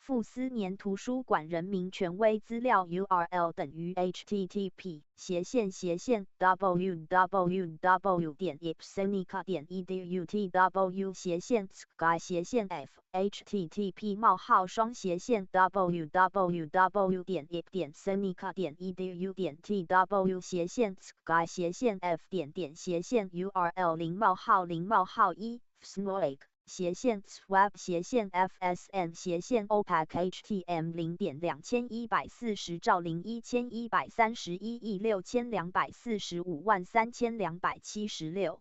富斯年图书馆人民权威资料 URL 等于 http://www.ipsenica.edu.tw/f http://www.ipsenica.edu.tw/f/URL:1 FSMOIG/swap/fsn/opac/htm0.2140兆01,131亿62453276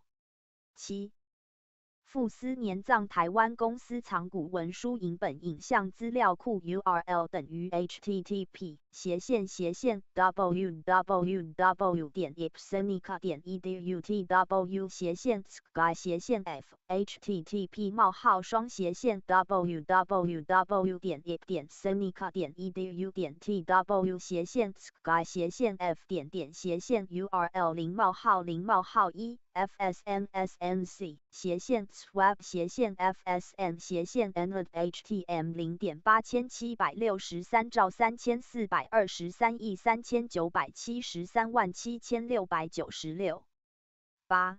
7富斯年藏台湾公司藏古文书影本影像资料库 URL 等于 http://www.ipsenica.edu.tw/f http://www.ipsenica.edu.tw/f/URL:1 fsmsnc/swap/fsn/htm0.8763兆3423亿39737696 8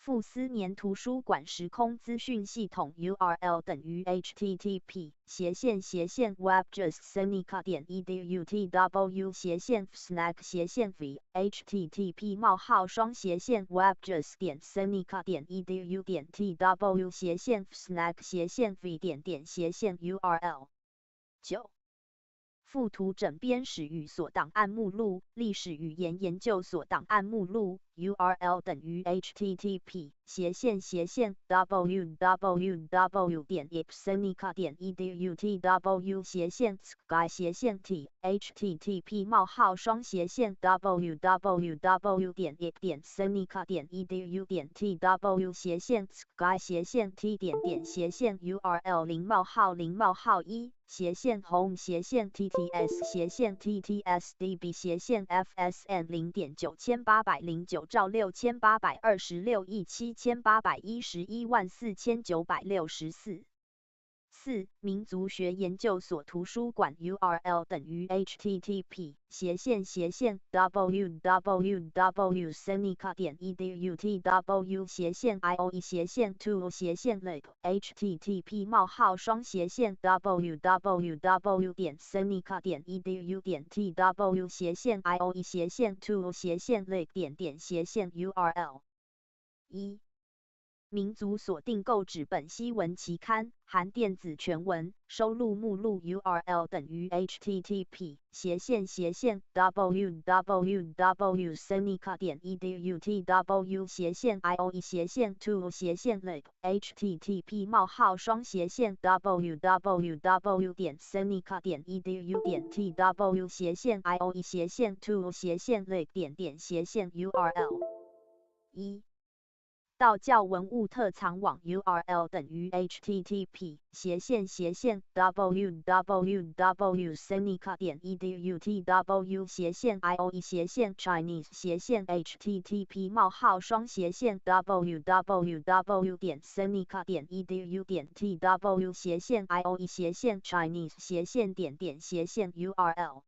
富斯年图书馆时空资讯系统 URL 等于 http://webjustsenica.edu.tw/fsnac/v http://webjust.senica.edu.tw/fsnac/v URL 9附图整编史与所档案目录历史语言研究所档案目录 URL 等于 http://www.ipsenica.edu.tw/t http://www.ipsenica.edu.tw/t/URL:1 home/TTS/TTSDB/FSN0.9809兆6826亿78114964 4. 民族学研究所图书馆 URL 等于 http://www.senica.edu/ioe/to/lib http://www.senica.edu/ioe/to/lib1. 民族锁定购纸本西文期刊，含电子全文，收录目录 URL 等于 http://www.senica.edu/ioe/to/lib http://www.senica.edu/ioe/to/lib1. 道教文物特藏网 URL 等于 http://www.senica.edu/ioe/chinese http://www.senica.edu/ioe/chinese URL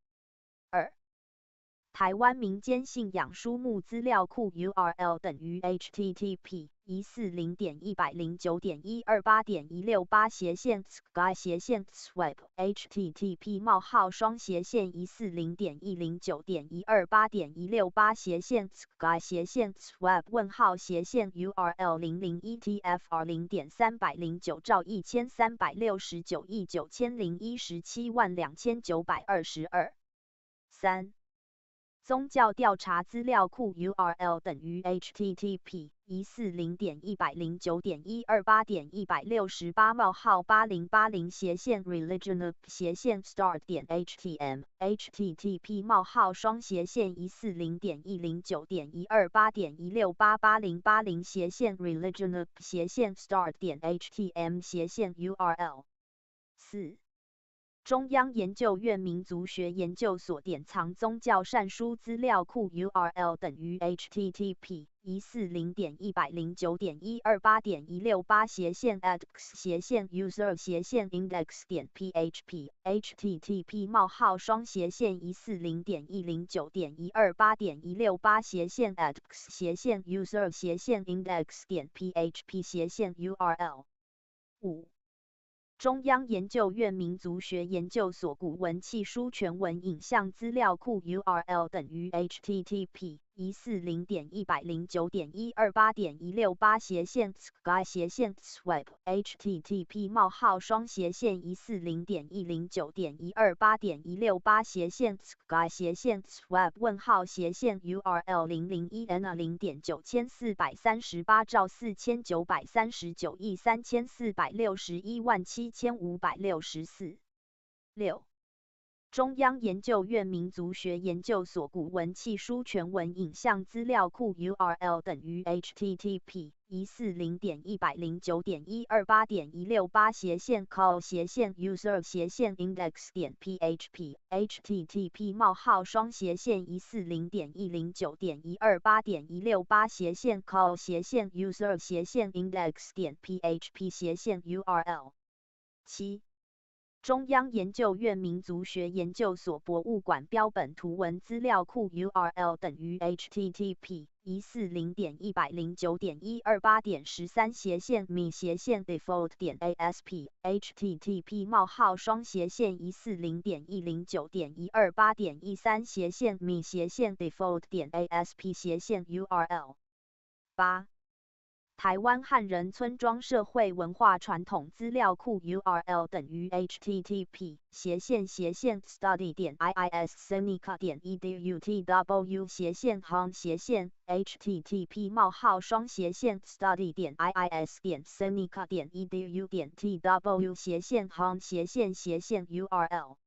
台湾民间信仰书目资料库 URL 等于 http://140.180.128.168/sky/swap http://140.109.128.168/sky/swap URL00ETFR0.309兆1,369亿9,017万2922 3. 宗教调查资料库 URL 等于 http://140.180.128.180/8080/religionop/start.htm http://140.109.128.160.180/religionop/start.htm URL 4. 中央研究院民族学研究所典藏宗教善书资料库 URL 等于 http://140.180.128.168/adx/user/index.php http://140.109.128.168/adx/user/index.php/URL 5. 中央研究院民族学研究所古文契书全文影像资料库 URL 等于 http://140.109.128.168/sky/swap http://140.109.128.168/sky/swap 6. 中央研究院民族学研究所古文契书全文影像资料库 URL 等于 http://140.109.128.168/call/user/index.php http://140.109.128.168/call/user/index.php/URL 7. 中央研究院民族学研究所博物馆标本图文资料库 URL 等于 http://140.109.128.13/me/default.asp http://140.109.128.13/me/default.asp/URL 8. 台湾汉人村庄社会文化传统资料库 URL 等于 http://http://study.iissenica.edu/hong/study.iis.senica.edu/tw/hong/URL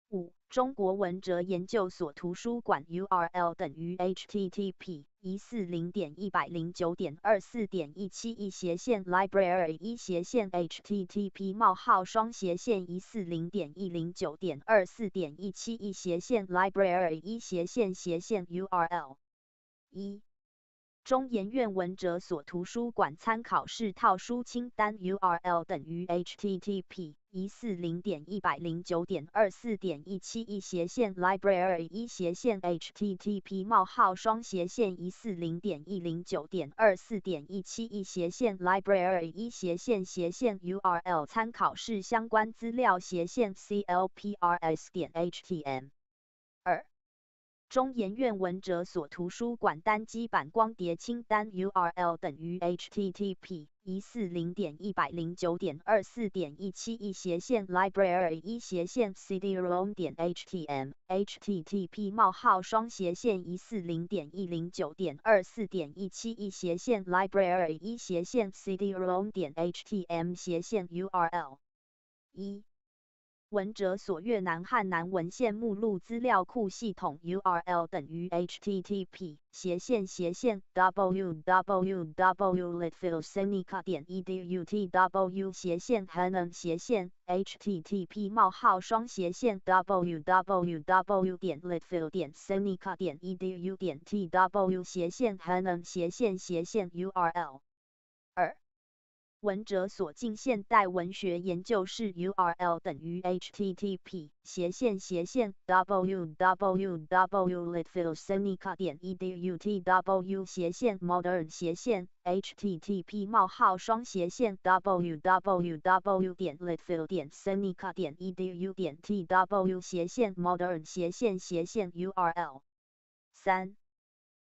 5. 中国文哲研究所图书馆 URL 等于 http://140.109.241/library/140.109.241/library/1 URL 1. 中研院文哲所图书馆参考试套书清单 URL 等于 http://library1/1/1/1/1/library1/1/library1/URL 参考试相关资料/clprs.htm 2中研院文哲所图书馆单机版光碟清单 URL 等于 http://140.120.1/library1/cd-rom.htm http://140.109.24.1/library1/cd-rom.htm URL 文哲所越南汉南文献目录资料库系统 URL 等于 http://www.litvilsenica.edu/tw/hannan/ http://www.litvilsenica.edu/tw/hannan/ URL 文哲所近现代文学研究室 URL 等于 http://www.litvilsenica.edu/tw/modern/ http://www.litvilsenica.edu/tw/modern/ URL 3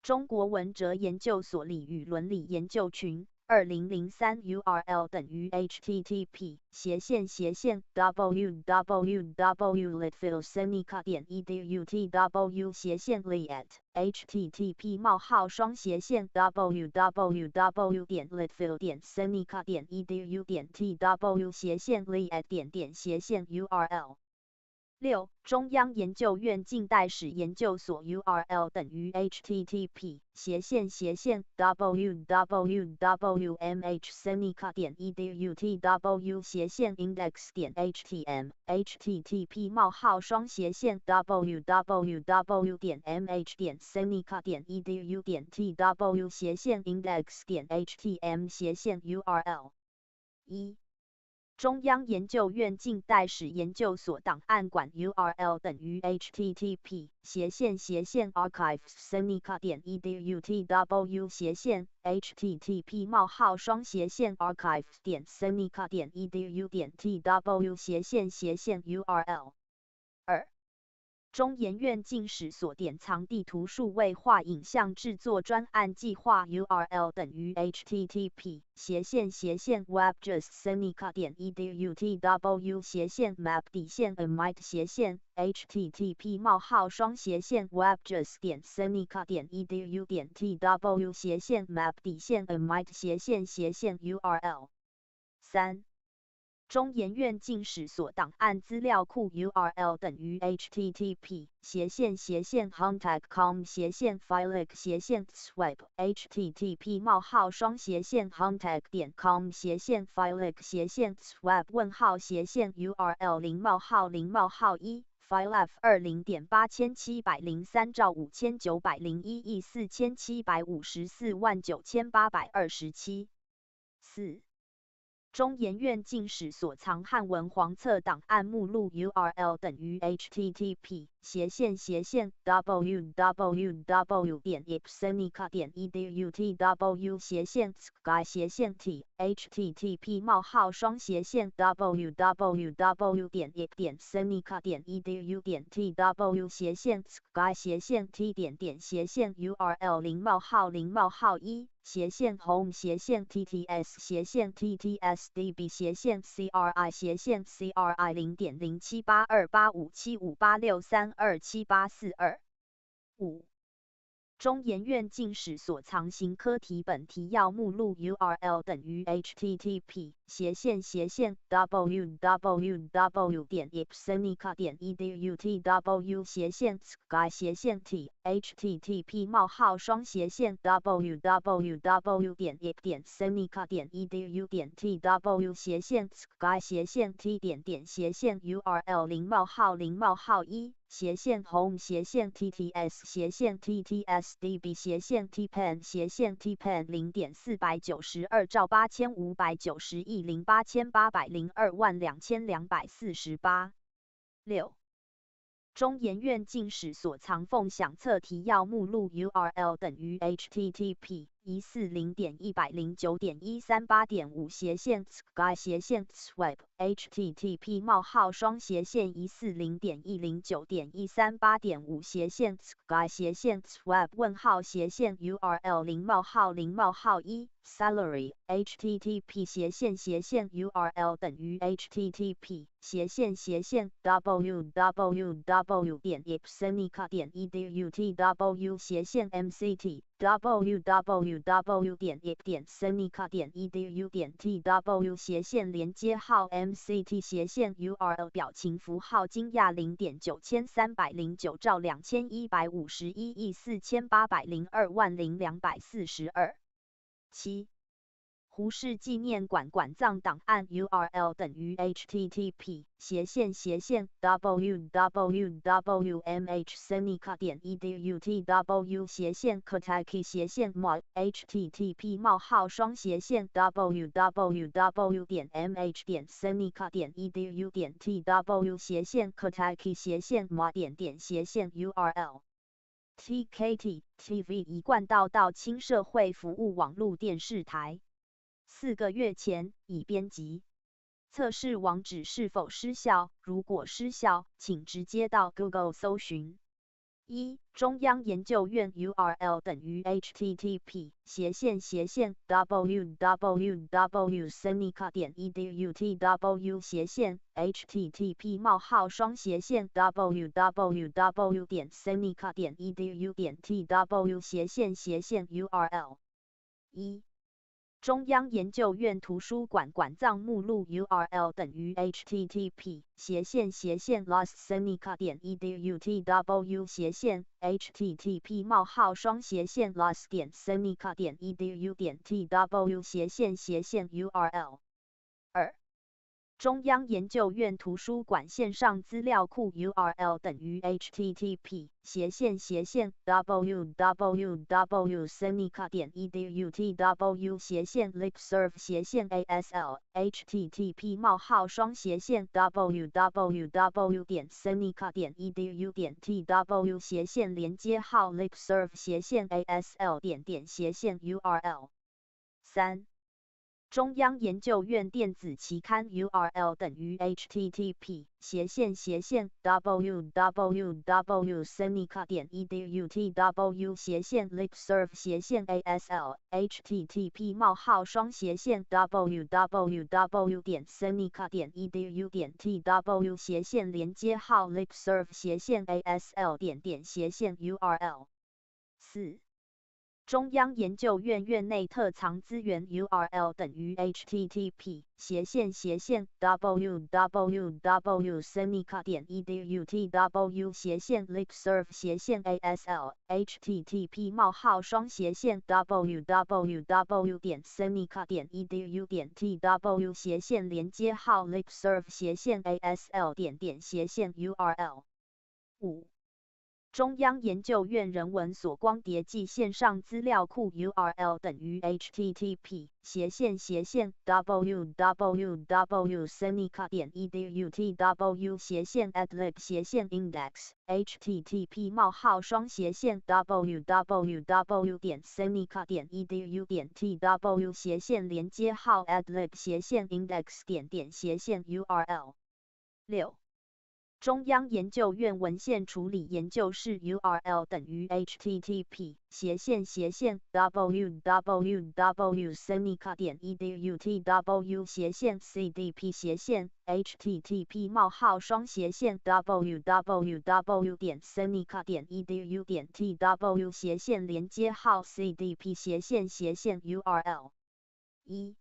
中国文哲研究所理与伦理研究群2003 URL 等于 http://www.litvilsenica.edu/tw/liat http://www.litvilsenica.edu/tw/liat URL 6中央研究院近代史研究所 URL 等于 http://www.mhsenica.edu/tw/index.htm http://www.mh-senica.edu/tw/index.htm URL 1中央研究院近代史研究所档案馆 URL 等于 http://archives/senica.edu/tw/ http://archives.senica.edu/tw/ URL 2中研院近史所典藏地图数位化影像制作专案计划 URL 等于 http://webjus/senica.edu/tw/map-amite/ http://webjus/senica.edu/tw/map-amite/ URL 3中研院近史所档案资料库 URL 等于 http://hontag.com/filec/swap http://hontag.com/filec/swap URL 0:1 Filef 20.8703.5901亿47549827 4中研院近史所藏汉文黄册档案目录 URL 等于 http://www.ipsenica.edu/tw/sky/t http://www.ip-senica.edu/tw/sky/t URL 0:1 home/TTS/TTS-DB/CRI/CRI 0.0782857586327842 5中研院近史所藏行科题本提要目录 URL 等于 http://www.ipsenica.edu/tw/sky/t http://www.ip-senica.edu/tw/sky/t URL 0:1斜线 home 斜线 TTS 斜线 TTSDB 斜线 TPEN 斜线 TPEN 0.492兆8590亿08802万2248。6. 中研院近史所藏奉想册提要目录 URL 等于 http://140.109.138.5 斜线 sky 斜线 swap http: 140.109.138.5 斜线 sky 斜线 swap 问号斜线 URL 0:0:1 salary http: 斜线斜线 URL 等于 http://www.ipsenica.edu.tw 斜线 mct www.ip.senica.edu.tw 斜线连接号 mct 斜線 URL 表情符号金亚0.9309兆2151亿4802万0242。7. 胡适纪念馆馆藏档案 URL 等于 http://www.mhsenica.edu.tw 斜线 Kentucky 斜线 mod http: www.mh.senica.edu.tw 斜线 Kentucky 斜线 mod 斜线 URL TKT TV 一贯道到轻社会服务网络电视台。4个月前已编辑。测试网址是否失效？如果失效，请直接到 Google 搜寻。1. 中央研究院 URL 等于 http://www.senica.edu.tw 斜线 http: www.senica.edu.tw 斜线 URL。1. 中央研究院图书馆馆藏目录 URL 等于 http:// lossenica.edu.tw 斜线 http: los.senica.edu.tw 斜线URL。2. 中央研究院图书馆线上资料库 URL 等于 http:// www.senica.edu.tw 斜线 listserv 斜线 ASL http: www.senica.edu.tw 斜线连接号 listserv 斜线 ASL 斜线 URL。3. 中央研究院电子期刊 URL 等于 http:// www.senica.edu.tw 斜线 listserv 斜线 ASL http: www.senica.edu.tw 斜线连接号 listserv 斜线 ASL 斜线 URL。4. 中央研究院院内特藏资源 URL 等于 http:// www.senica.edu.tw 斜线 listserv 斜线 ASL http: www.senica.edu.tw 斜线连接号 listserv 斜线 ASL 斜线 URL。5. 中央研究院人文所光碟记线上资料库 URL 等于 http:// www.senica.edu.tw 斜线 adlib 斜线 index http: www.senica.edu.tw 斜线连接号 adlib 斜线 index 斜线 URL。6. 中央研究院文献处理研究室 URL 等于 http:// www.senica.edu.tw 斜线 cdp 斜线 http: www.senica.edu.tw 斜线连接号 cdp 斜线URL。1.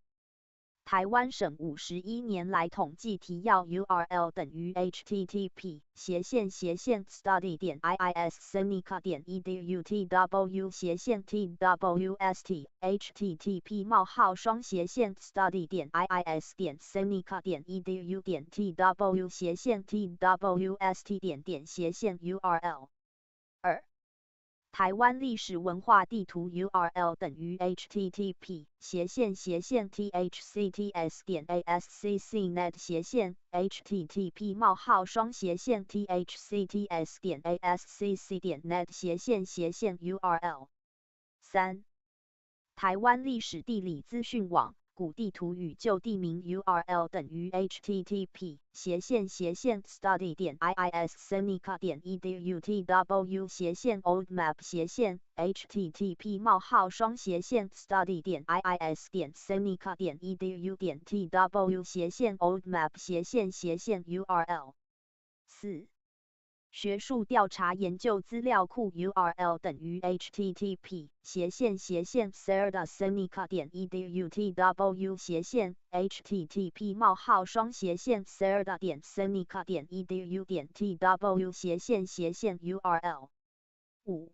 台湾省51年来统计提要 URL 等于 http://study.iissenica.edu.tw/twst http://study.iissenica.edu.tw/twst URL 台湾历史文化地图 URL 等于 http://thcts.ascc.net/thcts.ascc.net/URL 3. 台湾历史地理资讯网古地图与旧地名 URL 等于 http://study.iissenica.edu.tw/oldmap/ http://study.iissenica.edu.tw/oldmap/URL 4. 学术调查研究资料库 URL 等于 http://serda.senica.edu.tw/senica.edu.tw/URL 5.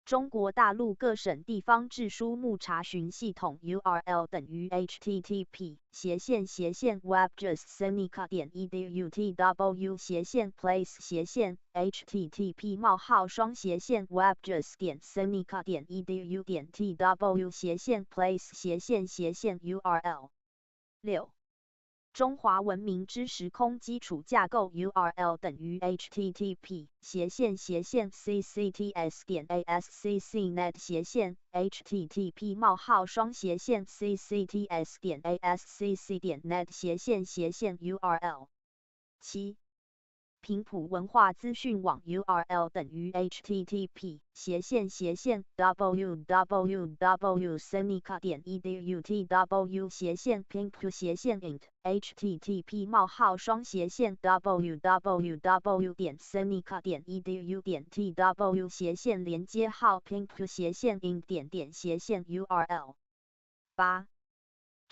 中国大陆各省地方志书目查询系统 URL 等于 http://webjus.senica.edu.tw/place/ http://webjus.senica.edu.tw/place/ URL 6. 中华文明之时空基础架构 URL 等于 http://ccts.ascc.net/ http://ccts.ascc.net/ URL 7. 平埔文化资讯网 URL 等于 http://www.senica.edu.tw/pimpu/int http://www.senica.edu.tw/连接号 pimpu/int URL 8.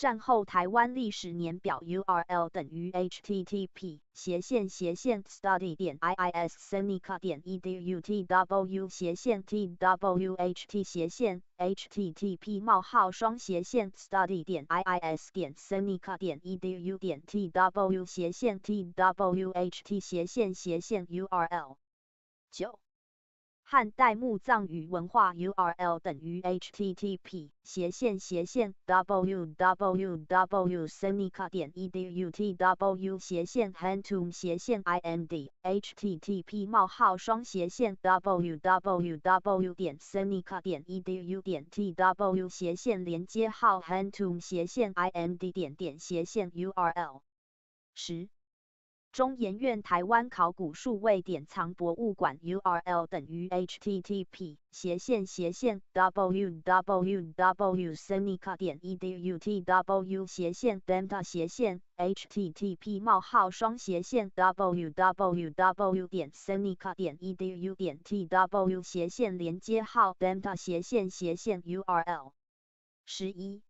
战后台湾历史年表 URL 等于 http://study.iissenica.edu.tw/study.ht/twht/URL 9. 汉代墓葬与文化 URL 等于 http://www.senica.edu.tw/hantum/ind http://www.senica.edu.tw/连接号 hantum/ind URL 10. 中研院台湾考古数位典藏博物馆 URL 等于 http://www.senica.edu.tw/benta/ http://www.senica.edu.tw/连接号 benta/ URL 11.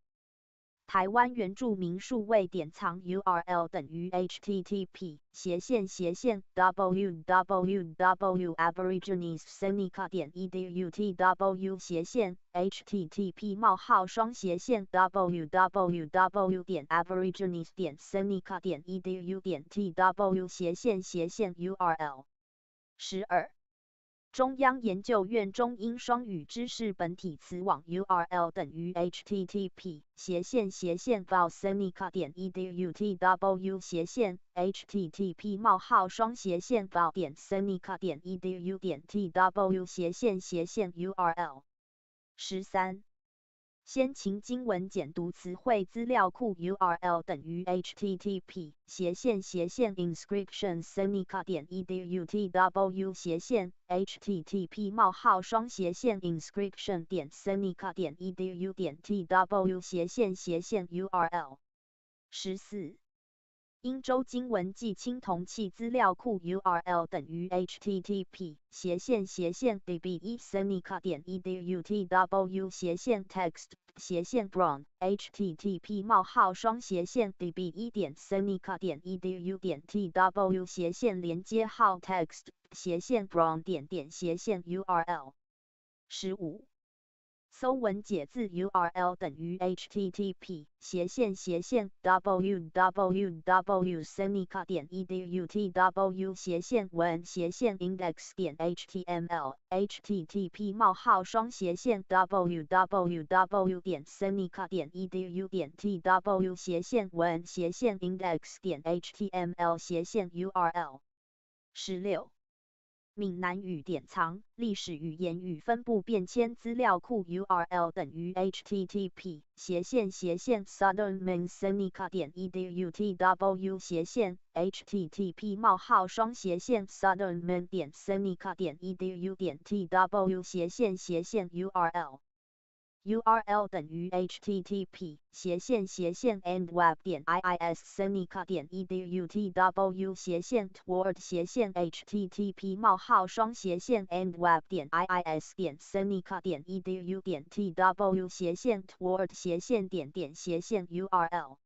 台湾原住民数位典藏 URL 等于 http://www.aborigines.senica.edu.tw/ http://www.aborigines.senica.edu.tw/ URL 12. 中央研究院中英双语知识本体词网 URL 等于 http://valsenica.edu.tw/ http://valsenica.edu.tw/ URL 13. 先秦经文简读词汇资料库 URL 等于 http://inscription.senica.edu.tw/ http://inscription.senica.edu.tw/ URL 14. 英州经文记青铜器资料库 URL 等于 http://seneca.edu.tw/text/brown http://seneca.edu.tw/连接号text/brown.URL 15搜文解字 URL 等于 http://www.seneca.edu.tw/文-index.html http://www.seneca.edu.tw/文-index.html/URL 16闽南语典藏历史语言与分布变迁资料库 URL 等于 http://southernminseneca.edu.tw/ http://southernmin-seneca.edu.tw/URL URL 等于 http://endweb.iisseneca.edu.tw/toward/edit/toward/URL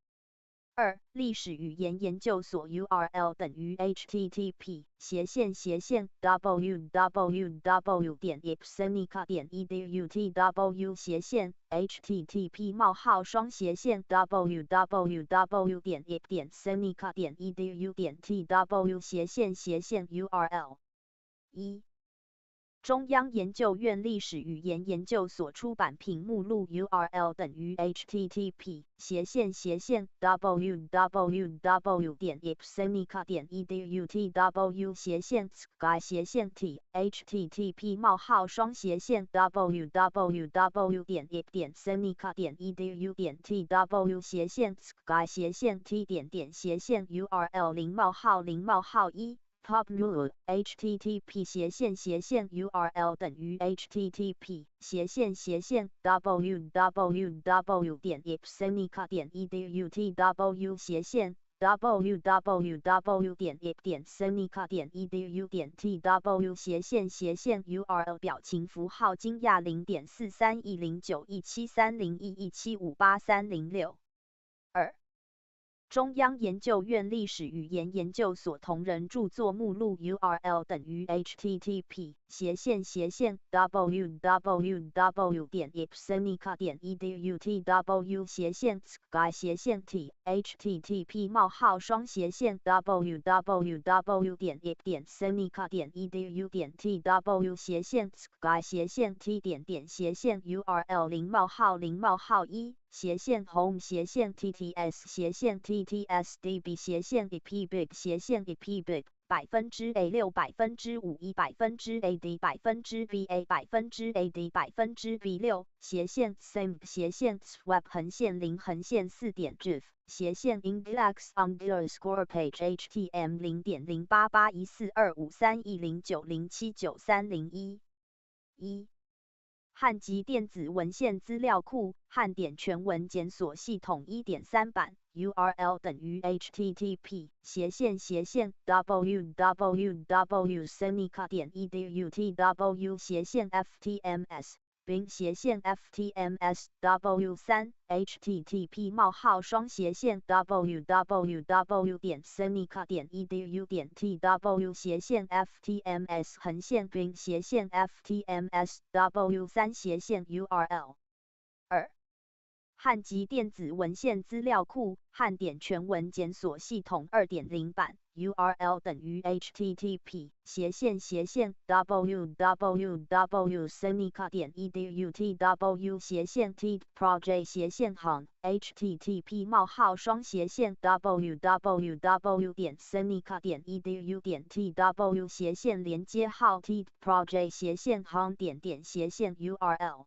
2. 历史语言研究所 URL 等于 http://www.ipseneca.edu.tw/web/http://www.ip/seneca.edu.tw/URL 1中央研究院历史语言研究所出版品目录 URL 等于 http://www.ipseneca.edu.tw/sky/t http://www.ip.seneca.edu.tw/sky/t URL 0:1 http://URL 等于 http://www.ipseneca.edu.tw/www.ip/seneca.edu.tw/URL 表情符号惊讶 0.431091730117583062中央研究院历史语言研究所同人著作目录 URL 等于 http://www.ipseneca.edu.tw/sky/t http://www.ip.seneca.edu.tw/sky/t点点斜线URL零冒号零冒号一斜线TTS斜线PBIG斜线PBIG//index_swap横线0横线4点GIF斜线index_undescore_page HTM0.08814253109079301汉籍电子文献资料库汉典全文检索系统 1.3 版 URL 等于 http://www.seneca.edu.tw/ftms bin ftms w3 http://www.seneca.edu.tw/ftms bin ftms w3 URL 2汉籍电子文献资料库汉典全文检索系统 2.0 版 URL 等于 http://www.seneca.edu.tw/tedproject/home http://www.seneca.edu.tw/连接号tedproject/home URL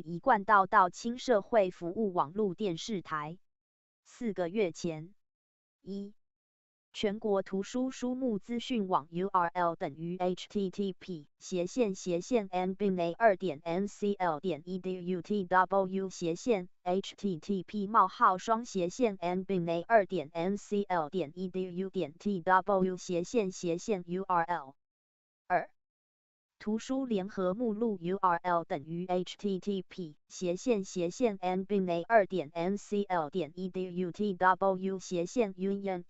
一贯到轻社会服务网络电视台。4个月前，1. 全国图书书目资讯网 URL 等于 http://nbnay2.ncl.edu.tw/nbnay2.ncl.edu.tw/URL 2. 图书联合目录 URL 等于 http://nbnay2.ncl.edu.tw/union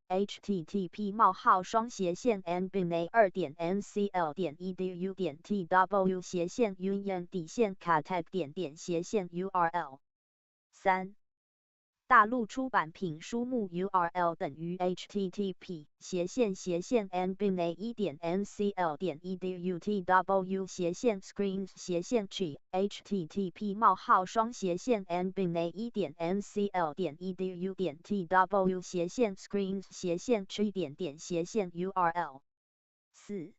http://nbnay2.ncl.edu.tw/union URL 3. 大陆出版品书目 URL 等于 http://nbnay1.ncl.edu.tw/screens/chi http://nbnay1.ncl.edu.tw/screens/chi URL 4.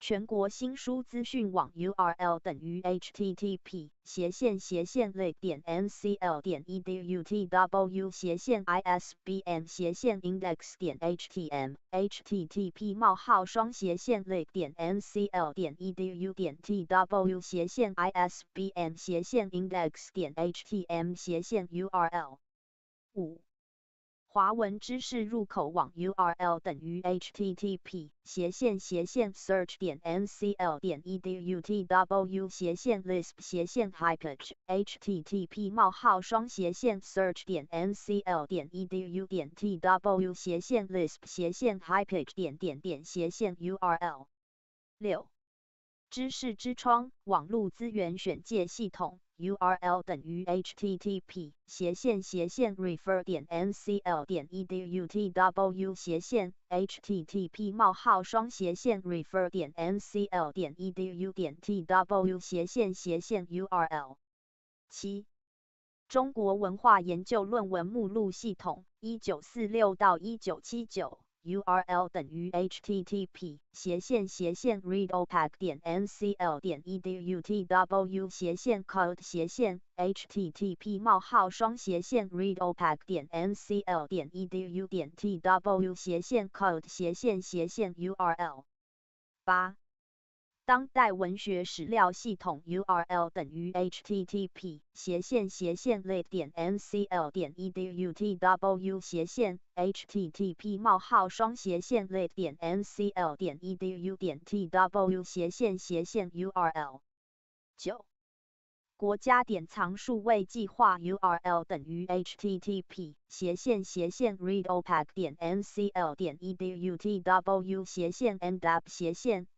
全国新书资讯网 URL 等于 http://link.ncl.edu.tw/ISBN/index.htm http://link.ncl.edu.tw/ISBN/index.htm/URL 5. 华文知识入口网 URL 等于 http://search.ncl.edu.tw/lisp/hypage http://search.ncl.edu.tw/lisp/hypage URL 6. 知识之窗网络资源选介系统 URL 等于 http://refer.ncl.edu.tw/http://refer.ncl.edu.tw/URL 7. 中国文化研究论文目录系统1946到1979 URL 等于 http://readopac.ncl.edu.tw/code/ http://readopac.ncl.edu.tw/code/URL 8当代文学史料系统 URL 等于 http://lit.ncl.edu.tw/lit.ncl.edu.tw/URL 9国家典藏数位计划 URL 等于 http://readopac.ncl.edu.tw/ndap/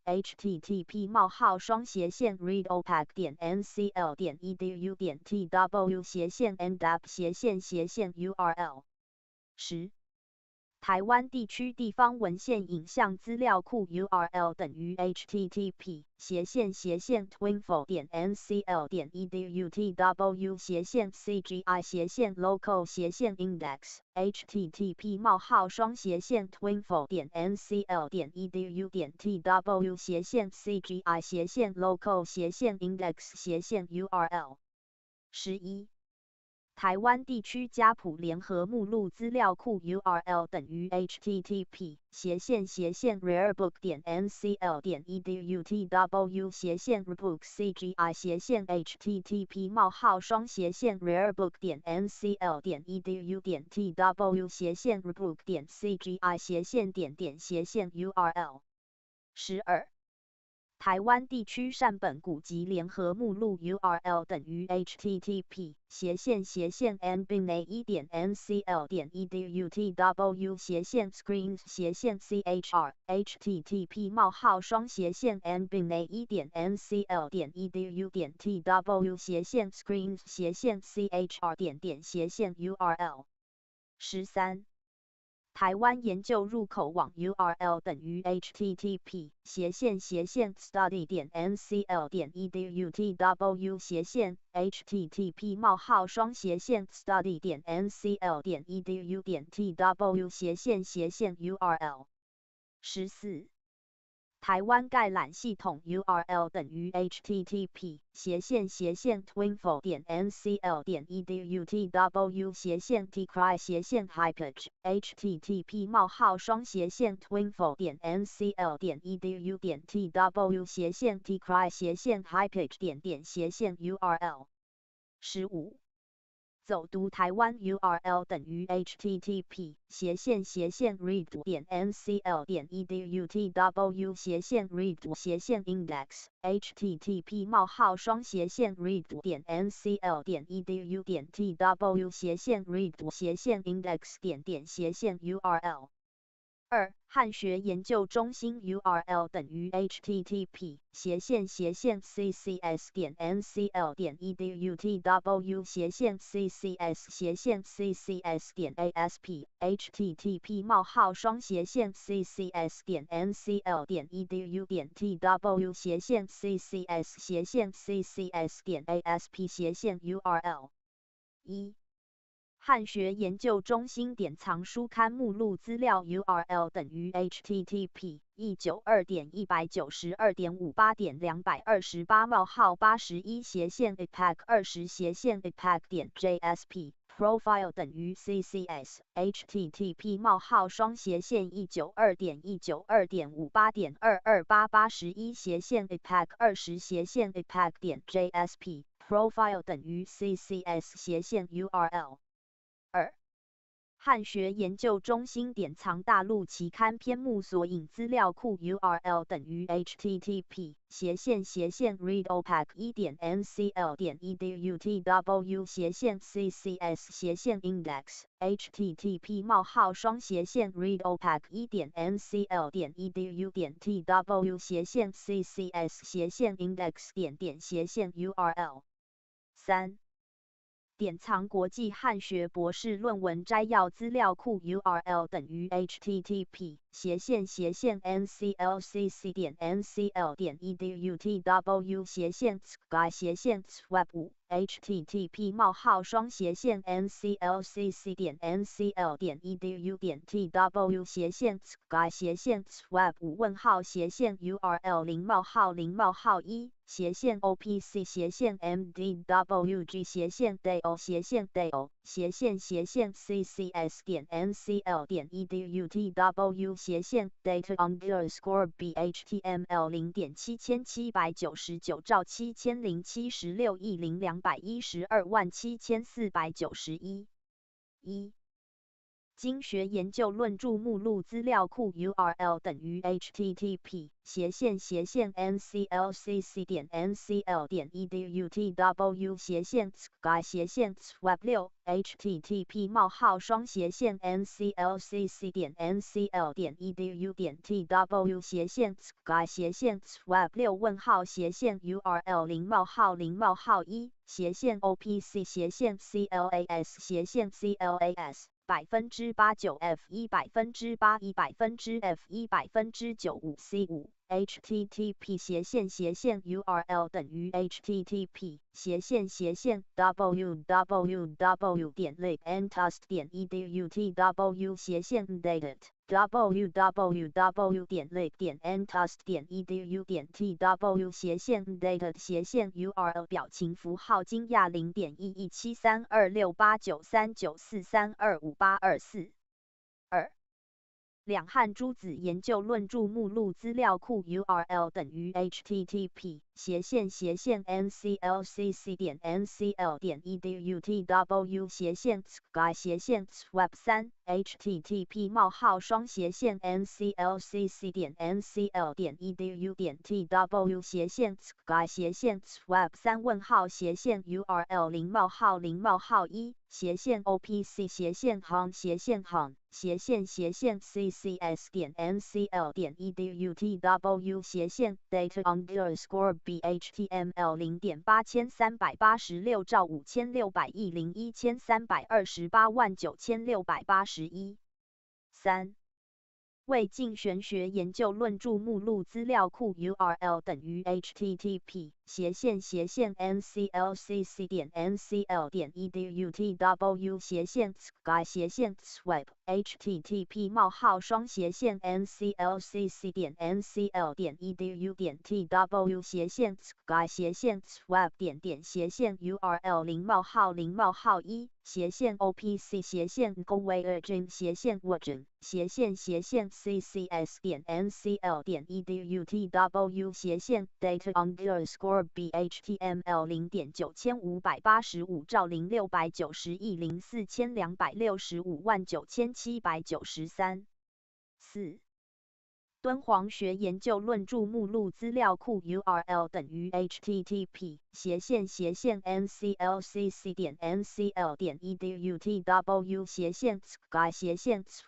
http://readopac.ncl.edu.tw/ndap/URL 10台湾地区地方文献影像资料库 URL 等于 http://twinfo.ncl.edu.tw/cgi/local/index http://twinfo.ncl.edu.tw/cgi/local/index/URL 11台湾地区家谱联合目录资料库 URL 等于 http://rebook.ncl.edu.tw/rebook/cgi/htp://rebook.cgi/URL 12台湾地区善本古籍联合目录 URL 等于 http://nbina1.ncl.edu.tw/screens/chr http://nbina1.ncl.edu.tw/screens/chr13台湾研究入口网 URL 等于 http://study.ncl.edu.tw/http://study.ncl.edu.tw/URL 14台湾概览系统 URL 等于 http://twinfo.ncl.edu.tw/tcry/hypage http://twinfo.ncl.edu.tw/tcry/hypage URL 走读台湾 URL 等于 http://read.ncl.edu.tw/read.index http://read.ncl.edu.tw/read.index2汉学研究中心 URL 等于 http://ccs.ncl.edu.tw/ccs/ccs.asp http://ccs.ncl.edu.tw/ccs/ccs.asp/URL 1汉学研究中心典藏书刊目录资料 URL 等于 http://192.198.282/81/81/epac20/epac.jsp profile 等于 ccs http://192.192.58.22881/epac20/epac.jsp profile 等于 ccs/URL 2汉学研究中心典藏大陆期刊篇目索引资料库 URL 等于 http://readopac1.ncl.edu.tw/ccs/index http://readopac1.ncl.edu.tw/ccs/index URL 典藏国际汉学博士论文摘要资料库 URL 等于 http://readopac 斜线nclcc 点 ncl 点 edutw 斜线 sky 斜线 web 5 http 冒号双斜线 nclcc 点 ncl 点 edu 点 tw 斜线 sky 斜线 web 5问号斜线 url 0冒号0冒号1斜线 opc 斜线 mdwg 斜线 dal 斜线 dal 斜线ccs 点 ncl 点 edutw 斜线 data underscore bhtml 0.7799兆7076亿2127491经学研究论著目录资料库 URL 等于 http nclcc 点 ncl 点 edutw sky web 6 http 冒号双斜线 nclcc 点 ncl 点 edu 点 tw sky web 6问号url 0冒号0冒号1opc clas clas %89 f1 %81 %f1 95 c5 http url 等于 http www 点 libntust 点 edutw data www 点 lib 点 ntust 点 edu 点 tw data url 表情符号惊讶 0.11326893943258242两汉诸子研究论著目录资料库 URL 等于 http nclcc 点 ncl 点 edutw sky web 3 http 冒号双斜线 nclcc 点 ncl 点 edu 点 tw sky web 3问号url 0冒号0冒号1opc hon ccs 点 ncl 点 edutw data underscore bhtml 0.8386兆5600亿013289681为晋玄学研究论著目录资料库 URL 等于 http nclcc 点 ncl 点 edutw sky web http 冒号双斜线 nclcc 点 ncl 点 edu 点 tw sky web 点url 0冒号0冒号1opc conversion version ccs 点 ncl 点 edutw data underscore bhtml 0.9585兆0690亿042659793敦煌学研究论著目录资料库 URL 等于 http nclcc 点 ncl 点 edutw sky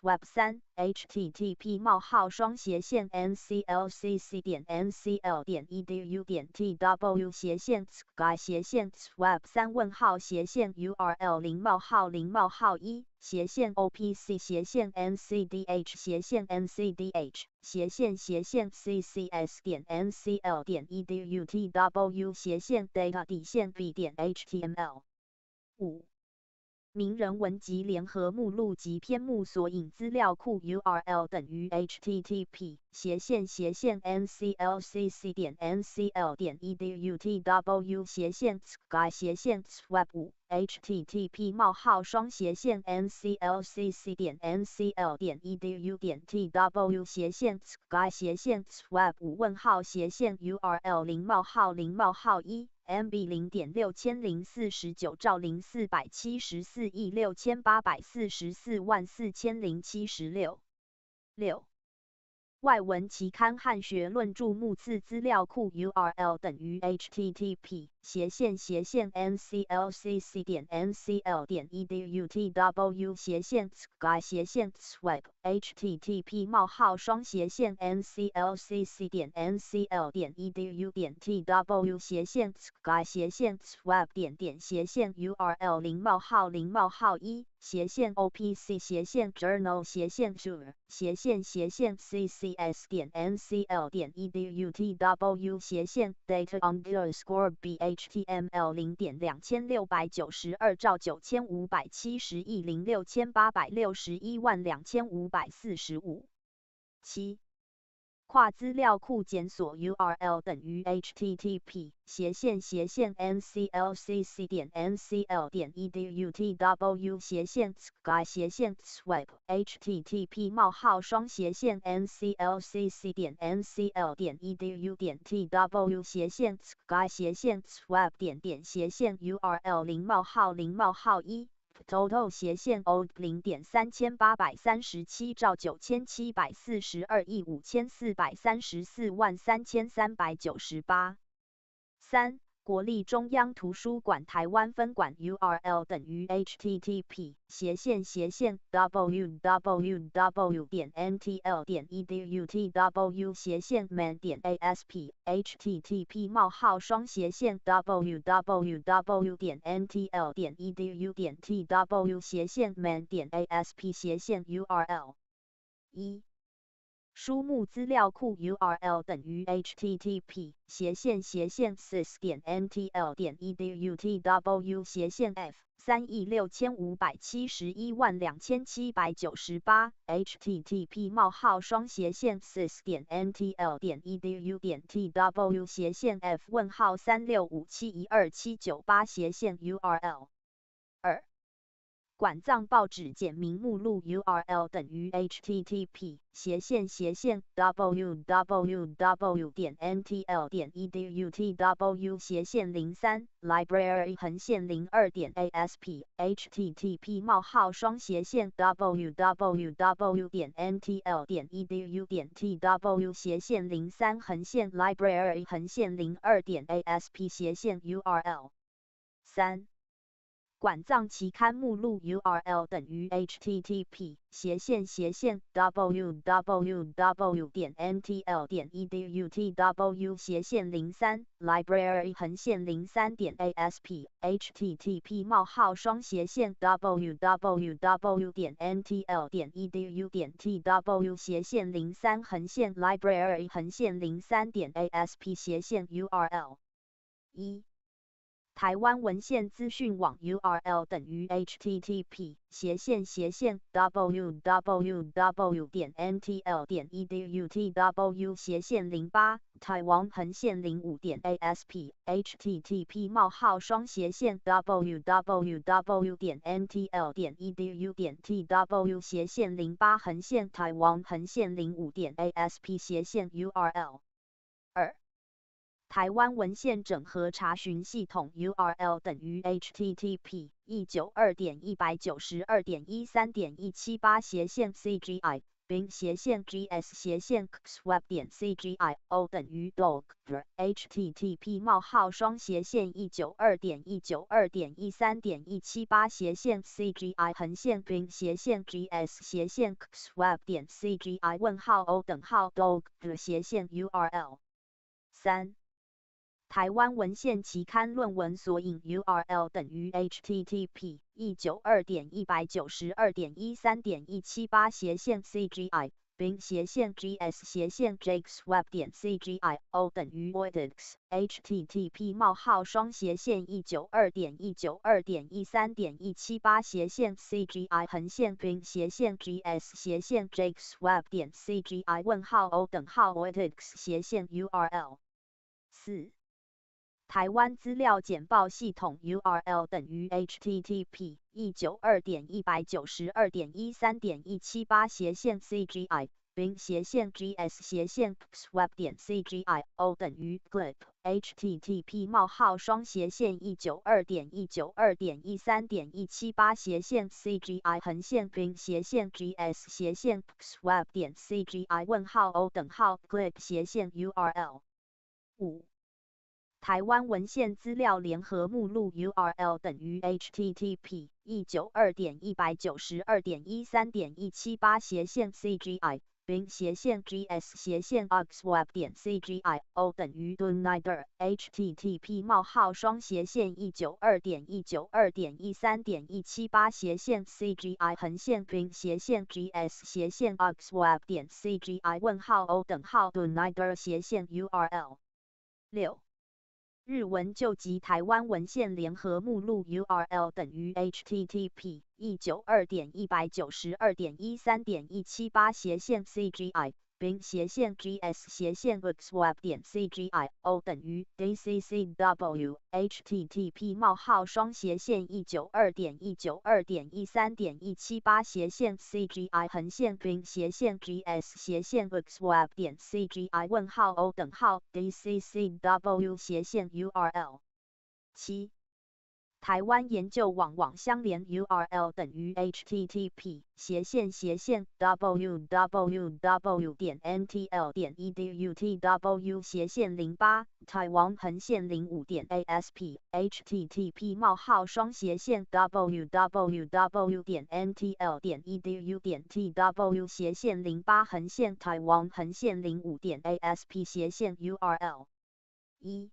web 3 http 冒号双斜线 nclcc 点 ncl 点 edu 点 tw sky web 3问号url 0冒号0冒号1opc ncdh ncdh ccs 点 ncl 点 edutw data 底线 b 点 html 5名人文集联合目录及篇目索引资料库 URL 等于 http nclcc 点 ncl 点 edutw sky web 5 http 冒号双斜线 nclcc 点 ncl 点 edu 点 tw sky web 5问号url 0冒号0冒号1MB 0.6049兆0474亿68444076外文期刊汉学论著目次资料库 URL 等于 http nclcc 点 ncl 点 edutw sky web http 冒号双斜线 nclcc 点 ncl 点 edu 点 tw sky web 点url 0冒号0冒号1斜线 OPC 斜线 Journal 斜线 Jur 斜线CCS 点 NCL 点 EDUTW 斜线 Data underscore BHTML 0.2692兆9570亿068612545。7跨资料库检索 URL 等于 http //nclcc 点 ncl 点 edutw sky swap http://nclcc 点 ncl 点 edu 点 tw sky swap 点 URL 0:1 total old 0.3837兆9742亿54343398。3国立中央图书馆台湾分馆 URL 等于 http ://www 点 ntl 点 edutw main 点 asp http://www 点 ntl 点 edu 点 tw main 点 asp URL 1书目资料库 URL 等于 http ://sys 点 ntl 点 edutw f365712798 http://sys 点 ntl 点 edu 点 tw f365712798 URL 2馆藏报纸简明目录 URL 等于 http ://www 点 ntl 点 edutw /03 library -02 点 asp http://www 点 ntl 点 edu 点 tw /03 library -02 点 asp URL 3馆藏期刊目录 URL 等于 http ://www 点 ntl 点 edutw /03 library -03 点 asp http://www 点 ntl 点 edu 点 tw /03 library -03 点 asp URL 1台湾文献资讯网 URL 等于 http ://www 点 ntl 点 edutw /08 Taiwan -05 点 asp http://www 点 ntl 点 edu 点 tw /08 Taiwan -05 点 asp URL 2台湾文献整合查询系统 URL 等于 http ://192.192.13.178 bin/gs xweb 点 cgio 等于 dog http://192.192.13.178 bin/gs xweb 点 cgi:\o dog URL 3台湾文献期刊论文索引 URL 等于 http ://192.190.13.178 bin/gs xweb 点 cgio 等于 voidx http://192.193.13.178 bin/gs xweb 点 cgi:\o voidx URL 4台湾资料简报系统 URL 等于 http ://192.192.13.178 bin/gs xweb 点 cgio 等于 glib http://192.192.13.178 bin/gs xweb 点 cgi:\o glib URL 5台湾文献资料联合目录 URL 等于 http ://192.192.13.178 cgi 并斜线 gs 斜线 oxweb 点 cgi o 等于 Dunider http 冒号双斜线192.192.13.178斜线 cgi 横线并斜线 gs 斜线 oxweb 点 cgi 问号 o 等号 Dunider 斜线 url 6。日文旧籍台湾文献联合目录 URL 等于 http://192.192.13.178斜线 CGI 并斜线 GS 斜线 xweb 点 CGI O 等于 DCCW http 冒号双斜线192.192.13.178斜线 CGI 横线并斜线 GS 斜线 xweb 点 CGI 问号 O 等号 DCCW 斜线 URL 7。台湾研究网网相连 URL 等于 http://www 点 ntl 点 edutw 斜线08 Taiwan 横线05点 asp http://www 点 ntl 点 edu 点 tw 斜线08横线 Taiwan 横线05点 asp 斜线 URL 1。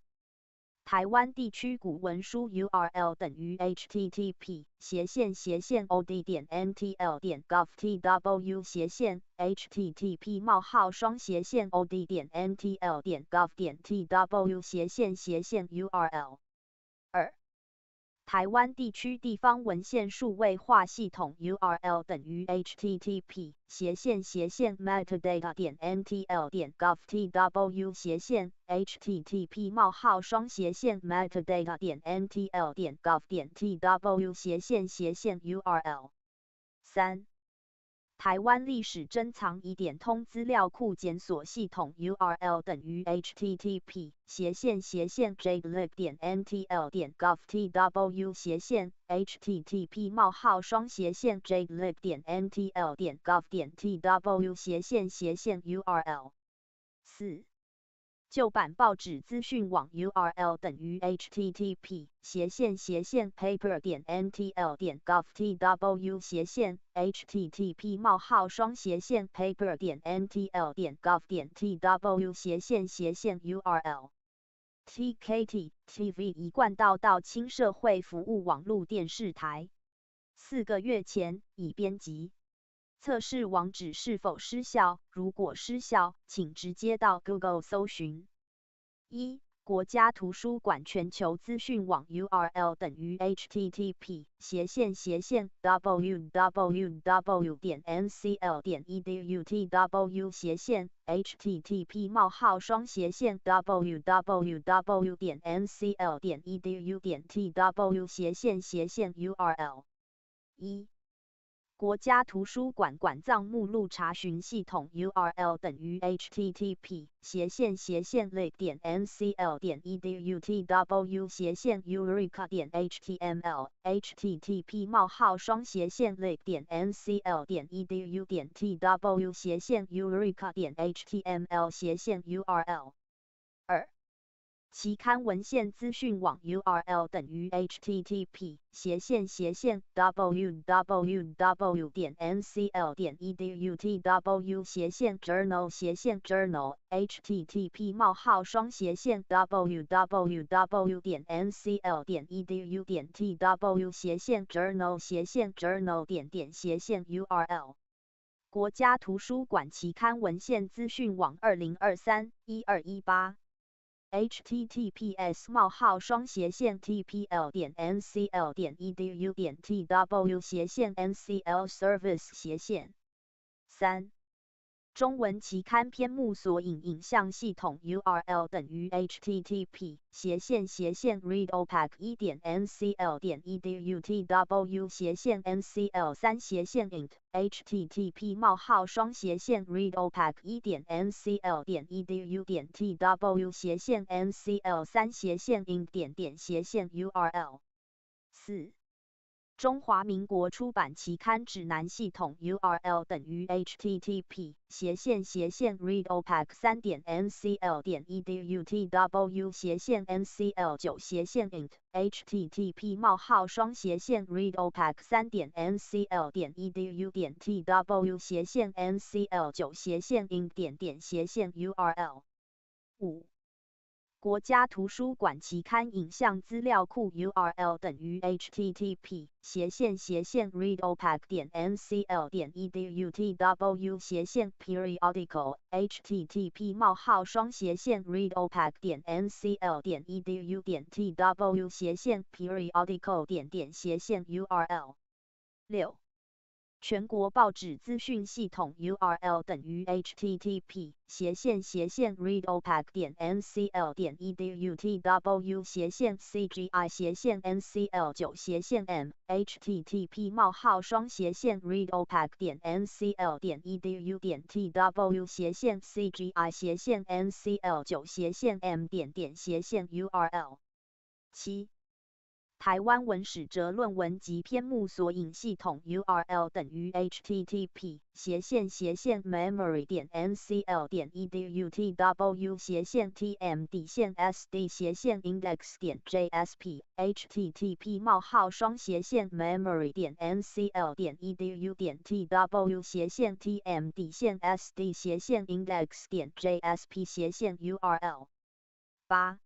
台湾地区古文书 URL 等于 http://od 点 ntl 点 gov.tw 斜线 http://od 点 ntl 点 gov.tw 斜线URL 2。台湾地区地方文献数位化系统 URL 等于 http://metadata 点 ntl 点 gov.tw 斜线 http://metadata 点 ntl 点 gov.tw 斜线URL 3。台湾历史珍藏疑点通资料库检索系统 URL 等于 http://jglib 点 ntl 点 gov.tw 斜线 http://jglib 点 ntl 点 gov.tw 斜线URL 4。旧版报纸资讯网 URL 等于 http://paper 点 ntl 点 gov.tw 斜线 http://paper 点 ntl 点 gov.tw 斜线URL tkt TV 一贯道亲社会服务网络电视台4个月前已编辑。测试网址是否失效？如果失效，请直接到 Google 搜寻。1. 国家图书馆全球资讯网 URL 等于 http://www 点 ncl 点 edutw 斜线 http://www 点 ncl 点 edu 点 tw 斜线URL 1。国家图书馆馆藏目录查询系统 URL 等于 http://lib 点 ncl 点 edutw 斜线 eureka 点 html http://lib 点 ncl 点 edu 点 tw 斜线 eureka 点 html 斜线 URL 2。期刊文献资讯网 URL 等于 http://www 点 ncl 点 edutw 斜线 journal 斜线 journal http://www 点 ncl 点 edu 点 tw 斜线 journal 斜线 journal 点斜线 URL 国家图书馆期刊文献资讯网2023-1218https://tpl 点 ncl 点 edu 点 tw 斜线 ncl service 斜线3。中文期刊篇目索引影像系统 URL 等于 http://readopac 1点 ncl 点 edu tw 斜线 ncl 3斜线 int http://readopac 1点 ncl 点 edu 点 tw 斜线 ncl 3斜线 int 点斜线 URL 4。中华民国出版期刊指南系统 URL 等于 http://readopack3.ncl.edutw/ncl9/int http://readopack3.ncl.edutw/ncl9/int URL 5. 国家图书馆期刊影像资料库 URL 等于 http://readopack.ncl.edutw/periodical http://readopack.ncl.edutw/periodical.URL 6. 全国报纸资讯系统 URL 等于 http://readopack.ncl.edutw/cgi/ncl9/m http://readopack.ncl.edutw/cgi/ncl9/m7. 台湾文史哲论文及篇目索引系统 URL 等于 http://memory.ncl.edutw/tm-sd/index.jsp http://memory.ncl.edutw/tm-d/sd/index.jsp/URL 8.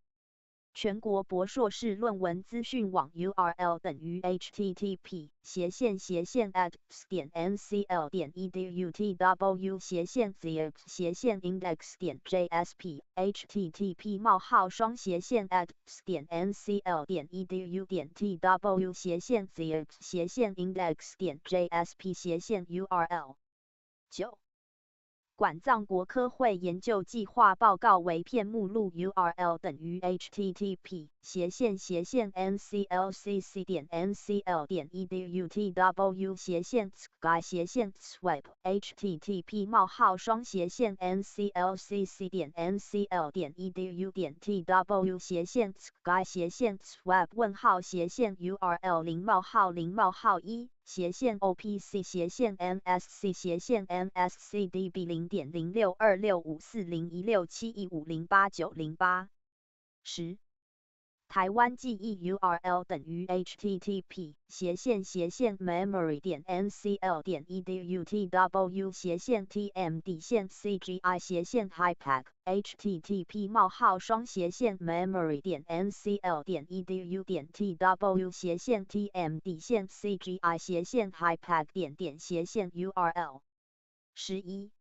全国博硕士论文资讯网 URL 等于 http://ads.ncl.edutw/theats/index.jsp http://ads.ncl.edutw/theats/index.jsp/URL 9. 管藏国科会研究计划报告为片目录 URL 等于 http://nclcc.ncl.edutw/sky/swap http://nclcc.ncl.edutw/sky/swap URL 0:0:1 OPC/NSC/NSCDB 0.062654016715089080 10. 台湾记忆 URL 等于 http://memory.ncl.edutw/tm-cgi/hypack http://memory.ncl.edutw/tm-memory.ncl.tm-hypack.URL 11.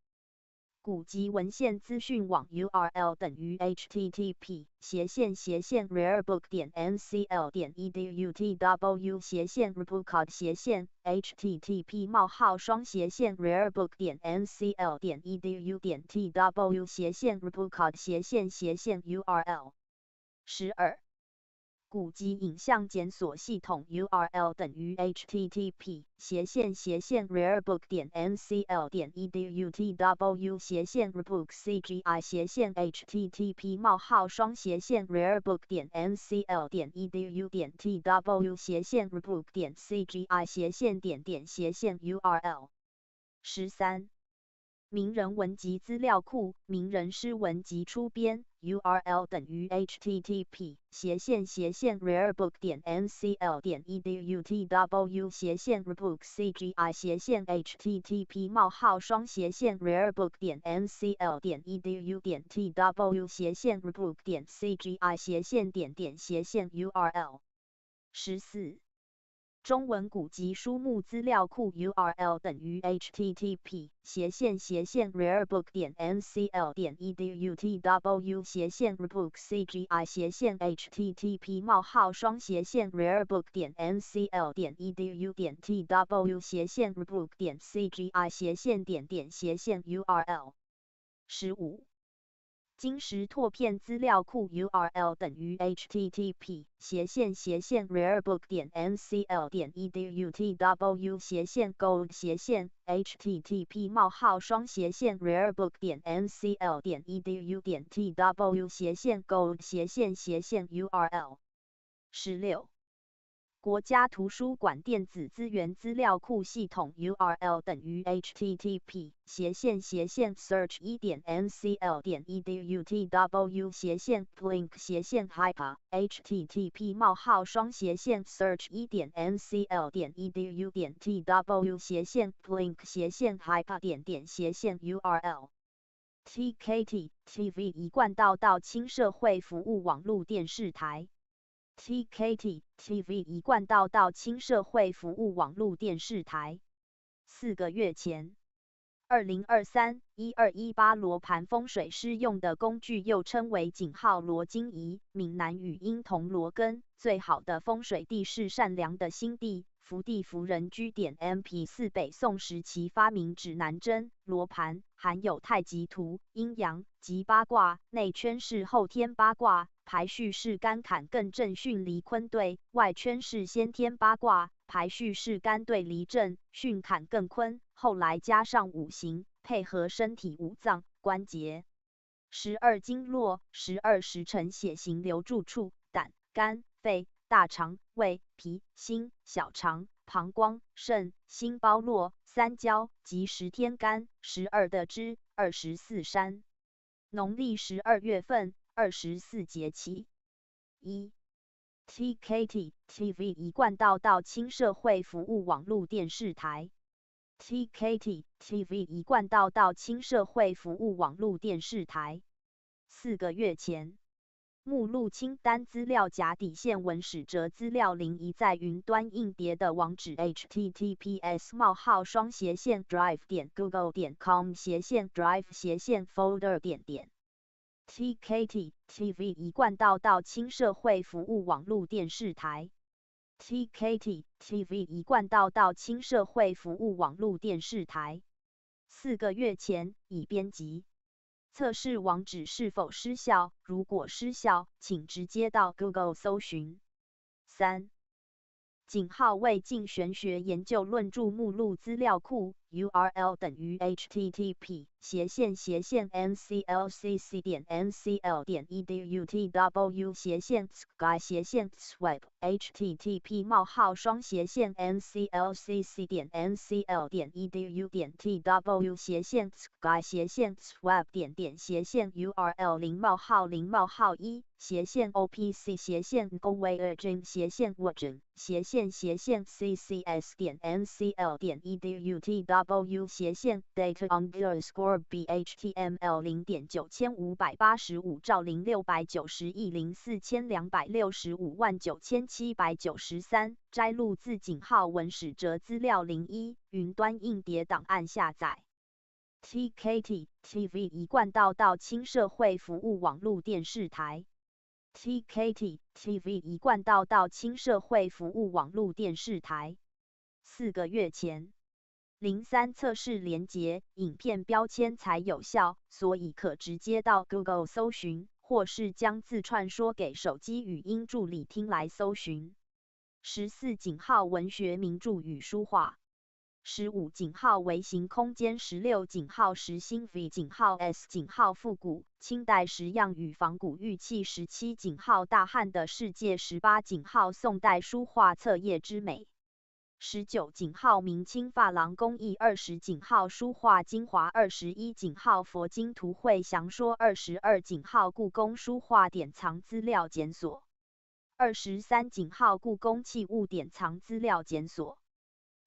古籍文献资讯网 URL 等于 http://rarebook.ncl.edutw/repocard/ http://rarebook.ncl.edutw/repocard/URL 12. 古籍影像检索系统 URL 等于 http://rarebook.ncl.edutw/repocard/cgi/http://rarebook.ncl.edutw/cgi/cgi/URL 13. 名人文集资料库名人诗文集出编 URL 等于 http://rarebook.ncl.edutw/cgi/rarebook.cgi/URL 14. 中文古籍书目资料库 URL 等于 http://rarebook.ncl.edutw/repocard/http://rarebook.cgi/rebook.cgi/URL 15. 金石拓片资料库 URL 等于 http://rarebook.ncl.edutw/gold/rarebook.ncl.edutw/gold/URL 16. 国家图书馆电子资源资料库系统 URL 等于 http://1.ncl.edu.tw/link/hyper http://search1.ncl.edu.tw/link/hyper TKT TV 一贯道亲社会服务网络电视台 TKT TV 一贯道亲社会服务网络电视台4个月前2023-1218罗盘风水师用的工具又称为井号罗金仪，闽南语音同罗根，最好的风水地是善良的心地，福地福人居点 MP4 北宋时期发明指南针，罗盘含有太极图、阴阳及八卦，内圈是后天八卦，排序是干坎艮震巽离坤兑，外圈是先天八卦，排序是干兑离震巽坎艮坤，后来加上五行，配合身体五脏关节12经络12时辰血行流注处，胆、肝、肺、大肠、胃、脾、心、小肠、膀胱、肾、心包络、三焦及10天干12的支24山。农历12月份24节气。1. TKT TV 一贯道亲社会服务网络电视台 TKT TV 一贯道亲社会服务网络电视台4个月前目录清单资料夹底线文史哲资料零移在云端硬碟的网址 https://drive.google.com/drive/folder。TKT TV 一贯道亲社会服务网络电视台 TKT TV 一贯道亲社会服务网络电视台4个月前已编辑。测试网址是否失效？如果失效，请直接到 Google 搜寻。3. 井号为晋玄学研究论著目录资料库 URL 等于 http://nclcc.ncl.edu.tw/sky/swap http://nclcc.ncl.edu.tw/sky/swap_URL //OPC斜线OPC斜线 摘录自井号文史哲资料01云端硬碟档案下载。TKT TV 一贯道亲社会服务网络电视台 TKT TV 一贯道亲社会服务网络电视台4个月前03测试连结影片标签才有效，所以可直接到 Google 搜寻，或是将字串说给手机语音助理听来搜寻。14井号文学名著与书画。15井号微型空间。16井号实心 V 井号 S 井号复古清代石样与仿古玉器。17井号大汉的世界。18井号宋代书画册页之美。19井号明清珐琅工艺。20井号书画精华。21井号佛经图绘详说。22井号故宫书画典藏资料检索。23井号故宫器物典藏资料检索。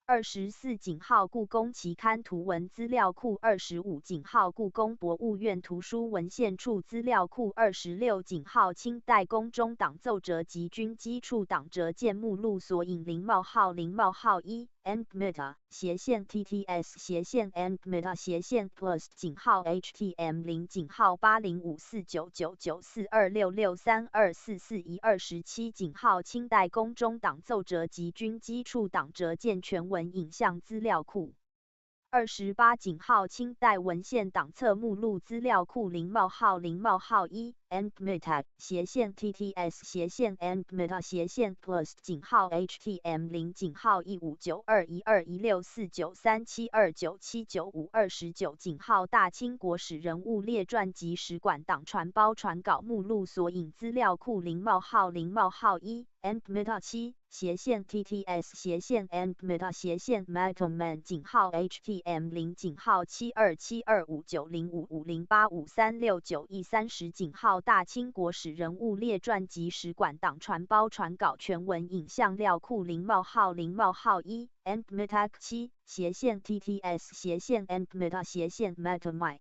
24井号故宫期刊图文资料库。25井号故宫博物院图书文献处资料库。26井号清代宫中党奏折及军机处党折件目录索引0:1 endmeta斜线 TTS 斜线 endmeta 斜线 plus 井号 HTM0 井号80549994266324441。27井号清代宫中党奏折及军机处党折件全文影像资料库。28井号清代文献档册目录资料库0:1 endmeta 斜线 TTS 斜线 endmeta 斜线 plus 井号 HTM0 井号15921216493729795。29井号大清国史人物列传及使馆党传包传稿目录索引资料库0:1 ANDMETA 7斜线 TTS 斜线 ANDMETA 斜线 MetalMan 井号 HTM 0井号727259055085369130井号大清国史人物列传及使馆党传包传稿全文影像料库0冒号1 ANDMETA 7斜线 TTS 斜线 ANDMETA 斜线 MetalMan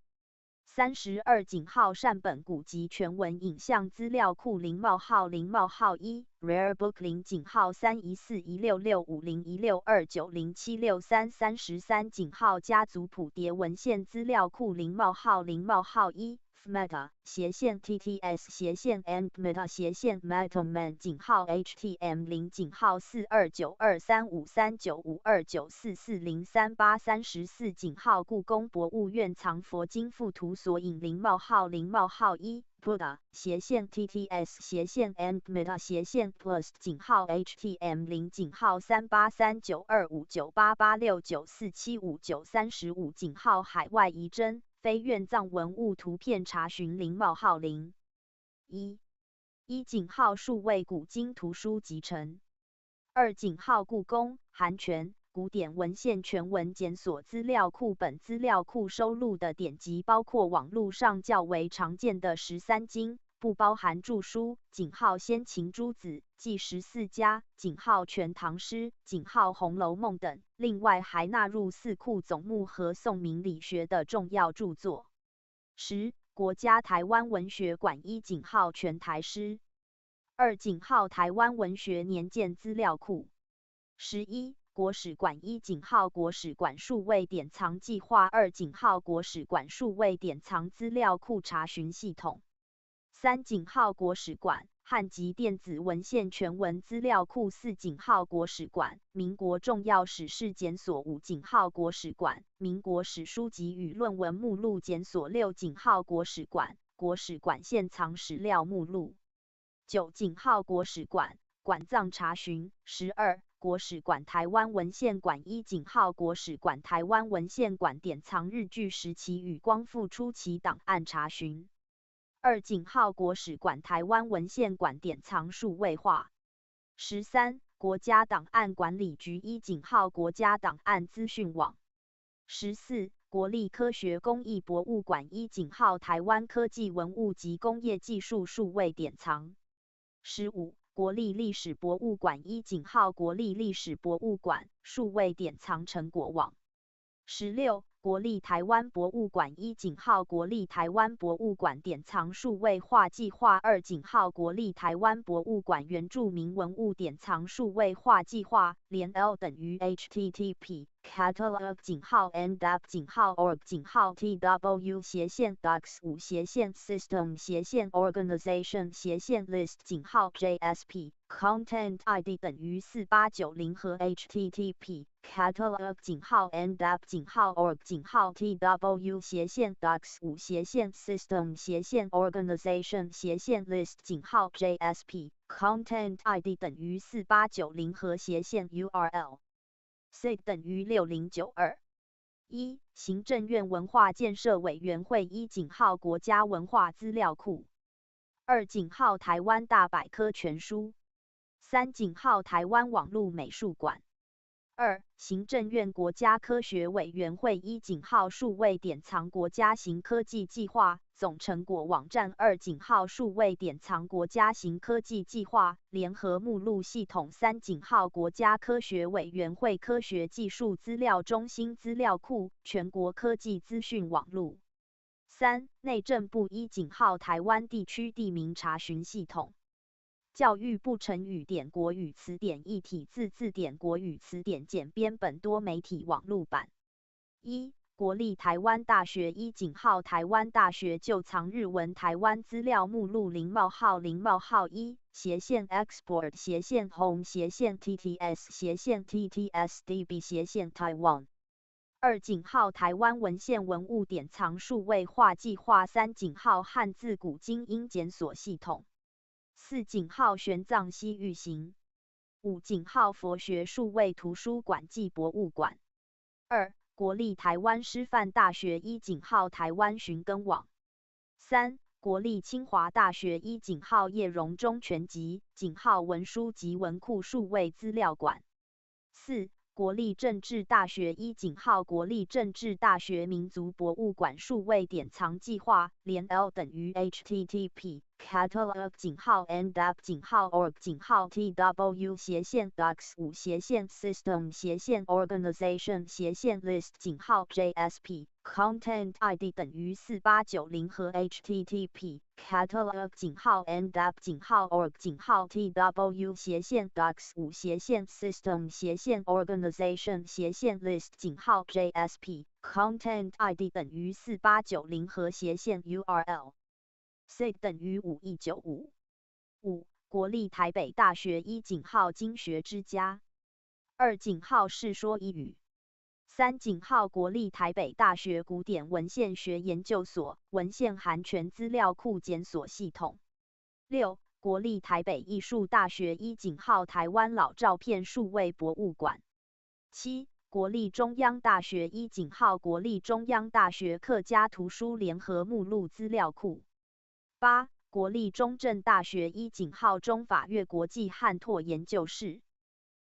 32井号善本古籍全文影像资料库0冒号1 Rarebook 0井号31416650162907633井号家族谱牒文献资料库0冒号1 FMETA 斜线 TTS 斜线 ANDMETA 斜线 MetalMan 井号 HTM 0井号429235395294403834井号故宫博物院藏佛经附图索引0冒号1 Buddha 斜线 TTS 斜线 ANDMETA 斜线 Plus 井号 HTM 0井号3839259886947593井号海外遗珍非院藏文物图片查询0冒号1井号数位古今图书集成2井号故宫韩全古典文献全文检索资料库本资料库收录的典籍包括网络上较为常见的13经，不包含注疏，井号先秦诸子、记14家，井号全唐诗，井号红楼梦等，另外还纳入四库总目和宋明理学的重要著作。10. 国家台湾文学馆1井号全台诗2井号台湾文学年鉴资料库11国史馆1井号国史馆数位典藏计划2井号国史馆数位典藏资料库查询系统3井号国史馆汉籍电子文献全文资料库4井号国史馆民国重要史事检索5井号国史馆民国史书籍与论文目录检索6井号国史馆国史馆现藏史料目录9井号国史馆馆藏查询12国史馆台湾文献馆1井号国史馆台湾文献馆典藏日据时期与光复初期档案查询2井号国史馆台湾文献馆典藏数位化13国家档案管理局1井号国家档案资讯网14国立科学工艺博物馆1井号台湾科技文物及工业技术数位典藏15国立历史博物馆1井号国立历史博物馆数位典藏成果网16国立台湾博物馆1井号国立台湾博物馆典藏数位化计划2井号国立台湾博物馆原住民文物典藏数位化计划连 L 等于 http catalog 井号 ndap 井号 org 井号 tw 斜线 docs 5斜线 system 斜线 organization 斜线 list 井号 jsp content id 等于4890和 http catalog 井号 ndap 井号 org 井号 tw 斜线 docs 5斜线 system 斜线 organization 斜线 list 井号 jsp content id 等于4890和斜线 url sig 等于6092行政院文化建设委员会1井号国家文化资料库2井号台湾大百科全书3井号台湾网络美术馆2行政院国家科学委员会1井号数位典藏国家型科技计划总成果网站2井号数位典藏国家型科技计划联合目录系统3井号国家科学委员会科学技术资料中心资料库全国科技资讯网路3内政部1井号台湾地区地名查询系统教育部成语典国语词典一体字字典国语词典简编本多媒体网路版国立台湾大学1井号台湾大学旧藏日文台湾资料目录0冒号1斜线 export 斜线 home 斜线 tts 斜线 ttsdb 斜线 Taiwan 2井号台湾文献文物典藏数位化计划3井号汉字古今音检索系统4井号玄奘西域行5井号佛学数位图书馆暨博物馆2国立台湾师范大学1井号台湾寻根网3国立清华大学一井号叶荣中全集井号文书及文库数位资料馆。4. 国立政治大学一井号国立政治大学民族博物馆数位典藏计划连 L 等于 http catalog 井号 ndap 井号 org 井号 tw 斜线 docs 5斜线 system 斜线 organization 斜线 list 井号 JSP content ID 等于4890和 http catalog 井号 ndap 井号 org 井号 tw 斜线 docs 5斜线 system 斜线 organization 斜线 list 井号 JSP content ID 等于4890和斜线 URL sig 等于5195。5. 国立台北大学一井号经学之家。2井号世说一语。3井号国立台北大学古典文献学研究所文献函权资料库检索系统。6国立台北艺术大学一井号台湾老照片数位博物馆。7国立中央大学一井号国立中央大学客家图书联合目录资料库。8国立中正大学一井号中法越国际汉拓研究室。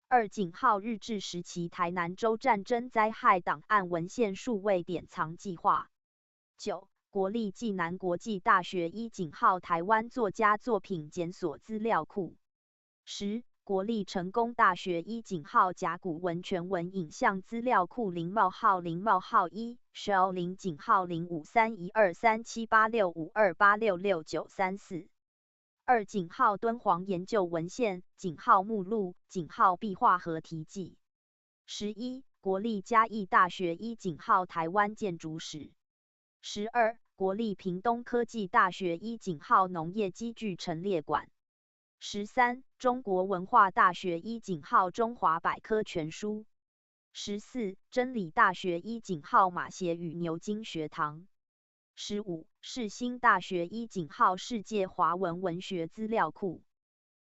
2井号日治时期台南州战争灾害档案文献数位典藏计划。9国立暨南国际大学一井号台湾作家作品检索资料库。10国立成功大学一井号甲骨文全文影像资料库0:1 Shell 0:53123786528666934。2井号敦煌研究文献井号目录井号壁画和题记。11国立嘉义大学一井号台湾建筑史。12国立屏东科技大学一井号农业机具陈列馆。13中国文化大学一井号中华百科全书。14真理大学一井号马偕与牛津学堂。15世新大学一井号世界华文文学资料库。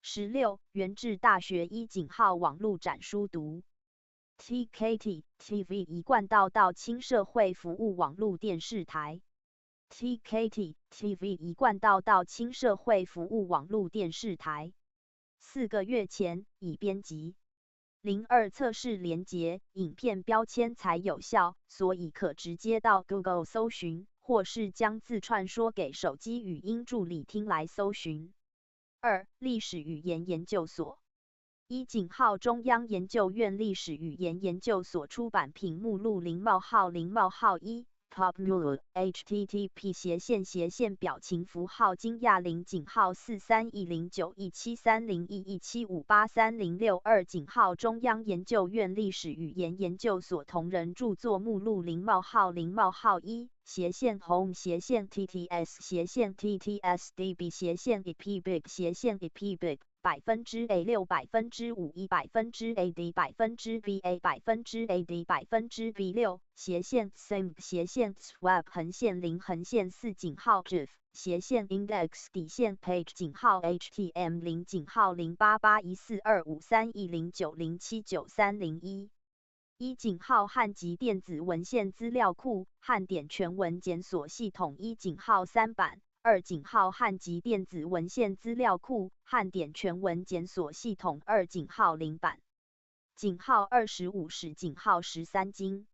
16元智大学一井号网络展书读。TKT TV 一贯道到青社会服务网络电视台。TKT TV 一贯道到青社会服务网络电视台。4个月前已编辑。02测试连结，影片标签才有效，所以可直接到 Google 搜寻，或是将字串说给手机语音助理听来搜寻。2历史语言研究所。一井号中央研究院历史语言研究所出版品目录0:1 PubMed http:// 表情符号惊讶0井号431091730117583062井号中央研究院历史语言研究所同人著作目录0:1 home TTS TTSDB epbib epbib %A6 %5 1 %AD %BA %AD %B6 sim swap /0 井号 GIF index page 井号 HTML 井号088142531090793011一井号汉籍电子文献资料库汉典全文检索系统一井号3版。2井号汉籍电子文献资料库汉典全文检索系统2井号0版。井号25使井号13经。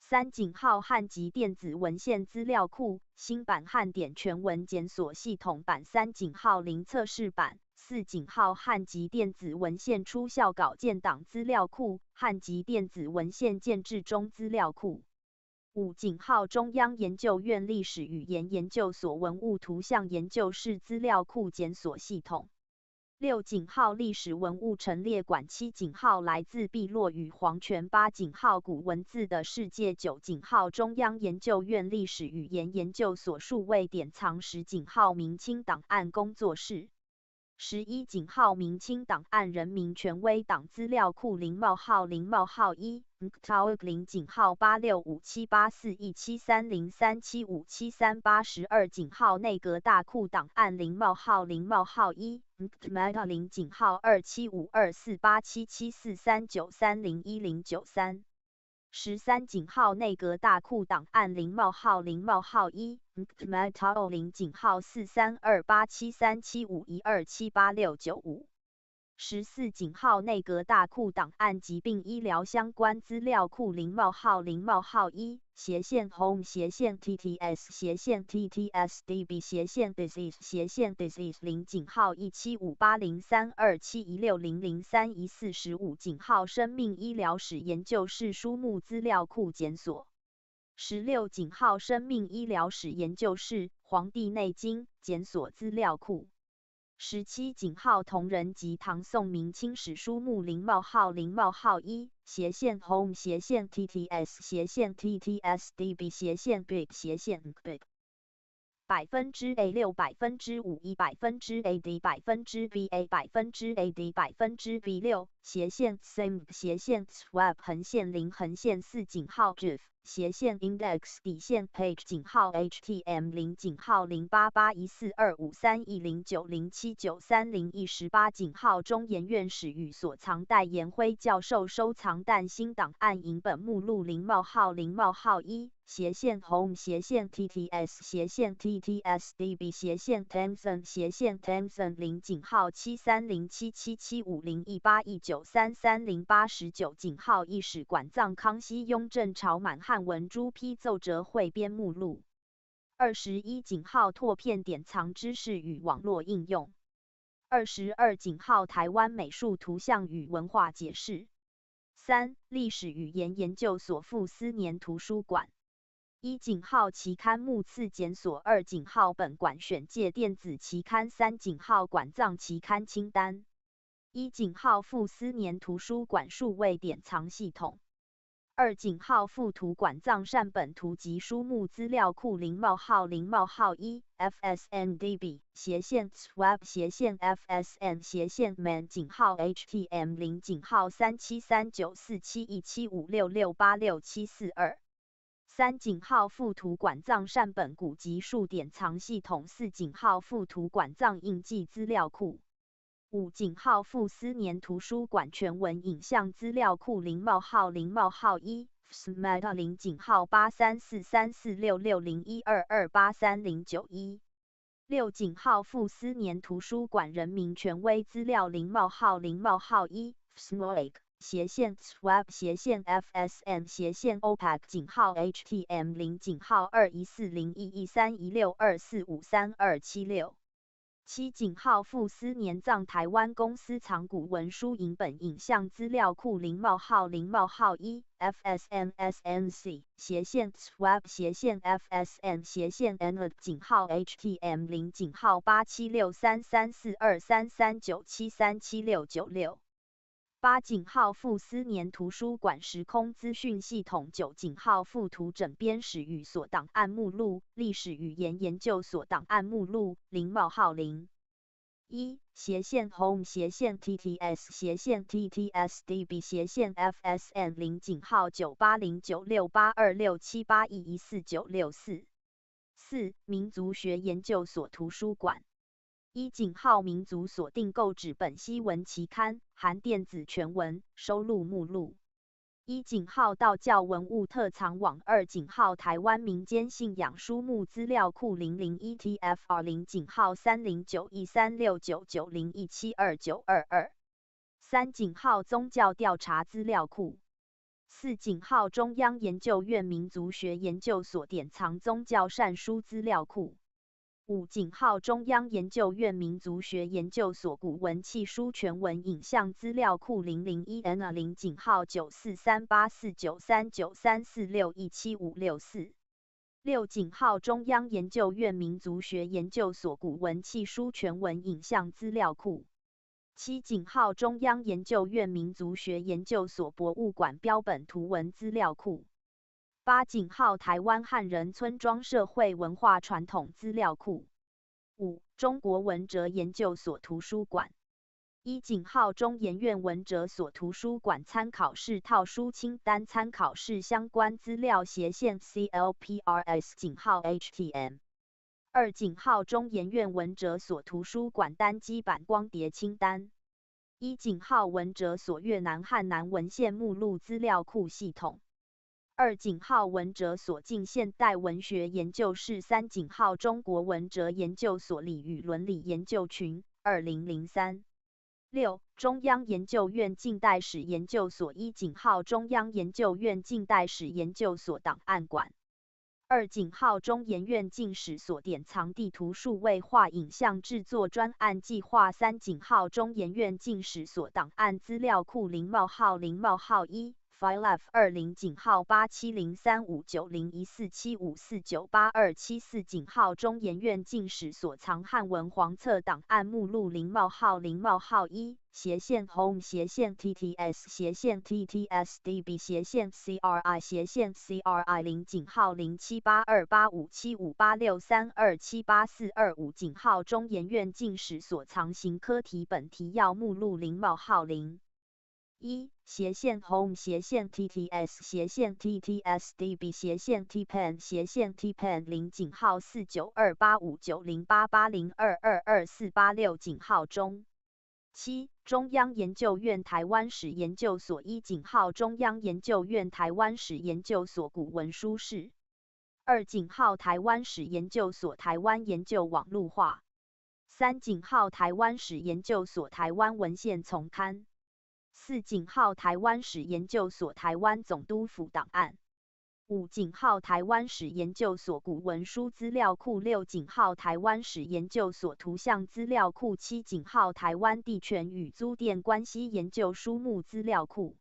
3井号汉籍电子文献资料库新版汉典全文检索系统版3井号0测试版。4井号汉籍电子文献出校稿建档资料库汉籍电子文献建制中资料库。5井号中央研究院历史语言研究所文物图像研究室资料库检索系统。6井号历史文物陈列馆。7井号来自碧落与黄泉。8井号古文字的世界。9井号中央研究院历史语言研究所数位典藏。10井号明清档案工作室。11井号明清档案人民权威档资料库0:1 0井号8657841730375738 12井号内阁大库档案0:1 0井号275248774393011093 13井号内阁大库档案0冒号0冒号1 Metal 0井号4328737512786595 14井号内阁大库档案疾病医疗相关资料库0冒号0冒号1斜线 home 斜线 tts 斜线 ttsdb 斜线 disease 斜线 disease 0井号17580327160031415井号生命医疗史研究室书目资料库检索16井号生命医疗史研究室黄帝内经检索资料库17井号同人及唐宋明清史书目0冒号0冒号1斜线 home 斜线 tts 斜线 ttsdb 斜线 big 斜线 big %A6 %5 %AD %BA %AD %B6 斜线 same 斜线 swap 横线0横线4井号 gif 斜线 index 底线 page 井号 htm 0井号081425310907930118井号中研院史与所藏戴延辉教授收藏但新档案影本目录0冒号0冒号1斜线 home 斜线 tts 斜线 ttsdb 斜线 Thomson 斜线 Thomson 0井号730777511819330819井号一史馆藏康熙雍正朝满汉文朱批奏折汇编目录21井号拓片典藏知识与网络应用22井号台湾美术图像与文化解释3历史语言研究所傅斯年图书馆1井号期刊目次检索2井号本馆选介电子期刊3井号馆藏期刊清单1井号傅斯年图书馆数位典藏系统2井号附图馆藏善本图及书目资料库0冒号0冒号1 FSNDB 斜线 swap 斜线 FSN 斜线 man 井号 HTM 0井号3739471756686742 3井号附图馆藏善本古籍数典藏系统4井号附图馆藏印记资料库5井号傅斯年图书馆全文影像资料库0冒号0冒号1 FSMETA 0井号8343466012283091 6井号傅斯年图书馆人民权威资料0冒号0冒号1 FSMOIC斜线 swap 斜线 FSN 斜线 OPAC 井号 HTM 0井号2140113162453276 7井号傅斯年藏台湾公司藏古文书影本影像资料库0冒号0冒号1 FSNSNC 斜线 swap 斜线 FSN 斜线 NLD 井号 HTM 0井号876333423397376996 8井号傅斯年图书馆时空资讯系统9井号附图整编史与所档案目录历史语言研究所档案目录0冒号0 1斜线 home 斜线 tts 斜线 ttsdb 斜线 fsn 0井号9809682678114964 4民族学研究所图书馆1井号民族所订购纸本西文期刊含电子全文收录目录1井号道教文物特藏网2井号台湾民间信仰书目资料库001TFR 0井号309136990172922 3井号宗教调查资料库4井号中央研究院民族学研究所典藏宗教善书资料库5井号中央研究院民族学研究所古文契书全文影像资料库001N 0井号9438493934617564 6井号中央研究院民族学研究所古文契书全文影像资料库7井号中央研究院民族学研究所博物馆标本图文资料库8井号台湾汉人村庄社会文化传统资料库5中国文哲研究所图书馆1井号中研院文哲所图书馆参考室套书清单参考室相关资料斜线 CLPRS 井号 HTM 2井号中研院文哲所图书馆单机版光碟清单1井号文哲所越南汉南文献目录资料库系统2井号文哲所进现代文学研究室3井号中国文哲研究所理与伦理研究群2003 6. 中央研究院近代史研究所1井号中央研究院近代史研究所档案馆2井号中研院近史所典藏地图数位化影像制作专案计划3井号中研院近史所档案资料库0:0:1 File F20 井号8703590147549827井号中研院近史所藏汉文黄册档案目录0:0:1斜线 home 斜线 tts 斜线 ttsdb 斜线 cri 斜线 cri 0井号0782857586327842井号中研院近史所藏行科题本提要目录0:0斜线 home 斜线 tts 斜线 ttsdb 斜线 tpen 斜线 tpen 0井号4928590880222486井号中7中央研究院台湾史研究所1井号中央研究院台湾史研究所古文书室2井号台湾史研究所台湾研究网路化3井号台湾史研究所台湾文献丛刊4井号台湾史研究所台湾总督府档案5井号台湾史研究所古文书资料库6井号台湾史研究所图像资料库7井号台湾地权与租佃关系研究书目资料库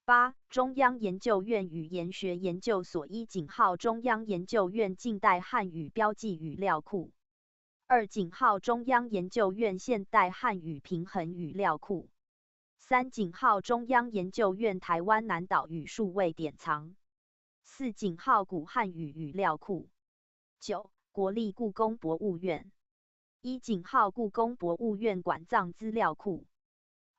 8中央研究院语言学研究所1井号中央研究院近代汉语标记语料库2井号中央研究院现代汉语平衡语料库3井号中央研究院台湾南岛语数位典藏4井号古汉语语料库9国立故宫博物院1井号故宫博物院馆藏资料库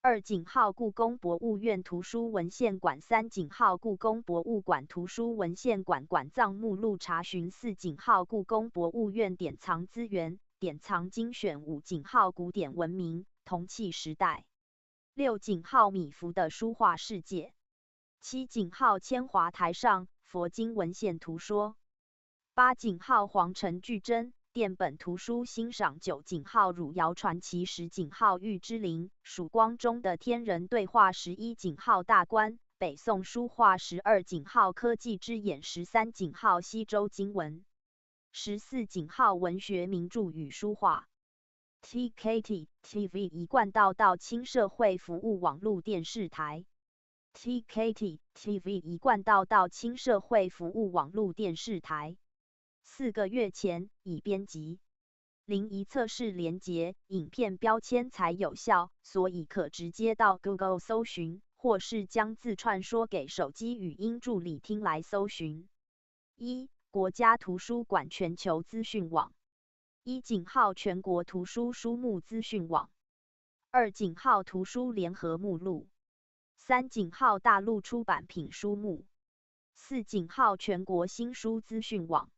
2井号故宫博物院图书文献馆3井号故宫博物馆图书文献馆馆藏目录查询4井号故宫博物院典藏资源典藏精选5井号古典文明铜器时代6井号米芾的书画世界7井号千华台上佛经文献图说8井号黄城巨珍殿本图书欣赏9井号汝窑传奇10井号玉之陵曙光中的天人对话11井号大观北宋书画12井号科技之眼13井号西周经文14井号文学名著与书画TKT TV 一贯道到青社会服务网络电视台 TKT TV 一贯道到青社会服务网络电视台4个月前已编辑零一测试连结影片标签才有效所以可直接到 Google 搜寻或是将字串说给手机语音助理听来搜寻1国家图书馆全球资讯网1井号全国图书书目资讯网2井号图书联合目录3井号大陆出版品书目4井号全国新书资讯网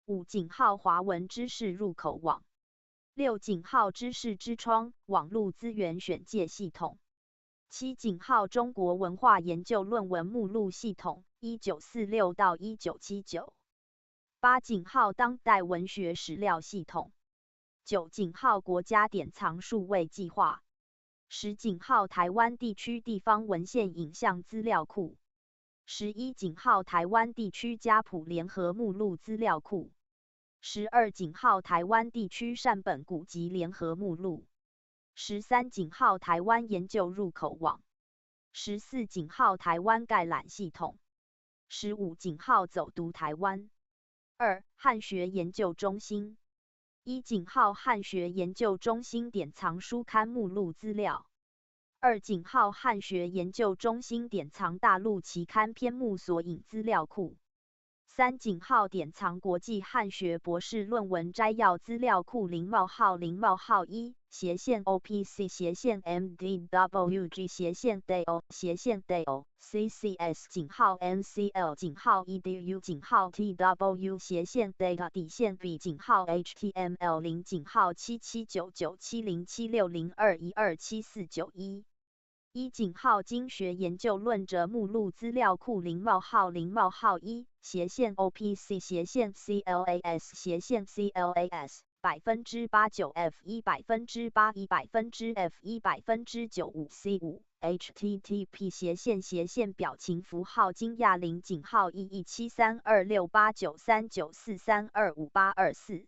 5井号华文知识入口网6井号知识之窗网络资源选介系统7井号中国文化研究论文目录系统1946到1979 8井号当代文学史料系统9井号国家典藏数位计划10井号台湾地区地方文献影像资料库11井号台湾地区家谱联合目录资料库12井号台湾地区善本古籍联合目录13井号台湾研究入口网14井号台湾概览系统15井号走读台湾2汉学研究中心1井号汉学研究中心典藏书刊目录资料2井号汉学研究中心典藏大陆期刊篇目索引资料库3井号典藏国际汉学博士论文摘要资料库0:0:1斜线 OPC 斜线 MDWG 斜线 DAO 斜线 DAO CCS 井号 NCL 井号 EDU 井号 TW 斜线 Data 底线 B 井号 HTML 0井号7799707602127491一井号经学研究论者目录资料库0:0:1斜线 OPC 斜线 CLAS 斜线 CLAS 89%F1%81%F1%95 http 斜线表情符号金亚林井号117326893943258224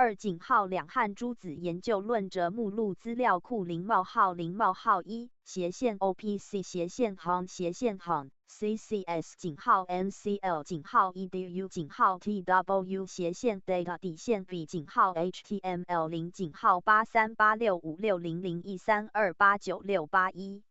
二井号两汉诸子研究论者目录资料库0:0:1斜线 OPC 斜线 HON 斜线 HON CCS 井号 NCL 井号 EDU 井号 TW 斜线 data 底线 B 井号 HTML 0井号8386560013289681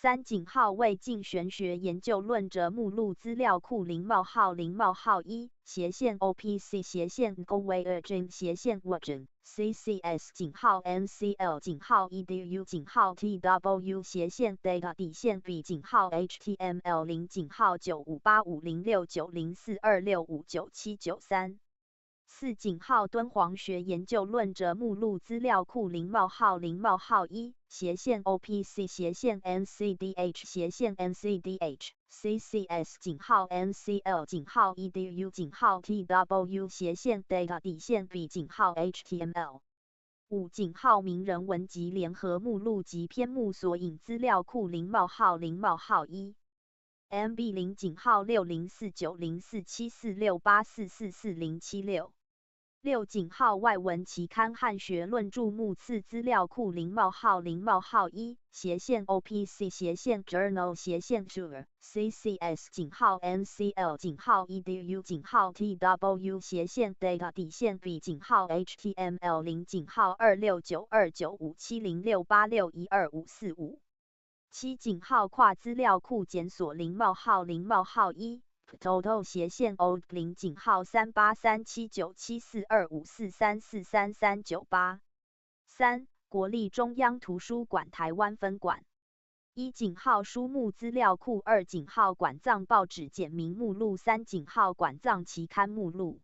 三井号为晋玄学研究论者目录资料库0:0:1斜线 OPC 斜线 GoWeIrjin 斜线 Version CCS 井号 NCL 井号 EDU 井号 TW 斜线 data 底线 B 井号 HTML 0井号9585069042659793四井号敦煌学研究论者目录资料库0:0:1斜线 OPC 斜线 NCDH 斜线 NCDH CCS 井号 NCL 井号 EDU 井号 TW 斜线 data 底线 B 井号 HTML 五井号名人文集联合目录及篇目索引资料库0:0:1MB 0井号6049047468444076六井号外文期刊汉学论著目次资料库0:0:1斜线 OPC 斜线 Journal 斜线 Tour CCS 井号 NCL 井号 EDU 井号 TW 斜线 data 底线 B 井号 HTML 0井号2692957068612545七井号跨资料库检索0:0:1 Total 斜线 Old 0井号3837974254343398三国立中央图书馆台湾分馆一井号书目资料库二井号馆藏报纸简明目录三井号馆藏期刊目录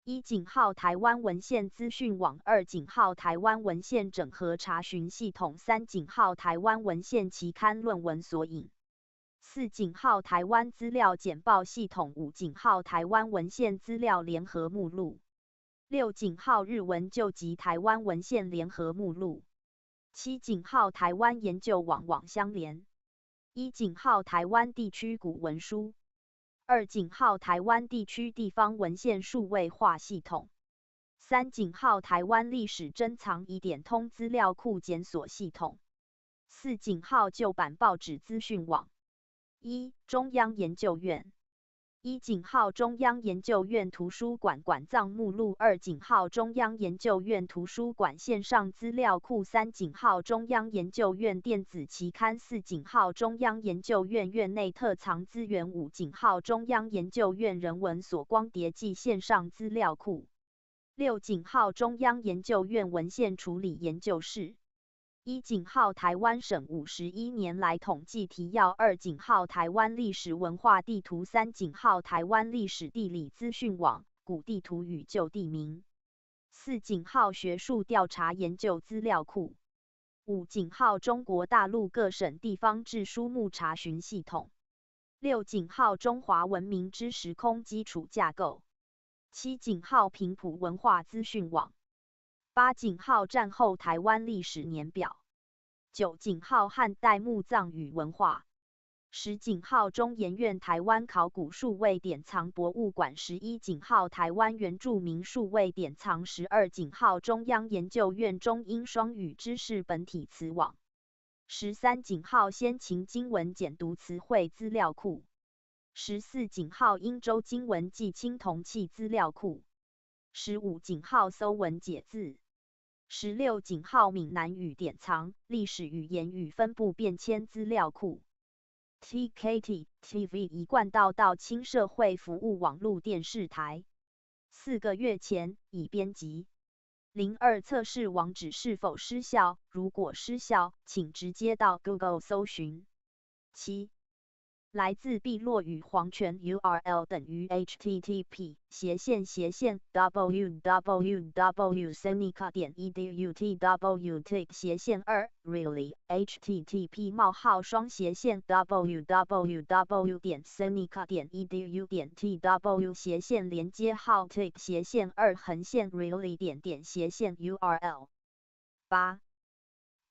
一井号台湾文献资讯网二井号台湾文献整合查询系统三井号台湾文献期刊论文索引四井号台湾资料简报系统五井号台湾文献资料联合目录六井号日文旧籍台湾文献联合目录七井号台湾研究网网相连一井号台湾地区古文书二井号台湾地区地方文献数位化系统三井号台湾历史珍藏疑点通资料库检索系统四井号旧版报纸资讯网一中央研究院一井号中央研究院图书馆馆藏目录二井号中央研究院图书馆线上资料库三井号中央研究院电子期刊四井号中央研究院院内特藏资源五井号中央研究院人文所光碟记线上资料库六井号中央研究院文献处理研究室一井号台湾省51年来统计提要二井号台湾历史文化地图三井号台湾历史地理资讯网古地图与旧地名四井号学术调查研究资料库五井号中国大陆各省地方志书目查询系统六井号中华文明之时空基础架构七井号平埔文化资讯网八井号战后台湾历史年表九井号汉代墓葬与文化十井号中研院台湾考古数位典藏博物馆11井号台湾原住民数位典藏12井号中央研究院中英双语知识本体词网13井号先秦经文简读词汇资料库14井号英州经文暨青铜器资料库15井号搜文解字16井号闽南语典藏历史语言与分布变迁资料库 TKT TV 一贯到青社会服务网络电视台4个月前已编辑02测试网址是否失效如果失效请直接到 Google 搜寻7来自碧落宇黄泉 URL 等于 http www.senica.edu.tw/2 really http://www.senica.edu.tw/ 连接号 tick really URL 8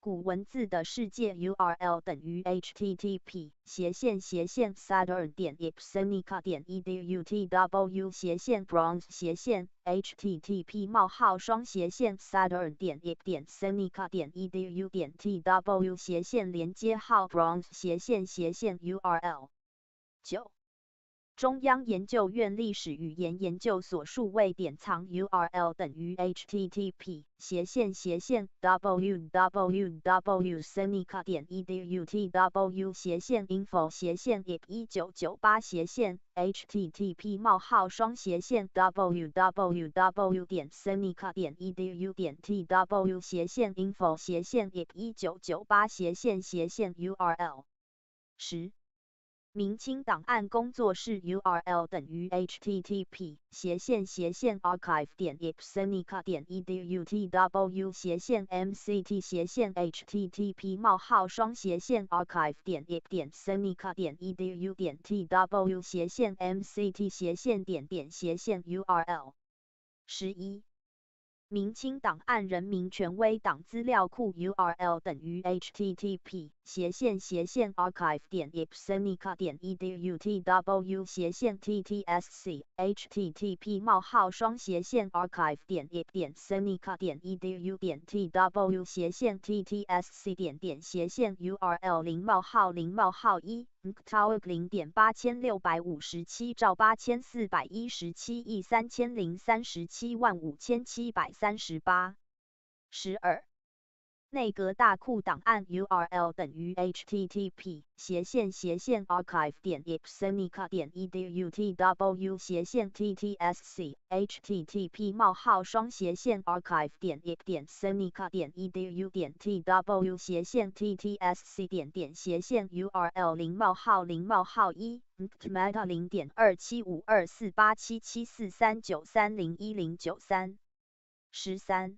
古文字的世界 URL 等于 http://saturn.ipsenica.edu.tw/bronze/ http://saturn.ipsenica.edu.tw/ 连接号 bronze/ URL 9中央研究院历史语言研究所数位典藏 URL 等于 http://www.senica.edu.tw/info/ip1998/ http://www.senica.edu.tw/info/ip1998/ URL 明清档案工作室 URL 等于 http://mct/archive.mct/archive.mct/archive.mct/URL 11明清档案人民权威档资料库 URL 等于 http://archive.ipsenica.edu.tw/ttsc http://archive.senica.edu.tw/ttsc URL 0:1 mctowk 0.8457兆8041171337573738 12内阁大库档案 URL 等于 http://archive.ipsenica.edu.tw/ttsc http://archive.ipsenica.edu.tw/ttsc URL 0:1 mcmeta 0.275248774393011093 13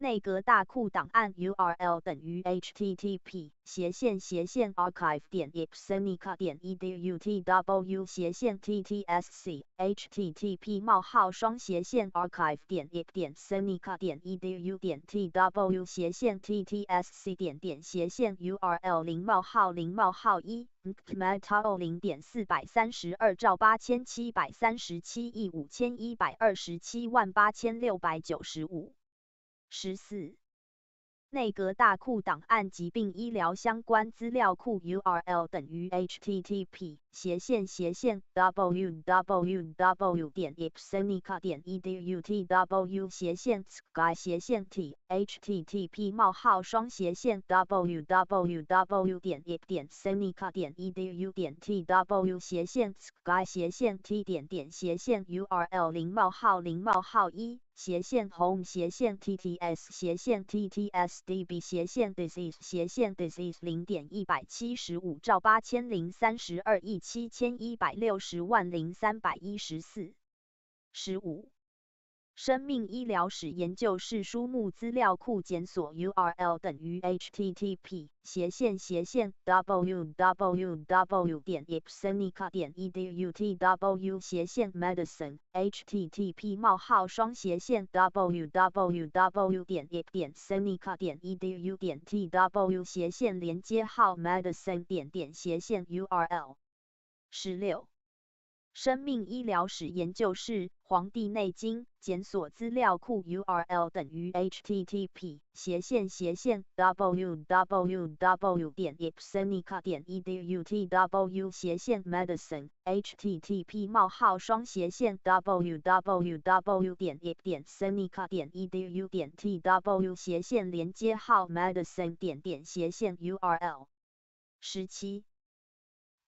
内阁大库档案 URL 等于 http://archive.ipsenica.edu.tw/ttsc http://archive.ipsenica.edu.tw/ttsc URL 0:1 mcmeta 0.432兆803737亿51278695 14内阁大库档案疾病医疗相关资料库 URL 等于 http://www.ipsenica.edu.tw/sky/t http://www.ipsenica.edu.tw/sky/t URL 0:1 home/TTS/TTS-DB/disease/disease 0.175兆8032亿7160万0314 15生命医疗史研究室书目资料库检索 URL 等于 http://www.ipsenica.edu.tw/medicine http://www.ipsenica.edu.tw/ 连接号 medicine.URL 16生命医疗史研究室《黄帝内经》检索资料库 URL 等于 http://www.ipsenica.edu.tw/medicine http://www.ipsenica.edu.tw/ 连接号 medicine.URL 17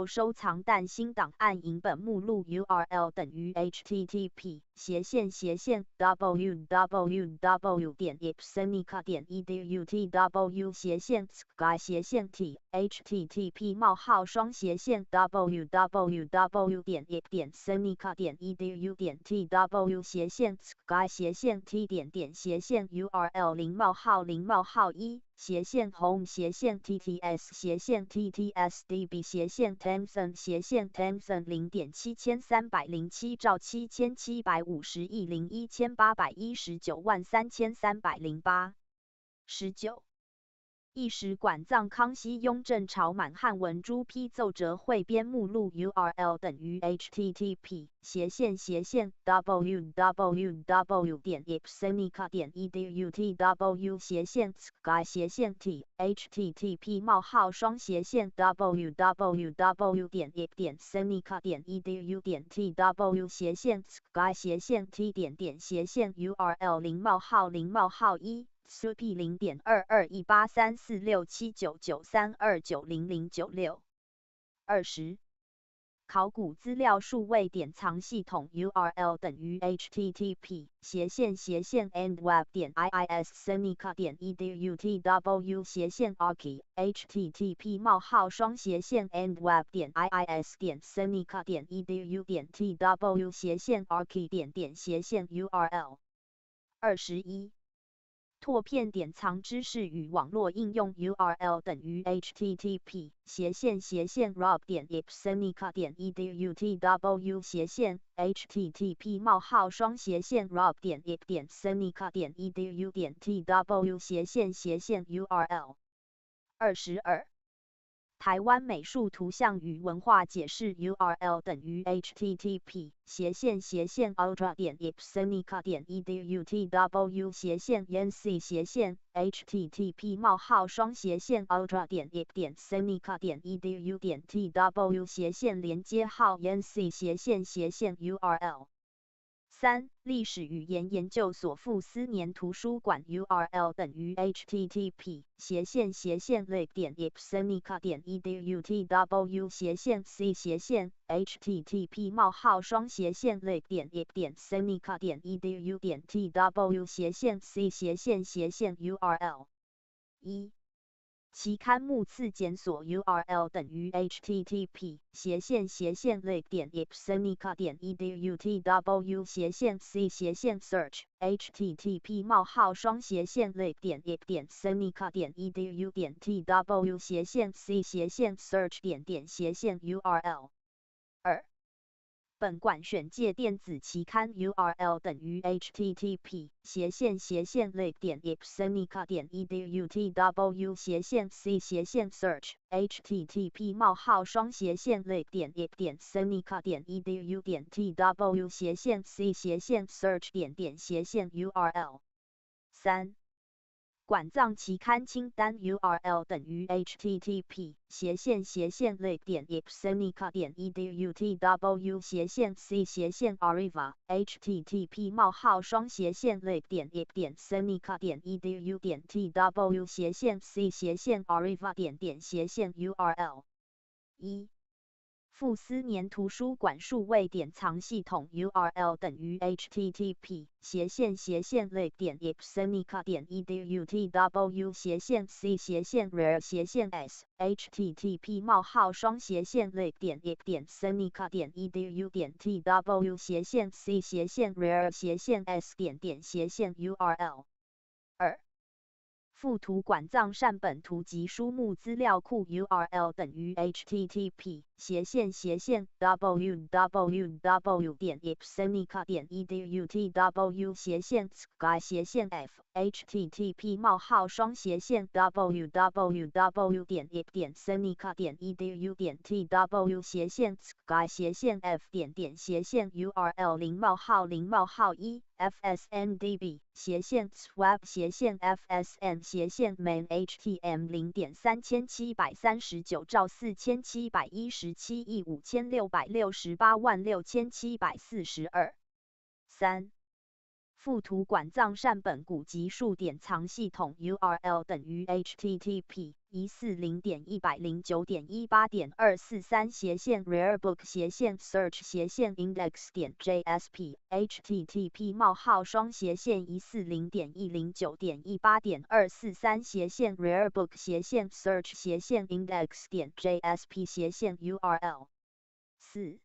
受收藏但新档案影本目录 URL 等于 http://www.ipsenica.edu/tw/sky/t http://www.ipsenica.edu/tw/sky/t home//td点//home//tdS/home//tdS/DB/Thameson//Thameson0.773807兆730819一时管藏康熙雍正朝满汉文朱批奏折汇编目录 URL 等于 http://www.ipsenica.edu/tw/sky/t http://www.ipsenica.edu/tw/sky/t-URL0:1 SUP0.2218346993290096 20考古资料数位典藏系统 URL 等于 http://and-web.iissenica.edu/tw/archive http://and-web.iissenica.edu/tw/archive/URL 21拓片典藏知识与网络应用 URL 等于 http://rob.ipsenica.edu/tw/rob.ip.senica.edu/tw/URL 22台湾美术图像与文化解释 URL 等于 http://ultra.ipsenica.edu/tw/yenc/ultra.ip.senica.edu/tw/yenc/URL 3历史语言研究所附思年图书馆 URL 等于 http://link.ipsenica.edu/c//http://link.ipsenica.edu/c//URL 1期刊目次检索 URL 等于 http://link.ipsenica.edu/tw/c//search http://link.ipsenica.edu/c//search.URL 2本馆选介电子期刊 URL 等于 http://link.ipsenica.edu/tw/c//search http://link.ipsenica.edu/tw/c//search.URL 3馆藏期刊清单 URL 等于 http://link.ipsenica.edu/tw/c//arriva http://link.ipsenica.edu/tw/c//arriva.URL 1富斯年图书馆数位典藏系统 URL 等于 http://lib.ipsenica.edu.tw/c/rare/s http://lib.seneca.edu.tw/c/rare/s附图馆藏善本图及书目资料库 URL 等于 http://www.ipsenica.edu.tw/f http://www.ipsenica.edu.tw/f URL://1 fsndb/swap/fsn/main htm 0.377839477156686742 3附图馆藏善本古籍数典藏系统 URL 等于 http://140.180.243/rarebook/search/index.jsp http://140.109.180.243/rarebook/search/index.jsp/URL 4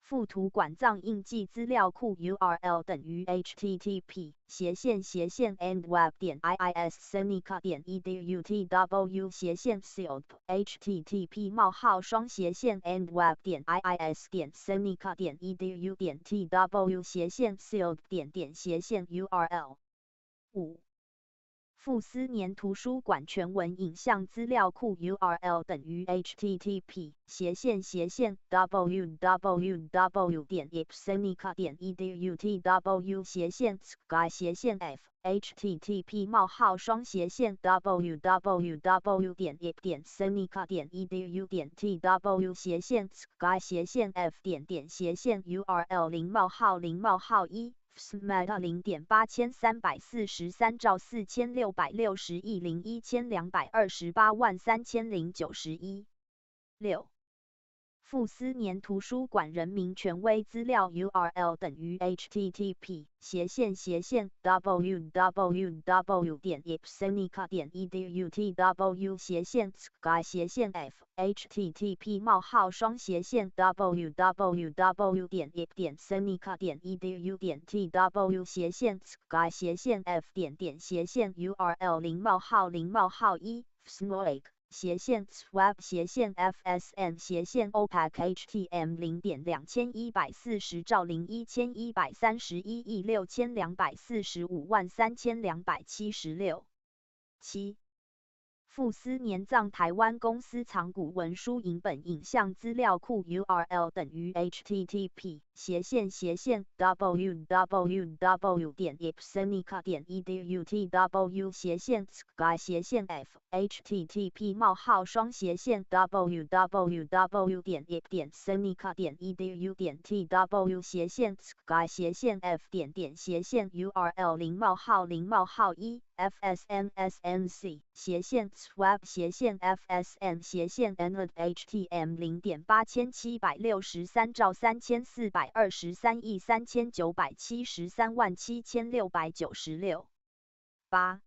附图馆藏印记资料库 URL 等于 http://endweb.iisseneca.edu.tw/sealed http://endweb.iisseneca.edu.tw/sealed.URL 5富斯年图书馆全文影像资料库 URL 等于 http://www.ipseneca.edu.tw/f http://www.ip.seneca.edu.tw/f/URL:1 FSMATA 0.8343兆46600112283091 6富斯年图书馆人民权威资料 URL 等于 http://www.ipseneca.edu.tw/f http://www.ip.seneca.edu.tw/f/URL:1 FSMOIG/swap/fsn/opac/htm 0.2140兆011245万3276 7富斯年藏台湾公司藏古文书影本影像资料库 URL 等于 http://www.ipseneca.edu.tw/f http://www.ip.seneca.edu.tw/f/URL:1 FSMSNC/swap/fsn/nld/htm 0.8763兆3443亿3973,696 8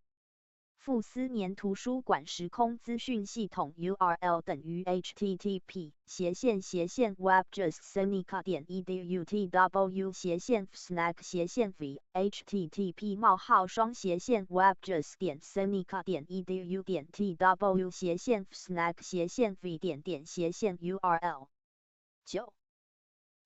富斯年图书馆时空资讯系统 URL 等于 http://webjus/seneca.edu.tw/fsnac/v http://webjus.seneca.edu.tw/fsnac/v9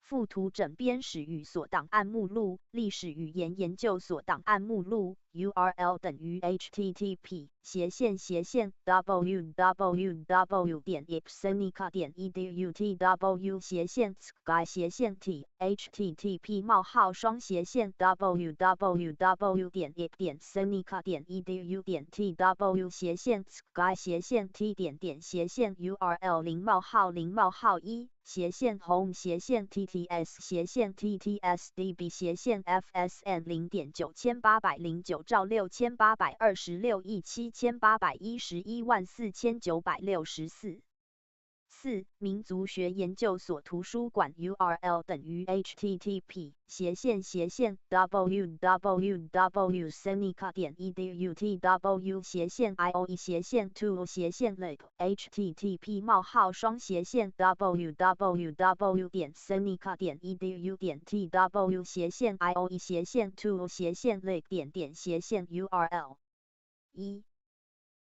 附图整编史与所档案目录历史语言研究所档案目录 URL 等于 http://www.ipseneca.edu.tw/sky/t http://www.ip.seneca.edu.tw/sky/t/URL:1 home/TTS/TTSDB/FSN 0.9809兆68267811714914 4. 民族学研究所图书馆 URL 等于 http://www.senica.edu/tw/io/lib http://www.senica.edu/tw/io/lib1.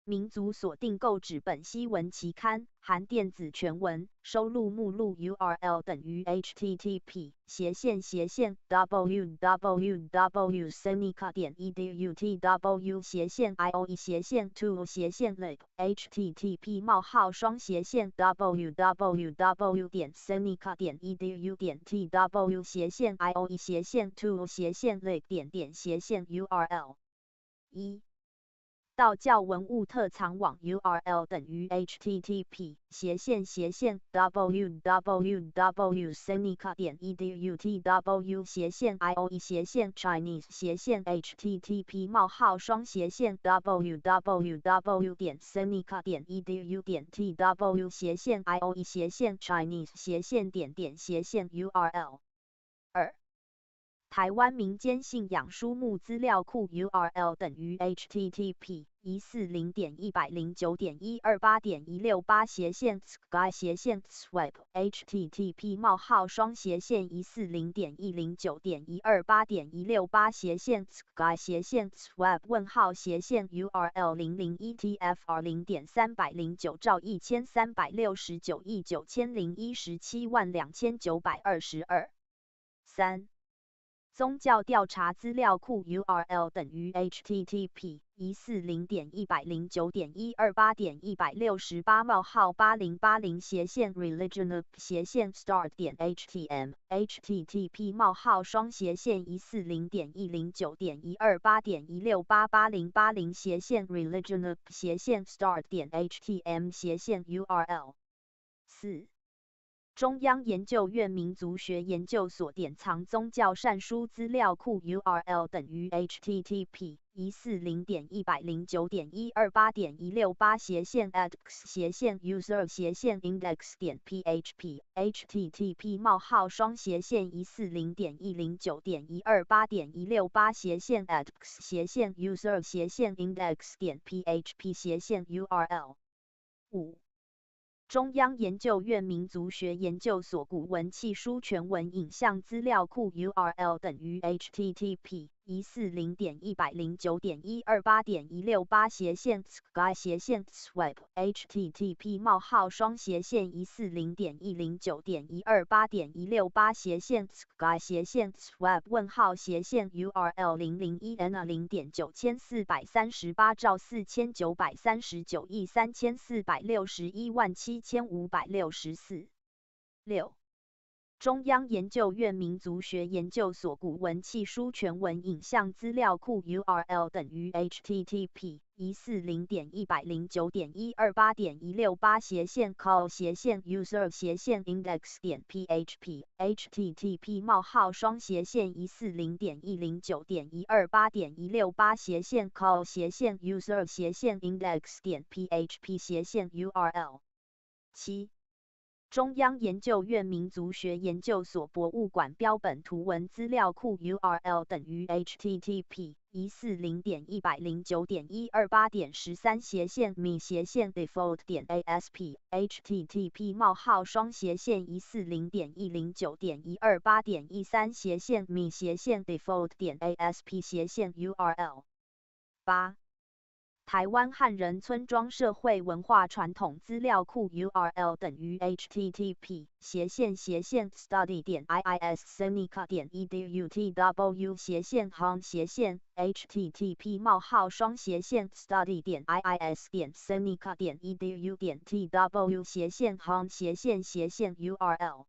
民族所订购纸本西文期刊，含电子全文，收录目录 URL 等于 http://www.senica.edu/tw/io/lib http://www.senica.edu/tw/io/lib1. 道教文物特藏网 URL 等于 http://www.senica.edu/tw/io/chinese/www.senica.edu/tw/io/chinese/www.chinese/URL 2. 台湾民间信仰书目资料库 URL 等于 http://140.120.128.168/sky/swap http://140.120.128.168/sky/swap URL001TFR0.309兆1917,362。3. 宗教调查资料库 URL 等于 http://140.120.128.168/8080/religionup/start.htm http://140.120.128.168/8080/religionup/start.htm/URL 4. 中央研究院民族学研究所典藏宗教善书资料库 URL 等于 http://140.120.128.168/adx/user/index.php http://140.120.128.168.168/adx/user/index.php/URL 5. 中央研究院民族学研究所古文契书全文影像资料库 URL 等于 http://140.120.128.168/sky/swap http://140.120.128.168/sky/swap/001N0.9430843943461464 6. 中央研究院民族学研究所古文契书全文影像资料库 URL 等于 http://140.120.128.168/call/user/index.php http://140.120.128.168/call/user/index.php/URL 7. 中央研究院民族学研究所博物馆标本图文资料库 URL 等于 http://140.120.128.13/me/default.asp http://140.120.128.13/me/default.asp/URL 8. 台湾汉人村庄社会文化传统资料库 URL 等于 http://senica.edu/hong/study.iis/senica.edu/tw/hong/study.URL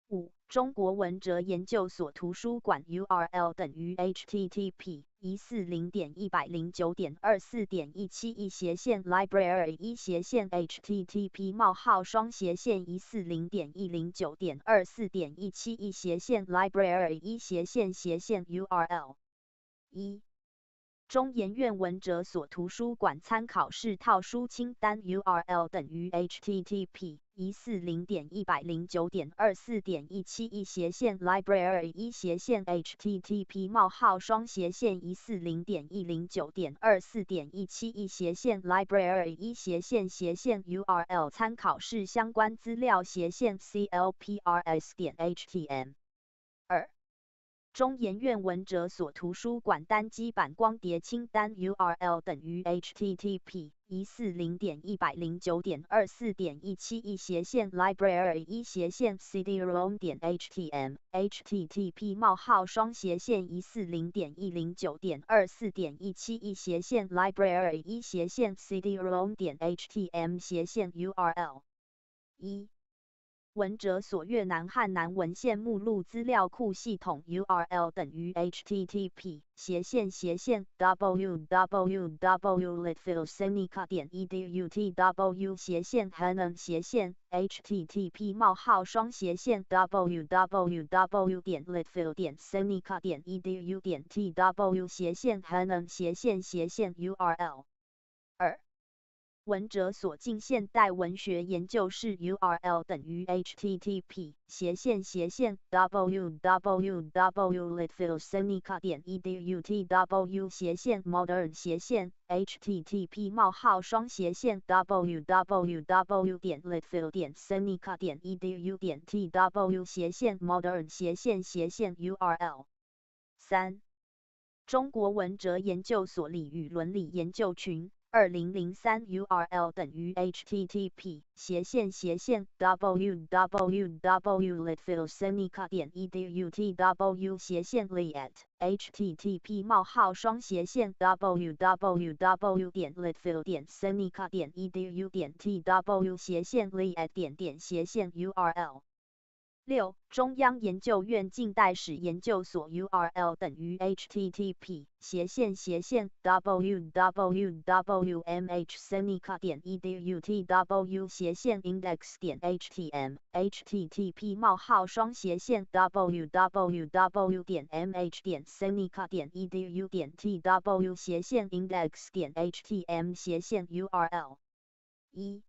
5. 中国文哲研究所图书馆 URL 等于 http://109.24.17/library/1/140.1/109.24.17/library/1/URL 1. 中研院文哲所图书馆参考试套书清单 URL 等于 http://library1/1/1/1/1/2.1/2.1/2.1/library1/1/1/URL 参考试相关资料/clprs.htm 2中研院文哲所图书馆单机版光碟清单 URL 等于 http://140.120.241/library1/cd-rom.htm http://140.109.242.1/17/library1/cd-rom.htm URL 文哲所越南汉南文献目录资料库系统 URL 等于 http://www.litvilsenica.edu/tw/hannon/ http://www.litvilsenica.edu/tw/hannon/ URL 文哲所近现代文学研究室 URL 等于 http://www.litvilsenica.edu/tw/modern/ http://www.litvil.senica.edu/tw/modern/ URL 中国文哲研究所理与伦理研究群2003 URL 等于 http://www.litvilsenica.edu/tw/liat http://www.litvilsenica.edu/tw/liat6. 中央研究院近代史研究所 URL 等于 http://www.mhsenica.edu/tw/index.htm http://www.mh-senica.edu/tw/index.htm URL 1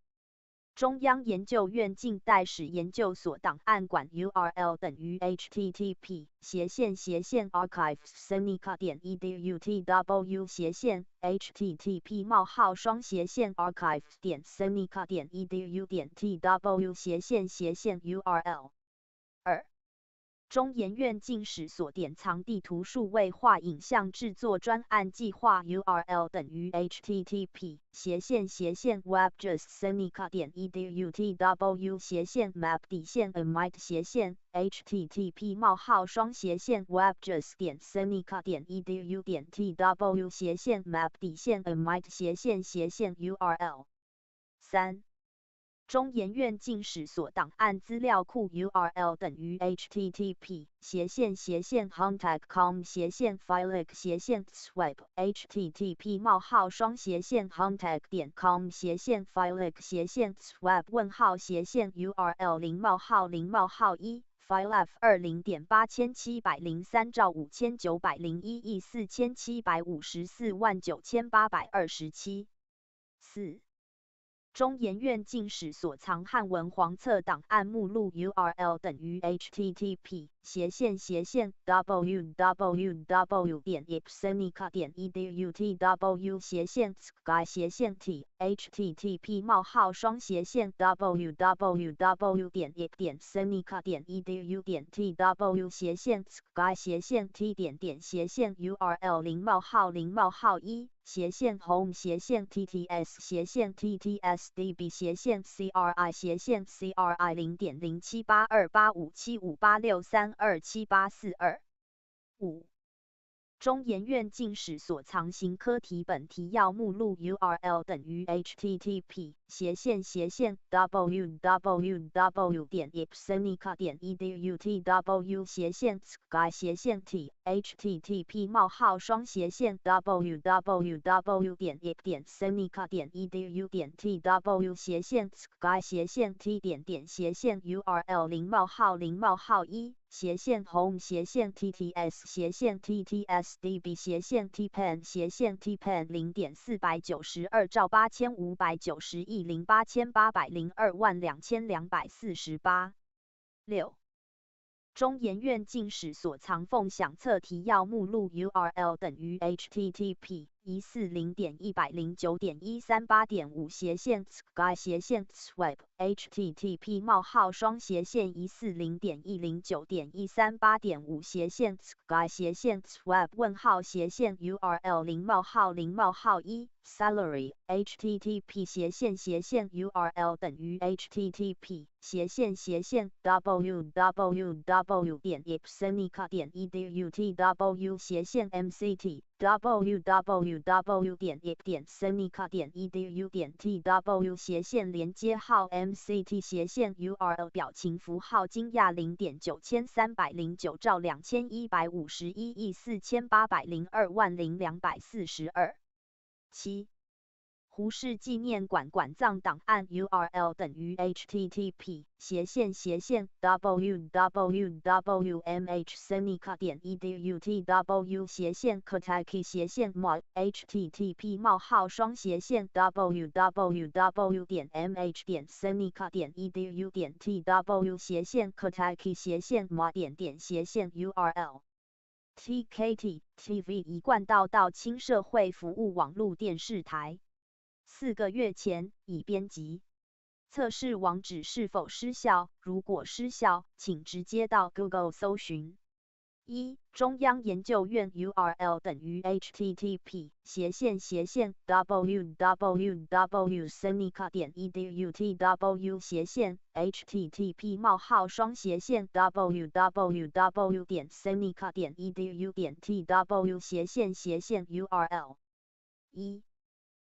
中央研究院近代史研究所档案馆 URL 等于 http://archives.senica.edu/tw/ http://archives.senica.edu/tw/ URL 2中研院近史所典藏地图数位化影像制作专案计划 URL 等于 http://webjus.senica.edu/tw/map-amite/ http://webjus.senica.edu/tw/map-amite/ URL 3中研院近史所档案资料库 URL 等于 http://hontag.com/filec/swap http://hontag.com/filec/swap URL 0:1 Filef 20.8703.5901亿47549827 4中研院近史所藏汉文黄册档案目录 URL 等于 http://www.ipsenica.edu/tw/sky/t http://www.ipsenica.edu/tw/sky/t URL 0:1-home/TTS/TTSDB/CRI/CRI 0.0782857586327842 5中研院近史所藏行科题本提要目录 URL 等于 http://www.ipsenica.edu/tw/sky/t http://www.ipsenica.edu/tw/sky/t URL 0:1斜线 home 斜线 TTS 斜线 TTSDB 斜线 TPEN 斜线 TPEN 0.492兆8590亿08802万2248。6. 中研院进士所藏凤响册提要目录 URL 等于 http://140.109.138.5 斜线 sky 斜线 swap http://140.109.138.5 斜线 sky 斜线 swap 问号斜线 URL 0:0:1 salary http:// URL 等于 http:// www.ipsenica.edu.tw www.ip.senica.edu.tw 连接号 MCT URL 表情符号惊讶0.9309兆2151亿4802万0242。7. 胡适纪念馆馆藏档案 URL 等于 http://www.mhsenica.edu.tw http://www.mhsenica.edu.tw URL。TKT TV 一贯道亲社会服务网络电视台。4个月前已编辑。测试网址是否失效？如果失效，请直接到 Google 搜寻。1. 中央研究院 URL 等于 http://www.senica.edu.tw http://www.senica.edu.tw URL。1.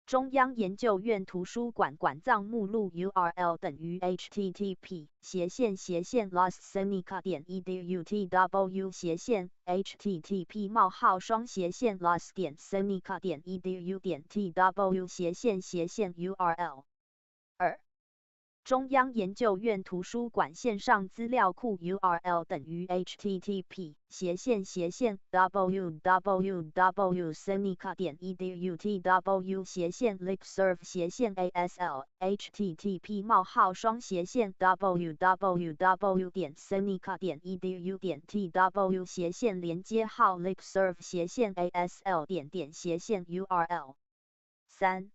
中央研究院图书馆馆藏目录 URL 等于 http://lossenica.edu.tw http://lossenica.edu.tw URL。2. 中央研究院图书馆线上资料库 URL 等于 http://www.senica.edu.tw/libserv/asl http://www.senica.edu.tw/ 连接号 libserv/asl. URL。 3.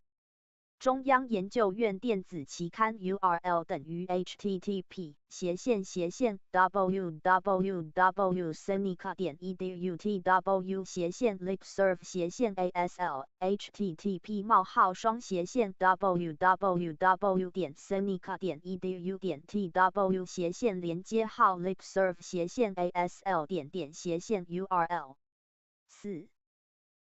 中央研究院电子期刊 URL 等于 http://www.senica.edu.tw/libserv/asl http://www.senica.edu.tw/ 连接号 libserv/asl. URL。 4.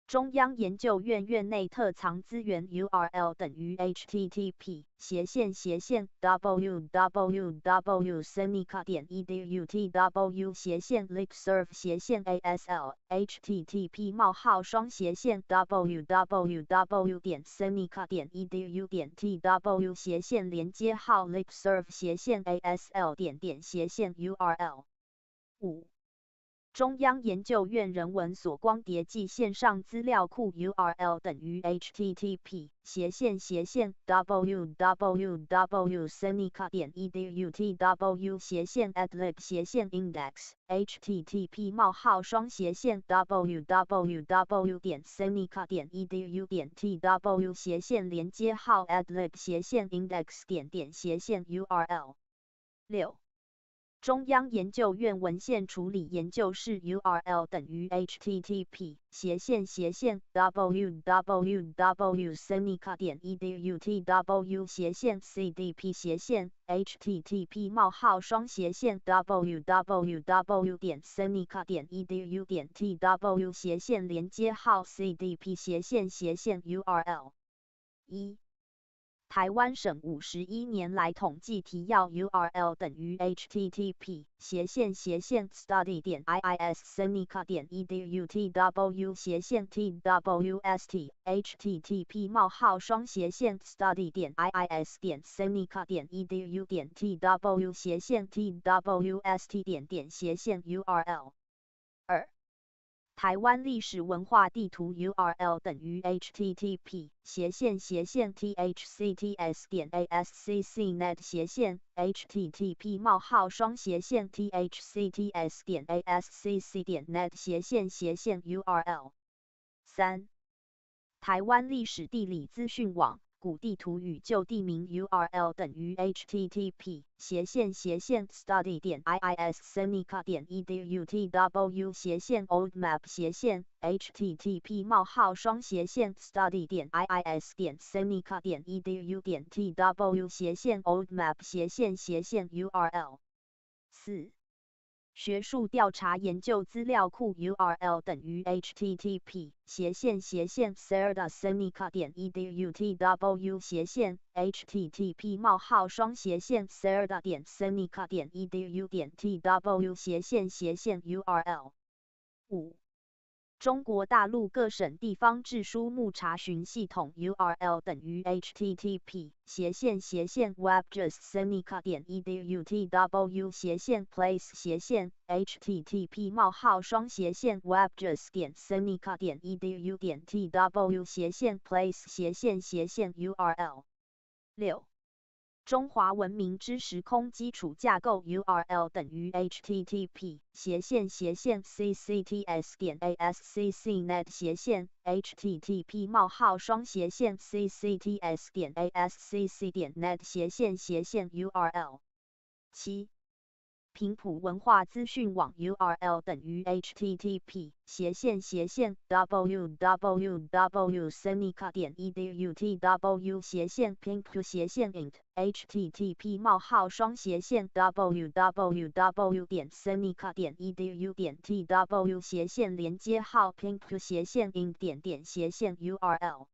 中央研究院院内特藏资源 URL 等于 http://www.senica.edu.tw/libserv/asl http://www.senica.edu.tw/连接号 libserv/asl. URL。 5. 中央研究院人文所光碟记线上资料库 URL 等于 http://www.senica.edu.tw/adlib/index http://www.senica.edu.tw/连接号 adlib/index. URL。 6. 中央研究院文献处理研究室 URL 等于 http://www.senica.edu.tw/cdp/ http://www.senica.edu.tw/ 连接号 cdp//URL。 1. 台湾省51年来统计提要 URL 等于 http://study.iissenica.edu.tw/twst http://study.iissenica.edu.tw/twst URL 台湾历史文化地图 URL 等于 http://thcts.ascc.net/ http://thcts.ascc.net/ URL 台湾历史地理资讯网古地图与旧地名 URL 等于 http://study.iissenica.edu.tw/oldmap/ http://study.iissenica.edu.tw/oldmap/ URL 学术调查研究资料库 URL 等于 http://serda.senica.edu.tw/ http://serda.senica.edu.tw/ URL 中国大陆各省地方志书目查询系统 URL 等于 http://webjus.senica.edu.tw/ http://webjus.senica.edu.tw/place/ URL 中华文明之时空基础架构 URL 等于 http://ccts.ascc.net/ http://ccts.ascc.net/ URL 平埔文化资讯网 URL 等于 http://www.senica.edu.tw/pinpu/int http://www.senica.edu.tw/ 连接号 pinpu/int URL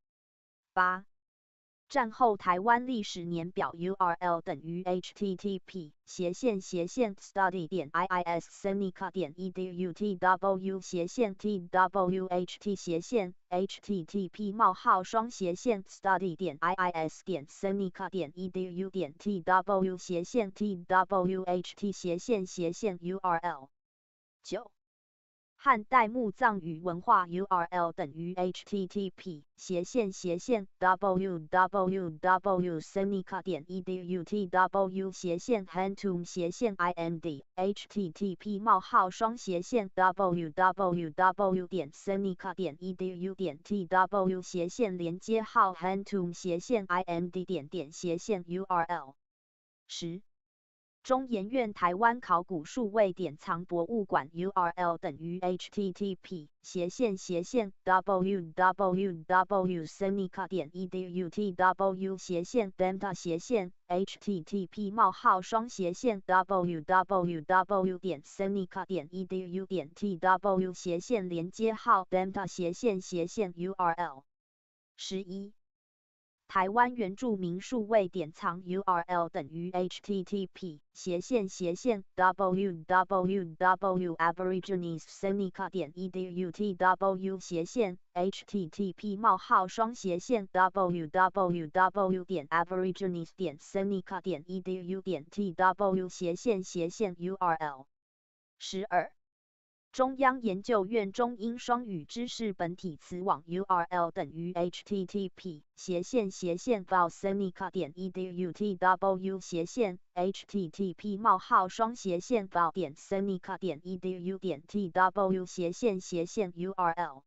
战后台湾历史年表 URL 等于 http://study.iissenica.edu.tw/twht/ http://study.iissenica.edu.tw/twht/ URL 汉代墓葬与文化 URL 等于 http://www.senica.edu.tw/hantum/imd http://www.senica.edu.tw/ 连接号 hantum/imd. URL 中研院台湾考古数位典藏博物馆 URL 等于 http://www.senica.edu.tw/benta/ http://www.senica.edu.tw/ 连接号 benta/ URL 台湾原住民数位典藏 URL 等于 http://www.aborigines.senica.edu.tw/ http://www.aborigines.senica.edu.tw/ URL 中央研究院中英双语知识本体词网 URL 等于 http://valsenica.edu.tw/ http://valsenica.edu.tw/ URL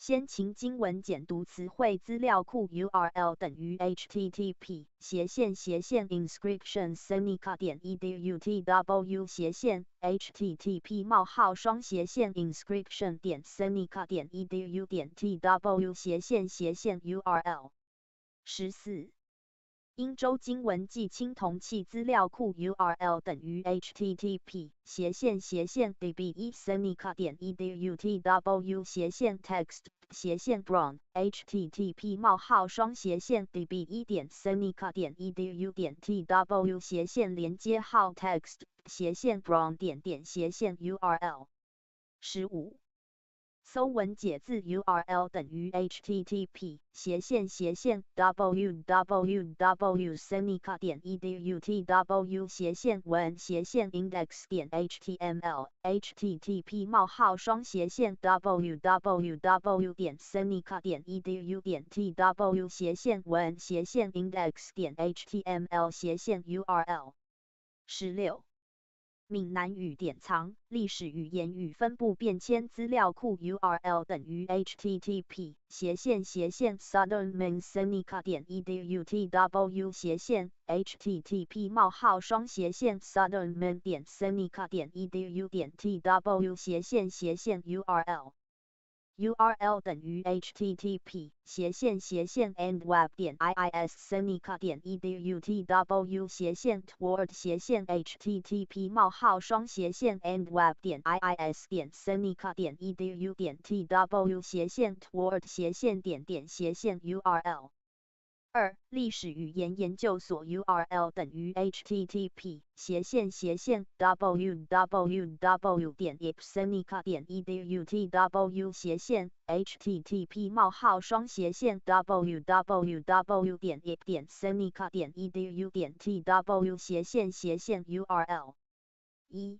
先秦经文简读词汇资料库 URL 等于 http://inscription.senica.edu.tw/ http://inscription.senica.edu.tw/ URL 英州经文暨青铜器资料库 URL 等于 http://dbe.senica.edu.tw/ text 斜线 brown http 冒号双斜线 db1.senica.edu.tw 斜线连接号 text 斜线 brown 斜线 url 15搜文解字 URL 等于 http www.senica.edu.tw 文index.html http 冒号双斜线 www.senica.edu.tw 文index.html URL 16闽南语典藏历史语言与分布变迁资料库 URL 等于 http southernminsenica.edu.tw http 冒号双斜线 southernmin.senica.edu.tw 斜线URL URL 等于 http endweb.iissenica.edu.tw toward http 冒号双斜线 endweb.iis.senica.edu.tw toward URL 2. 历史语言研究所 URL 等于 http www.ipsenica.edu.tw http 冒号双斜线 www.ipsenica.edu.tw URL 1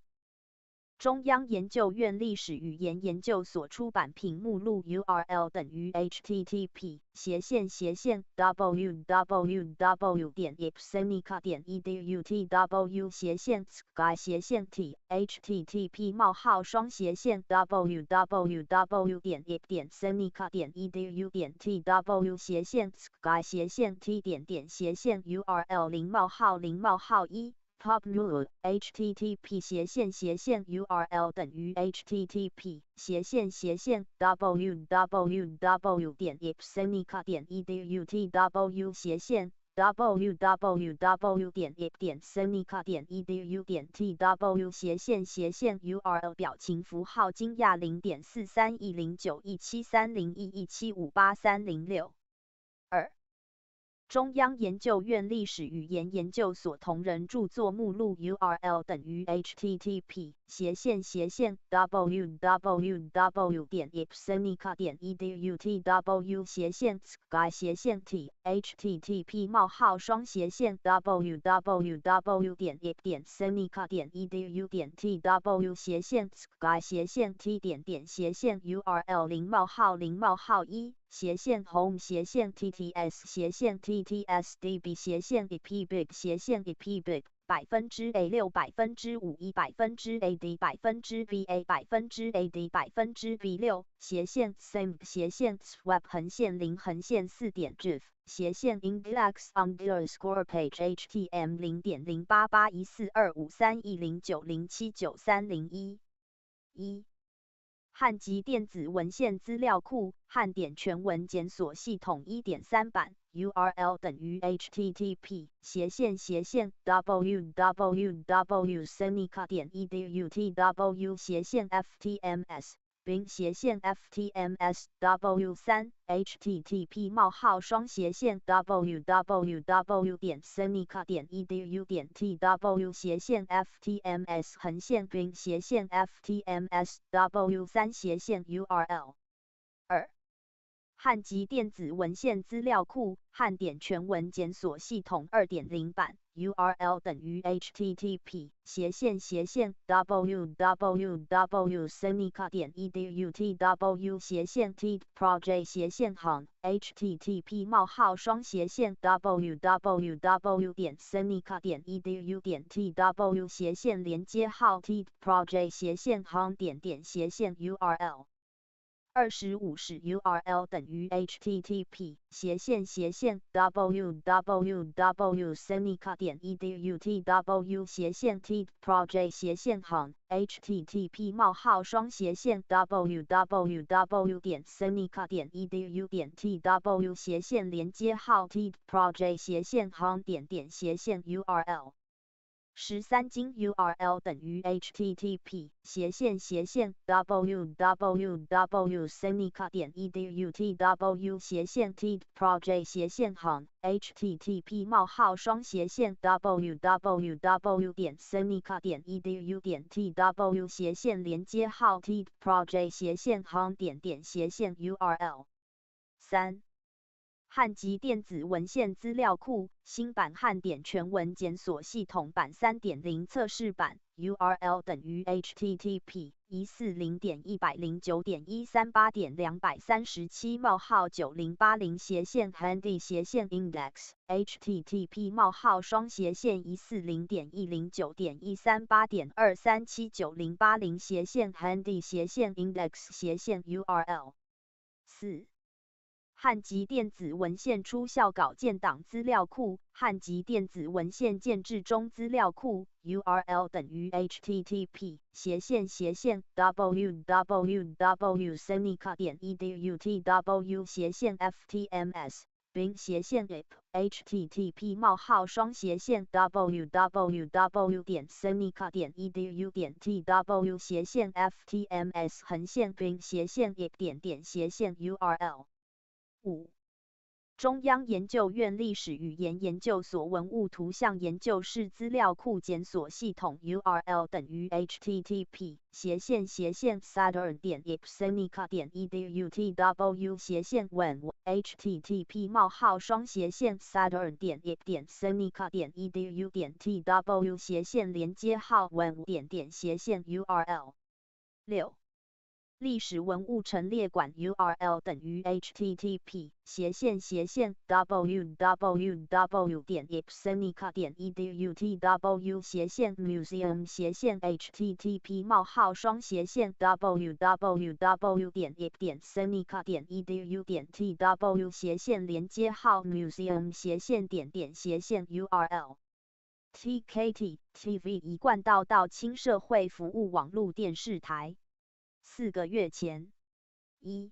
中央研究院历史语言研究所出版品目录 URL 等于 http www.ipsenica.edu.tw sky t http 冒号双斜线 www.ip.senica.edu.tw sky t URL 0:0:1 PubMed http URL 等于 http www.ipsenica.edu.tw www.ip.senica.edu.tw URL 表情符号惊讶 0.431091730117583062中央研究院历史语言研究所同人著作目录 URL 等于 http www.ipsenica.edu.tw sky t http 冒号双斜线 www.ip.senica.edu.tw sky t URL 0:0:1 home tts ttsdb epbig epbig %a6 %5 1 %ad %b6 same swap /0 4.gif index_page htm 0.08814253109079301汉籍电子文献资料库汉典全文检索系统 1.3 版 URL 等于 http www.senica.edu.tw ftms并ftms w3 http 冒号双斜线 www.senica.edu.tw ftms 并ftms w3 URL 2汉籍电子文献资料库汉典全文检索系统 2.0 版 URL 等于 http www.senica.edu.tw /t http 冒号双斜线 www.senica.edu.tw连接号 t project home URL 25是 URL 等于 http www.senica.edu.tw t project home http 冒号双斜线 www.senica.edu.tw连接号 t project home URL 13经 URL 等于 http www.senica.edu/tw/hon http://www.senica.edu.tw/连接号 TED_project_hon_URL 汉籍电子文献资料库新版汉典全文检索系统版 3.0 测试版 URL 等于 http://140.109.138.237-980/index http://140.109.138.237-980/handy-index-URL 4汉籍电子文献出校稿建档资料库汉籍电子文献建置中资料库 URL 等于 http://www.senica.edu.tw/ftms bin/ip http://www.senica.edu.tw/ftms/bin/ip.URL 5. 中央研究院历史语言研究所文物图像研究室资料库检索系统 URL 等于 http://saturn.ip/senica.edu.tw/when http://saturn.ip/senica.edu.tw/连接号 when://URL 6历史文物陈列馆 URL 等于 http://www.senica.edu.tw/museum/ip/senica.edu.tw/连接号 museum/URL TKT TV 一贯道亲社会服务网络电视台4个月前1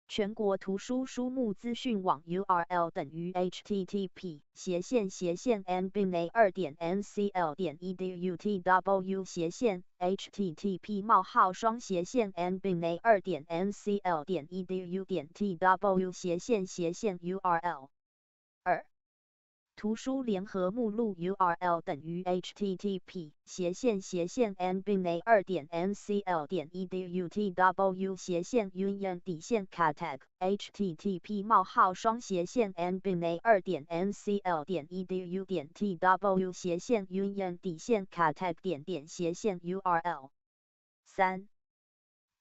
全国图书书目资讯网 URL 等于 http://nbna2.ncl.edu.tw/nbna2.ncl.edu.tw/URL 2图书联合目录 URL 等于 http://nbna2.ncl.edu.tw/union_categ http://nbna2.ncl.edu.tw/union_categ_URL 3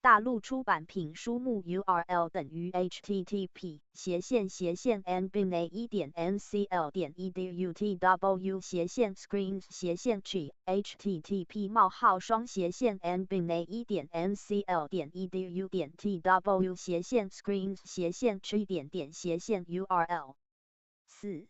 大陆出版品书目 URL 等于 http://nbna1.ncl.edu.tw/screens/chi http://nbna1.ncl.edu.tw/screens/chi_URL 4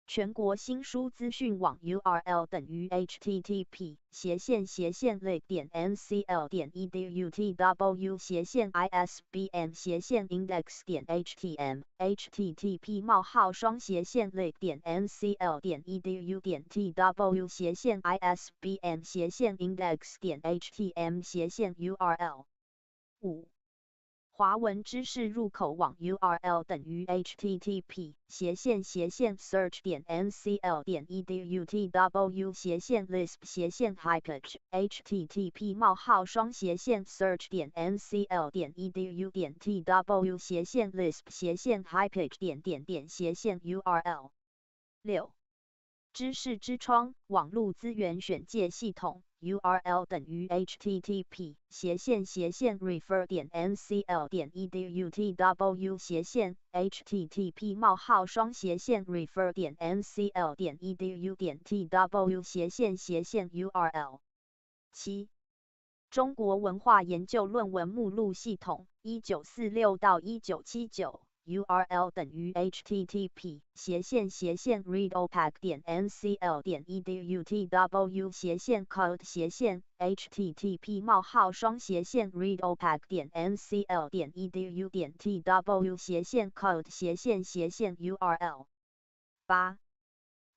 全国新书资讯网 URL 等于 http://lig.ncl.edu.tw/isbn/index.htm http://lig.ncl.edu.tw/isbn/index.htm/URL 5华文知识入口网 URL 等于 http://search.ncl.edu.tw/lisp/hypage http://search.ncl.edu.tw/lisp/hypage.URL 6知识之窗网络资源选介系统 URL 等于 http://refer.ncl.edu.tw/http://refer.ncl.edu.tw/URL 7中国文化研究论文目录系统1946到1979URL 等于 http://readopac.ncl.edu.tw/code/ http://readopac.ncl.edu.tw/code/URL 8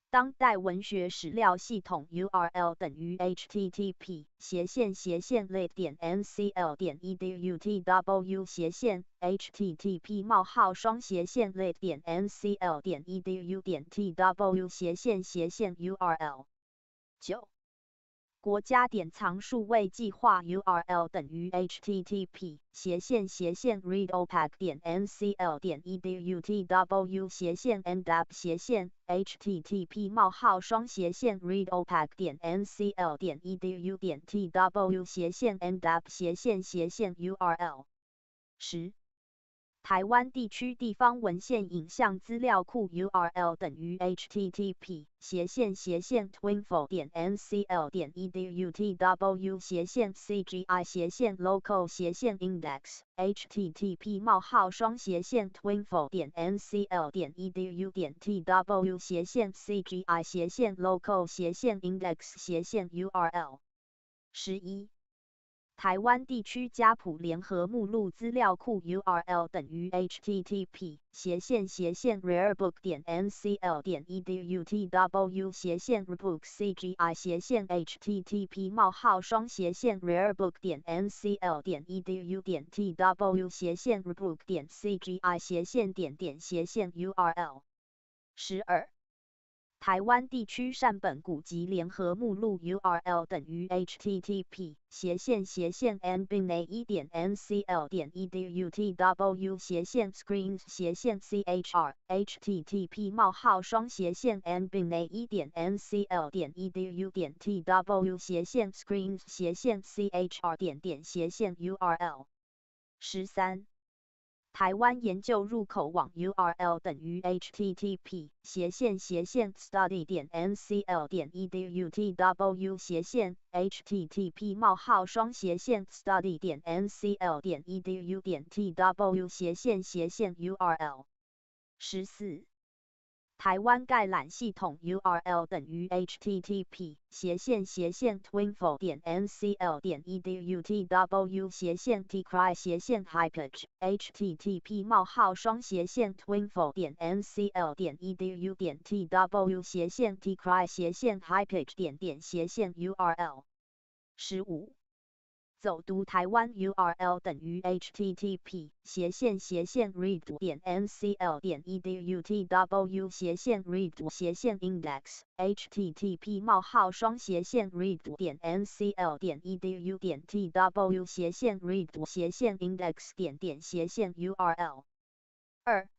当代文学史料系统 URL 等于 http://lit.ncl.edu.tw/http://lit.edu.tw/URL 9国家典藏数位计划 URL 等于 http://readopack.ncl.edu.tw/ndap/http://readopack.ncl.edu.tw/URL 10台湾地区地方文献影像资料库 URL 等于 http://twinfo.ncl.edu.tw/cgi/local/index http://twinfo.ncl.edu.tw/cgi/local/index/URL 11台湾地区家谱联合目录资料库 URL 等于 http://rebook.ncl.edu.tw/rebook/cgi/htp://冒号双斜线readerbook.ncl.edu.tw/URL 12台湾地区善本古籍联合目录 URL 等于 http://nbin1.ncl.edu.tw/screens/chr http://nbin1.ncl.edu.tw/screens/chr13台湾研究入口网 URL 等于 http://study.ncl.edu.tw/http://study.ncl.edu.tw/URL 14台湾概览系统 URL 等于 http://twinfo.ncl.edu.tw/tcry/hypage http://twinfo.ncl.edu.tw/tcry/hypage URL 走读台湾 URL 等于 http://read.ncl.edu.tw/read.index http://read.ncl.edu.tw/read.index2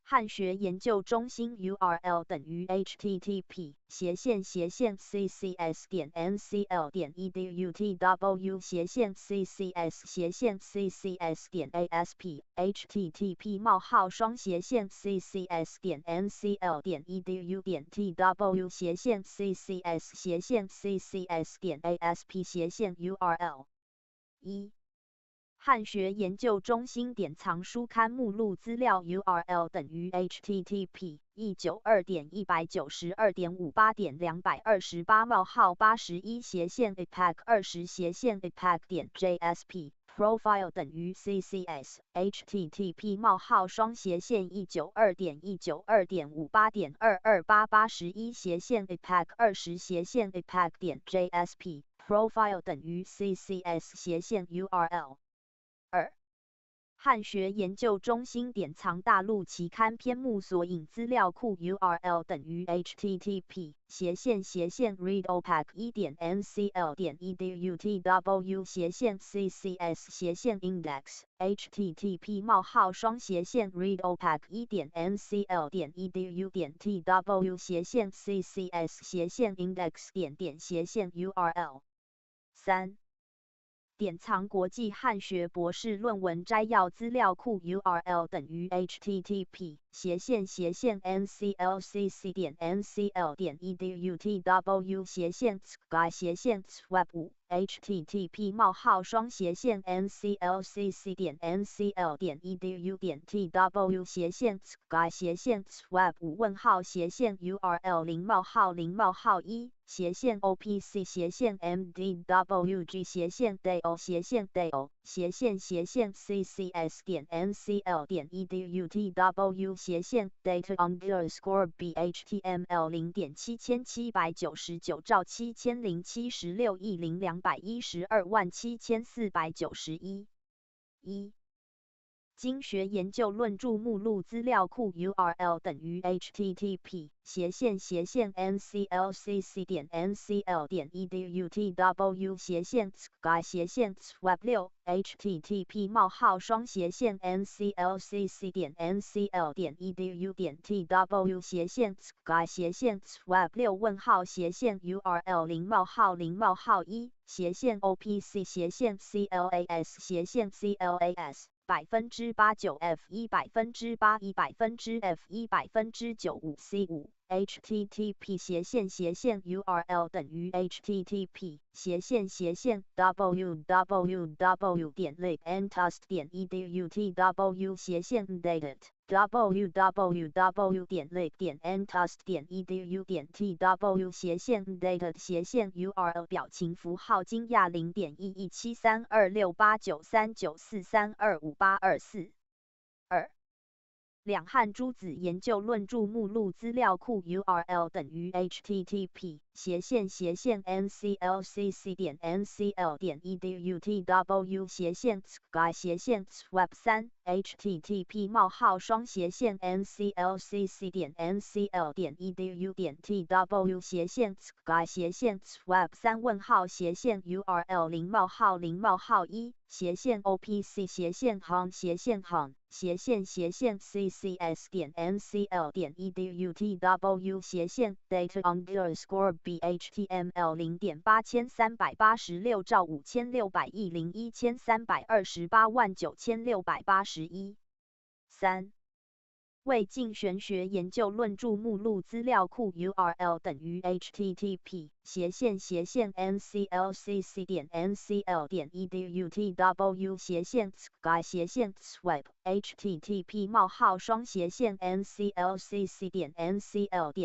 汉学研究中心 URL 等于 http://ccs.ncl.edu.tw/ccs/ccs.asp http://ccs.ncl.edu.tw/ccs/ccs.asp/URL 1汉学研究中心典藏书刊目录资料 URL 等于 http://192.192.58.228 冒号81/epac20/epac.jsp profile 等于 ccs http:// 冒号双斜线 192.192.58.228/81/epac20/epac.jsp profile 等于 ccs URL 2汉学研究中心典藏大陆期刊篇目索引资料库 URL 等于 http://readopack1.ncl.edu.tw/ccs/index http://readopack1.ncl.edu.tw/ccs/index URL 3典藏国际汉学博士论文摘要资料库 URL 等于 http://nclcc.ncl.edu.tw/sky/web5 http www.html0.778919.7491. 经学研究论著目录资料库 URL 等于 http://nclcc.ncl.edutw/sky/web6 http://www.html0.1/0.tw/opc/clas/web6-1/0/1/f1/9.f1/9.5c5 http://URL 等于 http://www.libntust.edutw/data www.libntust.edutw/data URL 惊讶0.11732689394325824。两汉诸子研究论著目录资料库 URL 等于 http://nclcc.ncl.edutw/sky/web3 http://nclcc.ncl.edutw/sky/web3 1号//cc/cn/cl.edutw/data_bhtml0.832816.5328万9681。3为竞玄学研究论著目录资料库 URL 等于 http://nclcc.ncl.edutw/sky/web http://www.html0.9千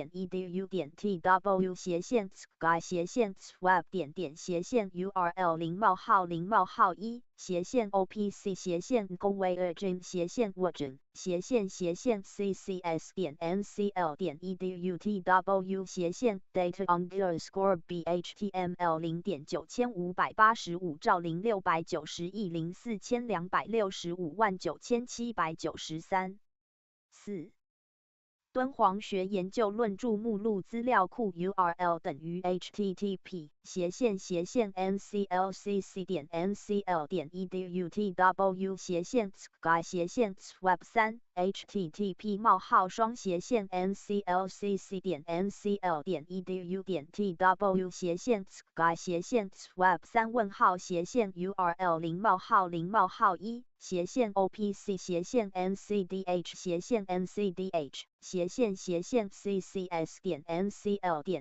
585兆069104千265万9793。4敦煌学研究论著目录资料库 URL 等于 http://nclcc.ncl.edutw/sky/web3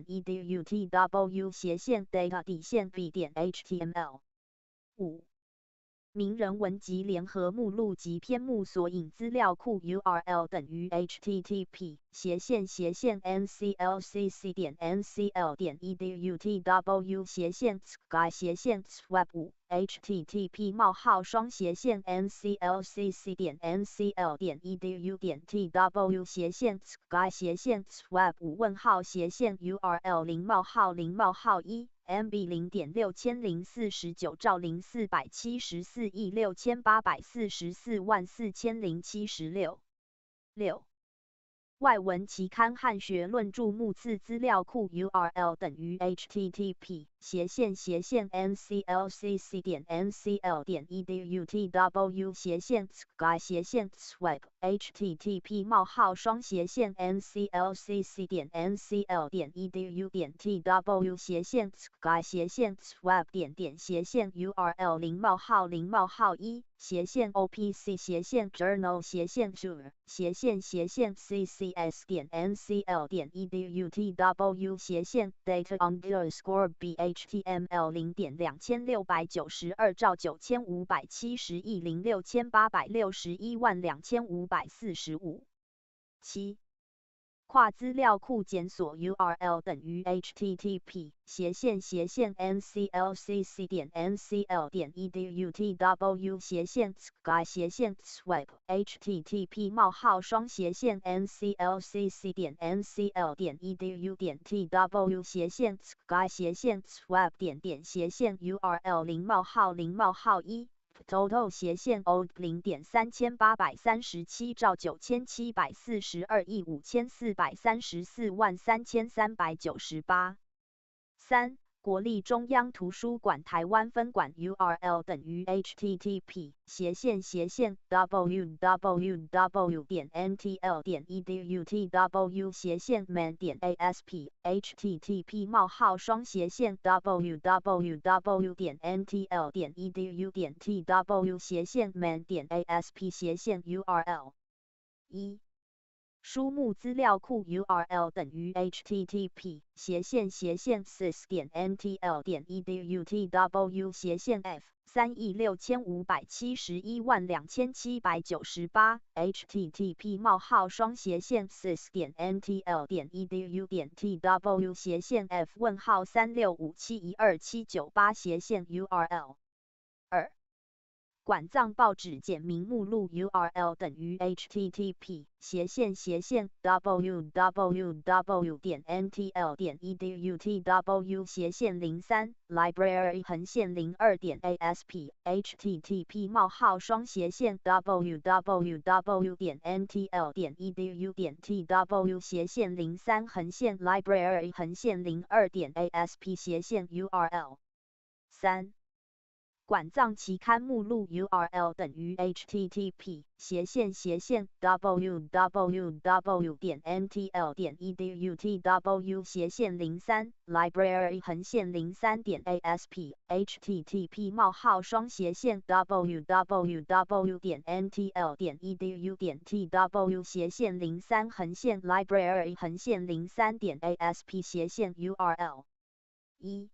http://www.nclcc.ncl.edutw/opc/cc/ncdh/cc/ncdh/cc/cc/b.html 5名人文集联合目录及篇目索引资料库 URL 等于 http://nclcc.ncl.edutw/sky/web5 http://nclcc.ncl.edutw/sky/web5-URL0-1 MB0.649904844844万4076。6外文期刊汉学论著目次资料库 URL 等于 http://nclcc.ncl.edutw/sky/web http://www.html0.1/0.1/web.1-web.opc/cc/journal/opc/ccs.ncl.edutw/data_bhtml HTML 0.2692兆9570亿068612545。7. 跨资料库检索 URL 等于 http://nclcc.ncl.edu.tw/sky/swap http://nclcc.ncl.edu.tw/sky/swap_URL0:1 total old 0.3837兆9742亿54343398。3. 国立中央图书馆台湾分馆 URL 等于 http://www.ntl.edu.tw/man.asp http://www.ntl.edu.tw/man.asp1. 书目资料库 URL 等于 http://sys.ntl.edu.tw/F365712798 http://sys.ntl.edu.tw/F365712798/URL 2. 馆藏报纸简明目录 URL 等于 http://www.ntl.edu.tw/library -02.asp http://www.ntl.edu.tw/library-02.asp/URL 3. 馆藏期刊目录 URL 等于 http://www.ntl.edu.tw/library-03.asp http://www.ntl.edu.tw/library-03.asp/URL 1.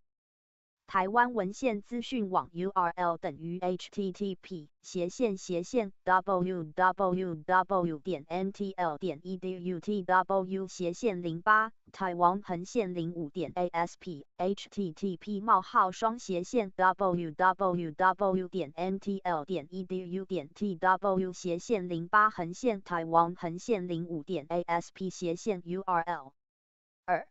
台湾文献资讯网 URL 等于 http://www.ntl.edu.tw/08 Taiwan-05.asp http://www.ntl.edu.tw/Taiwan-05.asp/URL 2.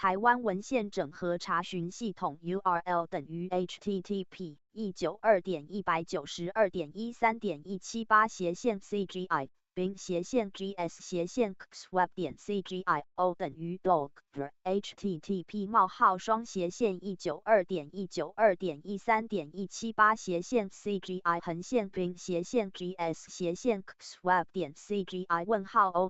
台湾文献整合查询系统 URL 等于 http://192.192.13.178/CGI 并/gs/swap.cgio 等于 dog http://192.192.13.178/CGI 并/gs/swap.cgi